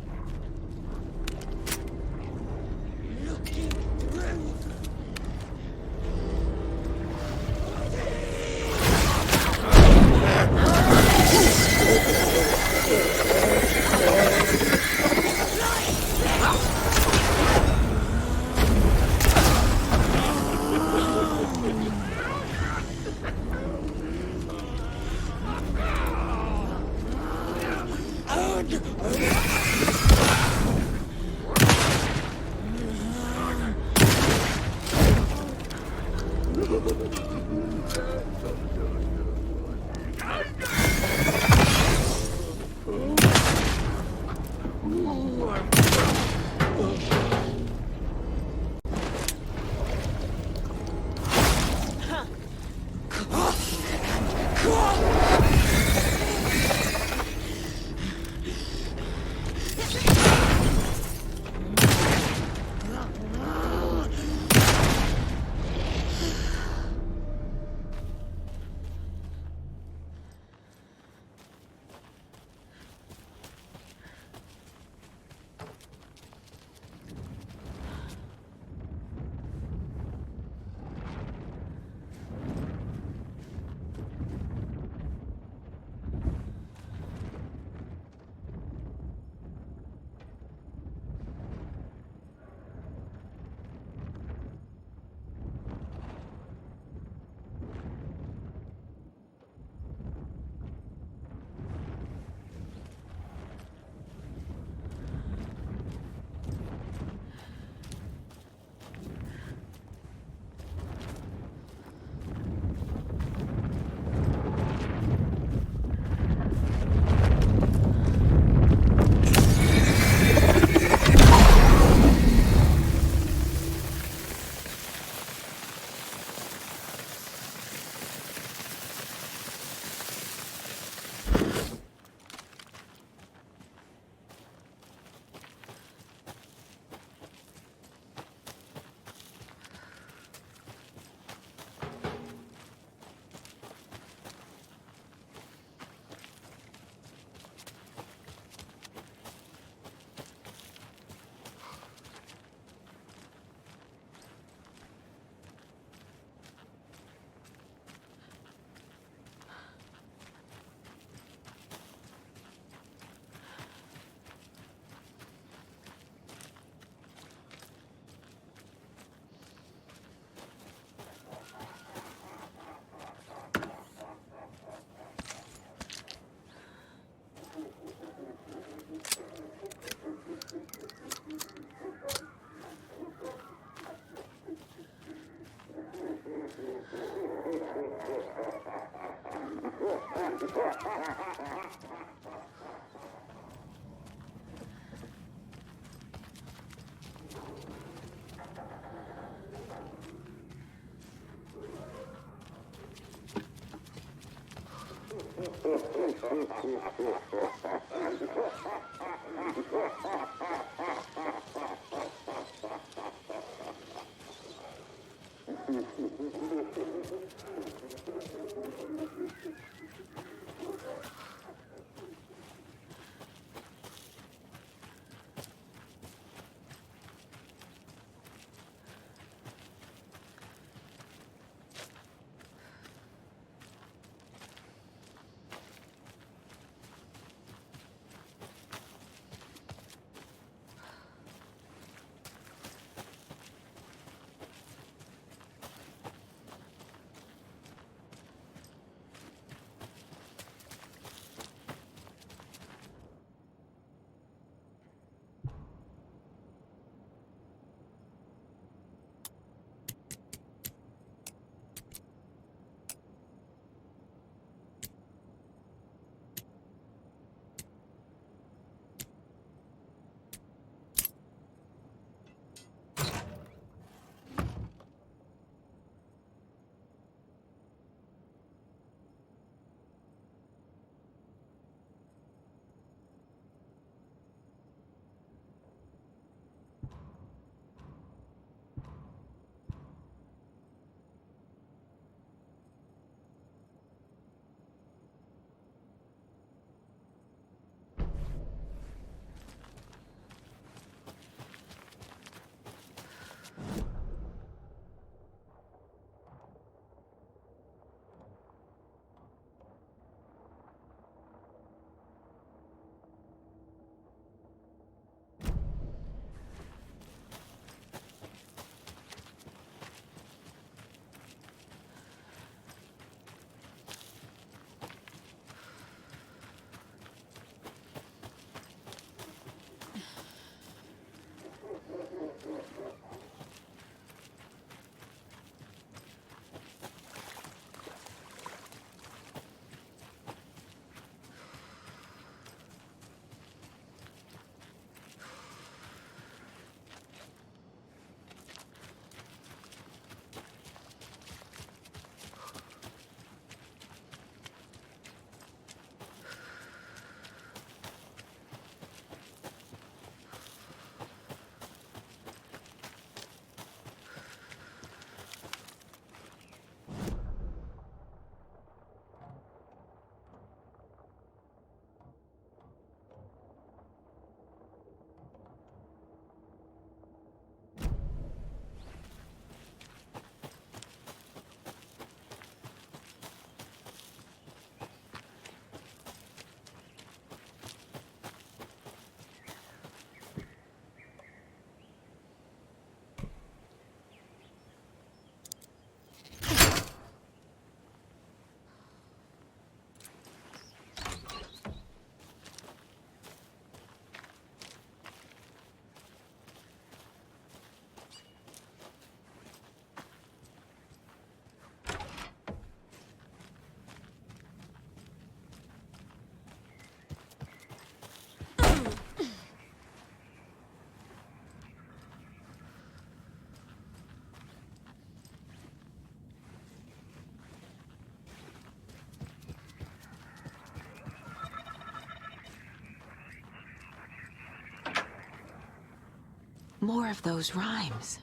More of those rhymes.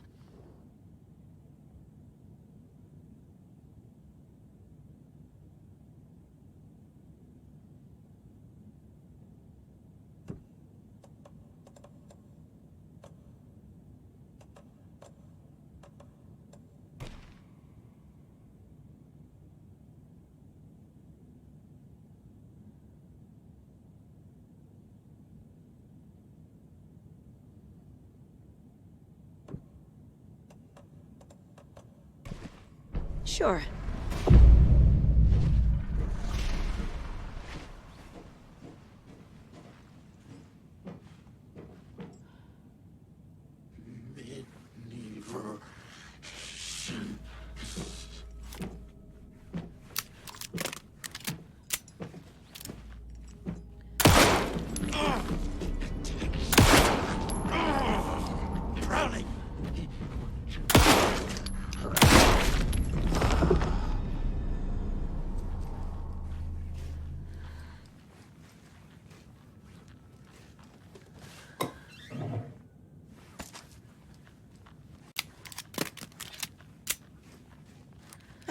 Sure.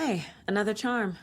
Hey, another charm.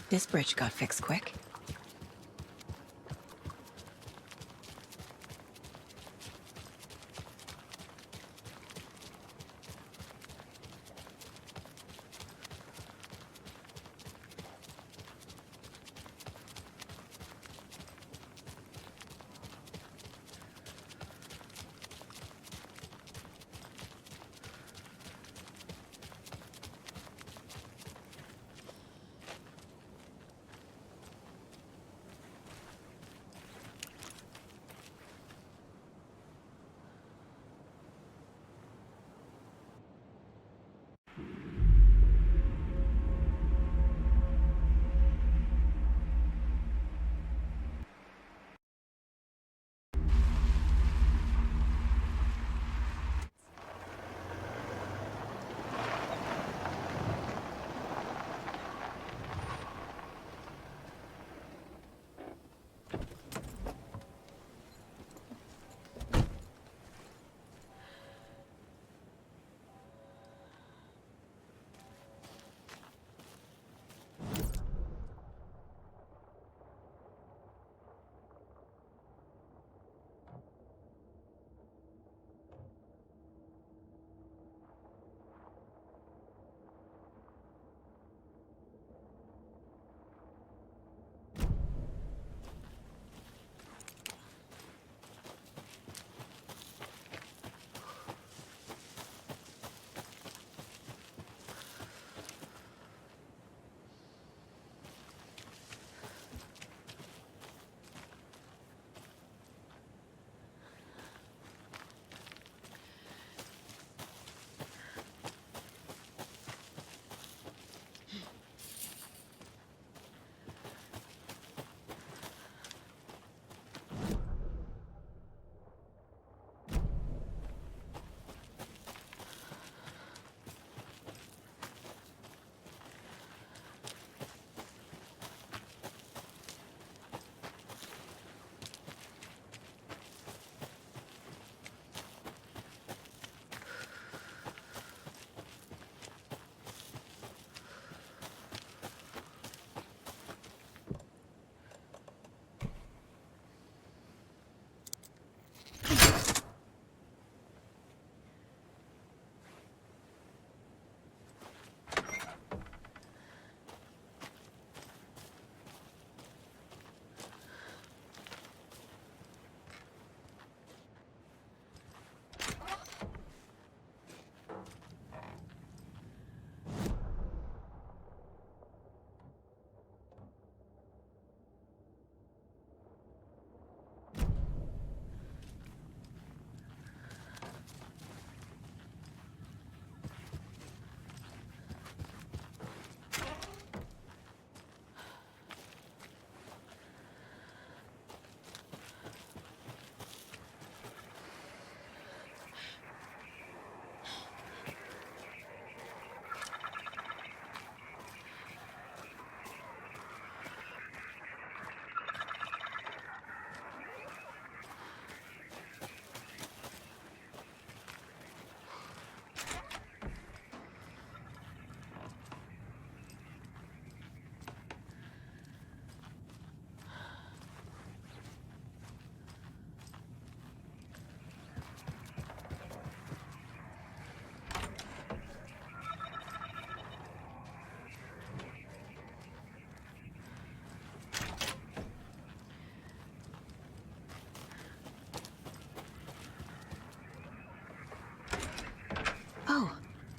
This bridge got fixed quick.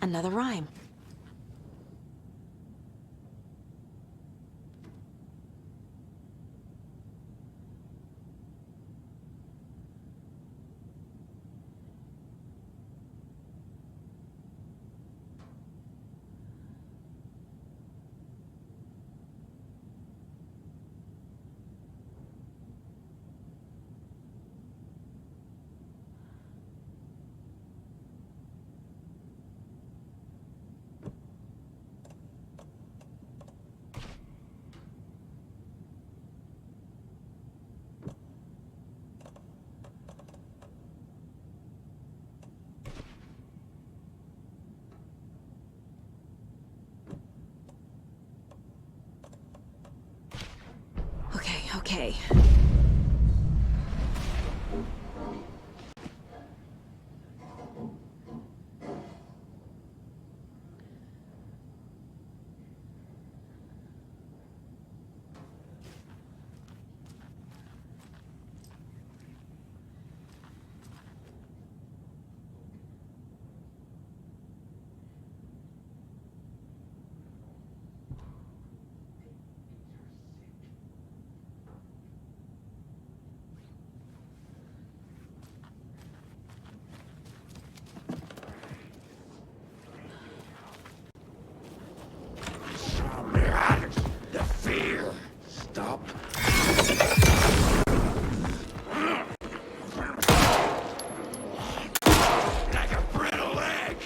Another rhyme. Okay. The fear. Stop. Like a brittle egg.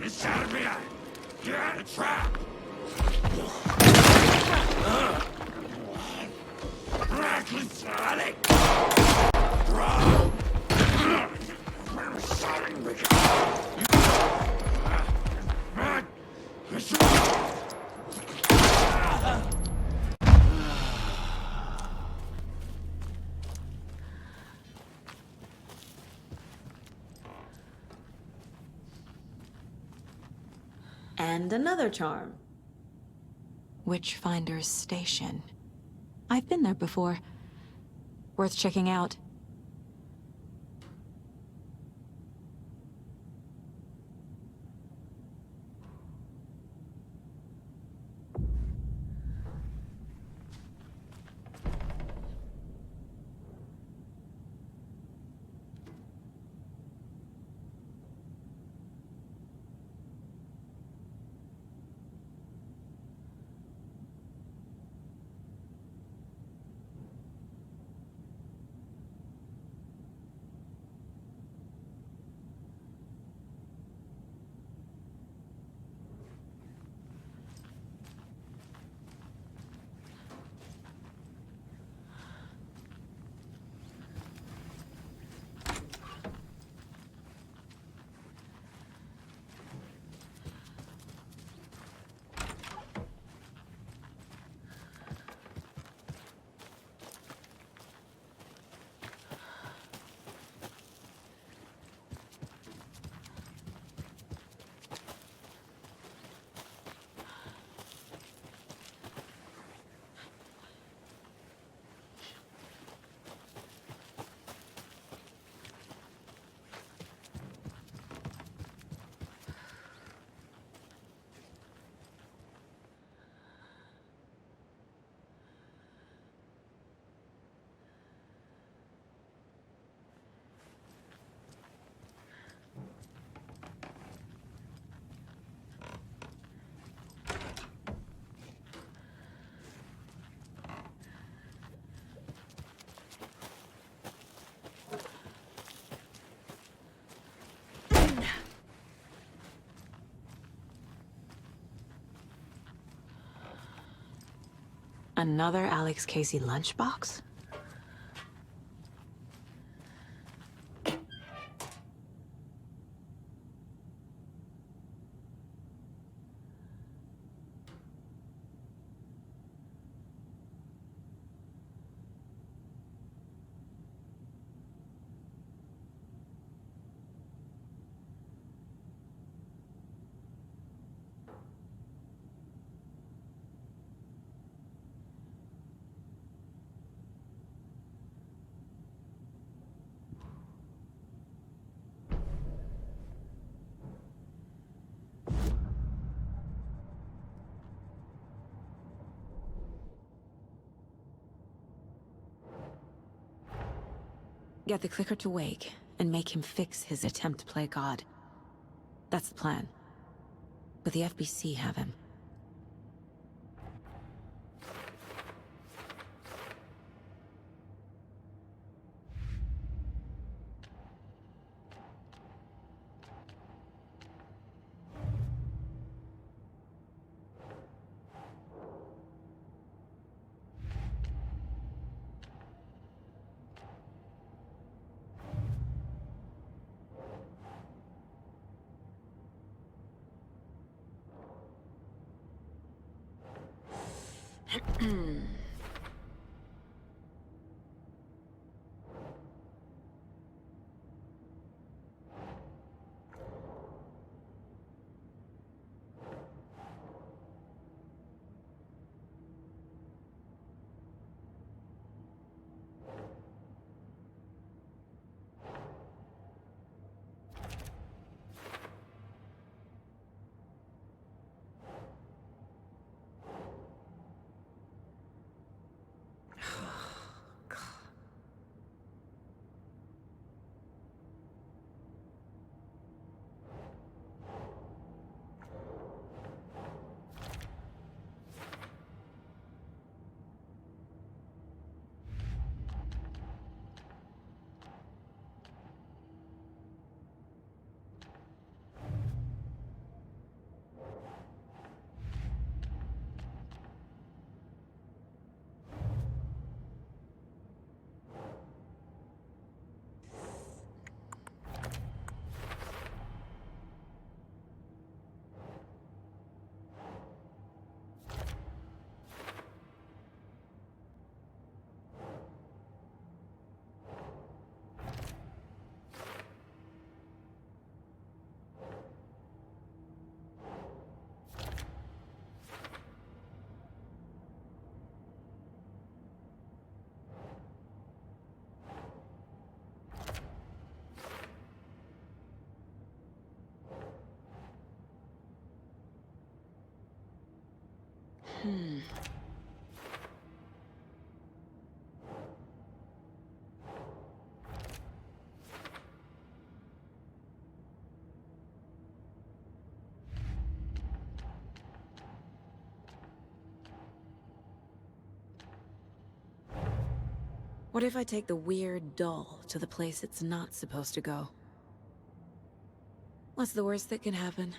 It's out of me. You're out of trap. Sonic. Bro. And another charm. Witchfinder's Station. I've been there before. Worth checking out. Another Alex Casey lunchbox? Get the clicker to wake, and make him fix his attempt to play God. That's the plan. But the FBC have him. What if I take the weird doll to the place it's not supposed to go? What's the worst that can happen?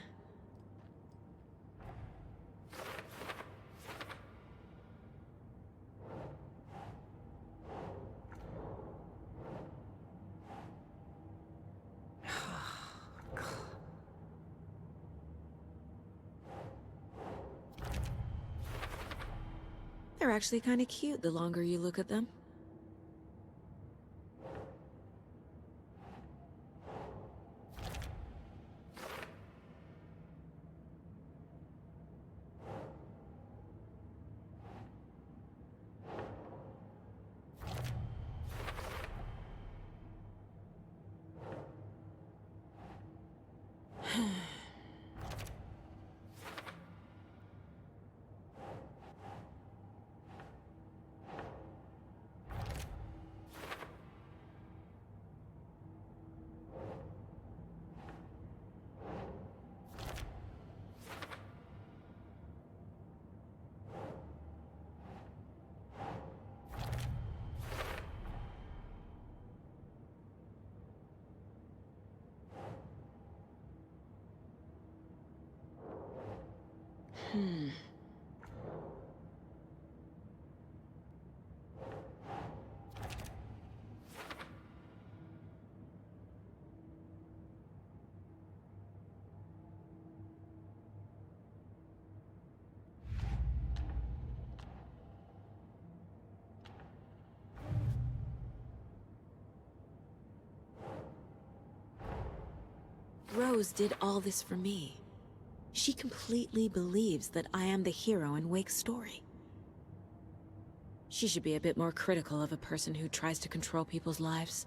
They're actually kind of cute the longer you look at them. Rose did all this for me. She completely believes that I am the hero in Wake's story. She should be a bit more critical of a person who tries to control people's lives.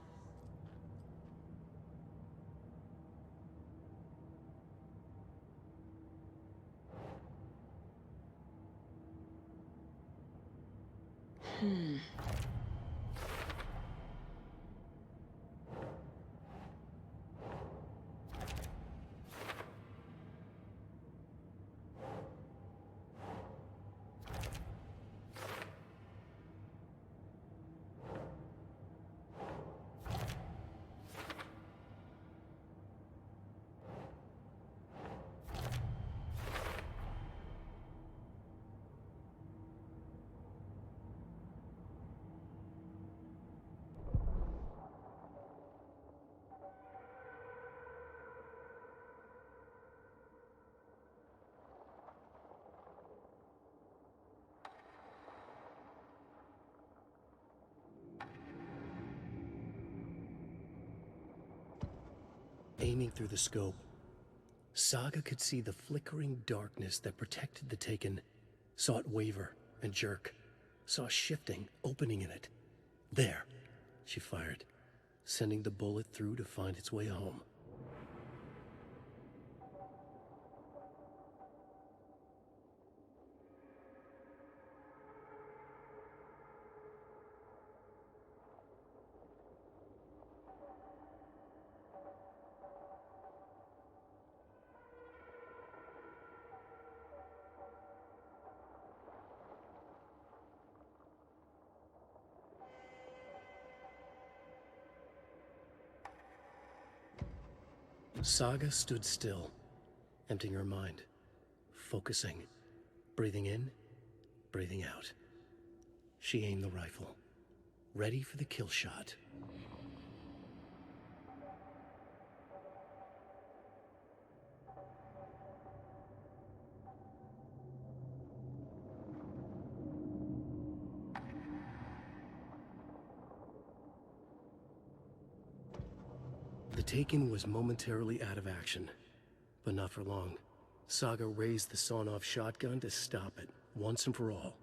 Aiming through the scope, Saga could see the flickering darkness that protected the Taken, saw it waver and jerk, saw a shifting opening in it. There, she fired, sending the bullet through to find its way home. Saga stood still, emptying her mind, focusing, breathing in, breathing out. She aimed the rifle, ready for the kill shot. The Taken was momentarily out of action, but not for long. Saga raised the sawn-off shotgun to stop it, once and for all.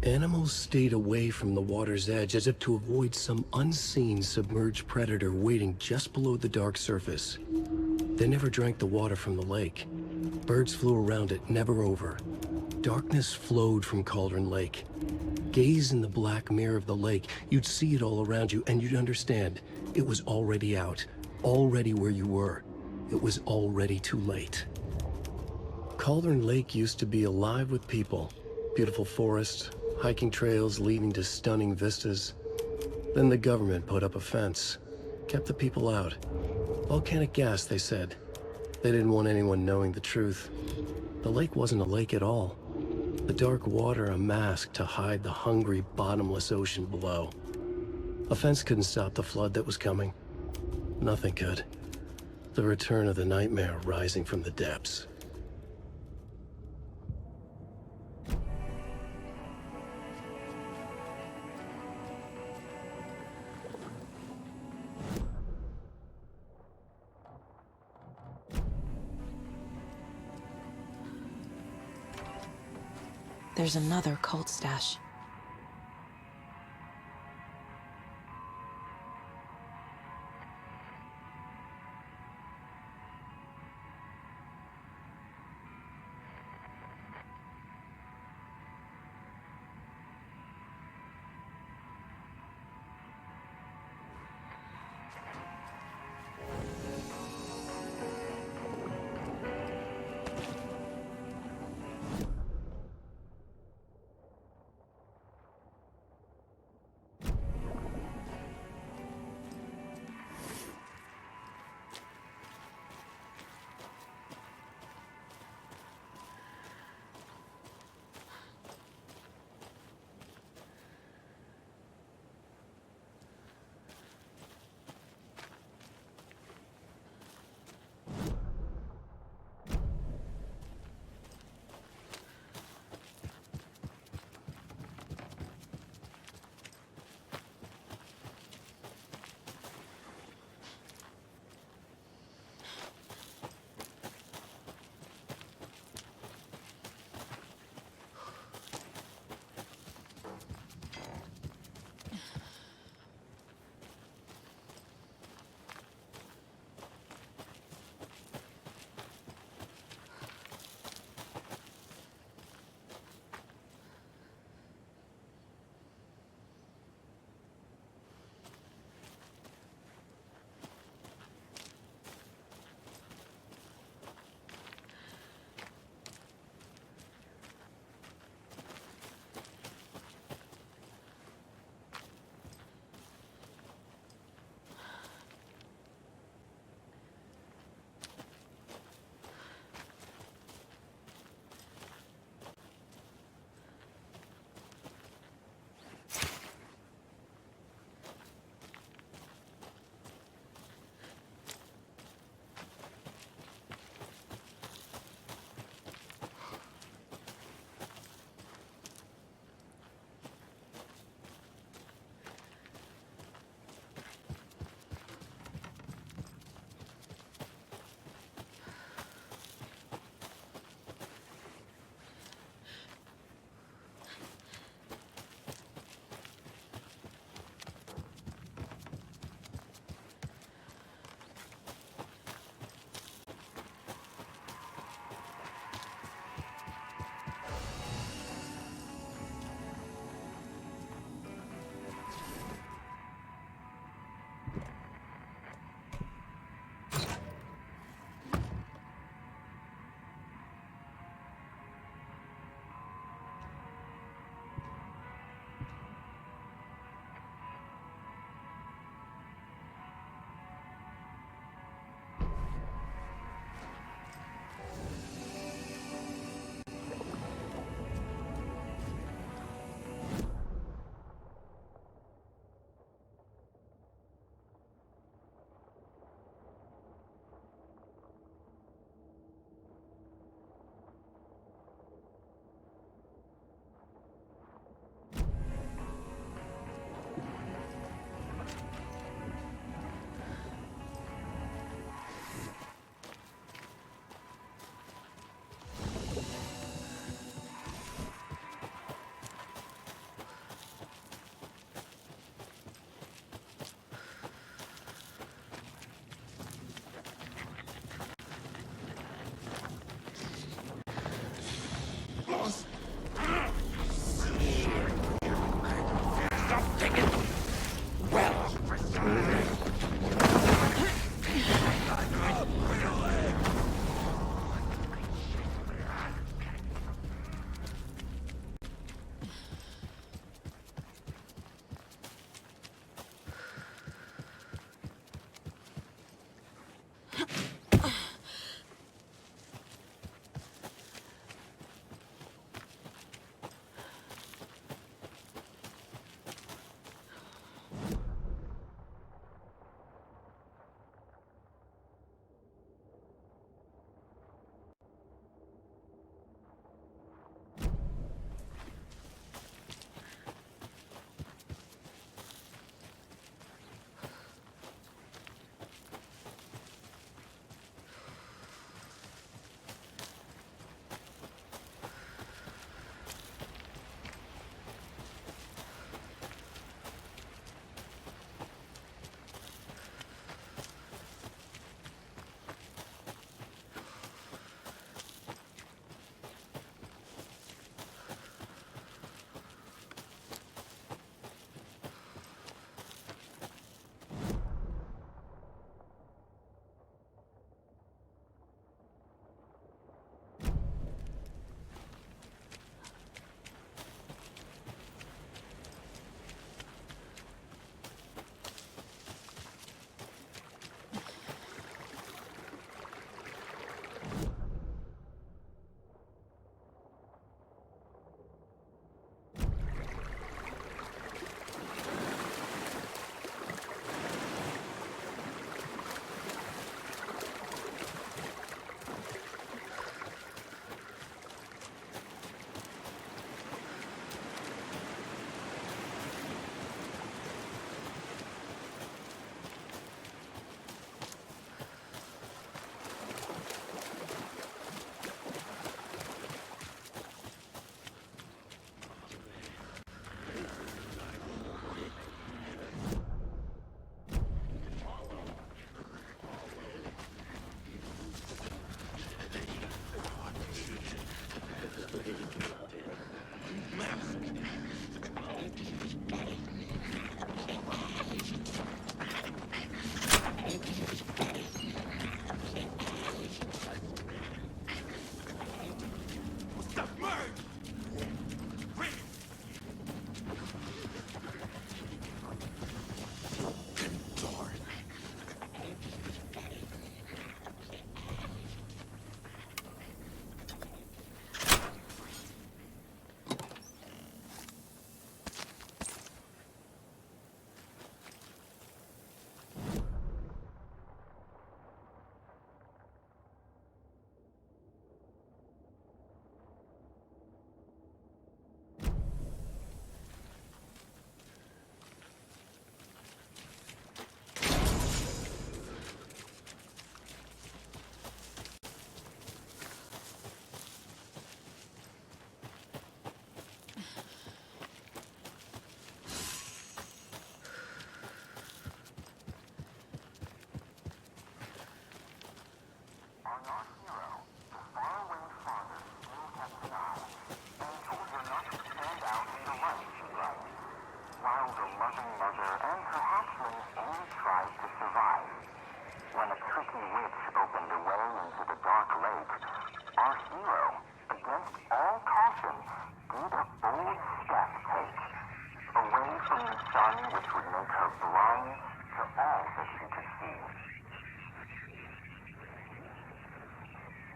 Animals stayed away from the water's edge as if to avoid some unseen submerged predator waiting just below the dark surface. They never drank the water from the lake. Birds flew around it, never over. Darkness flowed from Cauldron Lake. Gaze in the black mirror of the lake, you'd see it all around you, and you'd understand. It was already out, already where you were. It was already too late. Cauldron Lake used to be alive with people. Beautiful forests, hiking trails leading to stunning vistas. Then the government put up a fence, kept the people out. Volcanic gas, they said. They didn't want anyone knowing the truth. The lake wasn't a lake at all. The dark water a mask to hide the hungry, bottomless ocean below. A fence couldn't stop the flood that was coming. Nothing could. The return of the nightmare rising from the depths. There's another cult stash. which would make her blind to all that she could see.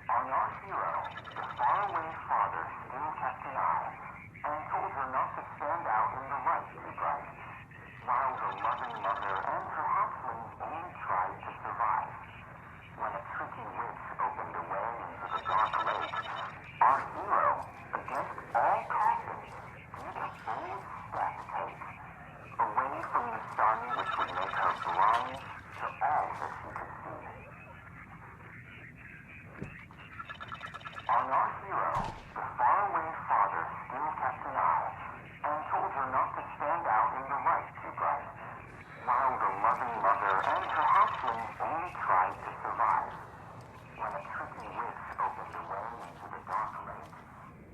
On our hero, the faraway father still kept an eye and told her not to stand out in the light too bright, while the loving mother and her hatchlings only tried to survive. When a tricky witch opened a way into the dark lake, our hero, against all caution, did a bold step take, away from the sun which would make her blind to all that she could see. On our hero, the faraway father still kept an eye and told her not to stand out in the light too bright, while the loving mother and her hatchlings only tried to survive. When a tricky witch opened a way into the dark lake,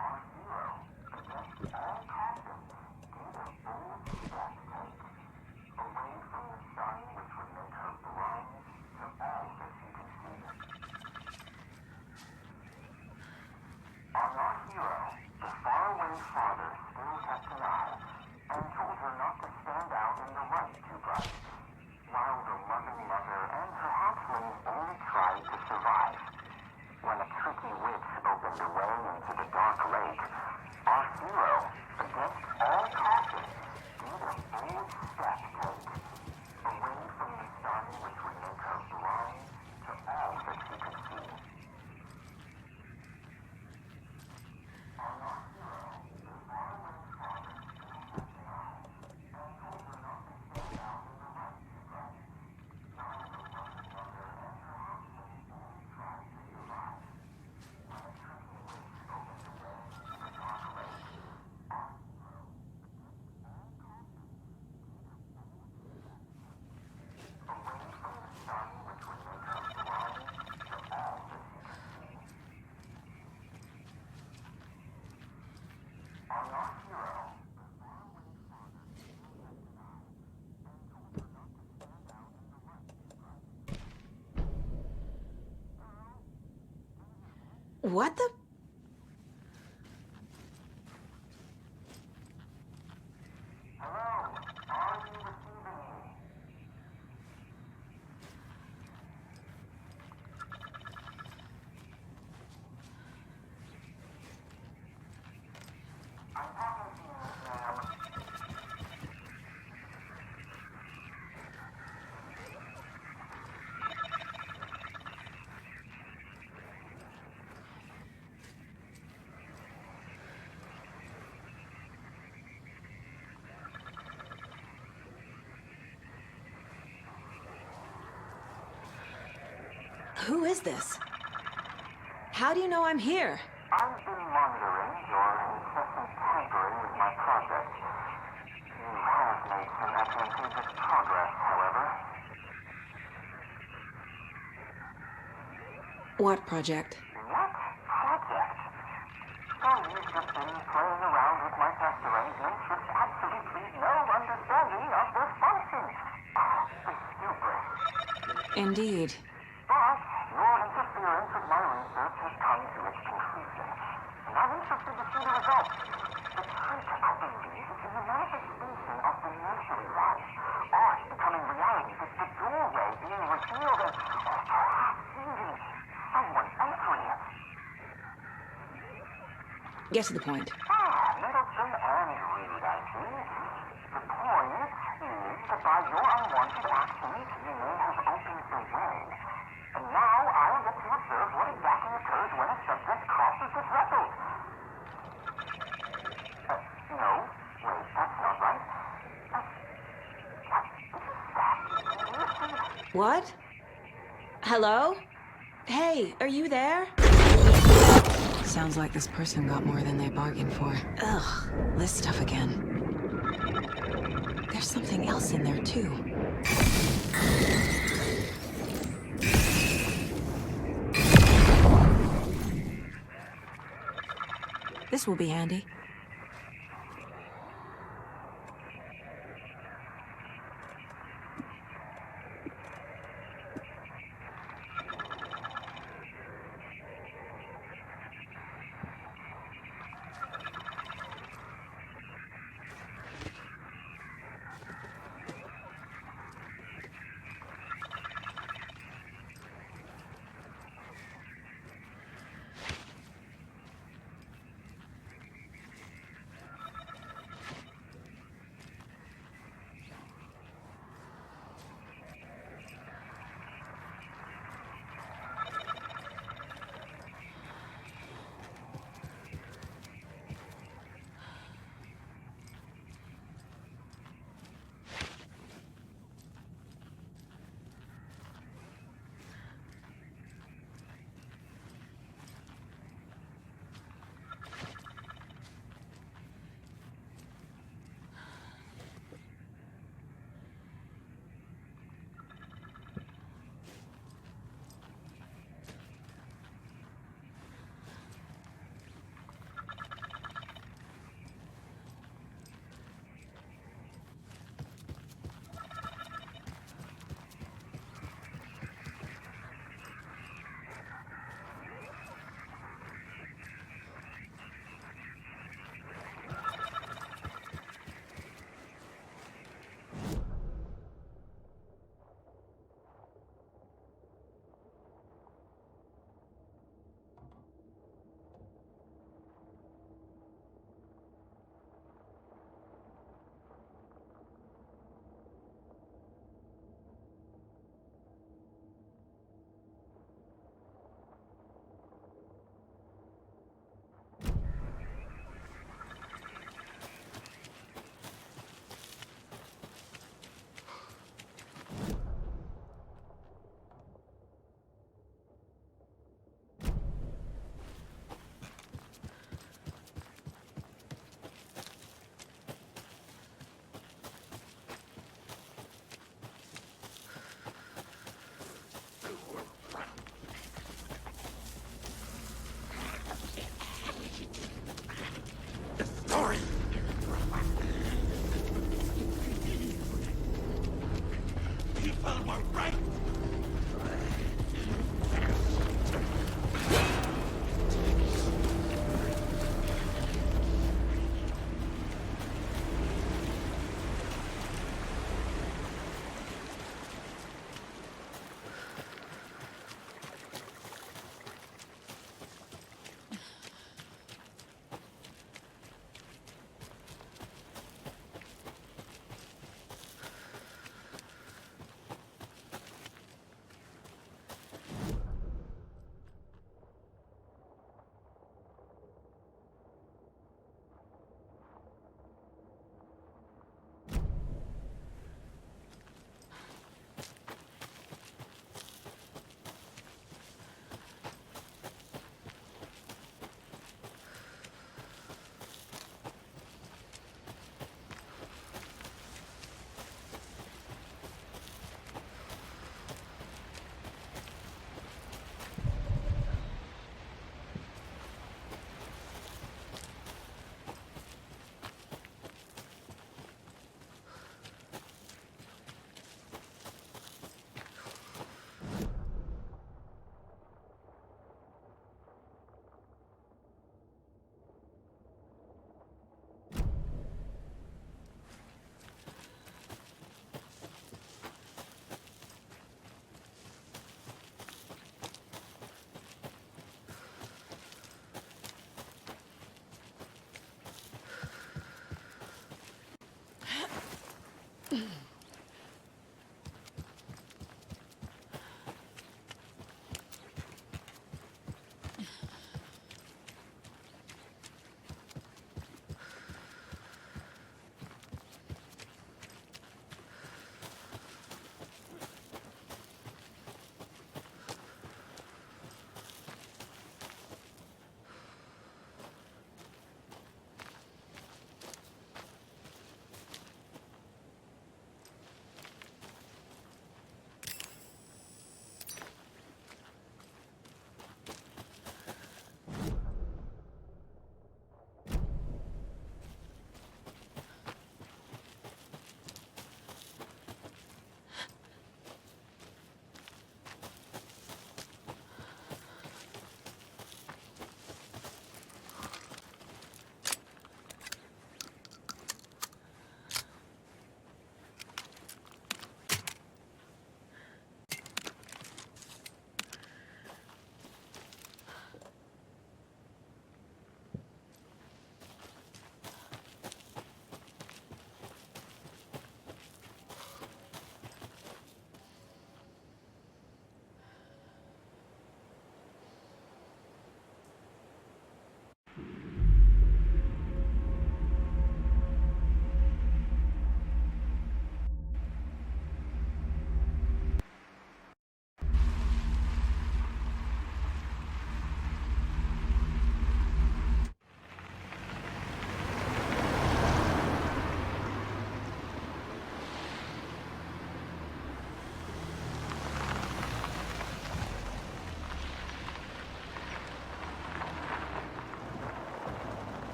our hero, against all caution, did a bold step take, away from the sun which would make her blind to all that she could see. On our hero, the faraway father still kept an eye and told her not to stand out in the light too bright, while the loving mother and her hatchlings only tried to survive. When a tricky witch opened a way into the dark lake, our hero, against all caution, did a bold step take, away from the sun which would make her blind to all that she could see. On our hero, the faraway father still kept an eye and told her not to stand out in the light too bright, while the loving mother and her hatchlings only tried to survive. When a tricky witch opened a way into the dark lake, our hero, against all caution, did a bold step take, away from the sun which would make her blind to all that she could see. On our hero, the faraway father still kept an eye and told her not to stand out in the light too bright. What the? Hello, are you receiving me? I'm talking to you, ma'am. Who is this? How do you know I'm here? I've been monitoring your incessant tampering with my project. You have made some advantageous progress, however. What project? What project? So you've just been playing around with my test arrangements with absolutely no understanding of their functions. Stupid. Indeed. But your interference with my research has come to its conclusion, and I'm interested to see the results. The trick, I believe, is in the manifestation of the nursery rhyme. Art becoming reality, the doorway being revealed, and perhaps even someone entering it. Get to the point. Middleton and Reed, I see. The point is that by your unwanted actions, you may have opened the way. And now I'll get to observe what exactly occurs when a subject crosses the threshold. No. Wait, that's not right. What? Hello? Hey, are you there? Sounds like this person got more than they bargained for. Ugh, this stuff again. There's something else in there, too. This will be handy. story. People were right.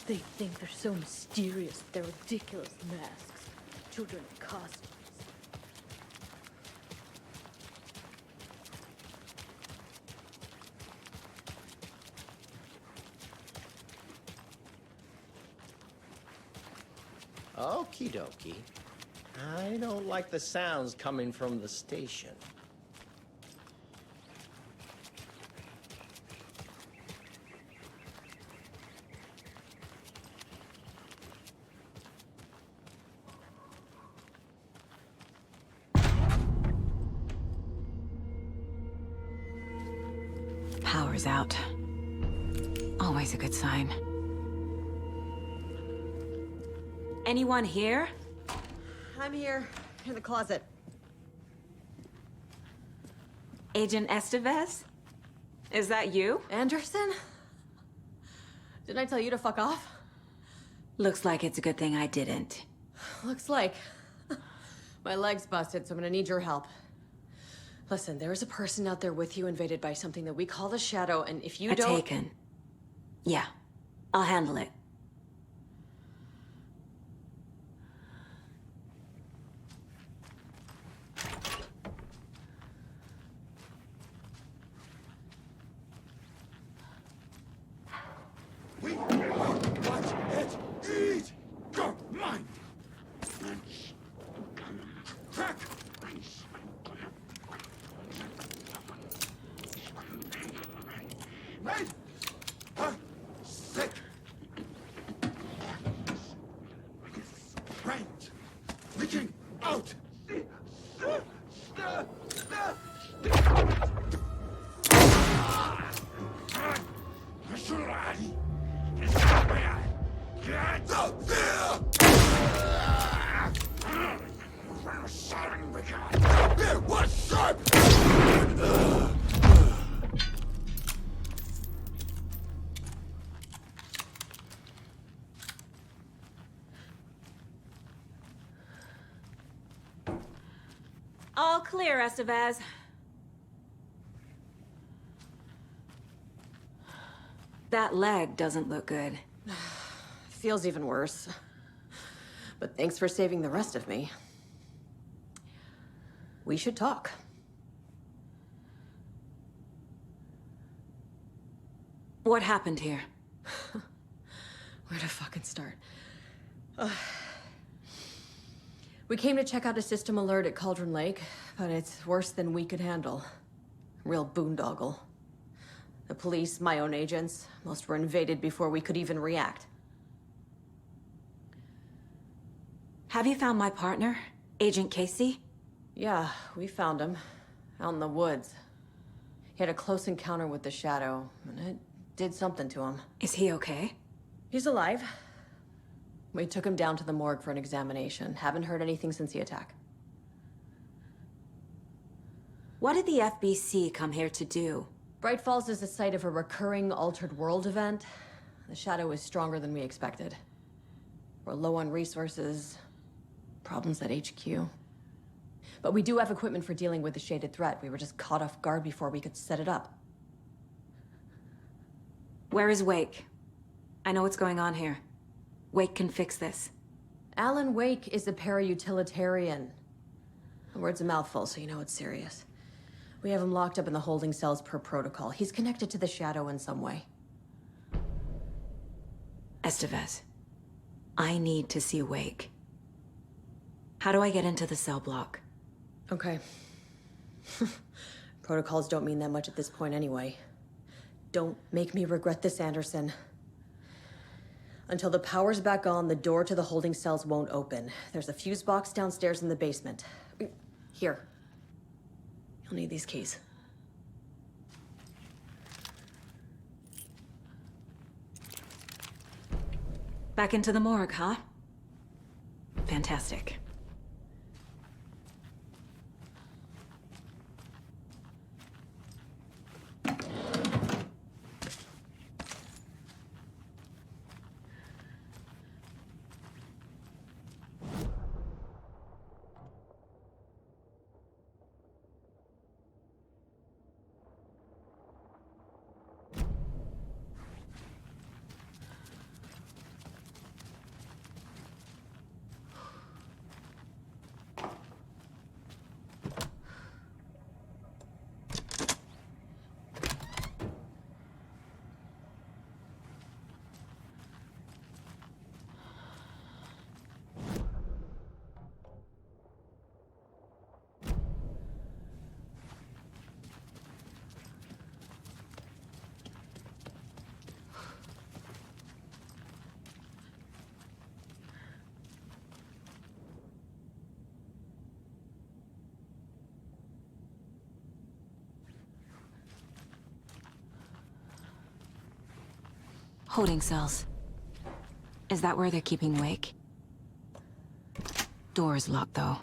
They think they're so mysterious with their ridiculous masks. Children in costumes. Okie dokie. I don't like the sounds coming from the station. Power's out. Always a good sign. Anyone here? I'm here, in the closet. Agent Estevez? Is that you? Anderson? Didn't I tell you to fuck off? Looks like it's a good thing I didn't. Looks like. My leg's busted, so I'm gonna need your help. Listen, there is a person out there with you invaded by something that we call the Shadow, and if you don't... Taken. Yeah, I'll handle it. We are what it is. Your mind. Crack. Right. Sick. Right. Reaching out. Get out there! Here, what's sharp? All clear, Estevez. That leg doesn't look good. Feels even worse. But thanks for saving the rest of me. We should talk. What happened here? Where to fucking start? We came to check out a system alert at Cauldron Lake, but it's worse than we could handle. Real boondoggle. The police, my own agents, most were invaded before we could even react. Have you found my partner, Agent Casey? Yeah, we found him. Out in the woods. He had a close encounter with the Shadow, and it did something to him. Is he okay? He's alive. We took him down to the morgue for an examination. Haven't heard anything since the attack. What did the FBC come here to do? Bright Falls is the site of a recurring Altered World event. The Shadow is stronger than we expected. We're low on resources, problems at HQ. But we do have equipment for dealing with the shaded threat. We were just caught off guard before we could set it up. Where is Wake? I know what's going on here. Wake can fix this. Alan Wake is a para-utilitarian. The word's a mouthful, so you know it's serious. We have him locked up in the holding cells per protocol. He's connected to the Shadow in some way. Estevez, I need to see Wake. How do I get into the cell block? Okay. Protocols don't mean that much at this point anyway. Don't make me regret this, Anderson. Until the power's back on, the door to the holding cells won't open. There's a fuse box downstairs in the basement. Here. You'll need these keys. Back into the morgue, huh? Fantastic. Holding cells. Is that where they're keeping Wake? Door is locked, though.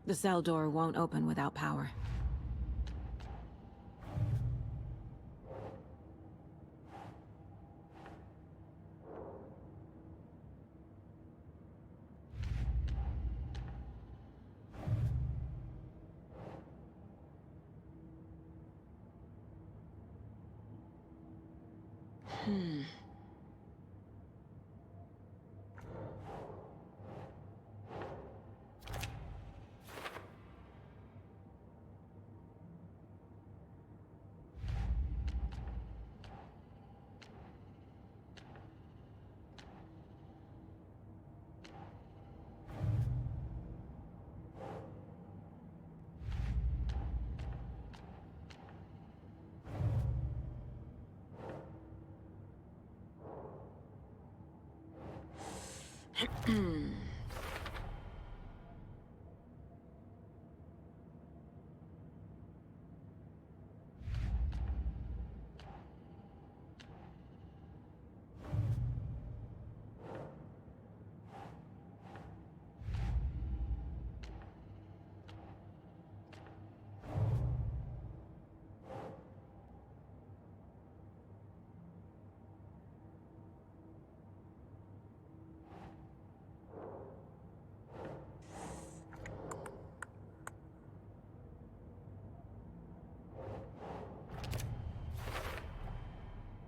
The cell door won't open without power.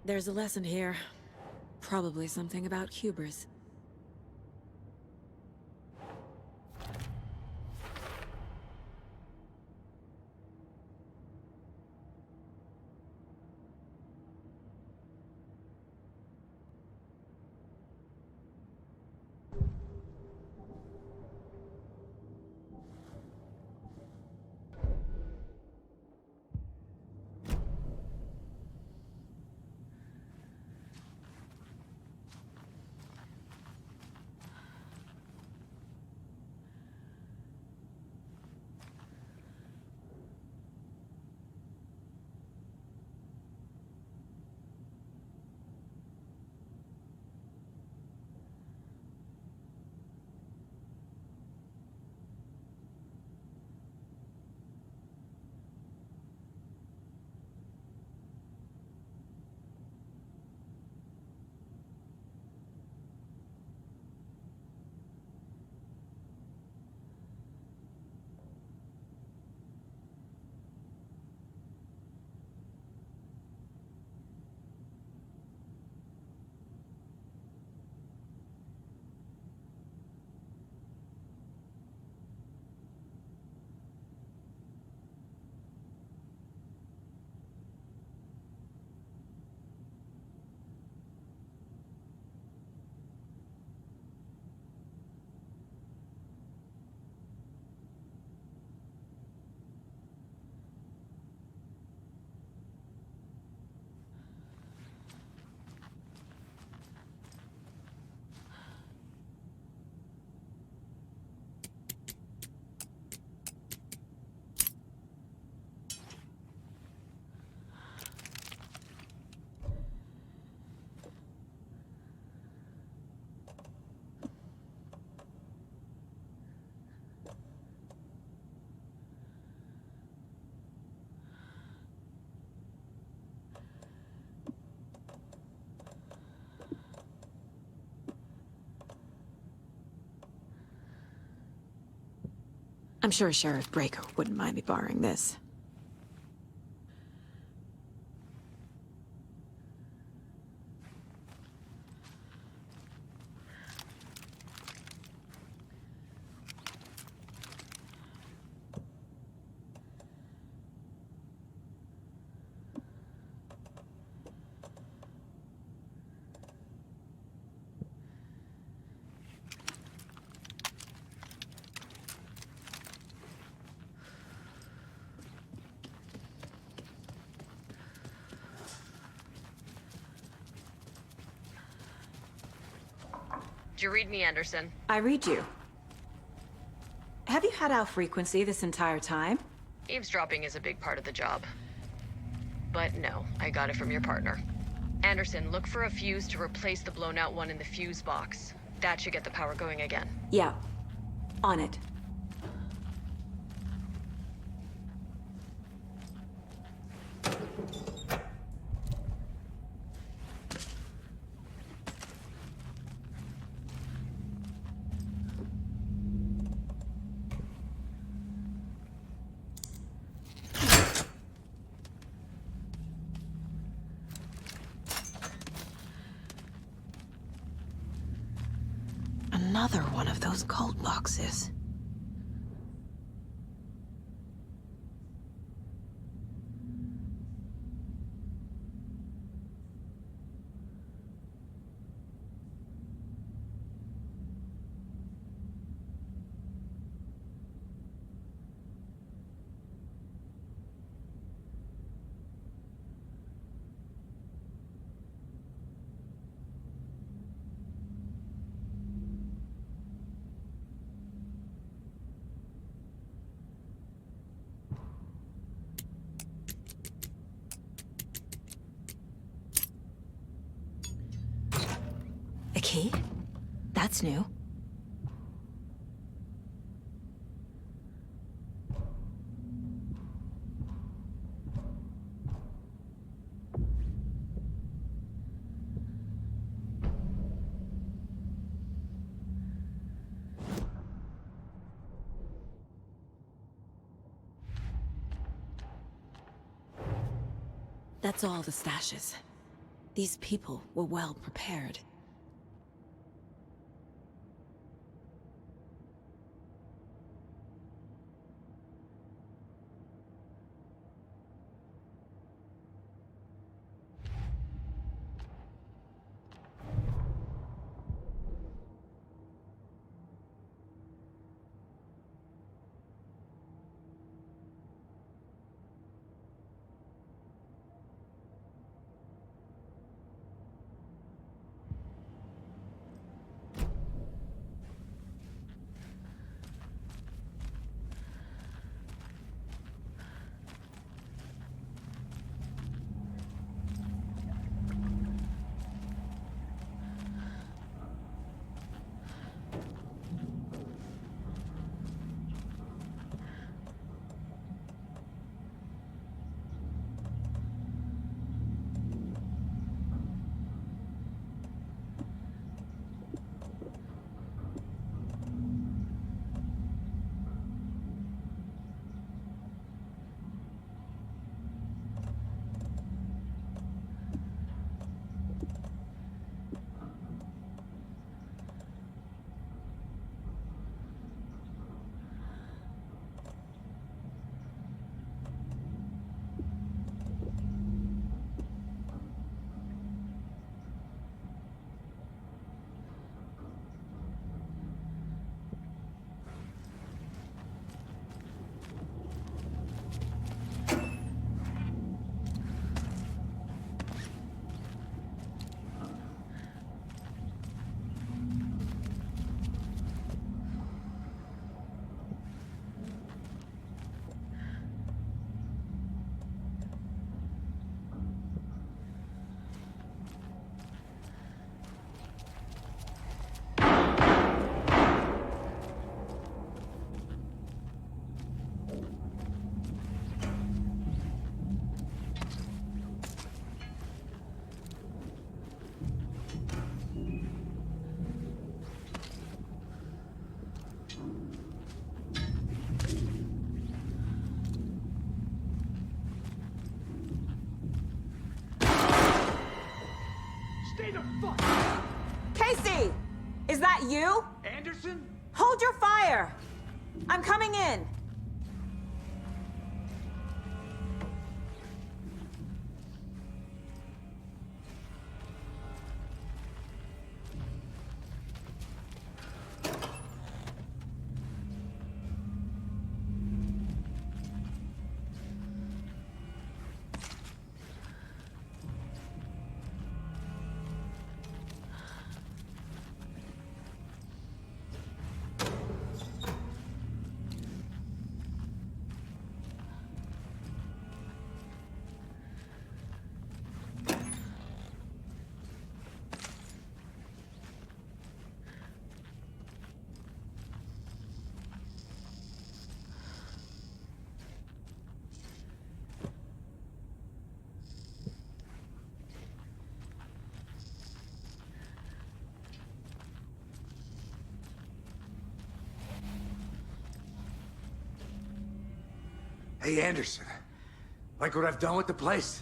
There's a lesson here. Probably something about hubris. I'm sure Sheriff Breaker wouldn't mind me borrowing this. Did you read me, Anderson? I read you. Have you had our frequency this entire time? Eavesdropping is a big part of the job. But no, I got it from your partner. Anderson, look for a fuse to replace the blown out one in the fuse box. That should get the power going again. Yeah. On it. Another one of those cult boxes. A key? That's new. That's all the stashes. These people were well prepared. Stay the fuck! Casey! Is that you? Anderson? Hold your fire! I'm coming in! Hey, Anderson. Like what I've done with the place?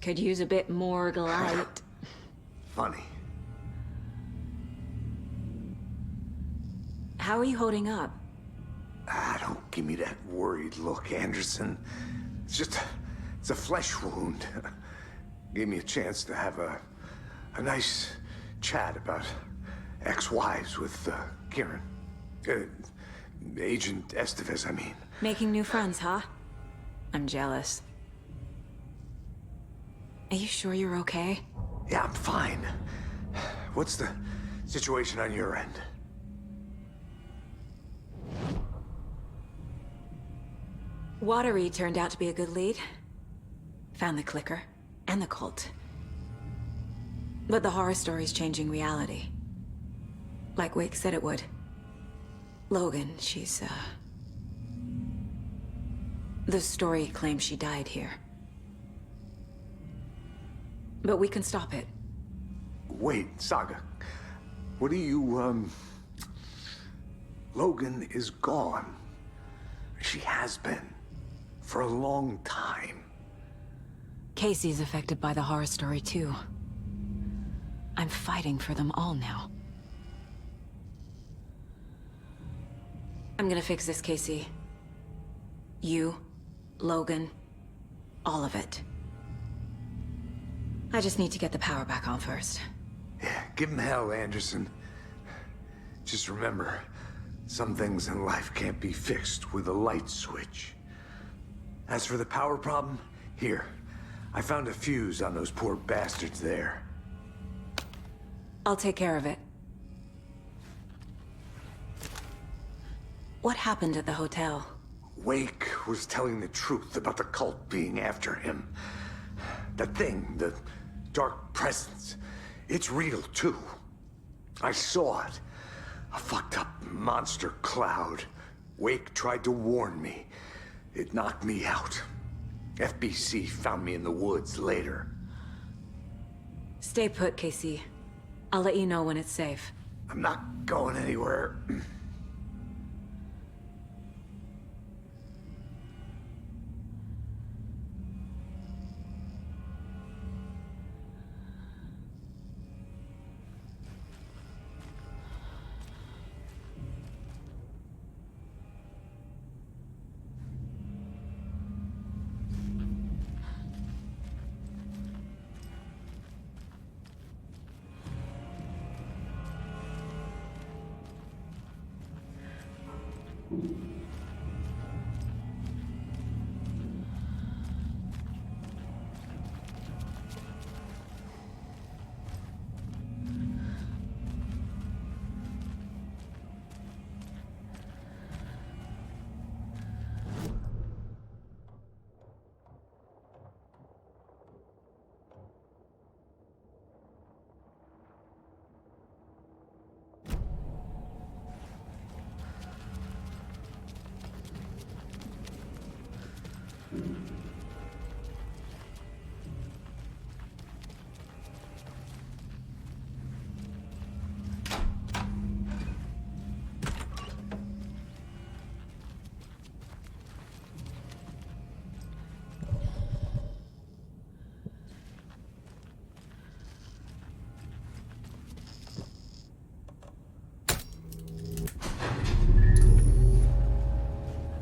Could use a bit more light. Funny. How are you holding up? Don't give me that worried look, Anderson. It's a flesh wound. Gave me a chance to have a nice chat about ex-wives with Kieran. Agent Estevez, I mean. Making new friends, huh? I'm jealous. Are you sure you're okay? Yeah, I'm fine. What's the situation on your end? Watery turned out to be a good lead. Found the clicker and the cult. But the horror story's changing reality. Like Wake said it would. Logan, she's, the story claims she died here. But we can stop it. Wait, Saga. What do you, Logan is gone. She has been. For a long time. Casey's affected by the horror story too. I'm fighting for them all now. I'm gonna fix this, Casey. You, Logan, all of it. I just need to get the power back on first. Yeah, give him hell, Anderson. Just remember, some things in life can't be fixed with a light switch. As for the power problem, here. I found a fuse on those poor bastards there. I'll take care of it. What happened at the hotel? Wake was telling the truth about the cult being after him. That thing, the dark presence, it's real too. I saw it. A fucked up monster cloud. Wake tried to warn me. It knocked me out. FBC found me in the woods later. Stay put, Casey. I'll let you know when it's safe. I'm not going anywhere.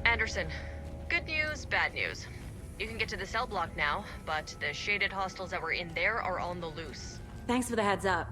Anderson, good news, bad news. You can get to the cell block now, but the shaded hostiles that were in there are on the loose. Thanks for the heads up.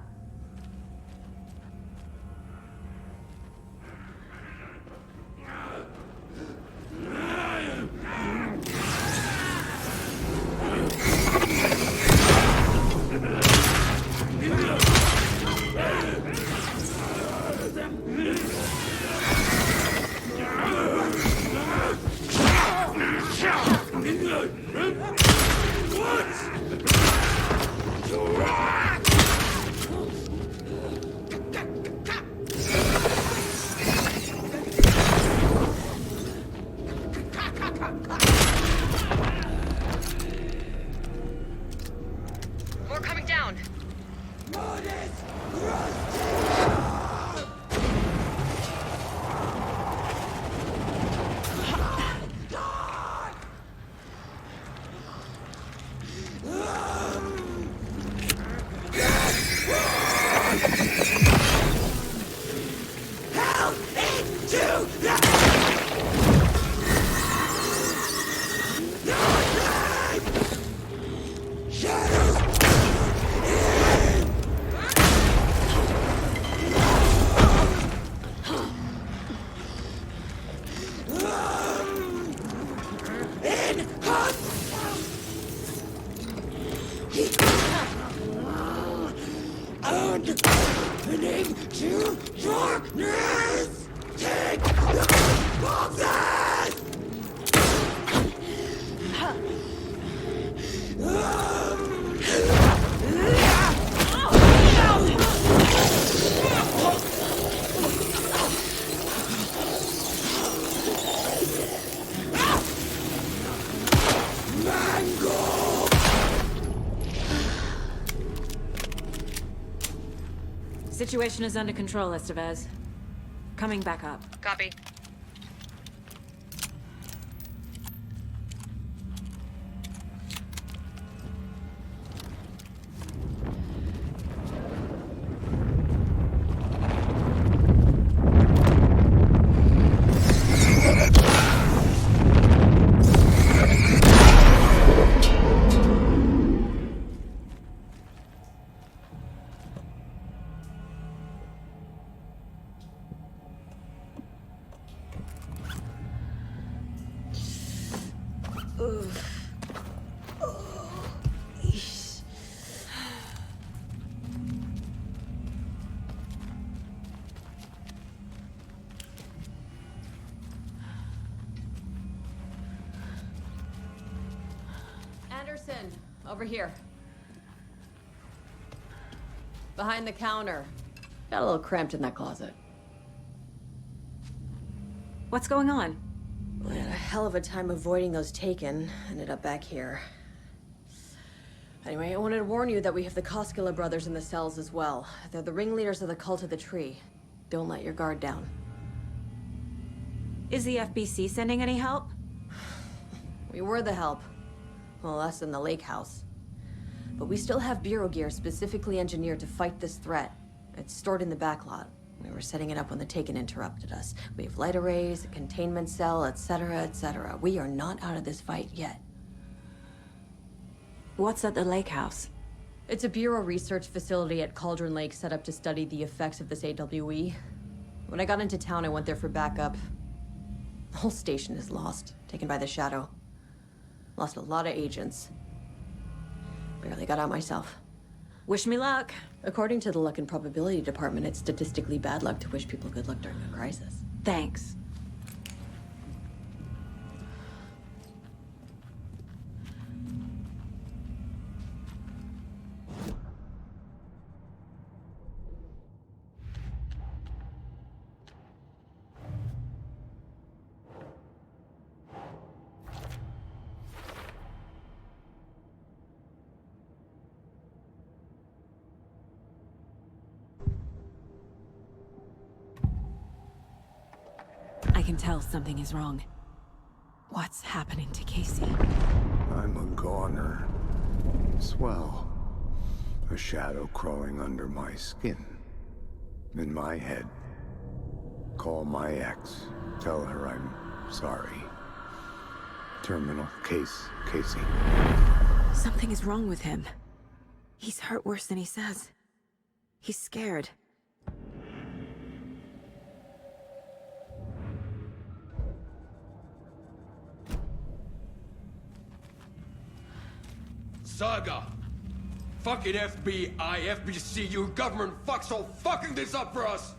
More coming down. Opening to darkness! Take the boxes! Situation is under control, Estevez. Coming back up. Copy. Anderson, over here. Behind the counter. Got a little cramped in that closet. What's going on? We had a hell of a time avoiding those taken. Ended up back here. Anyway, I wanted to warn you that we have the Koskela brothers in the cells as well. They're the ringleaders of the Cult of the Tree. Don't let your guard down. Is the FBC sending any help? We were the help. Well, us in the lake house. But we still have Bureau gear specifically engineered to fight this threat. It's stored in the backlot. We were setting it up when the Taken interrupted us. We have light arrays, a containment cell, etc., etc. We are not out of this fight yet. What's at the lake house? It's a Bureau research facility at Cauldron Lake set up to study the effects of this AWE. When I got into town, I went there for backup. The whole station is lost, taken by the Shadow. Lost a lot of agents. Barely got out myself. Wish me luck. According to the Luck and Probability Department, it's statistically bad luck to wish people good luck during a crisis. Thanks. I can tell something is wrong. What's happening to Casey? I'm a goner. Swell. A shadow crawling under my skin. In my head. Call my ex. Tell her I'm sorry. Terminal case, Casey. Something is wrong with him. He's hurt worse than he says. He's scared. Saga! Fucking FBI, FBC, you government fucks all fucking this up for us!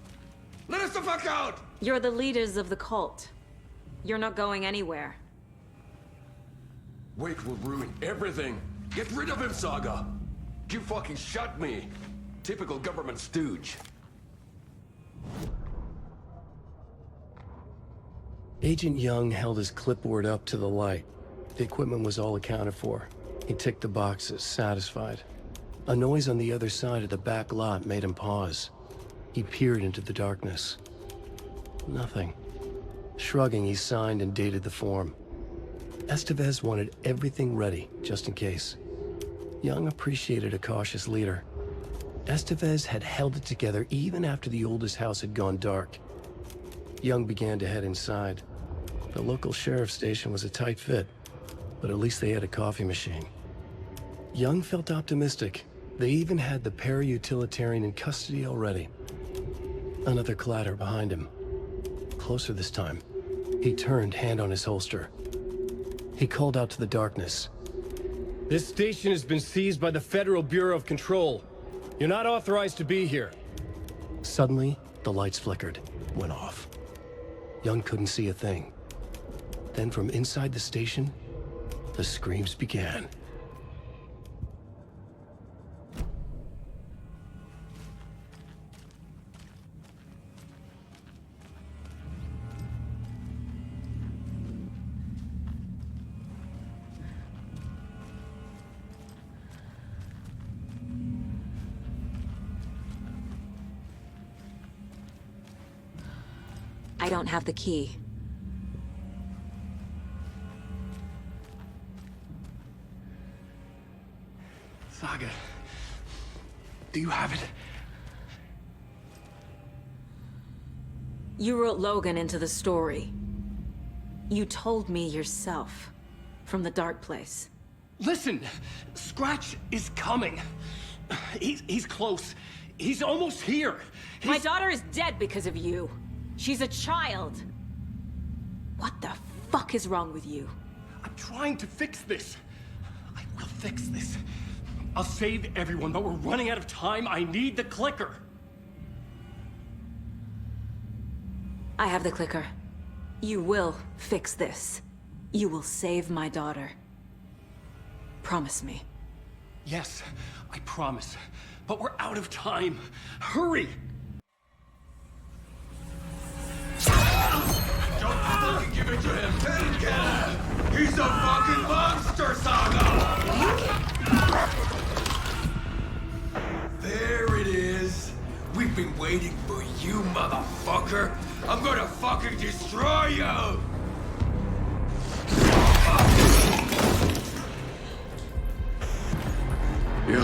Let us the fuck out! You're the leaders of the cult. You're not going anywhere. Wake will ruin everything. Get rid of him, Saga! You fucking shot me. Typical government stooge. Agent Young held his clipboard up to the light. The equipment was all accounted for. He ticked the boxes, satisfied. A noise on the other side of the back lot made him pause. He peered into the darkness. Nothing. Shrugging, he signed and dated the form. Estevez wanted everything ready, just in case. Young appreciated a cautious leader. Estevez had held it together even after the oldest house had gone dark. Young began to head inside. The local sheriff's station was a tight fit, but at least they had a coffee machine. Young felt optimistic. They even had the para-utilitarian in custody already. Another clatter behind him. Closer this time. He turned, hand on his holster. He called out to the darkness. This station has been seized by the Federal Bureau of Control. You're not authorized to be here. Suddenly, the lights flickered, went off. Young couldn't see a thing. Then from inside the station, the screams began. I don't have the key. Saga, do you have it? You wrote Logan into the story. You told me yourself. From the dark place. Listen, Scratch is coming. He's close. He's almost here. My daughter is dead because of you. She's a child. What the fuck is wrong with you? I'm trying to fix this. I will fix this. I'll save everyone, but we're running out of time. I need the clicker. I have the clicker. You will fix this. You will save my daughter. Promise me. Yes, I promise. But we're out of time. Hurry! Don't fucking give it to him! Get him! He's a fucking monster, Saga! There it is. We've been waiting for you, motherfucker. I'm gonna fucking destroy you! Yeah.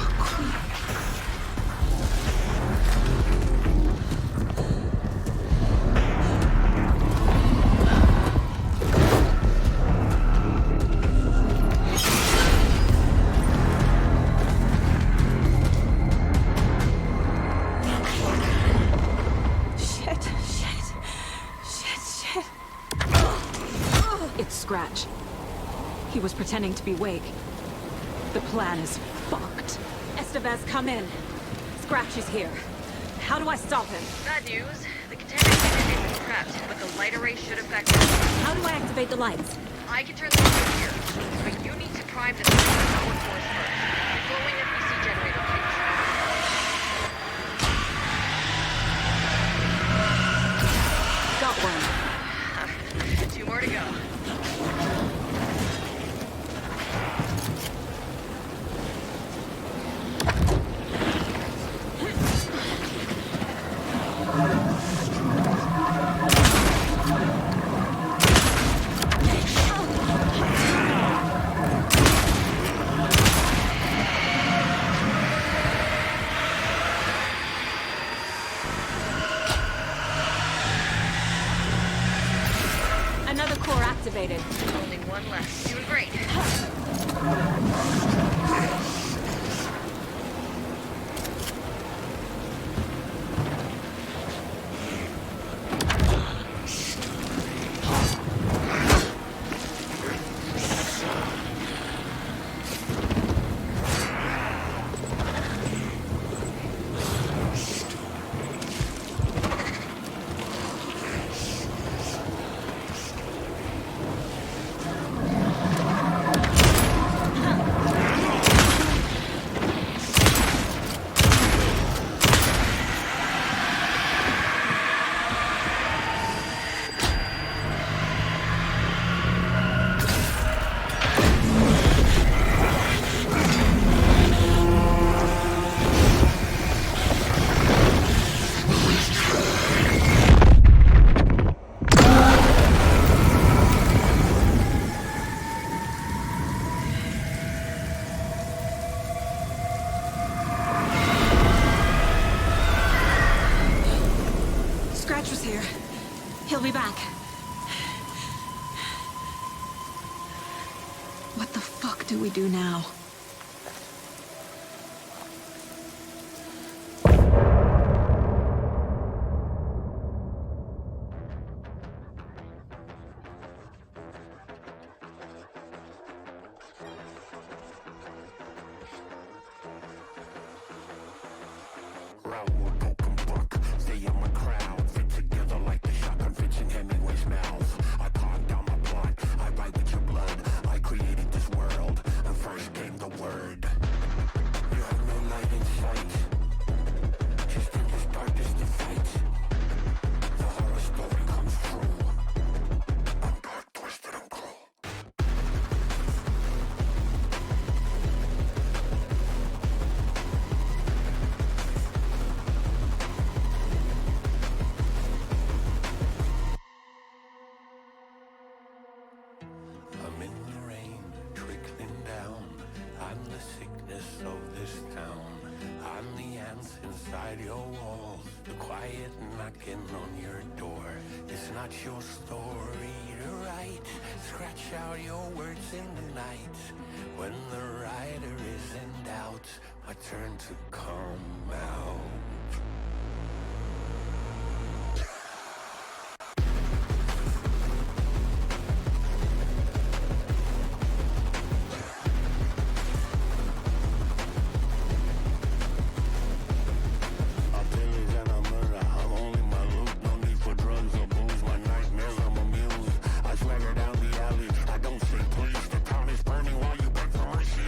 It's Scratch. He was pretending to be Wake. The plan is fucked. Estevez, come in. Scratch is here. How do I stop him? Bad news. The contaminant is trapped, but the light array should affect it. How do I activate the lights? I can turn them on here, but you need to prime the power source first. Glowing FPC generator cage. Got one. 2 more to go. Another core activated. Only one left. Doing great. He'll be back. What the fuck do we do now? Your story to write. Scratch out your words in the night. When the writer is in doubt, my turn to come out.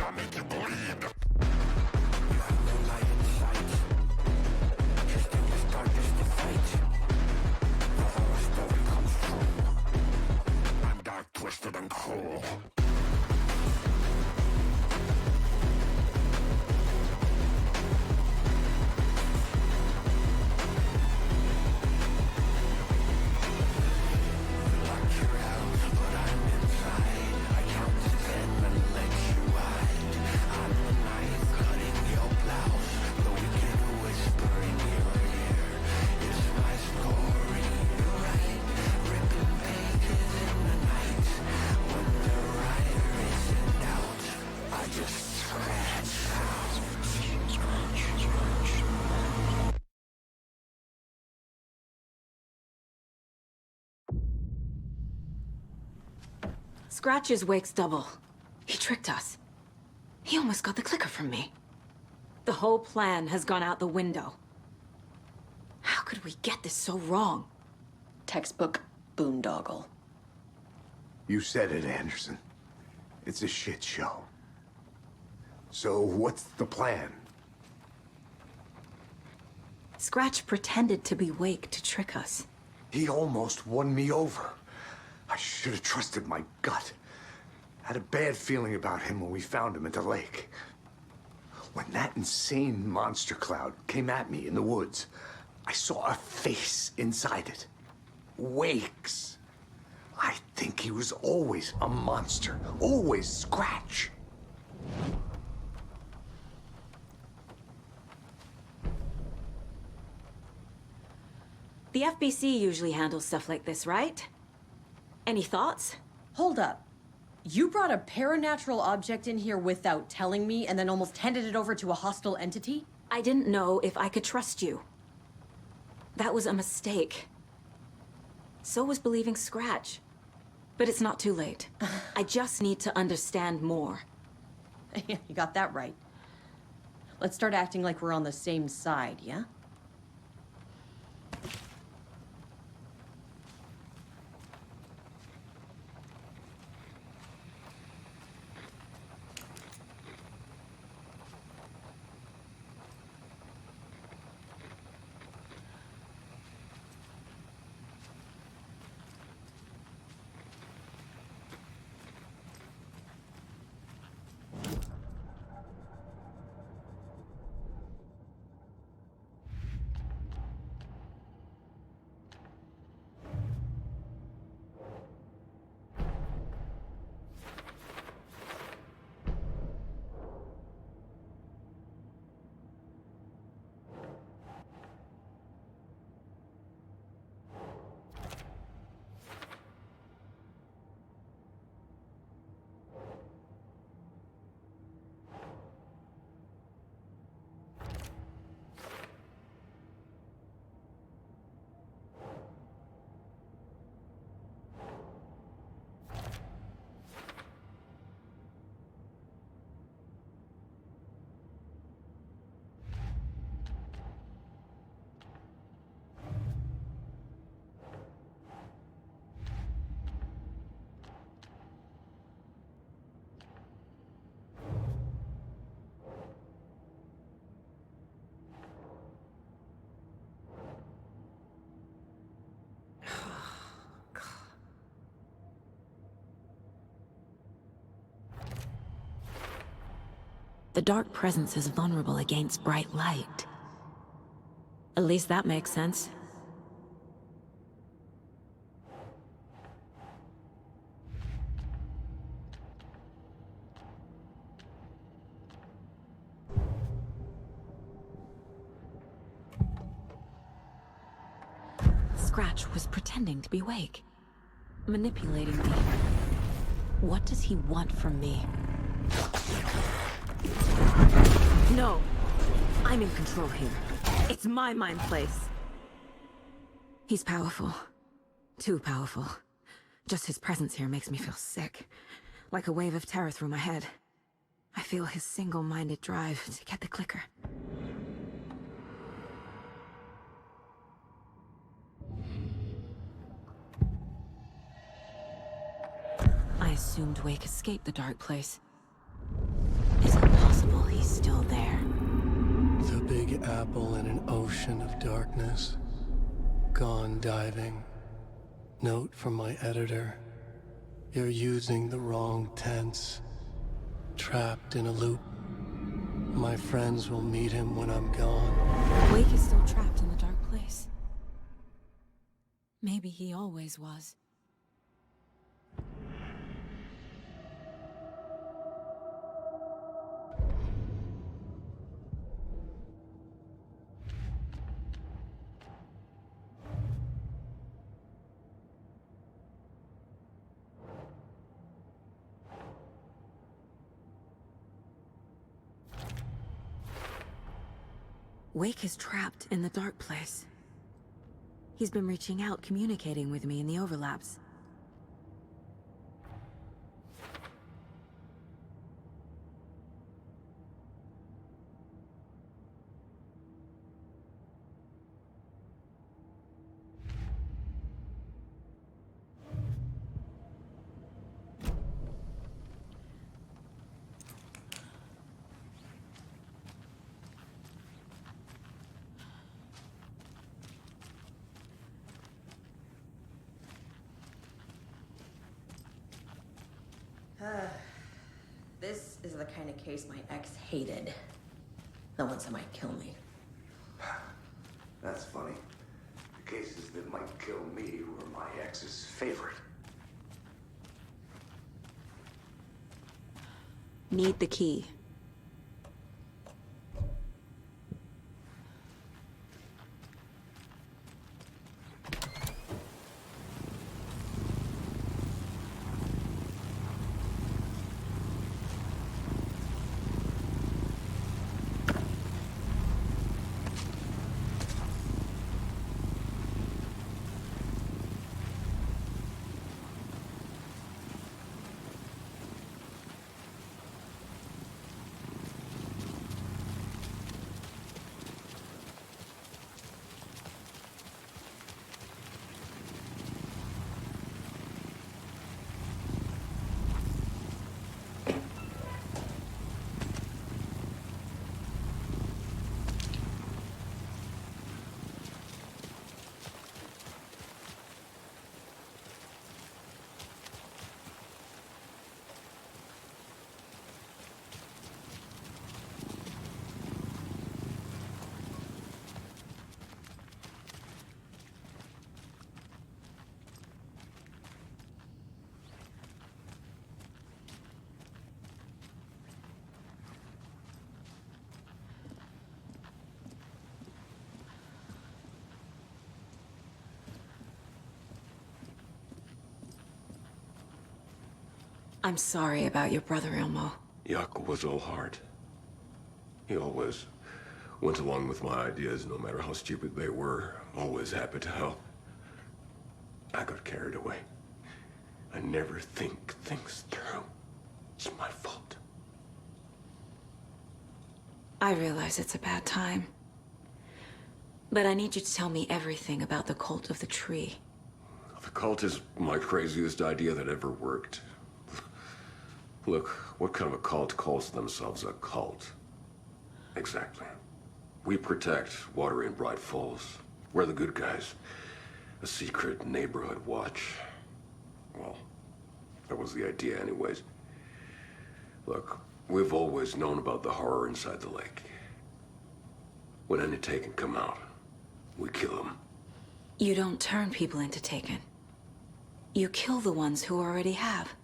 I make Scratch is Wake's double. He tricked us. He almost got the clicker from me. The whole plan has gone out the window. How could we get this so wrong? Textbook boondoggle. You said it, Anderson. It's a shit show. So what's the plan? Scratch pretended to be Wake to trick us. He almost won me over. I should have trusted my gut. Had a bad feeling about him when we found him at the lake. When that insane monster cloud came at me in the woods, I saw a face inside it. Wake's. I think he was always a monster. Always Scratch. The FBC usually handles stuff like this, right? Any thoughts? Hold up. You brought a paranatural object in here without telling me and then almost handed it over to a hostile entity? I didn't know if I could trust you. That was a mistake. So was believing Scratch. But it's not too late. I just need to understand more. You got that right. Let's start acting like we're on the same side, yeah? The dark presence is vulnerable against bright light. At least that makes sense. Scratch was pretending to be Wake, manipulating me. What does he want from me? No! I'm in control here. It's my mind place. He's powerful. Too powerful. Just his presence here makes me feel sick. Like a wave of terror through my head. I feel his single-minded drive to get the clicker. I assumed Wake escaped the dark place. Is it possible he's still there? The Big Apple in an ocean of darkness. Gone diving. Note from my editor. You're using the wrong tense. Trapped in a loop. My friends will meet him when I'm gone. Wake is still trapped in the dark place. Maybe he always was. Wake is trapped in the dark place. He's been reaching out, communicating with me in the overlaps. the kind of case my ex hated. The ones that might kill me. That's funny. The cases that might kill me were my ex's favorite. Need the key. I'm sorry about your brother, Elmo. Yuck was all heart. He always went along with my ideas, no matter how stupid they were. Always happy to help. I got carried away. I never think things through. It's my fault. I realize it's a bad time. But I need you to tell me everything about the cult of the tree. The cult is my craziest idea that ever worked. Look, what kind of a cult calls themselves a cult? Exactly. We protect water in Bright Falls. We're the good guys. A secret neighborhood watch. Well, that was the idea anyways. Look, we've always known about the horror inside the lake. When any Taken come out, we kill them. You don't turn people into Taken. You kill the ones who already have.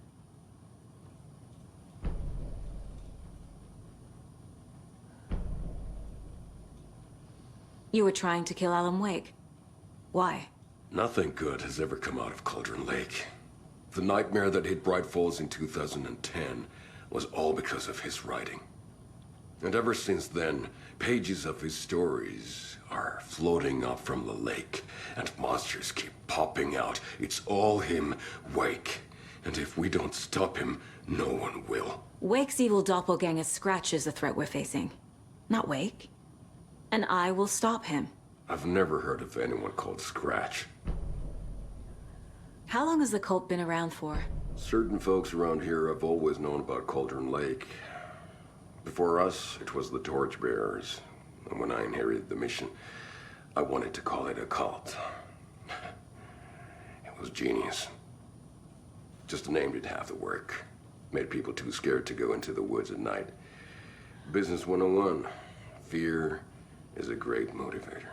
You were trying to kill Alan Wake. Why? Nothing good has ever come out of Cauldron Lake. The nightmare that hit Bright Falls in 2010 was all because of his writing. And ever since then, pages of his stories are floating up from the lake, and monsters keep popping out. It's all him, Wake. And if we don't stop him, no one will. Wake's evil doppelganger Scratch is the threat we're facing, not Wake. And I will stop him. I've never heard of anyone called Scratch. How long has the cult been around for? Certain folks around here have always known about Cauldron Lake. Before us, it was the Torchbearers. And when I inherited the mission, I wanted to call it a cult. It was genius. Just a name did half the work. Made people too scared to go into the woods at night. Business 101. Fear is a great motivator.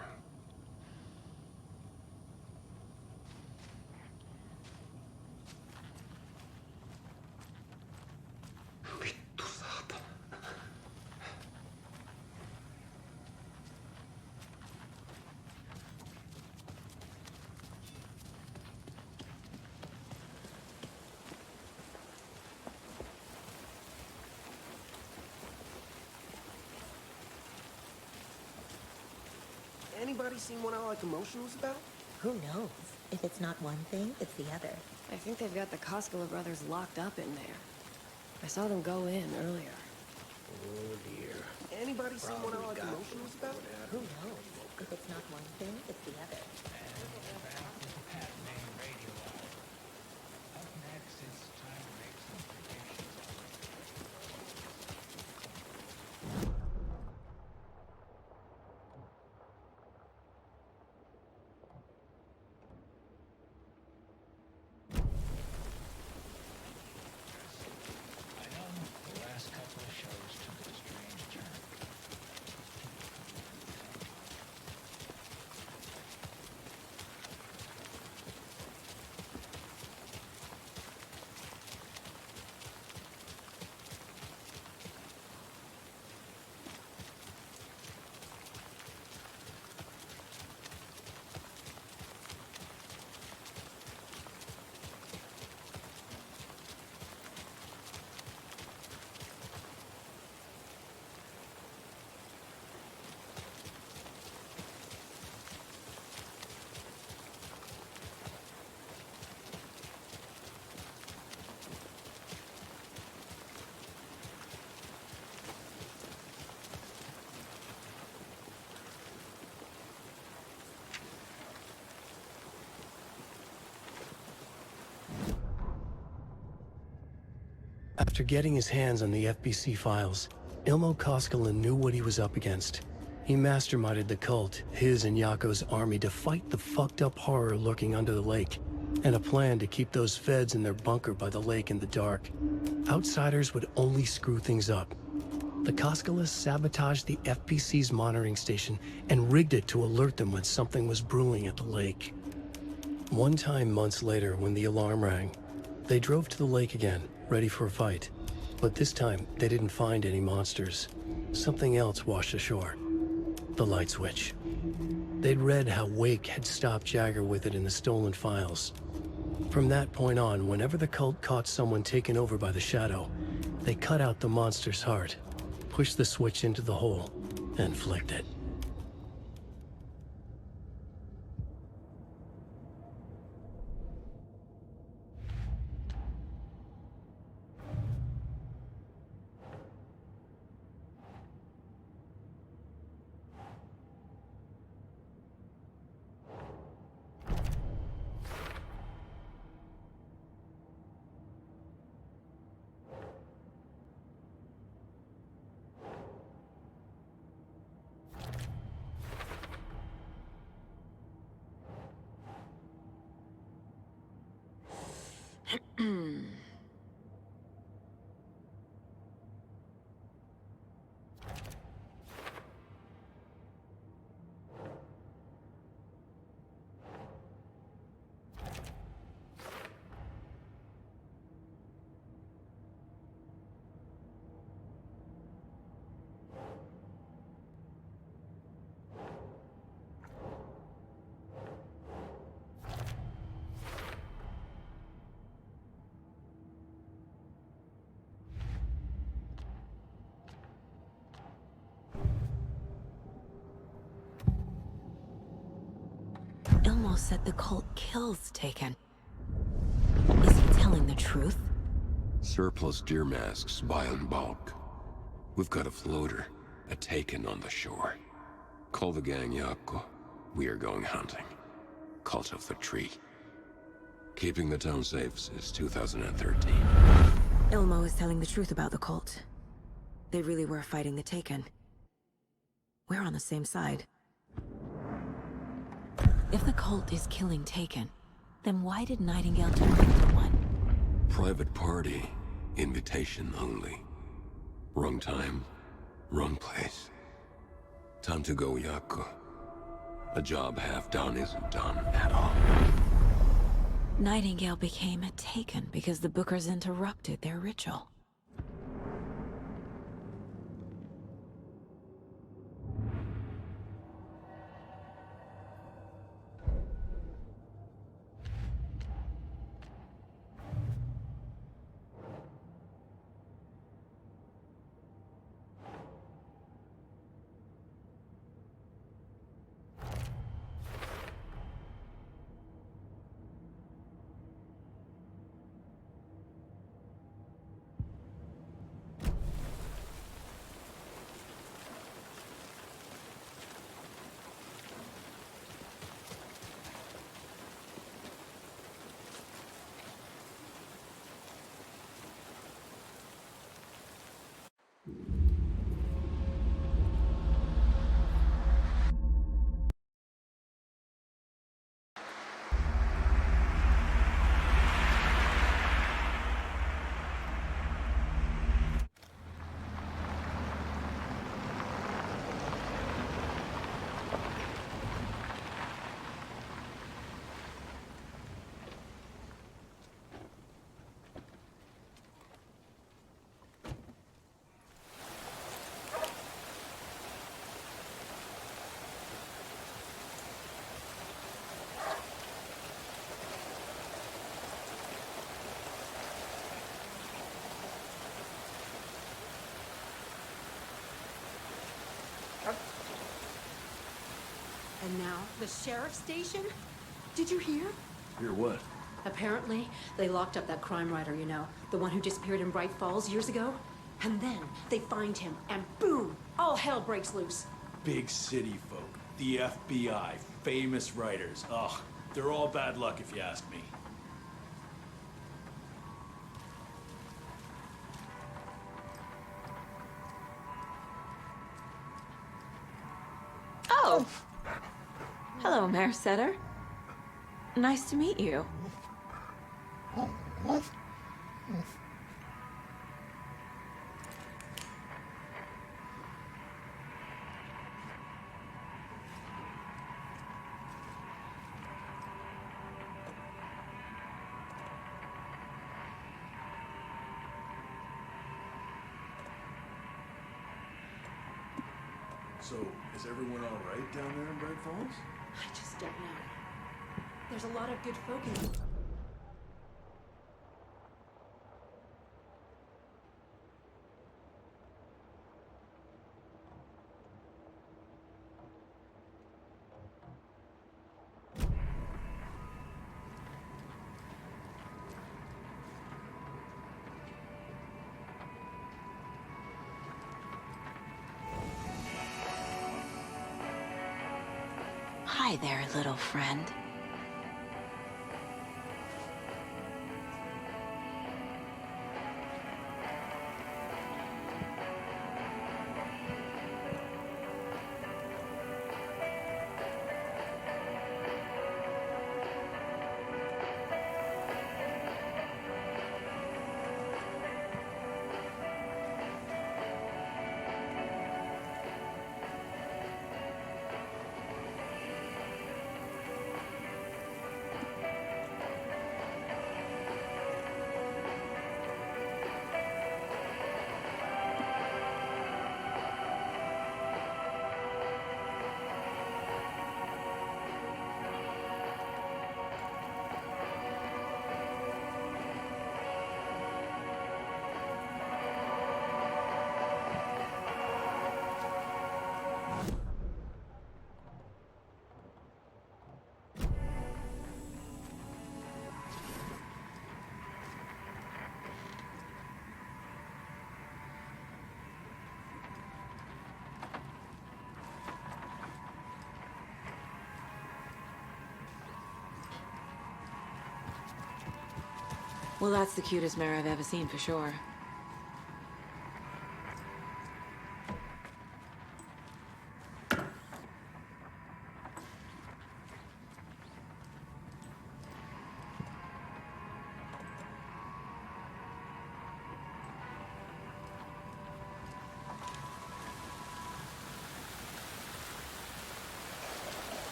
Anybody seen what I Like Emotion was about? Who knows? If it's not one thing, it's the other. I think they've got the Koskela brothers locked up in there. I saw them go in earlier. Oh dear. Anybody seen what I Like Emotion was about? Who knows? If it's not one thing, it's the other. After getting his hands on the FBC files, Ilmo Koskela knew what he was up against. He masterminded the cult, his and Yako's army, to fight the fucked up horror lurking under the lake, and a plan to keep those feds in their bunker by the lake in the dark. Outsiders would only screw things up. The Koskelas sabotaged the FBC's monitoring station and rigged it to alert them when something was brewing at the lake. One time months later, when the alarm rang, they drove to the lake again, ready for a fight. But this time, they didn't find any monsters. Something else washed ashore. The light switch. They'd read how Wake had stopped Jagger with it in the stolen files. From that point on, whenever the cult caught someone taken over by the Shadow, they cut out the monster's heart, pushed the switch into the hole, and flicked it. Ilmo said the cult kills Taken. Is he telling the truth? Surplus deer masks buy in bulk. We've got a floater, a Taken on the shore. Call the gang Yako. We are going hunting. Cult of the Tree. Keeping the town safe since 2013. Ilmo is telling the truth about the cult. They really were fighting the Taken. We're on the same side. If the cult is killing Taken, then why did Nightingale turn into one? Private party. Invitation only. Wrong time, wrong place. Time to go, Yako. A job half done isn't done at all. Nightingale became a Taken because the Bookers interrupted their ritual. And now, the sheriff's station? Did you hear? Hear what? Apparently, they locked up that crime writer, you know, the one who disappeared in Bright Falls years ago. And then they find him, and boom, all hell breaks loose. Big city folk, the FBI, famous writers. Ugh, they're all bad luck if you ask me. Oh! Hello, Mare Setter. Nice to meet you. So, is everyone all right down there in Bright Falls? I just don't know. There's a lot of good folk in. Hi there, little friend. Well, that's the cutest mare I've ever seen for sure.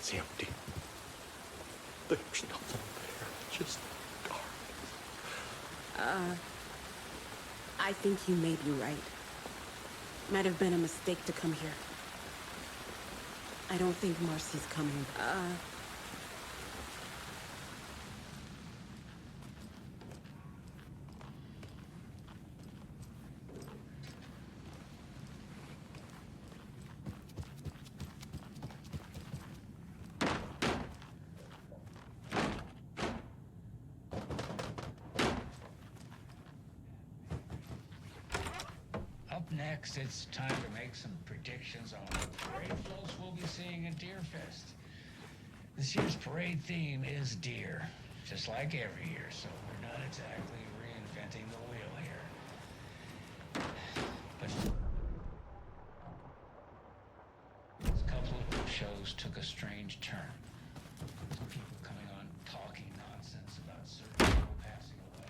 It's empty. There's nothing there, just dark. I think you may be right. Might have been a mistake to come here. I don't think Marcy's coming. next, it's time to make some predictions on what parade floats we'll be seeing at Deerfest. This year's parade theme is deer, just like every year, so we're not exactly reinventing the wheel here. But this couple of shows took a strange turn. Some people coming on talking nonsense about certain people passing away.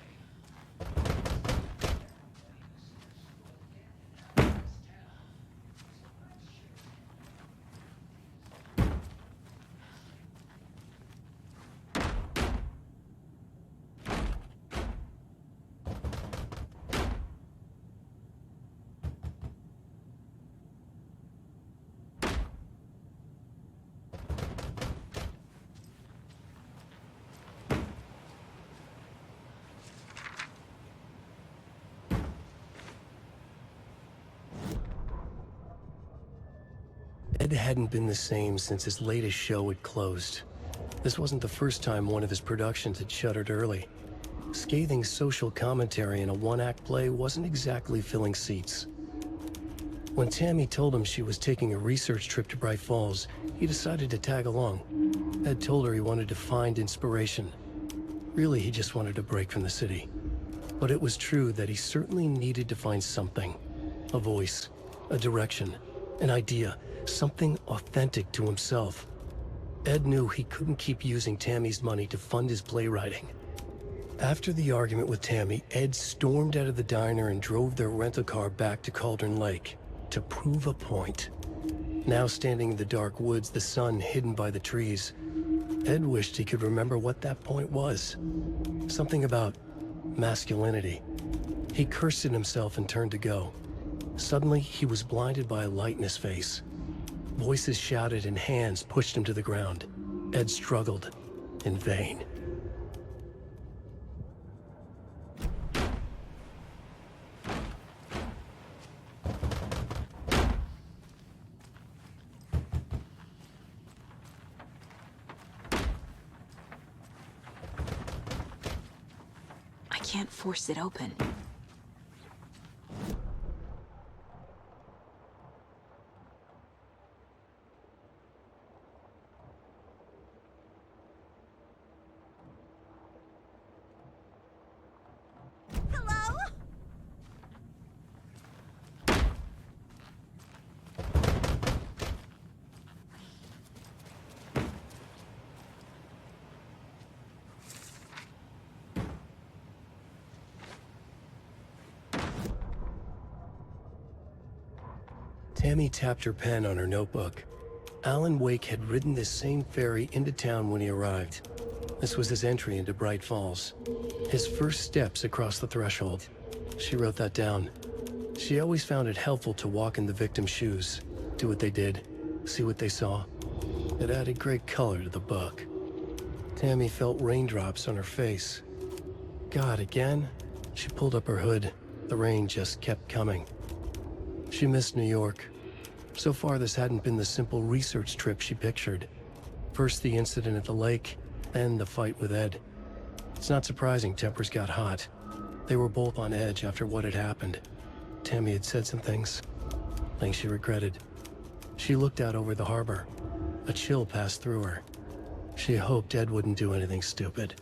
Ed hadn't been the same since his latest show had closed. This wasn't the first time one of his productions had shuttered early. Scathing social commentary in a one-act play wasn't exactly filling seats. When Tammy told him she was taking a research trip to Bright Falls, he decided to tag along. Ed told her he wanted to find inspiration. Really, he just wanted a break from the city. But it was true that he certainly needed to find something. A voice, a direction, an idea, something authentic to himself. Ed knew he couldn't keep using Tammy's money to fund his playwriting. After the argument with Tammy, Ed stormed out of the diner and drove their rental car back to Cauldron Lake to prove a point. Now standing in the dark woods, the sun hidden by the trees, Ed wished he could remember what that point was. Something about masculinity. He cursed at himself and turned to go. Suddenly, he was blinded by a light in his face. Voices shouted and hands pushed him to the ground. Ed struggled, in vain. I can't force it open. Tammy tapped her pen on her notebook. Alan Wake had ridden this same ferry into town when he arrived. This was his entry into Bright Falls. His first steps across the threshold. She wrote that down. She always found it helpful to walk in the victim's shoes, do what they did, see what they saw. It added great color to the book. Tammy felt raindrops on her face. God, again? She pulled up her hood. The rain just kept coming. She missed New York. So far, this hadn't been the simple research trip she pictured. First the incident at the lake, then the fight with Ed. It's not surprising tempers got hot. They were both on edge after what had happened. Tammy had said some things she regretted. She looked out over the harbor. A chill passed through her. She hoped Ed wouldn't do anything stupid.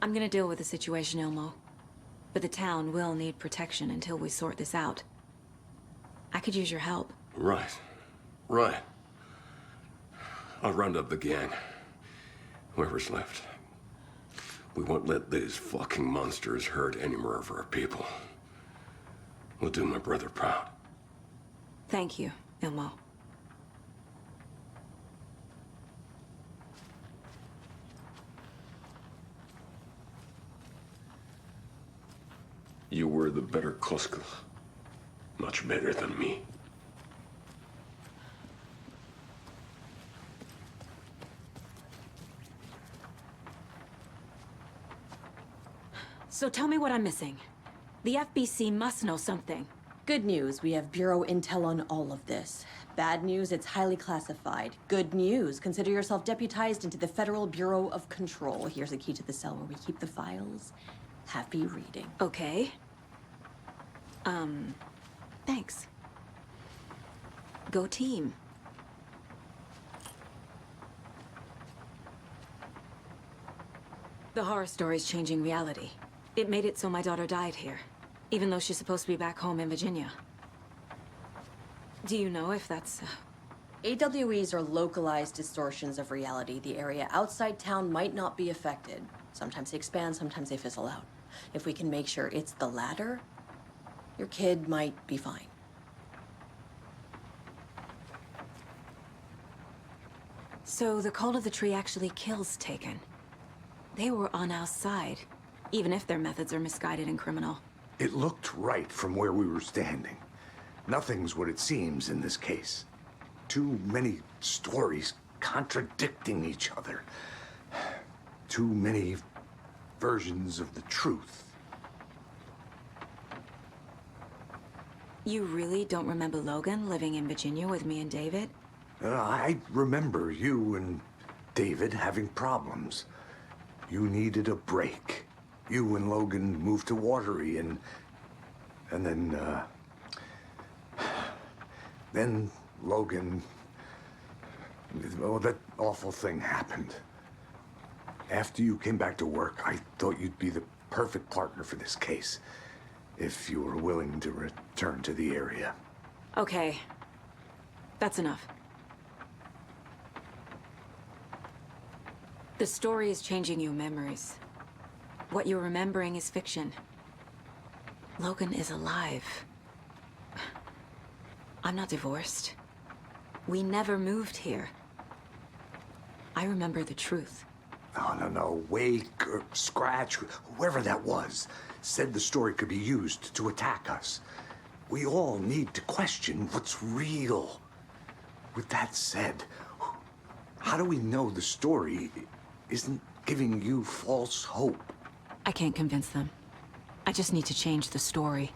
I'm gonna deal with the situation, Ilmo. But the town will need protection until we sort this out. I could use your help. Right. Right. I'll round up the gang. Whoever's left. We won't let these fucking monsters hurt any more of our people. We'll do my brother proud. Thank you, Ilmo. You were the better Koskela. Much better than me. So tell me what I'm missing. The FBC must know something. Good news, we have Bureau intel on all of this. Bad news, it's highly classified. Good news, consider yourself deputized into the Federal Bureau of Control. Here's a key to the cell where we keep the files. Happy reading. Okay. Thanks. Go team. The horror story's changing reality. It made it so my daughter died here, even though she's supposed to be back home in Virginia. Do you know if that's... AWEs are localized distortions of reality. The area outside town might not be affected. Sometimes they expand, sometimes they fizzle out. If we can make sure it's the latter, your kid might be fine. So the Cult of the Tree actually kills Taken. They were on our side, even if their methods are misguided and criminal. It looked right from where we were standing. Nothing's what it seems in this case. Too many stories contradicting each other. Too many versions of the truth. You really don't remember Logan living in Virginia with me and David? I remember you and David having problems. You needed a break. You and Logan moved to Watery and then Logan, oh, that awful thing happened. After you came back to work, I thought you'd be the perfect partner for this case, if you were willing to return to the area. Okay. That's enough. The story is changing your memories. What you're remembering is fiction. Logan is alive. I'm not divorced. We never moved here. I remember the truth. No. Wake or Scratch, whoever that was, said the story could be used to attack us. We all need to question what's real. With that said, how do we know the story isn't giving you false hope? I can't convince them. I just need to change the story.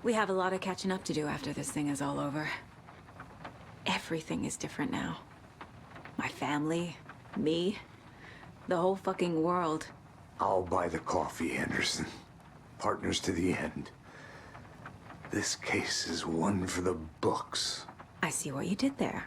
We have a lot of catching up to do after this thing is all over. Everything is different now. My family, me, the whole fucking world. I'll buy the coffee, Anderson. Partners to the end. This case is one for the books. I see what you did there.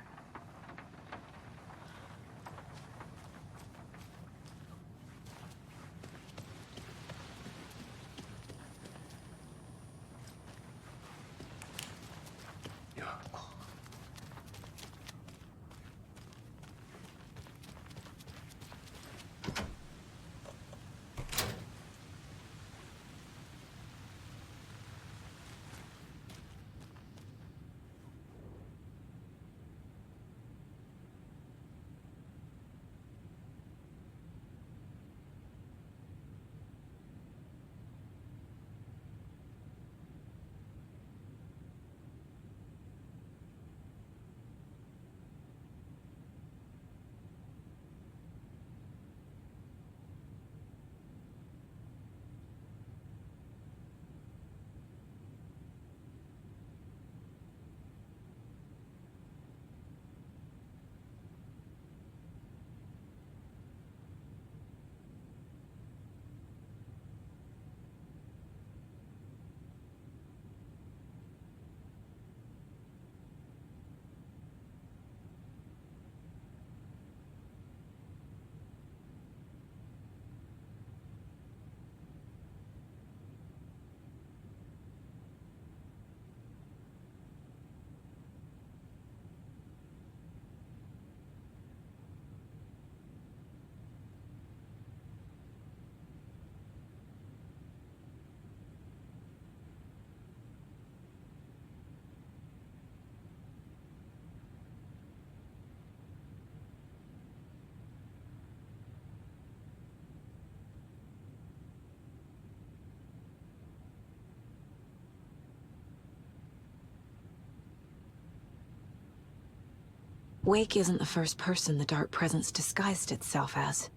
Wake isn't the first person the Dark Presence disguised itself as.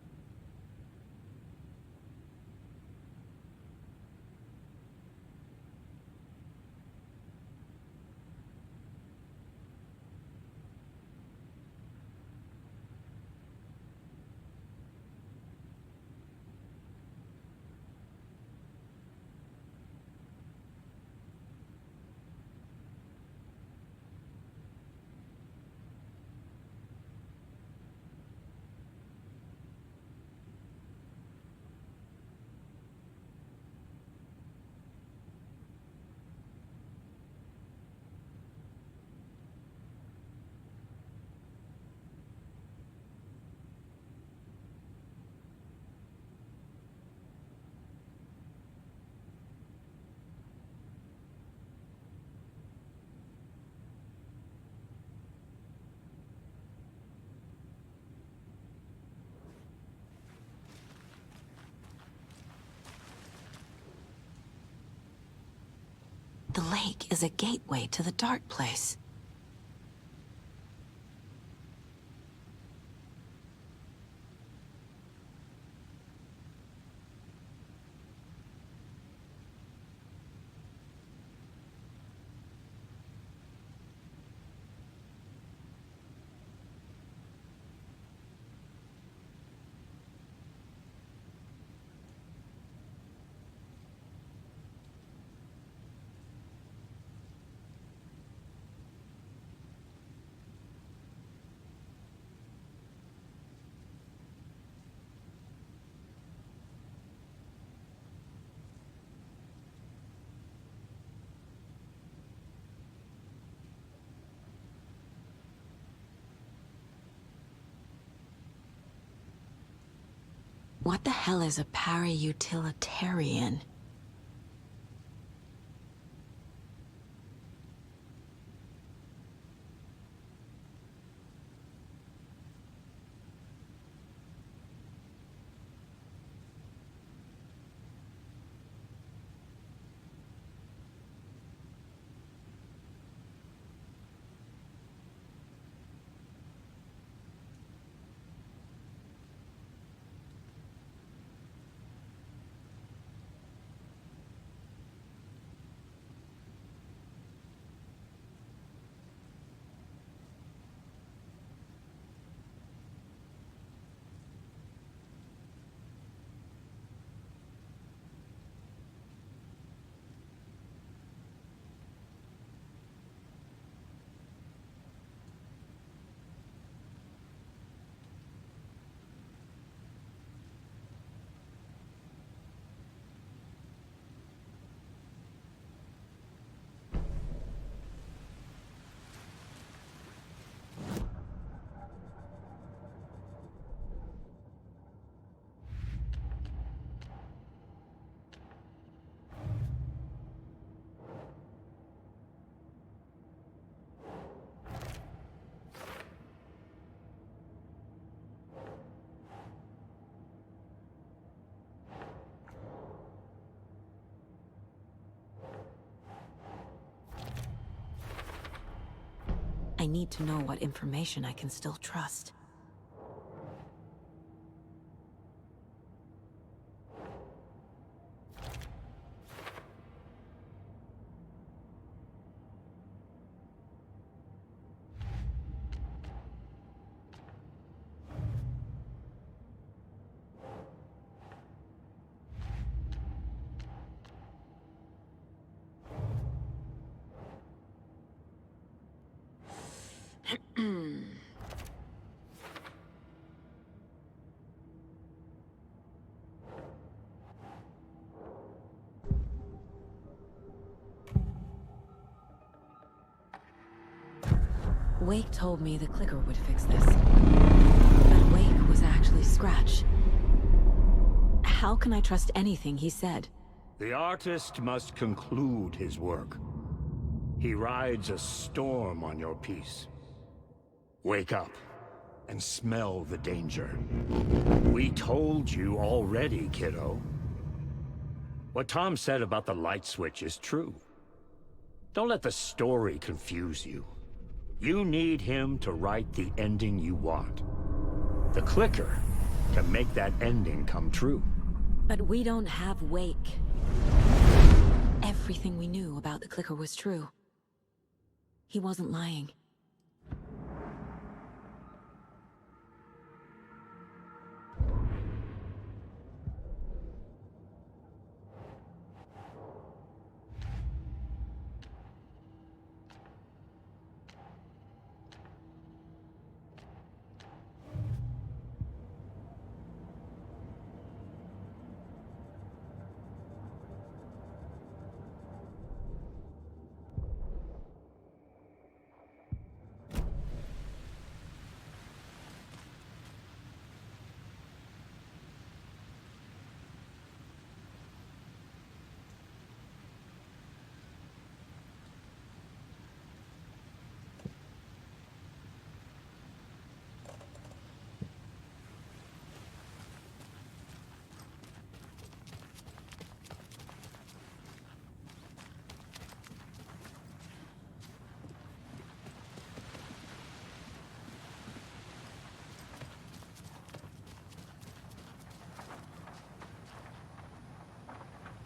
The lake is a gateway to the dark place. What the hell is a para-utilitarian? I need to know what information I can still trust. Wake told me the clicker would fix this. But Wake was actually Scratch. How can I trust anything he said? The artist must conclude his work. He rides a storm on your piece. Wake up and smell the danger. We told you already, kiddo. What Tom said about the light switch is true. Don't let the story confuse you. You need him to write the ending you want. The Clicker can make that ending come true. But we don't have Wake. Everything we knew about the Clicker was true. He wasn't lying.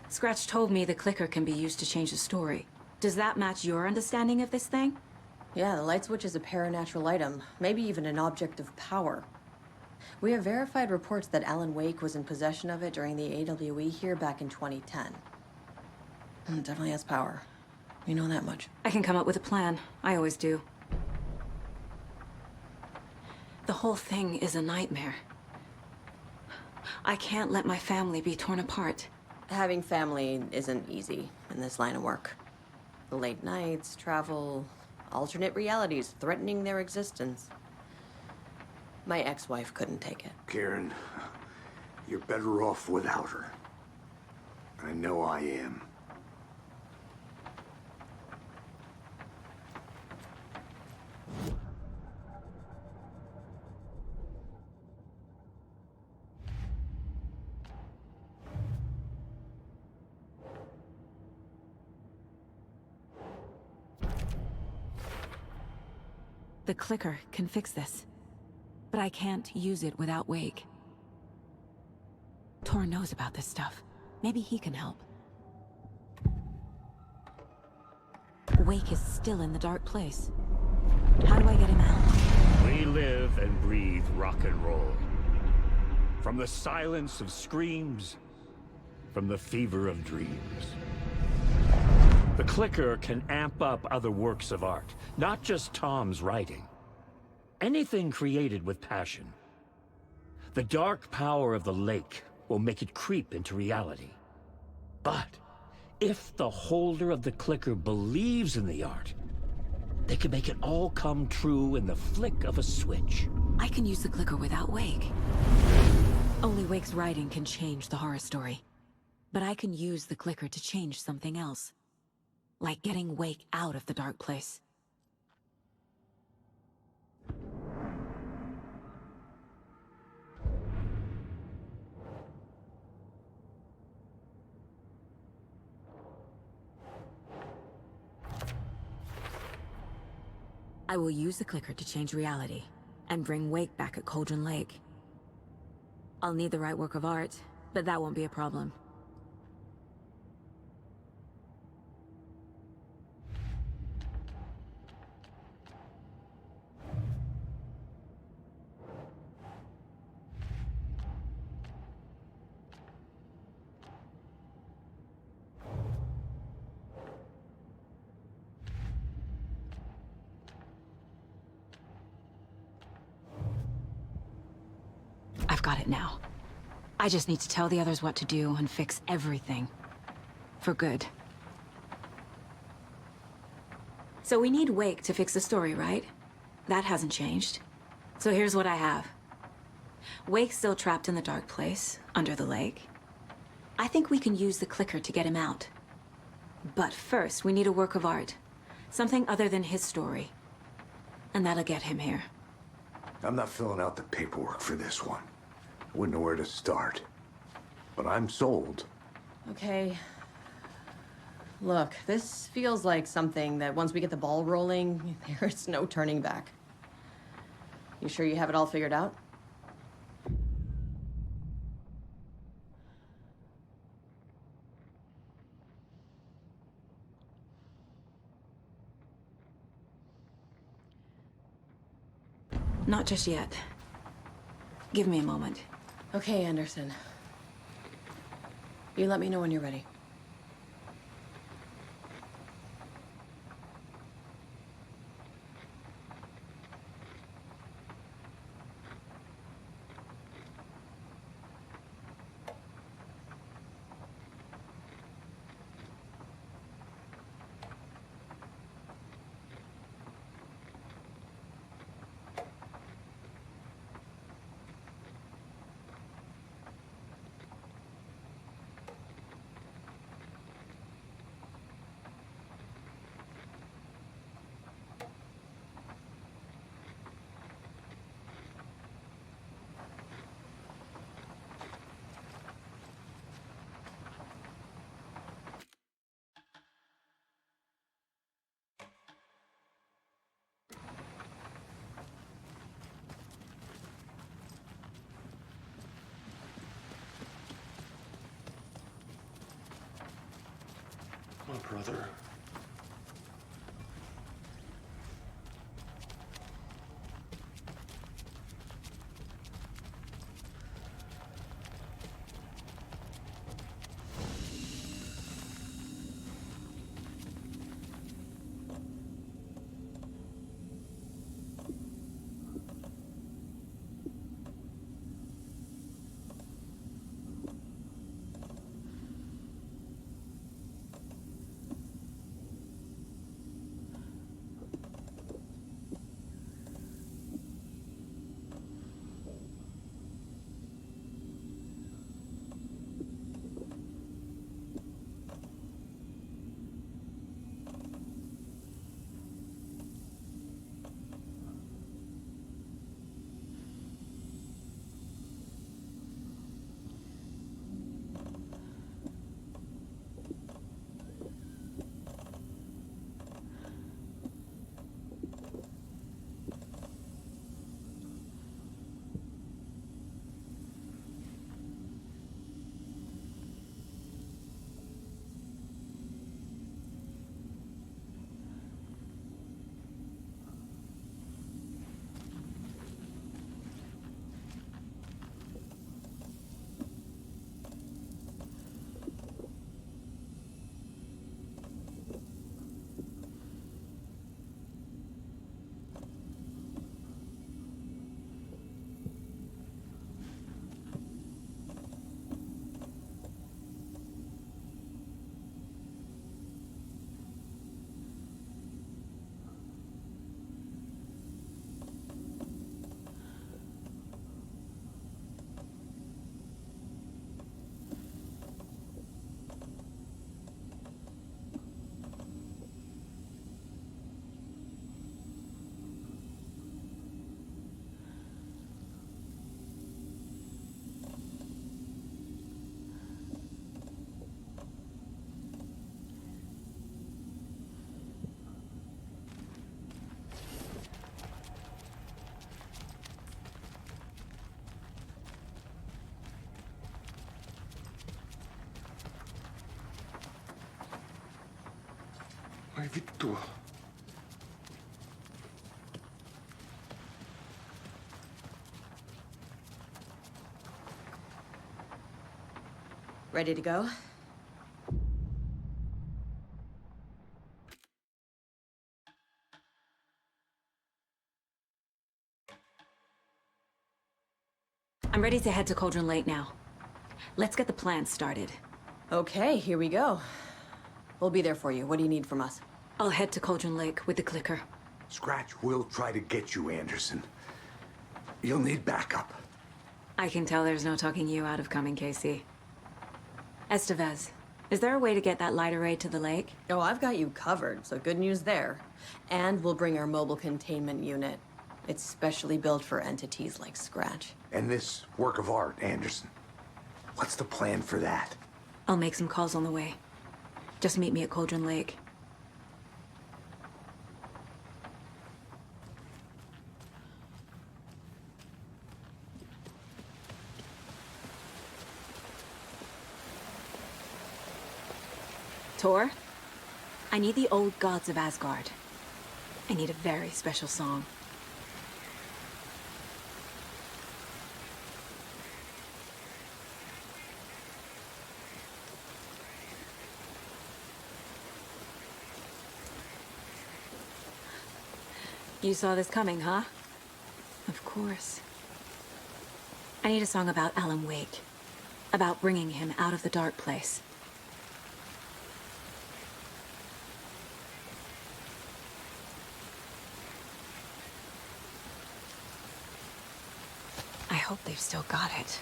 Scratch told me the Clicker can be used to change the story. Does that match your understanding of this thing? Yeah, the light switch is a paranatural item, maybe even an object of power. We have verified reports that Alan Wake was in possession of it during the AWE here back in 2010. It definitely has power. We know that much. I can come up with a plan. I always do. The whole thing is a nightmare. I can't let my family be torn apart. Having family isn't easy in this line of work. The late nights, travel, alternate realities threatening their existence. My ex-wife couldn't take it. Karen, you're better off without her. I know I am. The Clicker can fix this. But I can't use it without Wake. Tor knows about this stuff. Maybe he can help. Wake is still in the dark place. How do I get him out? We live and breathe rock and roll. From the silence of screams, from the fever of dreams. The Clicker can amp up other works of art, not just Tom's writing. Anything created with passion. The dark power of the lake will make it creep into reality. But if the holder of the Clicker believes in the art, they can make it all come true in the flick of a switch. I can use the Clicker without Wake. Only Wake's writing can change the horror story. But I can use the Clicker to change something else. Like getting Wake out of the dark place. I will use the Clicker to change reality, and bring Wake back at Cauldron Lake. I'll need the right work of art, but that won't be a problem. I've got it now. I just need to tell the others what to do and fix everything. For good. So we need Wake to fix the story, right? That hasn't changed. So here's what I have. Wake's still trapped in the dark place, under the lake. I think we can use the Clicker to get him out. But first, we need a work of art. Something other than his story. And that'll get him here. I'm not filling out the paperwork for this one. I wouldn't know where to start. But I'm sold. Okay. Look, this feels like something that once we get the ball rolling, there's no turning back. You sure you have it all figured out? Not just yet. Give me a moment. Okay, Anderson. You let me know when you're ready. My brother. Ai vittu. Ready to go? I'm ready to head to Cauldron Lake now. Let's get the plan started. Okay, here we go. We'll be there for you. What do you need from us? I'll head to Cauldron Lake with the clicker. Scratch will try to get you, Anderson. You'll need backup. I can tell there's no talking you out of coming, Casey. Estevez, is there a way to get that light array to the lake? Oh, I've got you covered, so good news there. And we'll bring our mobile containment unit. It's specially built for entities like Scratch. And this work of art, Anderson. What's the plan for that? I'll make some calls on the way. Just meet me at Cauldron Lake. Tor, I need the old gods of Asgard. I need a very special song. You saw this coming, huh? Of course. I need a song about Alan Wake. About bringing him out of the dark place. I hope they've still got it.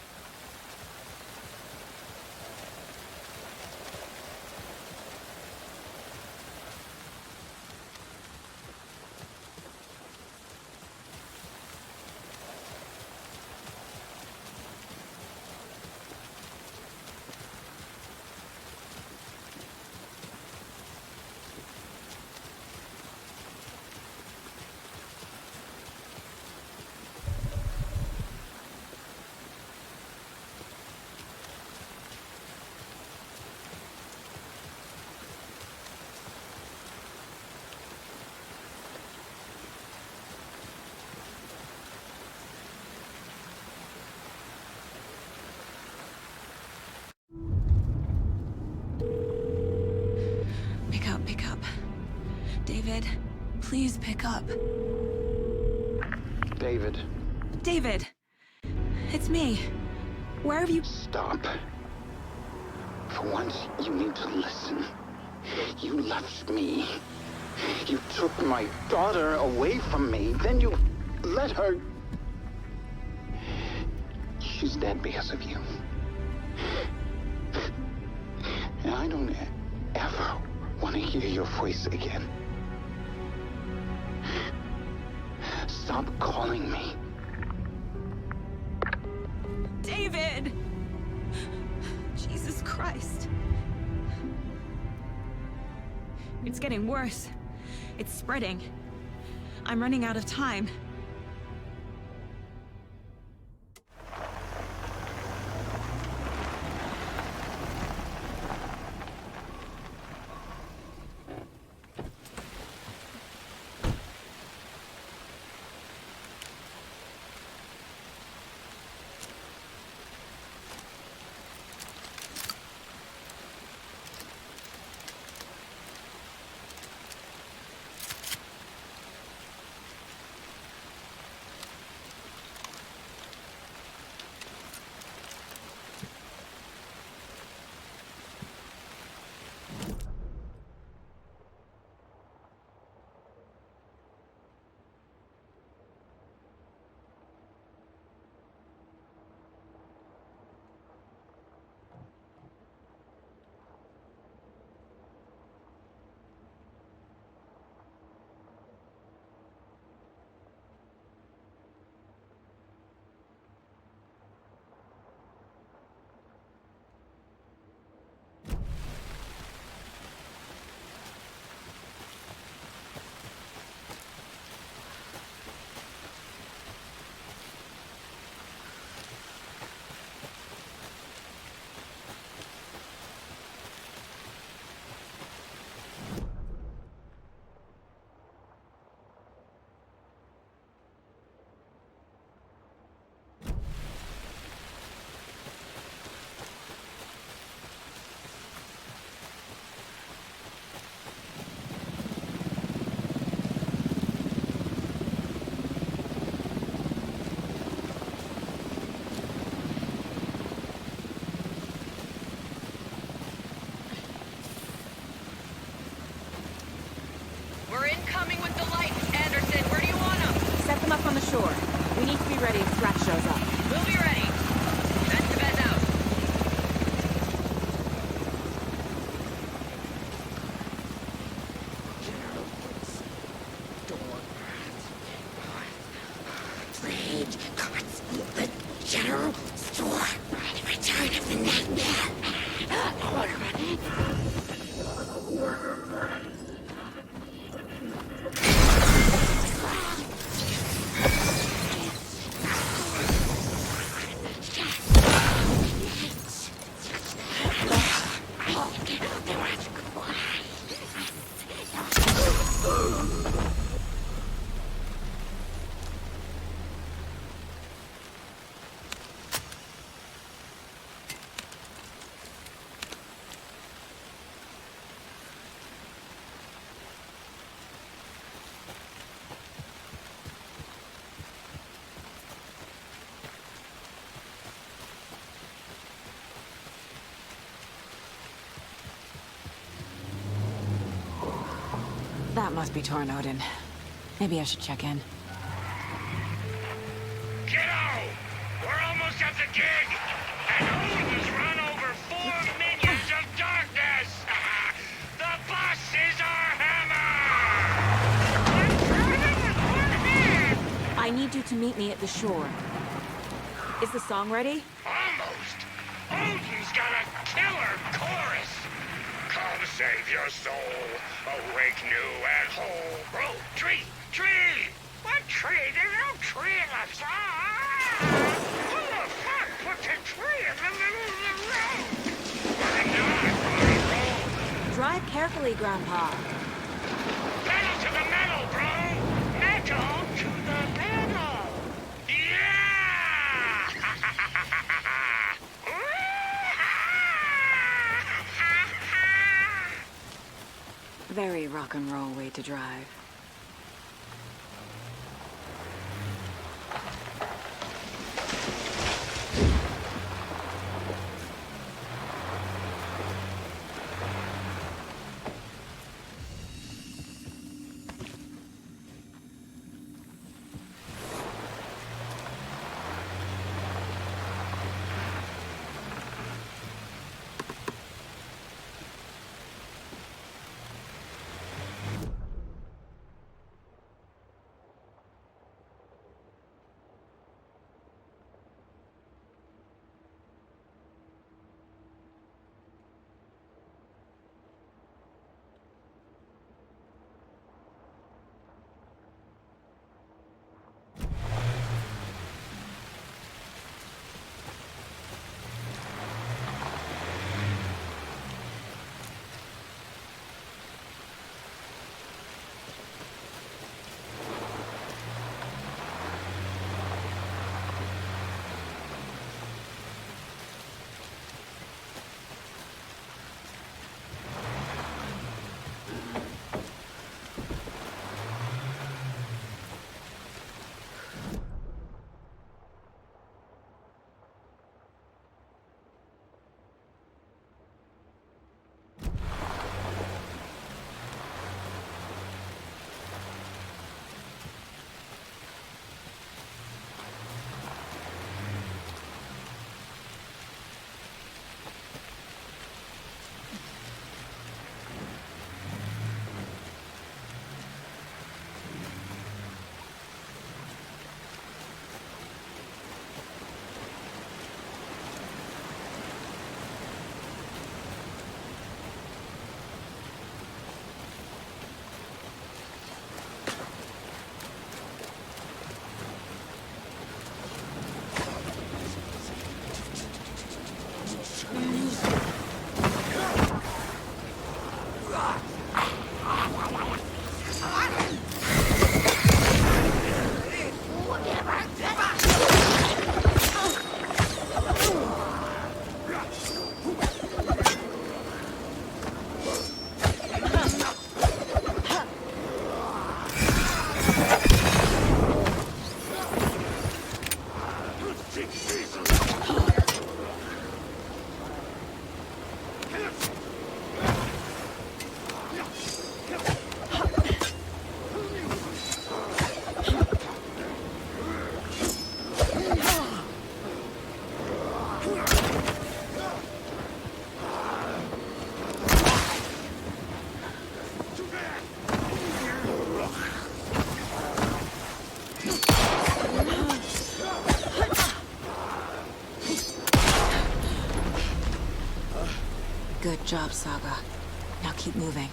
Pick up. David, please pick up. David. David! It's me. Where have you... Stop. For once, you need to listen. You left me. You took my daughter away from me. Then you let her... She's dead because of you. And I don't ever want to hear your voice again. Stop calling me. David! Jesus Christ. It's getting worse. It's spreading. I'm running out of time. We're incoming with the lights. Anderson, where do you want them? Set them up on the shore. We need to be ready if Threat shows up. We'll be ready. Estevez out. Trade cards open. General store. The return of the Nightingale. That must be Odin. Maybe I should check in. Kiddo! We're almost at the gig! And Odin's run over 4 minions of darkness! The bus is our hammer! I need you to meet me at the shore. Is the song ready? Almost! Odin's got a killer chorus! Come save your soul, awake new and whole. Bro, tree! What tree? There's no tree in the song! Who the fuck puts a tree in the middle of the road? We're not on a roll! Drive carefully, Grandpa. Pedal to the metal, bro! Metal to the metal! Yeah! Very rock and roll way to drive. Good job, Saga. Now keep moving.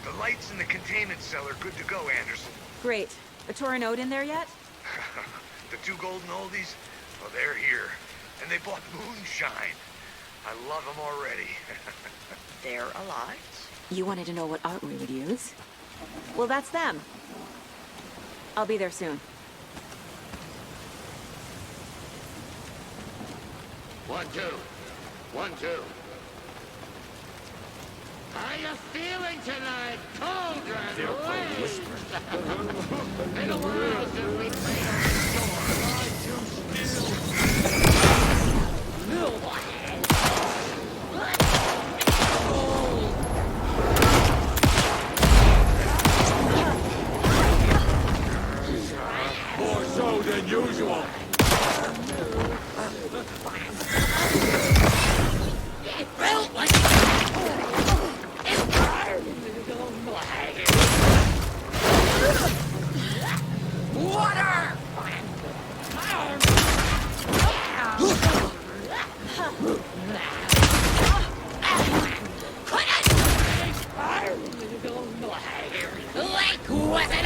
The light It's in the containment cellar. Good to go, Anderson. Great. A Torinode in there yet? The two golden oldies? Well, they're here. And they bought moonshine. I love them already. They're alive? You wanted to know what art we would use? Well, that's them. I'll be there soon. 1, 2. 1, 2. How you feeling tonight, Cauldron? In a while since we played on the More so than usual. It felt like water! Like weapon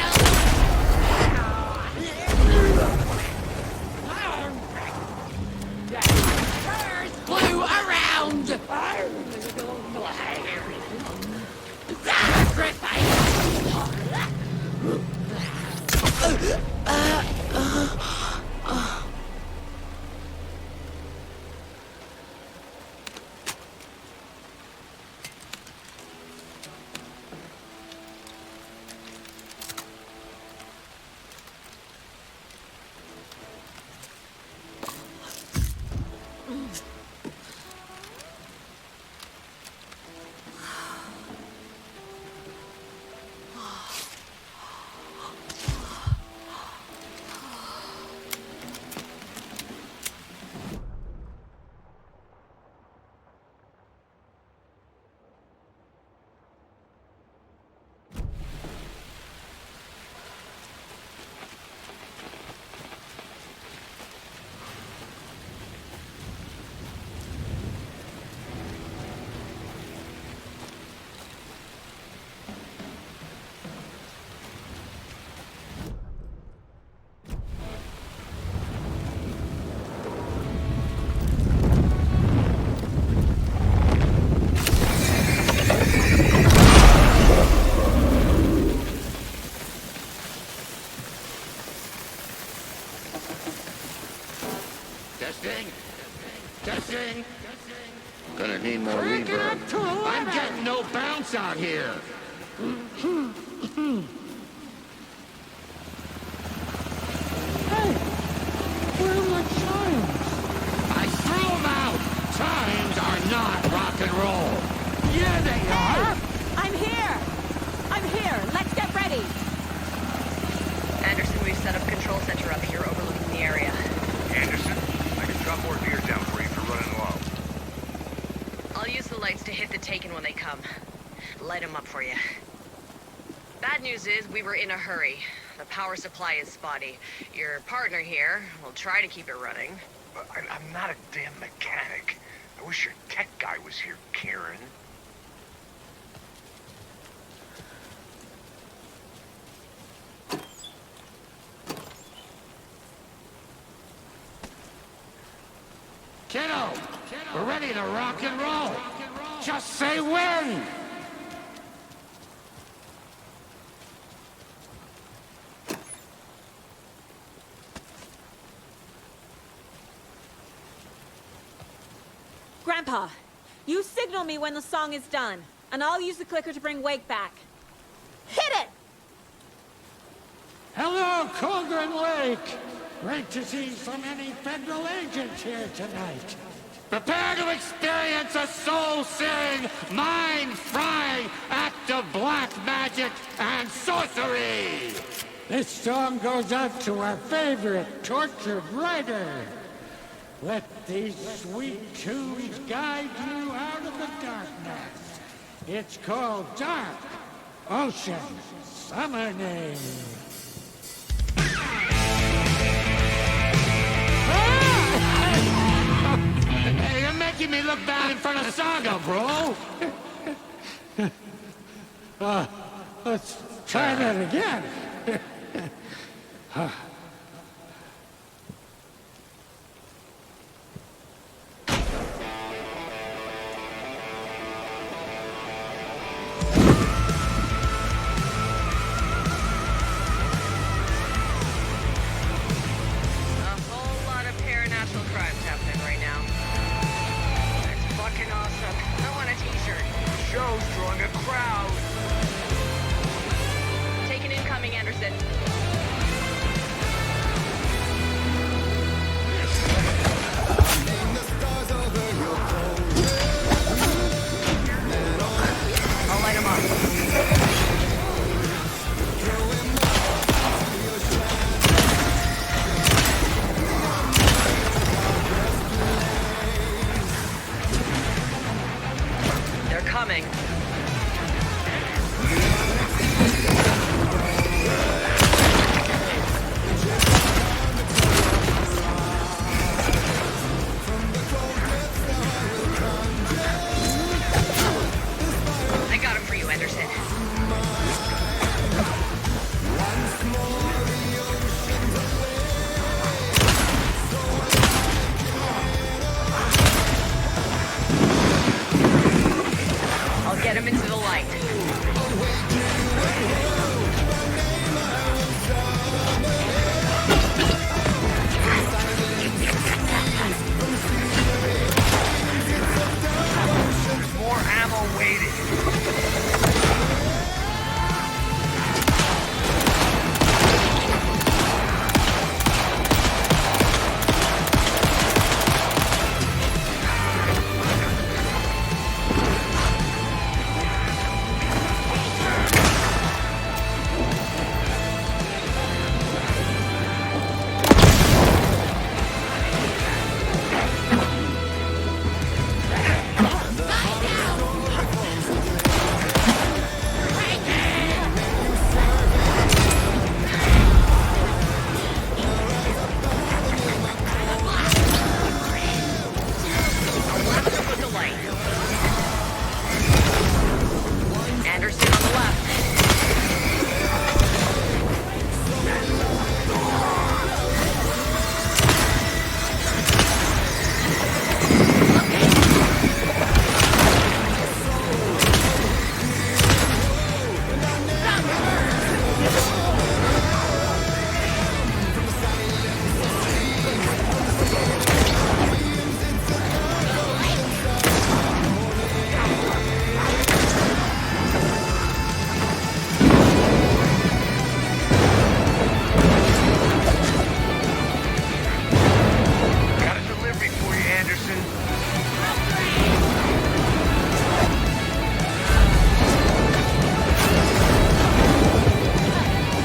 flew around! Testing. Gonna need more reverb. I'm getting no bounce out here. Hey, where are my chimes? I threw them out. Chimes are not rock and roll. Yeah, they are. I'm here. Let's get ready. Anderson, we've set up a control center up here overlooking the area. Anderson, I can drop more beer down for you if you're running low. I'll use the lights to hit the Taken when they come. Light them up for you. Bad news is we were in a hurry. The power supply is spotty. Your partner here will try to keep it running. I'm not a damn mechanic. I wish your tech guy was here, Karen. Kiddo, we're ready to rock and roll. Just say when. Grandpa, you signal me when the song is done, and I'll use the clicker to bring Wake back. Hit it! Hello, Cauldron Lake. Great to see so many federal agents here tonight. Prepare to experience a soul-searing, mind-frying act of black magic and sorcery. This song goes out to our favorite tortured writer. Let these sweet tunes guide you out of the darkness. It's called Dark Ocean Summer Name. Hey, you're making me look bad in front of Saga, bro. Let's try that again. Show's drawing a crowd. Taken incoming, Anderson. I'll light him up. They're coming. I got him for you, Anderson. I'll get him into the light. There's more ammo waiting. Anderson on the left. Got a delivery for you, Anderson.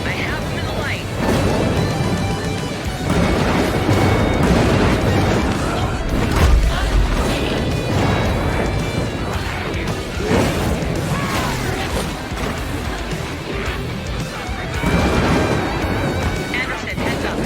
I have him in the light. Anderson, heads up.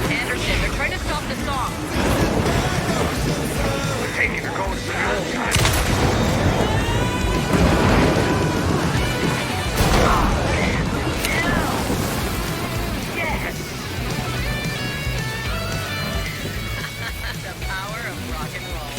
Anderson, they're trying to stop the song. We're taking her going to the old time. Yes! The power of rock and roll.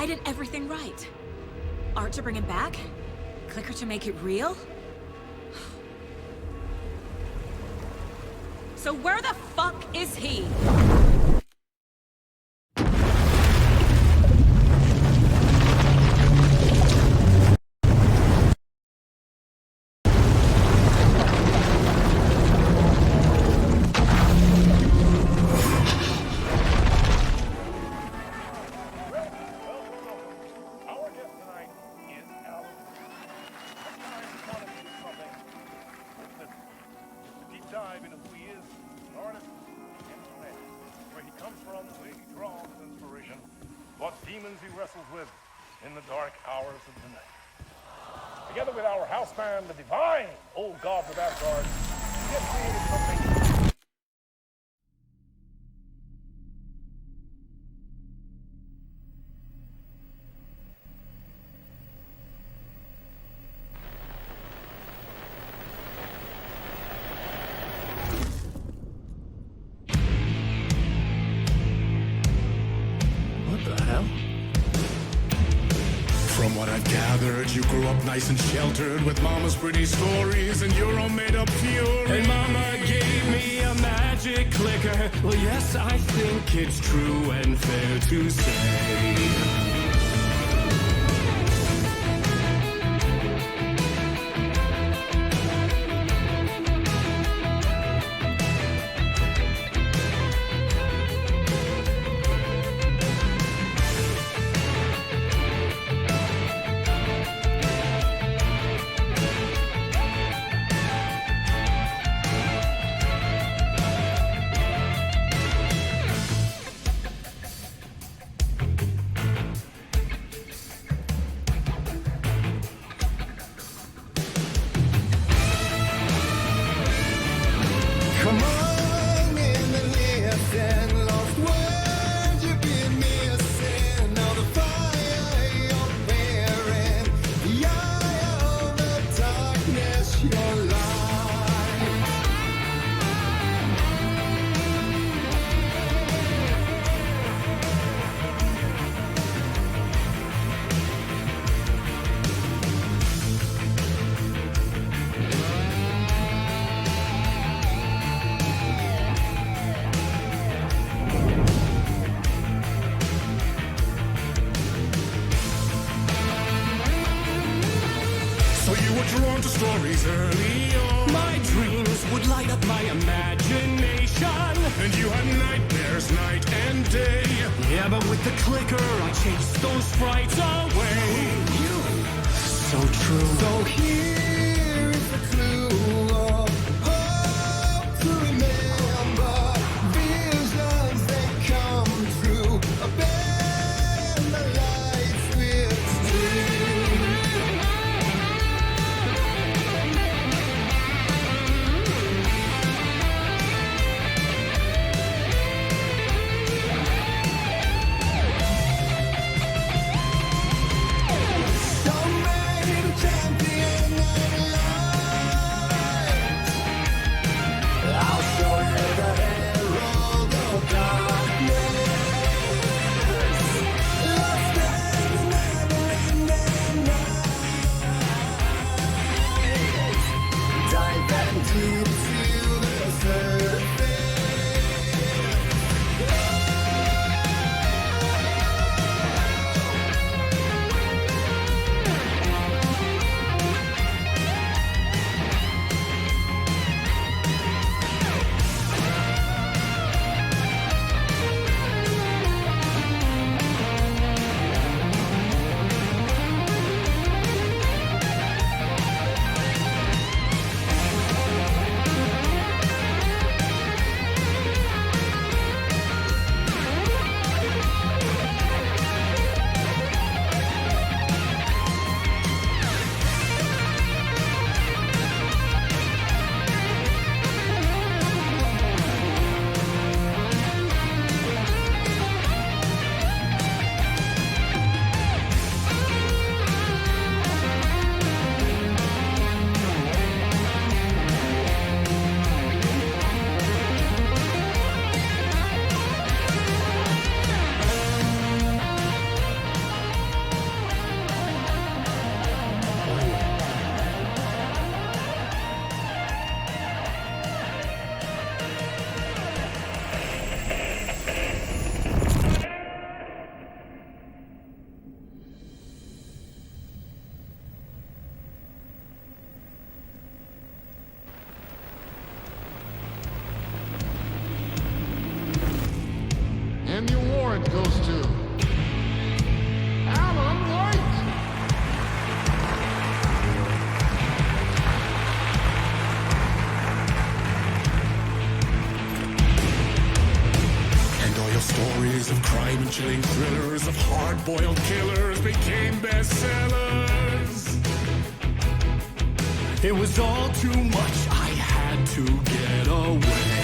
I did everything right. Art to bring him back? Clicker to make it real? So where the fuck is he? In the dark hours of the night. Together with our house band, the divine old gods of Asgard, we have created something. What the hell? From what I've gathered, you grew up nice and sheltered with mama's pretty stories and your own made-up fury. And mama gave me a magic clicker. Well, yes, I think it's true and fair to say. Drawn to stories early on. My dreams would light up my imagination. And you had nightmares night and day. Yeah, but with the clicker, I chased those frights away. So true. So here is the clue of hope to remember. Visions, they come true. Abandon the lights with steel. award goes to Alan White. And all your stories of crime and chilling thrillers of hard-boiled killers became bestsellers. It was all too much, I had to get away.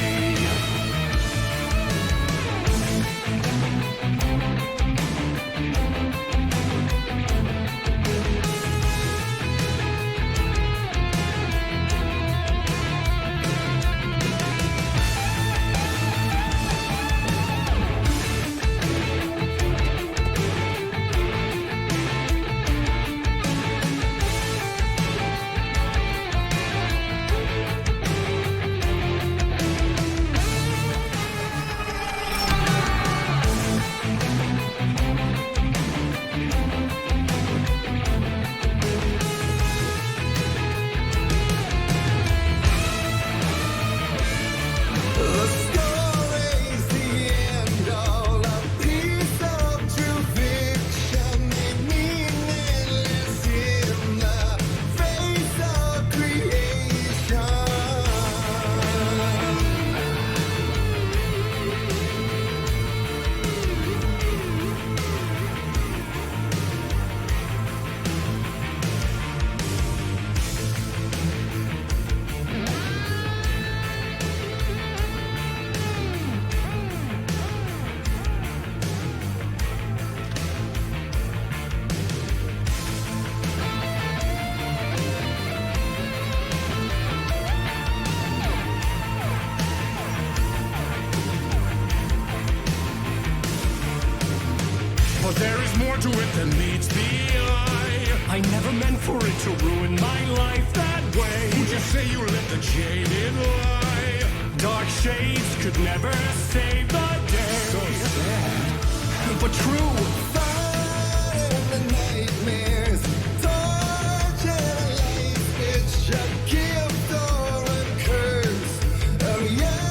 But there is more to it than meets the eye. I never meant for it to ruin my life that way. Would you say you let the jaded lie? Dark shades could never save the day. So sad, but true. Fire in the nightmares, torture life, it's a gift or a curse. A reality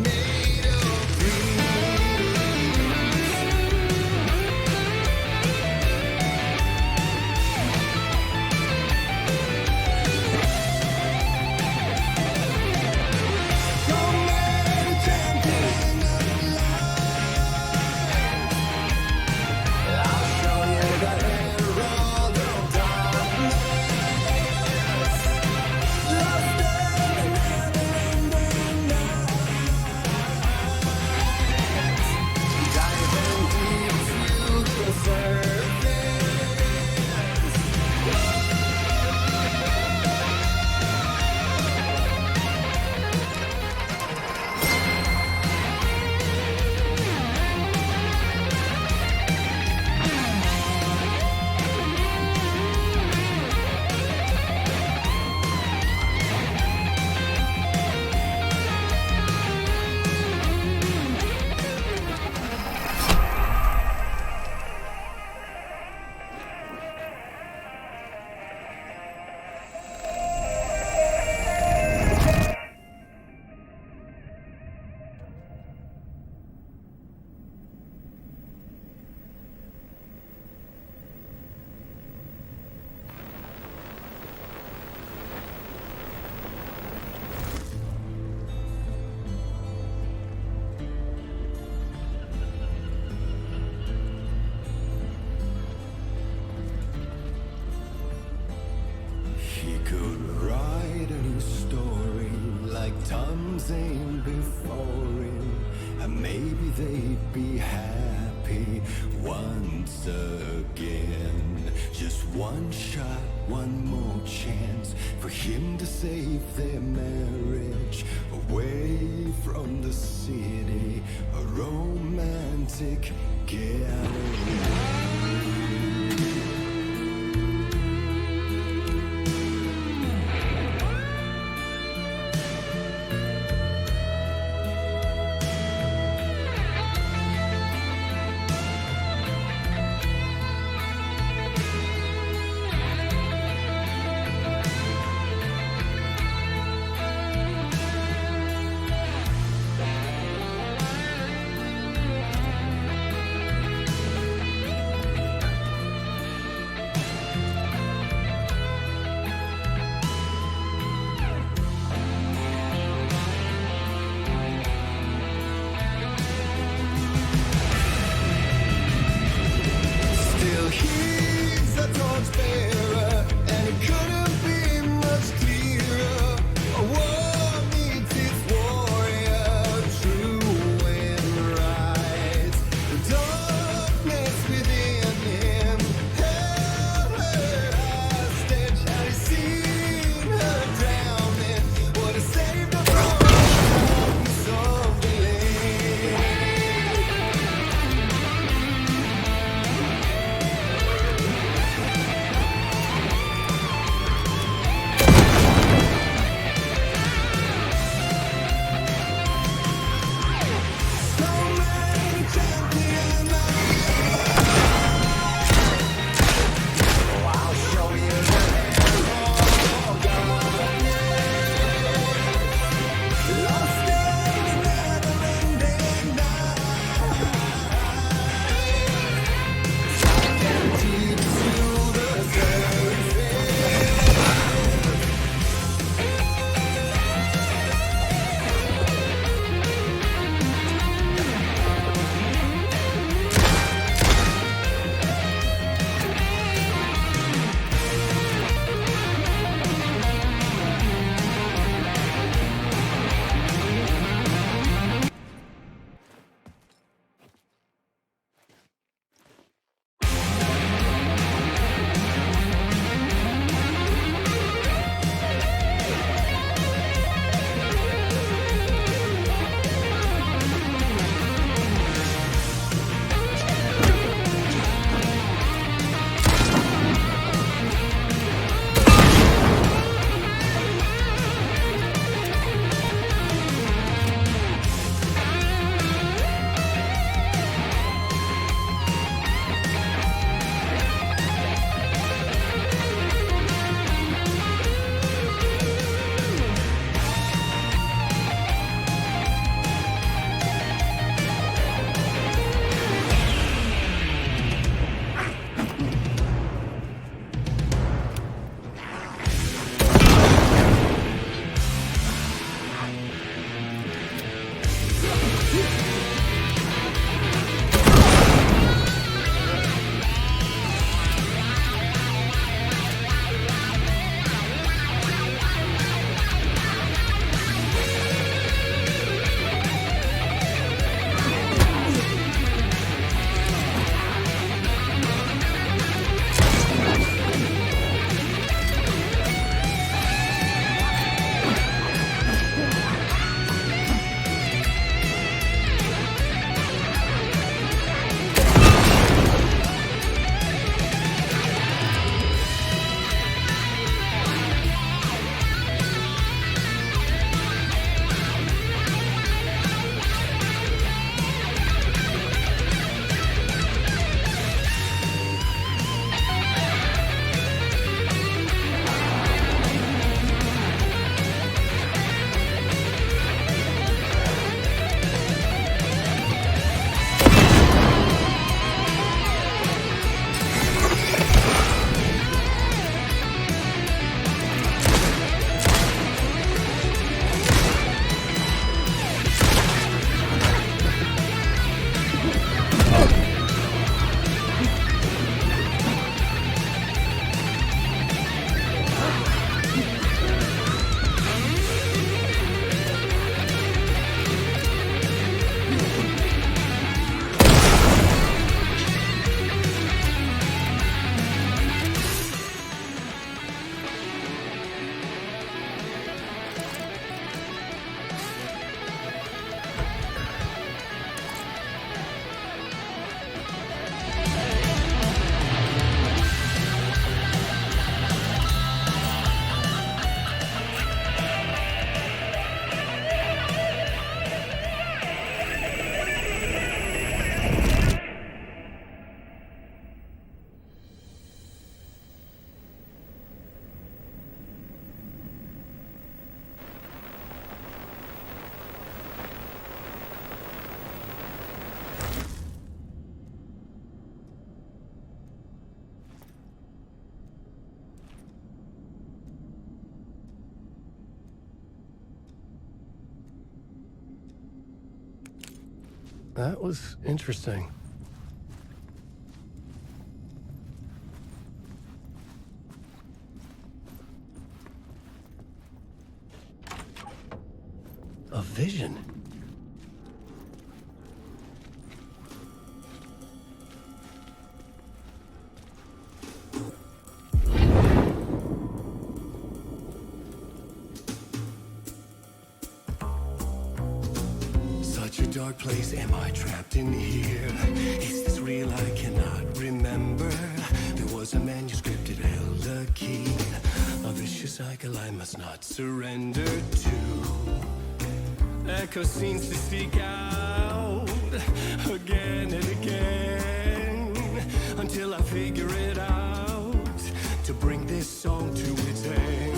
made of Zane before him, and maybe they'd be happy once again. Just one shot, one more chance for him to save their marriage. Away from the city, a romantic gallery. That was interesting. A vision. Such a dark place, am I trapped in here? Is this real? I cannot remember. There was a manuscript, it held a key. A vicious cycle I must not surrender to. Echo scenes to seek out again and again until I figure it out to bring this song to its end.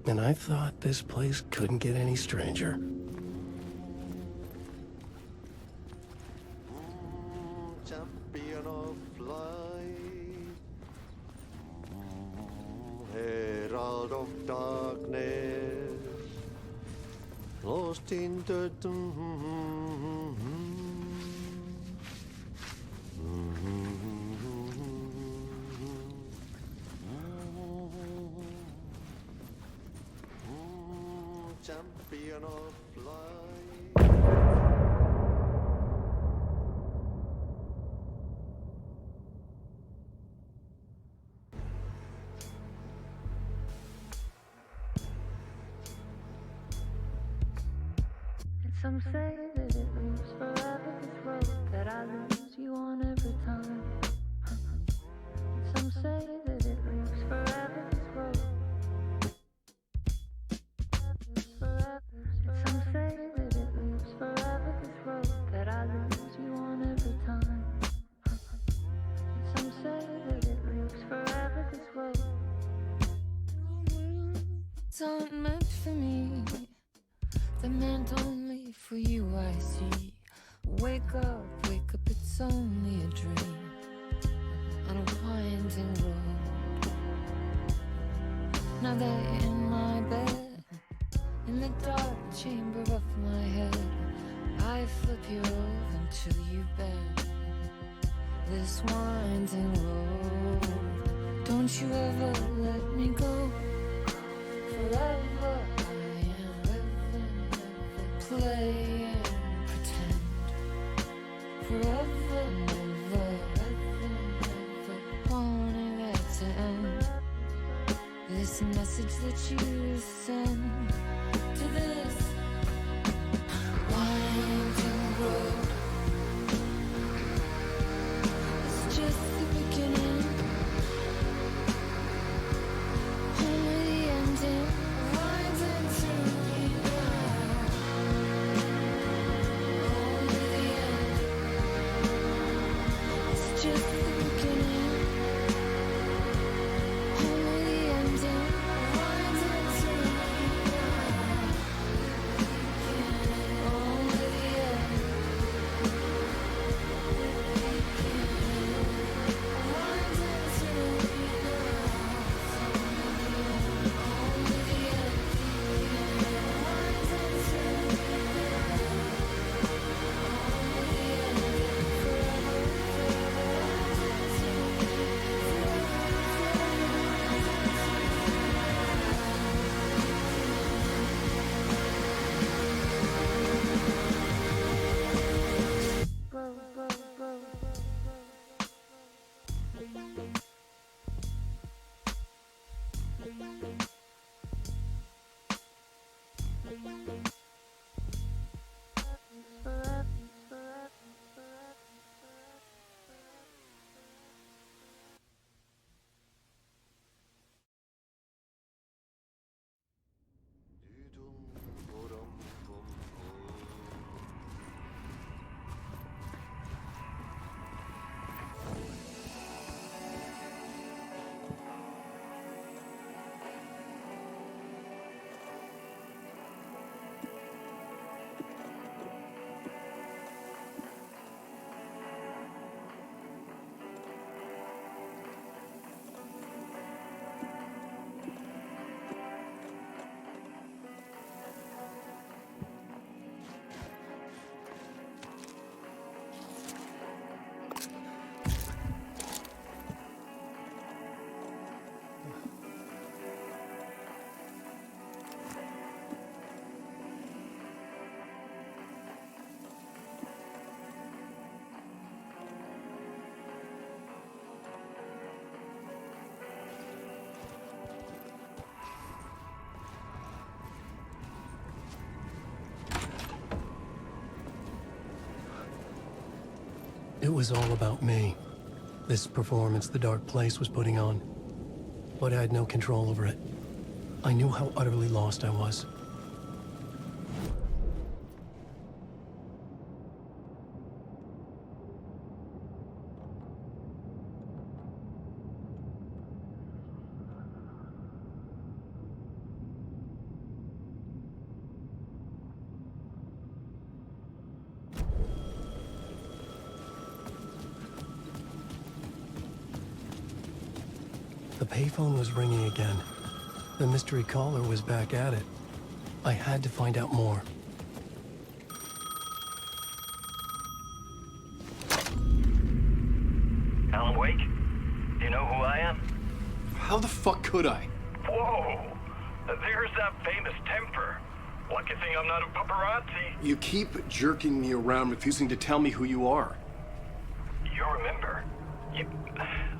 And I thought this place couldn't get any stranger. Champion of light, herald of darkness, lost in the champion of light. And some say that it lives forever, this road that I lose you on every time. And some say that it lives forever, this road. Some say that it lives forever, this road that I lose you on every time. And some say that it lives forever, this road. It's not meant for me, they're meant only for you, I see. Wake up, it's only a dream on a winding road. Now they're in my bed, in the dark chamber of my head. I flip you over until you bend this winding road. Don't you ever let me go. Forever I am living message that you send to this winding road. It's just the beginning, only the ending. Winds into me now, only the end. It's just the beginning. It was all about me. This performance the Dark Place was putting on. But I had no control over it. I knew how utterly lost I was. The payphone was ringing again. The mystery caller was back at it. I had to find out more. Alan Wake? Do you know who I am? How the fuck could I? Whoa! There's that famous temper. Lucky thing I'm not a paparazzi. You keep jerking me around, refusing to tell me who you are. You remember? You...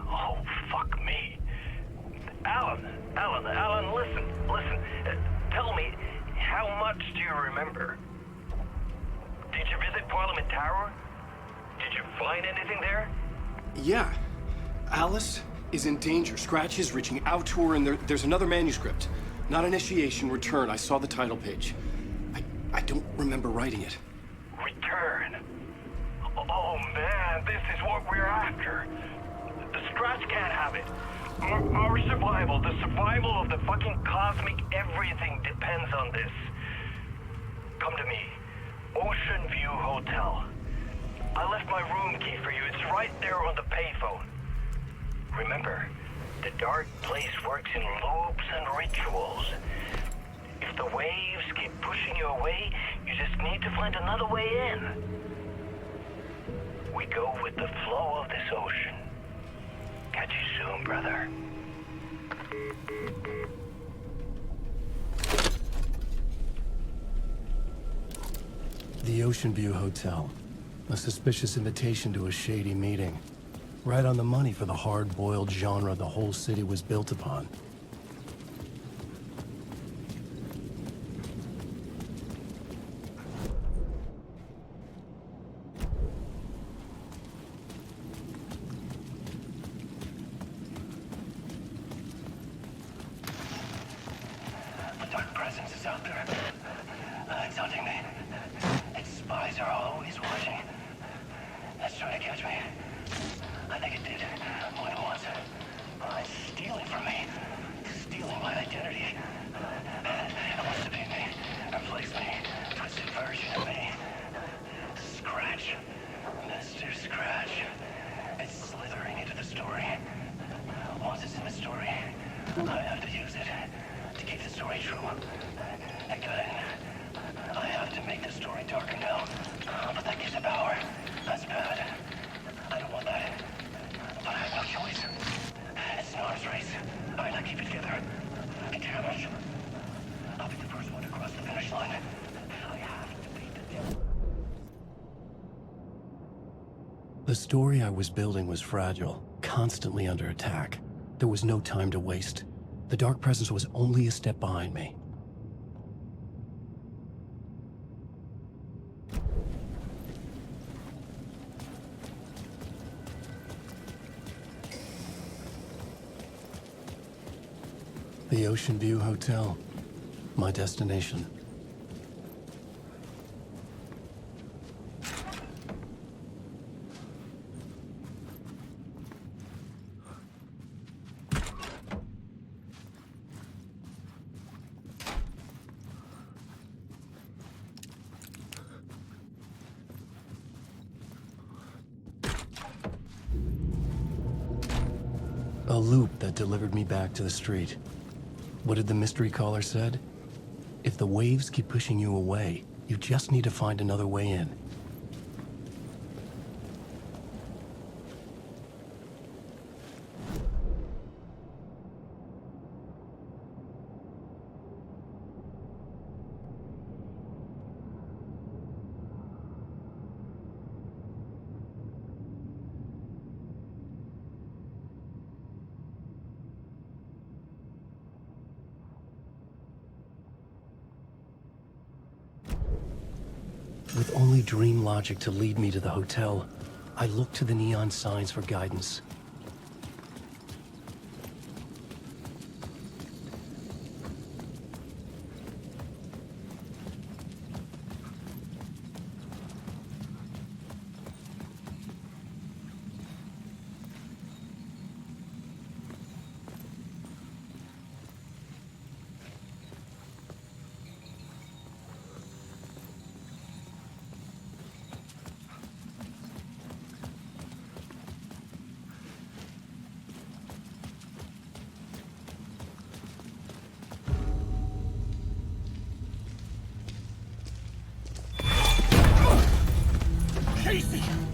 Oh, fuck me. Alan, listen. Tell me, how much do you remember? Did you visit Parliament Tower? Did you find anything there? Yeah. Alice is in danger. Scratch is reaching out to her, and there's another manuscript. Not initiation, return. I saw the title page. I don't remember writing it. Return? Oh man, this is what we're after. The Scratch can't have it. Our survival, the survival of the fucking cosmic everything depends on this. Come to me. Ocean View Hotel. I left my room key for you. It's right there on the payphone. Remember, the Dark Place works in loops and rituals. If the waves keep pushing you away, you just need to find another way in. We go with the flow of this ocean. Catch you soon, brother. The Ocean View Hotel. A suspicious invitation to a shady meeting. Right on the money for the hard-boiled genre the whole city was built upon. The story I was building was fragile, constantly under attack. There was no time to waste. The Dark Presence was only a step behind me. The Ocean View Hotel, my destination. A loop that delivered me back to the street. What did the mystery caller said? If the waves keep pushing you away, you just need to find another way in. With only dream logic to lead me to the hotel, I looked to the neon signs for guidance.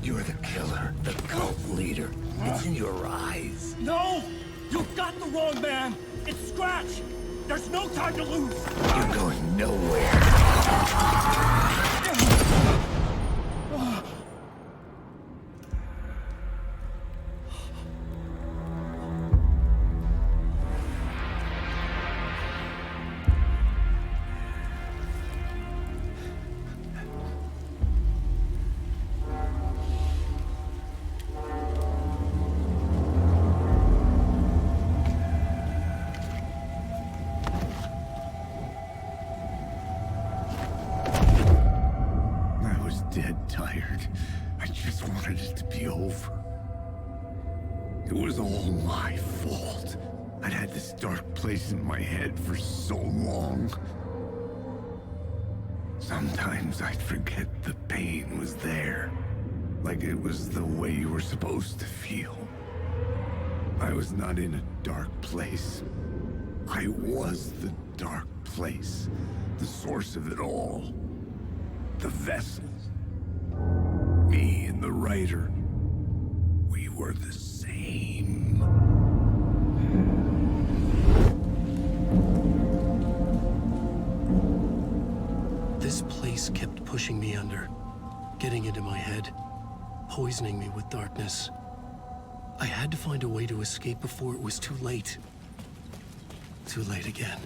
You're the killer, the cult leader. It's in your eyes. No! You've got the wrong man! It's Scratch! There's no time to lose! You're going nowhere. In my head for so long. Sometimes I'd forget the pain was there, like it was the way you were supposed to feel. I was not in a dark place. I was the dark place, the source of it all. The vessel. Me and the writer. We were the same. This place kept pushing me under, getting into my head, poisoning me with darkness. I had to find a way to escape before it was too late. Too late again.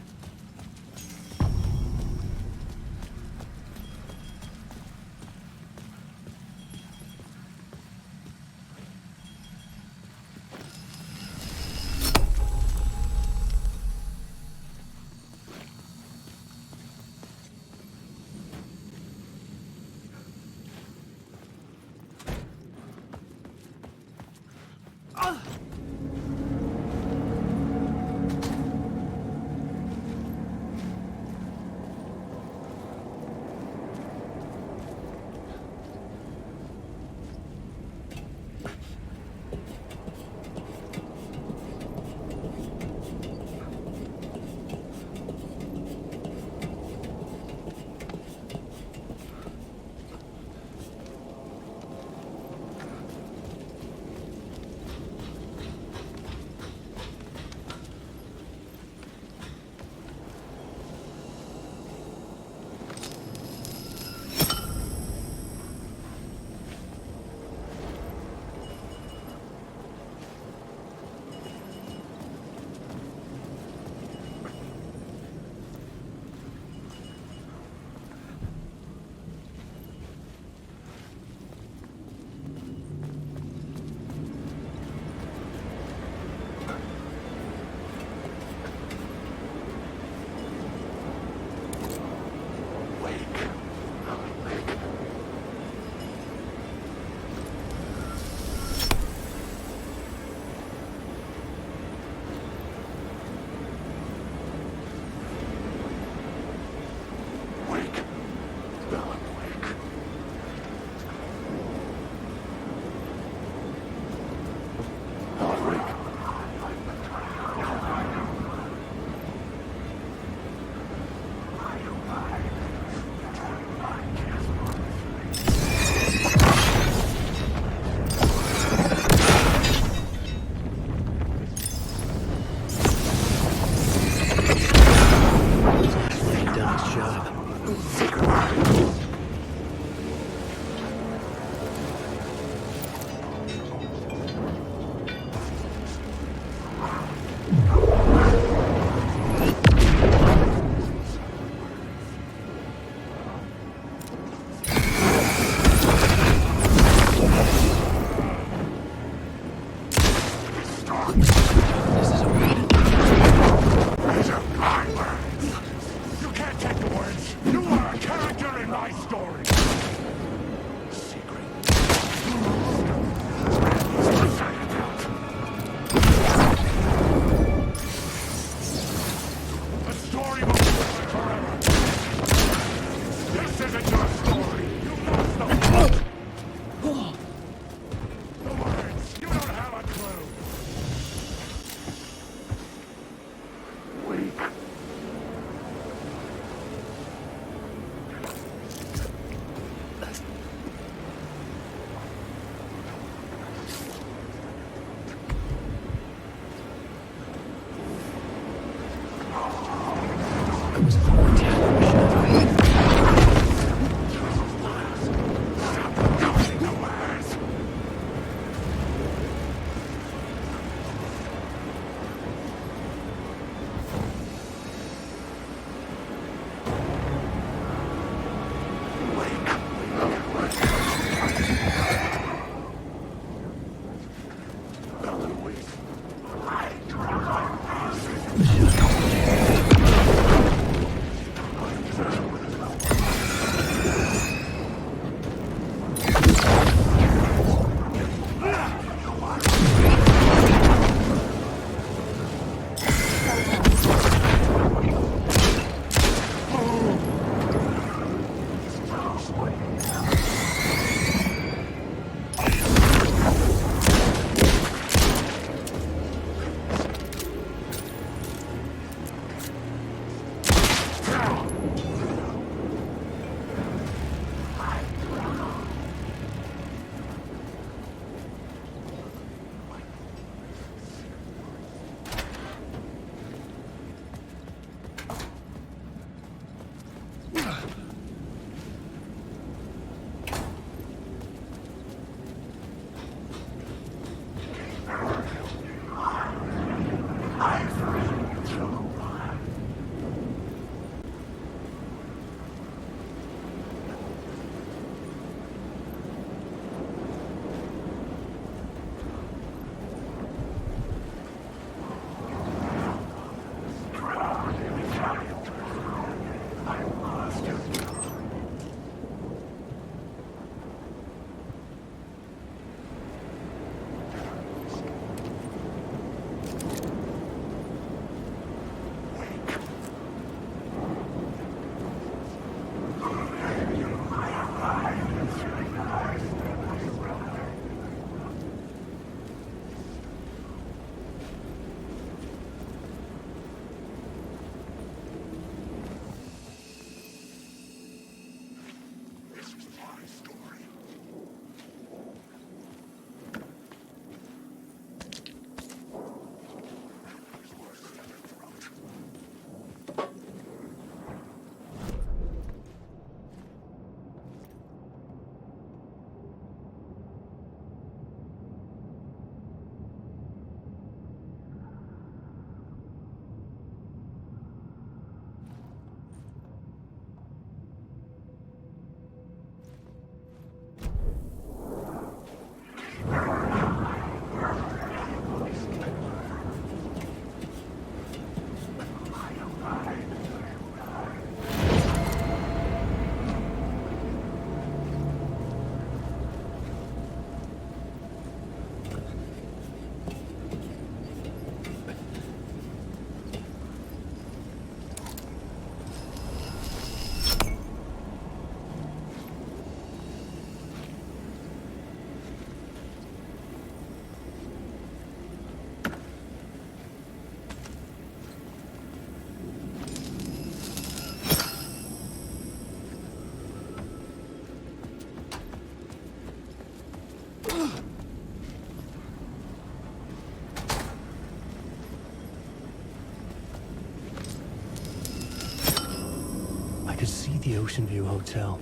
the Ocean View Hotel.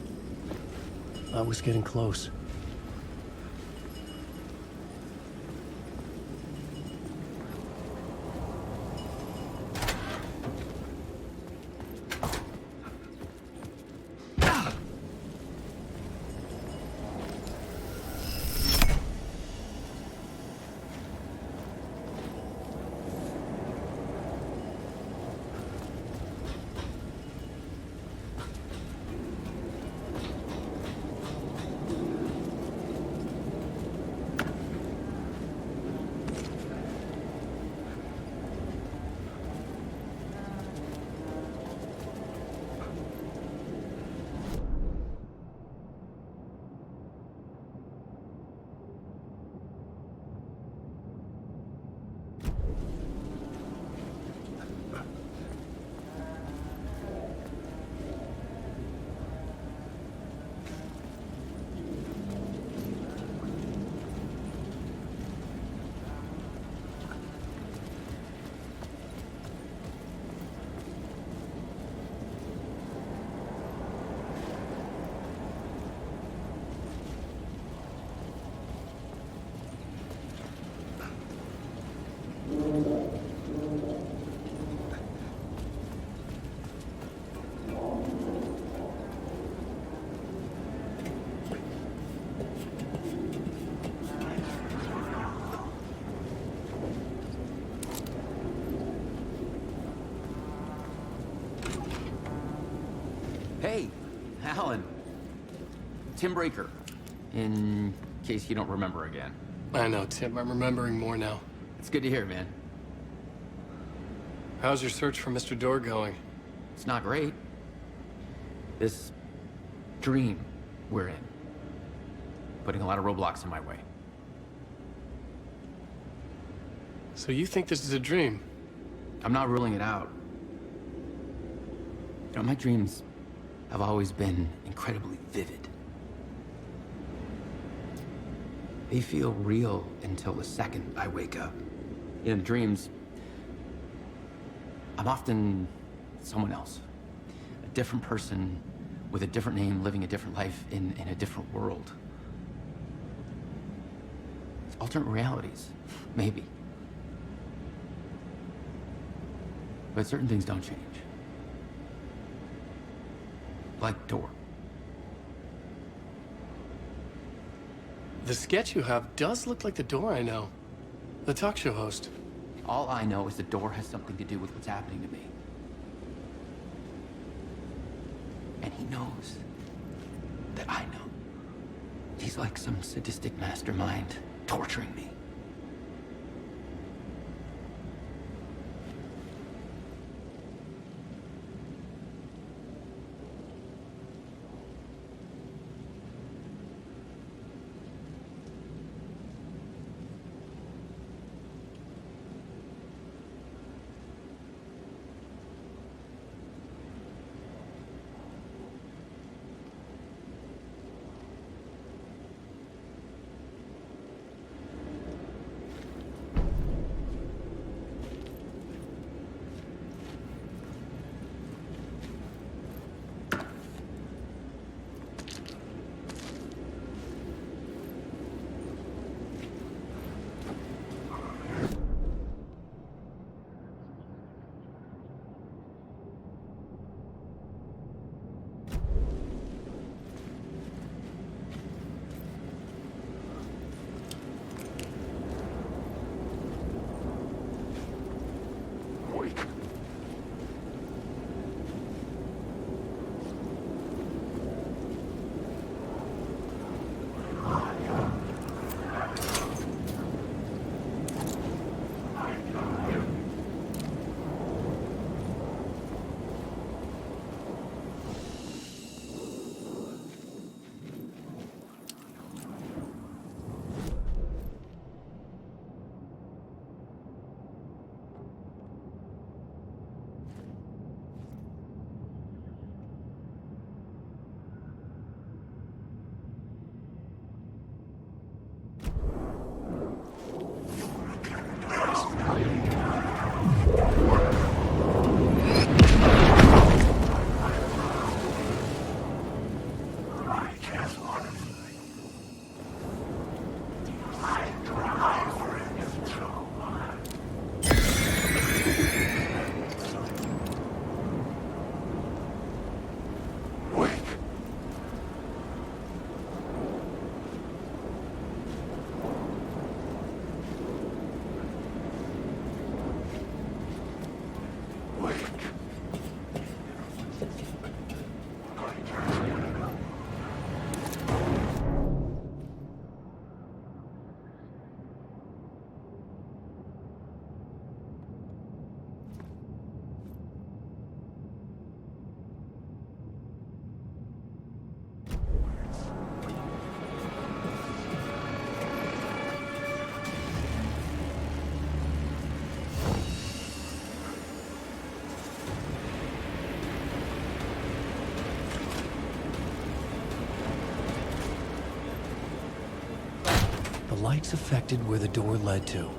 I was getting close. Hey, Alan. Tim Breaker, in case you don't remember again. I know, Tim. I'm remembering more now. It's good to hear, man. How's your search for Mr. Door going? It's not great. This dream we're in, putting a lot of roadblocks in my way. So you think this is a dream? I'm not ruling it out. You know, my dreams have always been incredibly vivid. They feel real until the second I wake up. In dreams, I'm often someone else. A different person with a different name, living a different life in a different world. It's alternate realities, maybe. But certain things don't change. Like Door. The sketch you have does look like the Door I know. The talk show host. All I know is the Door has something to do with what's happening to me. And he knows that I know. He's like some sadistic mastermind torturing me. The lights affected where the door led to.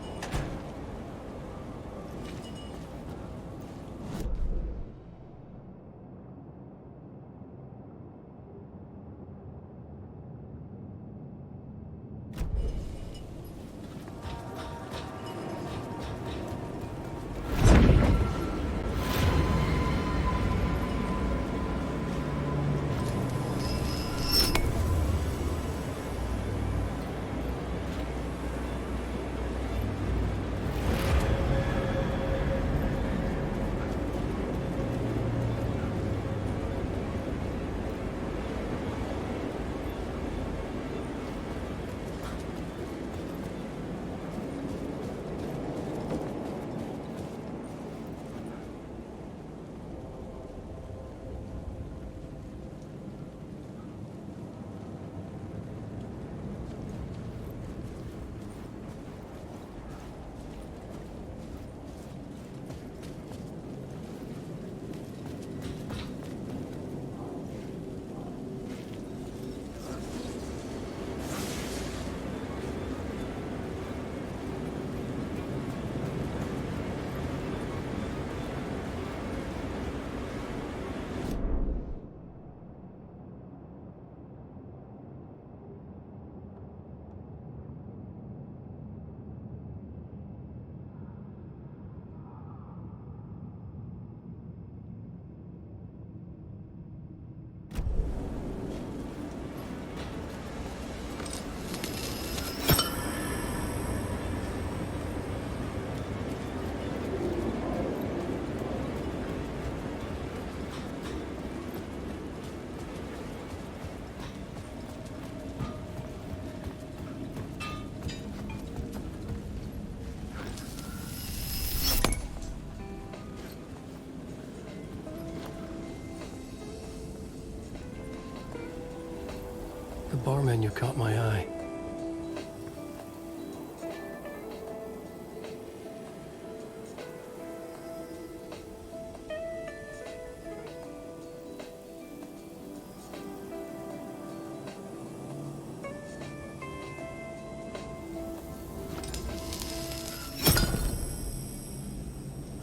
The bar menu caught my eye.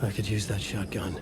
I could use that shotgun.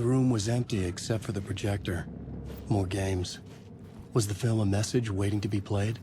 The room was empty except for the projector. More games. Was the film a message waiting to be played?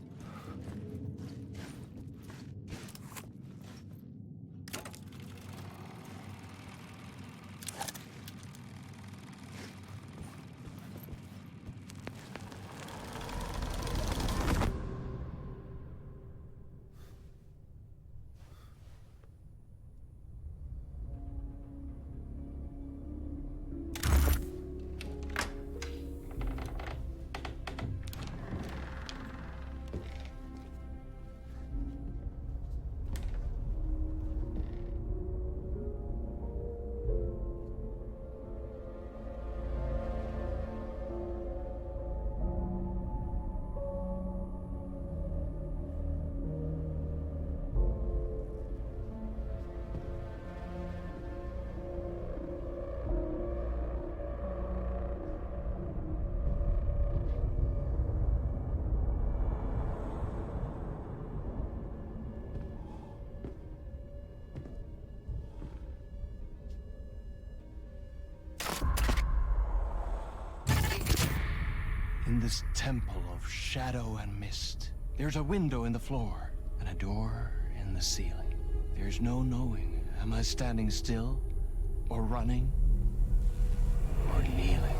In this temple of shadow and mist, there's a window in the floor and a door in the ceiling. There's no knowing, am I standing still, or running, or kneeling?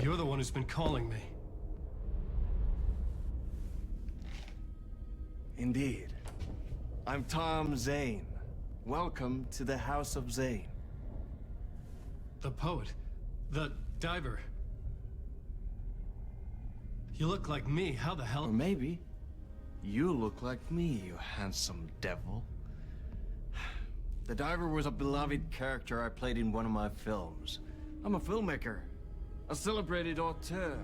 You're the one who's been calling me. Indeed. I'm Tom Zane. Welcome to the House of Zane. The poet. The diver. You look like me. How the hell? Or maybe you look like me, you handsome devil. The diver was a beloved character I played in one of my films. I'm a filmmaker, a celebrated auteur.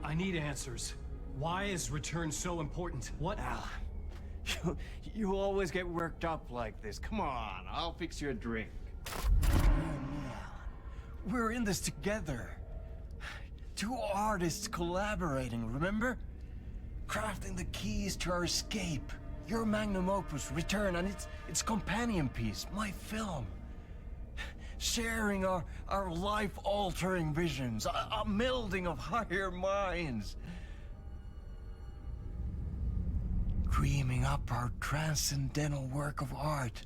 I need answers. Why is Return so important? What? You always get worked up like this. Come on, I'll fix you a drink. We're in this together. Two artists collaborating, remember? Crafting the keys to our escape. Your magnum opus, Return, and its companion piece, my film. Sharing our life-altering visions, a melding of higher minds. Dreaming up our transcendental work of art.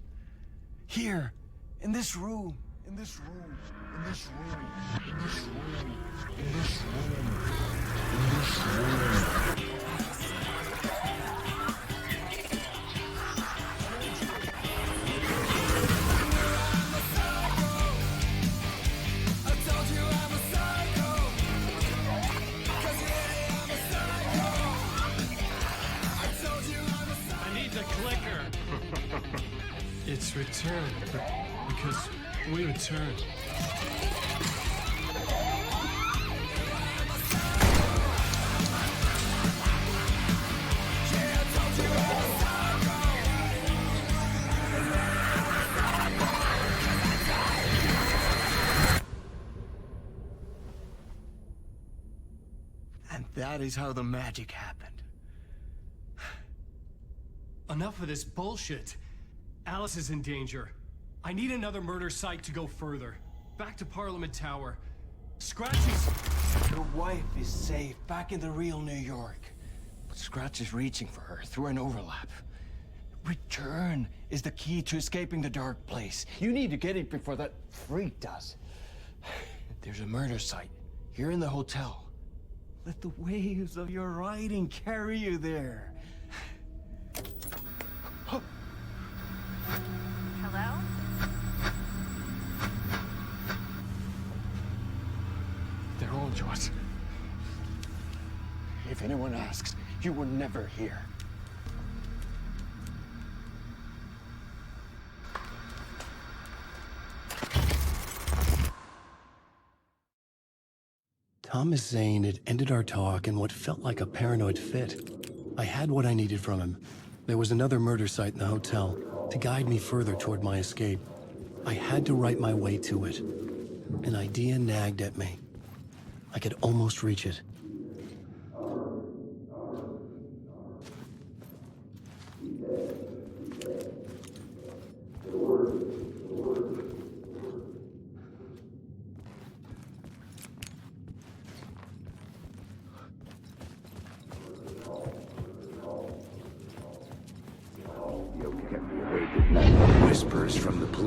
Here, in this room, in this room, in this room, in this room, in this room, in this room. It's Return, because we return. And that is how the magic happened. Enough of this bullshit. Alice is in danger. I need another murder site to go further. Back to Parliament Tower. Scratchy's... Your wife is safe, back in the real New York. But Scratch is reaching for her through an overlap. Return is the key to escaping the dark place. You need to get it before that freak does. There's a murder site here in the hotel. Let the waves of your writing carry you there. Hello? They're all yours. If anyone asks, you were never here. Thomas Zane had ended our talk in what felt like a paranoid fit. I had what I needed from him. There was another murder site in the hotel to guide me further toward my escape. I had to write my way to it. An idea nagged at me. I could almost reach it.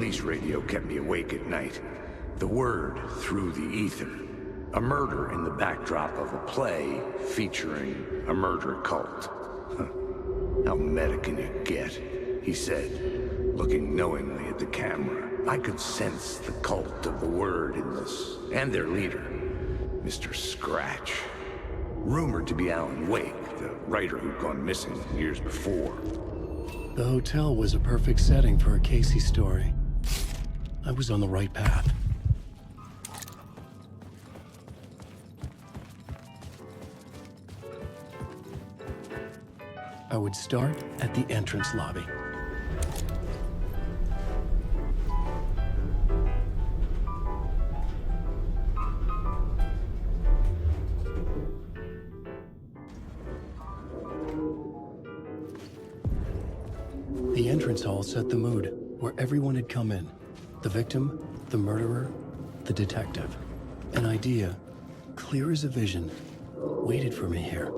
police radio kept me awake at night. The word through the ether. A murder in the backdrop of a play featuring a murder cult. How meta can you get? He said, looking knowingly at the camera. I could sense the cult of the word in this, and their leader, Mr. Scratch. Rumored to be Alan Wake, the writer who'd gone missing years before. The hotel was a perfect setting for a Casey story. I was on the right path. I would start at the entrance lobby. The entrance hall set the mood, where everyone had come in. The victim, the murderer, the detective. An idea, clear as a vision, waited for me here.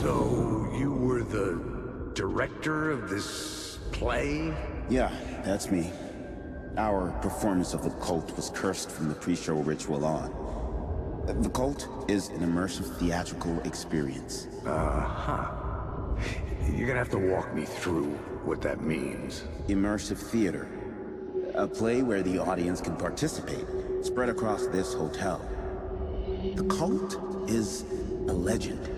So, you were the director of this play? Yeah, that's me. Our performance of the cult was cursed from the pre-show ritual on. The cult is an immersive theatrical experience. Uh-huh. You're gonna have to walk me through what that means. Immersive theater. A play where the audience can participate, spread across this hotel. The cult is a legend.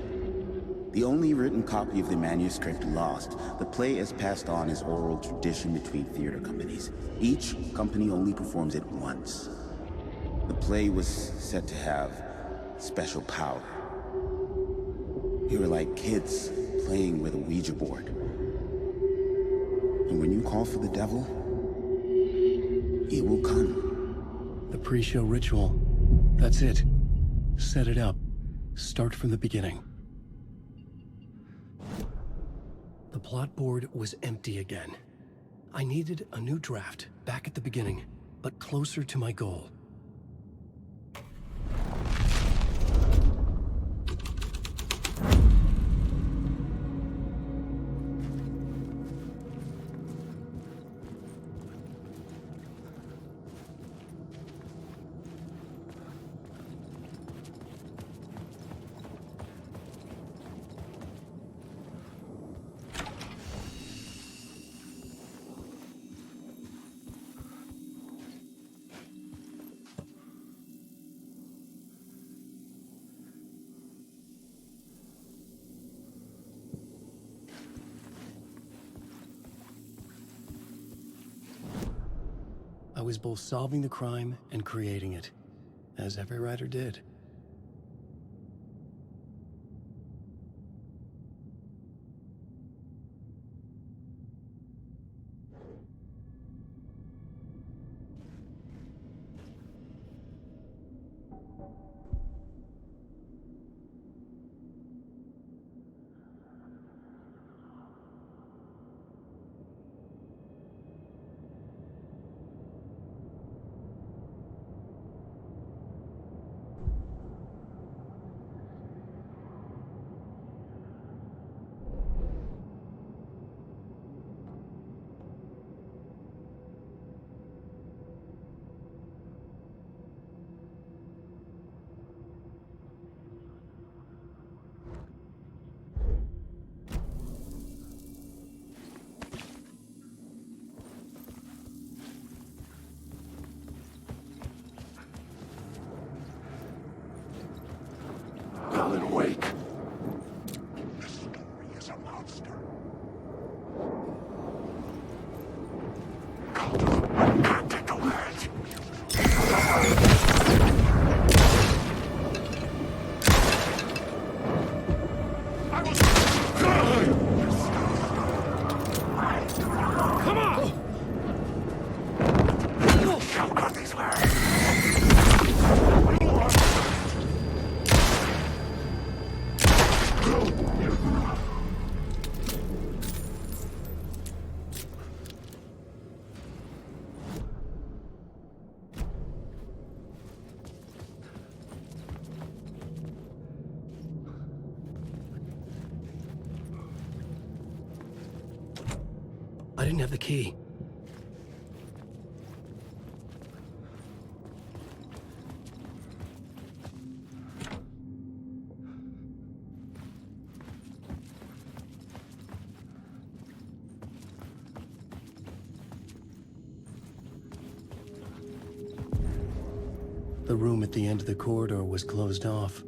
The only written copy of the manuscript lost, the play is passed on as oral tradition between theater companies. Each company only performs it once. The play was said to have special power. We were like kids playing with a Ouija board. And when you call for the devil, he will come. The pre-show ritual. That's it. Set it up. Start from the beginning. The plot board was empty again. I needed a new draft, back at the beginning, but closer to my goal. I was both solving the crime and creating it, as every writer did. I didn't have the key. The room at the end of the corridor was closed off.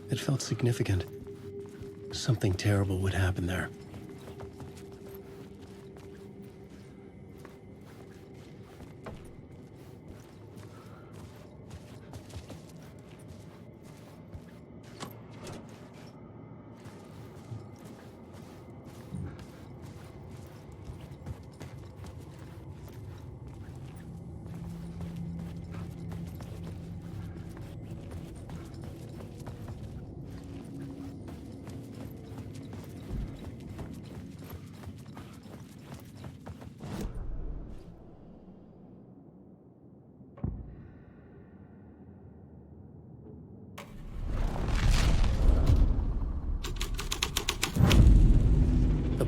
It felt significant. Something terrible would happen there.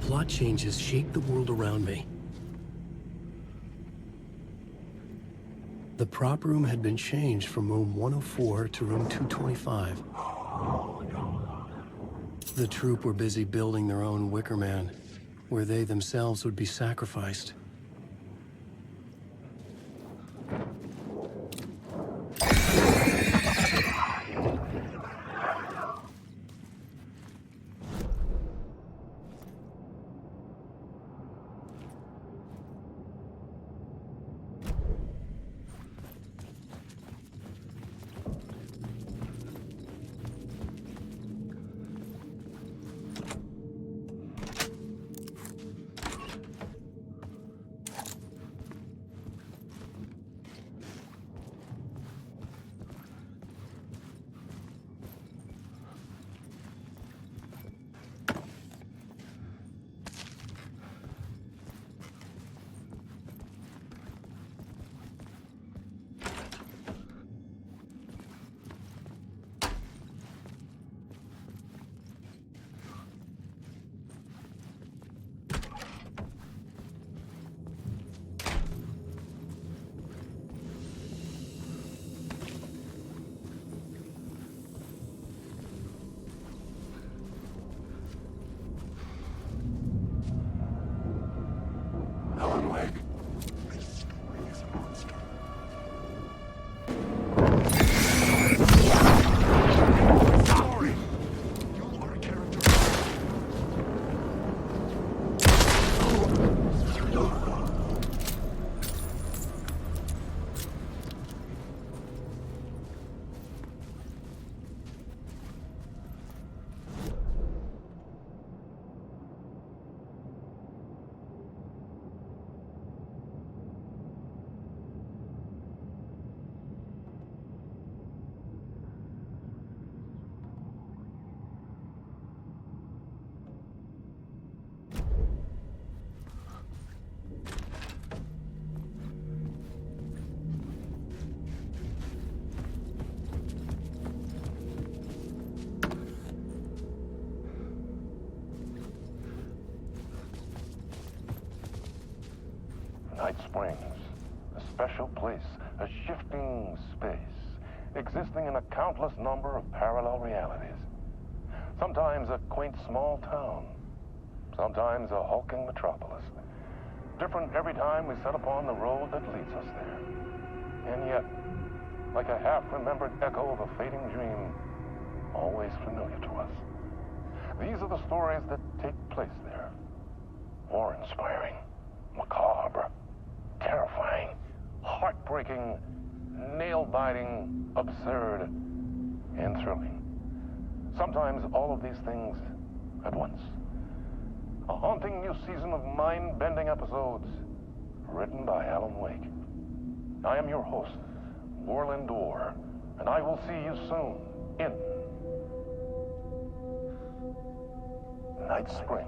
Plot changes shaped the world around me. The prop room had been changed from room 104 to room 225. The troupe were busy building their own Wicker Man, where they themselves would be sacrificed. Night Springs, a special place, a shifting space, existing in a countless number of parallel realities. Sometimes a quaint small town, sometimes a hulking metropolis. Different every time we set upon the road that leads us there. And yet, like a half-remembered echo of a fading dream, always familiar to us. These are the stories that take place there. Awe-inspiring, macabre, terrifying, heartbreaking, nail-biting, absurd, and thrilling. Sometimes all of these things at once. A haunting new season of mind-bending episodes written by Alan Wake. I am your host, Warland Dorr, and I will see you soon in Night Springs.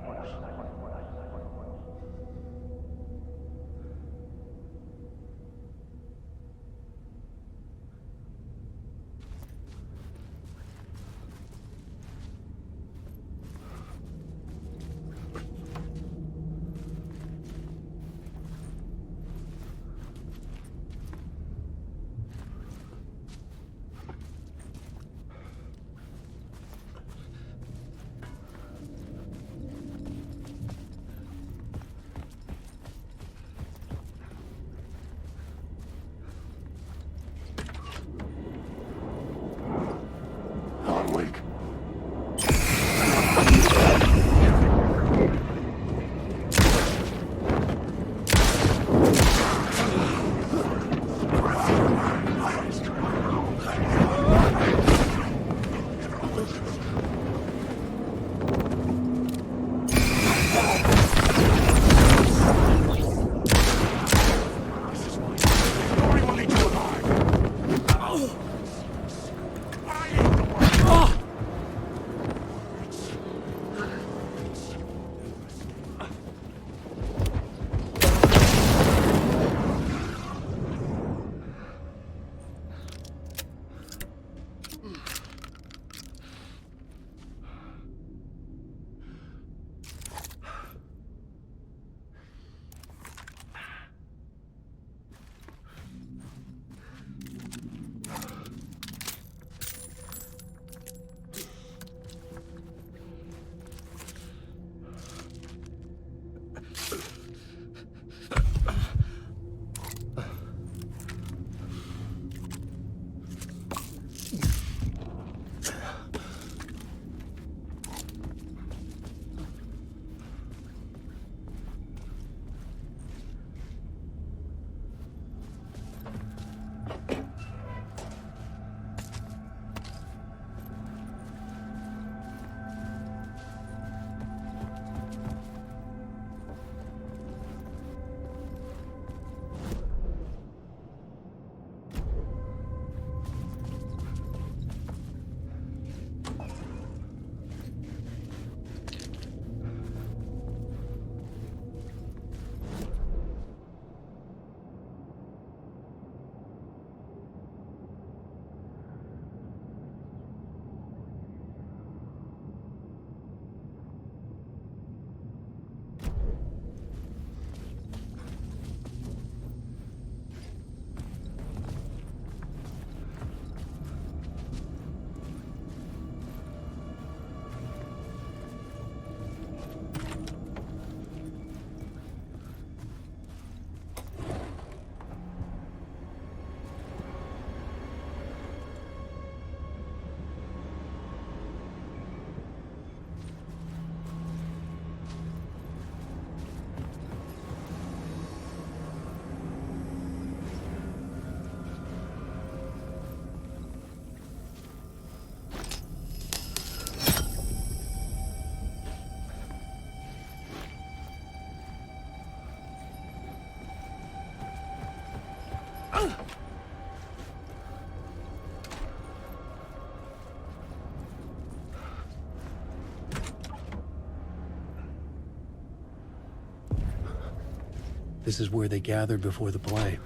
this is where they gathered before the play.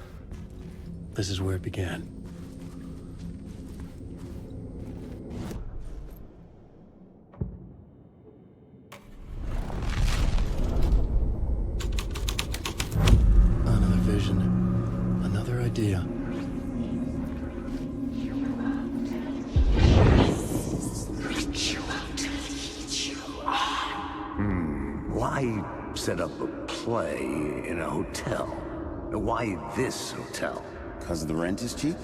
This is where it began. Another vision. Another idea. Why set up a play in a hotel? Why this hotel? Because the rent is cheap?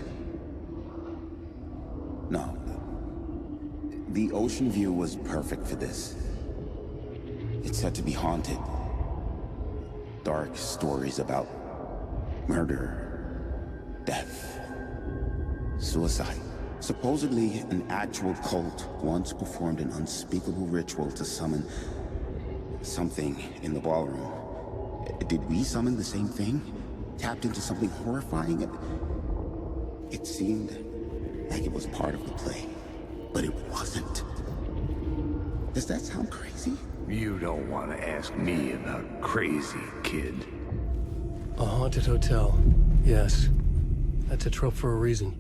No. The ocean view was perfect for this. It's said to be haunted. Dark stories about murder, death, suicide. Supposedly, an actual cult once performed an unspeakable ritual to summon something in the ballroom. Did we summon the same thing? Tapped into something horrifying? It seemed like it was part of the play, but it wasn't. Does that sound crazy? You don't want to ask me about crazy, kid. A haunted hotel. Yes. That's a trope for a reason.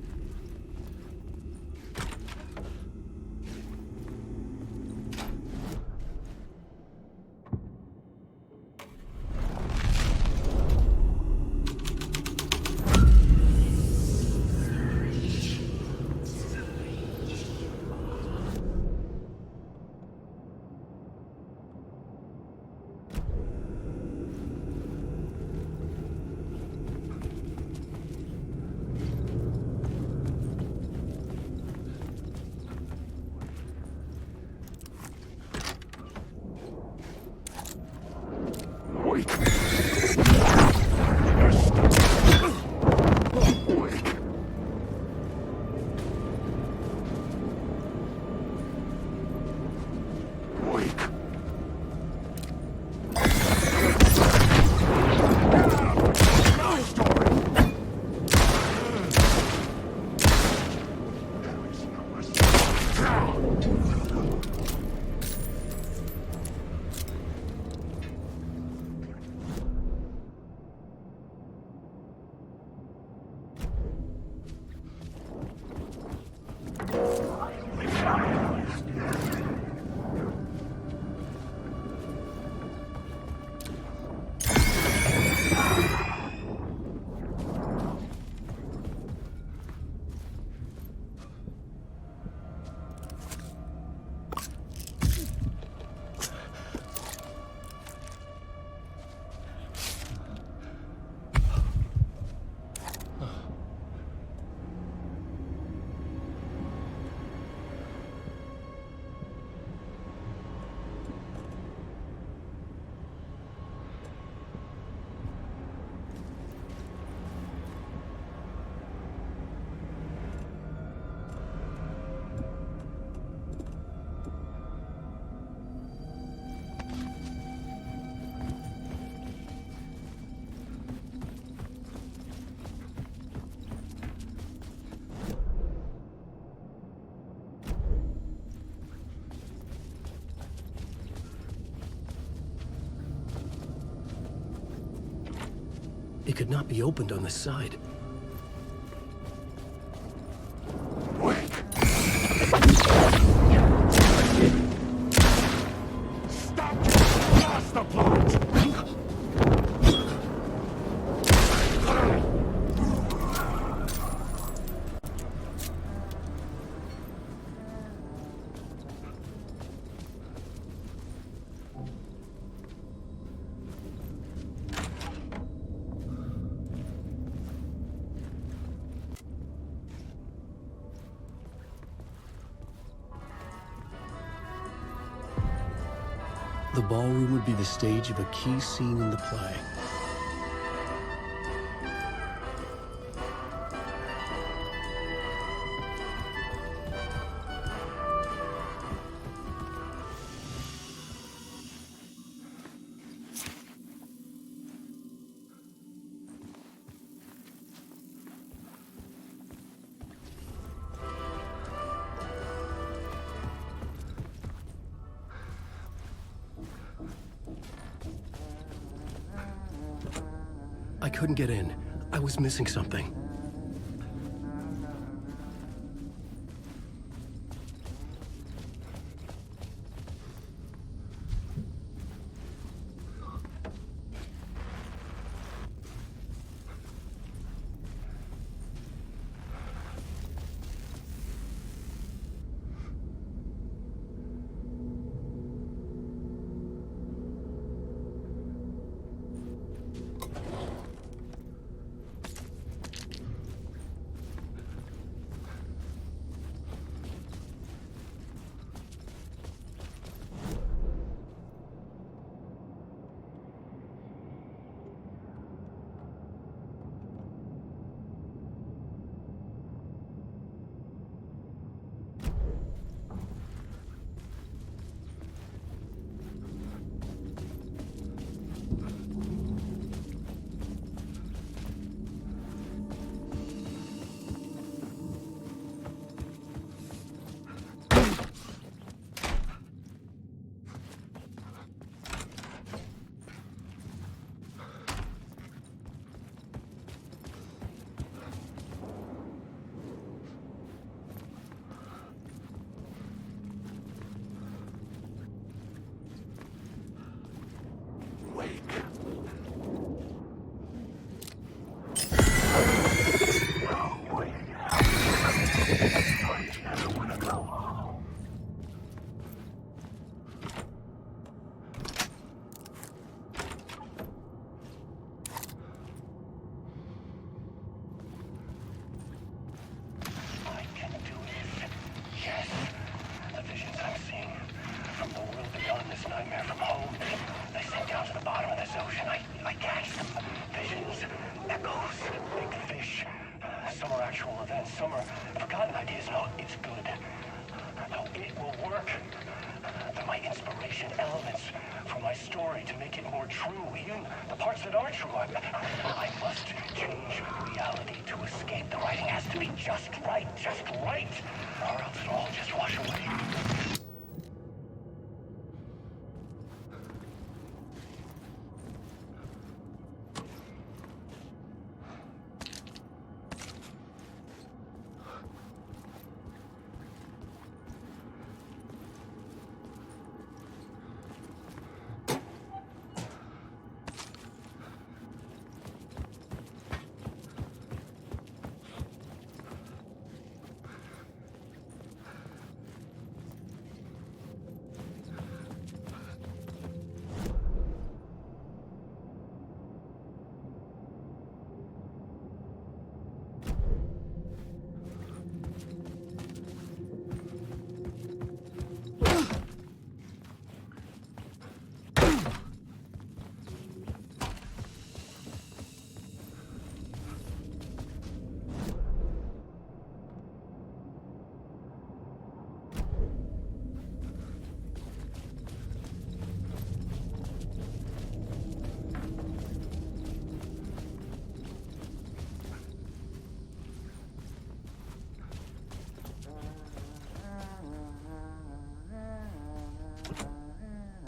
It could not be opened on this side. The ballroom would be the stage of a key scene in the play. couldn't get in. I was missing something.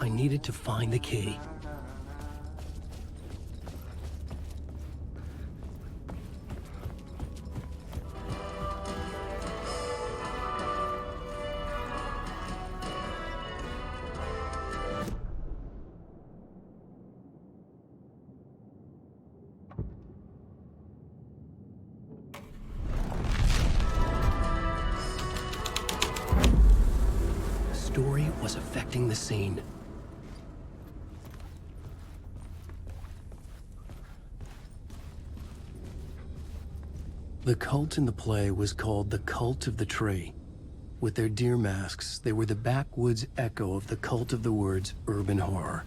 I needed to find the key. The story was affecting the scene. The cult in the play was called the Cult of the Tree. With their deer masks, they were the backwoods echo of the cult of the word's urban horror.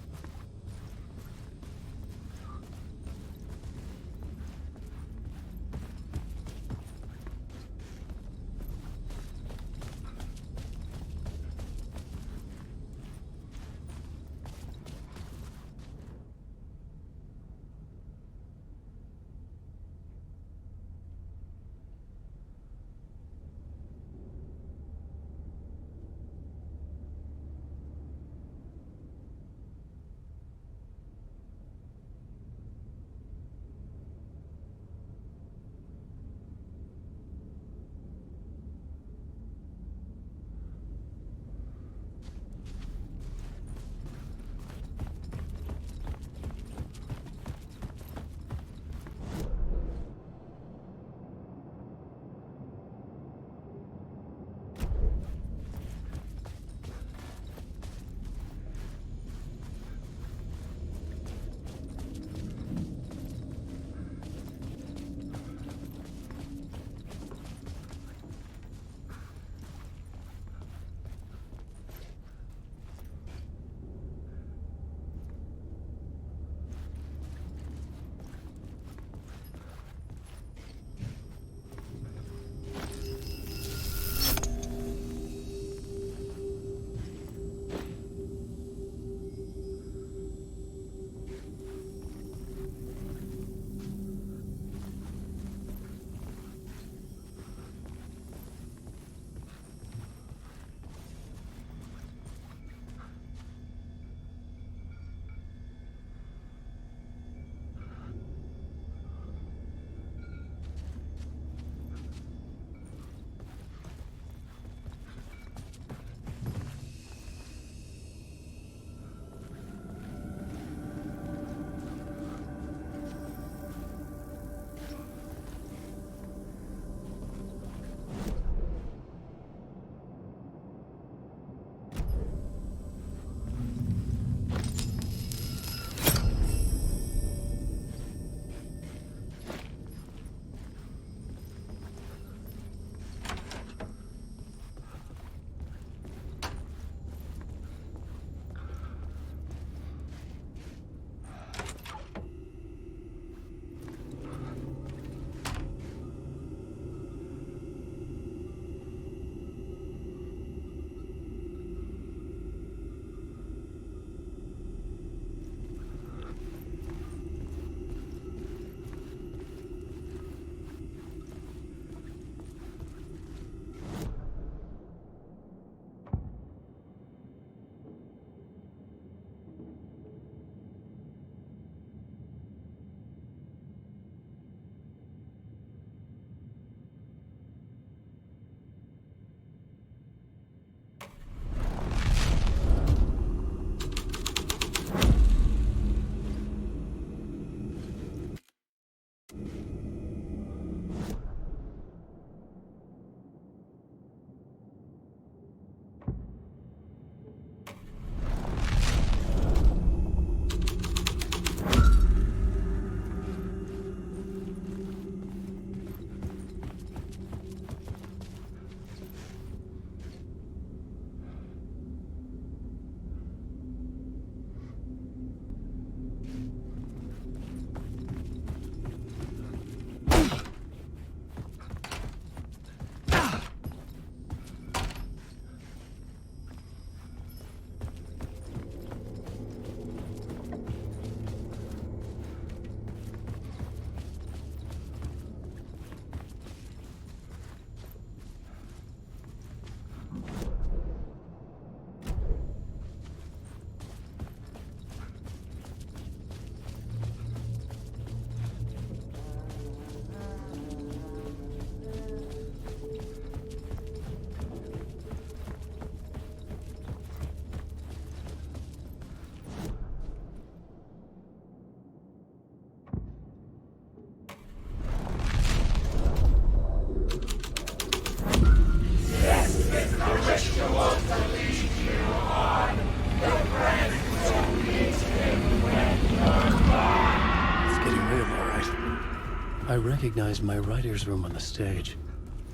recognized my writer's room on the stage.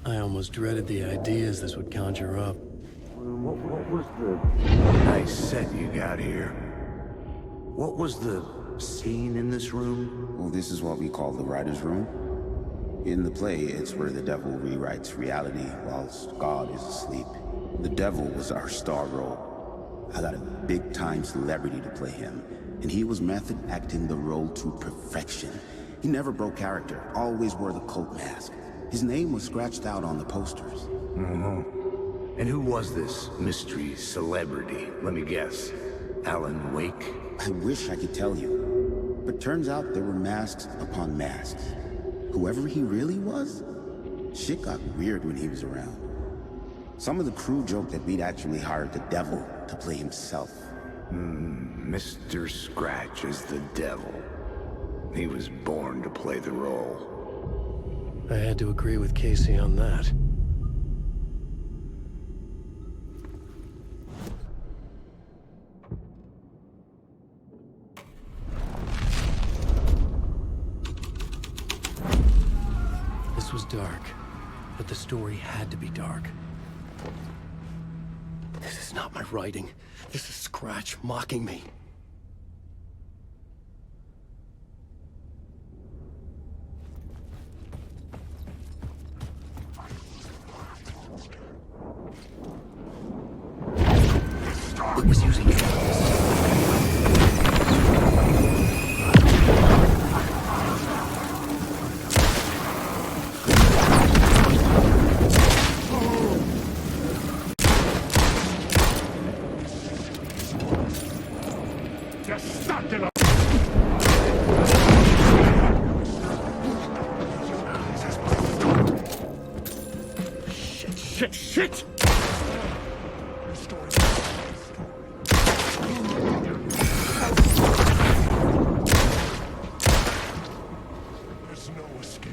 I almost dreaded the ideas this would conjure up. What was the nice set you got here? What was the scene in this room? Well, this is what we call the writer's room. In the play, it's where the devil rewrites reality whilst God is asleep. The devil was our star role. I got a big-time celebrity to play him, and he was method acting the role to perfection. He never broke character, always wore the cult mask. His name was scratched out on the posters. Mm-hmm. And who was this mystery celebrity? Let me guess. Alan Wake? I wish I could tell you, but turns out there were masks upon masks. Whoever he really was, shit got weird when he was around. Some of the crew joked that we'd actually hired the devil to play himself. Mr. Scratch is the devil. He was born to play the role. I had to agree with Casey on that. This was dark, but the story had to be dark. This is not my writing. This is Scratch mocking me. It was using it. Just suck it up! Shit! There's no escape.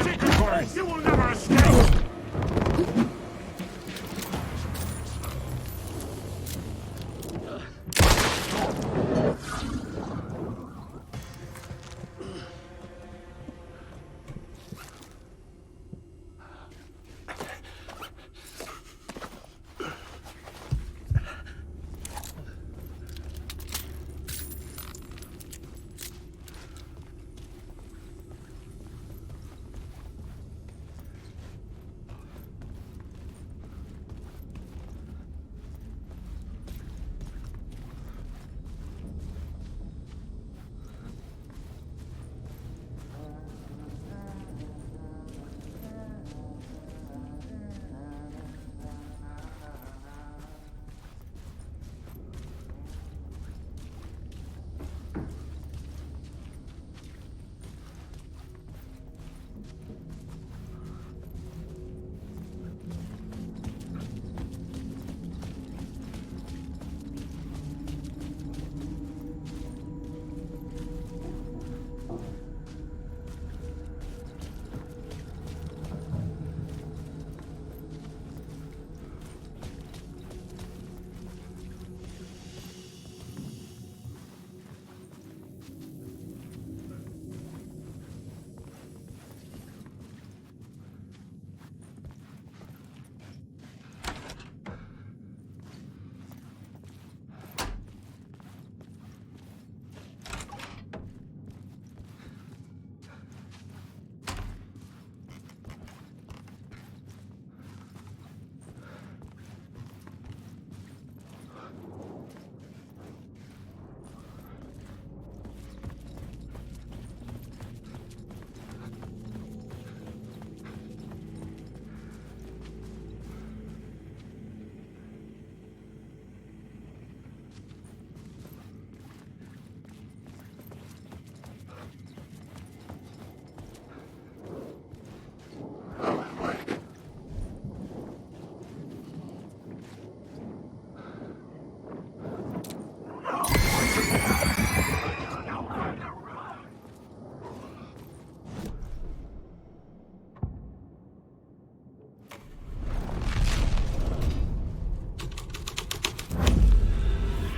Take a course! You will never escape!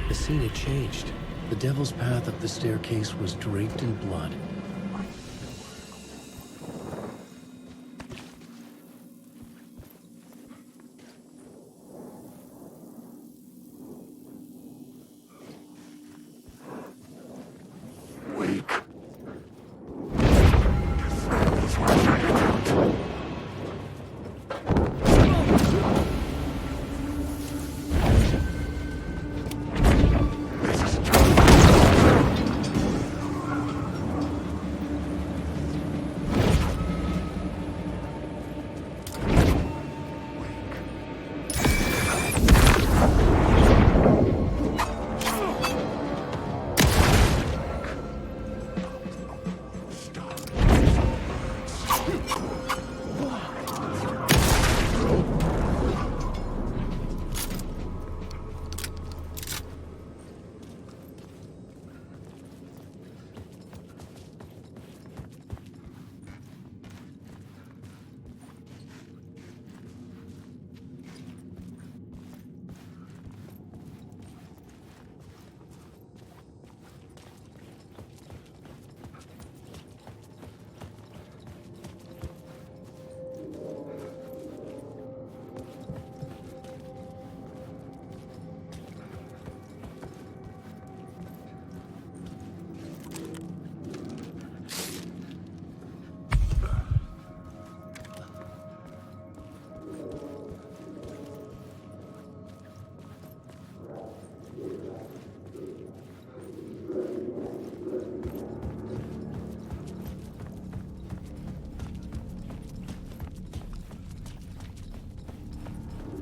The scene had changed. The devil's path up the staircase was draped in blood.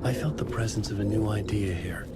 I felt the presence of a new idea here.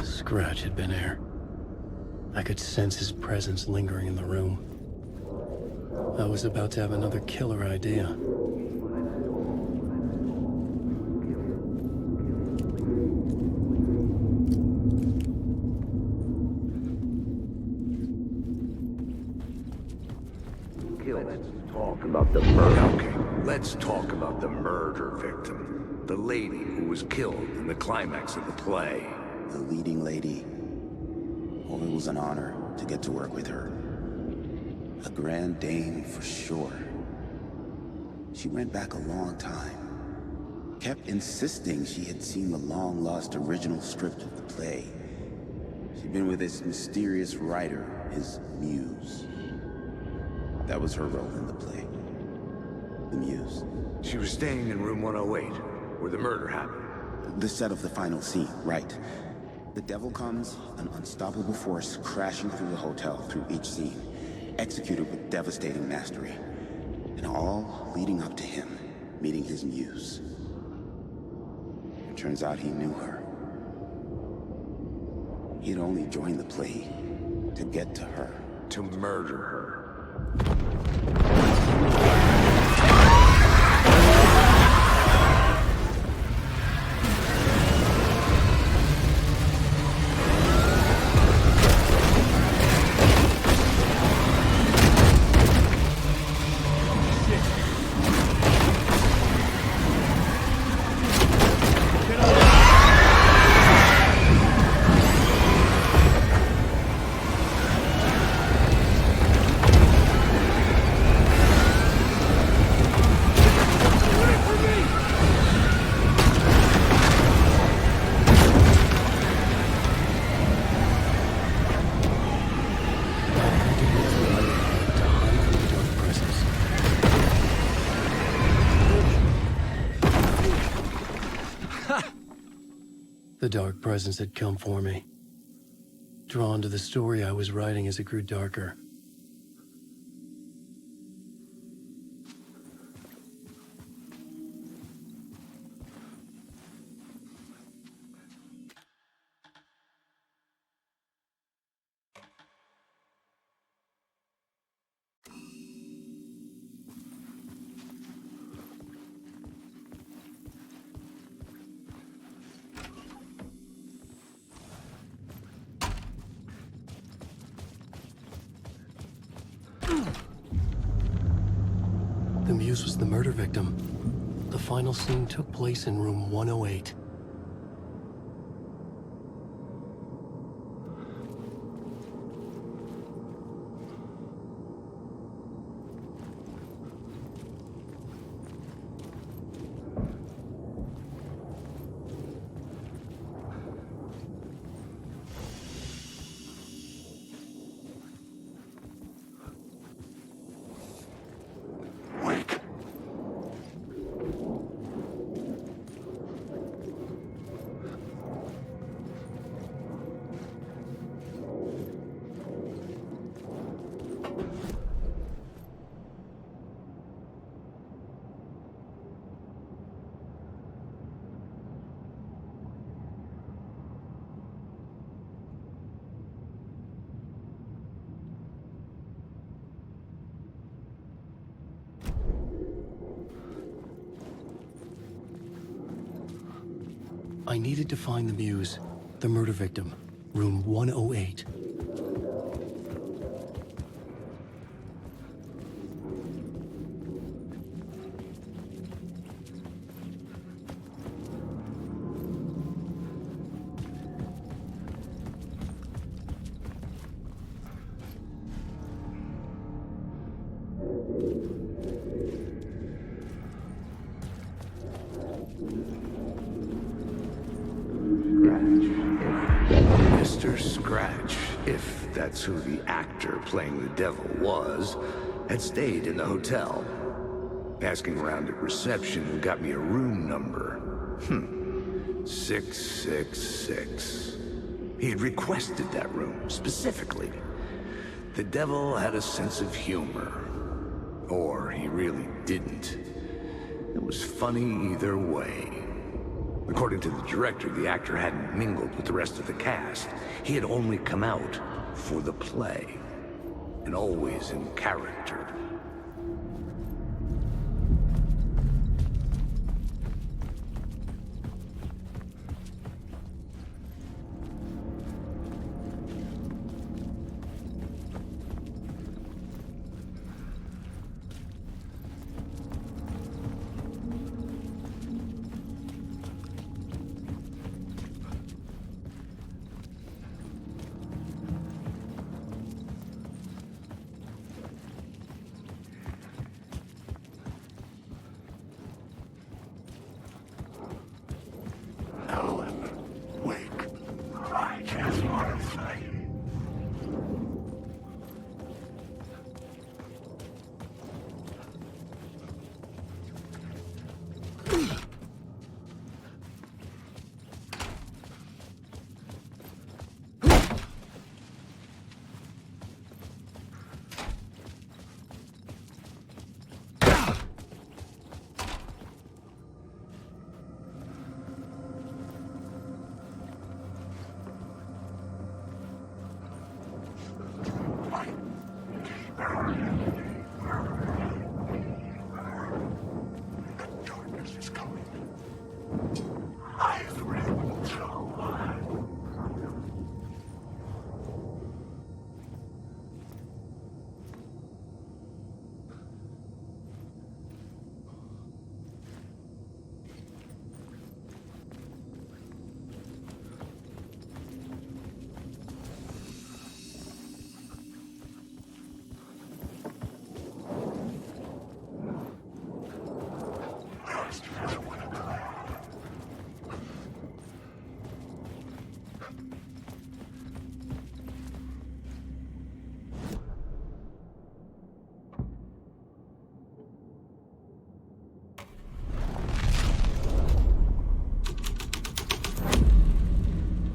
Scratch had been here. I could sense his presence lingering in the room. I was about to have another killer idea. Let's talk about the murder. Okay, let's talk about the murder victim. The lady who was killed in the climax of the play. The leading lady. Oh, it was an honor to get to work with her. A grand dame for sure. She went back a long time. Kept insisting she had seen the long-lost original script of the play. She'd been with this mysterious writer, his muse. That was her role in the play. The muse. She was staying in room 108, where the murder happened. The set of the final scene, right. The devil comes, an unstoppable force crashing through the hotel through each scene, executed with devastating mastery. And all leading up to him meeting his muse. It turns out he knew her. He'd only joined the play to get to her. To murder her. The dark presence had come for me. Drawn to the story I was writing as it grew darker. The muse was the murder victim. The final scene took place in room 108. I needed to find the Muse, the murder victim, room 108. Mr. Scratch, if that's who the actor playing the devil was, had stayed in the hotel. Asking around at reception got me a room number. 666. He had requested that room, specifically. The devil had a sense of humor. Or he really didn't. It was funny either way. According to the director, the actor hadn't mingled with the rest of the cast. He had only come out for the play. And always in character.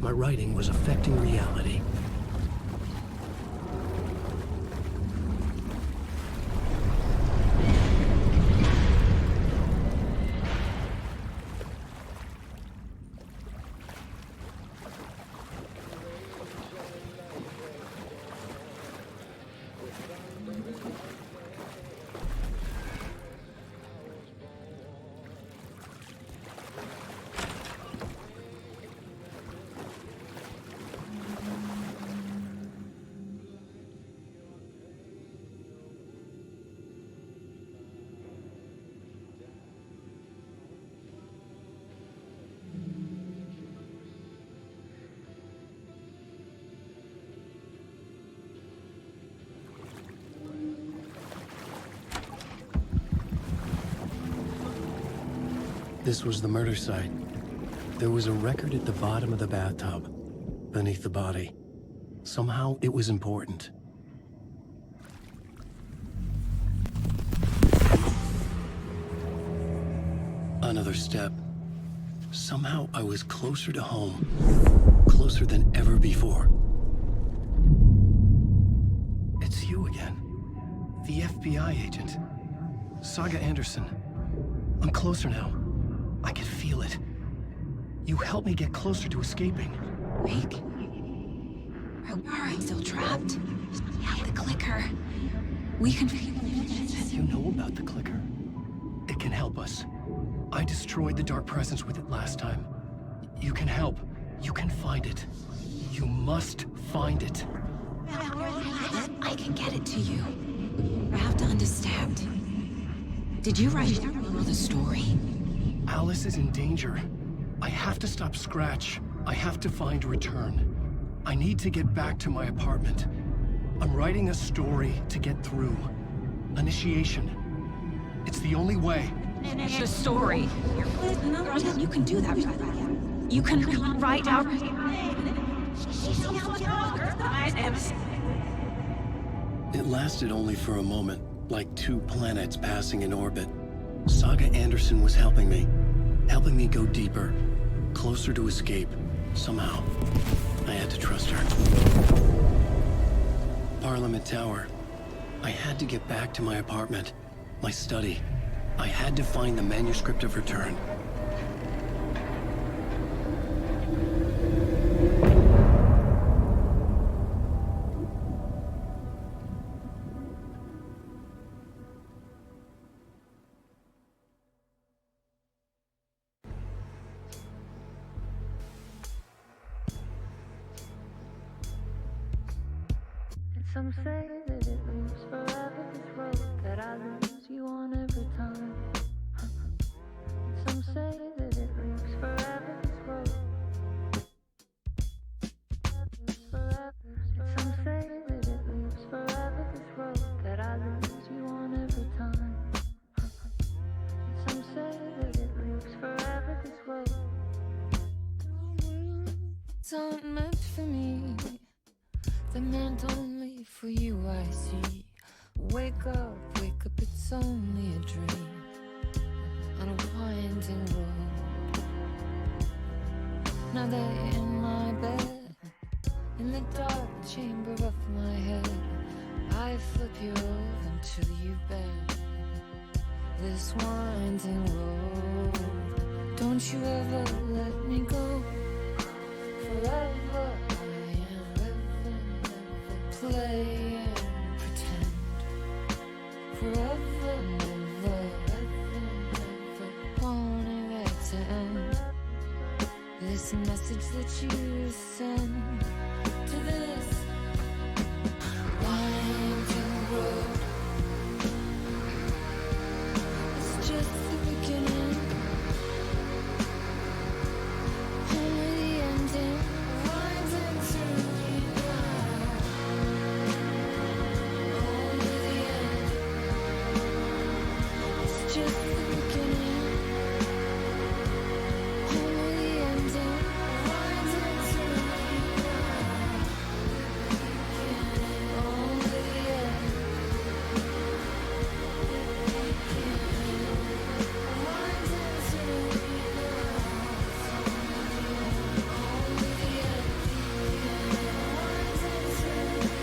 My writing was affecting reality. This was the murder site. There was a record at the bottom of the bathtub, beneath the body. Somehow it was important. Another step. Somehow I was closer to home. Closer than ever before. It's you again. The FBI agent. Saga Anderson. I'm closer now. I can feel it. You helped me get closer to escaping. Wake? Are I still trapped? Yeah, the clicker. We can... You know about the clicker. It can help us. I destroyed the dark presence with it last time. You can help. You can find it. You must find it. I can get it to you. I have to understand. Did you write the story? Alice is in danger. I have to stop Scratch. I have to find Return. I need to get back to my apartment. I'm writing a story to get through. Initiation. It's the only way. The story. You can do that. You can write out. It lasted only for a moment, like two planets passing in orbit. Saga Anderson was helping me go deeper, closer to escape, somehow. I had to trust her. Parliament Tower. I had to get back to my apartment, my study. I had to find the manuscript of Return. Some say that it moves forever, this road that I lose you on every time. Some say that it moves forever, this road. Some say that it moves forever, this road that I lose you on every time. Some say that it moves forever, this road. It's not meant for me. The meant only for you, I see. Wake up, it's only a dream. On a winding road. Now they're in my bed, in the dark chamber of my head. I flip you over until you bend. This winding road. Don't you ever let me go. Forever I am living, play and pretend. Forever, never, wanting it to end. This message that you send to this winding road. It's just the beginning, only the ending. Winding through me now, only the end. It's just the beginning, only the ending. Winding through me now, only the end. Winding through me now, only the end. Winding through me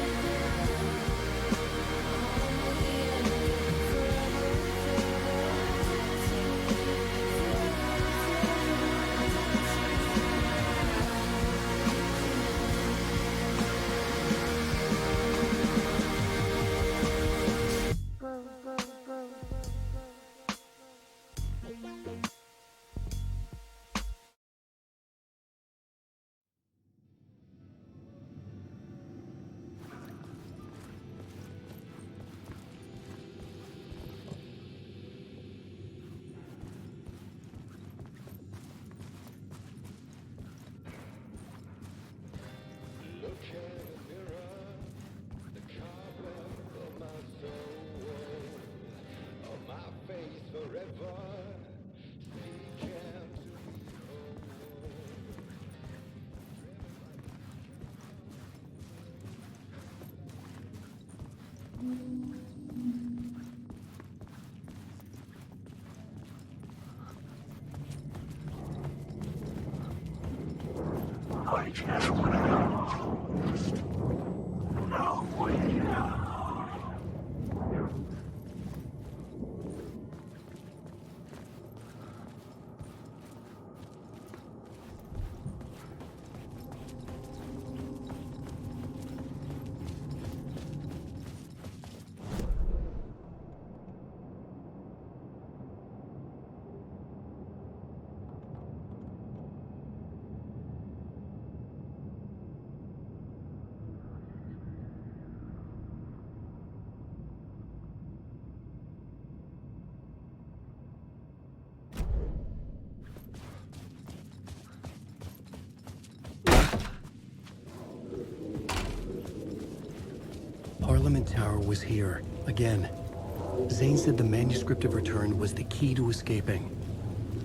I just want to know. No way now. tower was here, again. Zane said the manuscript of return was the key to escaping.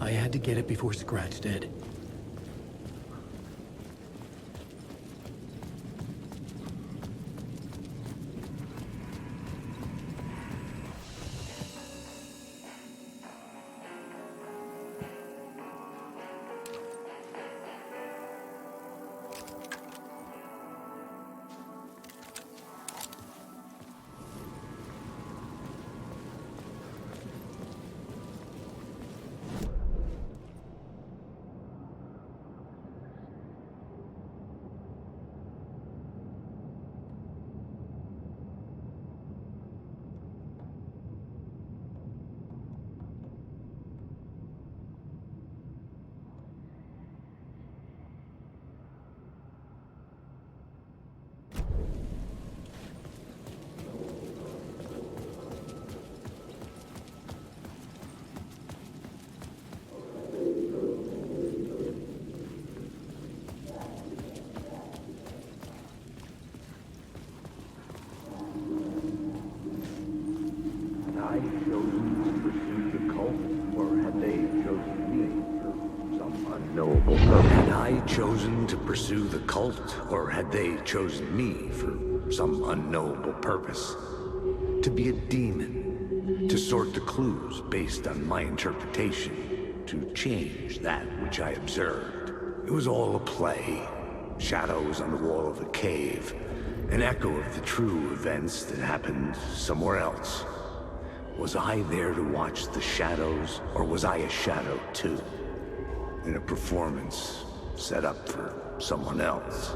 I had to get it before Scratch did. Chosen to pursue the cult, or had they chosen me for some unknowable purpose? To be a demon, to sort the clues based on my interpretation, to change that which I observed. It was all a play. Shadows on the wall of the cave, an echo of the true events that happened somewhere else. Was I there to watch the shadows, or was I a shadow too? In a performance set up for someone else.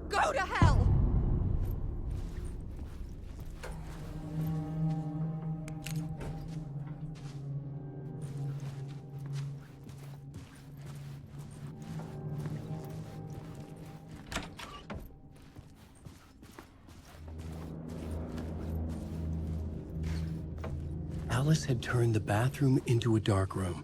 Go to hell! Alice had turned the bathroom into a dark room.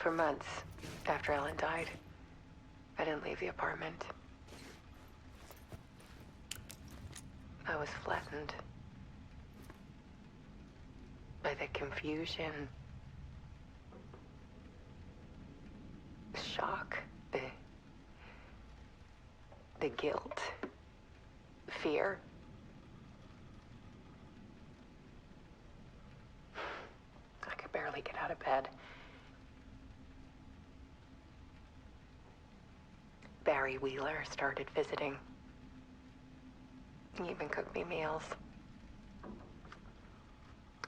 For months after Ellen died, I didn't leave the apartment. I was flattened by the confusion, the shock, the guilt, fear. I could barely get out of bed. Barry Wheeler started visiting. He even cooked me meals.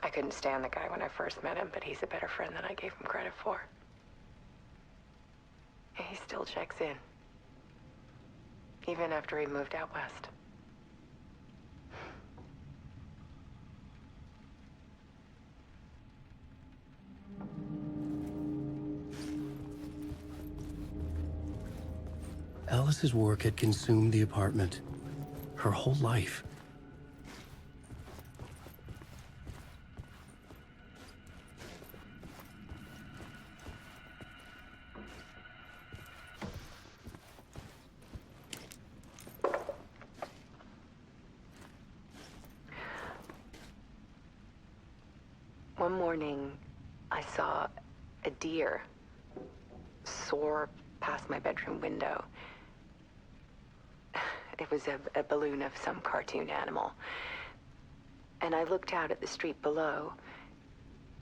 I couldn't stand the guy when I first met him, but he's a better friend than I gave him credit for. And he still checks in. Even after he moved out west. Alice's work had consumed the apartment. Her whole life. One morning, I saw a deer soar past my bedroom window. It was a balloon of some cartoon animal. And I looked out at the street below,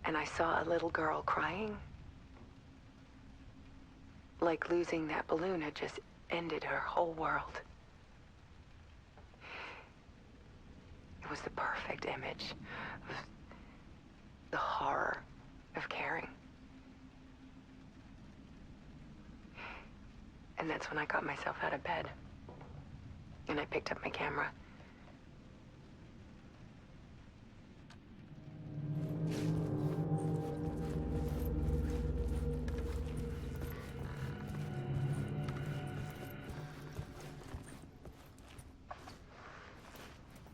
and I saw a little girl crying. Like losing that balloon had just ended her whole world. It was the perfect image of the horror of caring. And that's when I got myself out of bed. And I picked up my camera.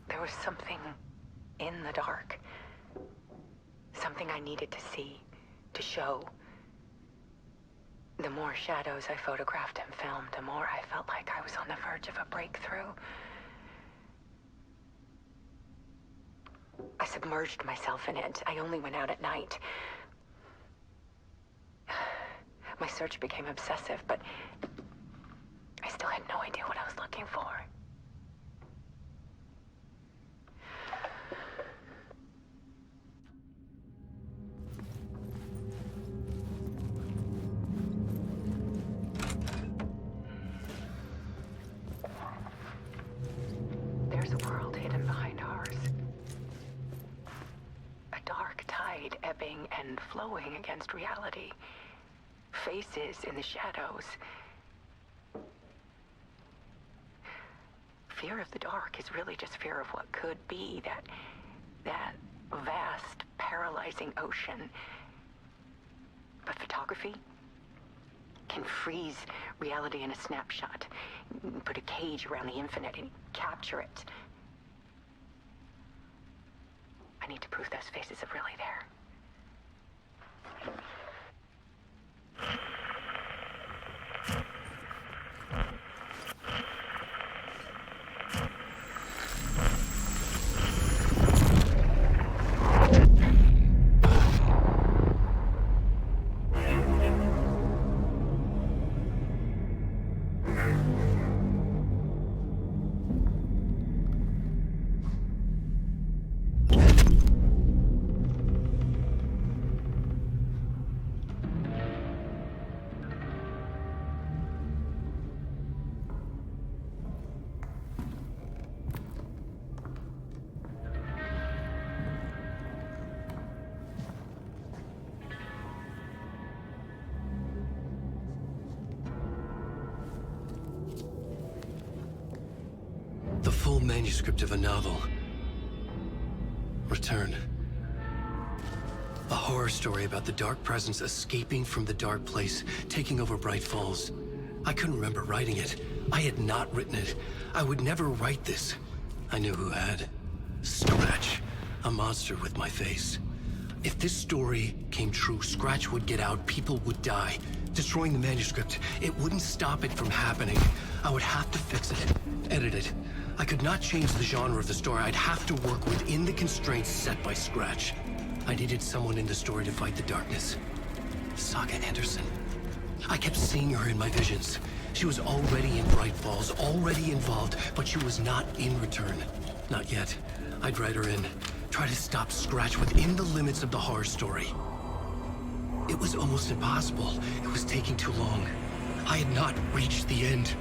There was something in the dark. Something I needed to see, to show. The more shadows I photographed and filmed, the more I felt like I was on the verge of a breakthrough. I submerged myself in it. I only went out at night. My search became obsessive, but I still had no idea what I was looking for. There's a world hidden behind ours. A dark tide ebbing and flowing against reality. Faces in the shadows. Fear of the dark is really just fear of what could be, that vast, paralyzing ocean. But photography can freeze reality in a snapshot, put a cage around the infinite and capture it. I need to prove those faces are really there. The full manuscript of a novel. Return. A horror story about the dark presence escaping from the dark place, taking over Bright Falls. I couldn't remember writing it. I had not written it. I would never write this. I knew who had. Scratch. A monster with my face. If this story came true, Scratch would get out, people would die. Destroying the manuscript, it wouldn't stop it from happening. I would have to fix it, edit it. I could not change the genre of the story. I'd have to work within the constraints set by Scratch. I needed someone in the story to fight the darkness. Saga Anderson. I kept seeing her in my visions. She was already in Bright Falls, already involved, but she was not in Return. Not yet. I'd write her in. Try to stop Scratch within the limits of the horror story. It was almost impossible. It was taking too long. I had not reached the end.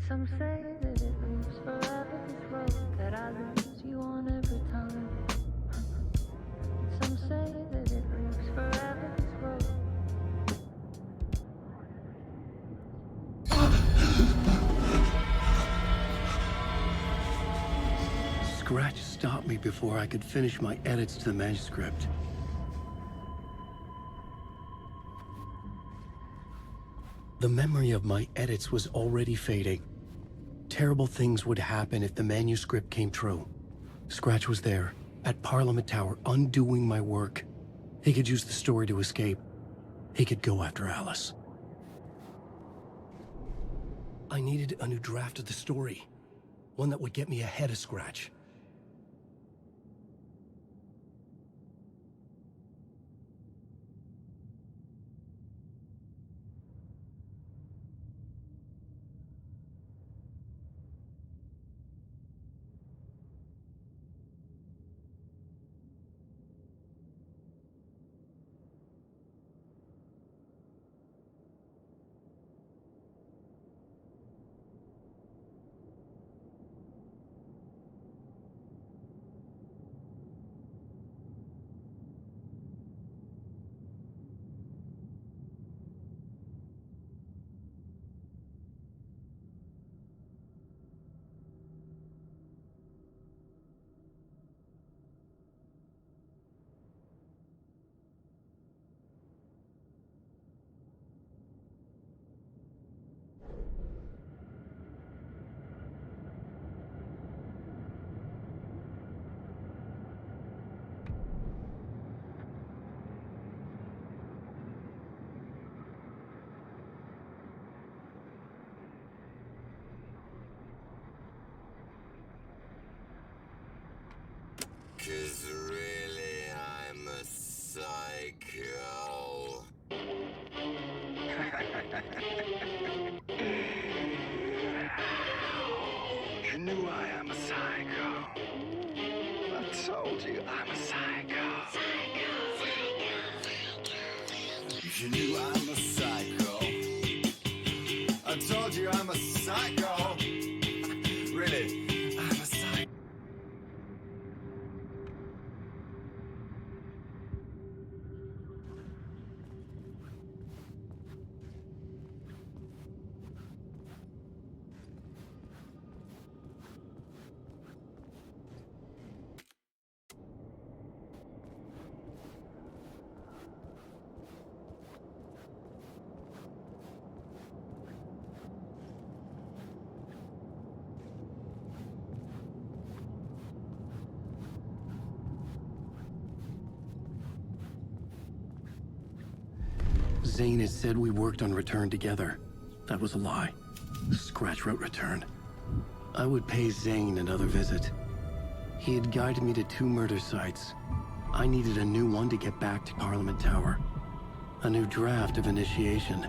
Some say that it moves forever, this road that I lose you on every time. Some say that it moves forever, this road. Scratch stopped me before I could finish my edits to the manuscript. The memory of my edits was already fading. Terrible things would happen if the manuscript came true. Scratch was there, at Parliament Tower, undoing my work. He could use the story to escape. He could go after Alice. I needed a new draft of the story. One that would get me ahead of Scratch. Cause really I'm a psycho. You knew I am a psycho. I told you I'm a psycho. You knew I'm a psycho. I told you I'm a psycho. Really, I'm a psycho. Zane had said we worked on Return together. That was a lie. Scratch wrote Return. I would pay Zane another visit. He had guided me to 2 murder sites. I needed a new one to get back to Parliament Tower. A new draft of Initiation.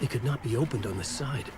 It could not be opened on the side.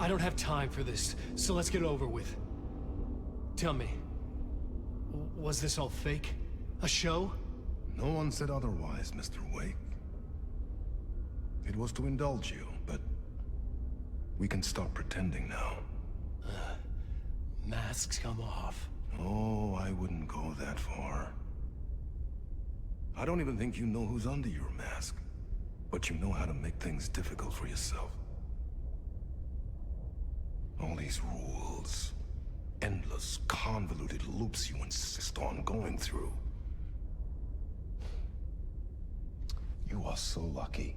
I don't have time for this, so let's get over with. Tell me, was this all fake? A show? No one said otherwise, Mr. Wake. It was to indulge you, but we can stop pretending now. Masks come off. Oh, I wouldn't go that far. I don't even think you know who's under your mask, but you know how to make things difficult for yourself. All these rules, endless, convoluted loops you insist on going through. You are so lucky,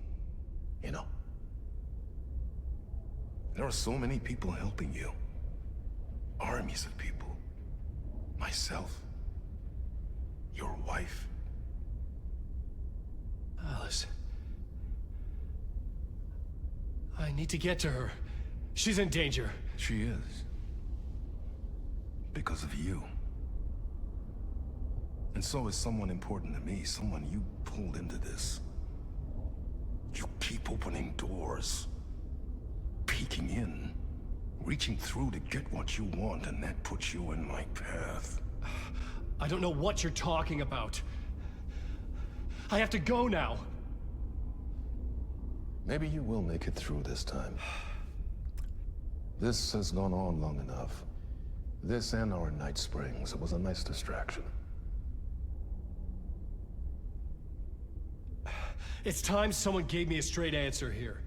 you know. There are so many people helping you. Armies of people. Myself. Your wife. Alice. I need to get to her. She's in danger. She is. Because of you. And so is someone important to me, someone you pulled into this. You keep opening doors. Peeking in. Reaching through to get what you want, and that puts you in my path. I don't know what you're talking about. I have to go now. Maybe you will make it through this time. This has gone on long enough. This and our Night Springs. It was a nice distraction. It's time someone gave me a straight answer here.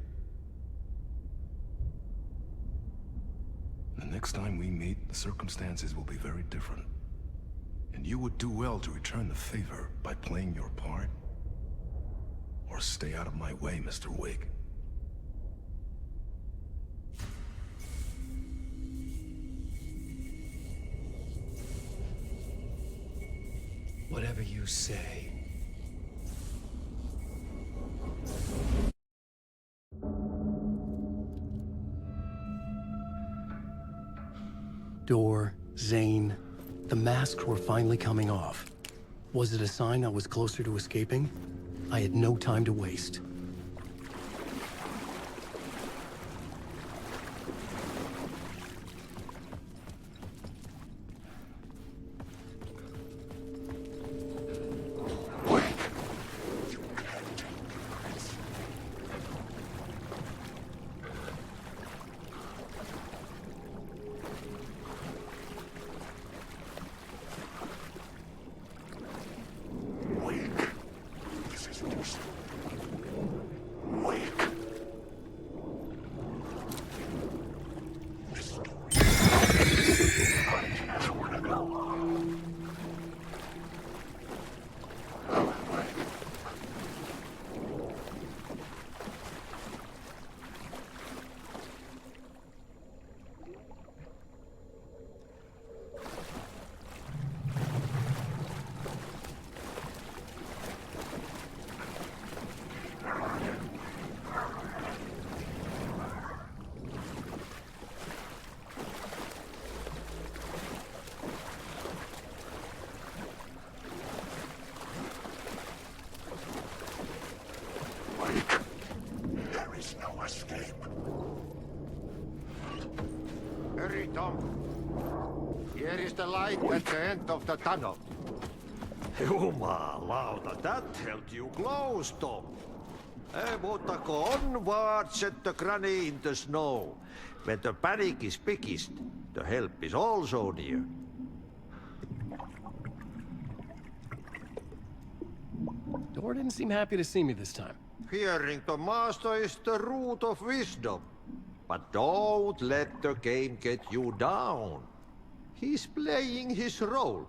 The next time we meet, the circumstances will be very different. And you would do well to return the favor by playing your part. Or stay out of my way, Mr. Wake. Whatever you say. Door, Zane, the masks were finally coming off. Was it a sign I was closer to escaping? I had no time to waste. the light at the end of the tunnel. Jumalauta, that held you close, Tom. Mutta onward, said the granny in the snow. When the panic is biggest, the help is also near. Door didn't seem happy to see me this time. Hearing the master is the root of wisdom. But don't let the game get you down. He's playing his role.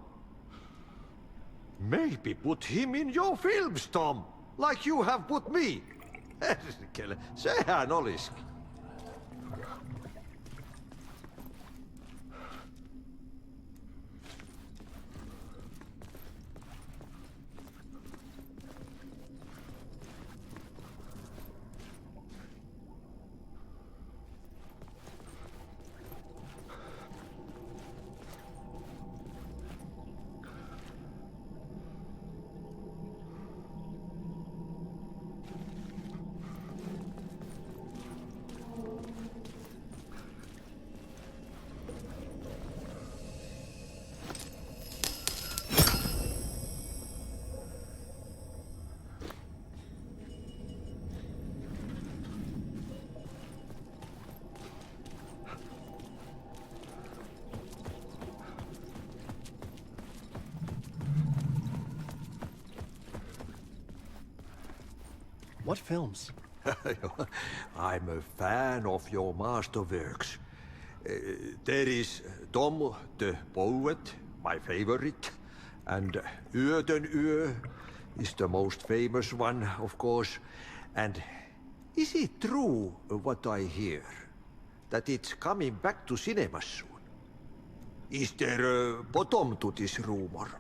Maybe put him in your films, Tom, like you have put me. Sehän olisikin. What films? I'm a fan of your masterworks. There is Tom the Poet, my favorite, and Uuden Yö is the most famous one, of course. And is it true what I hear? That it's coming back to cinemas soon? Is there a bottom to this rumor?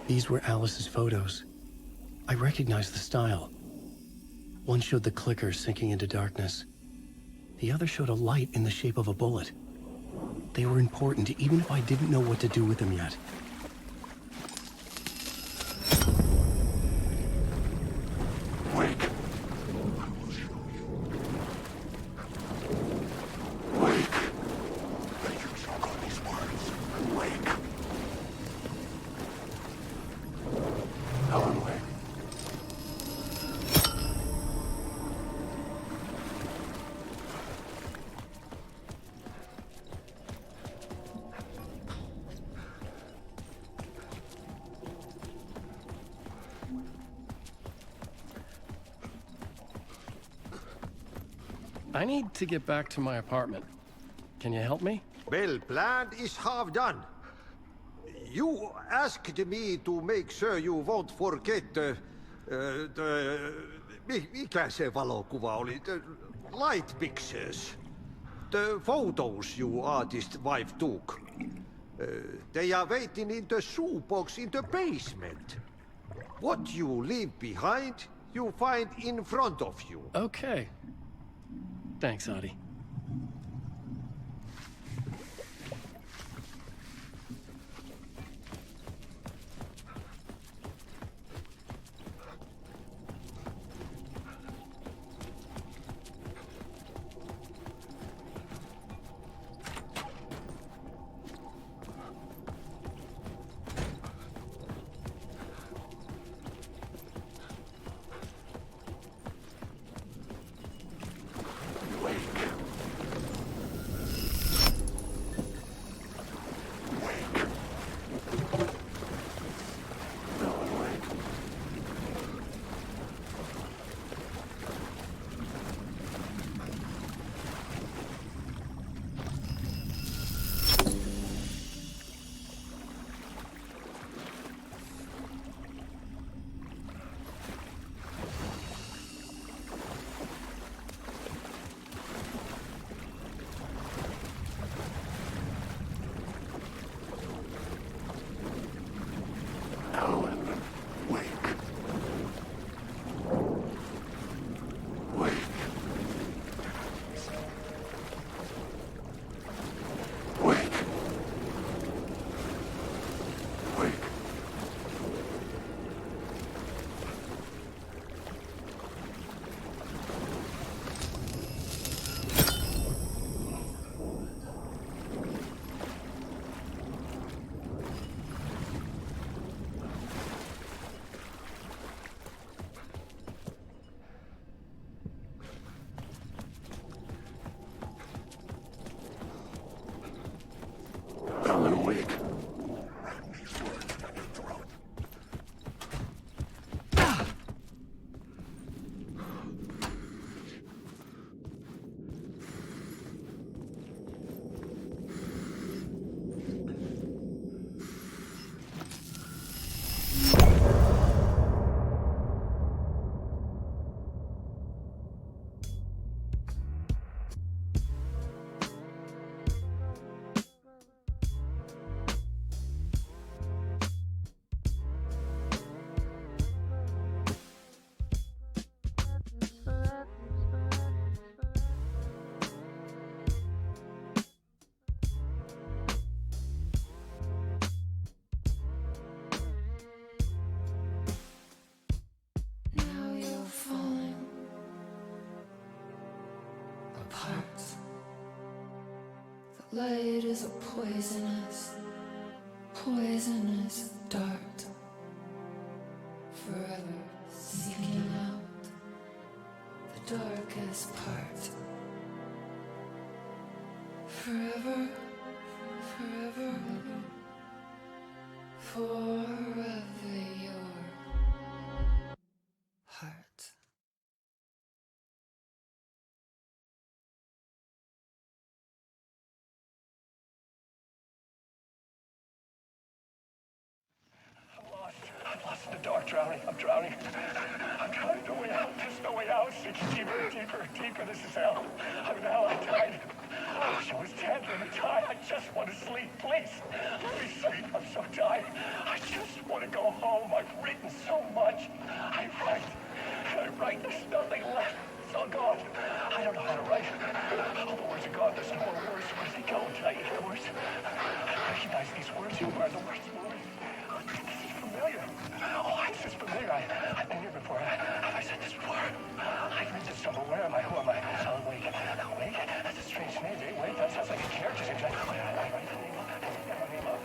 These were Alice's photos. I recognized the style. One showed the clicker sinking into darkness. The other showed a light in the shape of a bullet. They were important, even if I didn't know what to do with them yet. Wake! Wake! Let you choke on these words. Wake! Helen, wake. I need to get back to my apartment. Can you help me? Well, planned is half done. You asked me to make sure you won't forget mikä se valokuva oli? The light pictures. The photos your artist wife took. They are waiting in the shoebox in the basement. What you leave behind, you find in front of you. Okay. Thanks, Adi. Light is a poisonous, poisonous dart, forever seeking out the darkest part. Forever, forever, forever your heart. The dark, drowning. I'm drowning. I'm drowning. No way out. There's no way out. It's deeper, deeper, deeper. This is hell. I'm in hell. I'm tired. I wish I was dead. Let me die. I just want to sleep. Please. Let me sleep. I'm so tired. I just want to go home. I've written so much. I write. There's nothing left. It's all gone. I don't know how to write. All the words are gone. There's no more words. Where do they go? Did I eat the words? I recognize these words. Who are the words? Familiar. Oh, it's just familiar. I've been here before. Have I said this before? I've read this somewhere. Where am I? Who am I? Oh, wait. Wait? That's a strange name, eh? Wait, that sounds like a character's name. Wait, I write the name up. Get my name up.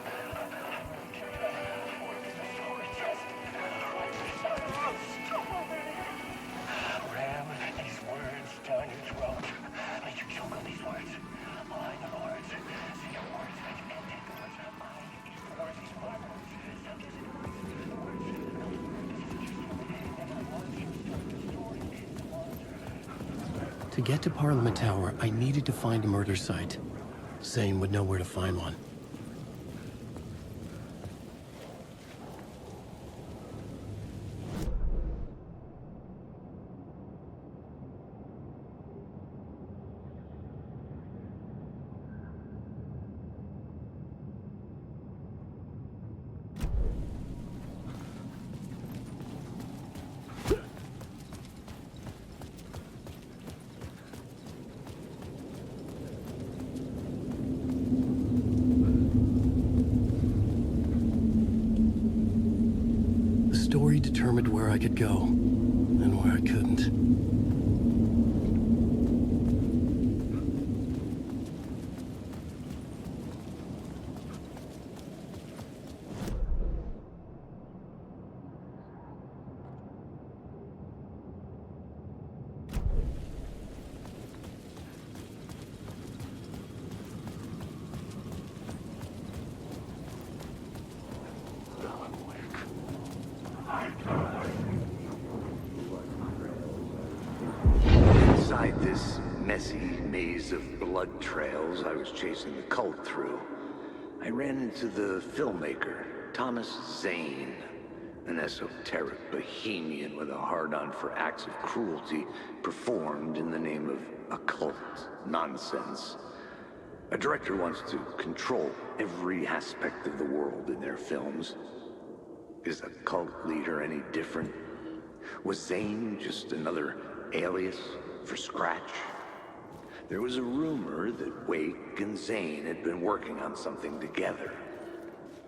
Ram these words down your throat. Let you choke on these words. I know the words. Say your words. I can take the words. I eat the words. To get to Parliament Tower, I needed to find a murder site. Zane would know where to find one. The story determined where I could go, and where I couldn't. Inside this messy maze of blood trails I was chasing the cult through, I ran into the filmmaker, Thomas Zane, an esoteric bohemian with a hard-on for acts of cruelty performed in the name of occult nonsense. A director wants to control every aspect of the world in their films. Is a cult leader any different? Was Zane just another alias for Scratch? There was a rumor that Wake and Zane had been working on something together.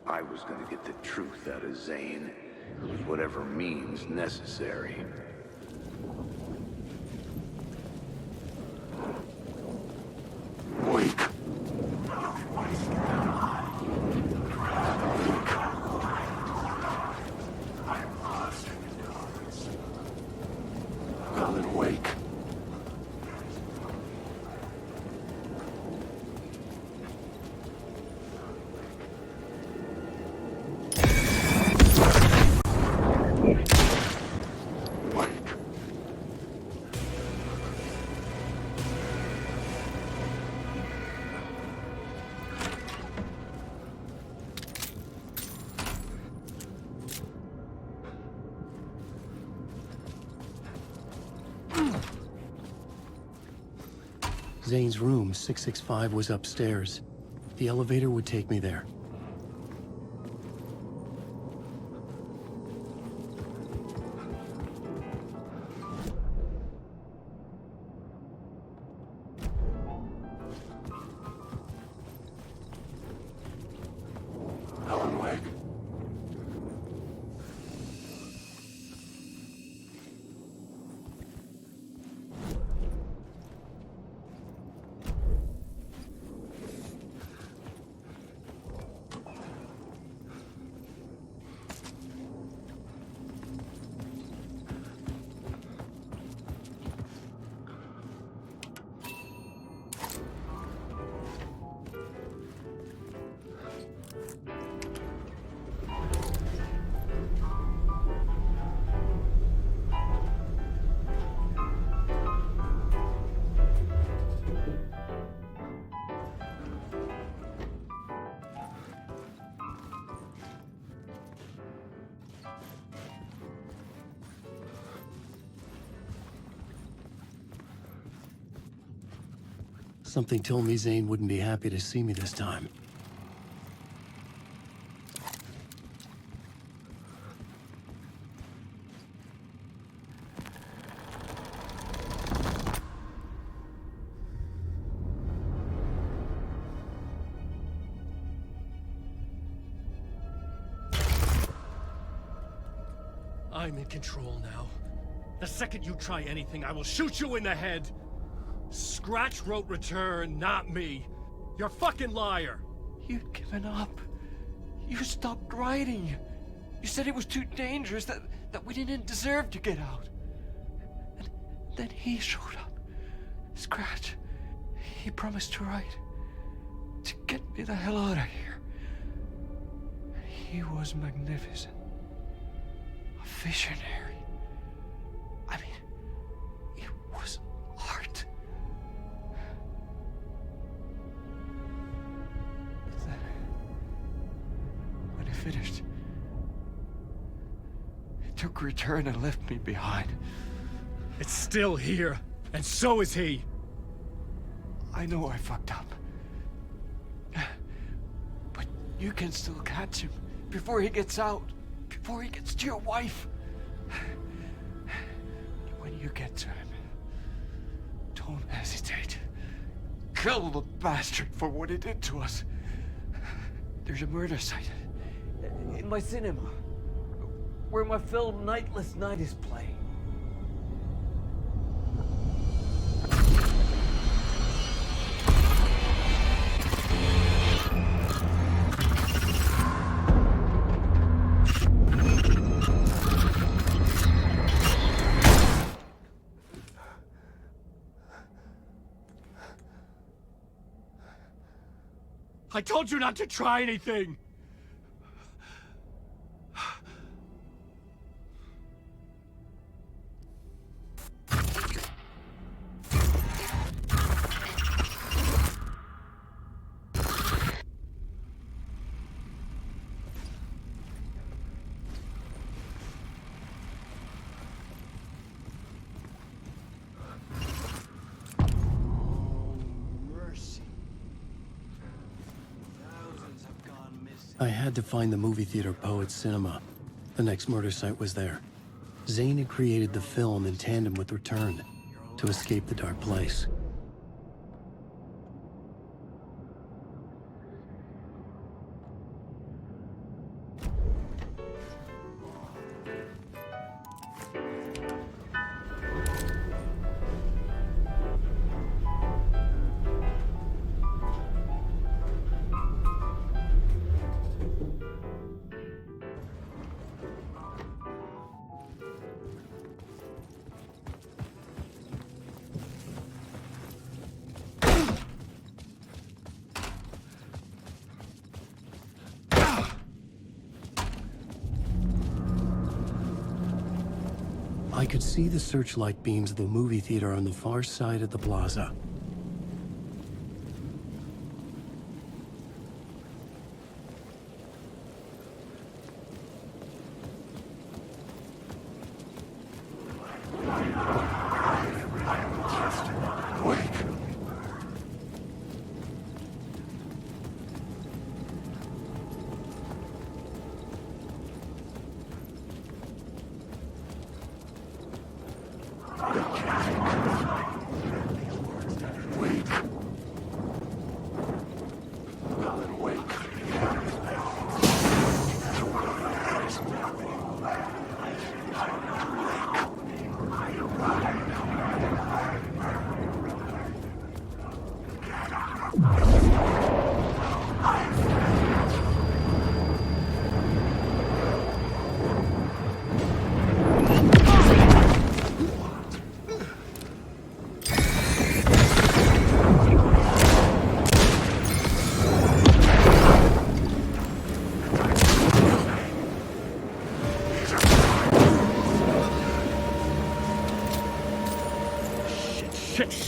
I was going to get the truth out of Zane, with whatever means necessary. Wake. Alan Wake. Zane's room, 665, was upstairs. The elevator would take me there. Alan Wake. Something told me Zane wouldn't be happy to see me this time. I'm in control now. The second you try anything, I will shoot you in the head. Scratch wrote Return, not me. You're a fucking liar. You'd given up. You stopped writing. You said it was too dangerous, that we didn't deserve to get out. And then he showed up. Scratch. He promised to write. To get me the hell out of here. He was magnificent. A visionary. I mean, it was art. took Return and left me behind. It's still here, and so is he. I know I fucked up. But you can still catch him before he gets out, before he gets to your wife. When you get to him, don't hesitate. Kill the bastard for what he did to us. There's a murder site in my cinema where my film Nightless Night is playing. I told you not to try anything! I had to find the movie theater Poet's Cinema. The next murder site was there. Zane had created the film in tandem with Return to escape the dark place. I could see the searchlight beams of the movie theater on the far side of the plaza.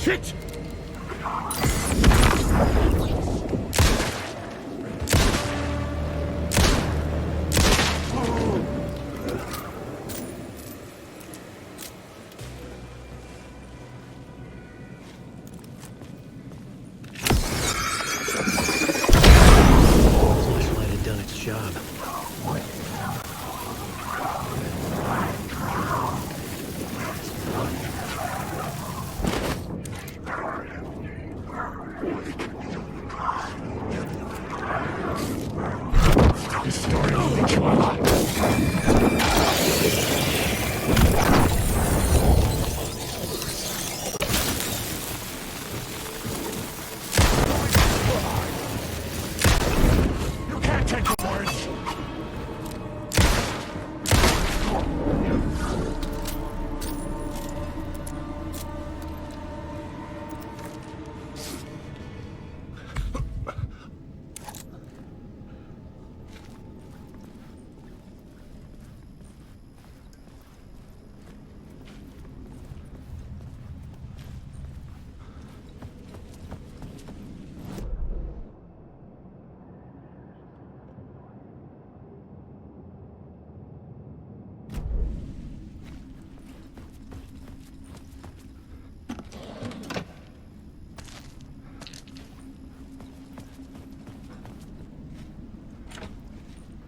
Shit! Flashlight had done its job.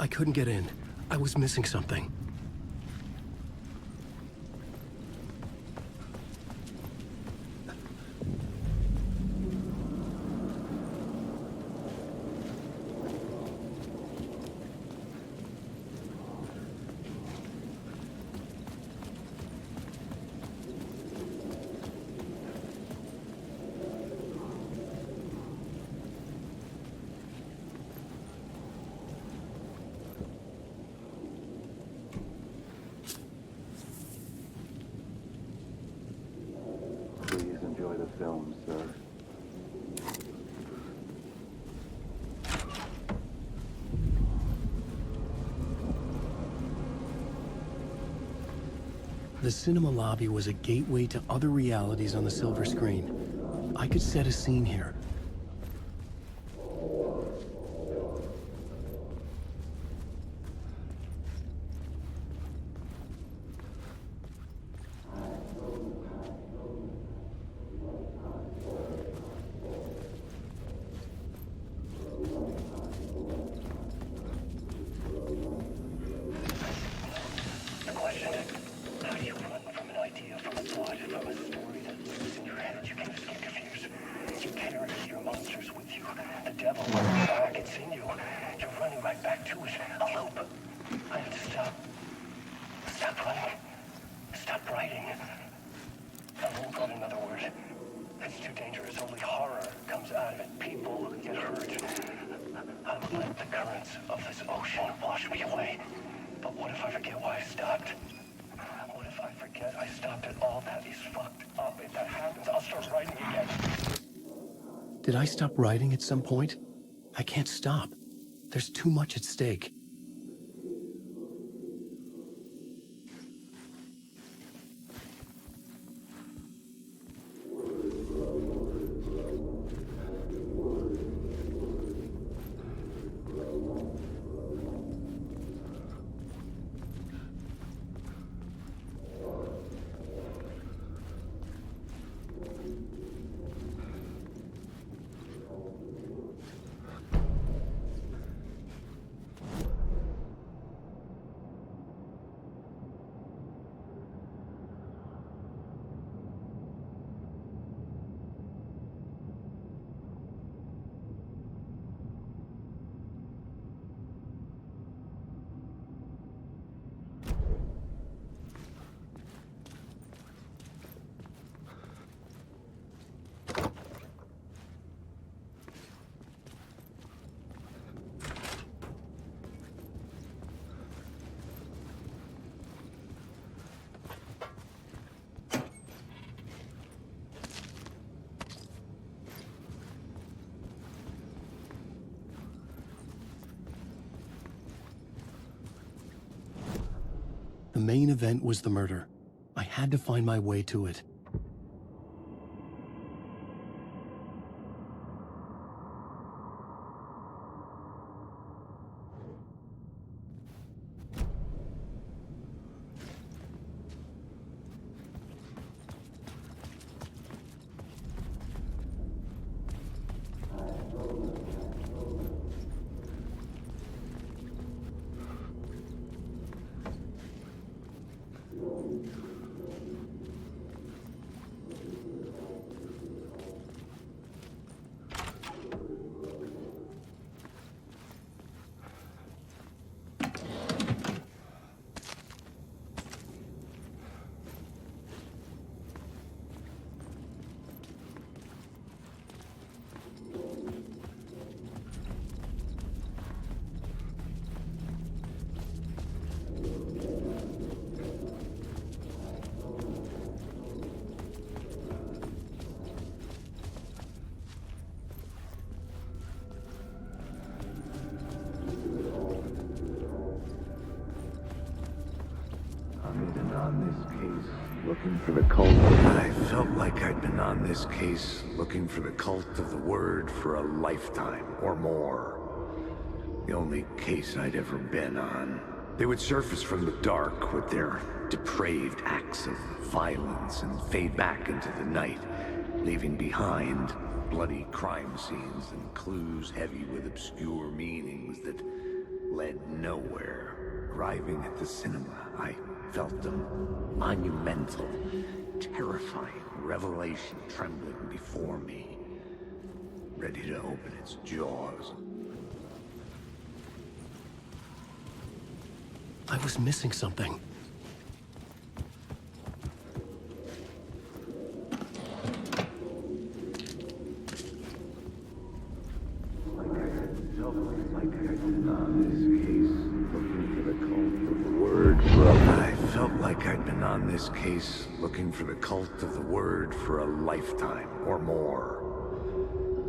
I couldn't get in. I was missing something. Please enjoy the film, sir. The cinema lobby was a gateway to other realities on the silver screen. I could set a scene here. Did I stop writing at some point? I can't stop. There's too much at stake. The main event was the murder. I had to find my way to it. Looking for the cult. I felt like I'd been on this case, looking for the cult of the word for a lifetime or more. The only case I'd ever been on. They would surface from the dark with their depraved acts of violence and fade back into the night, leaving behind bloody crime scenes and clues heavy with obscure meanings that led nowhere. Arriving at the cinema, I felt a monumental, terrifying revelation trembling before me, ready to open its jaws. I was missing something. I felt like I'd been on this case looking for the cult of the word for a lifetime or more.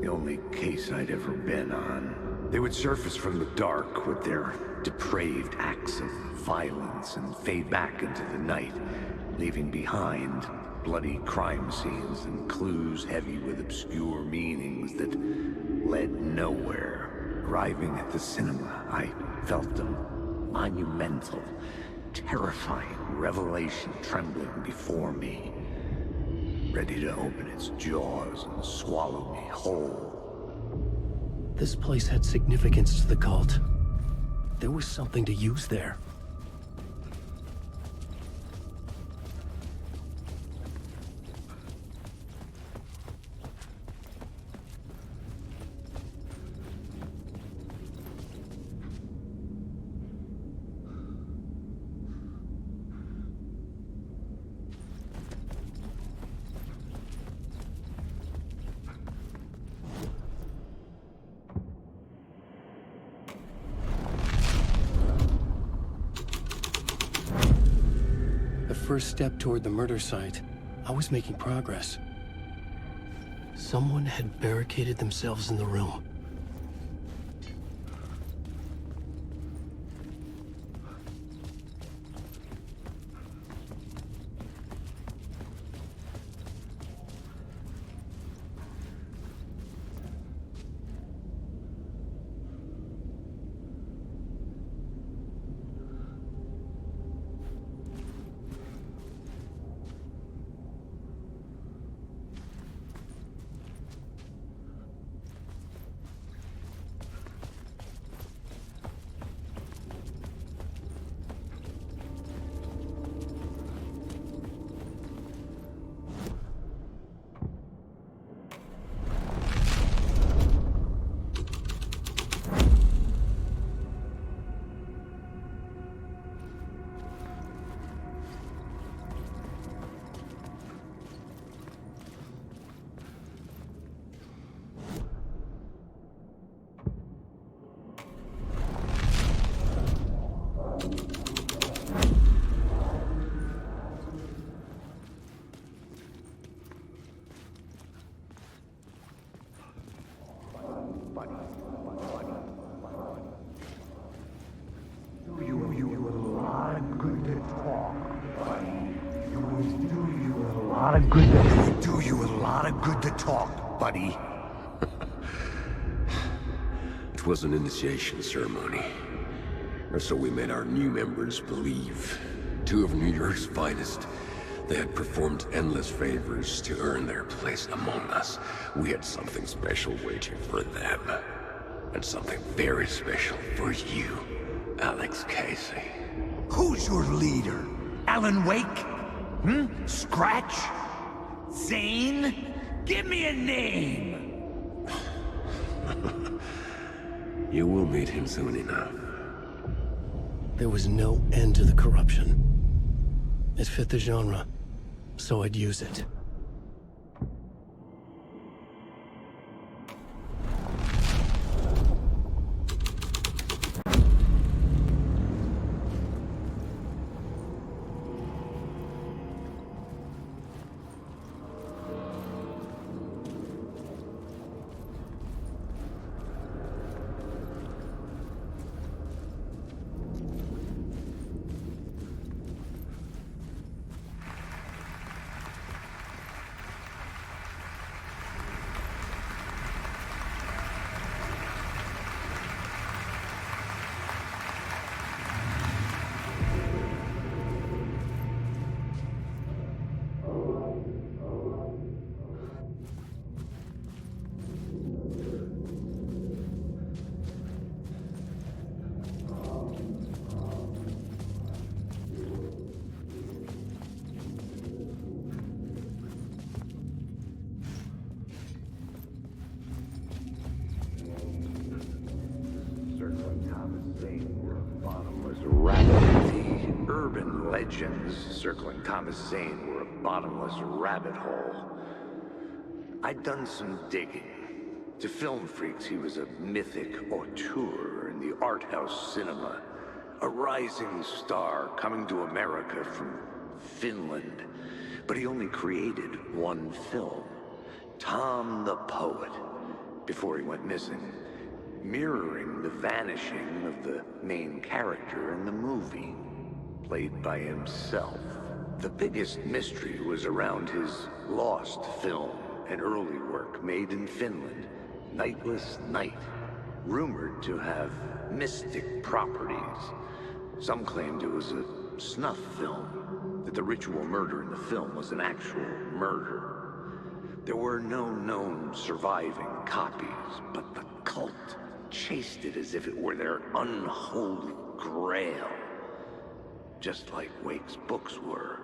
The only case I'd ever been on. They would surface from the dark with their depraved acts of violence and fade back into the night, leaving behind bloody crime scenes and clues heavy with obscure meanings that led nowhere. Arriving at the cinema, I felt a monumental, terrifying revelation trembling before me, ready to open its jaws and swallow me whole. This place had significance to the cult. There was something to use there. First step toward the murder site, I was making progress. Someone had barricaded themselves in the room. Do you a lot of good to talk, buddy. It was an initiation ceremony. Or so we made our new members believe. Two of New York's finest. They had performed endless favors to earn their place among us. We had something special waiting for them. And something very special for you, Alex Casey. Who's your leader? Alan Wake? Scratch? Zane? Give me a name! You will meet him soon enough. There was no end to the corruption. It fit the genre, so I'd use it. Zane were a bottomless rabbit. The urban legends circling Thomas Zane were a bottomless rabbit hole. I'd done some digging. To film freaks, he was a mythic auteur in the art house cinema. A rising star coming to America from Finland. But he only created one film, Tom the Poet, before he went missing, mirroring the vanishing of the main character in the movie, played by himself. The biggest mystery was around his lost film, an early work made in Finland, Nightless Night, rumored to have mystic properties. Some claimed it was a snuff film, that the ritual murder in the film was an actual murder. There were no known surviving copies, but the cult chased it as if it were their unholy grail, just like Wake's books were.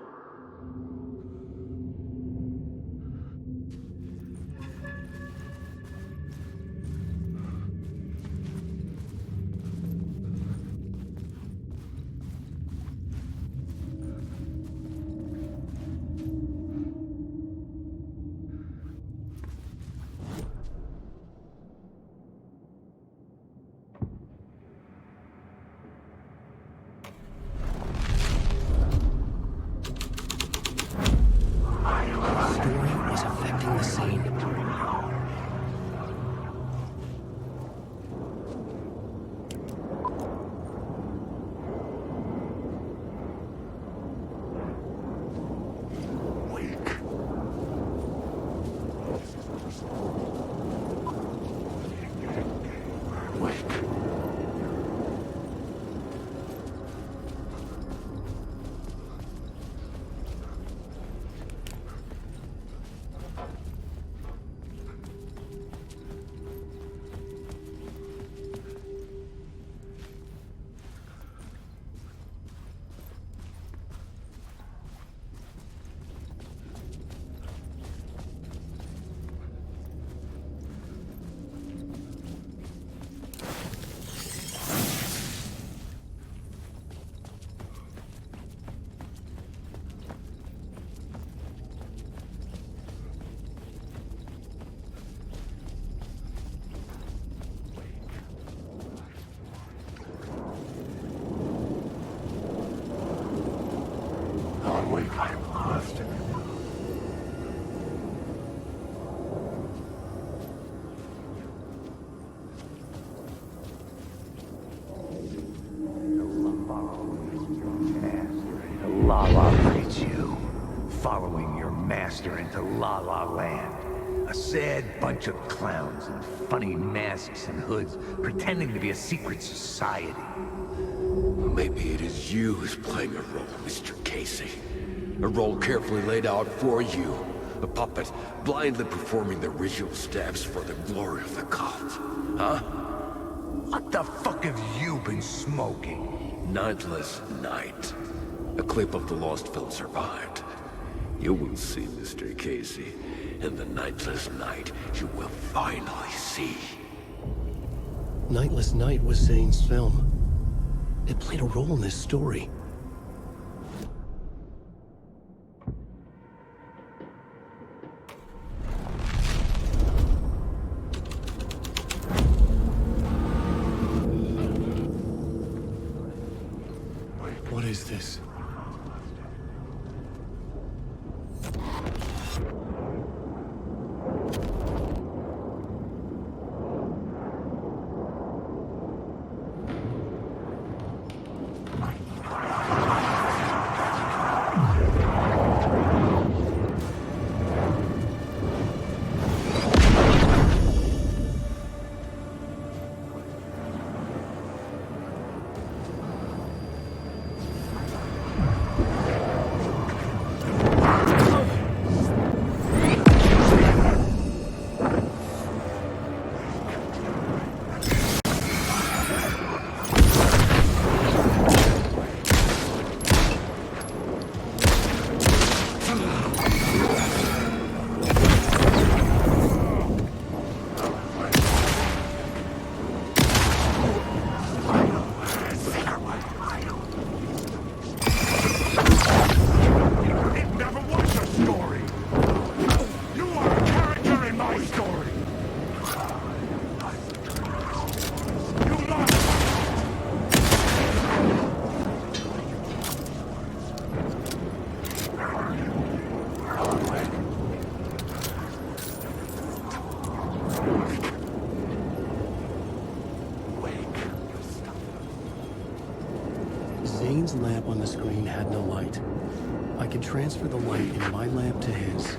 Into La La Land. A sad bunch of clowns in funny masks and hoods, pretending to be a secret society. Maybe it is you who's playing a role, Mr. Casey. A role carefully laid out for you. A puppet, blindly performing the ritual steps for the glory of the cult. Huh? What the fuck have you been smoking? Nightless Night. A clip of the lost film survived. You will see, Mr. Casey. In the Nightless Night, you will finally see. Nightless Night was Zane's film. It played a role in this story. What is this? lamp on the screen had no light. I could transfer the light in my lamp to his.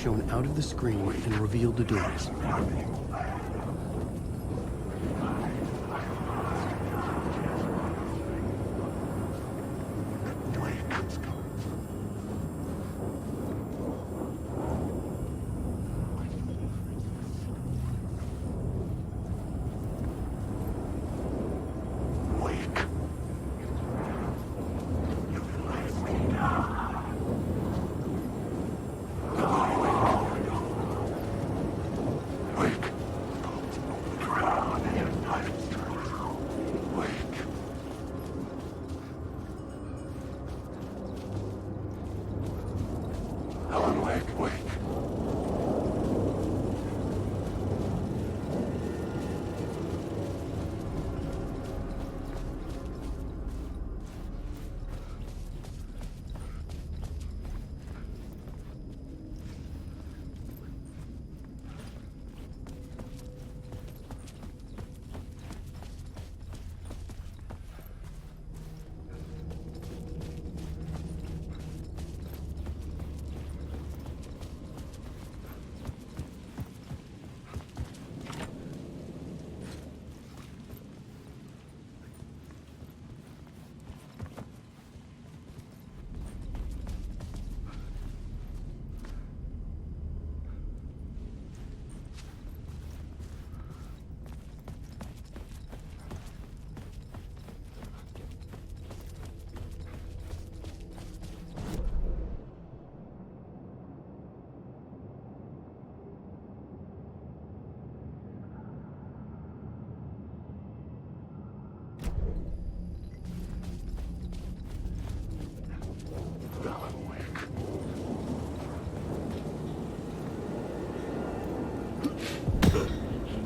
Shone out of the screen and revealed the doors.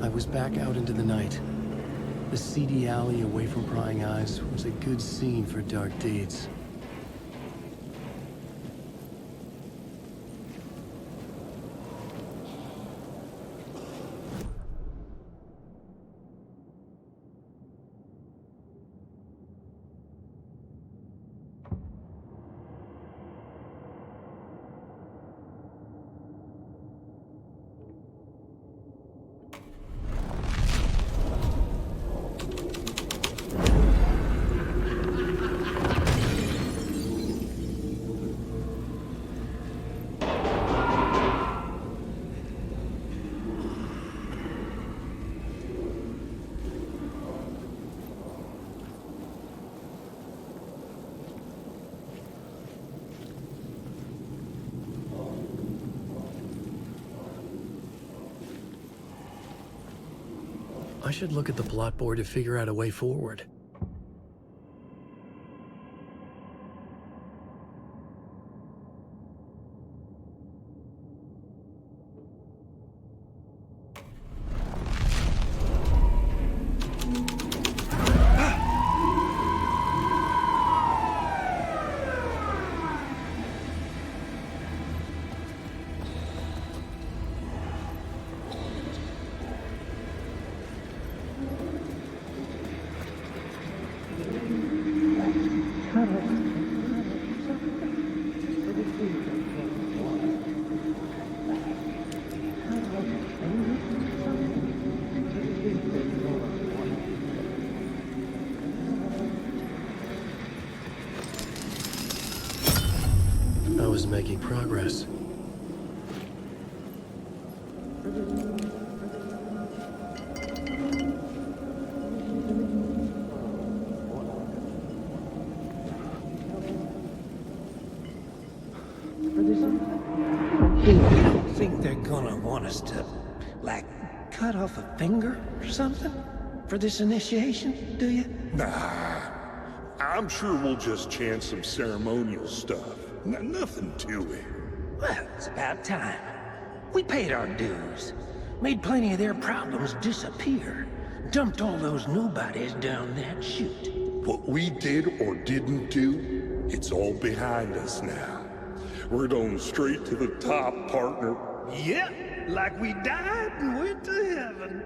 I was back out into the night. The seedy alley away from prying eyes was a good scene for dark deeds. I should look at the plot board to figure out a way forward. I was making progress. for this? You don't think they're gonna want us to, like, cut off a finger or something for this initiation, do you? Nah. I'm sure we'll just chant some ceremonial stuff. Nothing to it. Well, it's about time. We paid our dues. Made plenty of their problems disappear. Dumped all those nobodies down that chute. What we did or didn't do, it's all behind us now. We're going straight to the top, partner. Yep, like we died and went to heaven.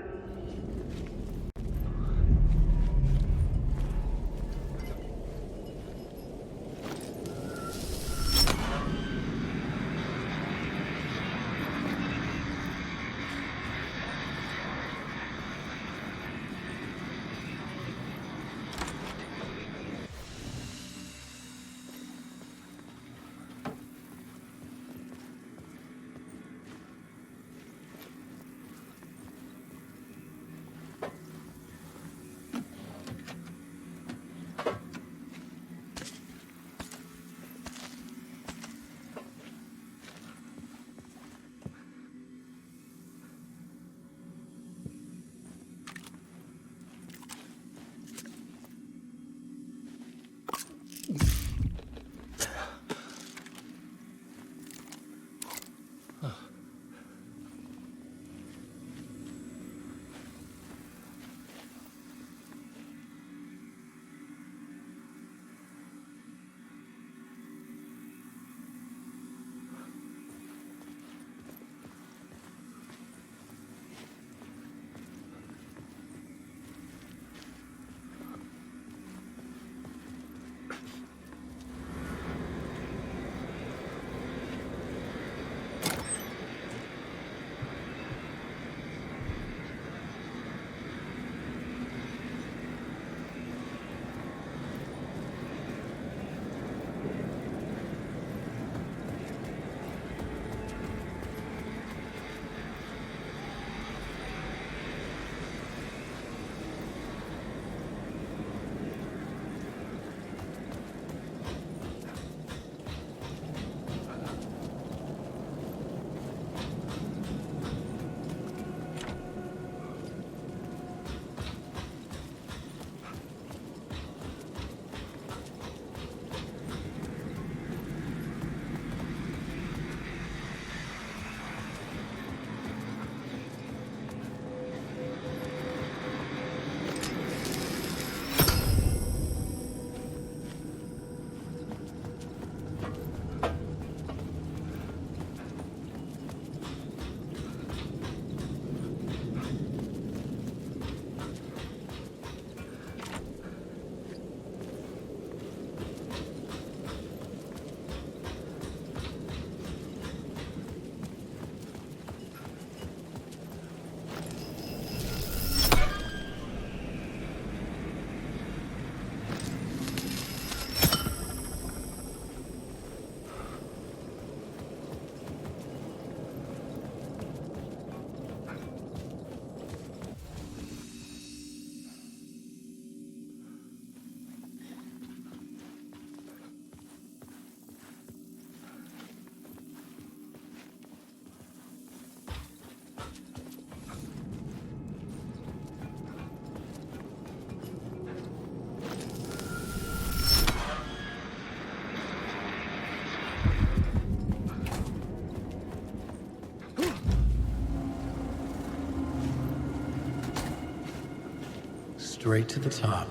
Straight to the top.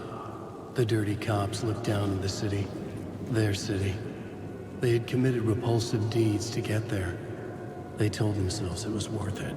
The dirty cops looked down on the city. Their city. They had committed repulsive deeds to get there. They told themselves it was worth it.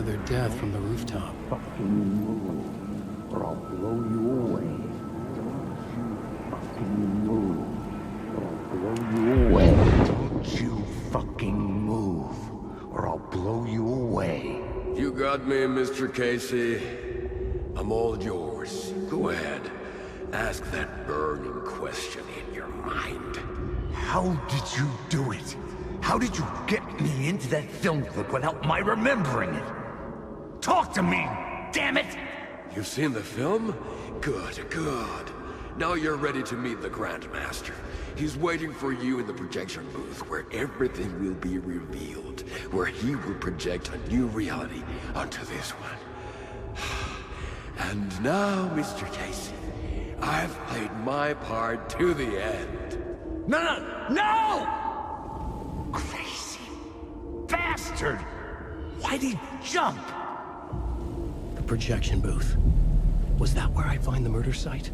to their death from the rooftop. Fucking move, or I'll blow you away. Fucking move, or I'll blow you away. Don't you fucking move, or I'll blow you away. You got me, Mr. Casey. I'm all yours. Go ahead. Ask that burning question in your mind. How did you do it? How did you get me into that film clip without my remembering it? Talk to me, damn it! You've seen the film? Good, good. Now you're ready to meet the Grandmaster. He's waiting for you in the projection booth where everything will be revealed, where he will project a new reality onto this one. And now, Mr. Casey, I've played my part to the end. No! Crazy bastard! Why'd he jump? The projection booth. Was that where I find the murder site?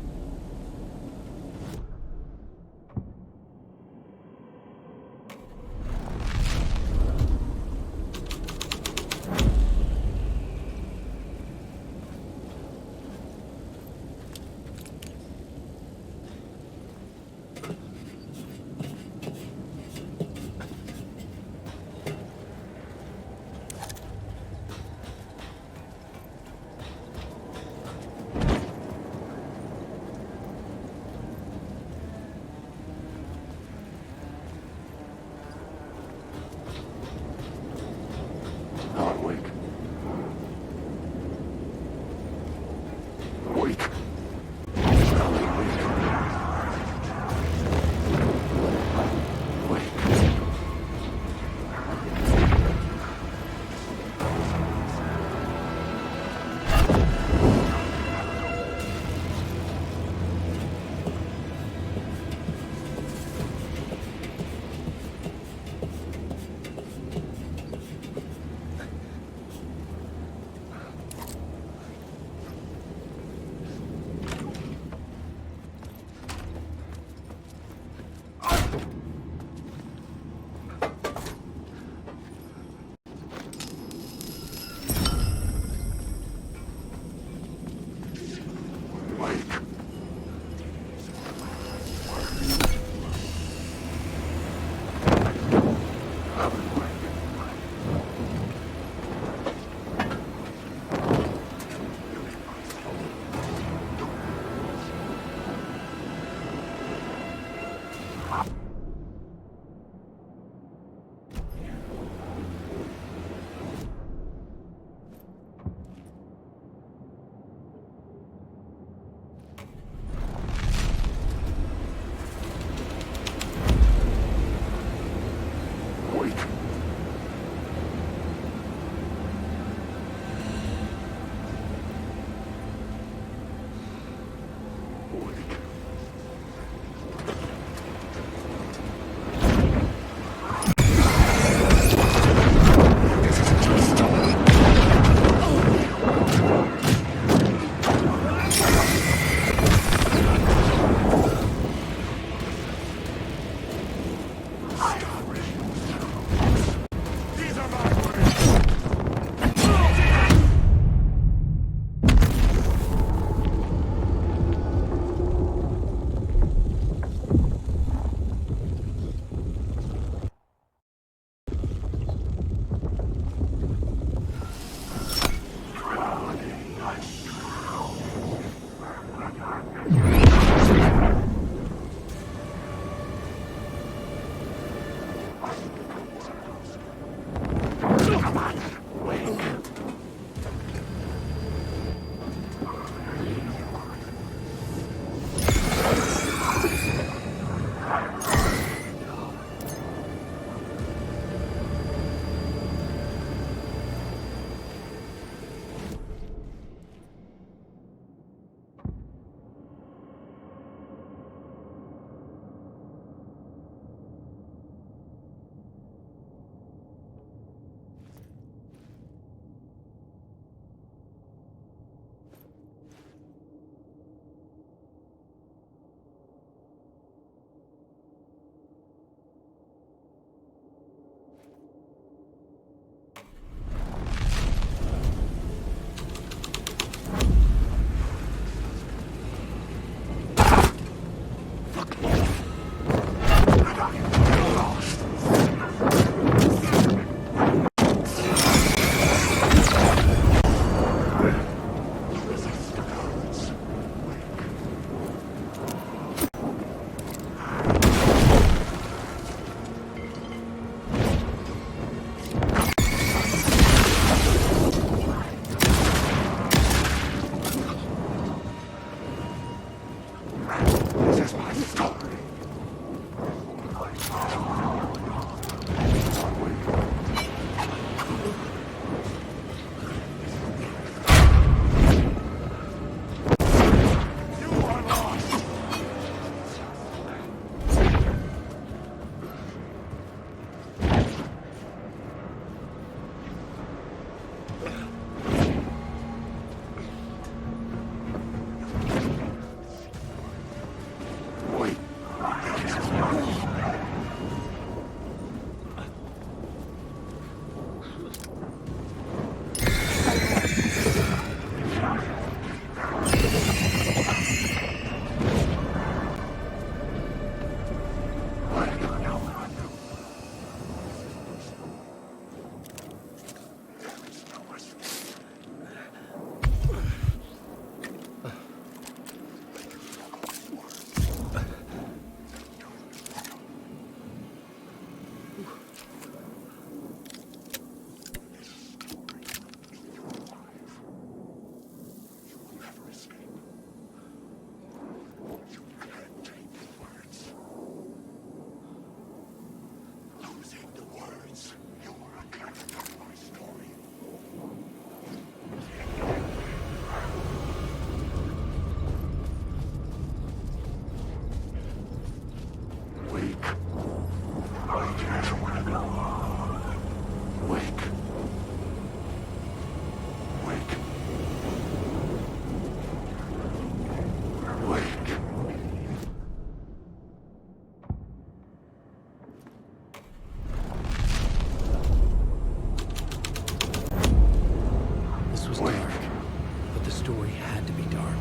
story had to be dark.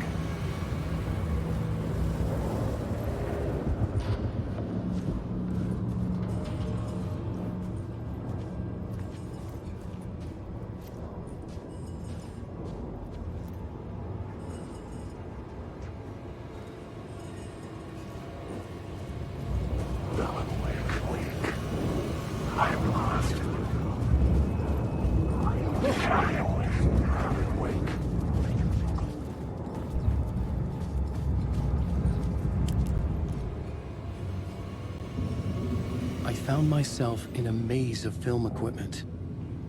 I found myself in a maze of film equipment.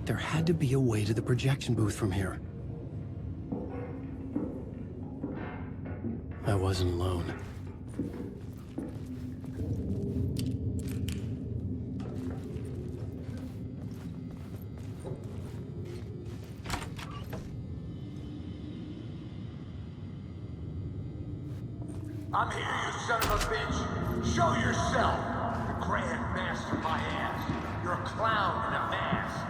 There had to be a way to the projection booth from here. I wasn't alone. I'm here, you son of a bitch. Show yourself. The Grand Master, my ass. You're a clown in a mask.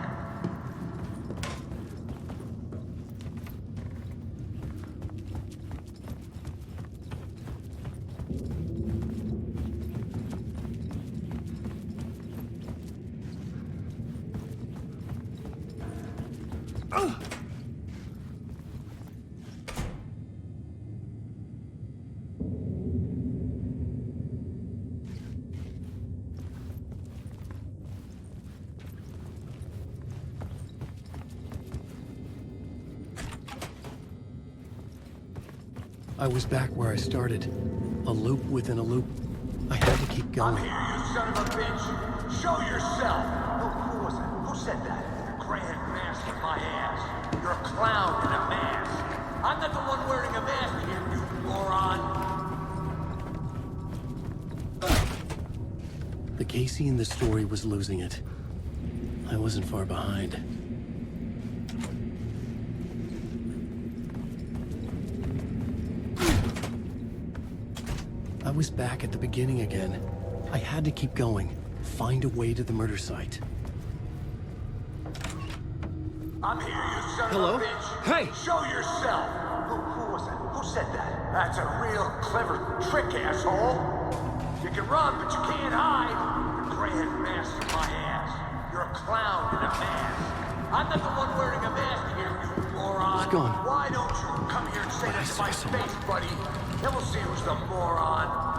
I was back where I started. A loop within a loop. I had to keep going. I'm here, you son of a bitch. Show yourself. Who was it? Who said that? The Grand Master, my ass. You're a clown in a mask. I'm not the one wearing a mask here, you moron. The Casey in the story was losing it. I wasn't far behind. I was back at the beginning again. I had to keep going. Find a way to the murder site. I'm here, you son Hello? of a bitch. Hey! Show yourself. Who was it? Who said that? That's a real clever trick, asshole. You can run, but you can't hide. The Grand Master, my ass. You're a clown in a mask. I'm not the one wearing a mask here, you moron. He's gone. Why don't you come here and say that to my face, buddy? Then we'll see who's the moron.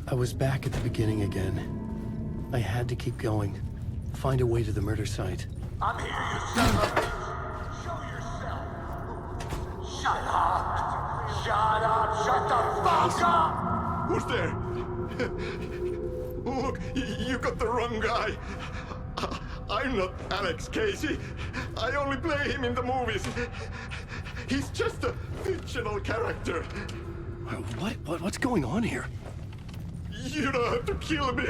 I was back at the beginning again. I had to keep going. Find a way to the murder site. I'm here, you son of a bitch. Show yourself. Shut up. Shut up. Shut the fuck up. Who's there? Look, you got the wrong guy. I'm not Alex Casey. I only play him in the movies. He's just a fictional character. What's going on here? You don't have to kill me.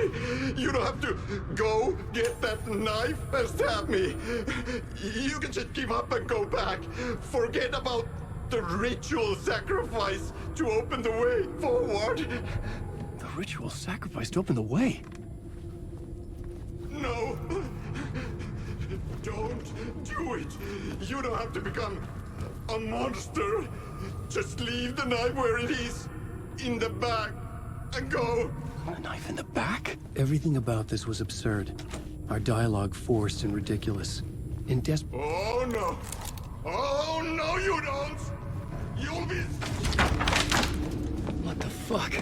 You don't have to go get that knife and stab me. You can just give up and go back. Forget about the ritual sacrifice to open the way forward. The ritual sacrifice to open the way? No. Don't do it. You don't have to become a monster. Just leave the knife where it is, in the back, and go. A knife in the back? Everything about this was absurd. Our dialogue forced and ridiculous. In Oh no! Oh no, you don't! You'll be... What the fuck?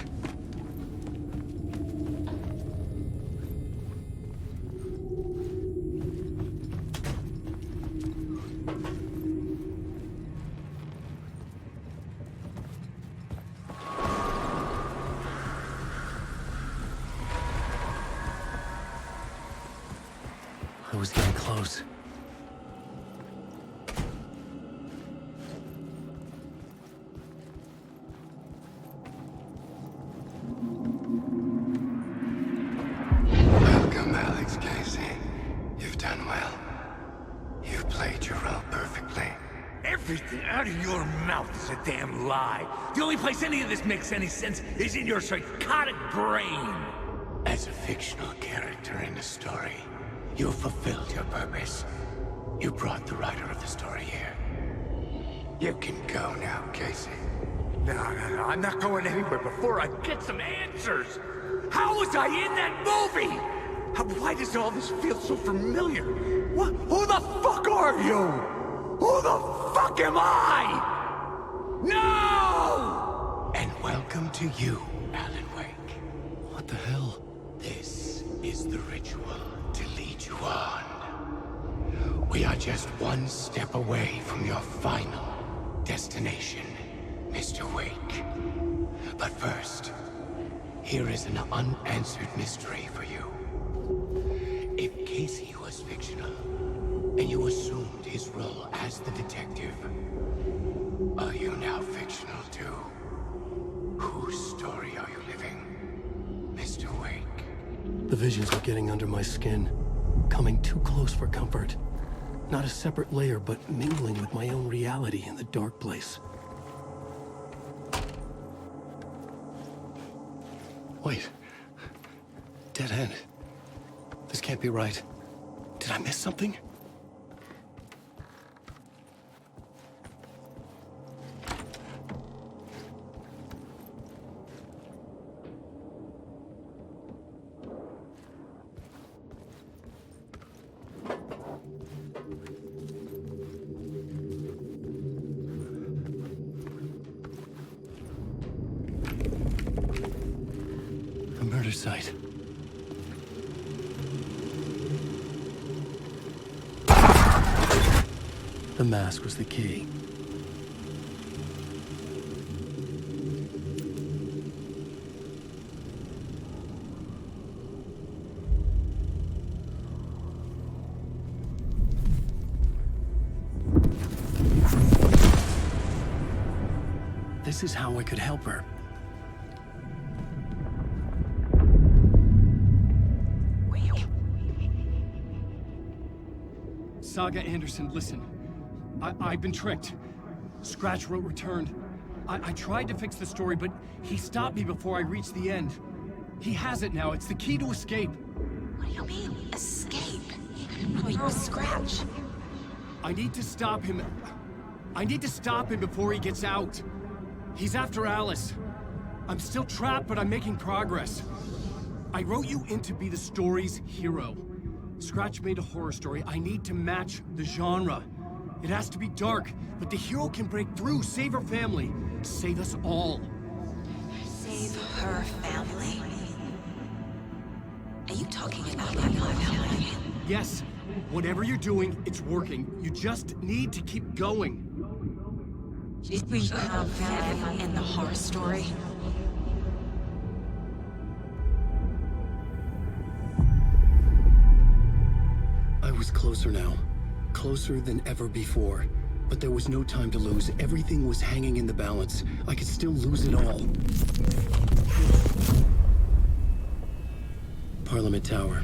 I was getting close. Welcome, Alex Casey. You've done well. You've played your role perfectly. Everything out of your mouth is a damn lie. The only place any of this makes any sense is in your psychotic brain. As a fictional character in the story, you fulfilled your purpose. You brought the writer of the story here. You can go now, Casey. No, I'm not going anywhere before I get some answers. How was I in that movie? Why does all this feel so familiar? What? Who the fuck are you? Who the fuck am I? No! And welcome to you, Alan Wake. What the hell? This is the ritual to lead you on. We are just one step away from your final destination, Mr. Wake. But first, here is an unanswered mystery for you. If Casey was fictional, and you assumed his role as the detective, are you now fictional too? Whose story are you living, Mr. Wake? The visions are getting under my skin, coming too close for comfort. Not a separate layer, but mingling with my own reality in the dark place. Wait. Dead end. This can't be right. Did I miss something? A murder site. The mask was the key. This is how I could help her. Saga Anderson, listen. I've been tricked. Scratch wrote returned. I tried to fix the story, but he stopped me before I reached the end. He has it now. It's the key to escape. What do you mean, escape? Probably no Scratch. I need to stop him. I need to stop him before he gets out. He's after Alice. I'm still trapped, but I'm making progress. I wrote you in to be the story's hero. Scratch made a horror story. I need to match the genre. It has to be dark, but the hero can break through, save her family, save us all. Save her family? Are you talking about my family? Yes. Whatever you're doing, it's working. You just need to keep going. Did we have family in the horror story? I was closer now. Closer than ever before. But there was no time to lose. Everything was hanging in the balance. I could still lose it all. Parliament Tower.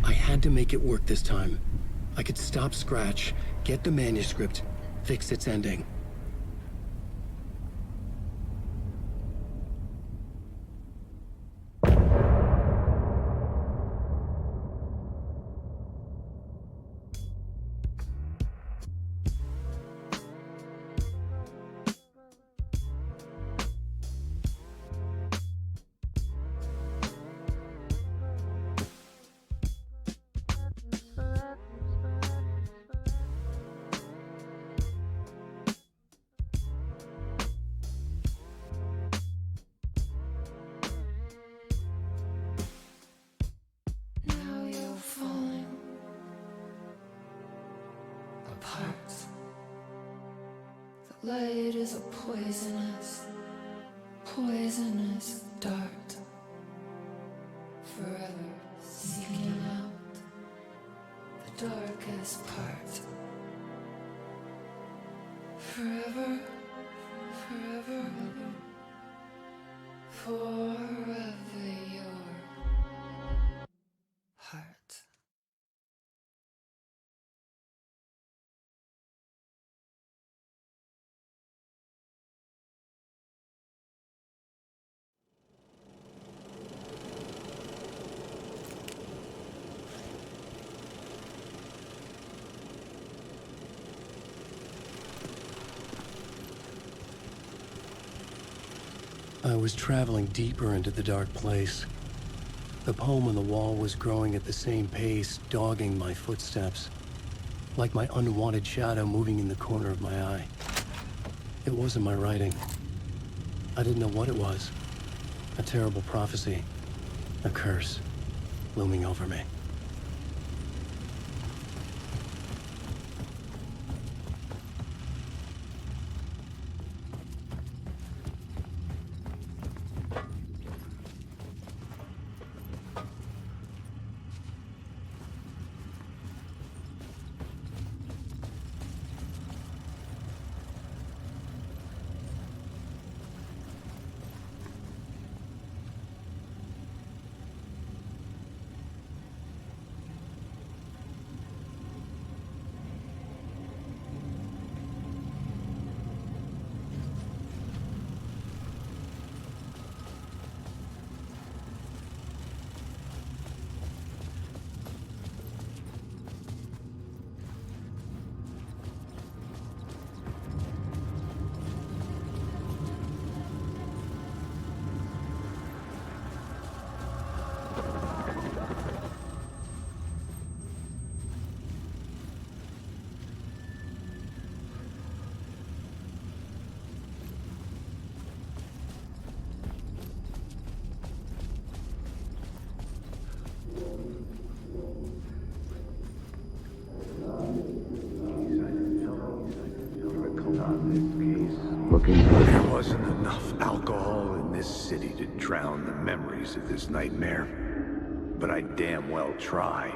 I had to make it work this time. I could stop Scratch, get the manuscript, fix its ending. Now you're falling apart. The light is a poisonous, poisonous dart, forever seeking out the darkest part. Forever, forever, forever your heart. I was traveling deeper into the dark place. The poem on the wall was growing at the same pace, dogging my footsteps, like my unwanted shadow moving in the corner of my eye. It wasn't my writing. I didn't know what it was. A terrible prophecy, a curse, looming over me. There wasn't enough alcohol in this city to drown the memories of this nightmare, but I damn well try.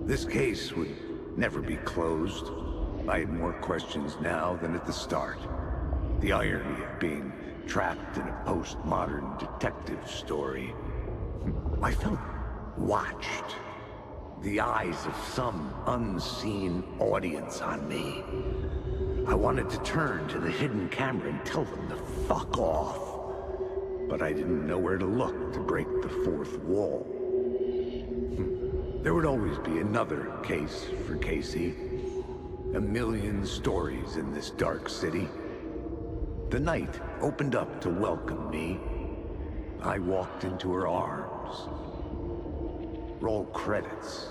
This case would never be closed. I had more questions now than at the start. The irony of being trapped in a postmodern detective story. I felt watched. The eyes of some unseen audience on me. I wanted to turn to the hidden camera and tell them to fuck off. But I didn't know where to look to break the fourth wall. There would always be another case for Casey. A million stories in this dark city. The night opened up to welcome me. I walked into her arms. Roll credits.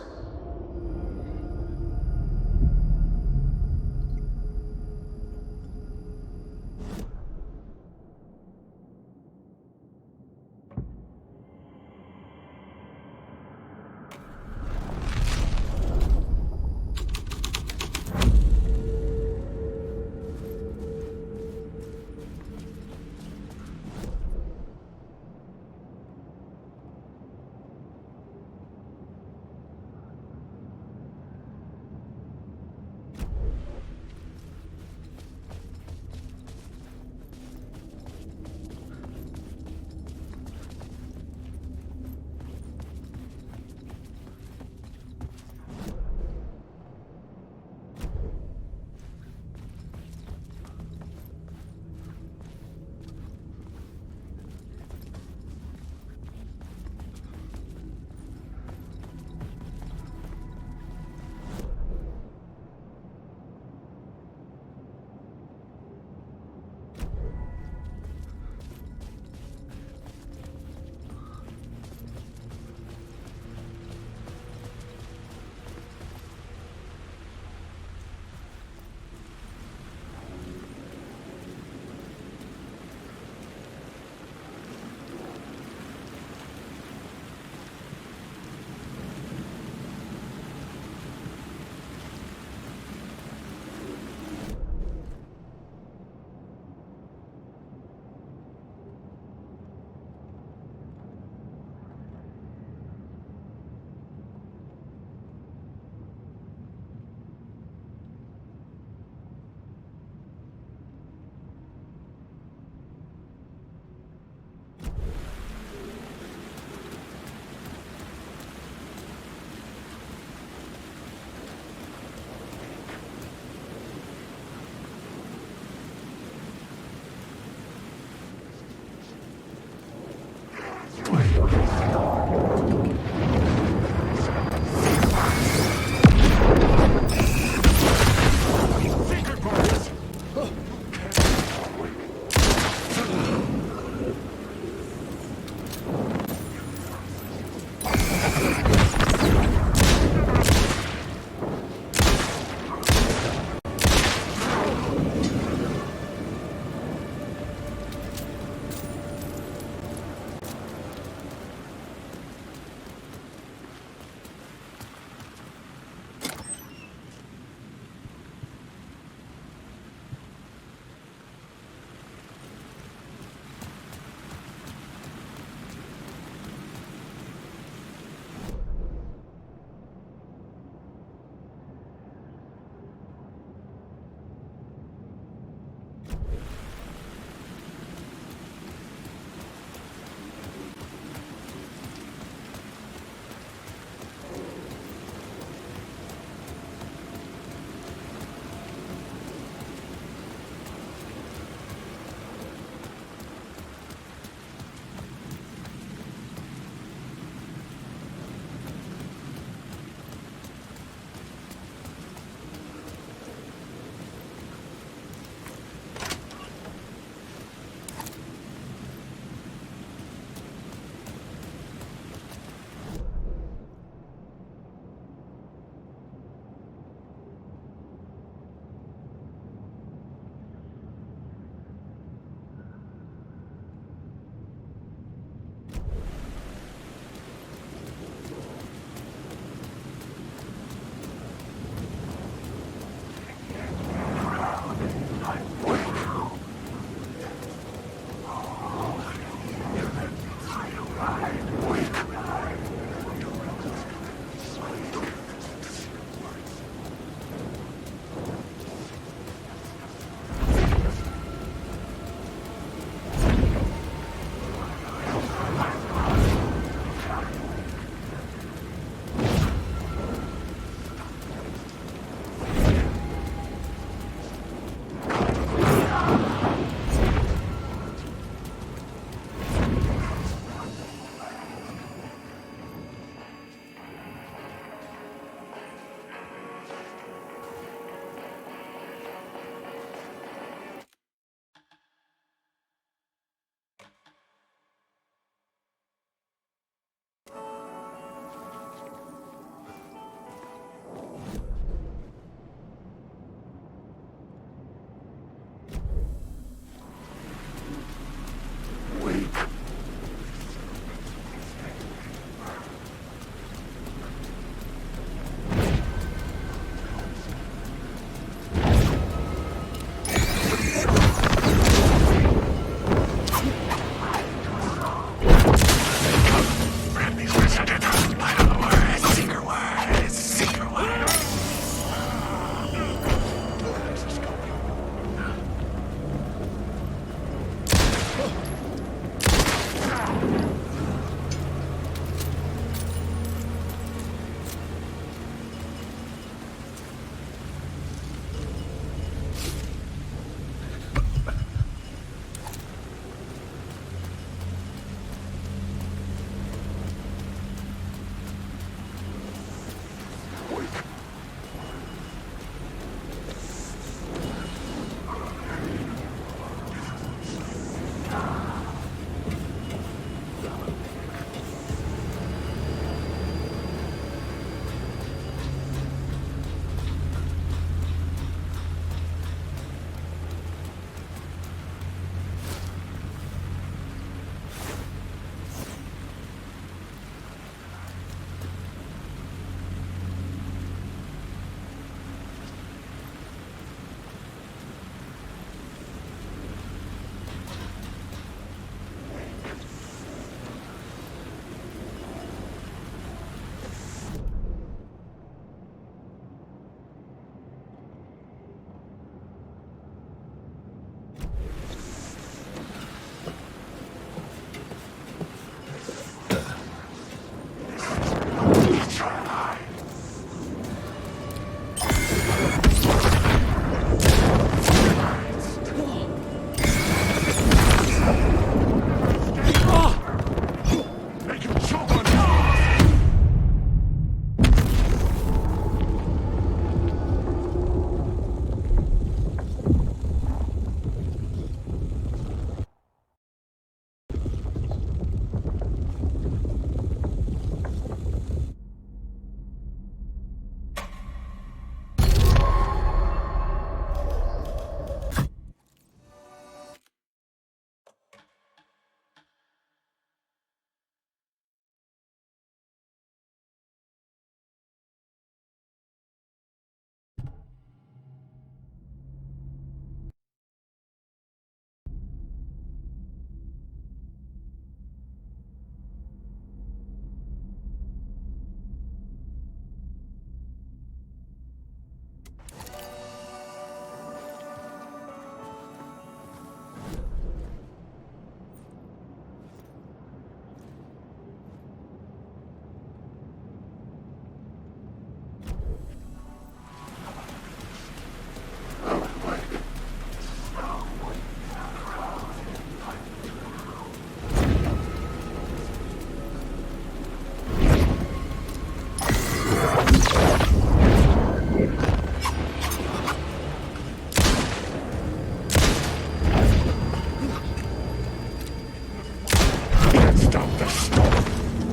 stop the storm.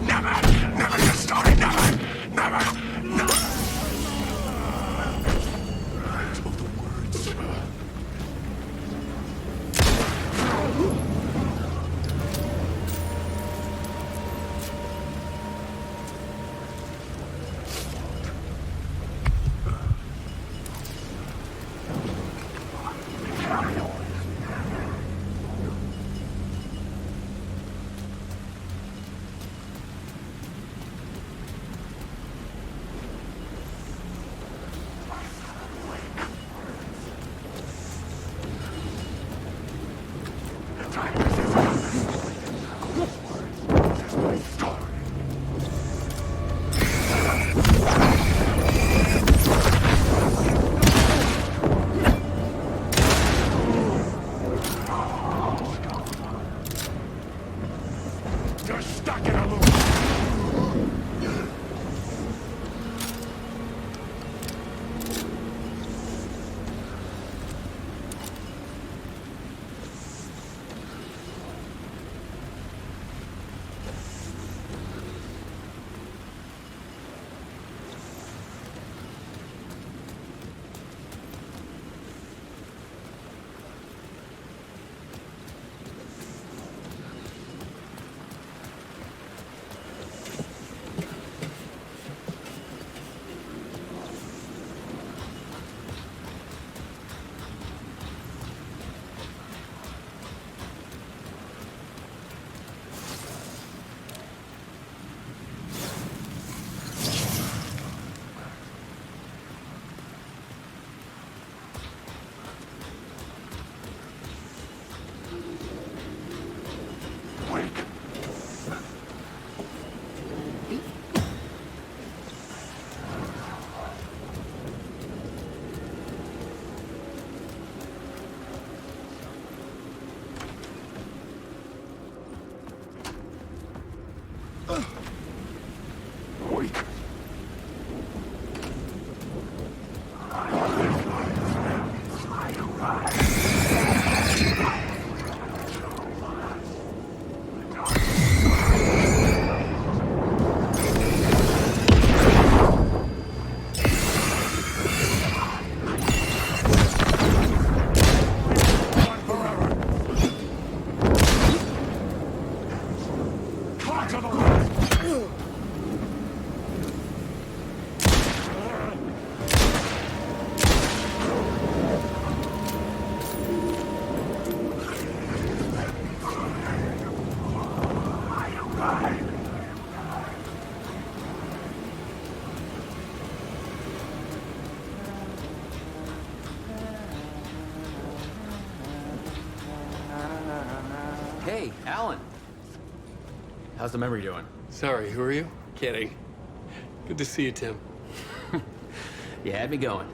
Never to stop it. Never. You're stuck in a loop. Hey, Alan. How's the memory doing? Sorry, who are you? Kidding. Good to see you, Tim. You had me going.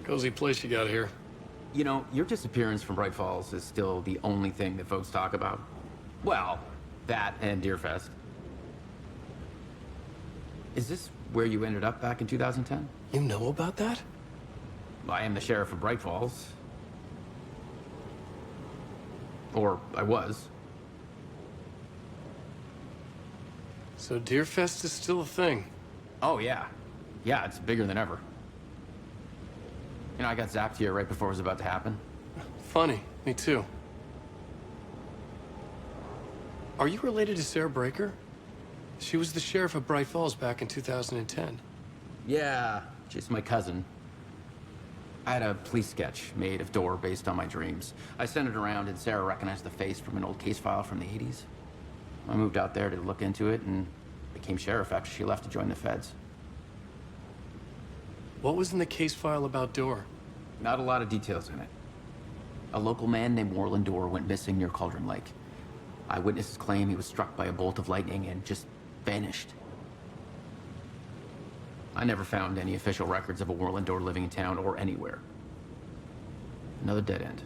Cozy place you got here. You know, your disappearance from Bright Falls is still the only thing that folks talk about. Well, that and Deerfest. Is this where you ended up back in 2010? You know about that? I am the sheriff of Bright Falls. Or I was. So Deerfest is still a thing? Oh, yeah. Yeah, it's bigger than ever. You know, I got zapped here right before it was about to happen. Funny. Me too. Are you related to Sarah Breaker? She was the sheriff of Bright Falls back in 2010. Yeah, she's my cousin. I had a police sketch made of Door based on my dreams. I sent it around and Sarah recognized the face from an old case file from the 80s. I moved out there to look into it and became sheriff after she left to join the feds. What was in the case file about Door? Not a lot of details in it. A local man named Warland Door went missing near Cauldron Lake. Eyewitnesses claim he was struck by a bolt of lightning and just vanished. I never found any official records of a Warland Door living in town or anywhere. Another dead end.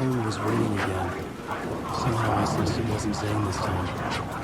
phone was ringing again. Somehow I sensed it wasn't Zane this time.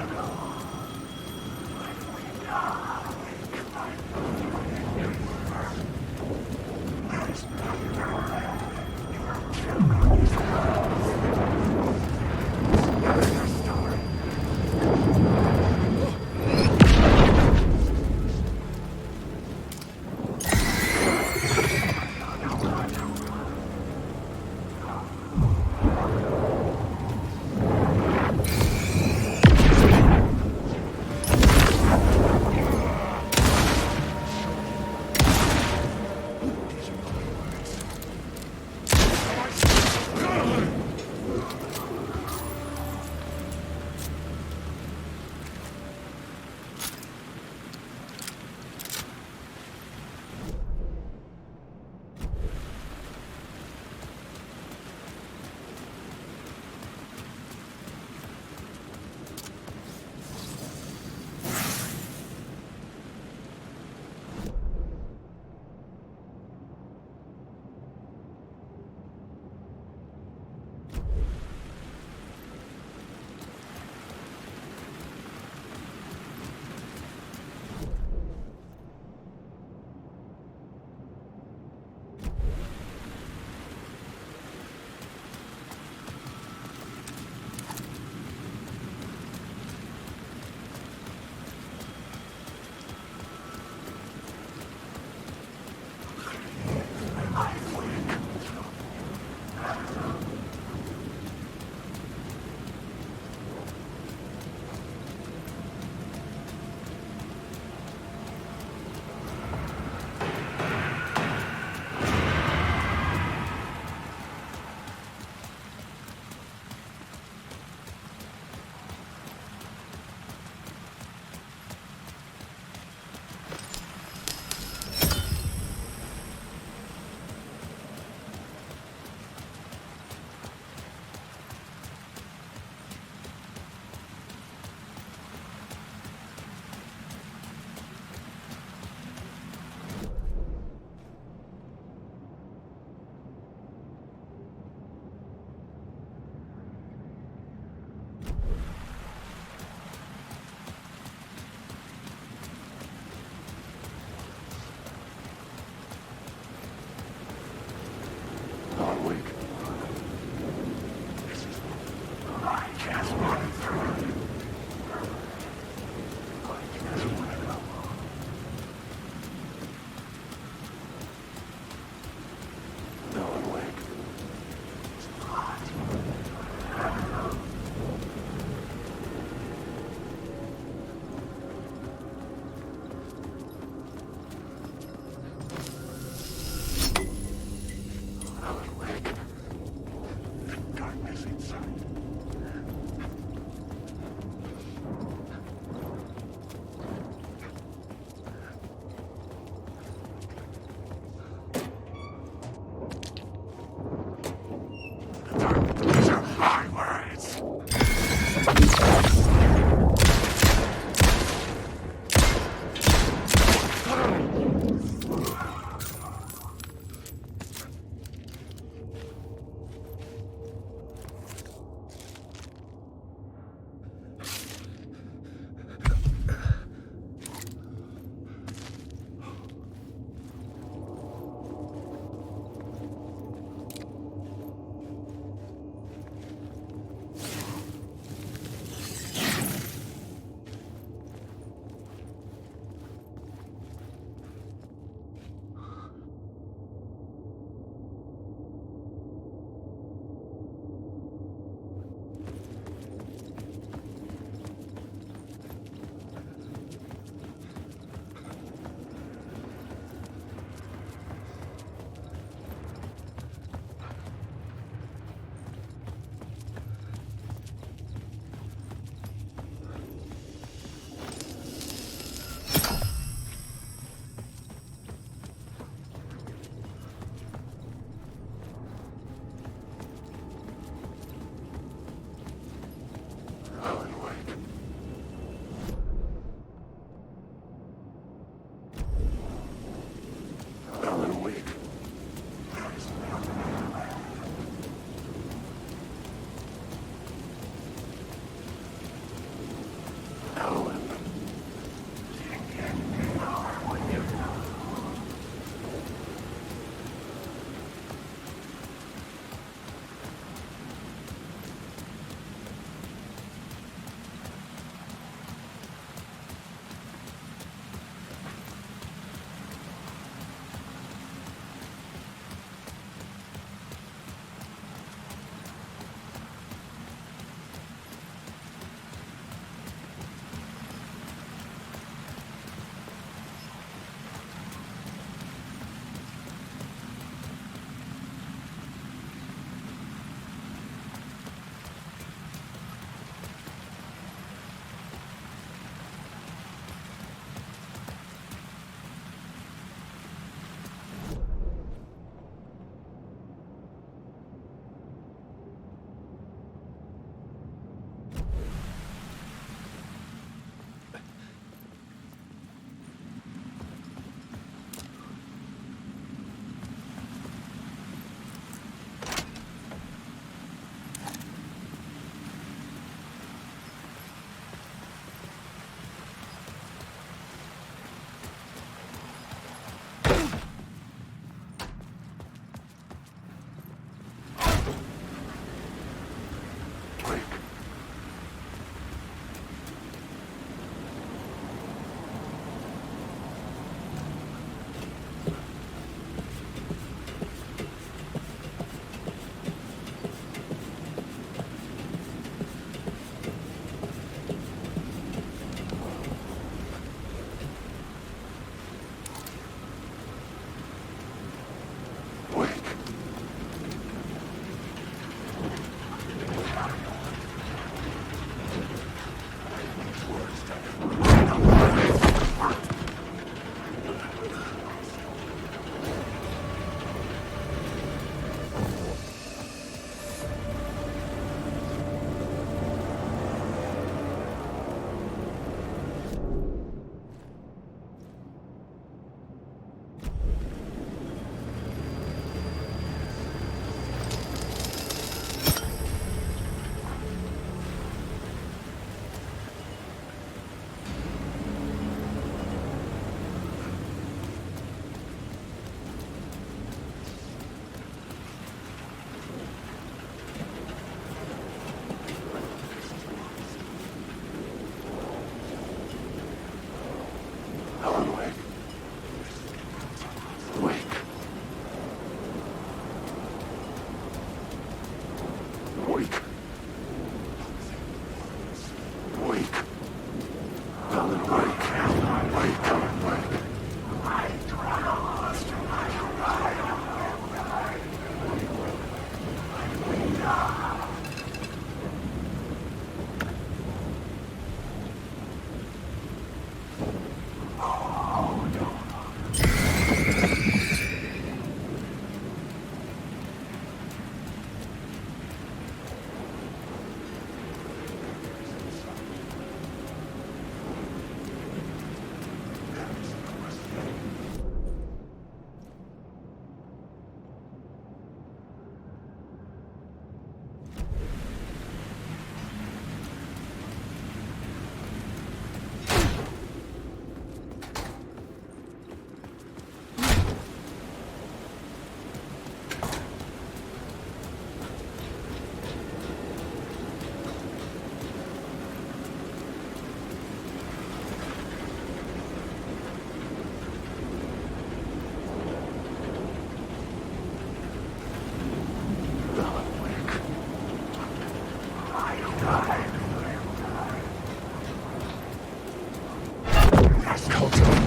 rascal to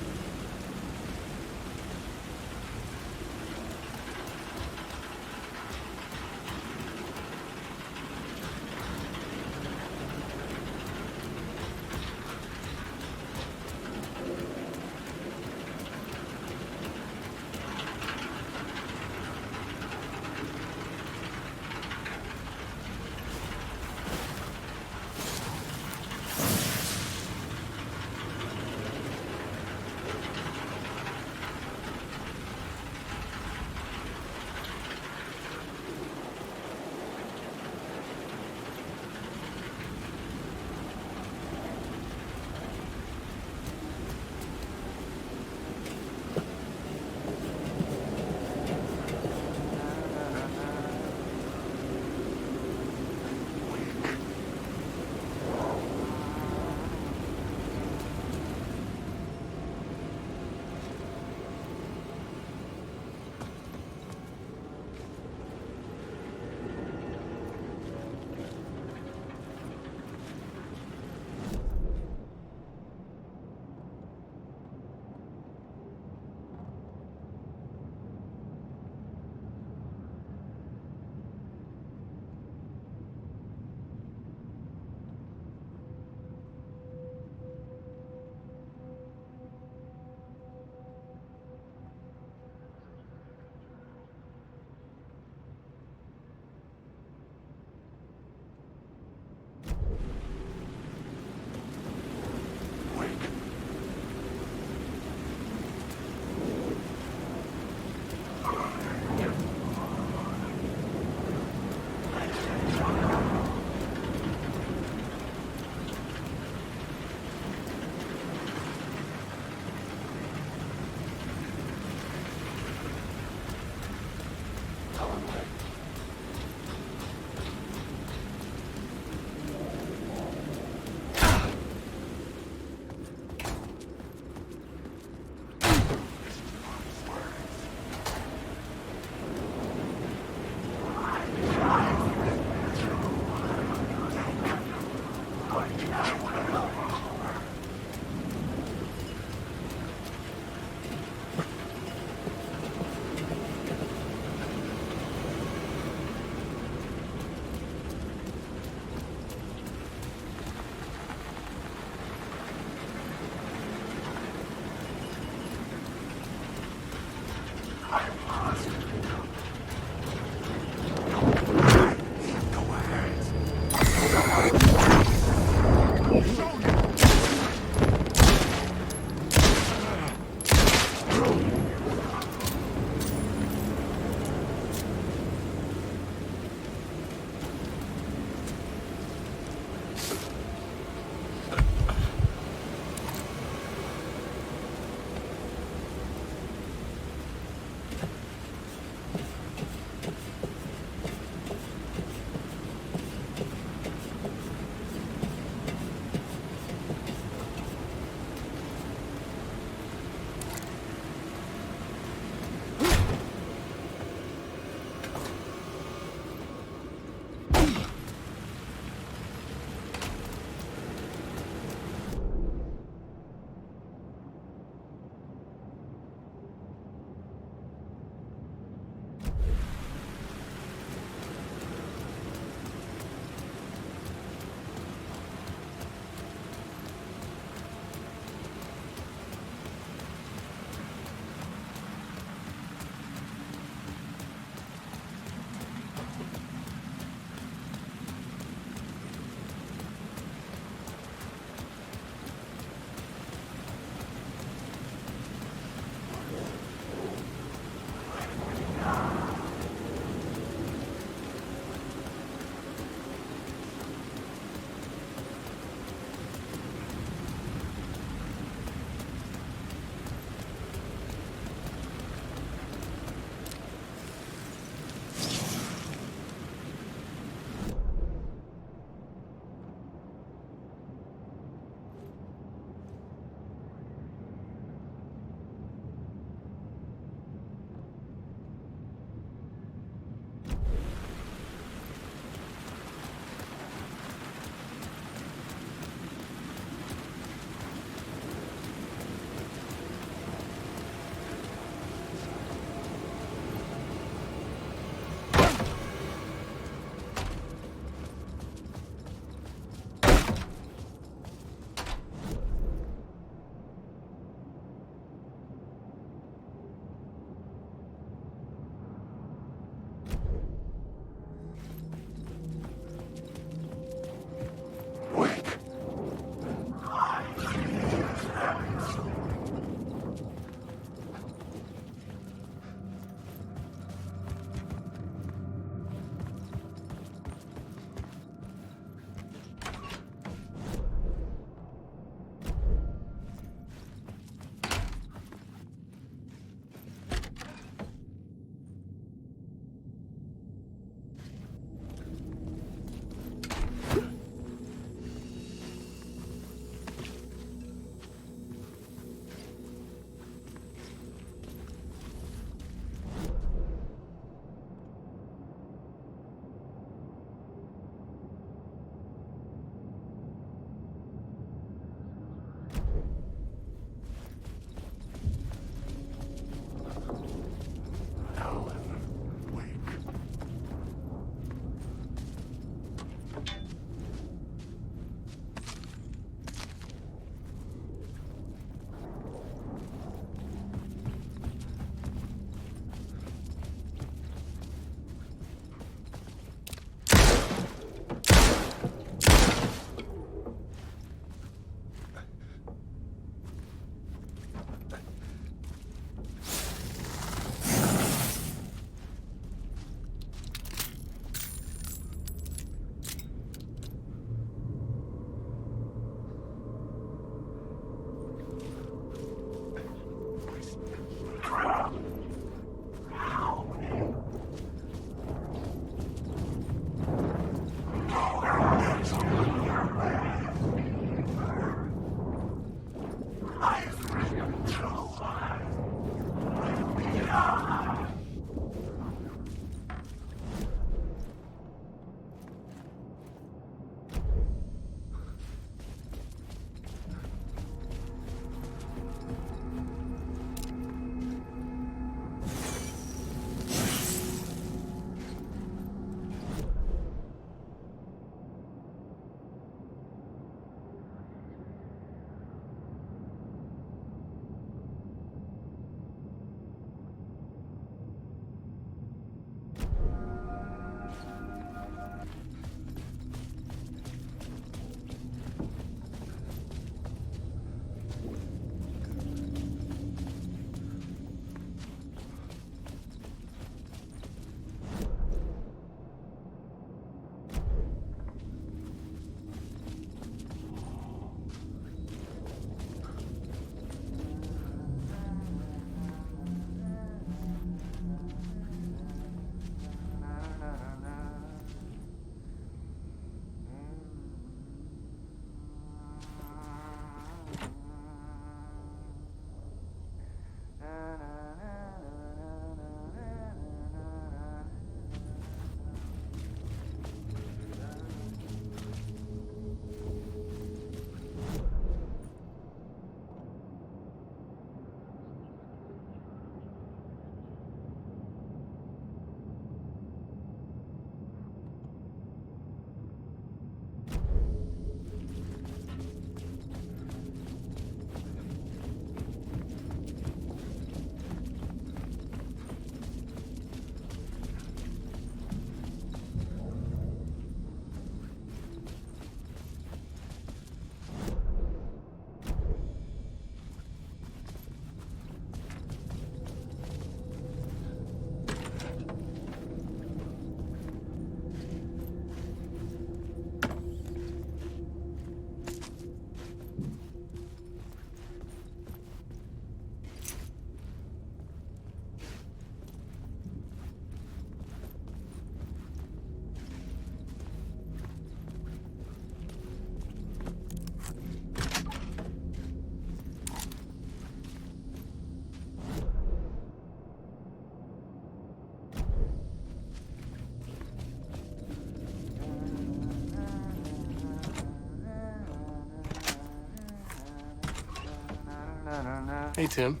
Hey, Tim.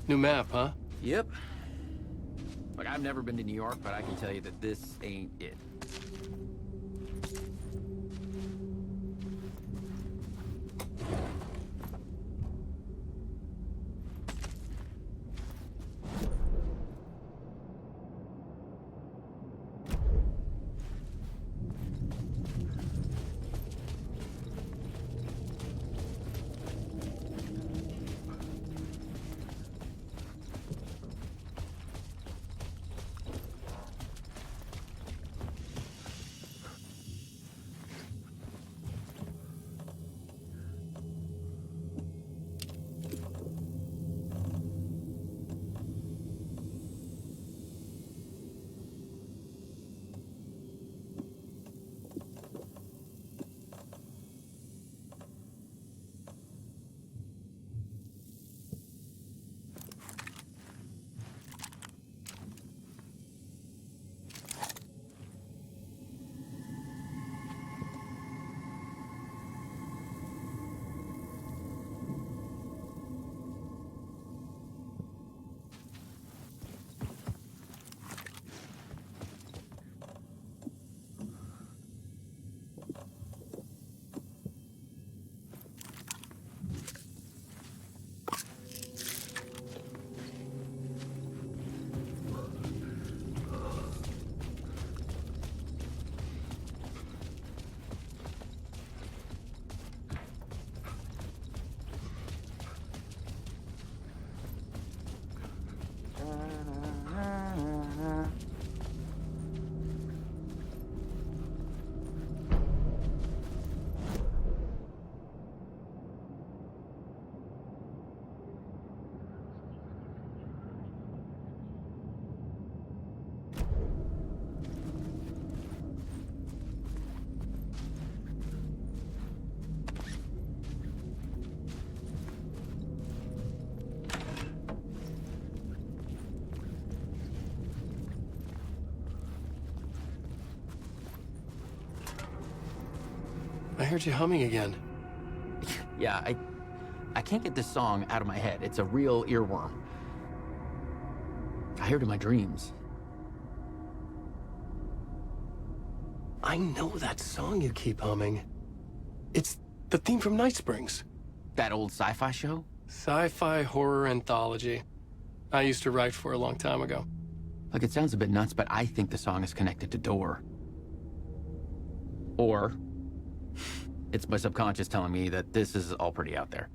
New map, huh? Yep. Look, I've never been to New York, but I can tell you that this ain't it. I heard you humming again. Yeah, I can't get this song out of my head. It's a real earworm. I hear it in my dreams. I know that song you keep humming. It's the theme from Night Springs. That old sci-fi show? Sci-fi horror anthology. I used to write for a long time ago. Look, it sounds a bit nuts, but I think the song is connected to Door. Or it's my subconscious telling me that this is all pretty out there.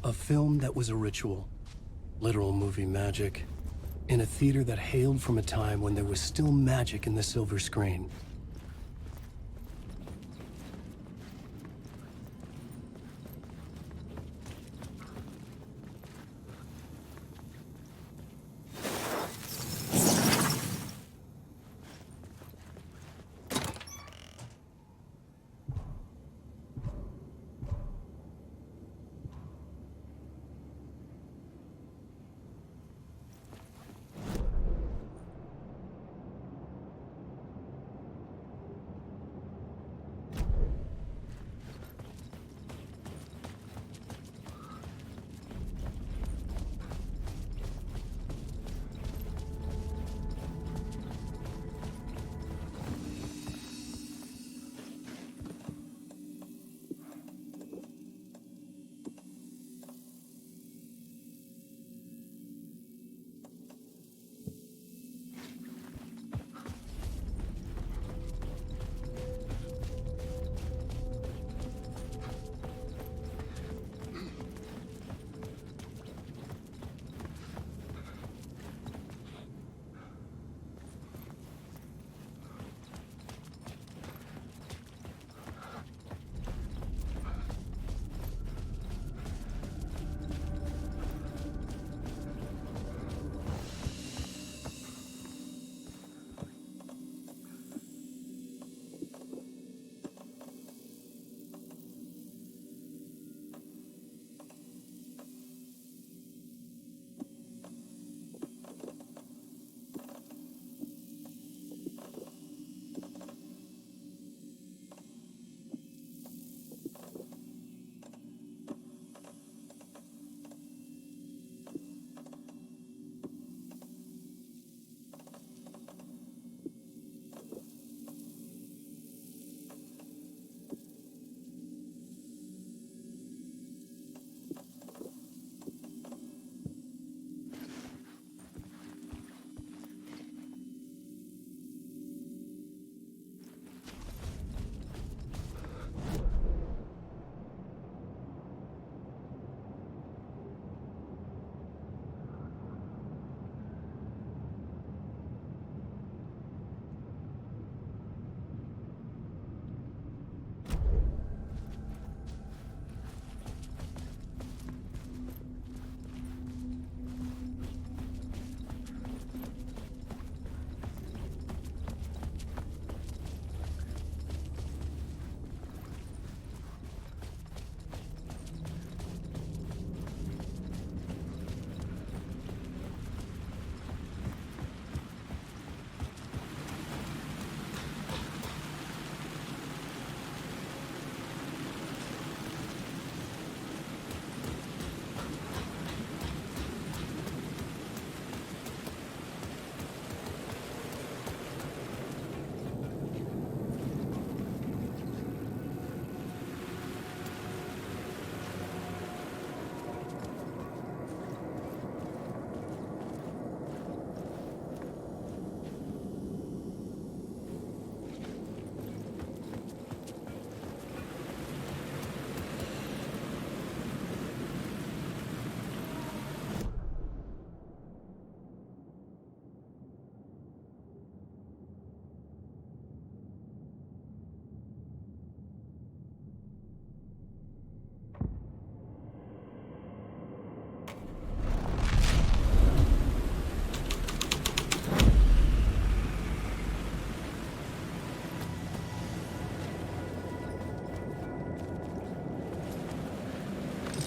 A film that was a ritual, literal movie magic, in a theater that hailed from a time when there was still magic in the silver screen.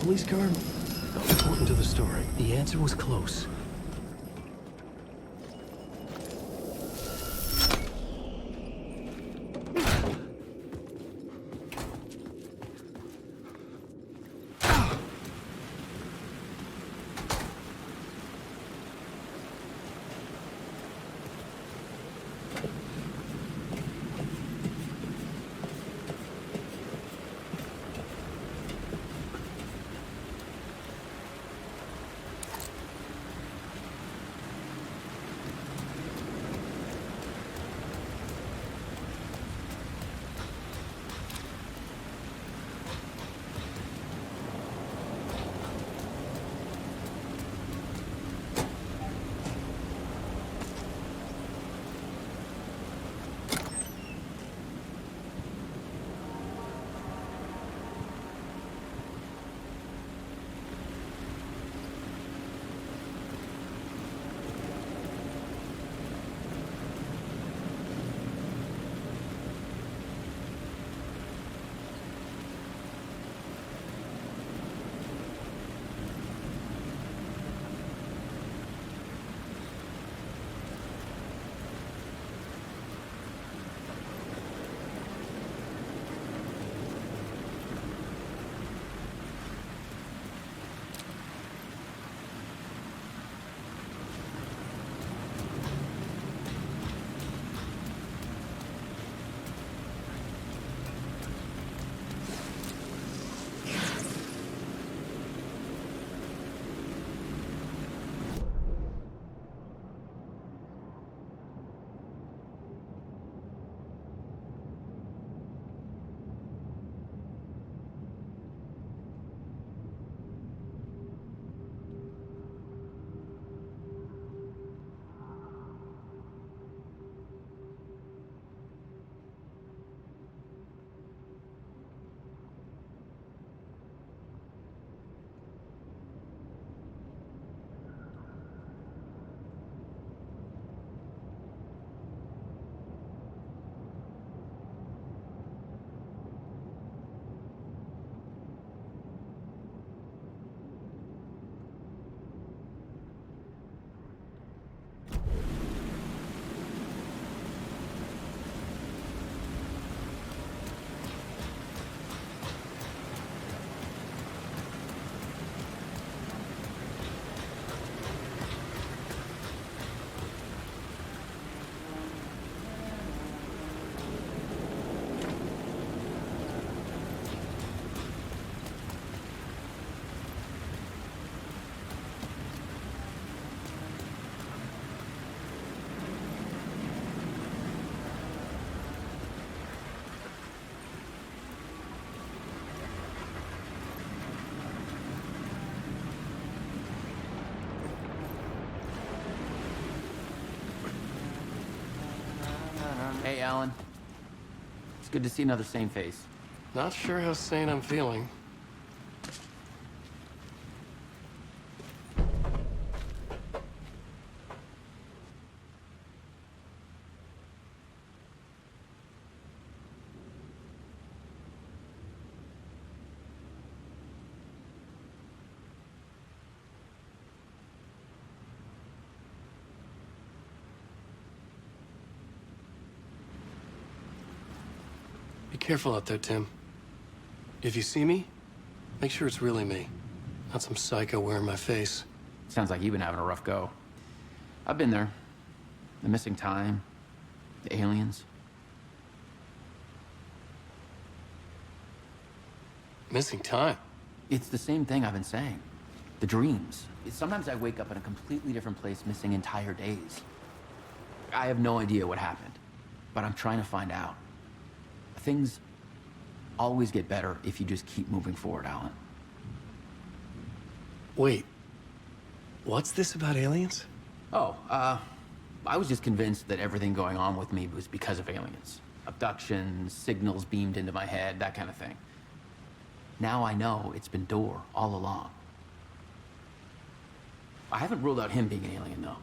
police car? Not important to the story. The answer was close. Hey, Alan. It's good to see another sane face. Not sure how sane I'm feeling. Be careful out there, Tim. If you see me, make sure it's really me, not some psycho wearing my face. Sounds like you've been having a rough go. I've been there. The missing time, the aliens. Missing time? It's the same thing I've been saying. The dreams. Sometimes I wake up in a completely different place, missing entire days. I have no idea what happened, but I'm trying to find out. Things always get better if you just keep moving forward, Alan. Wait, what's this about aliens? Oh, I was just convinced that everything going on with me was because of aliens. Abductions, signals beamed into my head, that kind of thing. Now I know it's been Door all along. I haven't ruled out him being an alien, though.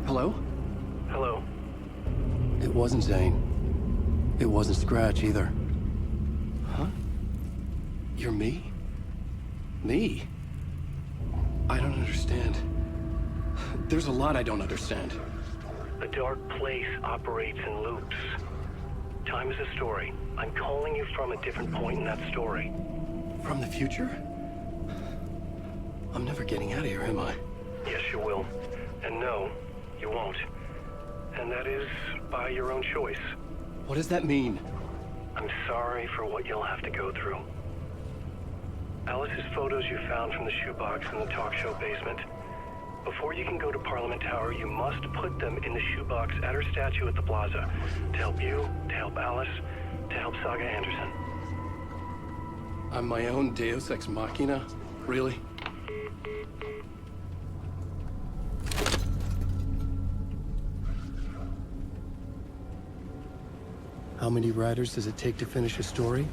Hello? Hello? It wasn't Zane. It wasn't Scratch either. Huh? You're me? Me? I don't understand. There's a lot I don't understand. The dark place operates in loops. Time is a story. I'm calling you from a different point in that story. From the future? I'm never getting out of here, am I? Yes, you will. And no, you won't. And that is by your own choice. What does that mean? I'm sorry for what you'll have to go through. Alice's photos you found from the shoebox in the talk show basement. Before you can go to Parliament Tower, you must put them in the shoebox at her statue at the plaza. To help you, to help Alice, to help Saga Anderson. I'm my own Deus Ex Machina? Really? How many writers does it take to finish a story?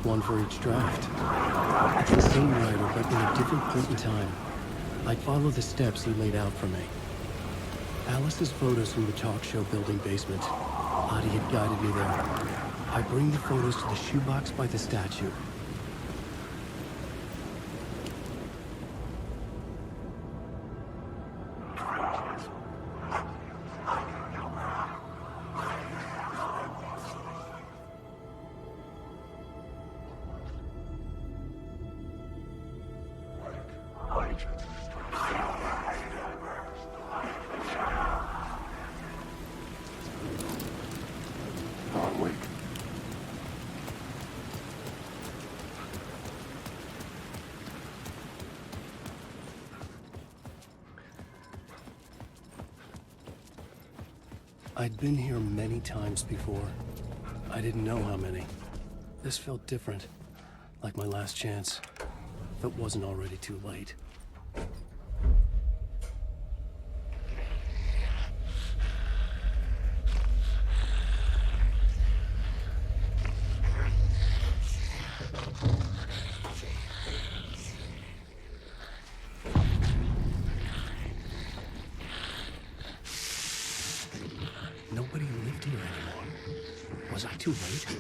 One for each draft. It's the same writer, but in a different point in time. I'd follow the steps he laid out for me. Alice's photos from the talk show building basement. Adi had guided me there. I bring the photos to the shoebox by the statue. I'd been here many times before. I didn't know how many. This felt different, like my last chance, if it wasn't already too late. Nobody lived here anymore. Was I too late?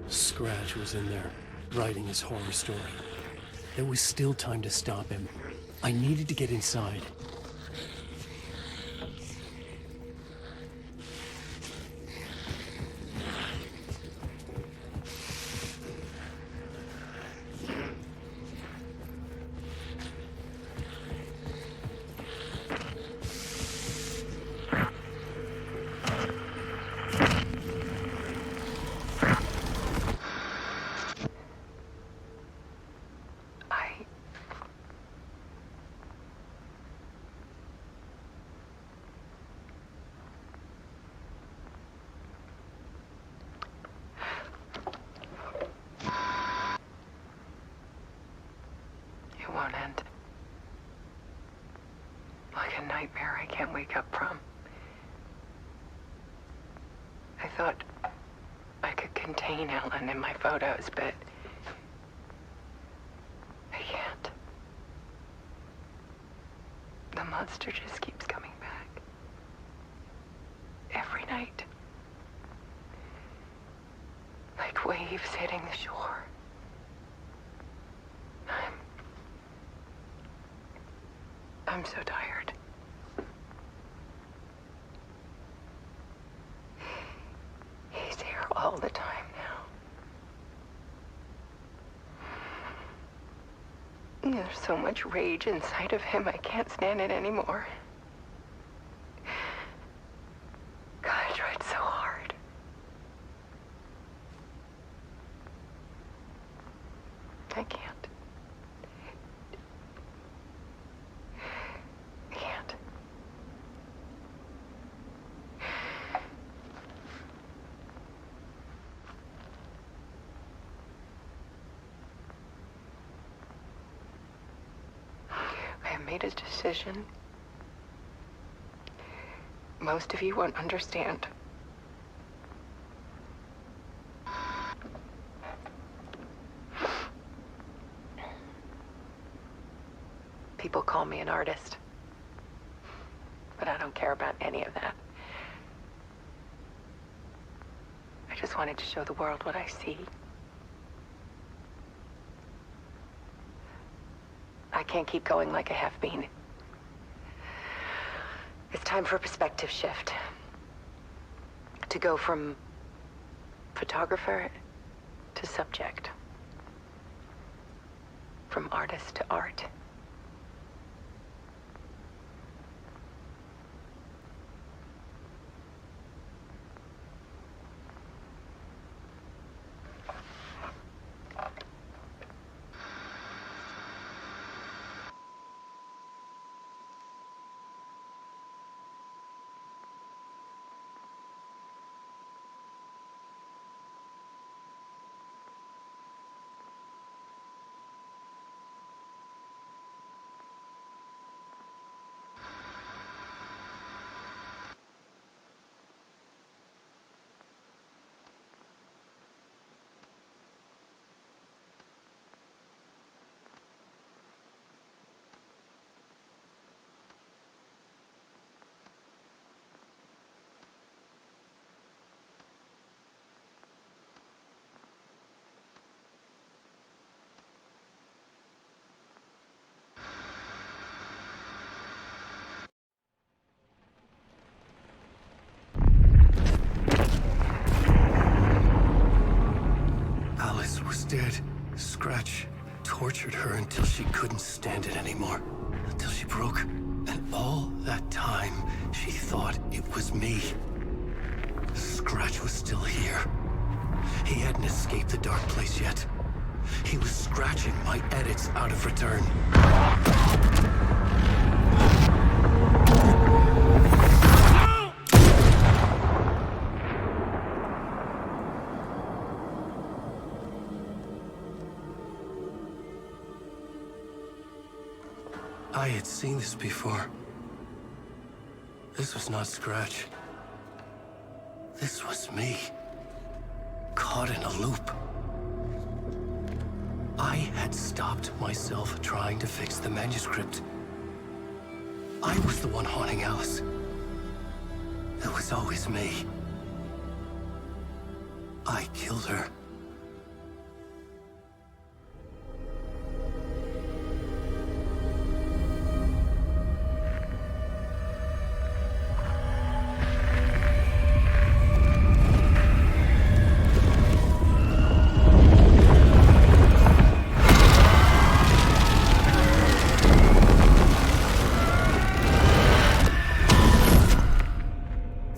Scratch was in there, writing his horror story. There was still time to stop him. I needed to get inside. It won't end. Like a nightmare I can't wake up from. I thought I could contain Ellen in my photos, but I can't. The monster just keeps coming back. Every night. Like waves hitting the shore. I'm so tired. He's here all the time now. There's so much rage inside of him, I can't stand it anymore. God, I tried so hard. I can't. I can't. I have made a decision. Most of you won't understand. People call me an artist, but I don't care about any of that. I just wanted to show the world what I see. I can't keep going like I have been. It's time for a perspective shift. To go from photographer to subject. From artist to art. Alice was dead. Scratch tortured her until she couldn't stand it anymore. Until she broke. And all that time, she thought it was me. Scratch was still here. He hadn't escaped the dark place yet. He was scratching my edits out of return. I had seen this before. This was not Scratch. This was me. Caught in a loop. I had stopped myself trying to fix the manuscript. I was the one haunting Alice. It was always me. I killed her.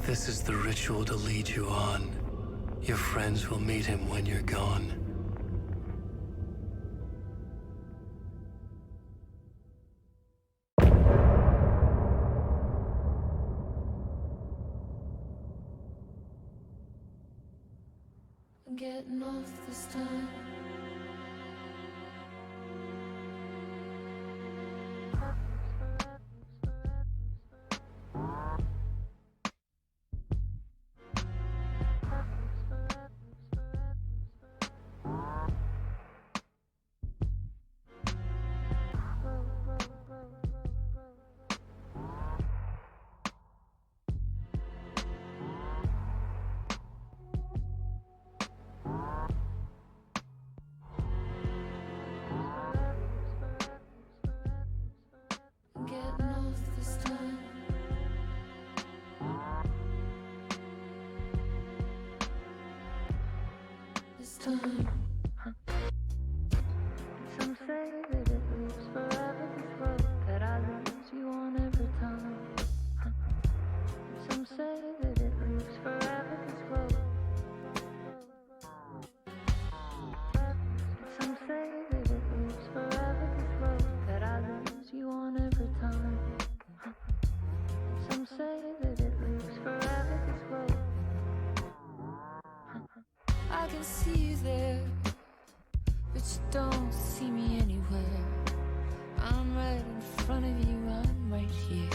This is the ritual to lead you on. Your friends will meet him when you're gone. I'm getting off this time. Getting off this time. This time. Some say that it was I can see you there, but you don't see me anywhere. I'm right in front of you, I'm right here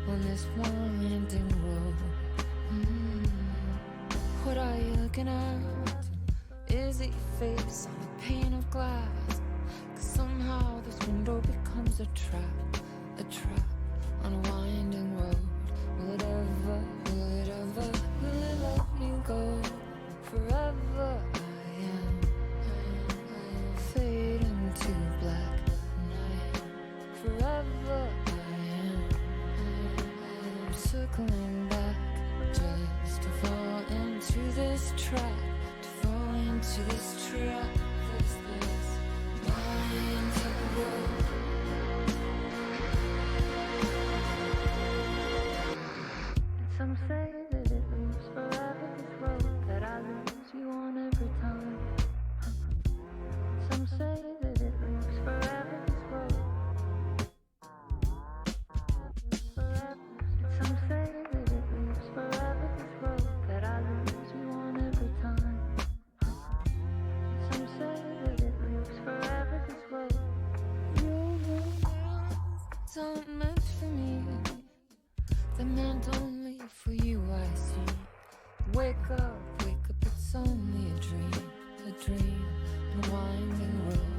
on this winding road. What are you looking at? Is it your face on a pane of glass? 'Cause somehow this window becomes a trap on a winding road. Will it ever, will it let me go? Forever I am fading to black, and I am forever I am circling back just to fall into this trap, to fall into this trap. This winding road. Some say that it moves forever, this road that I lose you on every time. Some say that it moves forever, this road. Some say that it moves forever, this road that I lose you on every time. Some say that it moves forever, this road. It's not meant for me. They're meant only for you, I see. Wake up, it's only a dream, and a winding road.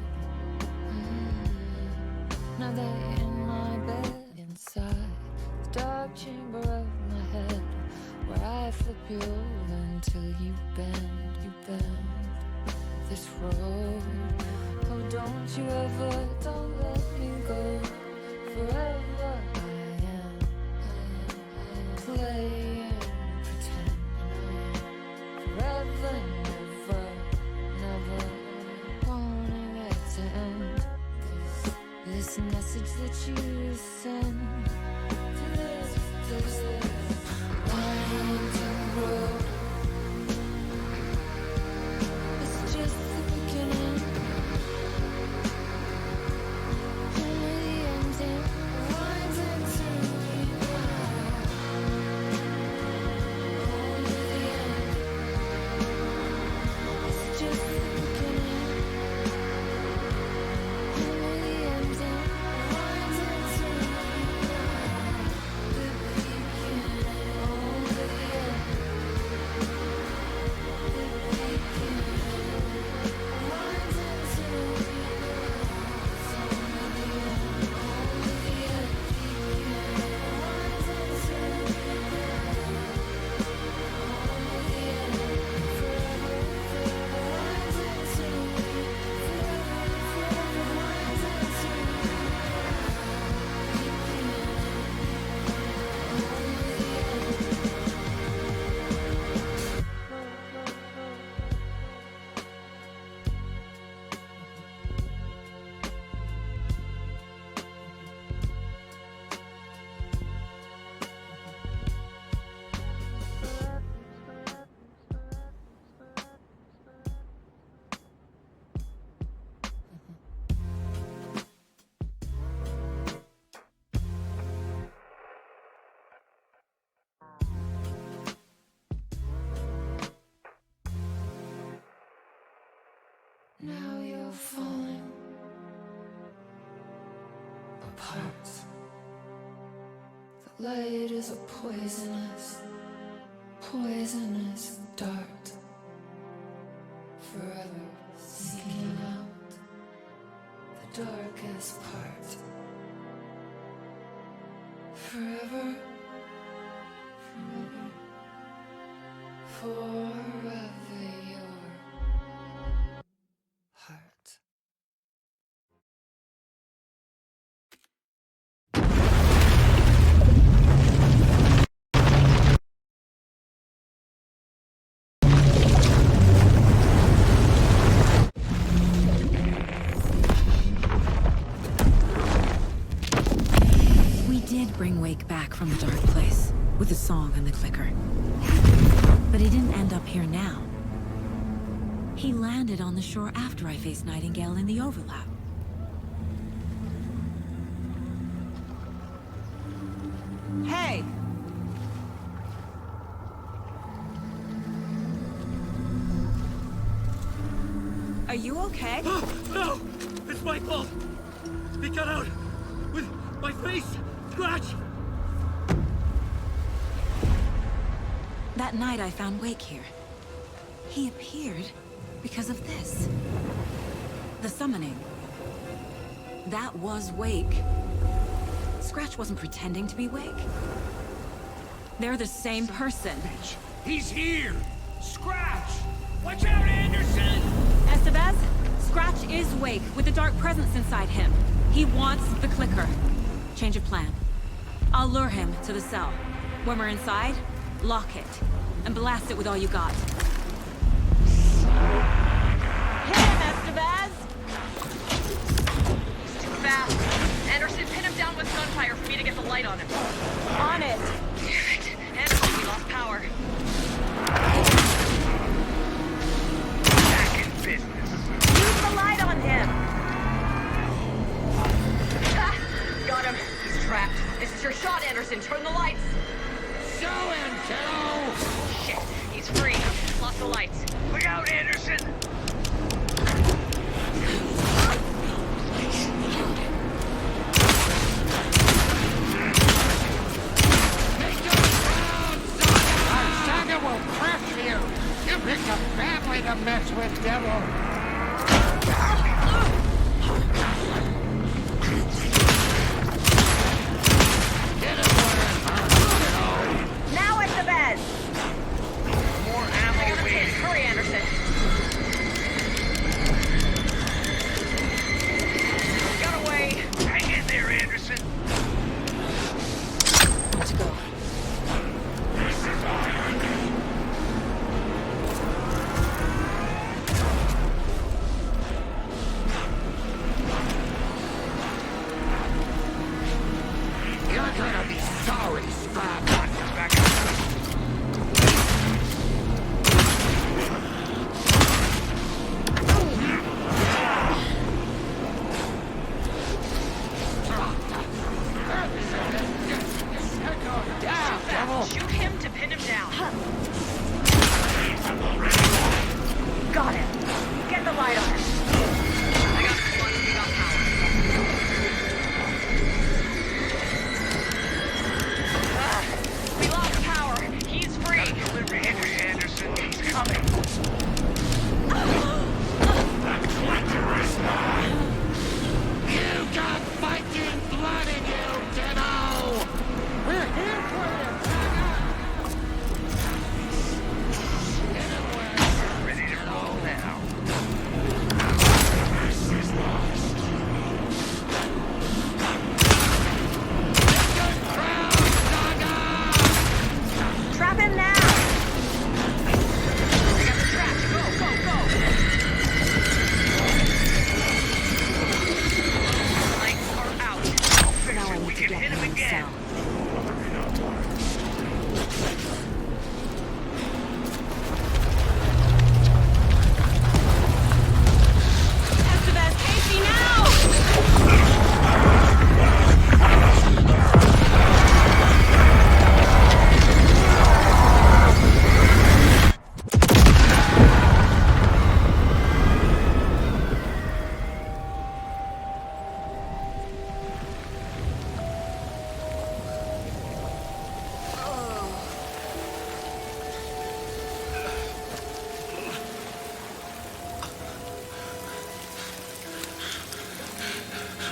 Now they're in my bed, inside the dark chamber of my head, where I flip you over until you bend this road. Oh, don't you ever, don't let me go. Forever play and pretend, forever, never wanting it to end. This message that you send to this winding road. It's just the beginning, only the ending. Winding to now you're falling apart. The light is a poisonous dart, forever seeking out the darkest part. Forever, forever your heart. We did bring Wake back from the dark place, with the song and the clicker. But he didn't end up here now. He landed on the shore after I faced Nightingale in the overlap. Hey! you okay? No! It's my fault! He got out with my face! Scratch! That night I found Wake here. He appeared because of this. The summoning. That was Wake. Scratch wasn't pretending to be Wake. They're the same person. He's here! Scratch! Watch out, Anderson! Estevez, Scratch is Wake with the dark presence inside him. He wants the clicker. Change of plan. I'll lure him to the cell. When we're inside, lock it. And blast it with all you got. Hit him, Estevez! He's too fast. Anderson, pin him down with gunfire for me to get the light on him. On it! Damn it. Anderson, we lost power. Back in business. Use the light on him! Ha! Got him. He's trapped. This is your shot, Anderson. Turn the lights. Show him, kiddo! Shit. He's free. Lost the lights. Look out, Anderson! Saga will crush you! You picked a family to mess with, devil! Get it where it hurts, Now at the bed! More ammo, Hit. Hurry, Anderson. Got away. Hang in there, Anderson. Let's go. You're gonna be sorry, Scratch! Shoot him to pin him down. Got him. Get the light on him. I got this one. We got power. We lost power. He's free. Gotta deliver Henry Anderson. He's coming. You got fighting blood in you, kiddo! We're here for you, Saga! Ready to roll now. This is lost. Trap him now. I got the trap. Go, go, go. Lights are out. Now I We need to can get hit him him in the again. cell. Estevez, Casey, now!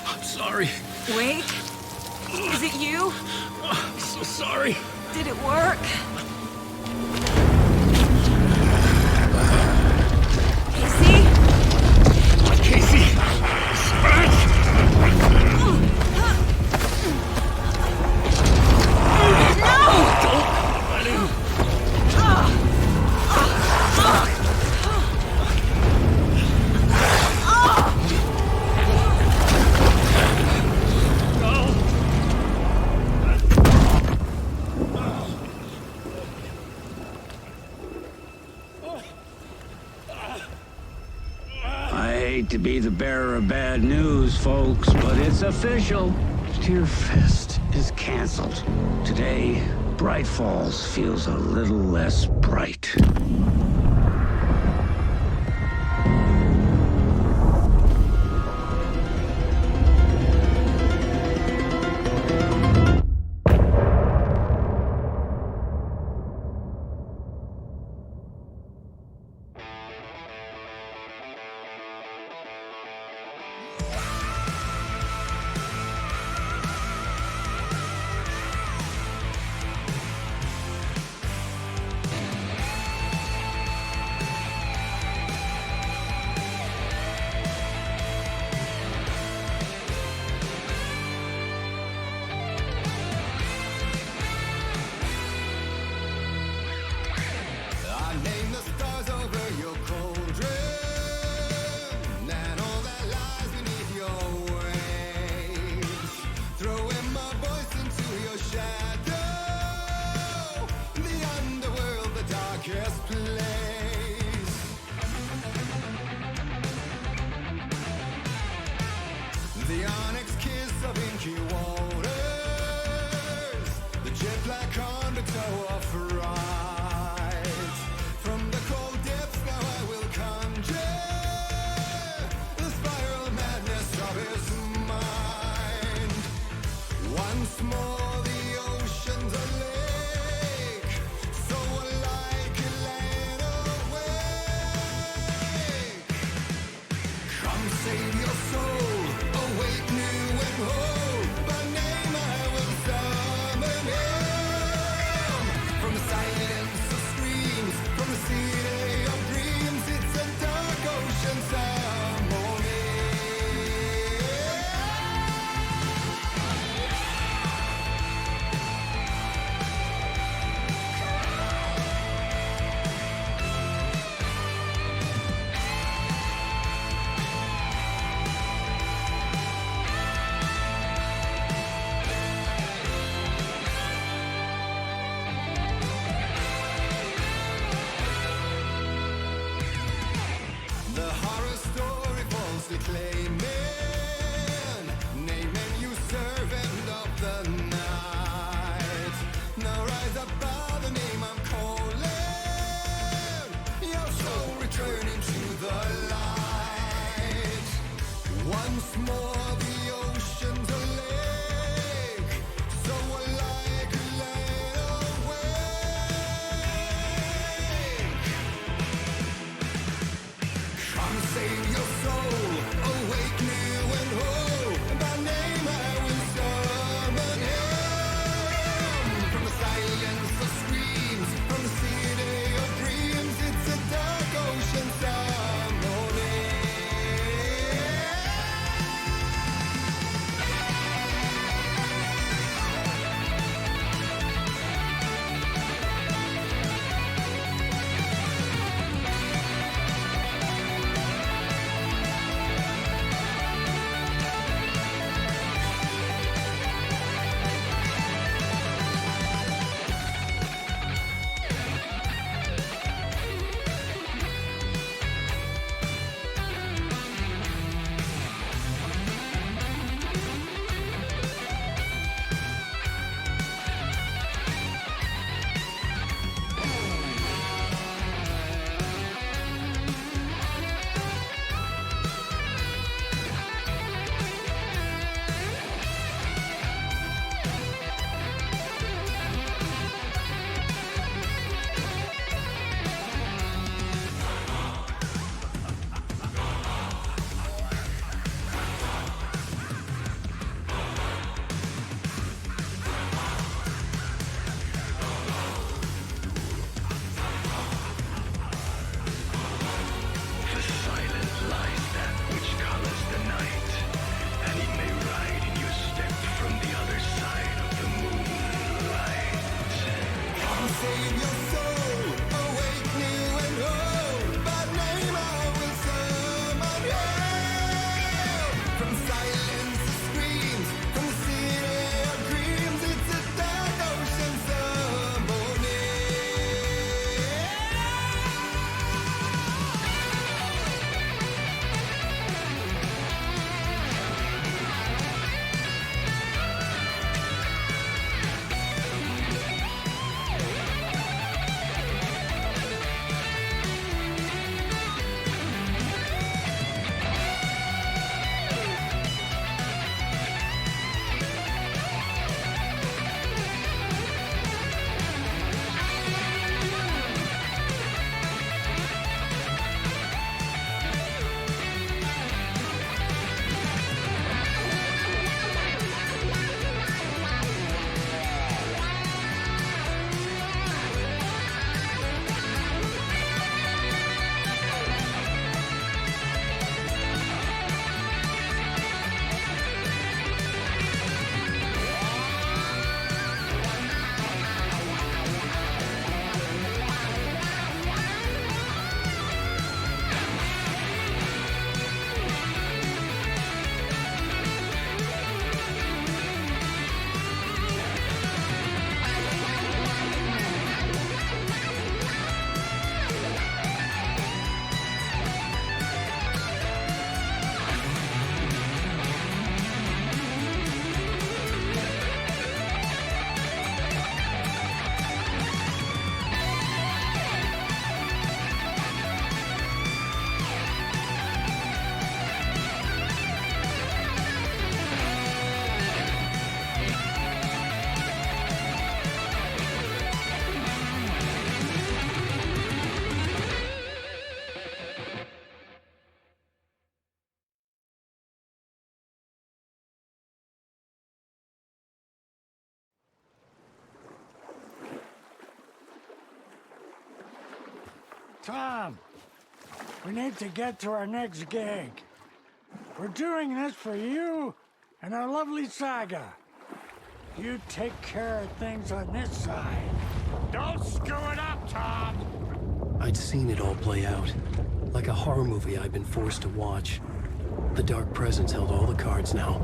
I'm sorry. Wake? Is it you? I'm so sorry. Did it work? Casey? Casey! Scratch! hate to be the bearer of bad news, folks, but it's official. Deerfest is canceled. Today, Bright Falls feels a little less bright. Tom, we need to get to our next gig. We're doing this for you and our lovely Saga. You take care of things on this side. Don't screw it up, Tom! I'd seen it all play out. Like a horror movie I'd been forced to watch. The Dark Presence held all the cards now.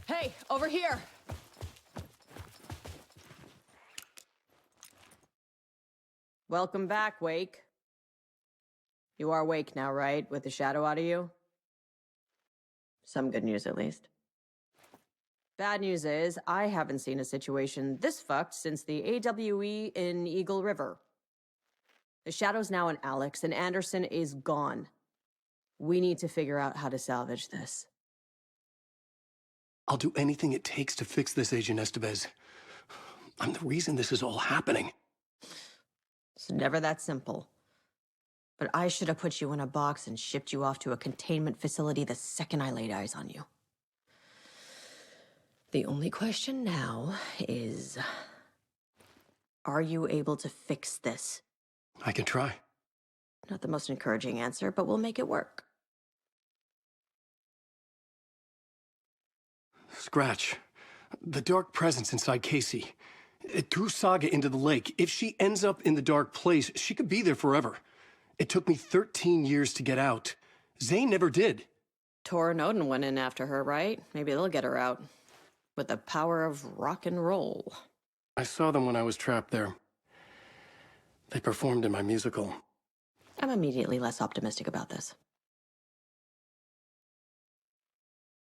Hey, over here! Welcome back, Wake. You are awake now, right? With the shadow out of you? Some good news, at least. Bad news is, I haven't seen a situation this fucked since the AWE in Eagle River. The shadow's now in Alex, and Anderson is gone. We need to figure out how to salvage this. I'll do anything it takes to fix this, Agent Estevez. I'm the reason this is all happening. It's never that simple. But I should have put you in a box and shipped you off to a containment facility the second I laid eyes on you. The only question now is, are you able to fix this? I can try. Not the most encouraging answer, but we'll make it work. Scratch. The Dark Presence inside Casey. It threw Saga into the lake. If she ends up in the dark place, she could be there forever. It took me 13 years to get out. Zane never did. Tor and Odin went in after her, right? Maybe they'll get her out. With the power of rock and roll. I saw them when I was trapped there. They performed in my musical. I'm immediately less optimistic about this.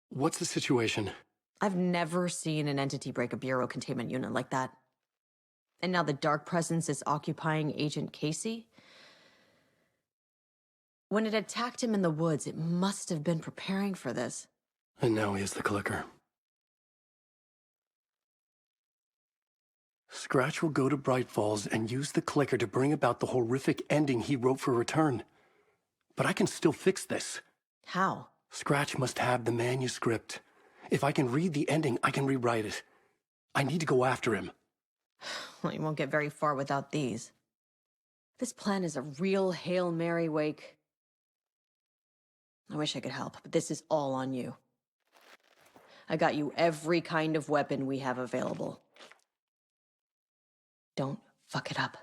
What's the situation? I've never seen an entity break a bureau containment unit like that. And now the Dark Presence is occupying Agent Casey? When it attacked him in the woods, it must have been preparing for this. And now he has the clicker. Scratch will go to Bright Falls and use the clicker to bring about the horrific ending he wrote for Return. But I can still fix this. How? Scratch must have the manuscript. If I can read the ending, I can rewrite it. I need to go after him. Well, you won't get very far without these. This plan is a real Hail Mary, Wake. I wish I could help, but this is all on you. I got you every kind of weapon we have available. Don't fuck it up.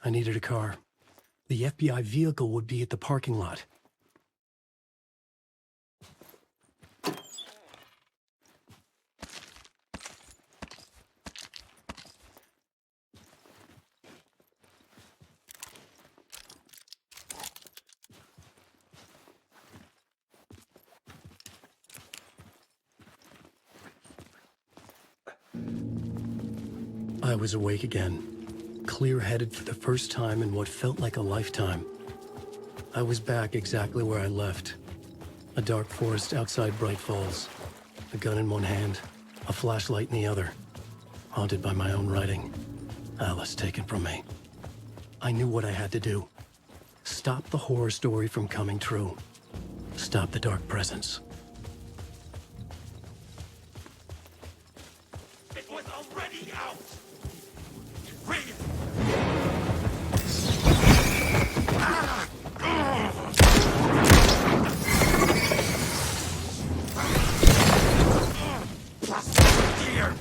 I needed a car. The FBI vehicle would be at the parking lot. I was awake again, clear-headed for the first time in what felt like a lifetime. I was back exactly where I left. A dark forest outside Bright Falls. A gun in one hand, a flashlight in the other. Haunted by my own writing. Alice taken from me. I knew what I had to do. Stop the horror story from coming true. Stop the Dark Presence. It was already out! Read it! Here!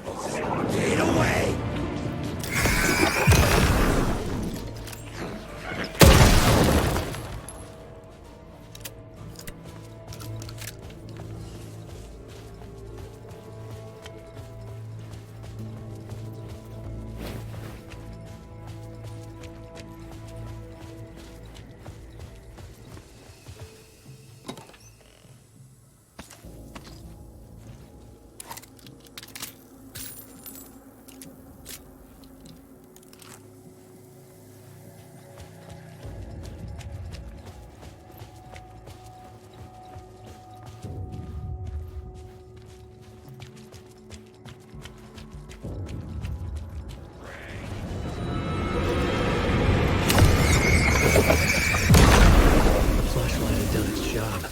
Get away! Flashlight had done its job.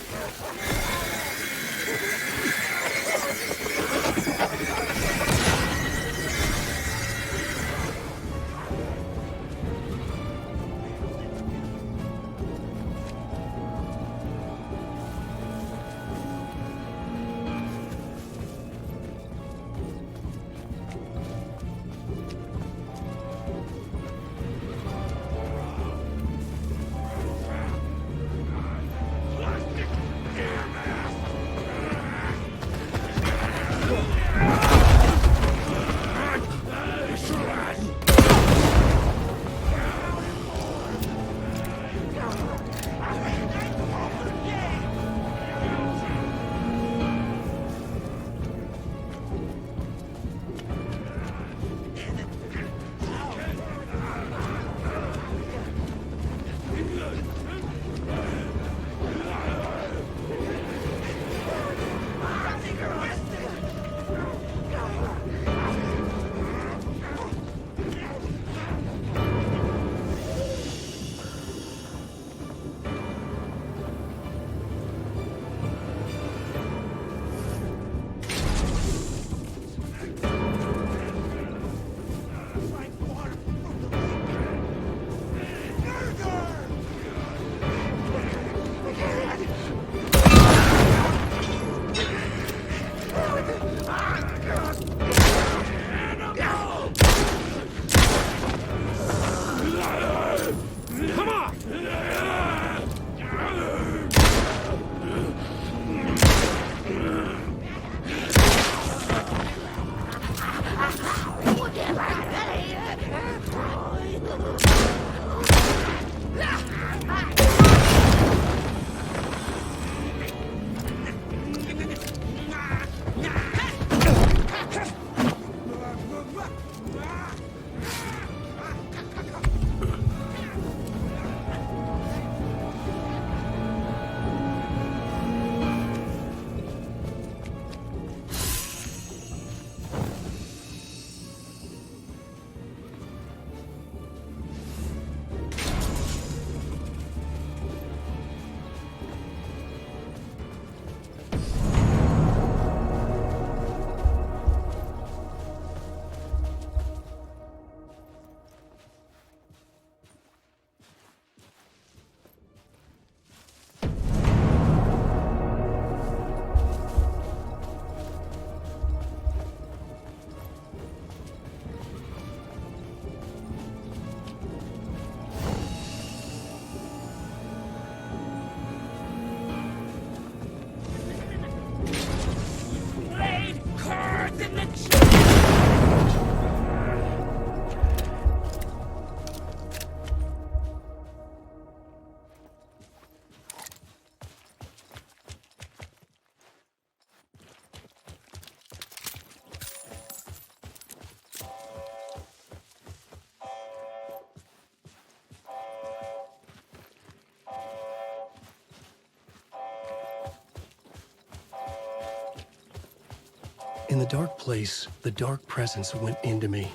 In the dark place, the dark presence went into me.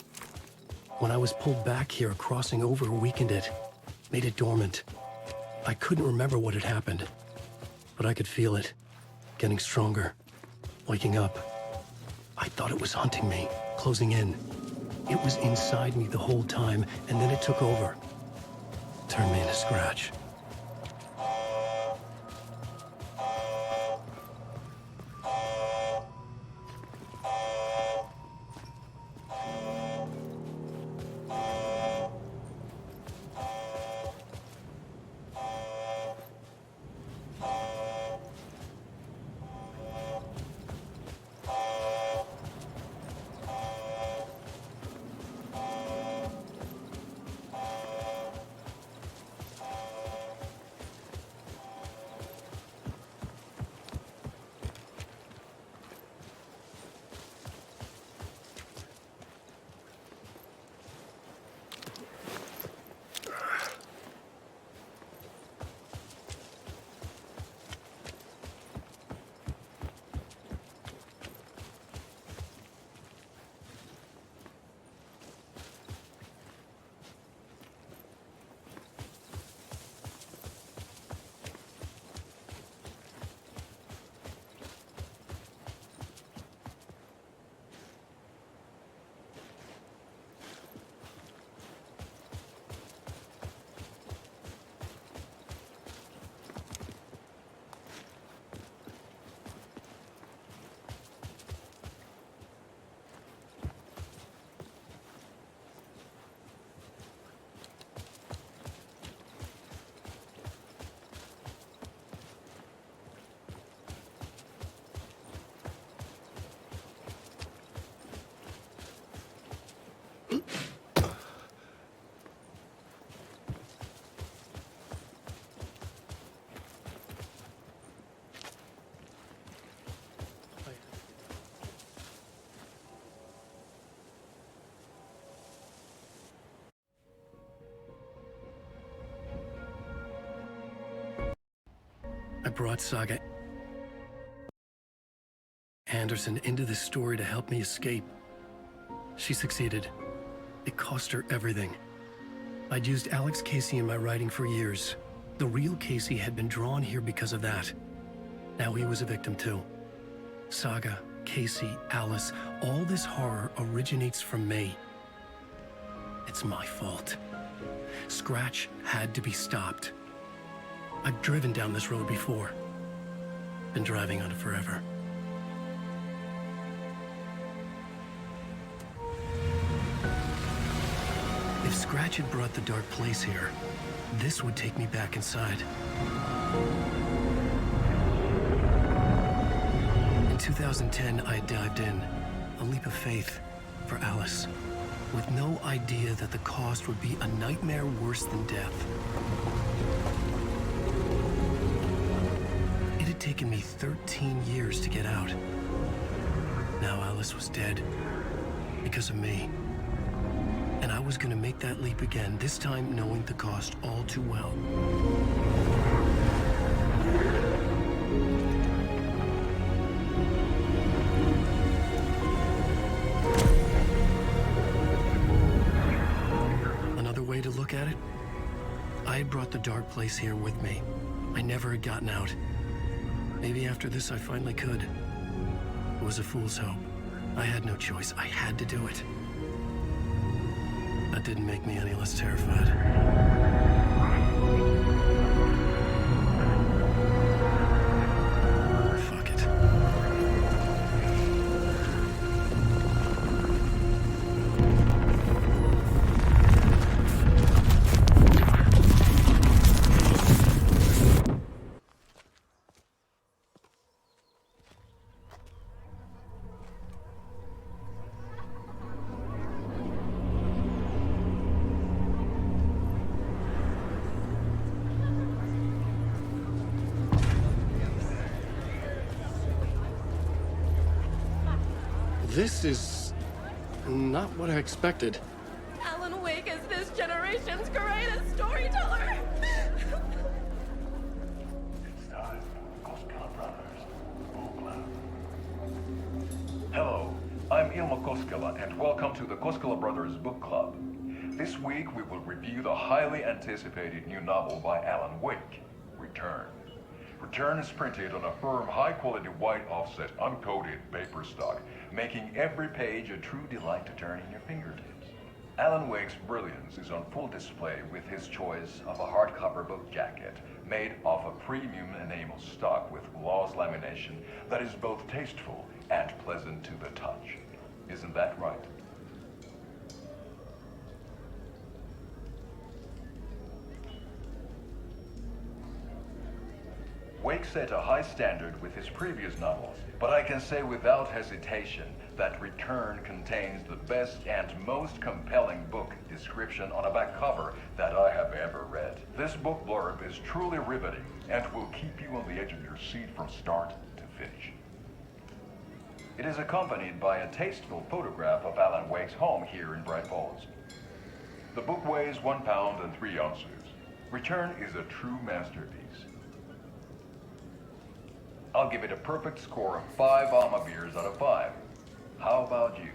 When I was pulled back here, crossing over weakened it, made it dormant. I couldn't remember what had happened, but I could feel it, getting stronger, waking up. I thought it was hunting me, closing in. It was inside me the whole time, and then it took over. Turned me into Scratch. I brought Saga Anderson into this story to help me escape. She succeeded. It cost her everything. I'd used Alex Casey in my writing for years. The real Casey had been drawn here because of that. Now he was a victim too. Saga, Casey, Alice, all this horror originates from me. It's my fault. Scratch had to be stopped. I've driven down this road before. Been driving on it forever. If Scratch had brought the dark place here, this would take me back inside. In 2010, I dived in, a leap of faith for Alice, with no idea that the cost would be a nightmare worse than death. It had taken me 13 years to get out. Now Alice was dead, because of me. And I was gonna make that leap again, this time knowing the cost all too well. Another way to look at it, I had brought the dark place here with me. I never had gotten out. Maybe after this I finally could. It was a fool's hope. I had no choice. I had to do it. That didn't make me any less terrified. Fuck it. This is not what I expected. Alan Wake is this generation's greatest storyteller. It's time for Koskela Brothers Book Club. Hello, I'm Ilmo Koskela, and welcome to the Koskela Brothers Book Club. This week we will review the highly anticipated new novel by Alan Wake, Return. Return is printed on a firm, high-quality white offset, uncoated paper stock, making every page a true delight to turn in your fingertips. Alan Wake's brilliance is on full display with his choice of a hardcover book jacket made of a premium enamel stock with gloss lamination that is both tasteful and pleasant to the touch. Isn't that right? Wake set a high standard with his previous novels, but I can say without hesitation that Return contains the best and most compelling book description on a back cover that I have ever read. This book blurb is truly riveting and will keep you on the edge of your seat from start to finish. It is accompanied by a tasteful photograph of Alan Wake's home here in Bright Falls. The book weighs 1 pound and 3 ounces. Return is a true masterpiece. I'll give it a perfect score of 5 Alma beers out of 5. How about you?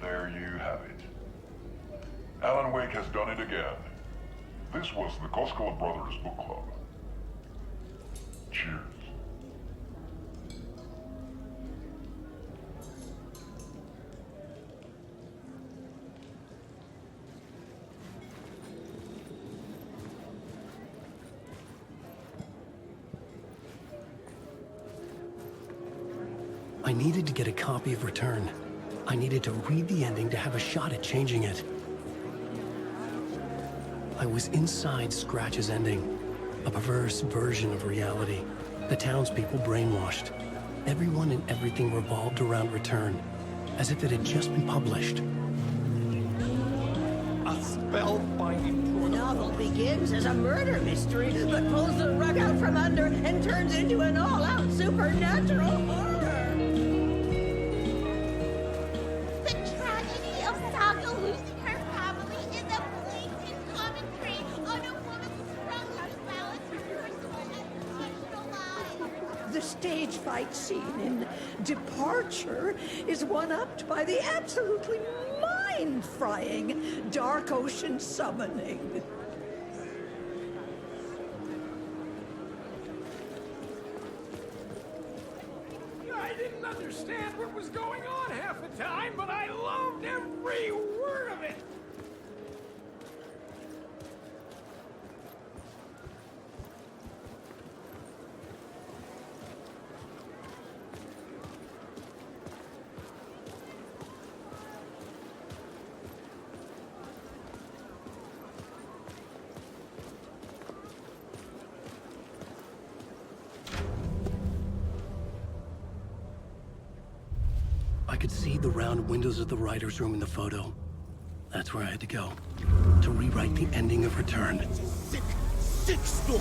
There you have it. Alan Wake has done it again. This was the Koskela Brothers Book Club. Cheers. I needed to get a copy of Return. I needed to read the ending to have a shot at changing it. I was inside Scratch's ending, a perverse version of reality. The townspeople brainwashed. Everyone and everything revolved around Return, as if it had just been published. A spellbinding. The novel begins as a murder mystery, but pulls the rug out from under and turns into an all-out supernatural horror. The tragedy of the stage fight scene in Departure is one-upped by the absolutely mind-frying Dark Ocean summoning. I didn't understand what was going on half the time, but I loved every word of it! I could see the round windows of the writer's room in the photo. That's where I had to go, to rewrite the ending of Return. Sick story!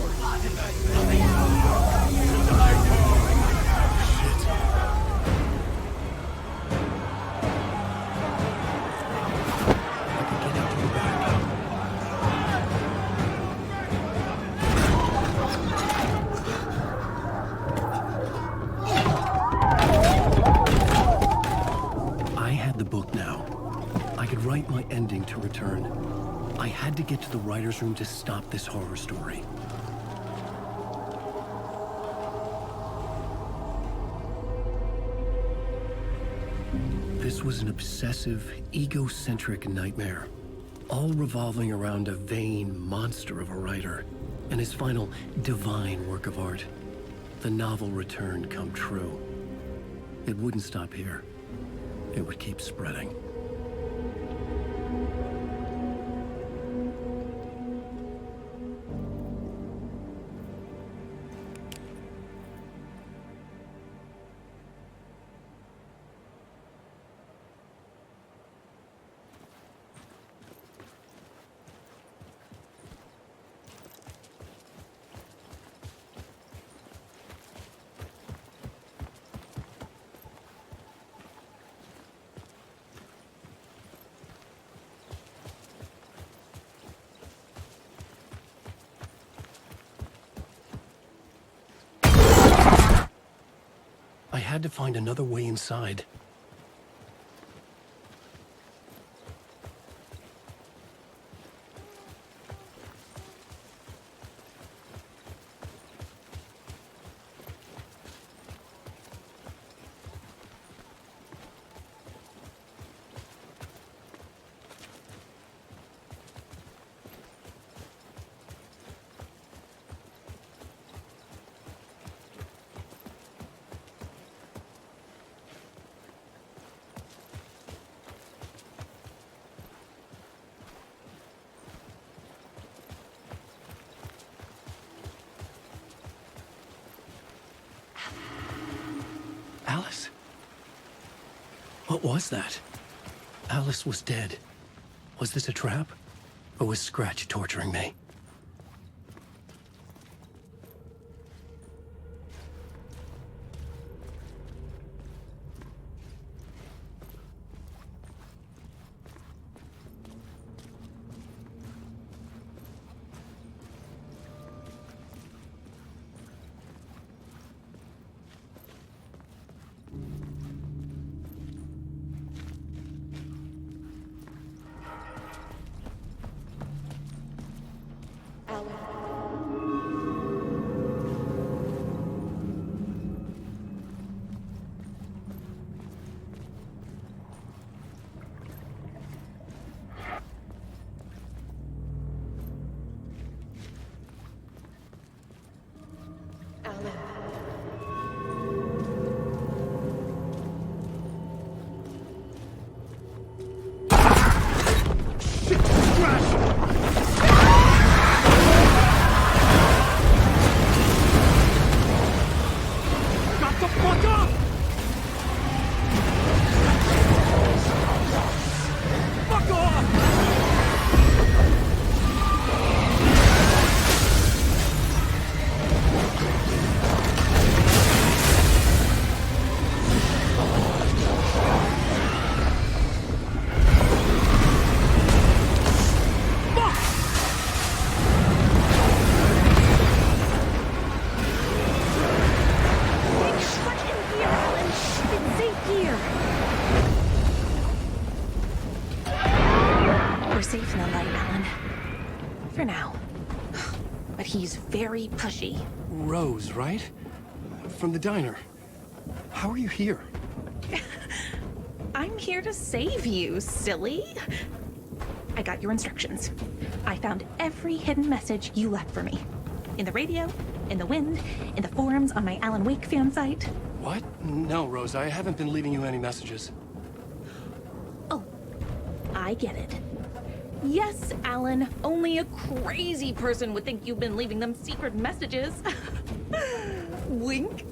My ending to Return. I had to get to the writer's room to stop this horror story. This was an obsessive, egocentric nightmare, all revolving around a vain monster of a writer and his final divine work of art, the novel Return come true. It wouldn't stop here. It would keep spreading. I had to find another way inside. Alice? What was that? Alice was dead. Was this a trap? Or was Scratch torturing me? We're safe in the light, Alan. For now. But he's very pushy. Rose, right? From the diner. How are you here? I'm here to save you, silly. I got your instructions. I found every hidden message you left for me. In the radio, in the wind, in the forums on my Alan Wake fan site. What? No, Rose, I haven't been leaving you any messages. Oh, I get it. Yes, Alan, only a crazy person would think you've been leaving them secret messages. Wink.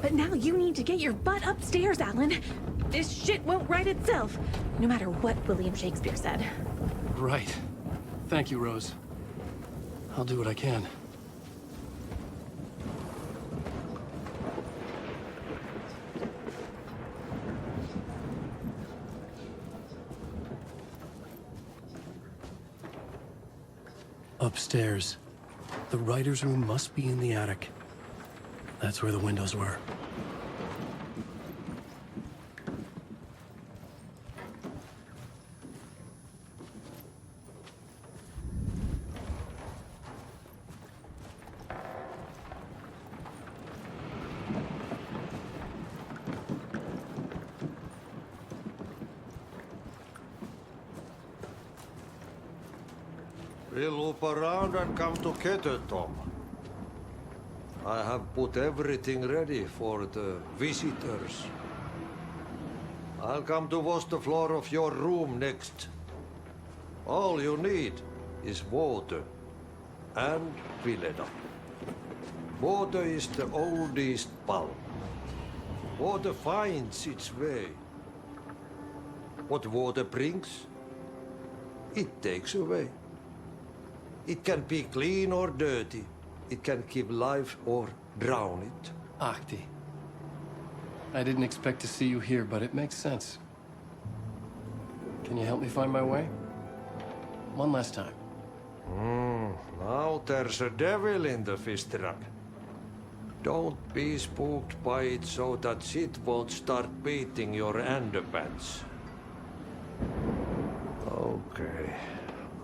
But now you need to get your butt upstairs, Alan. This shit won't right itself, no matter what William Shakespeare said. Right. Thank you, Rose. I'll do what I can. Upstairs. The writer's room must be in the attic. That's where the windows were. We'll loop around and come together, Tom. I have put everything ready for the visitors. I'll come to wash the floor of your room next. All you need is water and Vileda. Water is the oldest bulb. Water finds its way. What water brings, it takes away. It can be clean or dirty. It can keep life or drown it. Ahti. I didn't expect to see you here, but it makes sense. Can you help me find my way? One last time. Now there's a devil in the fish trap. Don't be spooked by it so that shit won't start beating your underpants. Okay.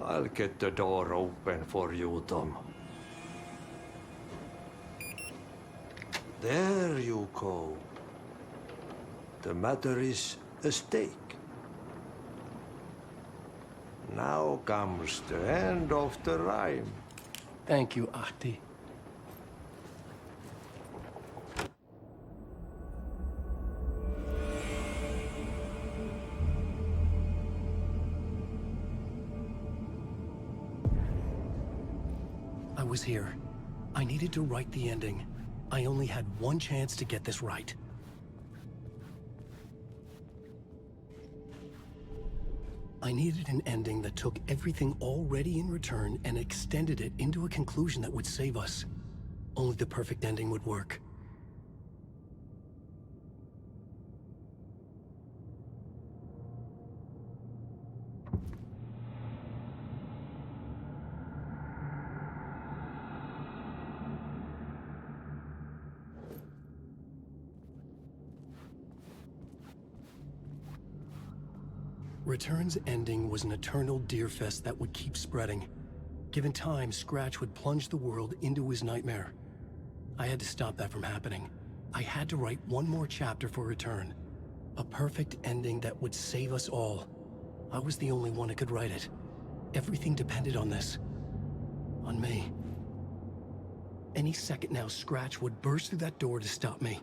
I'll get the door open for you, Tom. There you go. The matter is a stake. Now comes the end of the rhyme. Thank you, Ahti. I was here. I needed to write the ending. I only had one chance to get this right. I needed an ending that took everything already in return and extended it into a conclusion that would save us. Only the perfect ending would work. Return's ending was an eternal Deerfest that would keep spreading. Given time, Scratch would plunge the world into his nightmare. I had to stop that from happening. I had to write one more chapter for Return. A perfect ending that would save us all. I was the only one who could write it. Everything depended on this. On me. Any second now, Scratch would burst through that door to stop me.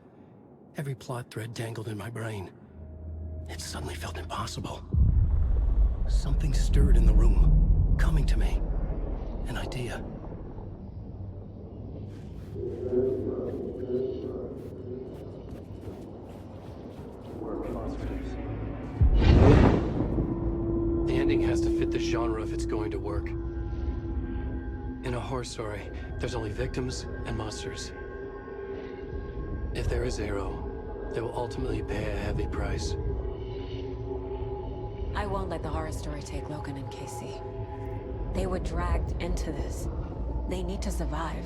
Every plot thread dangled in my brain. It suddenly felt impossible. Something stirred in the room, coming to me. An idea. The ending has to fit the genre if it's going to work. In a horror story, there's only victims and monsters. If there is Arrow, they will ultimately pay a heavy price. I won't let the horror story take Logan and Casey. They were dragged into this. They need to survive.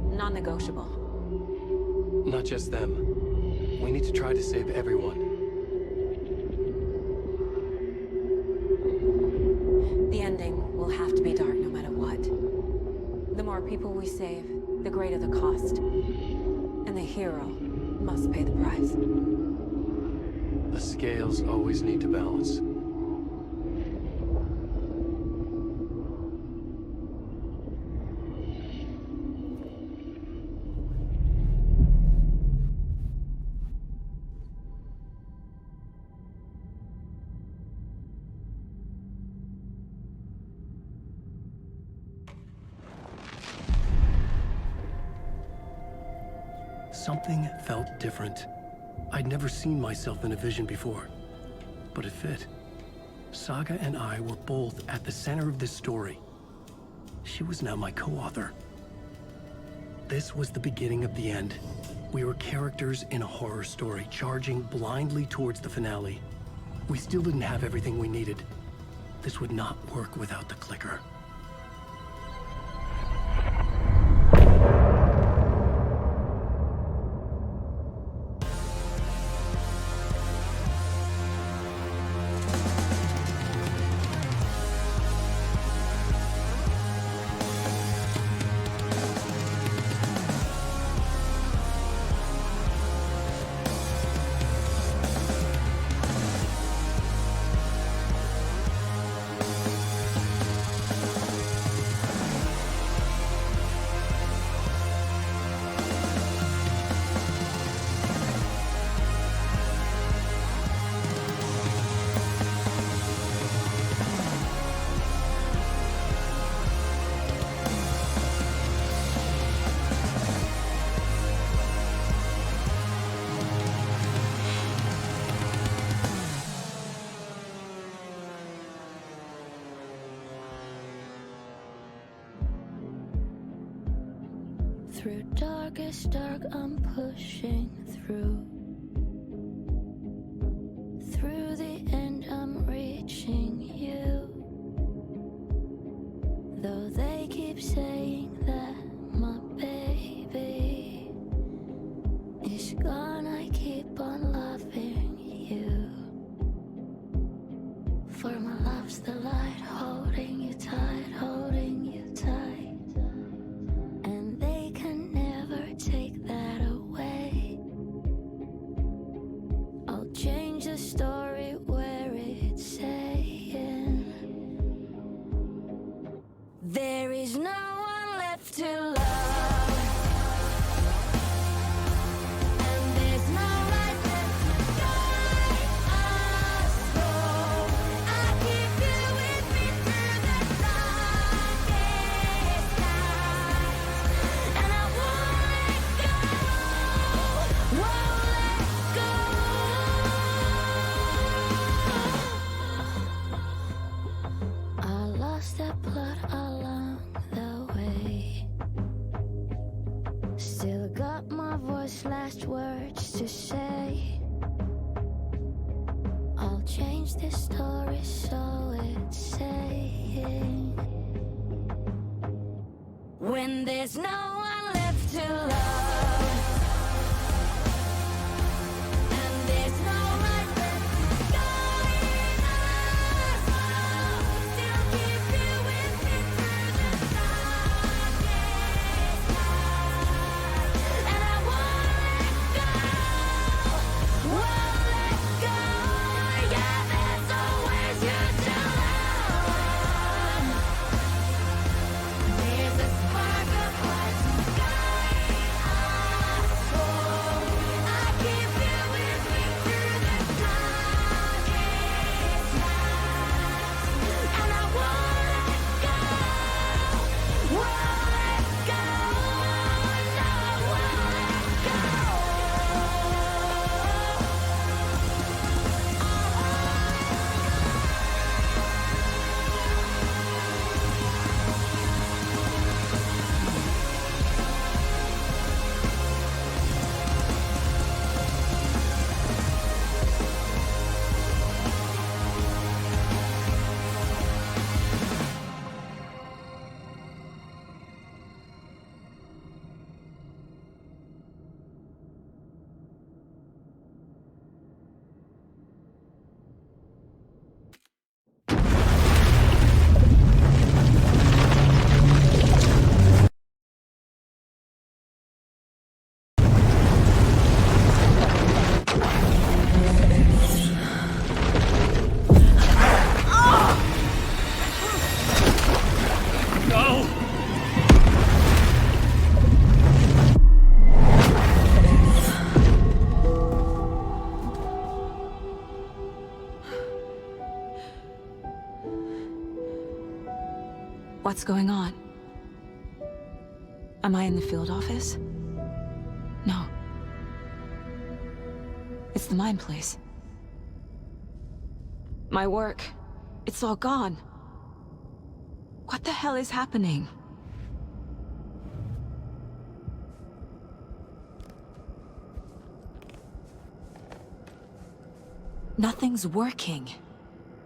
Non-negotiable. Not just them. We need to try to save everyone. people we save, the greater the cost. And the hero must pay the price. The scales always need to balance. Something felt different. I'd never seen myself in a vision before, but it fit. Saga and I were both at the center of this story. She was now my co-author. This was the beginning of the end. We were characters in a horror story, charging blindly towards the finale. We still didn't have everything we needed. This would not work without the clicker. Through darkest dark, I'm pushing through. Through the end, I'm reaching you. Though they keep saying that my baby is gone, I keep on loving you. For my love's the light, holding you tight, holding you tight. Take that away. I'll change the story where it's saying there is no one left to love. That plot along the way. Still got my voice, last words to say. I'll change this story so it's saying when there's no one left to love. There's a spark of what's going on. What's going on? Am I in the field office? No. It's the mine place. My work. It's all gone. What the hell is happening? Nothing's working.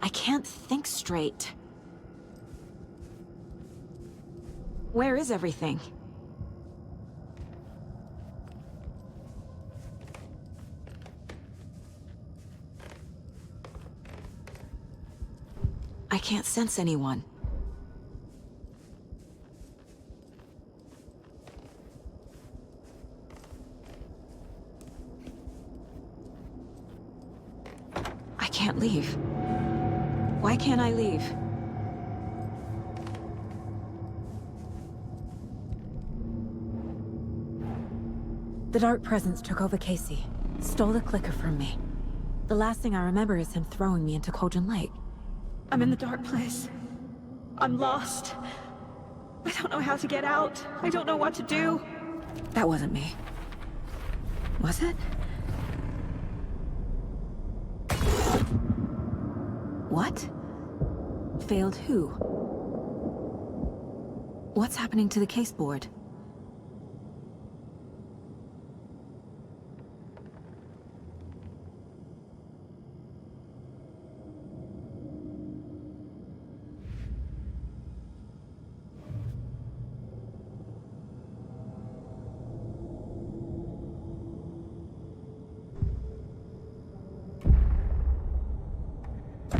I can't think straight. Where is everything? I can't sense anyone. I can't leave. Why can't I leave? The Dark Presence took over Casey, stole the clicker from me. The last thing I remember is him throwing me into Cauldron Lake. I'm in the dark place. I'm lost. I don't know how to get out. I don't know what to do. That wasn't me. Was it? What? Failed who? What's happening to the case board?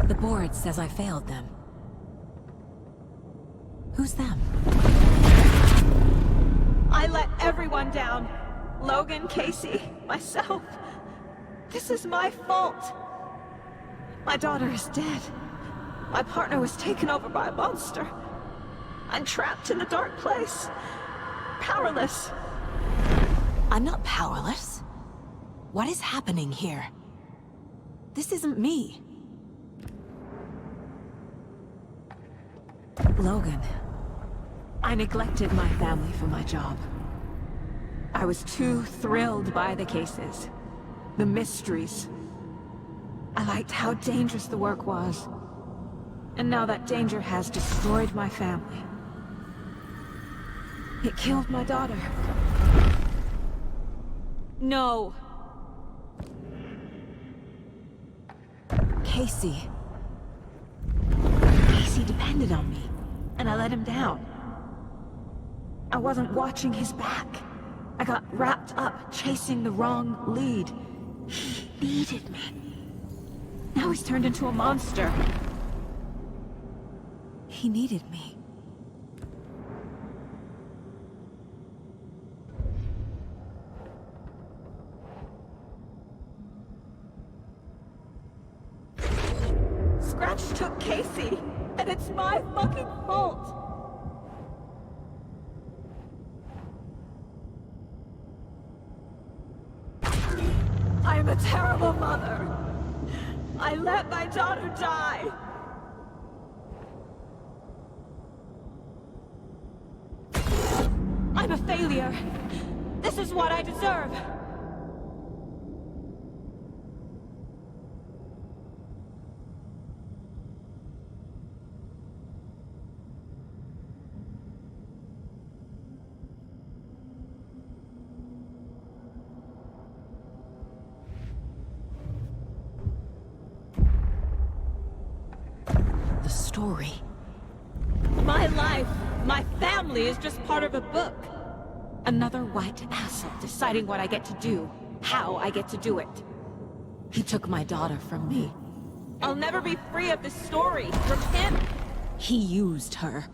The board says I failed them. Who's them? I let everyone down. Logan, Casey, myself. This is my fault. My daughter is dead. My partner was taken over by a monster. I'm trapped in the dark place. Powerless. I'm not powerless. What is happening here? This isn't me. Logan. I neglected my family for my job. I was too thrilled by the cases, the mysteries. I liked how dangerous the work was. And now that danger has destroyed my family. It killed my daughter. No. Casey. Casey depended on me, and I let him down. I wasn't watching his back. I got wrapped up chasing the wrong lead. He needed me. Now he's turned into a monster. He needed me. Scratch took Casey, and it's my fucking fault. I'm a terrible mother. I let my daughter die. I'm a failure. This is what I deserve. The story. My life, my family is just part of a book. Another white asshole deciding what I get to do, how I get to do it. He took my daughter from me. I'll never be free of this story from him. He used her.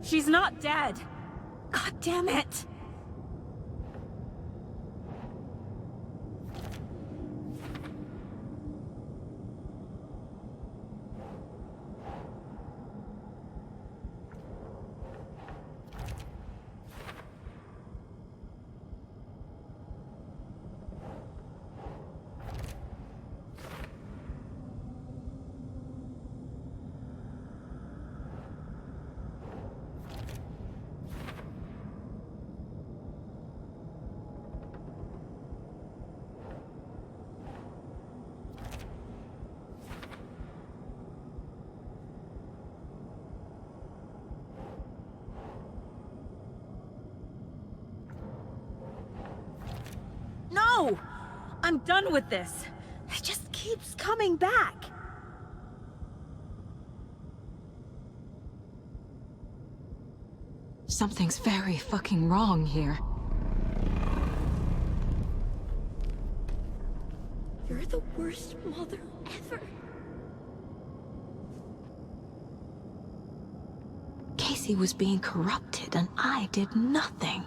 She's not dead. God damn it. I'm done with this. It just keeps coming back. Something's very fucking wrong here. You're the worst mother ever. Casey was being corrupted and I did nothing.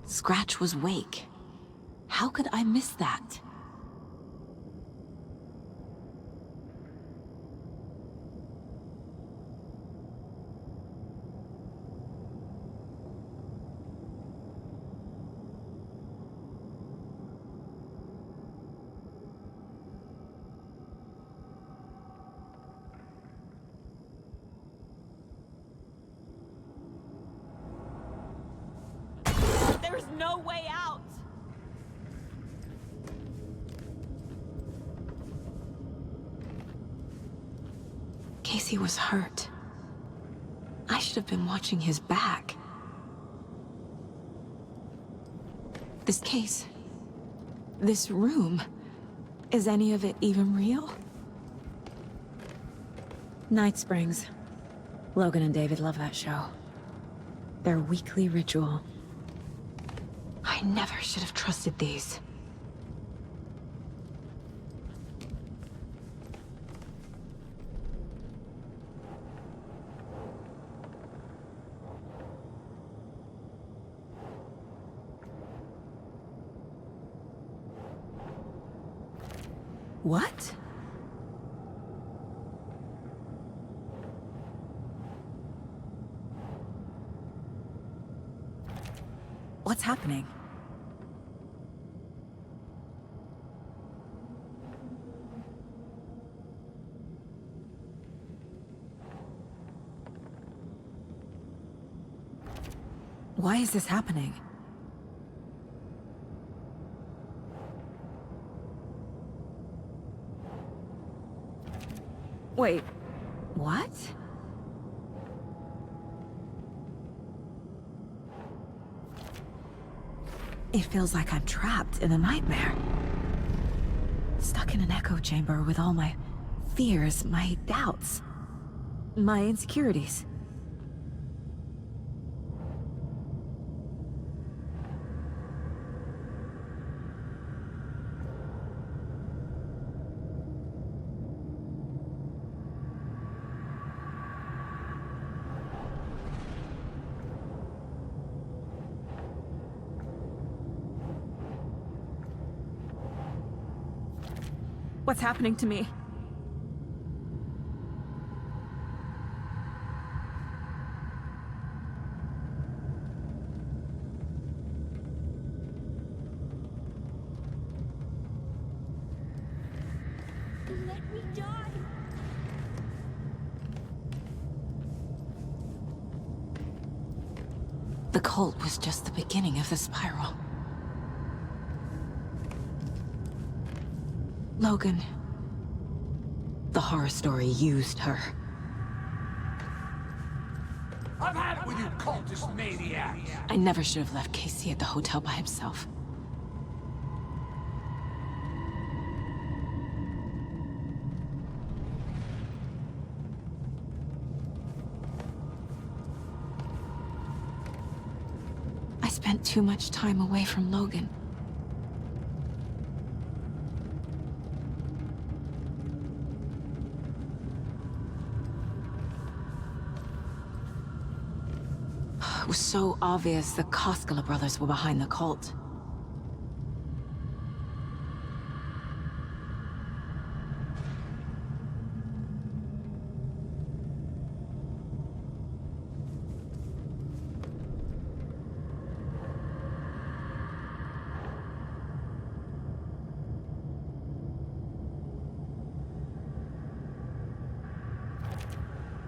Scratch was Wake. How could I miss that? There's no way out! Casey was hurt. I should have been watching his back. This case... this room... is any of it even real? Night Springs. Logan and David love that show. Their weekly ritual. I never should have trusted these. What? What's happening? Why is this happening? Wait, what? It feels like I'm trapped in a nightmare. Stuck in an echo chamber with all my fears, my doubts, my insecurities. What's happening to me? Let me die. The cult was just the beginning of the spiral. Logan. The horror story used her. I've had it with you cultist maniacs! I never should have left Casey at the hotel by himself. I spent too much time away from Logan. It was so obvious the Koskela brothers were behind the cult.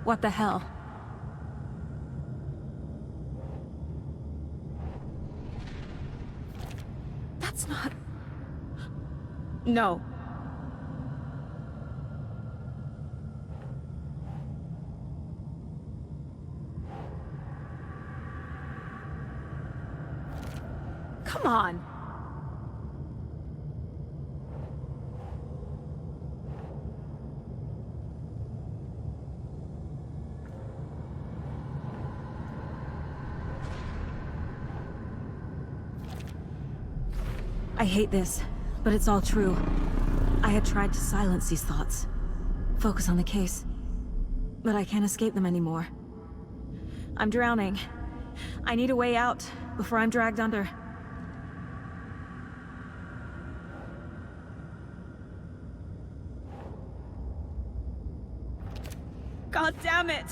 What the hell? That's not... No. Come on. I hate this, but it's all true. I had tried to silence these thoughts. Focus on the case. But I can't escape them anymore. I'm drowning. I need a way out before I'm dragged under. God damn it!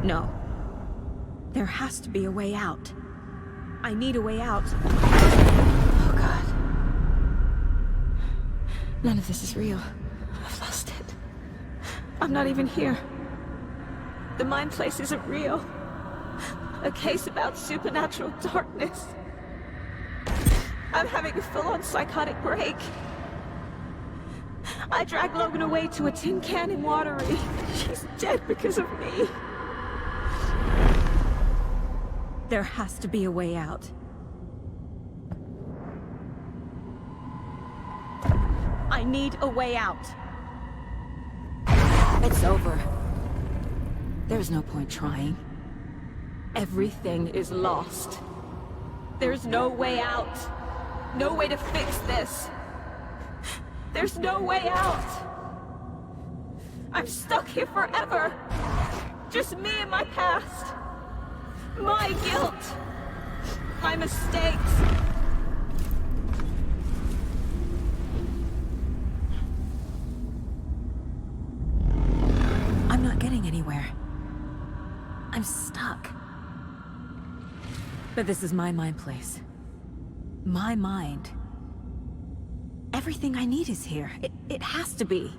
No. There has to be a way out. I need a way out. Oh God. None of this is real. I've lost it. I'm not even here. The mind place isn't real. A case about supernatural darkness. I'm having a full-on psychotic break. I dragged Logan away to a tin can in Watery. She's dead because of me. There has to be a way out. I need a way out. It's over. There's no point trying. Everything is lost. There's no way out. No way to fix this. There's no way out. I'm stuck here forever. Just me and my past. My guilt. My mistakes. I'm not getting anywhere. I'm stuck. But this is my mind place. My mind. Everything I need is here. It has to be.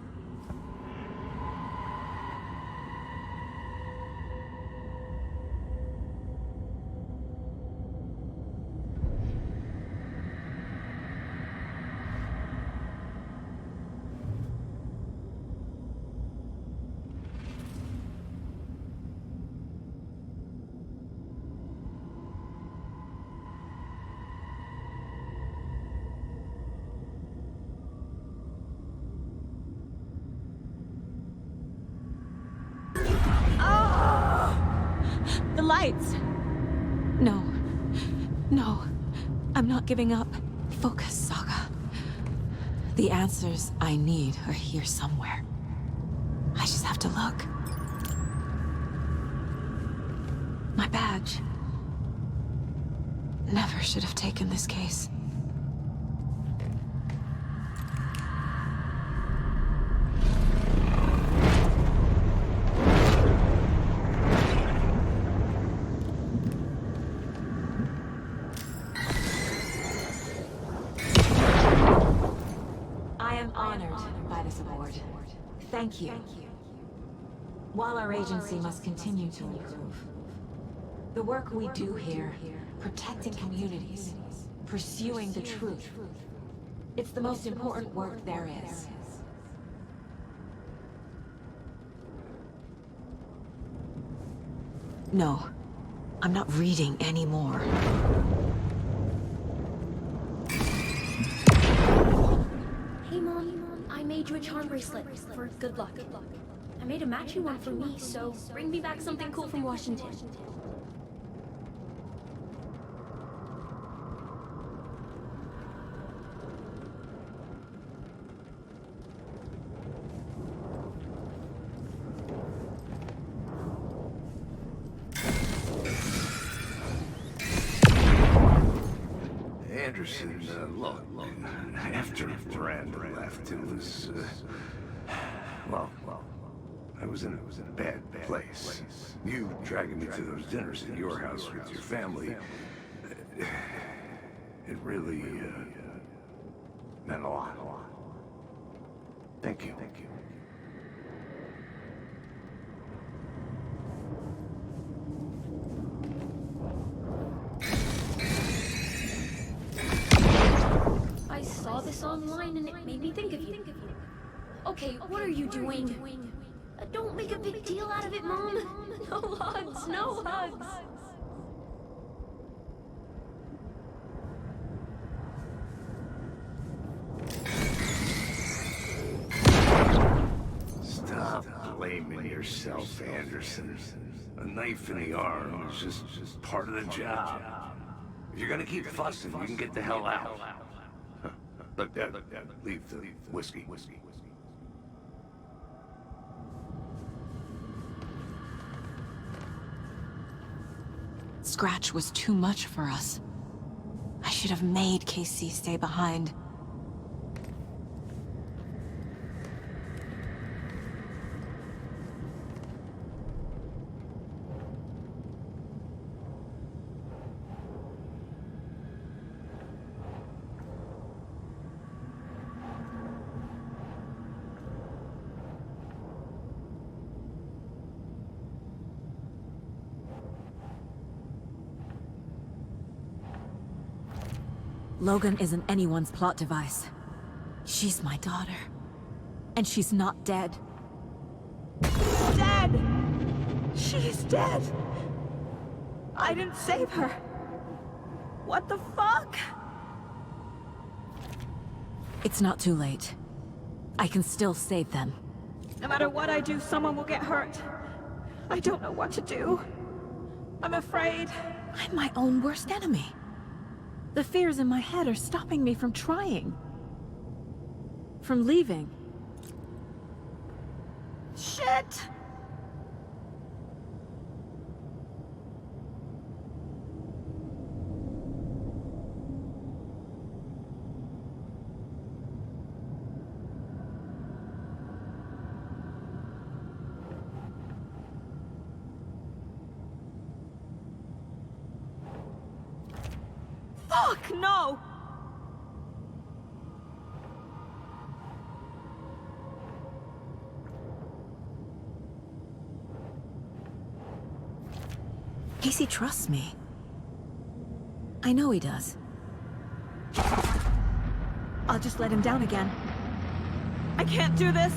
Lights. No. No. I'm not giving up. Focus, Saga. The answers I need are here somewhere. I just have to look. My badge. Never should have taken this case. Thank you. While our agency must continue to improve, the work we do here, protecting communities, pursuing the truth, it's the most important work there is. No, I'm not reading anymore. Hey, Mom. I made you a charm bracelet for good luck. I made a matching one for me, so bring me back something cool from Washington. Anderson, look, after Miranda left, it was, well, I was in a bad place. You dragging me to those dinners at your house with your family, it really, meant a lot. Thank you. I saw this online and it made me think of you. Okay, what are you doing? Don't make a big deal out of it, Mom. No hugs, no hugs. Stop blaming yourself, Anderson. A knife in the arm is just part of the job. If you're gonna keep fussing, you can get the hell out. Look, leave the whiskey. Scratch was too much for us. I should have made Casey stay behind. Logan isn't anyone's plot device. She's my daughter. And she's not dead. Dead! She's dead! I didn't save her. What the fuck? It's not too late. I can still save them. No matter what I do, someone will get hurt. I don't know what to do. I'm afraid. I'm my own worst enemy. The fears in my head are stopping me from trying. From leaving. Shit! Fuck, no! Casey trusts me. I know he does. I'll just let him down again. I can't do this!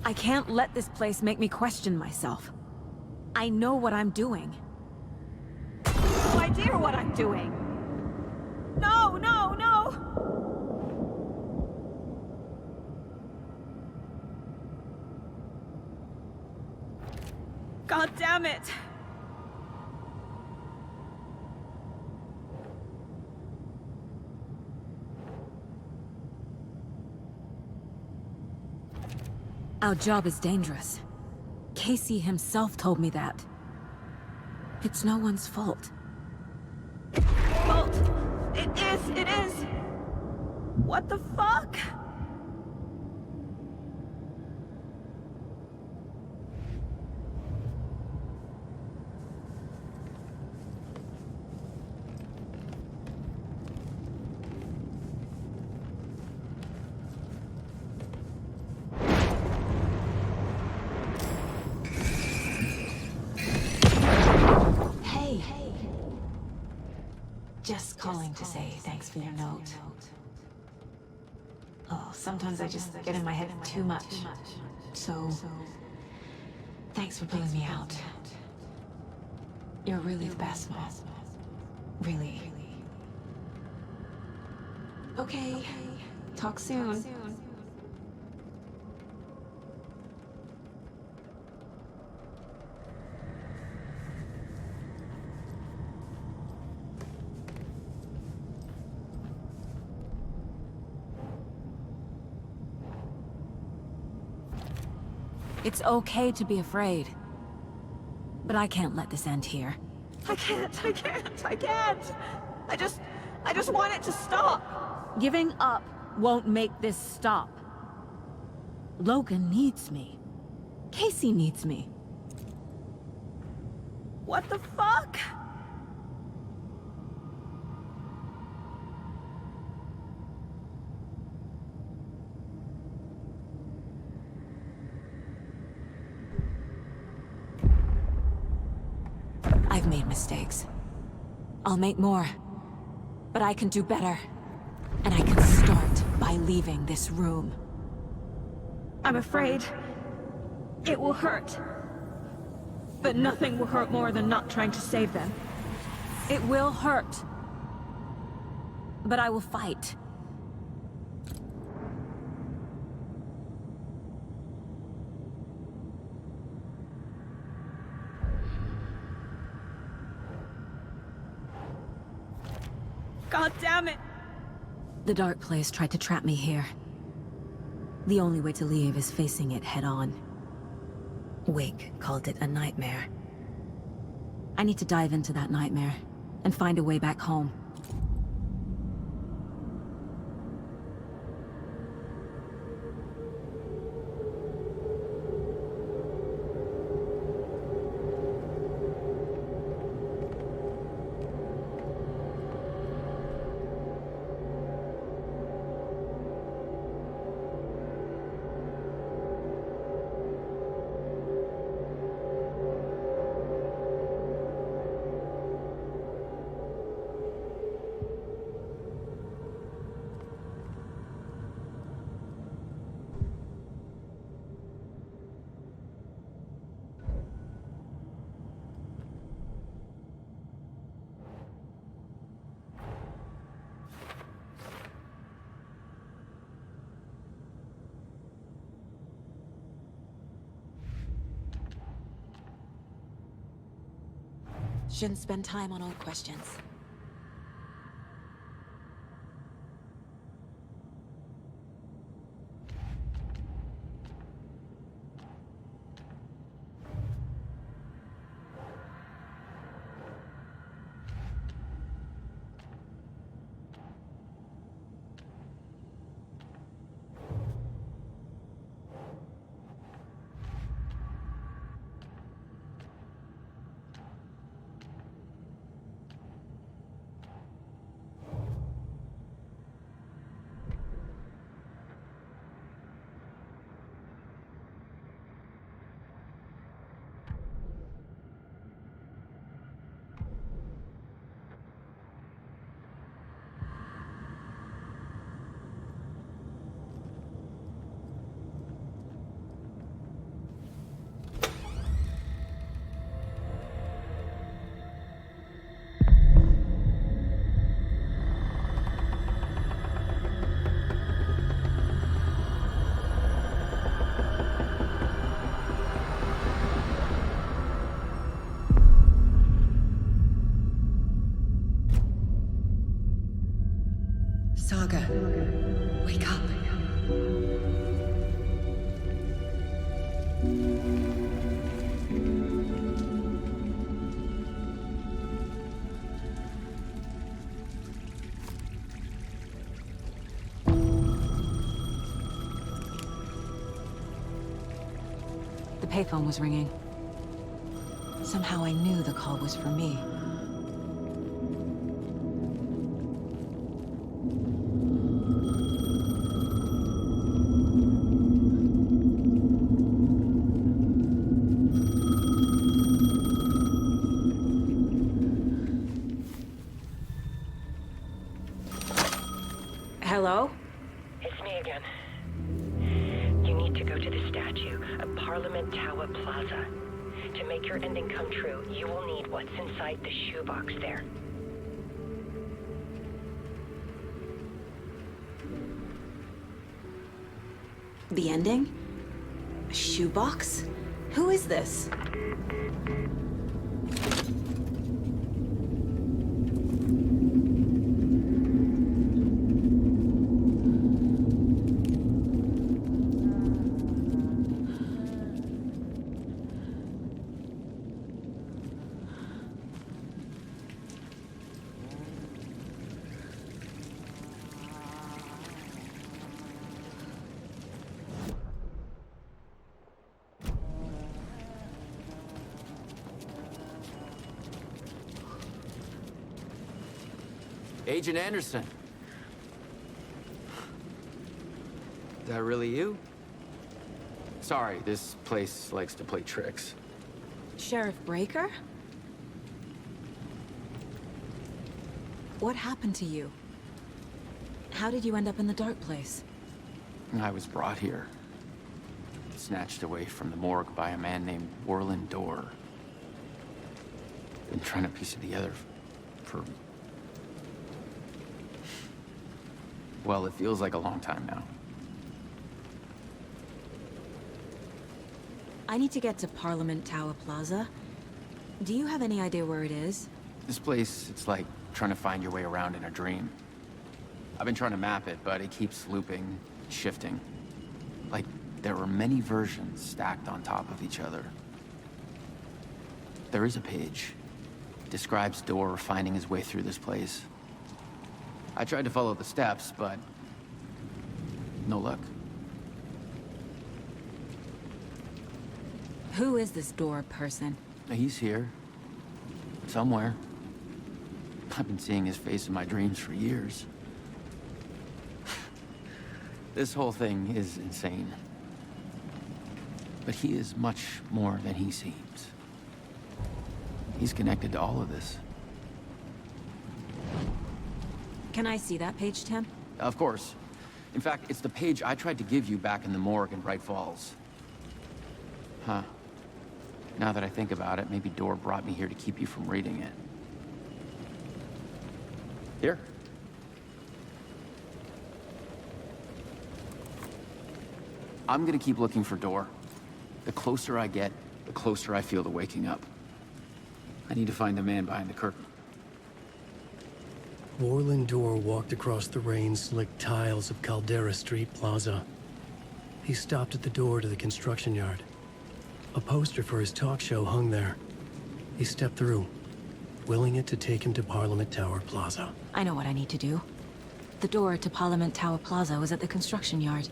I can't let this place make me question myself. I know what I'm doing. No idea what I'm doing! No, no, no! God damn it! Our job is dangerous. Casey himself told me that. It's no one's fault. Fault! It is! What the fuck? Just calling to say thanks for your note. Oh, sometimes I just get in my head too much. So, thanks for pulling me out. You're really the best, Mom. Really. Okay. Talk soon. It's okay to be afraid. But I can't let this end here. I can't! I just want it to stop! Giving up won't make this stop. Logan needs me. Casey needs me. What the fuck? made mistakes. I'll make more. But I can do better. And I can start by leaving this room. I'm afraid it will hurt. But nothing will hurt more than not trying to save them. It will hurt. But I will fight. God damn it! The Dark Place tried to trap me here. The only way to leave is facing it head-on. Wake called it a nightmare. I need to dive into that nightmare and find a way back home. Shouldn't spend time on old questions. Saga, wake up. The payphone was ringing. Somehow I knew the call was for me. Hello? It's me again. You need to go to the statue of Parliament Tower Plaza. To make your ending come true, you will need what's inside the shoebox there. The ending? A shoebox? Who is this? Agent Anderson. That really you? Sorry, this place likes to play tricks. Sheriff Breaker? What happened to you? How did you end up in the dark place? I was brought here. Snatched away from the morgue by a man named Warland Dorr. Been trying to piece it together for... well, it feels like a long time now. I need to get to Parliament Tower Plaza. Do you have any idea where it is? This place, it's like trying to find your way around in a dream. I've been trying to map it, but it keeps looping, shifting. Like there were many versions stacked on top of each other. There is a page. It describes Dorr finding his way through this place. I tried to follow the steps, but no luck. Who is this Dorr person? He's here. Somewhere. I've been seeing his face in my dreams for years. This whole thing is insane. But he is much more than he seems. He's connected to all of this. Can I see that page, Tim? Of course. In fact, it's the page I tried to give you back in the morgue in Bright Falls. Huh. Now that I think about it, maybe Dorr brought me here to keep you from reading it. Here. I'm gonna keep looking for Dorr. The closer I get, the closer I feel to waking up. I need to find the man behind the curtain. Warland Dorr walked across the rain-slicked tiles of Caldera Street Plaza. He stopped at the door to the construction yard. A poster for his talk show hung there. He stepped through, willing it to take him to Parliament Tower Plaza. I know what I need to do. The door to Parliament Tower Plaza was at the construction yard.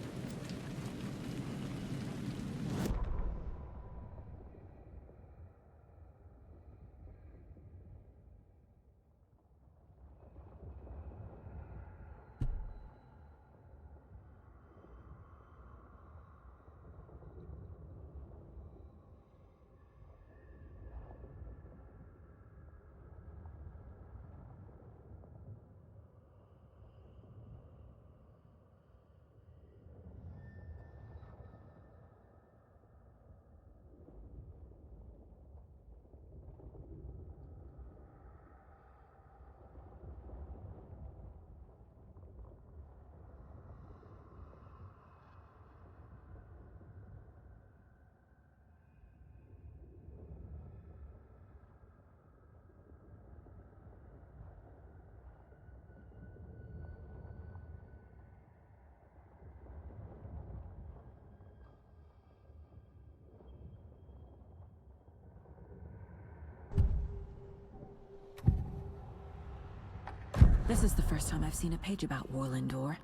This is the first time I've seen a page about Warland Dorr.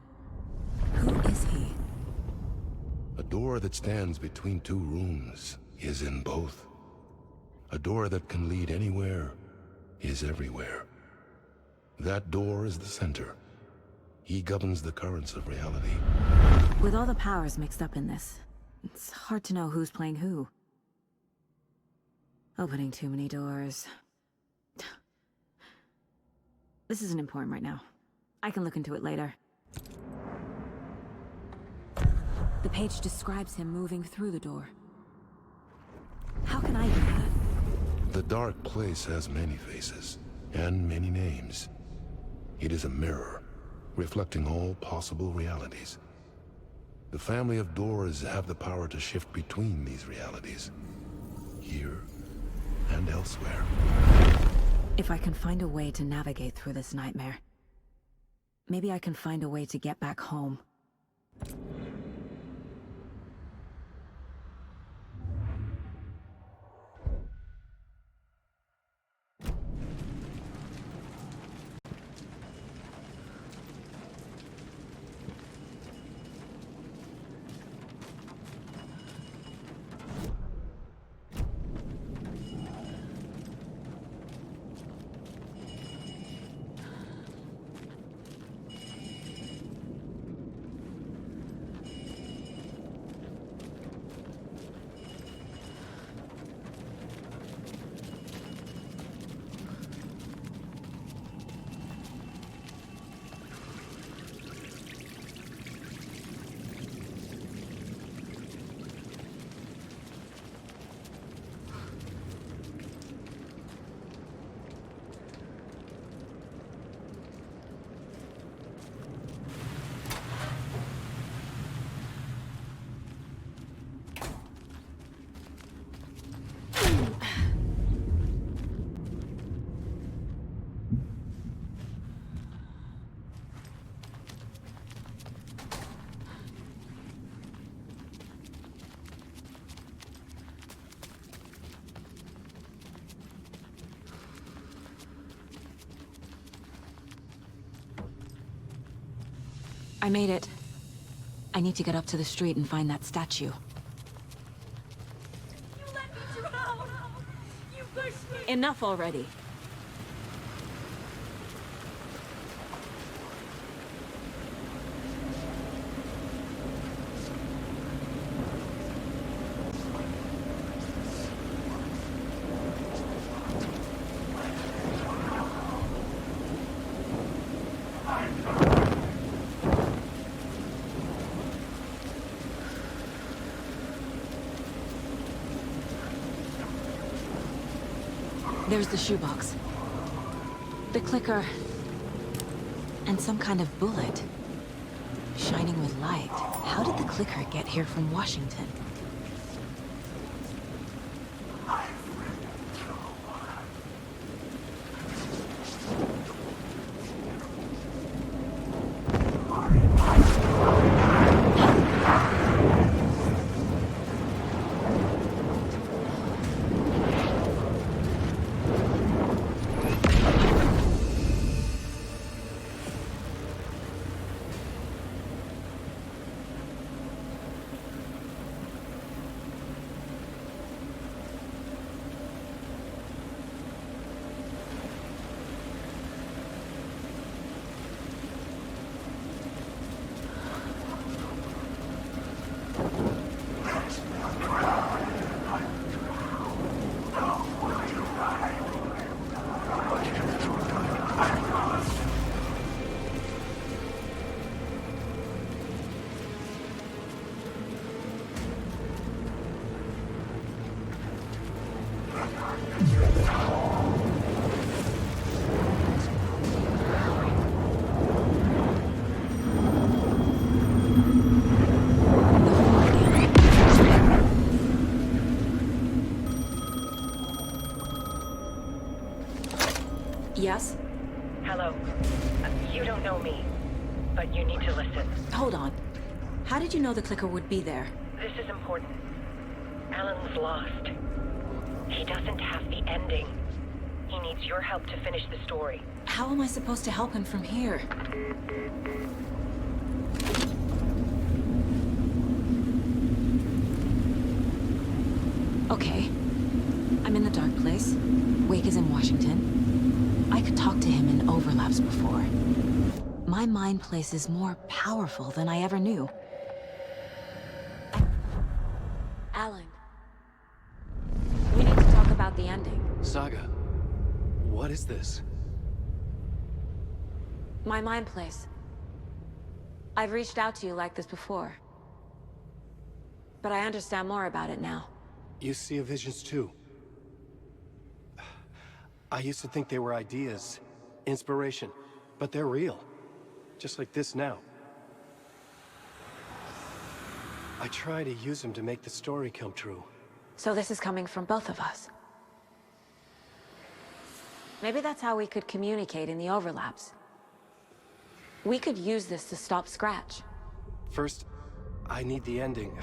Who is he? A door that stands between two rooms is in both. A door that can lead anywhere is everywhere. That door is the center. He governs the currents of reality. With all the powers mixed up in this, it's hard to know who's playing who. Opening too many doors. This isn't important right now. I can look into it later. The page describes him moving through the door. How can I do that? The dark place has many faces, and many names. It is a mirror, reflecting all possible realities. The family of Doors have the power to shift between these realities, here and elsewhere. If I can find a way to navigate through this nightmare, maybe I can find a way to get back home. I made it. I need to get up to the street and find that statue. You let me drown! You pushed me! Enough already. There's the shoebox. The clicker. And some kind of bullet. Shining with light. How did the clicker get here from Washington? Yes? Hello. You don't know me, but you need to listen. Hold on. How did you know the clicker would be there? This is important. Alan's lost. He doesn't have the ending. He needs your help to finish the story. How am I supposed to help him from here? Okay. I'm in the dark place. Wake is in Washington. I could talk to him in overlaps before. My mind place is more powerful than I ever knew. Alan. We need to talk about the ending. Saga, what is this? My mind place. I've reached out to you like this before. But I understand more about it now. You see visions too. I used to think they were ideas, inspiration, but they're real. Just like this now. I try to use them to make the story come true. So this is coming from both of us. Maybe that's how we could communicate in the overlaps. We could use this to stop Scratch. First, I need the ending.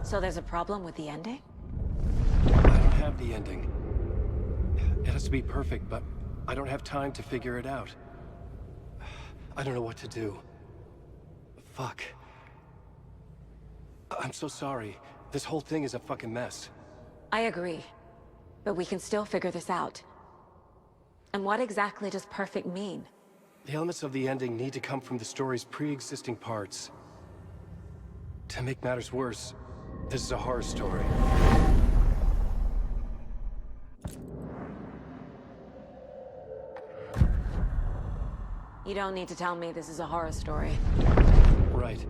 So there's a problem with the ending? I don't have the ending. It has to be perfect, but I don't have time to figure it out. I don't know what to do. Fuck. I'm so sorry. This whole thing is a fucking mess. I agree. But we can still figure this out. And what exactly does perfect mean? The elements of the ending need to come from the story's pre-existing parts. To make matters worse, this is a horror story. You don't need to tell me this is a horror story. Right.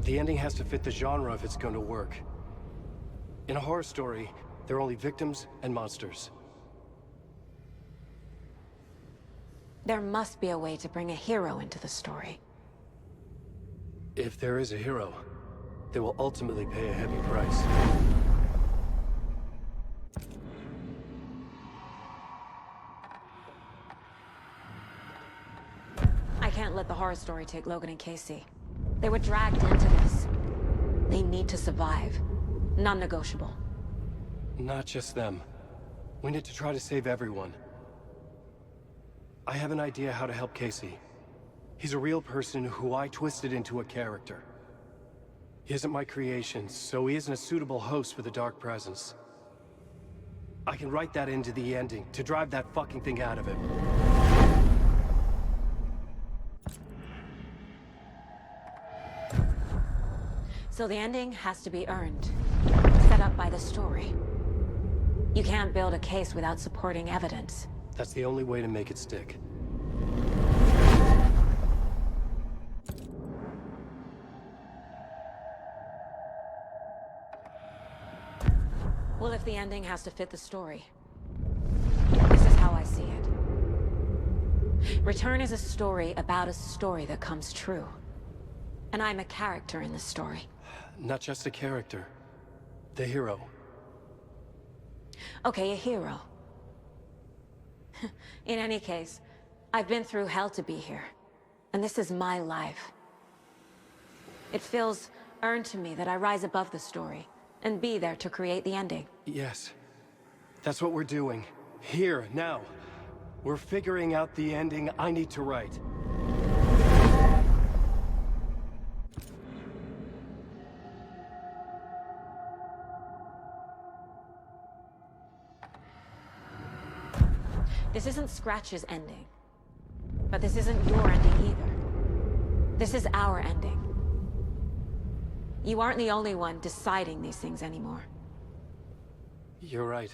The ending has to fit the genre if it's going to work. In a horror story, there are only victims and monsters. There must be a way to bring a hero into the story. If there is a hero, they will ultimately pay a heavy price. I can't let the horror story take Logan and Casey. They were dragged into this. They need to survive. Non-negotiable. Not just them. We need to try to save everyone. I have an idea how to help Casey. He's a real person who I twisted into a character. He isn't my creation, so he isn't a suitable host for the Dark Presence. I can write that into the ending to drive that fucking thing out of him. So the ending has to be earned, set up by the story. You can't build a case without supporting evidence. That's the only way to make it stick. Well, if the ending has to fit the story, this is how I see it. Return is a story about a story that comes true. And I'm a character in the story. Not just a character. The hero. Okay, a hero. In any case, I've been through hell to be here. And this is my life. It feels earned to me that I rise above the story and be there to create the ending. Yes. That's what we're doing. Here, now. We're figuring out the ending I need to write. This isn't Scratch's ending. But this isn't your ending either. This is our ending. You aren't the only one deciding these things anymore. You're right.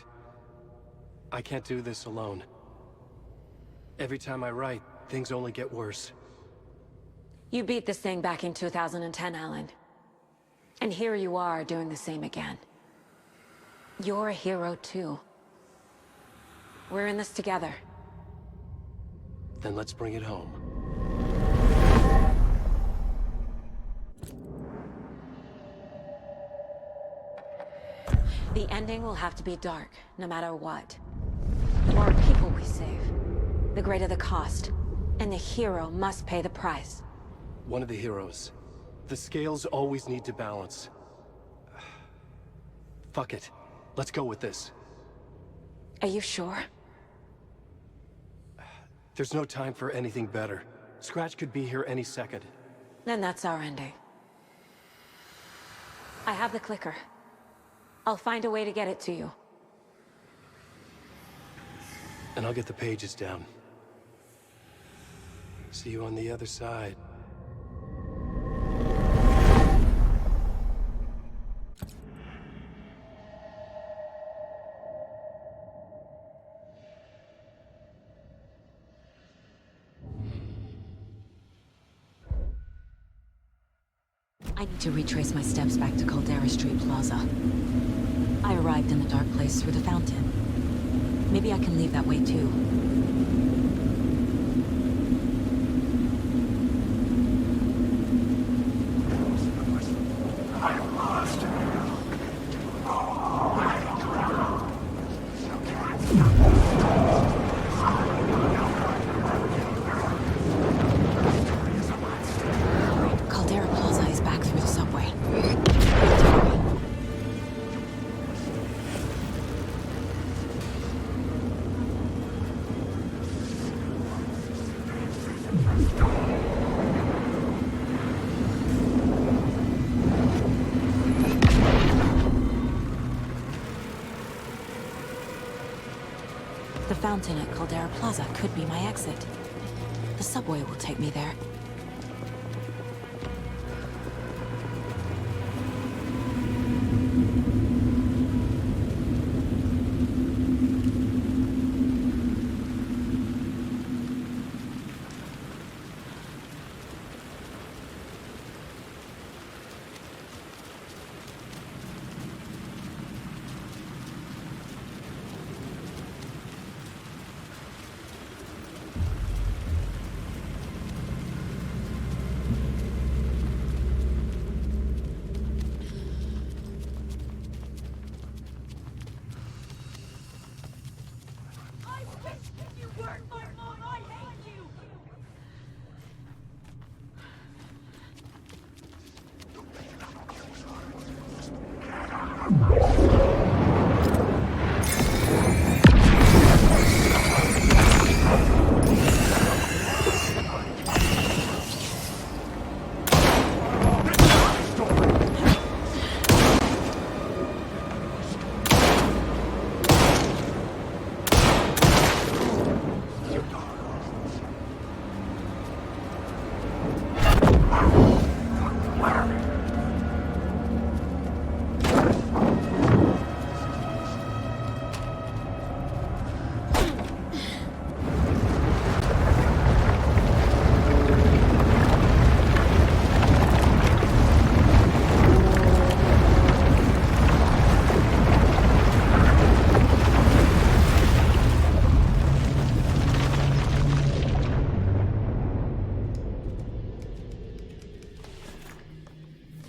I can't do this alone. Every time I write, things only get worse. You beat this thing back in 2010, Alan. And here you are doing the same again. You're a hero too. We're in this together. Then let's bring it home. The ending will have to be dark, no matter what. The more people we save, the greater the cost. And the hero must pay the price. One of the heroes. The scales always need to balance. Fuck it. Let's go with this. Are you sure? There's no time for anything better. Scratch could be here any second. Then that's our ending. I have the clicker. I'll find a way to get it to you. And I'll get the pages down. See you on the other side. I need to retrace my steps back to Caldera Street Plaza. I arrived in the dark place through the fountain. Maybe I can leave that way too. I'm lost. Caldera Plaza is back through the subway. The fountain at Caldera Plaza could be my exit. The subway will take me there.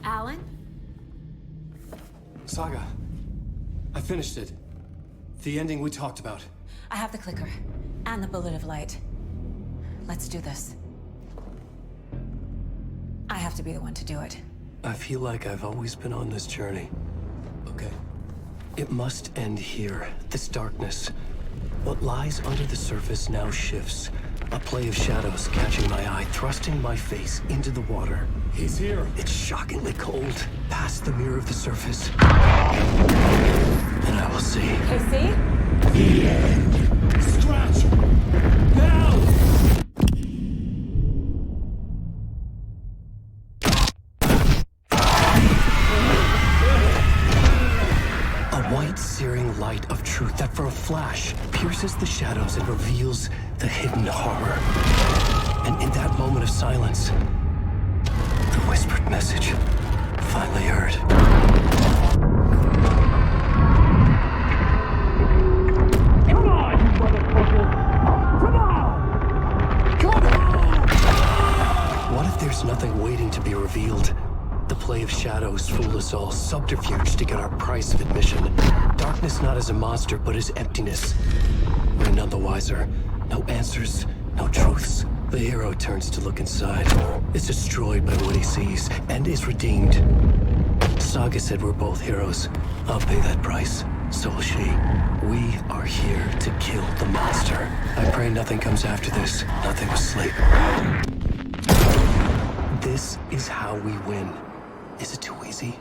Alan? Saga, I finished it. The ending we talked about. I have the clicker and the bullet of light. Let's do this. I have to be the one to do it. I feel like I've always been on this journey. Okay. It must end here. This darkness. What lies under the surface now shifts. A play of shadows catching my eye, thrusting my face into the water. He's here. It's shockingly cold. Past the mirror of the surface. And I will see. Casey? The end. Scratch! Now! A white, searing light of truth that for a flash pierces the shadows and reveals the hidden horror. And in that moment of silence, the whispered message finally heard. Come on, you motherfucker! Come on! Come on! What if there's nothing waiting to be revealed? The play of shadows fooled us all, subterfuge to get our price of admission. Darkness not as a monster, but as emptiness. We're none the wiser. No answers, no truths. The hero turns to look inside, is destroyed by what he sees, and is redeemed. Saga said we're both heroes. I'll pay that price. So will she. We are here to kill the monster. I pray nothing comes after this. Nothing will sleep. This is how we win. Is it too easy?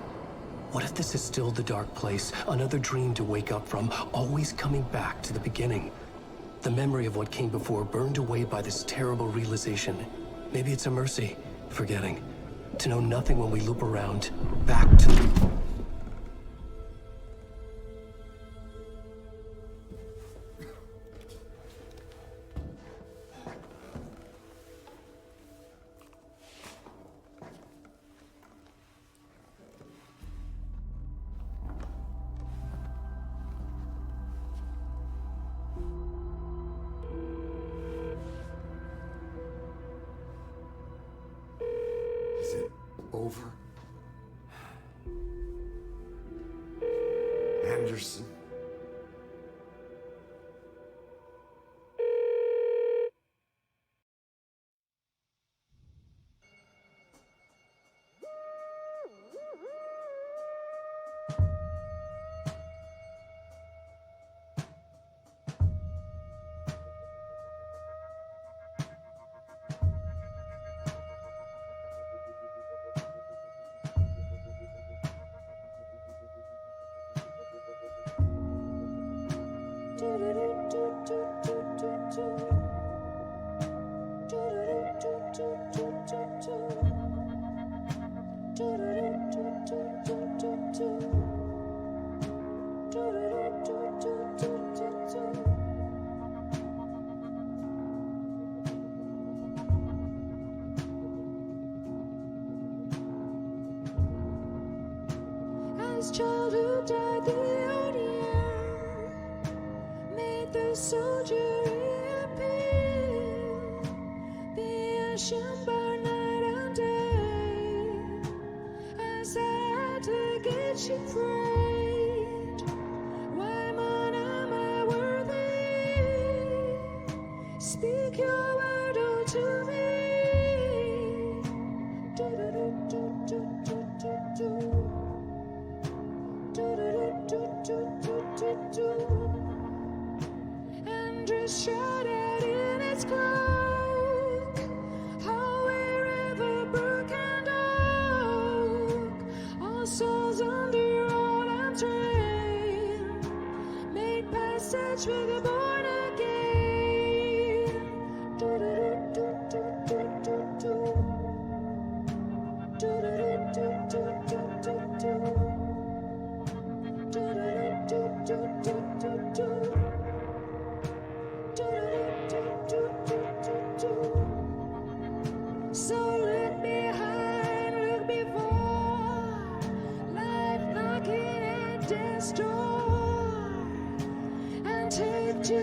What if this is still the dark place? Another dream to wake up from, always coming back to the beginning. The memory of what came before burned away by this terrible realization. Maybe it's a mercy, forgetting. To know nothing when we loop around, back to... Is it over? Anderson? As childhood died, the old year made the soldier reappear. The ashen bar night and day, as I had to get you prayed. Why, man, am I worthy? Speak your word unto me. And just shrouded in its cloak, how wherever brook and oak, all souls under old and train, made passage for the born again. So look behind, look before, life knocking at death's door, and take to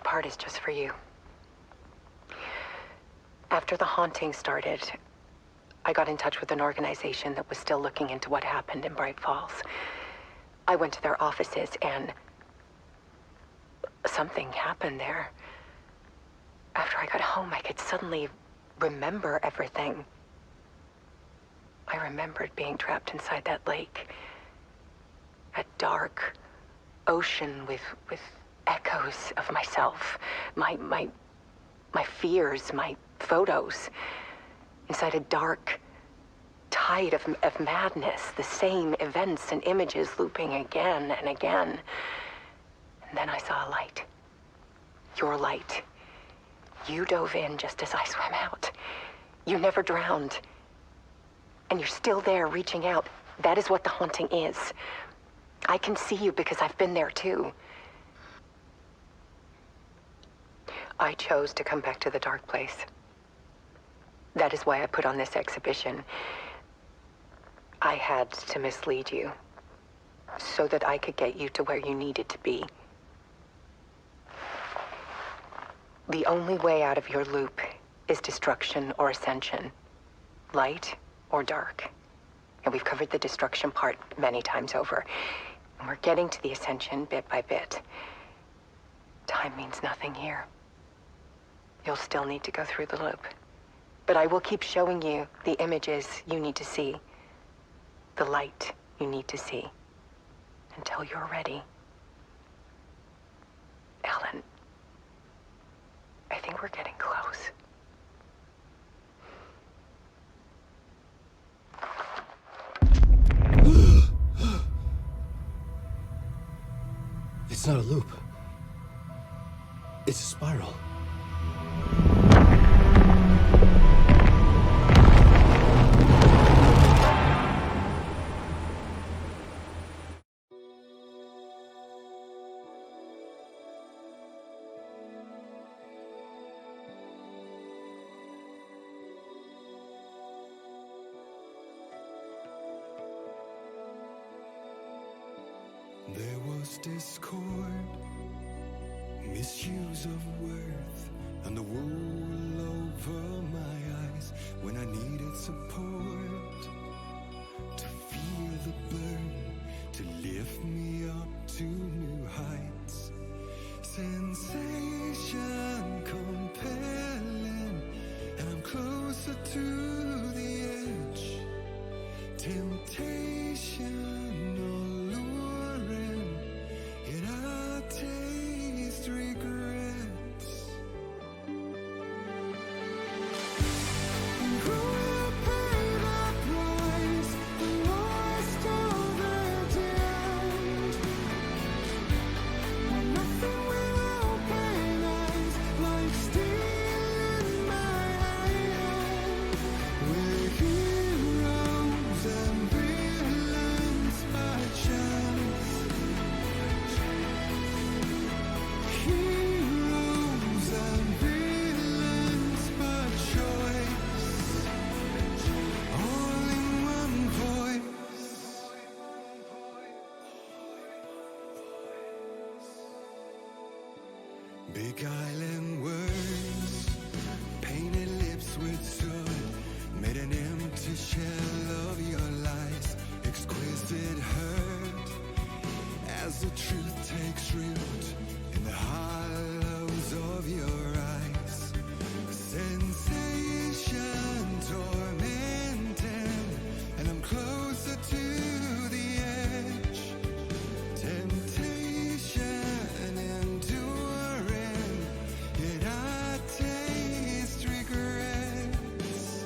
part is just for you. After the haunting started, I got in touch with an organization that was still looking into what happened in Bright Falls. I went to their offices and something happened there. After I got home, I could suddenly remember everything. I remembered being trapped inside that lake. A dark ocean with echoes of myself. My fears, my photos. Inside a dark tide of madness. The same events and images looping again and again. And then I saw a light. Your light. You dove in just as I swam out. You never drowned. And you're still there reaching out. That is what the haunting is. I can see you because I've been there too. I chose to come back to the dark place. That is why I put on this exhibition. I had to mislead you so that I could get you to where you needed to be. The only way out of your loop is destruction or ascension. Light or dark. And we've covered the destruction part many times over. And we're getting to the ascension bit by bit. Time means nothing here. You'll still need to go through the loop. But I will keep showing you the images you need to see. The light you need to see. Until you're ready. Ellen, I think we're getting close. It's not a loop. It's a spiral. There was discord, misuse of worth, and the wool over my eyes when I needed support. To feel the burn, to lift me up to new heights. Sensation compelling, and I'm closer to the edge. Temptation alluring, yet I taste regrets. And who will pay the price, the lost or the damned? When nothing will open eyes, like steel in my hand. We're heroes and villains by chance. Heroes and villains by choice. All in one voice. Beguiling words, painted lips with soot, made an empty shell of your lies. Exquisite hurt, as the truth takes root in the hollows of your eyes. Sensation tormenting, and I'm closer to the edge. Temptation enduring, yet I taste regrets.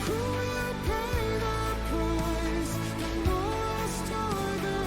Who will pay the price, the lost or the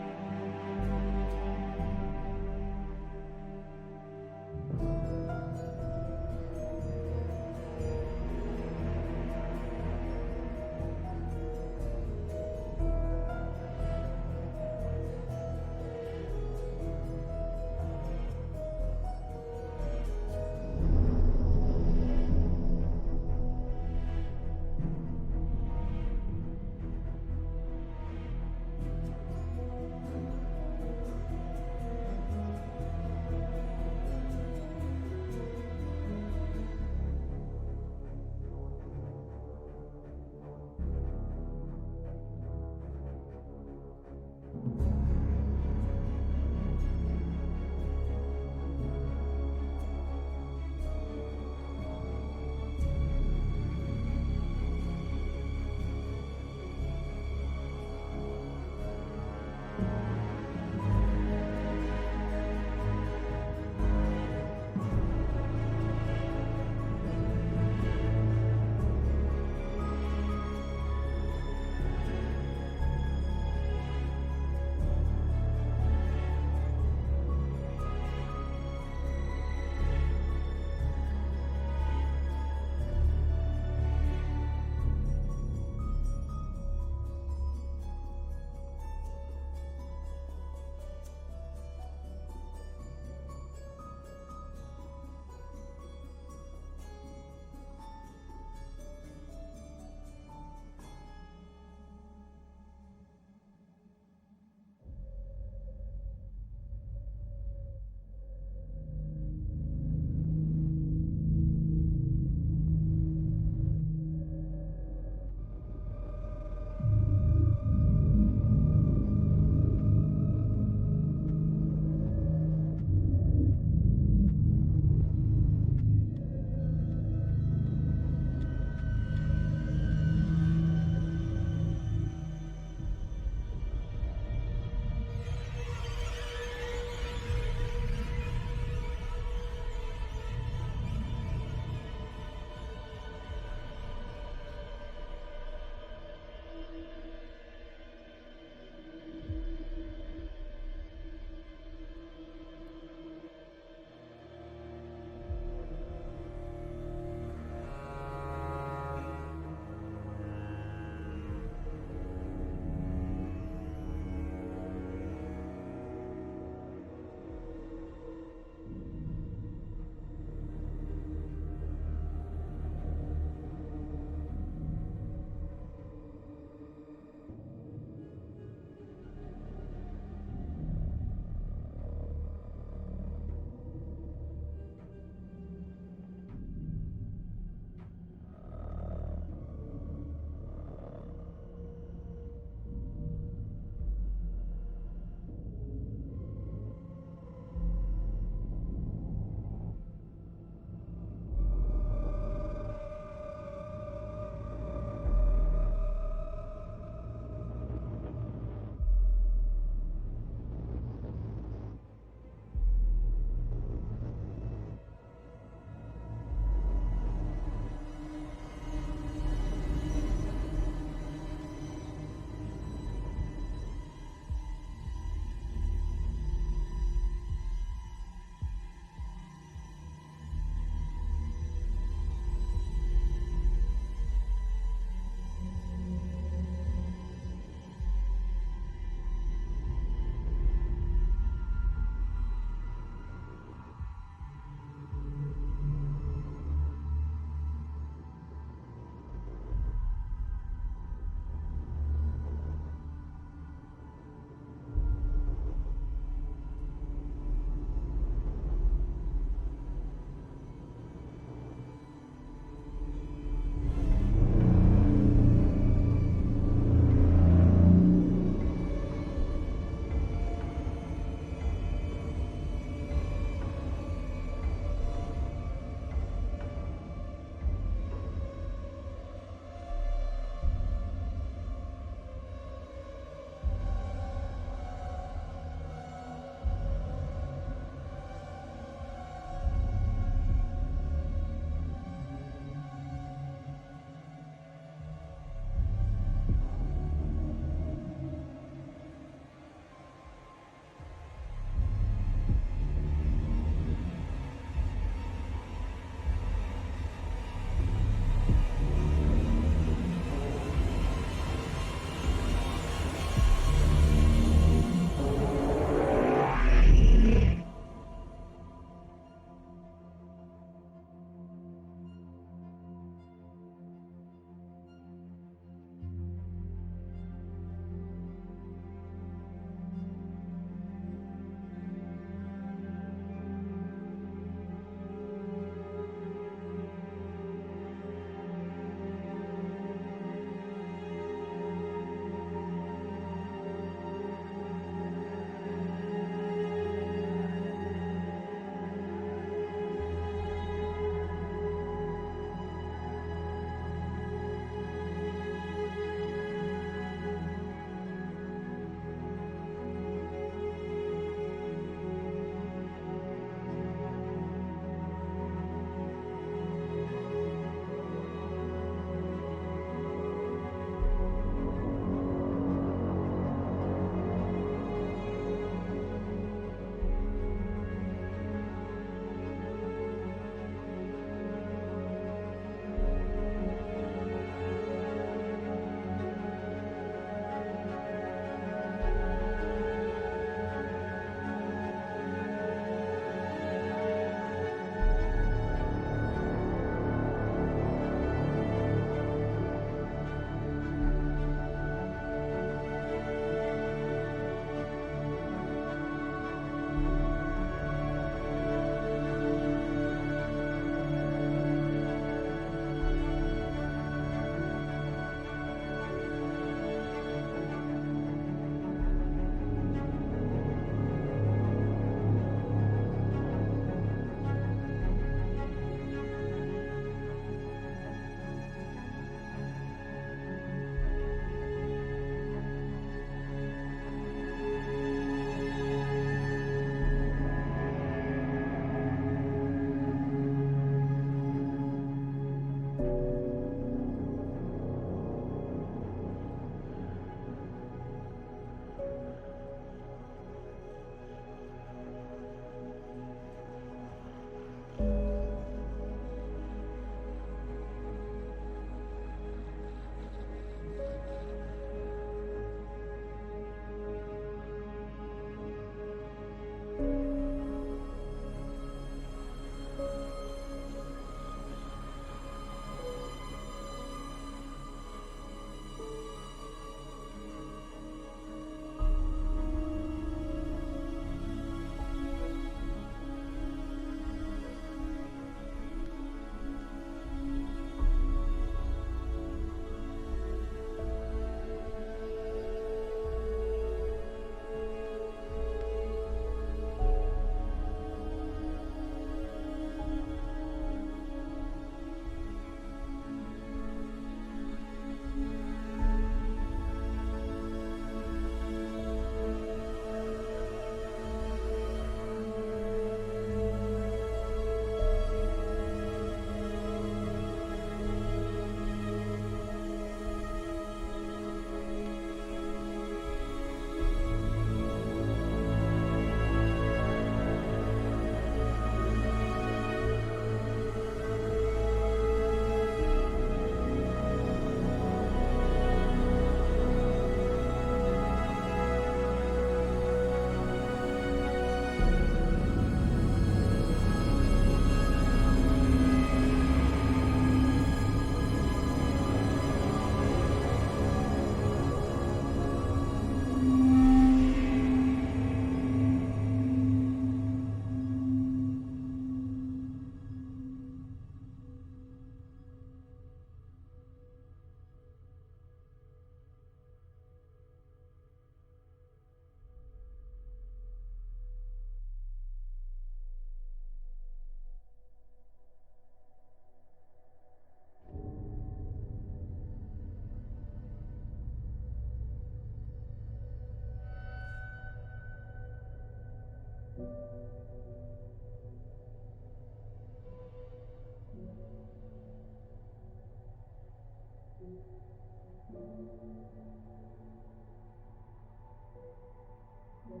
you.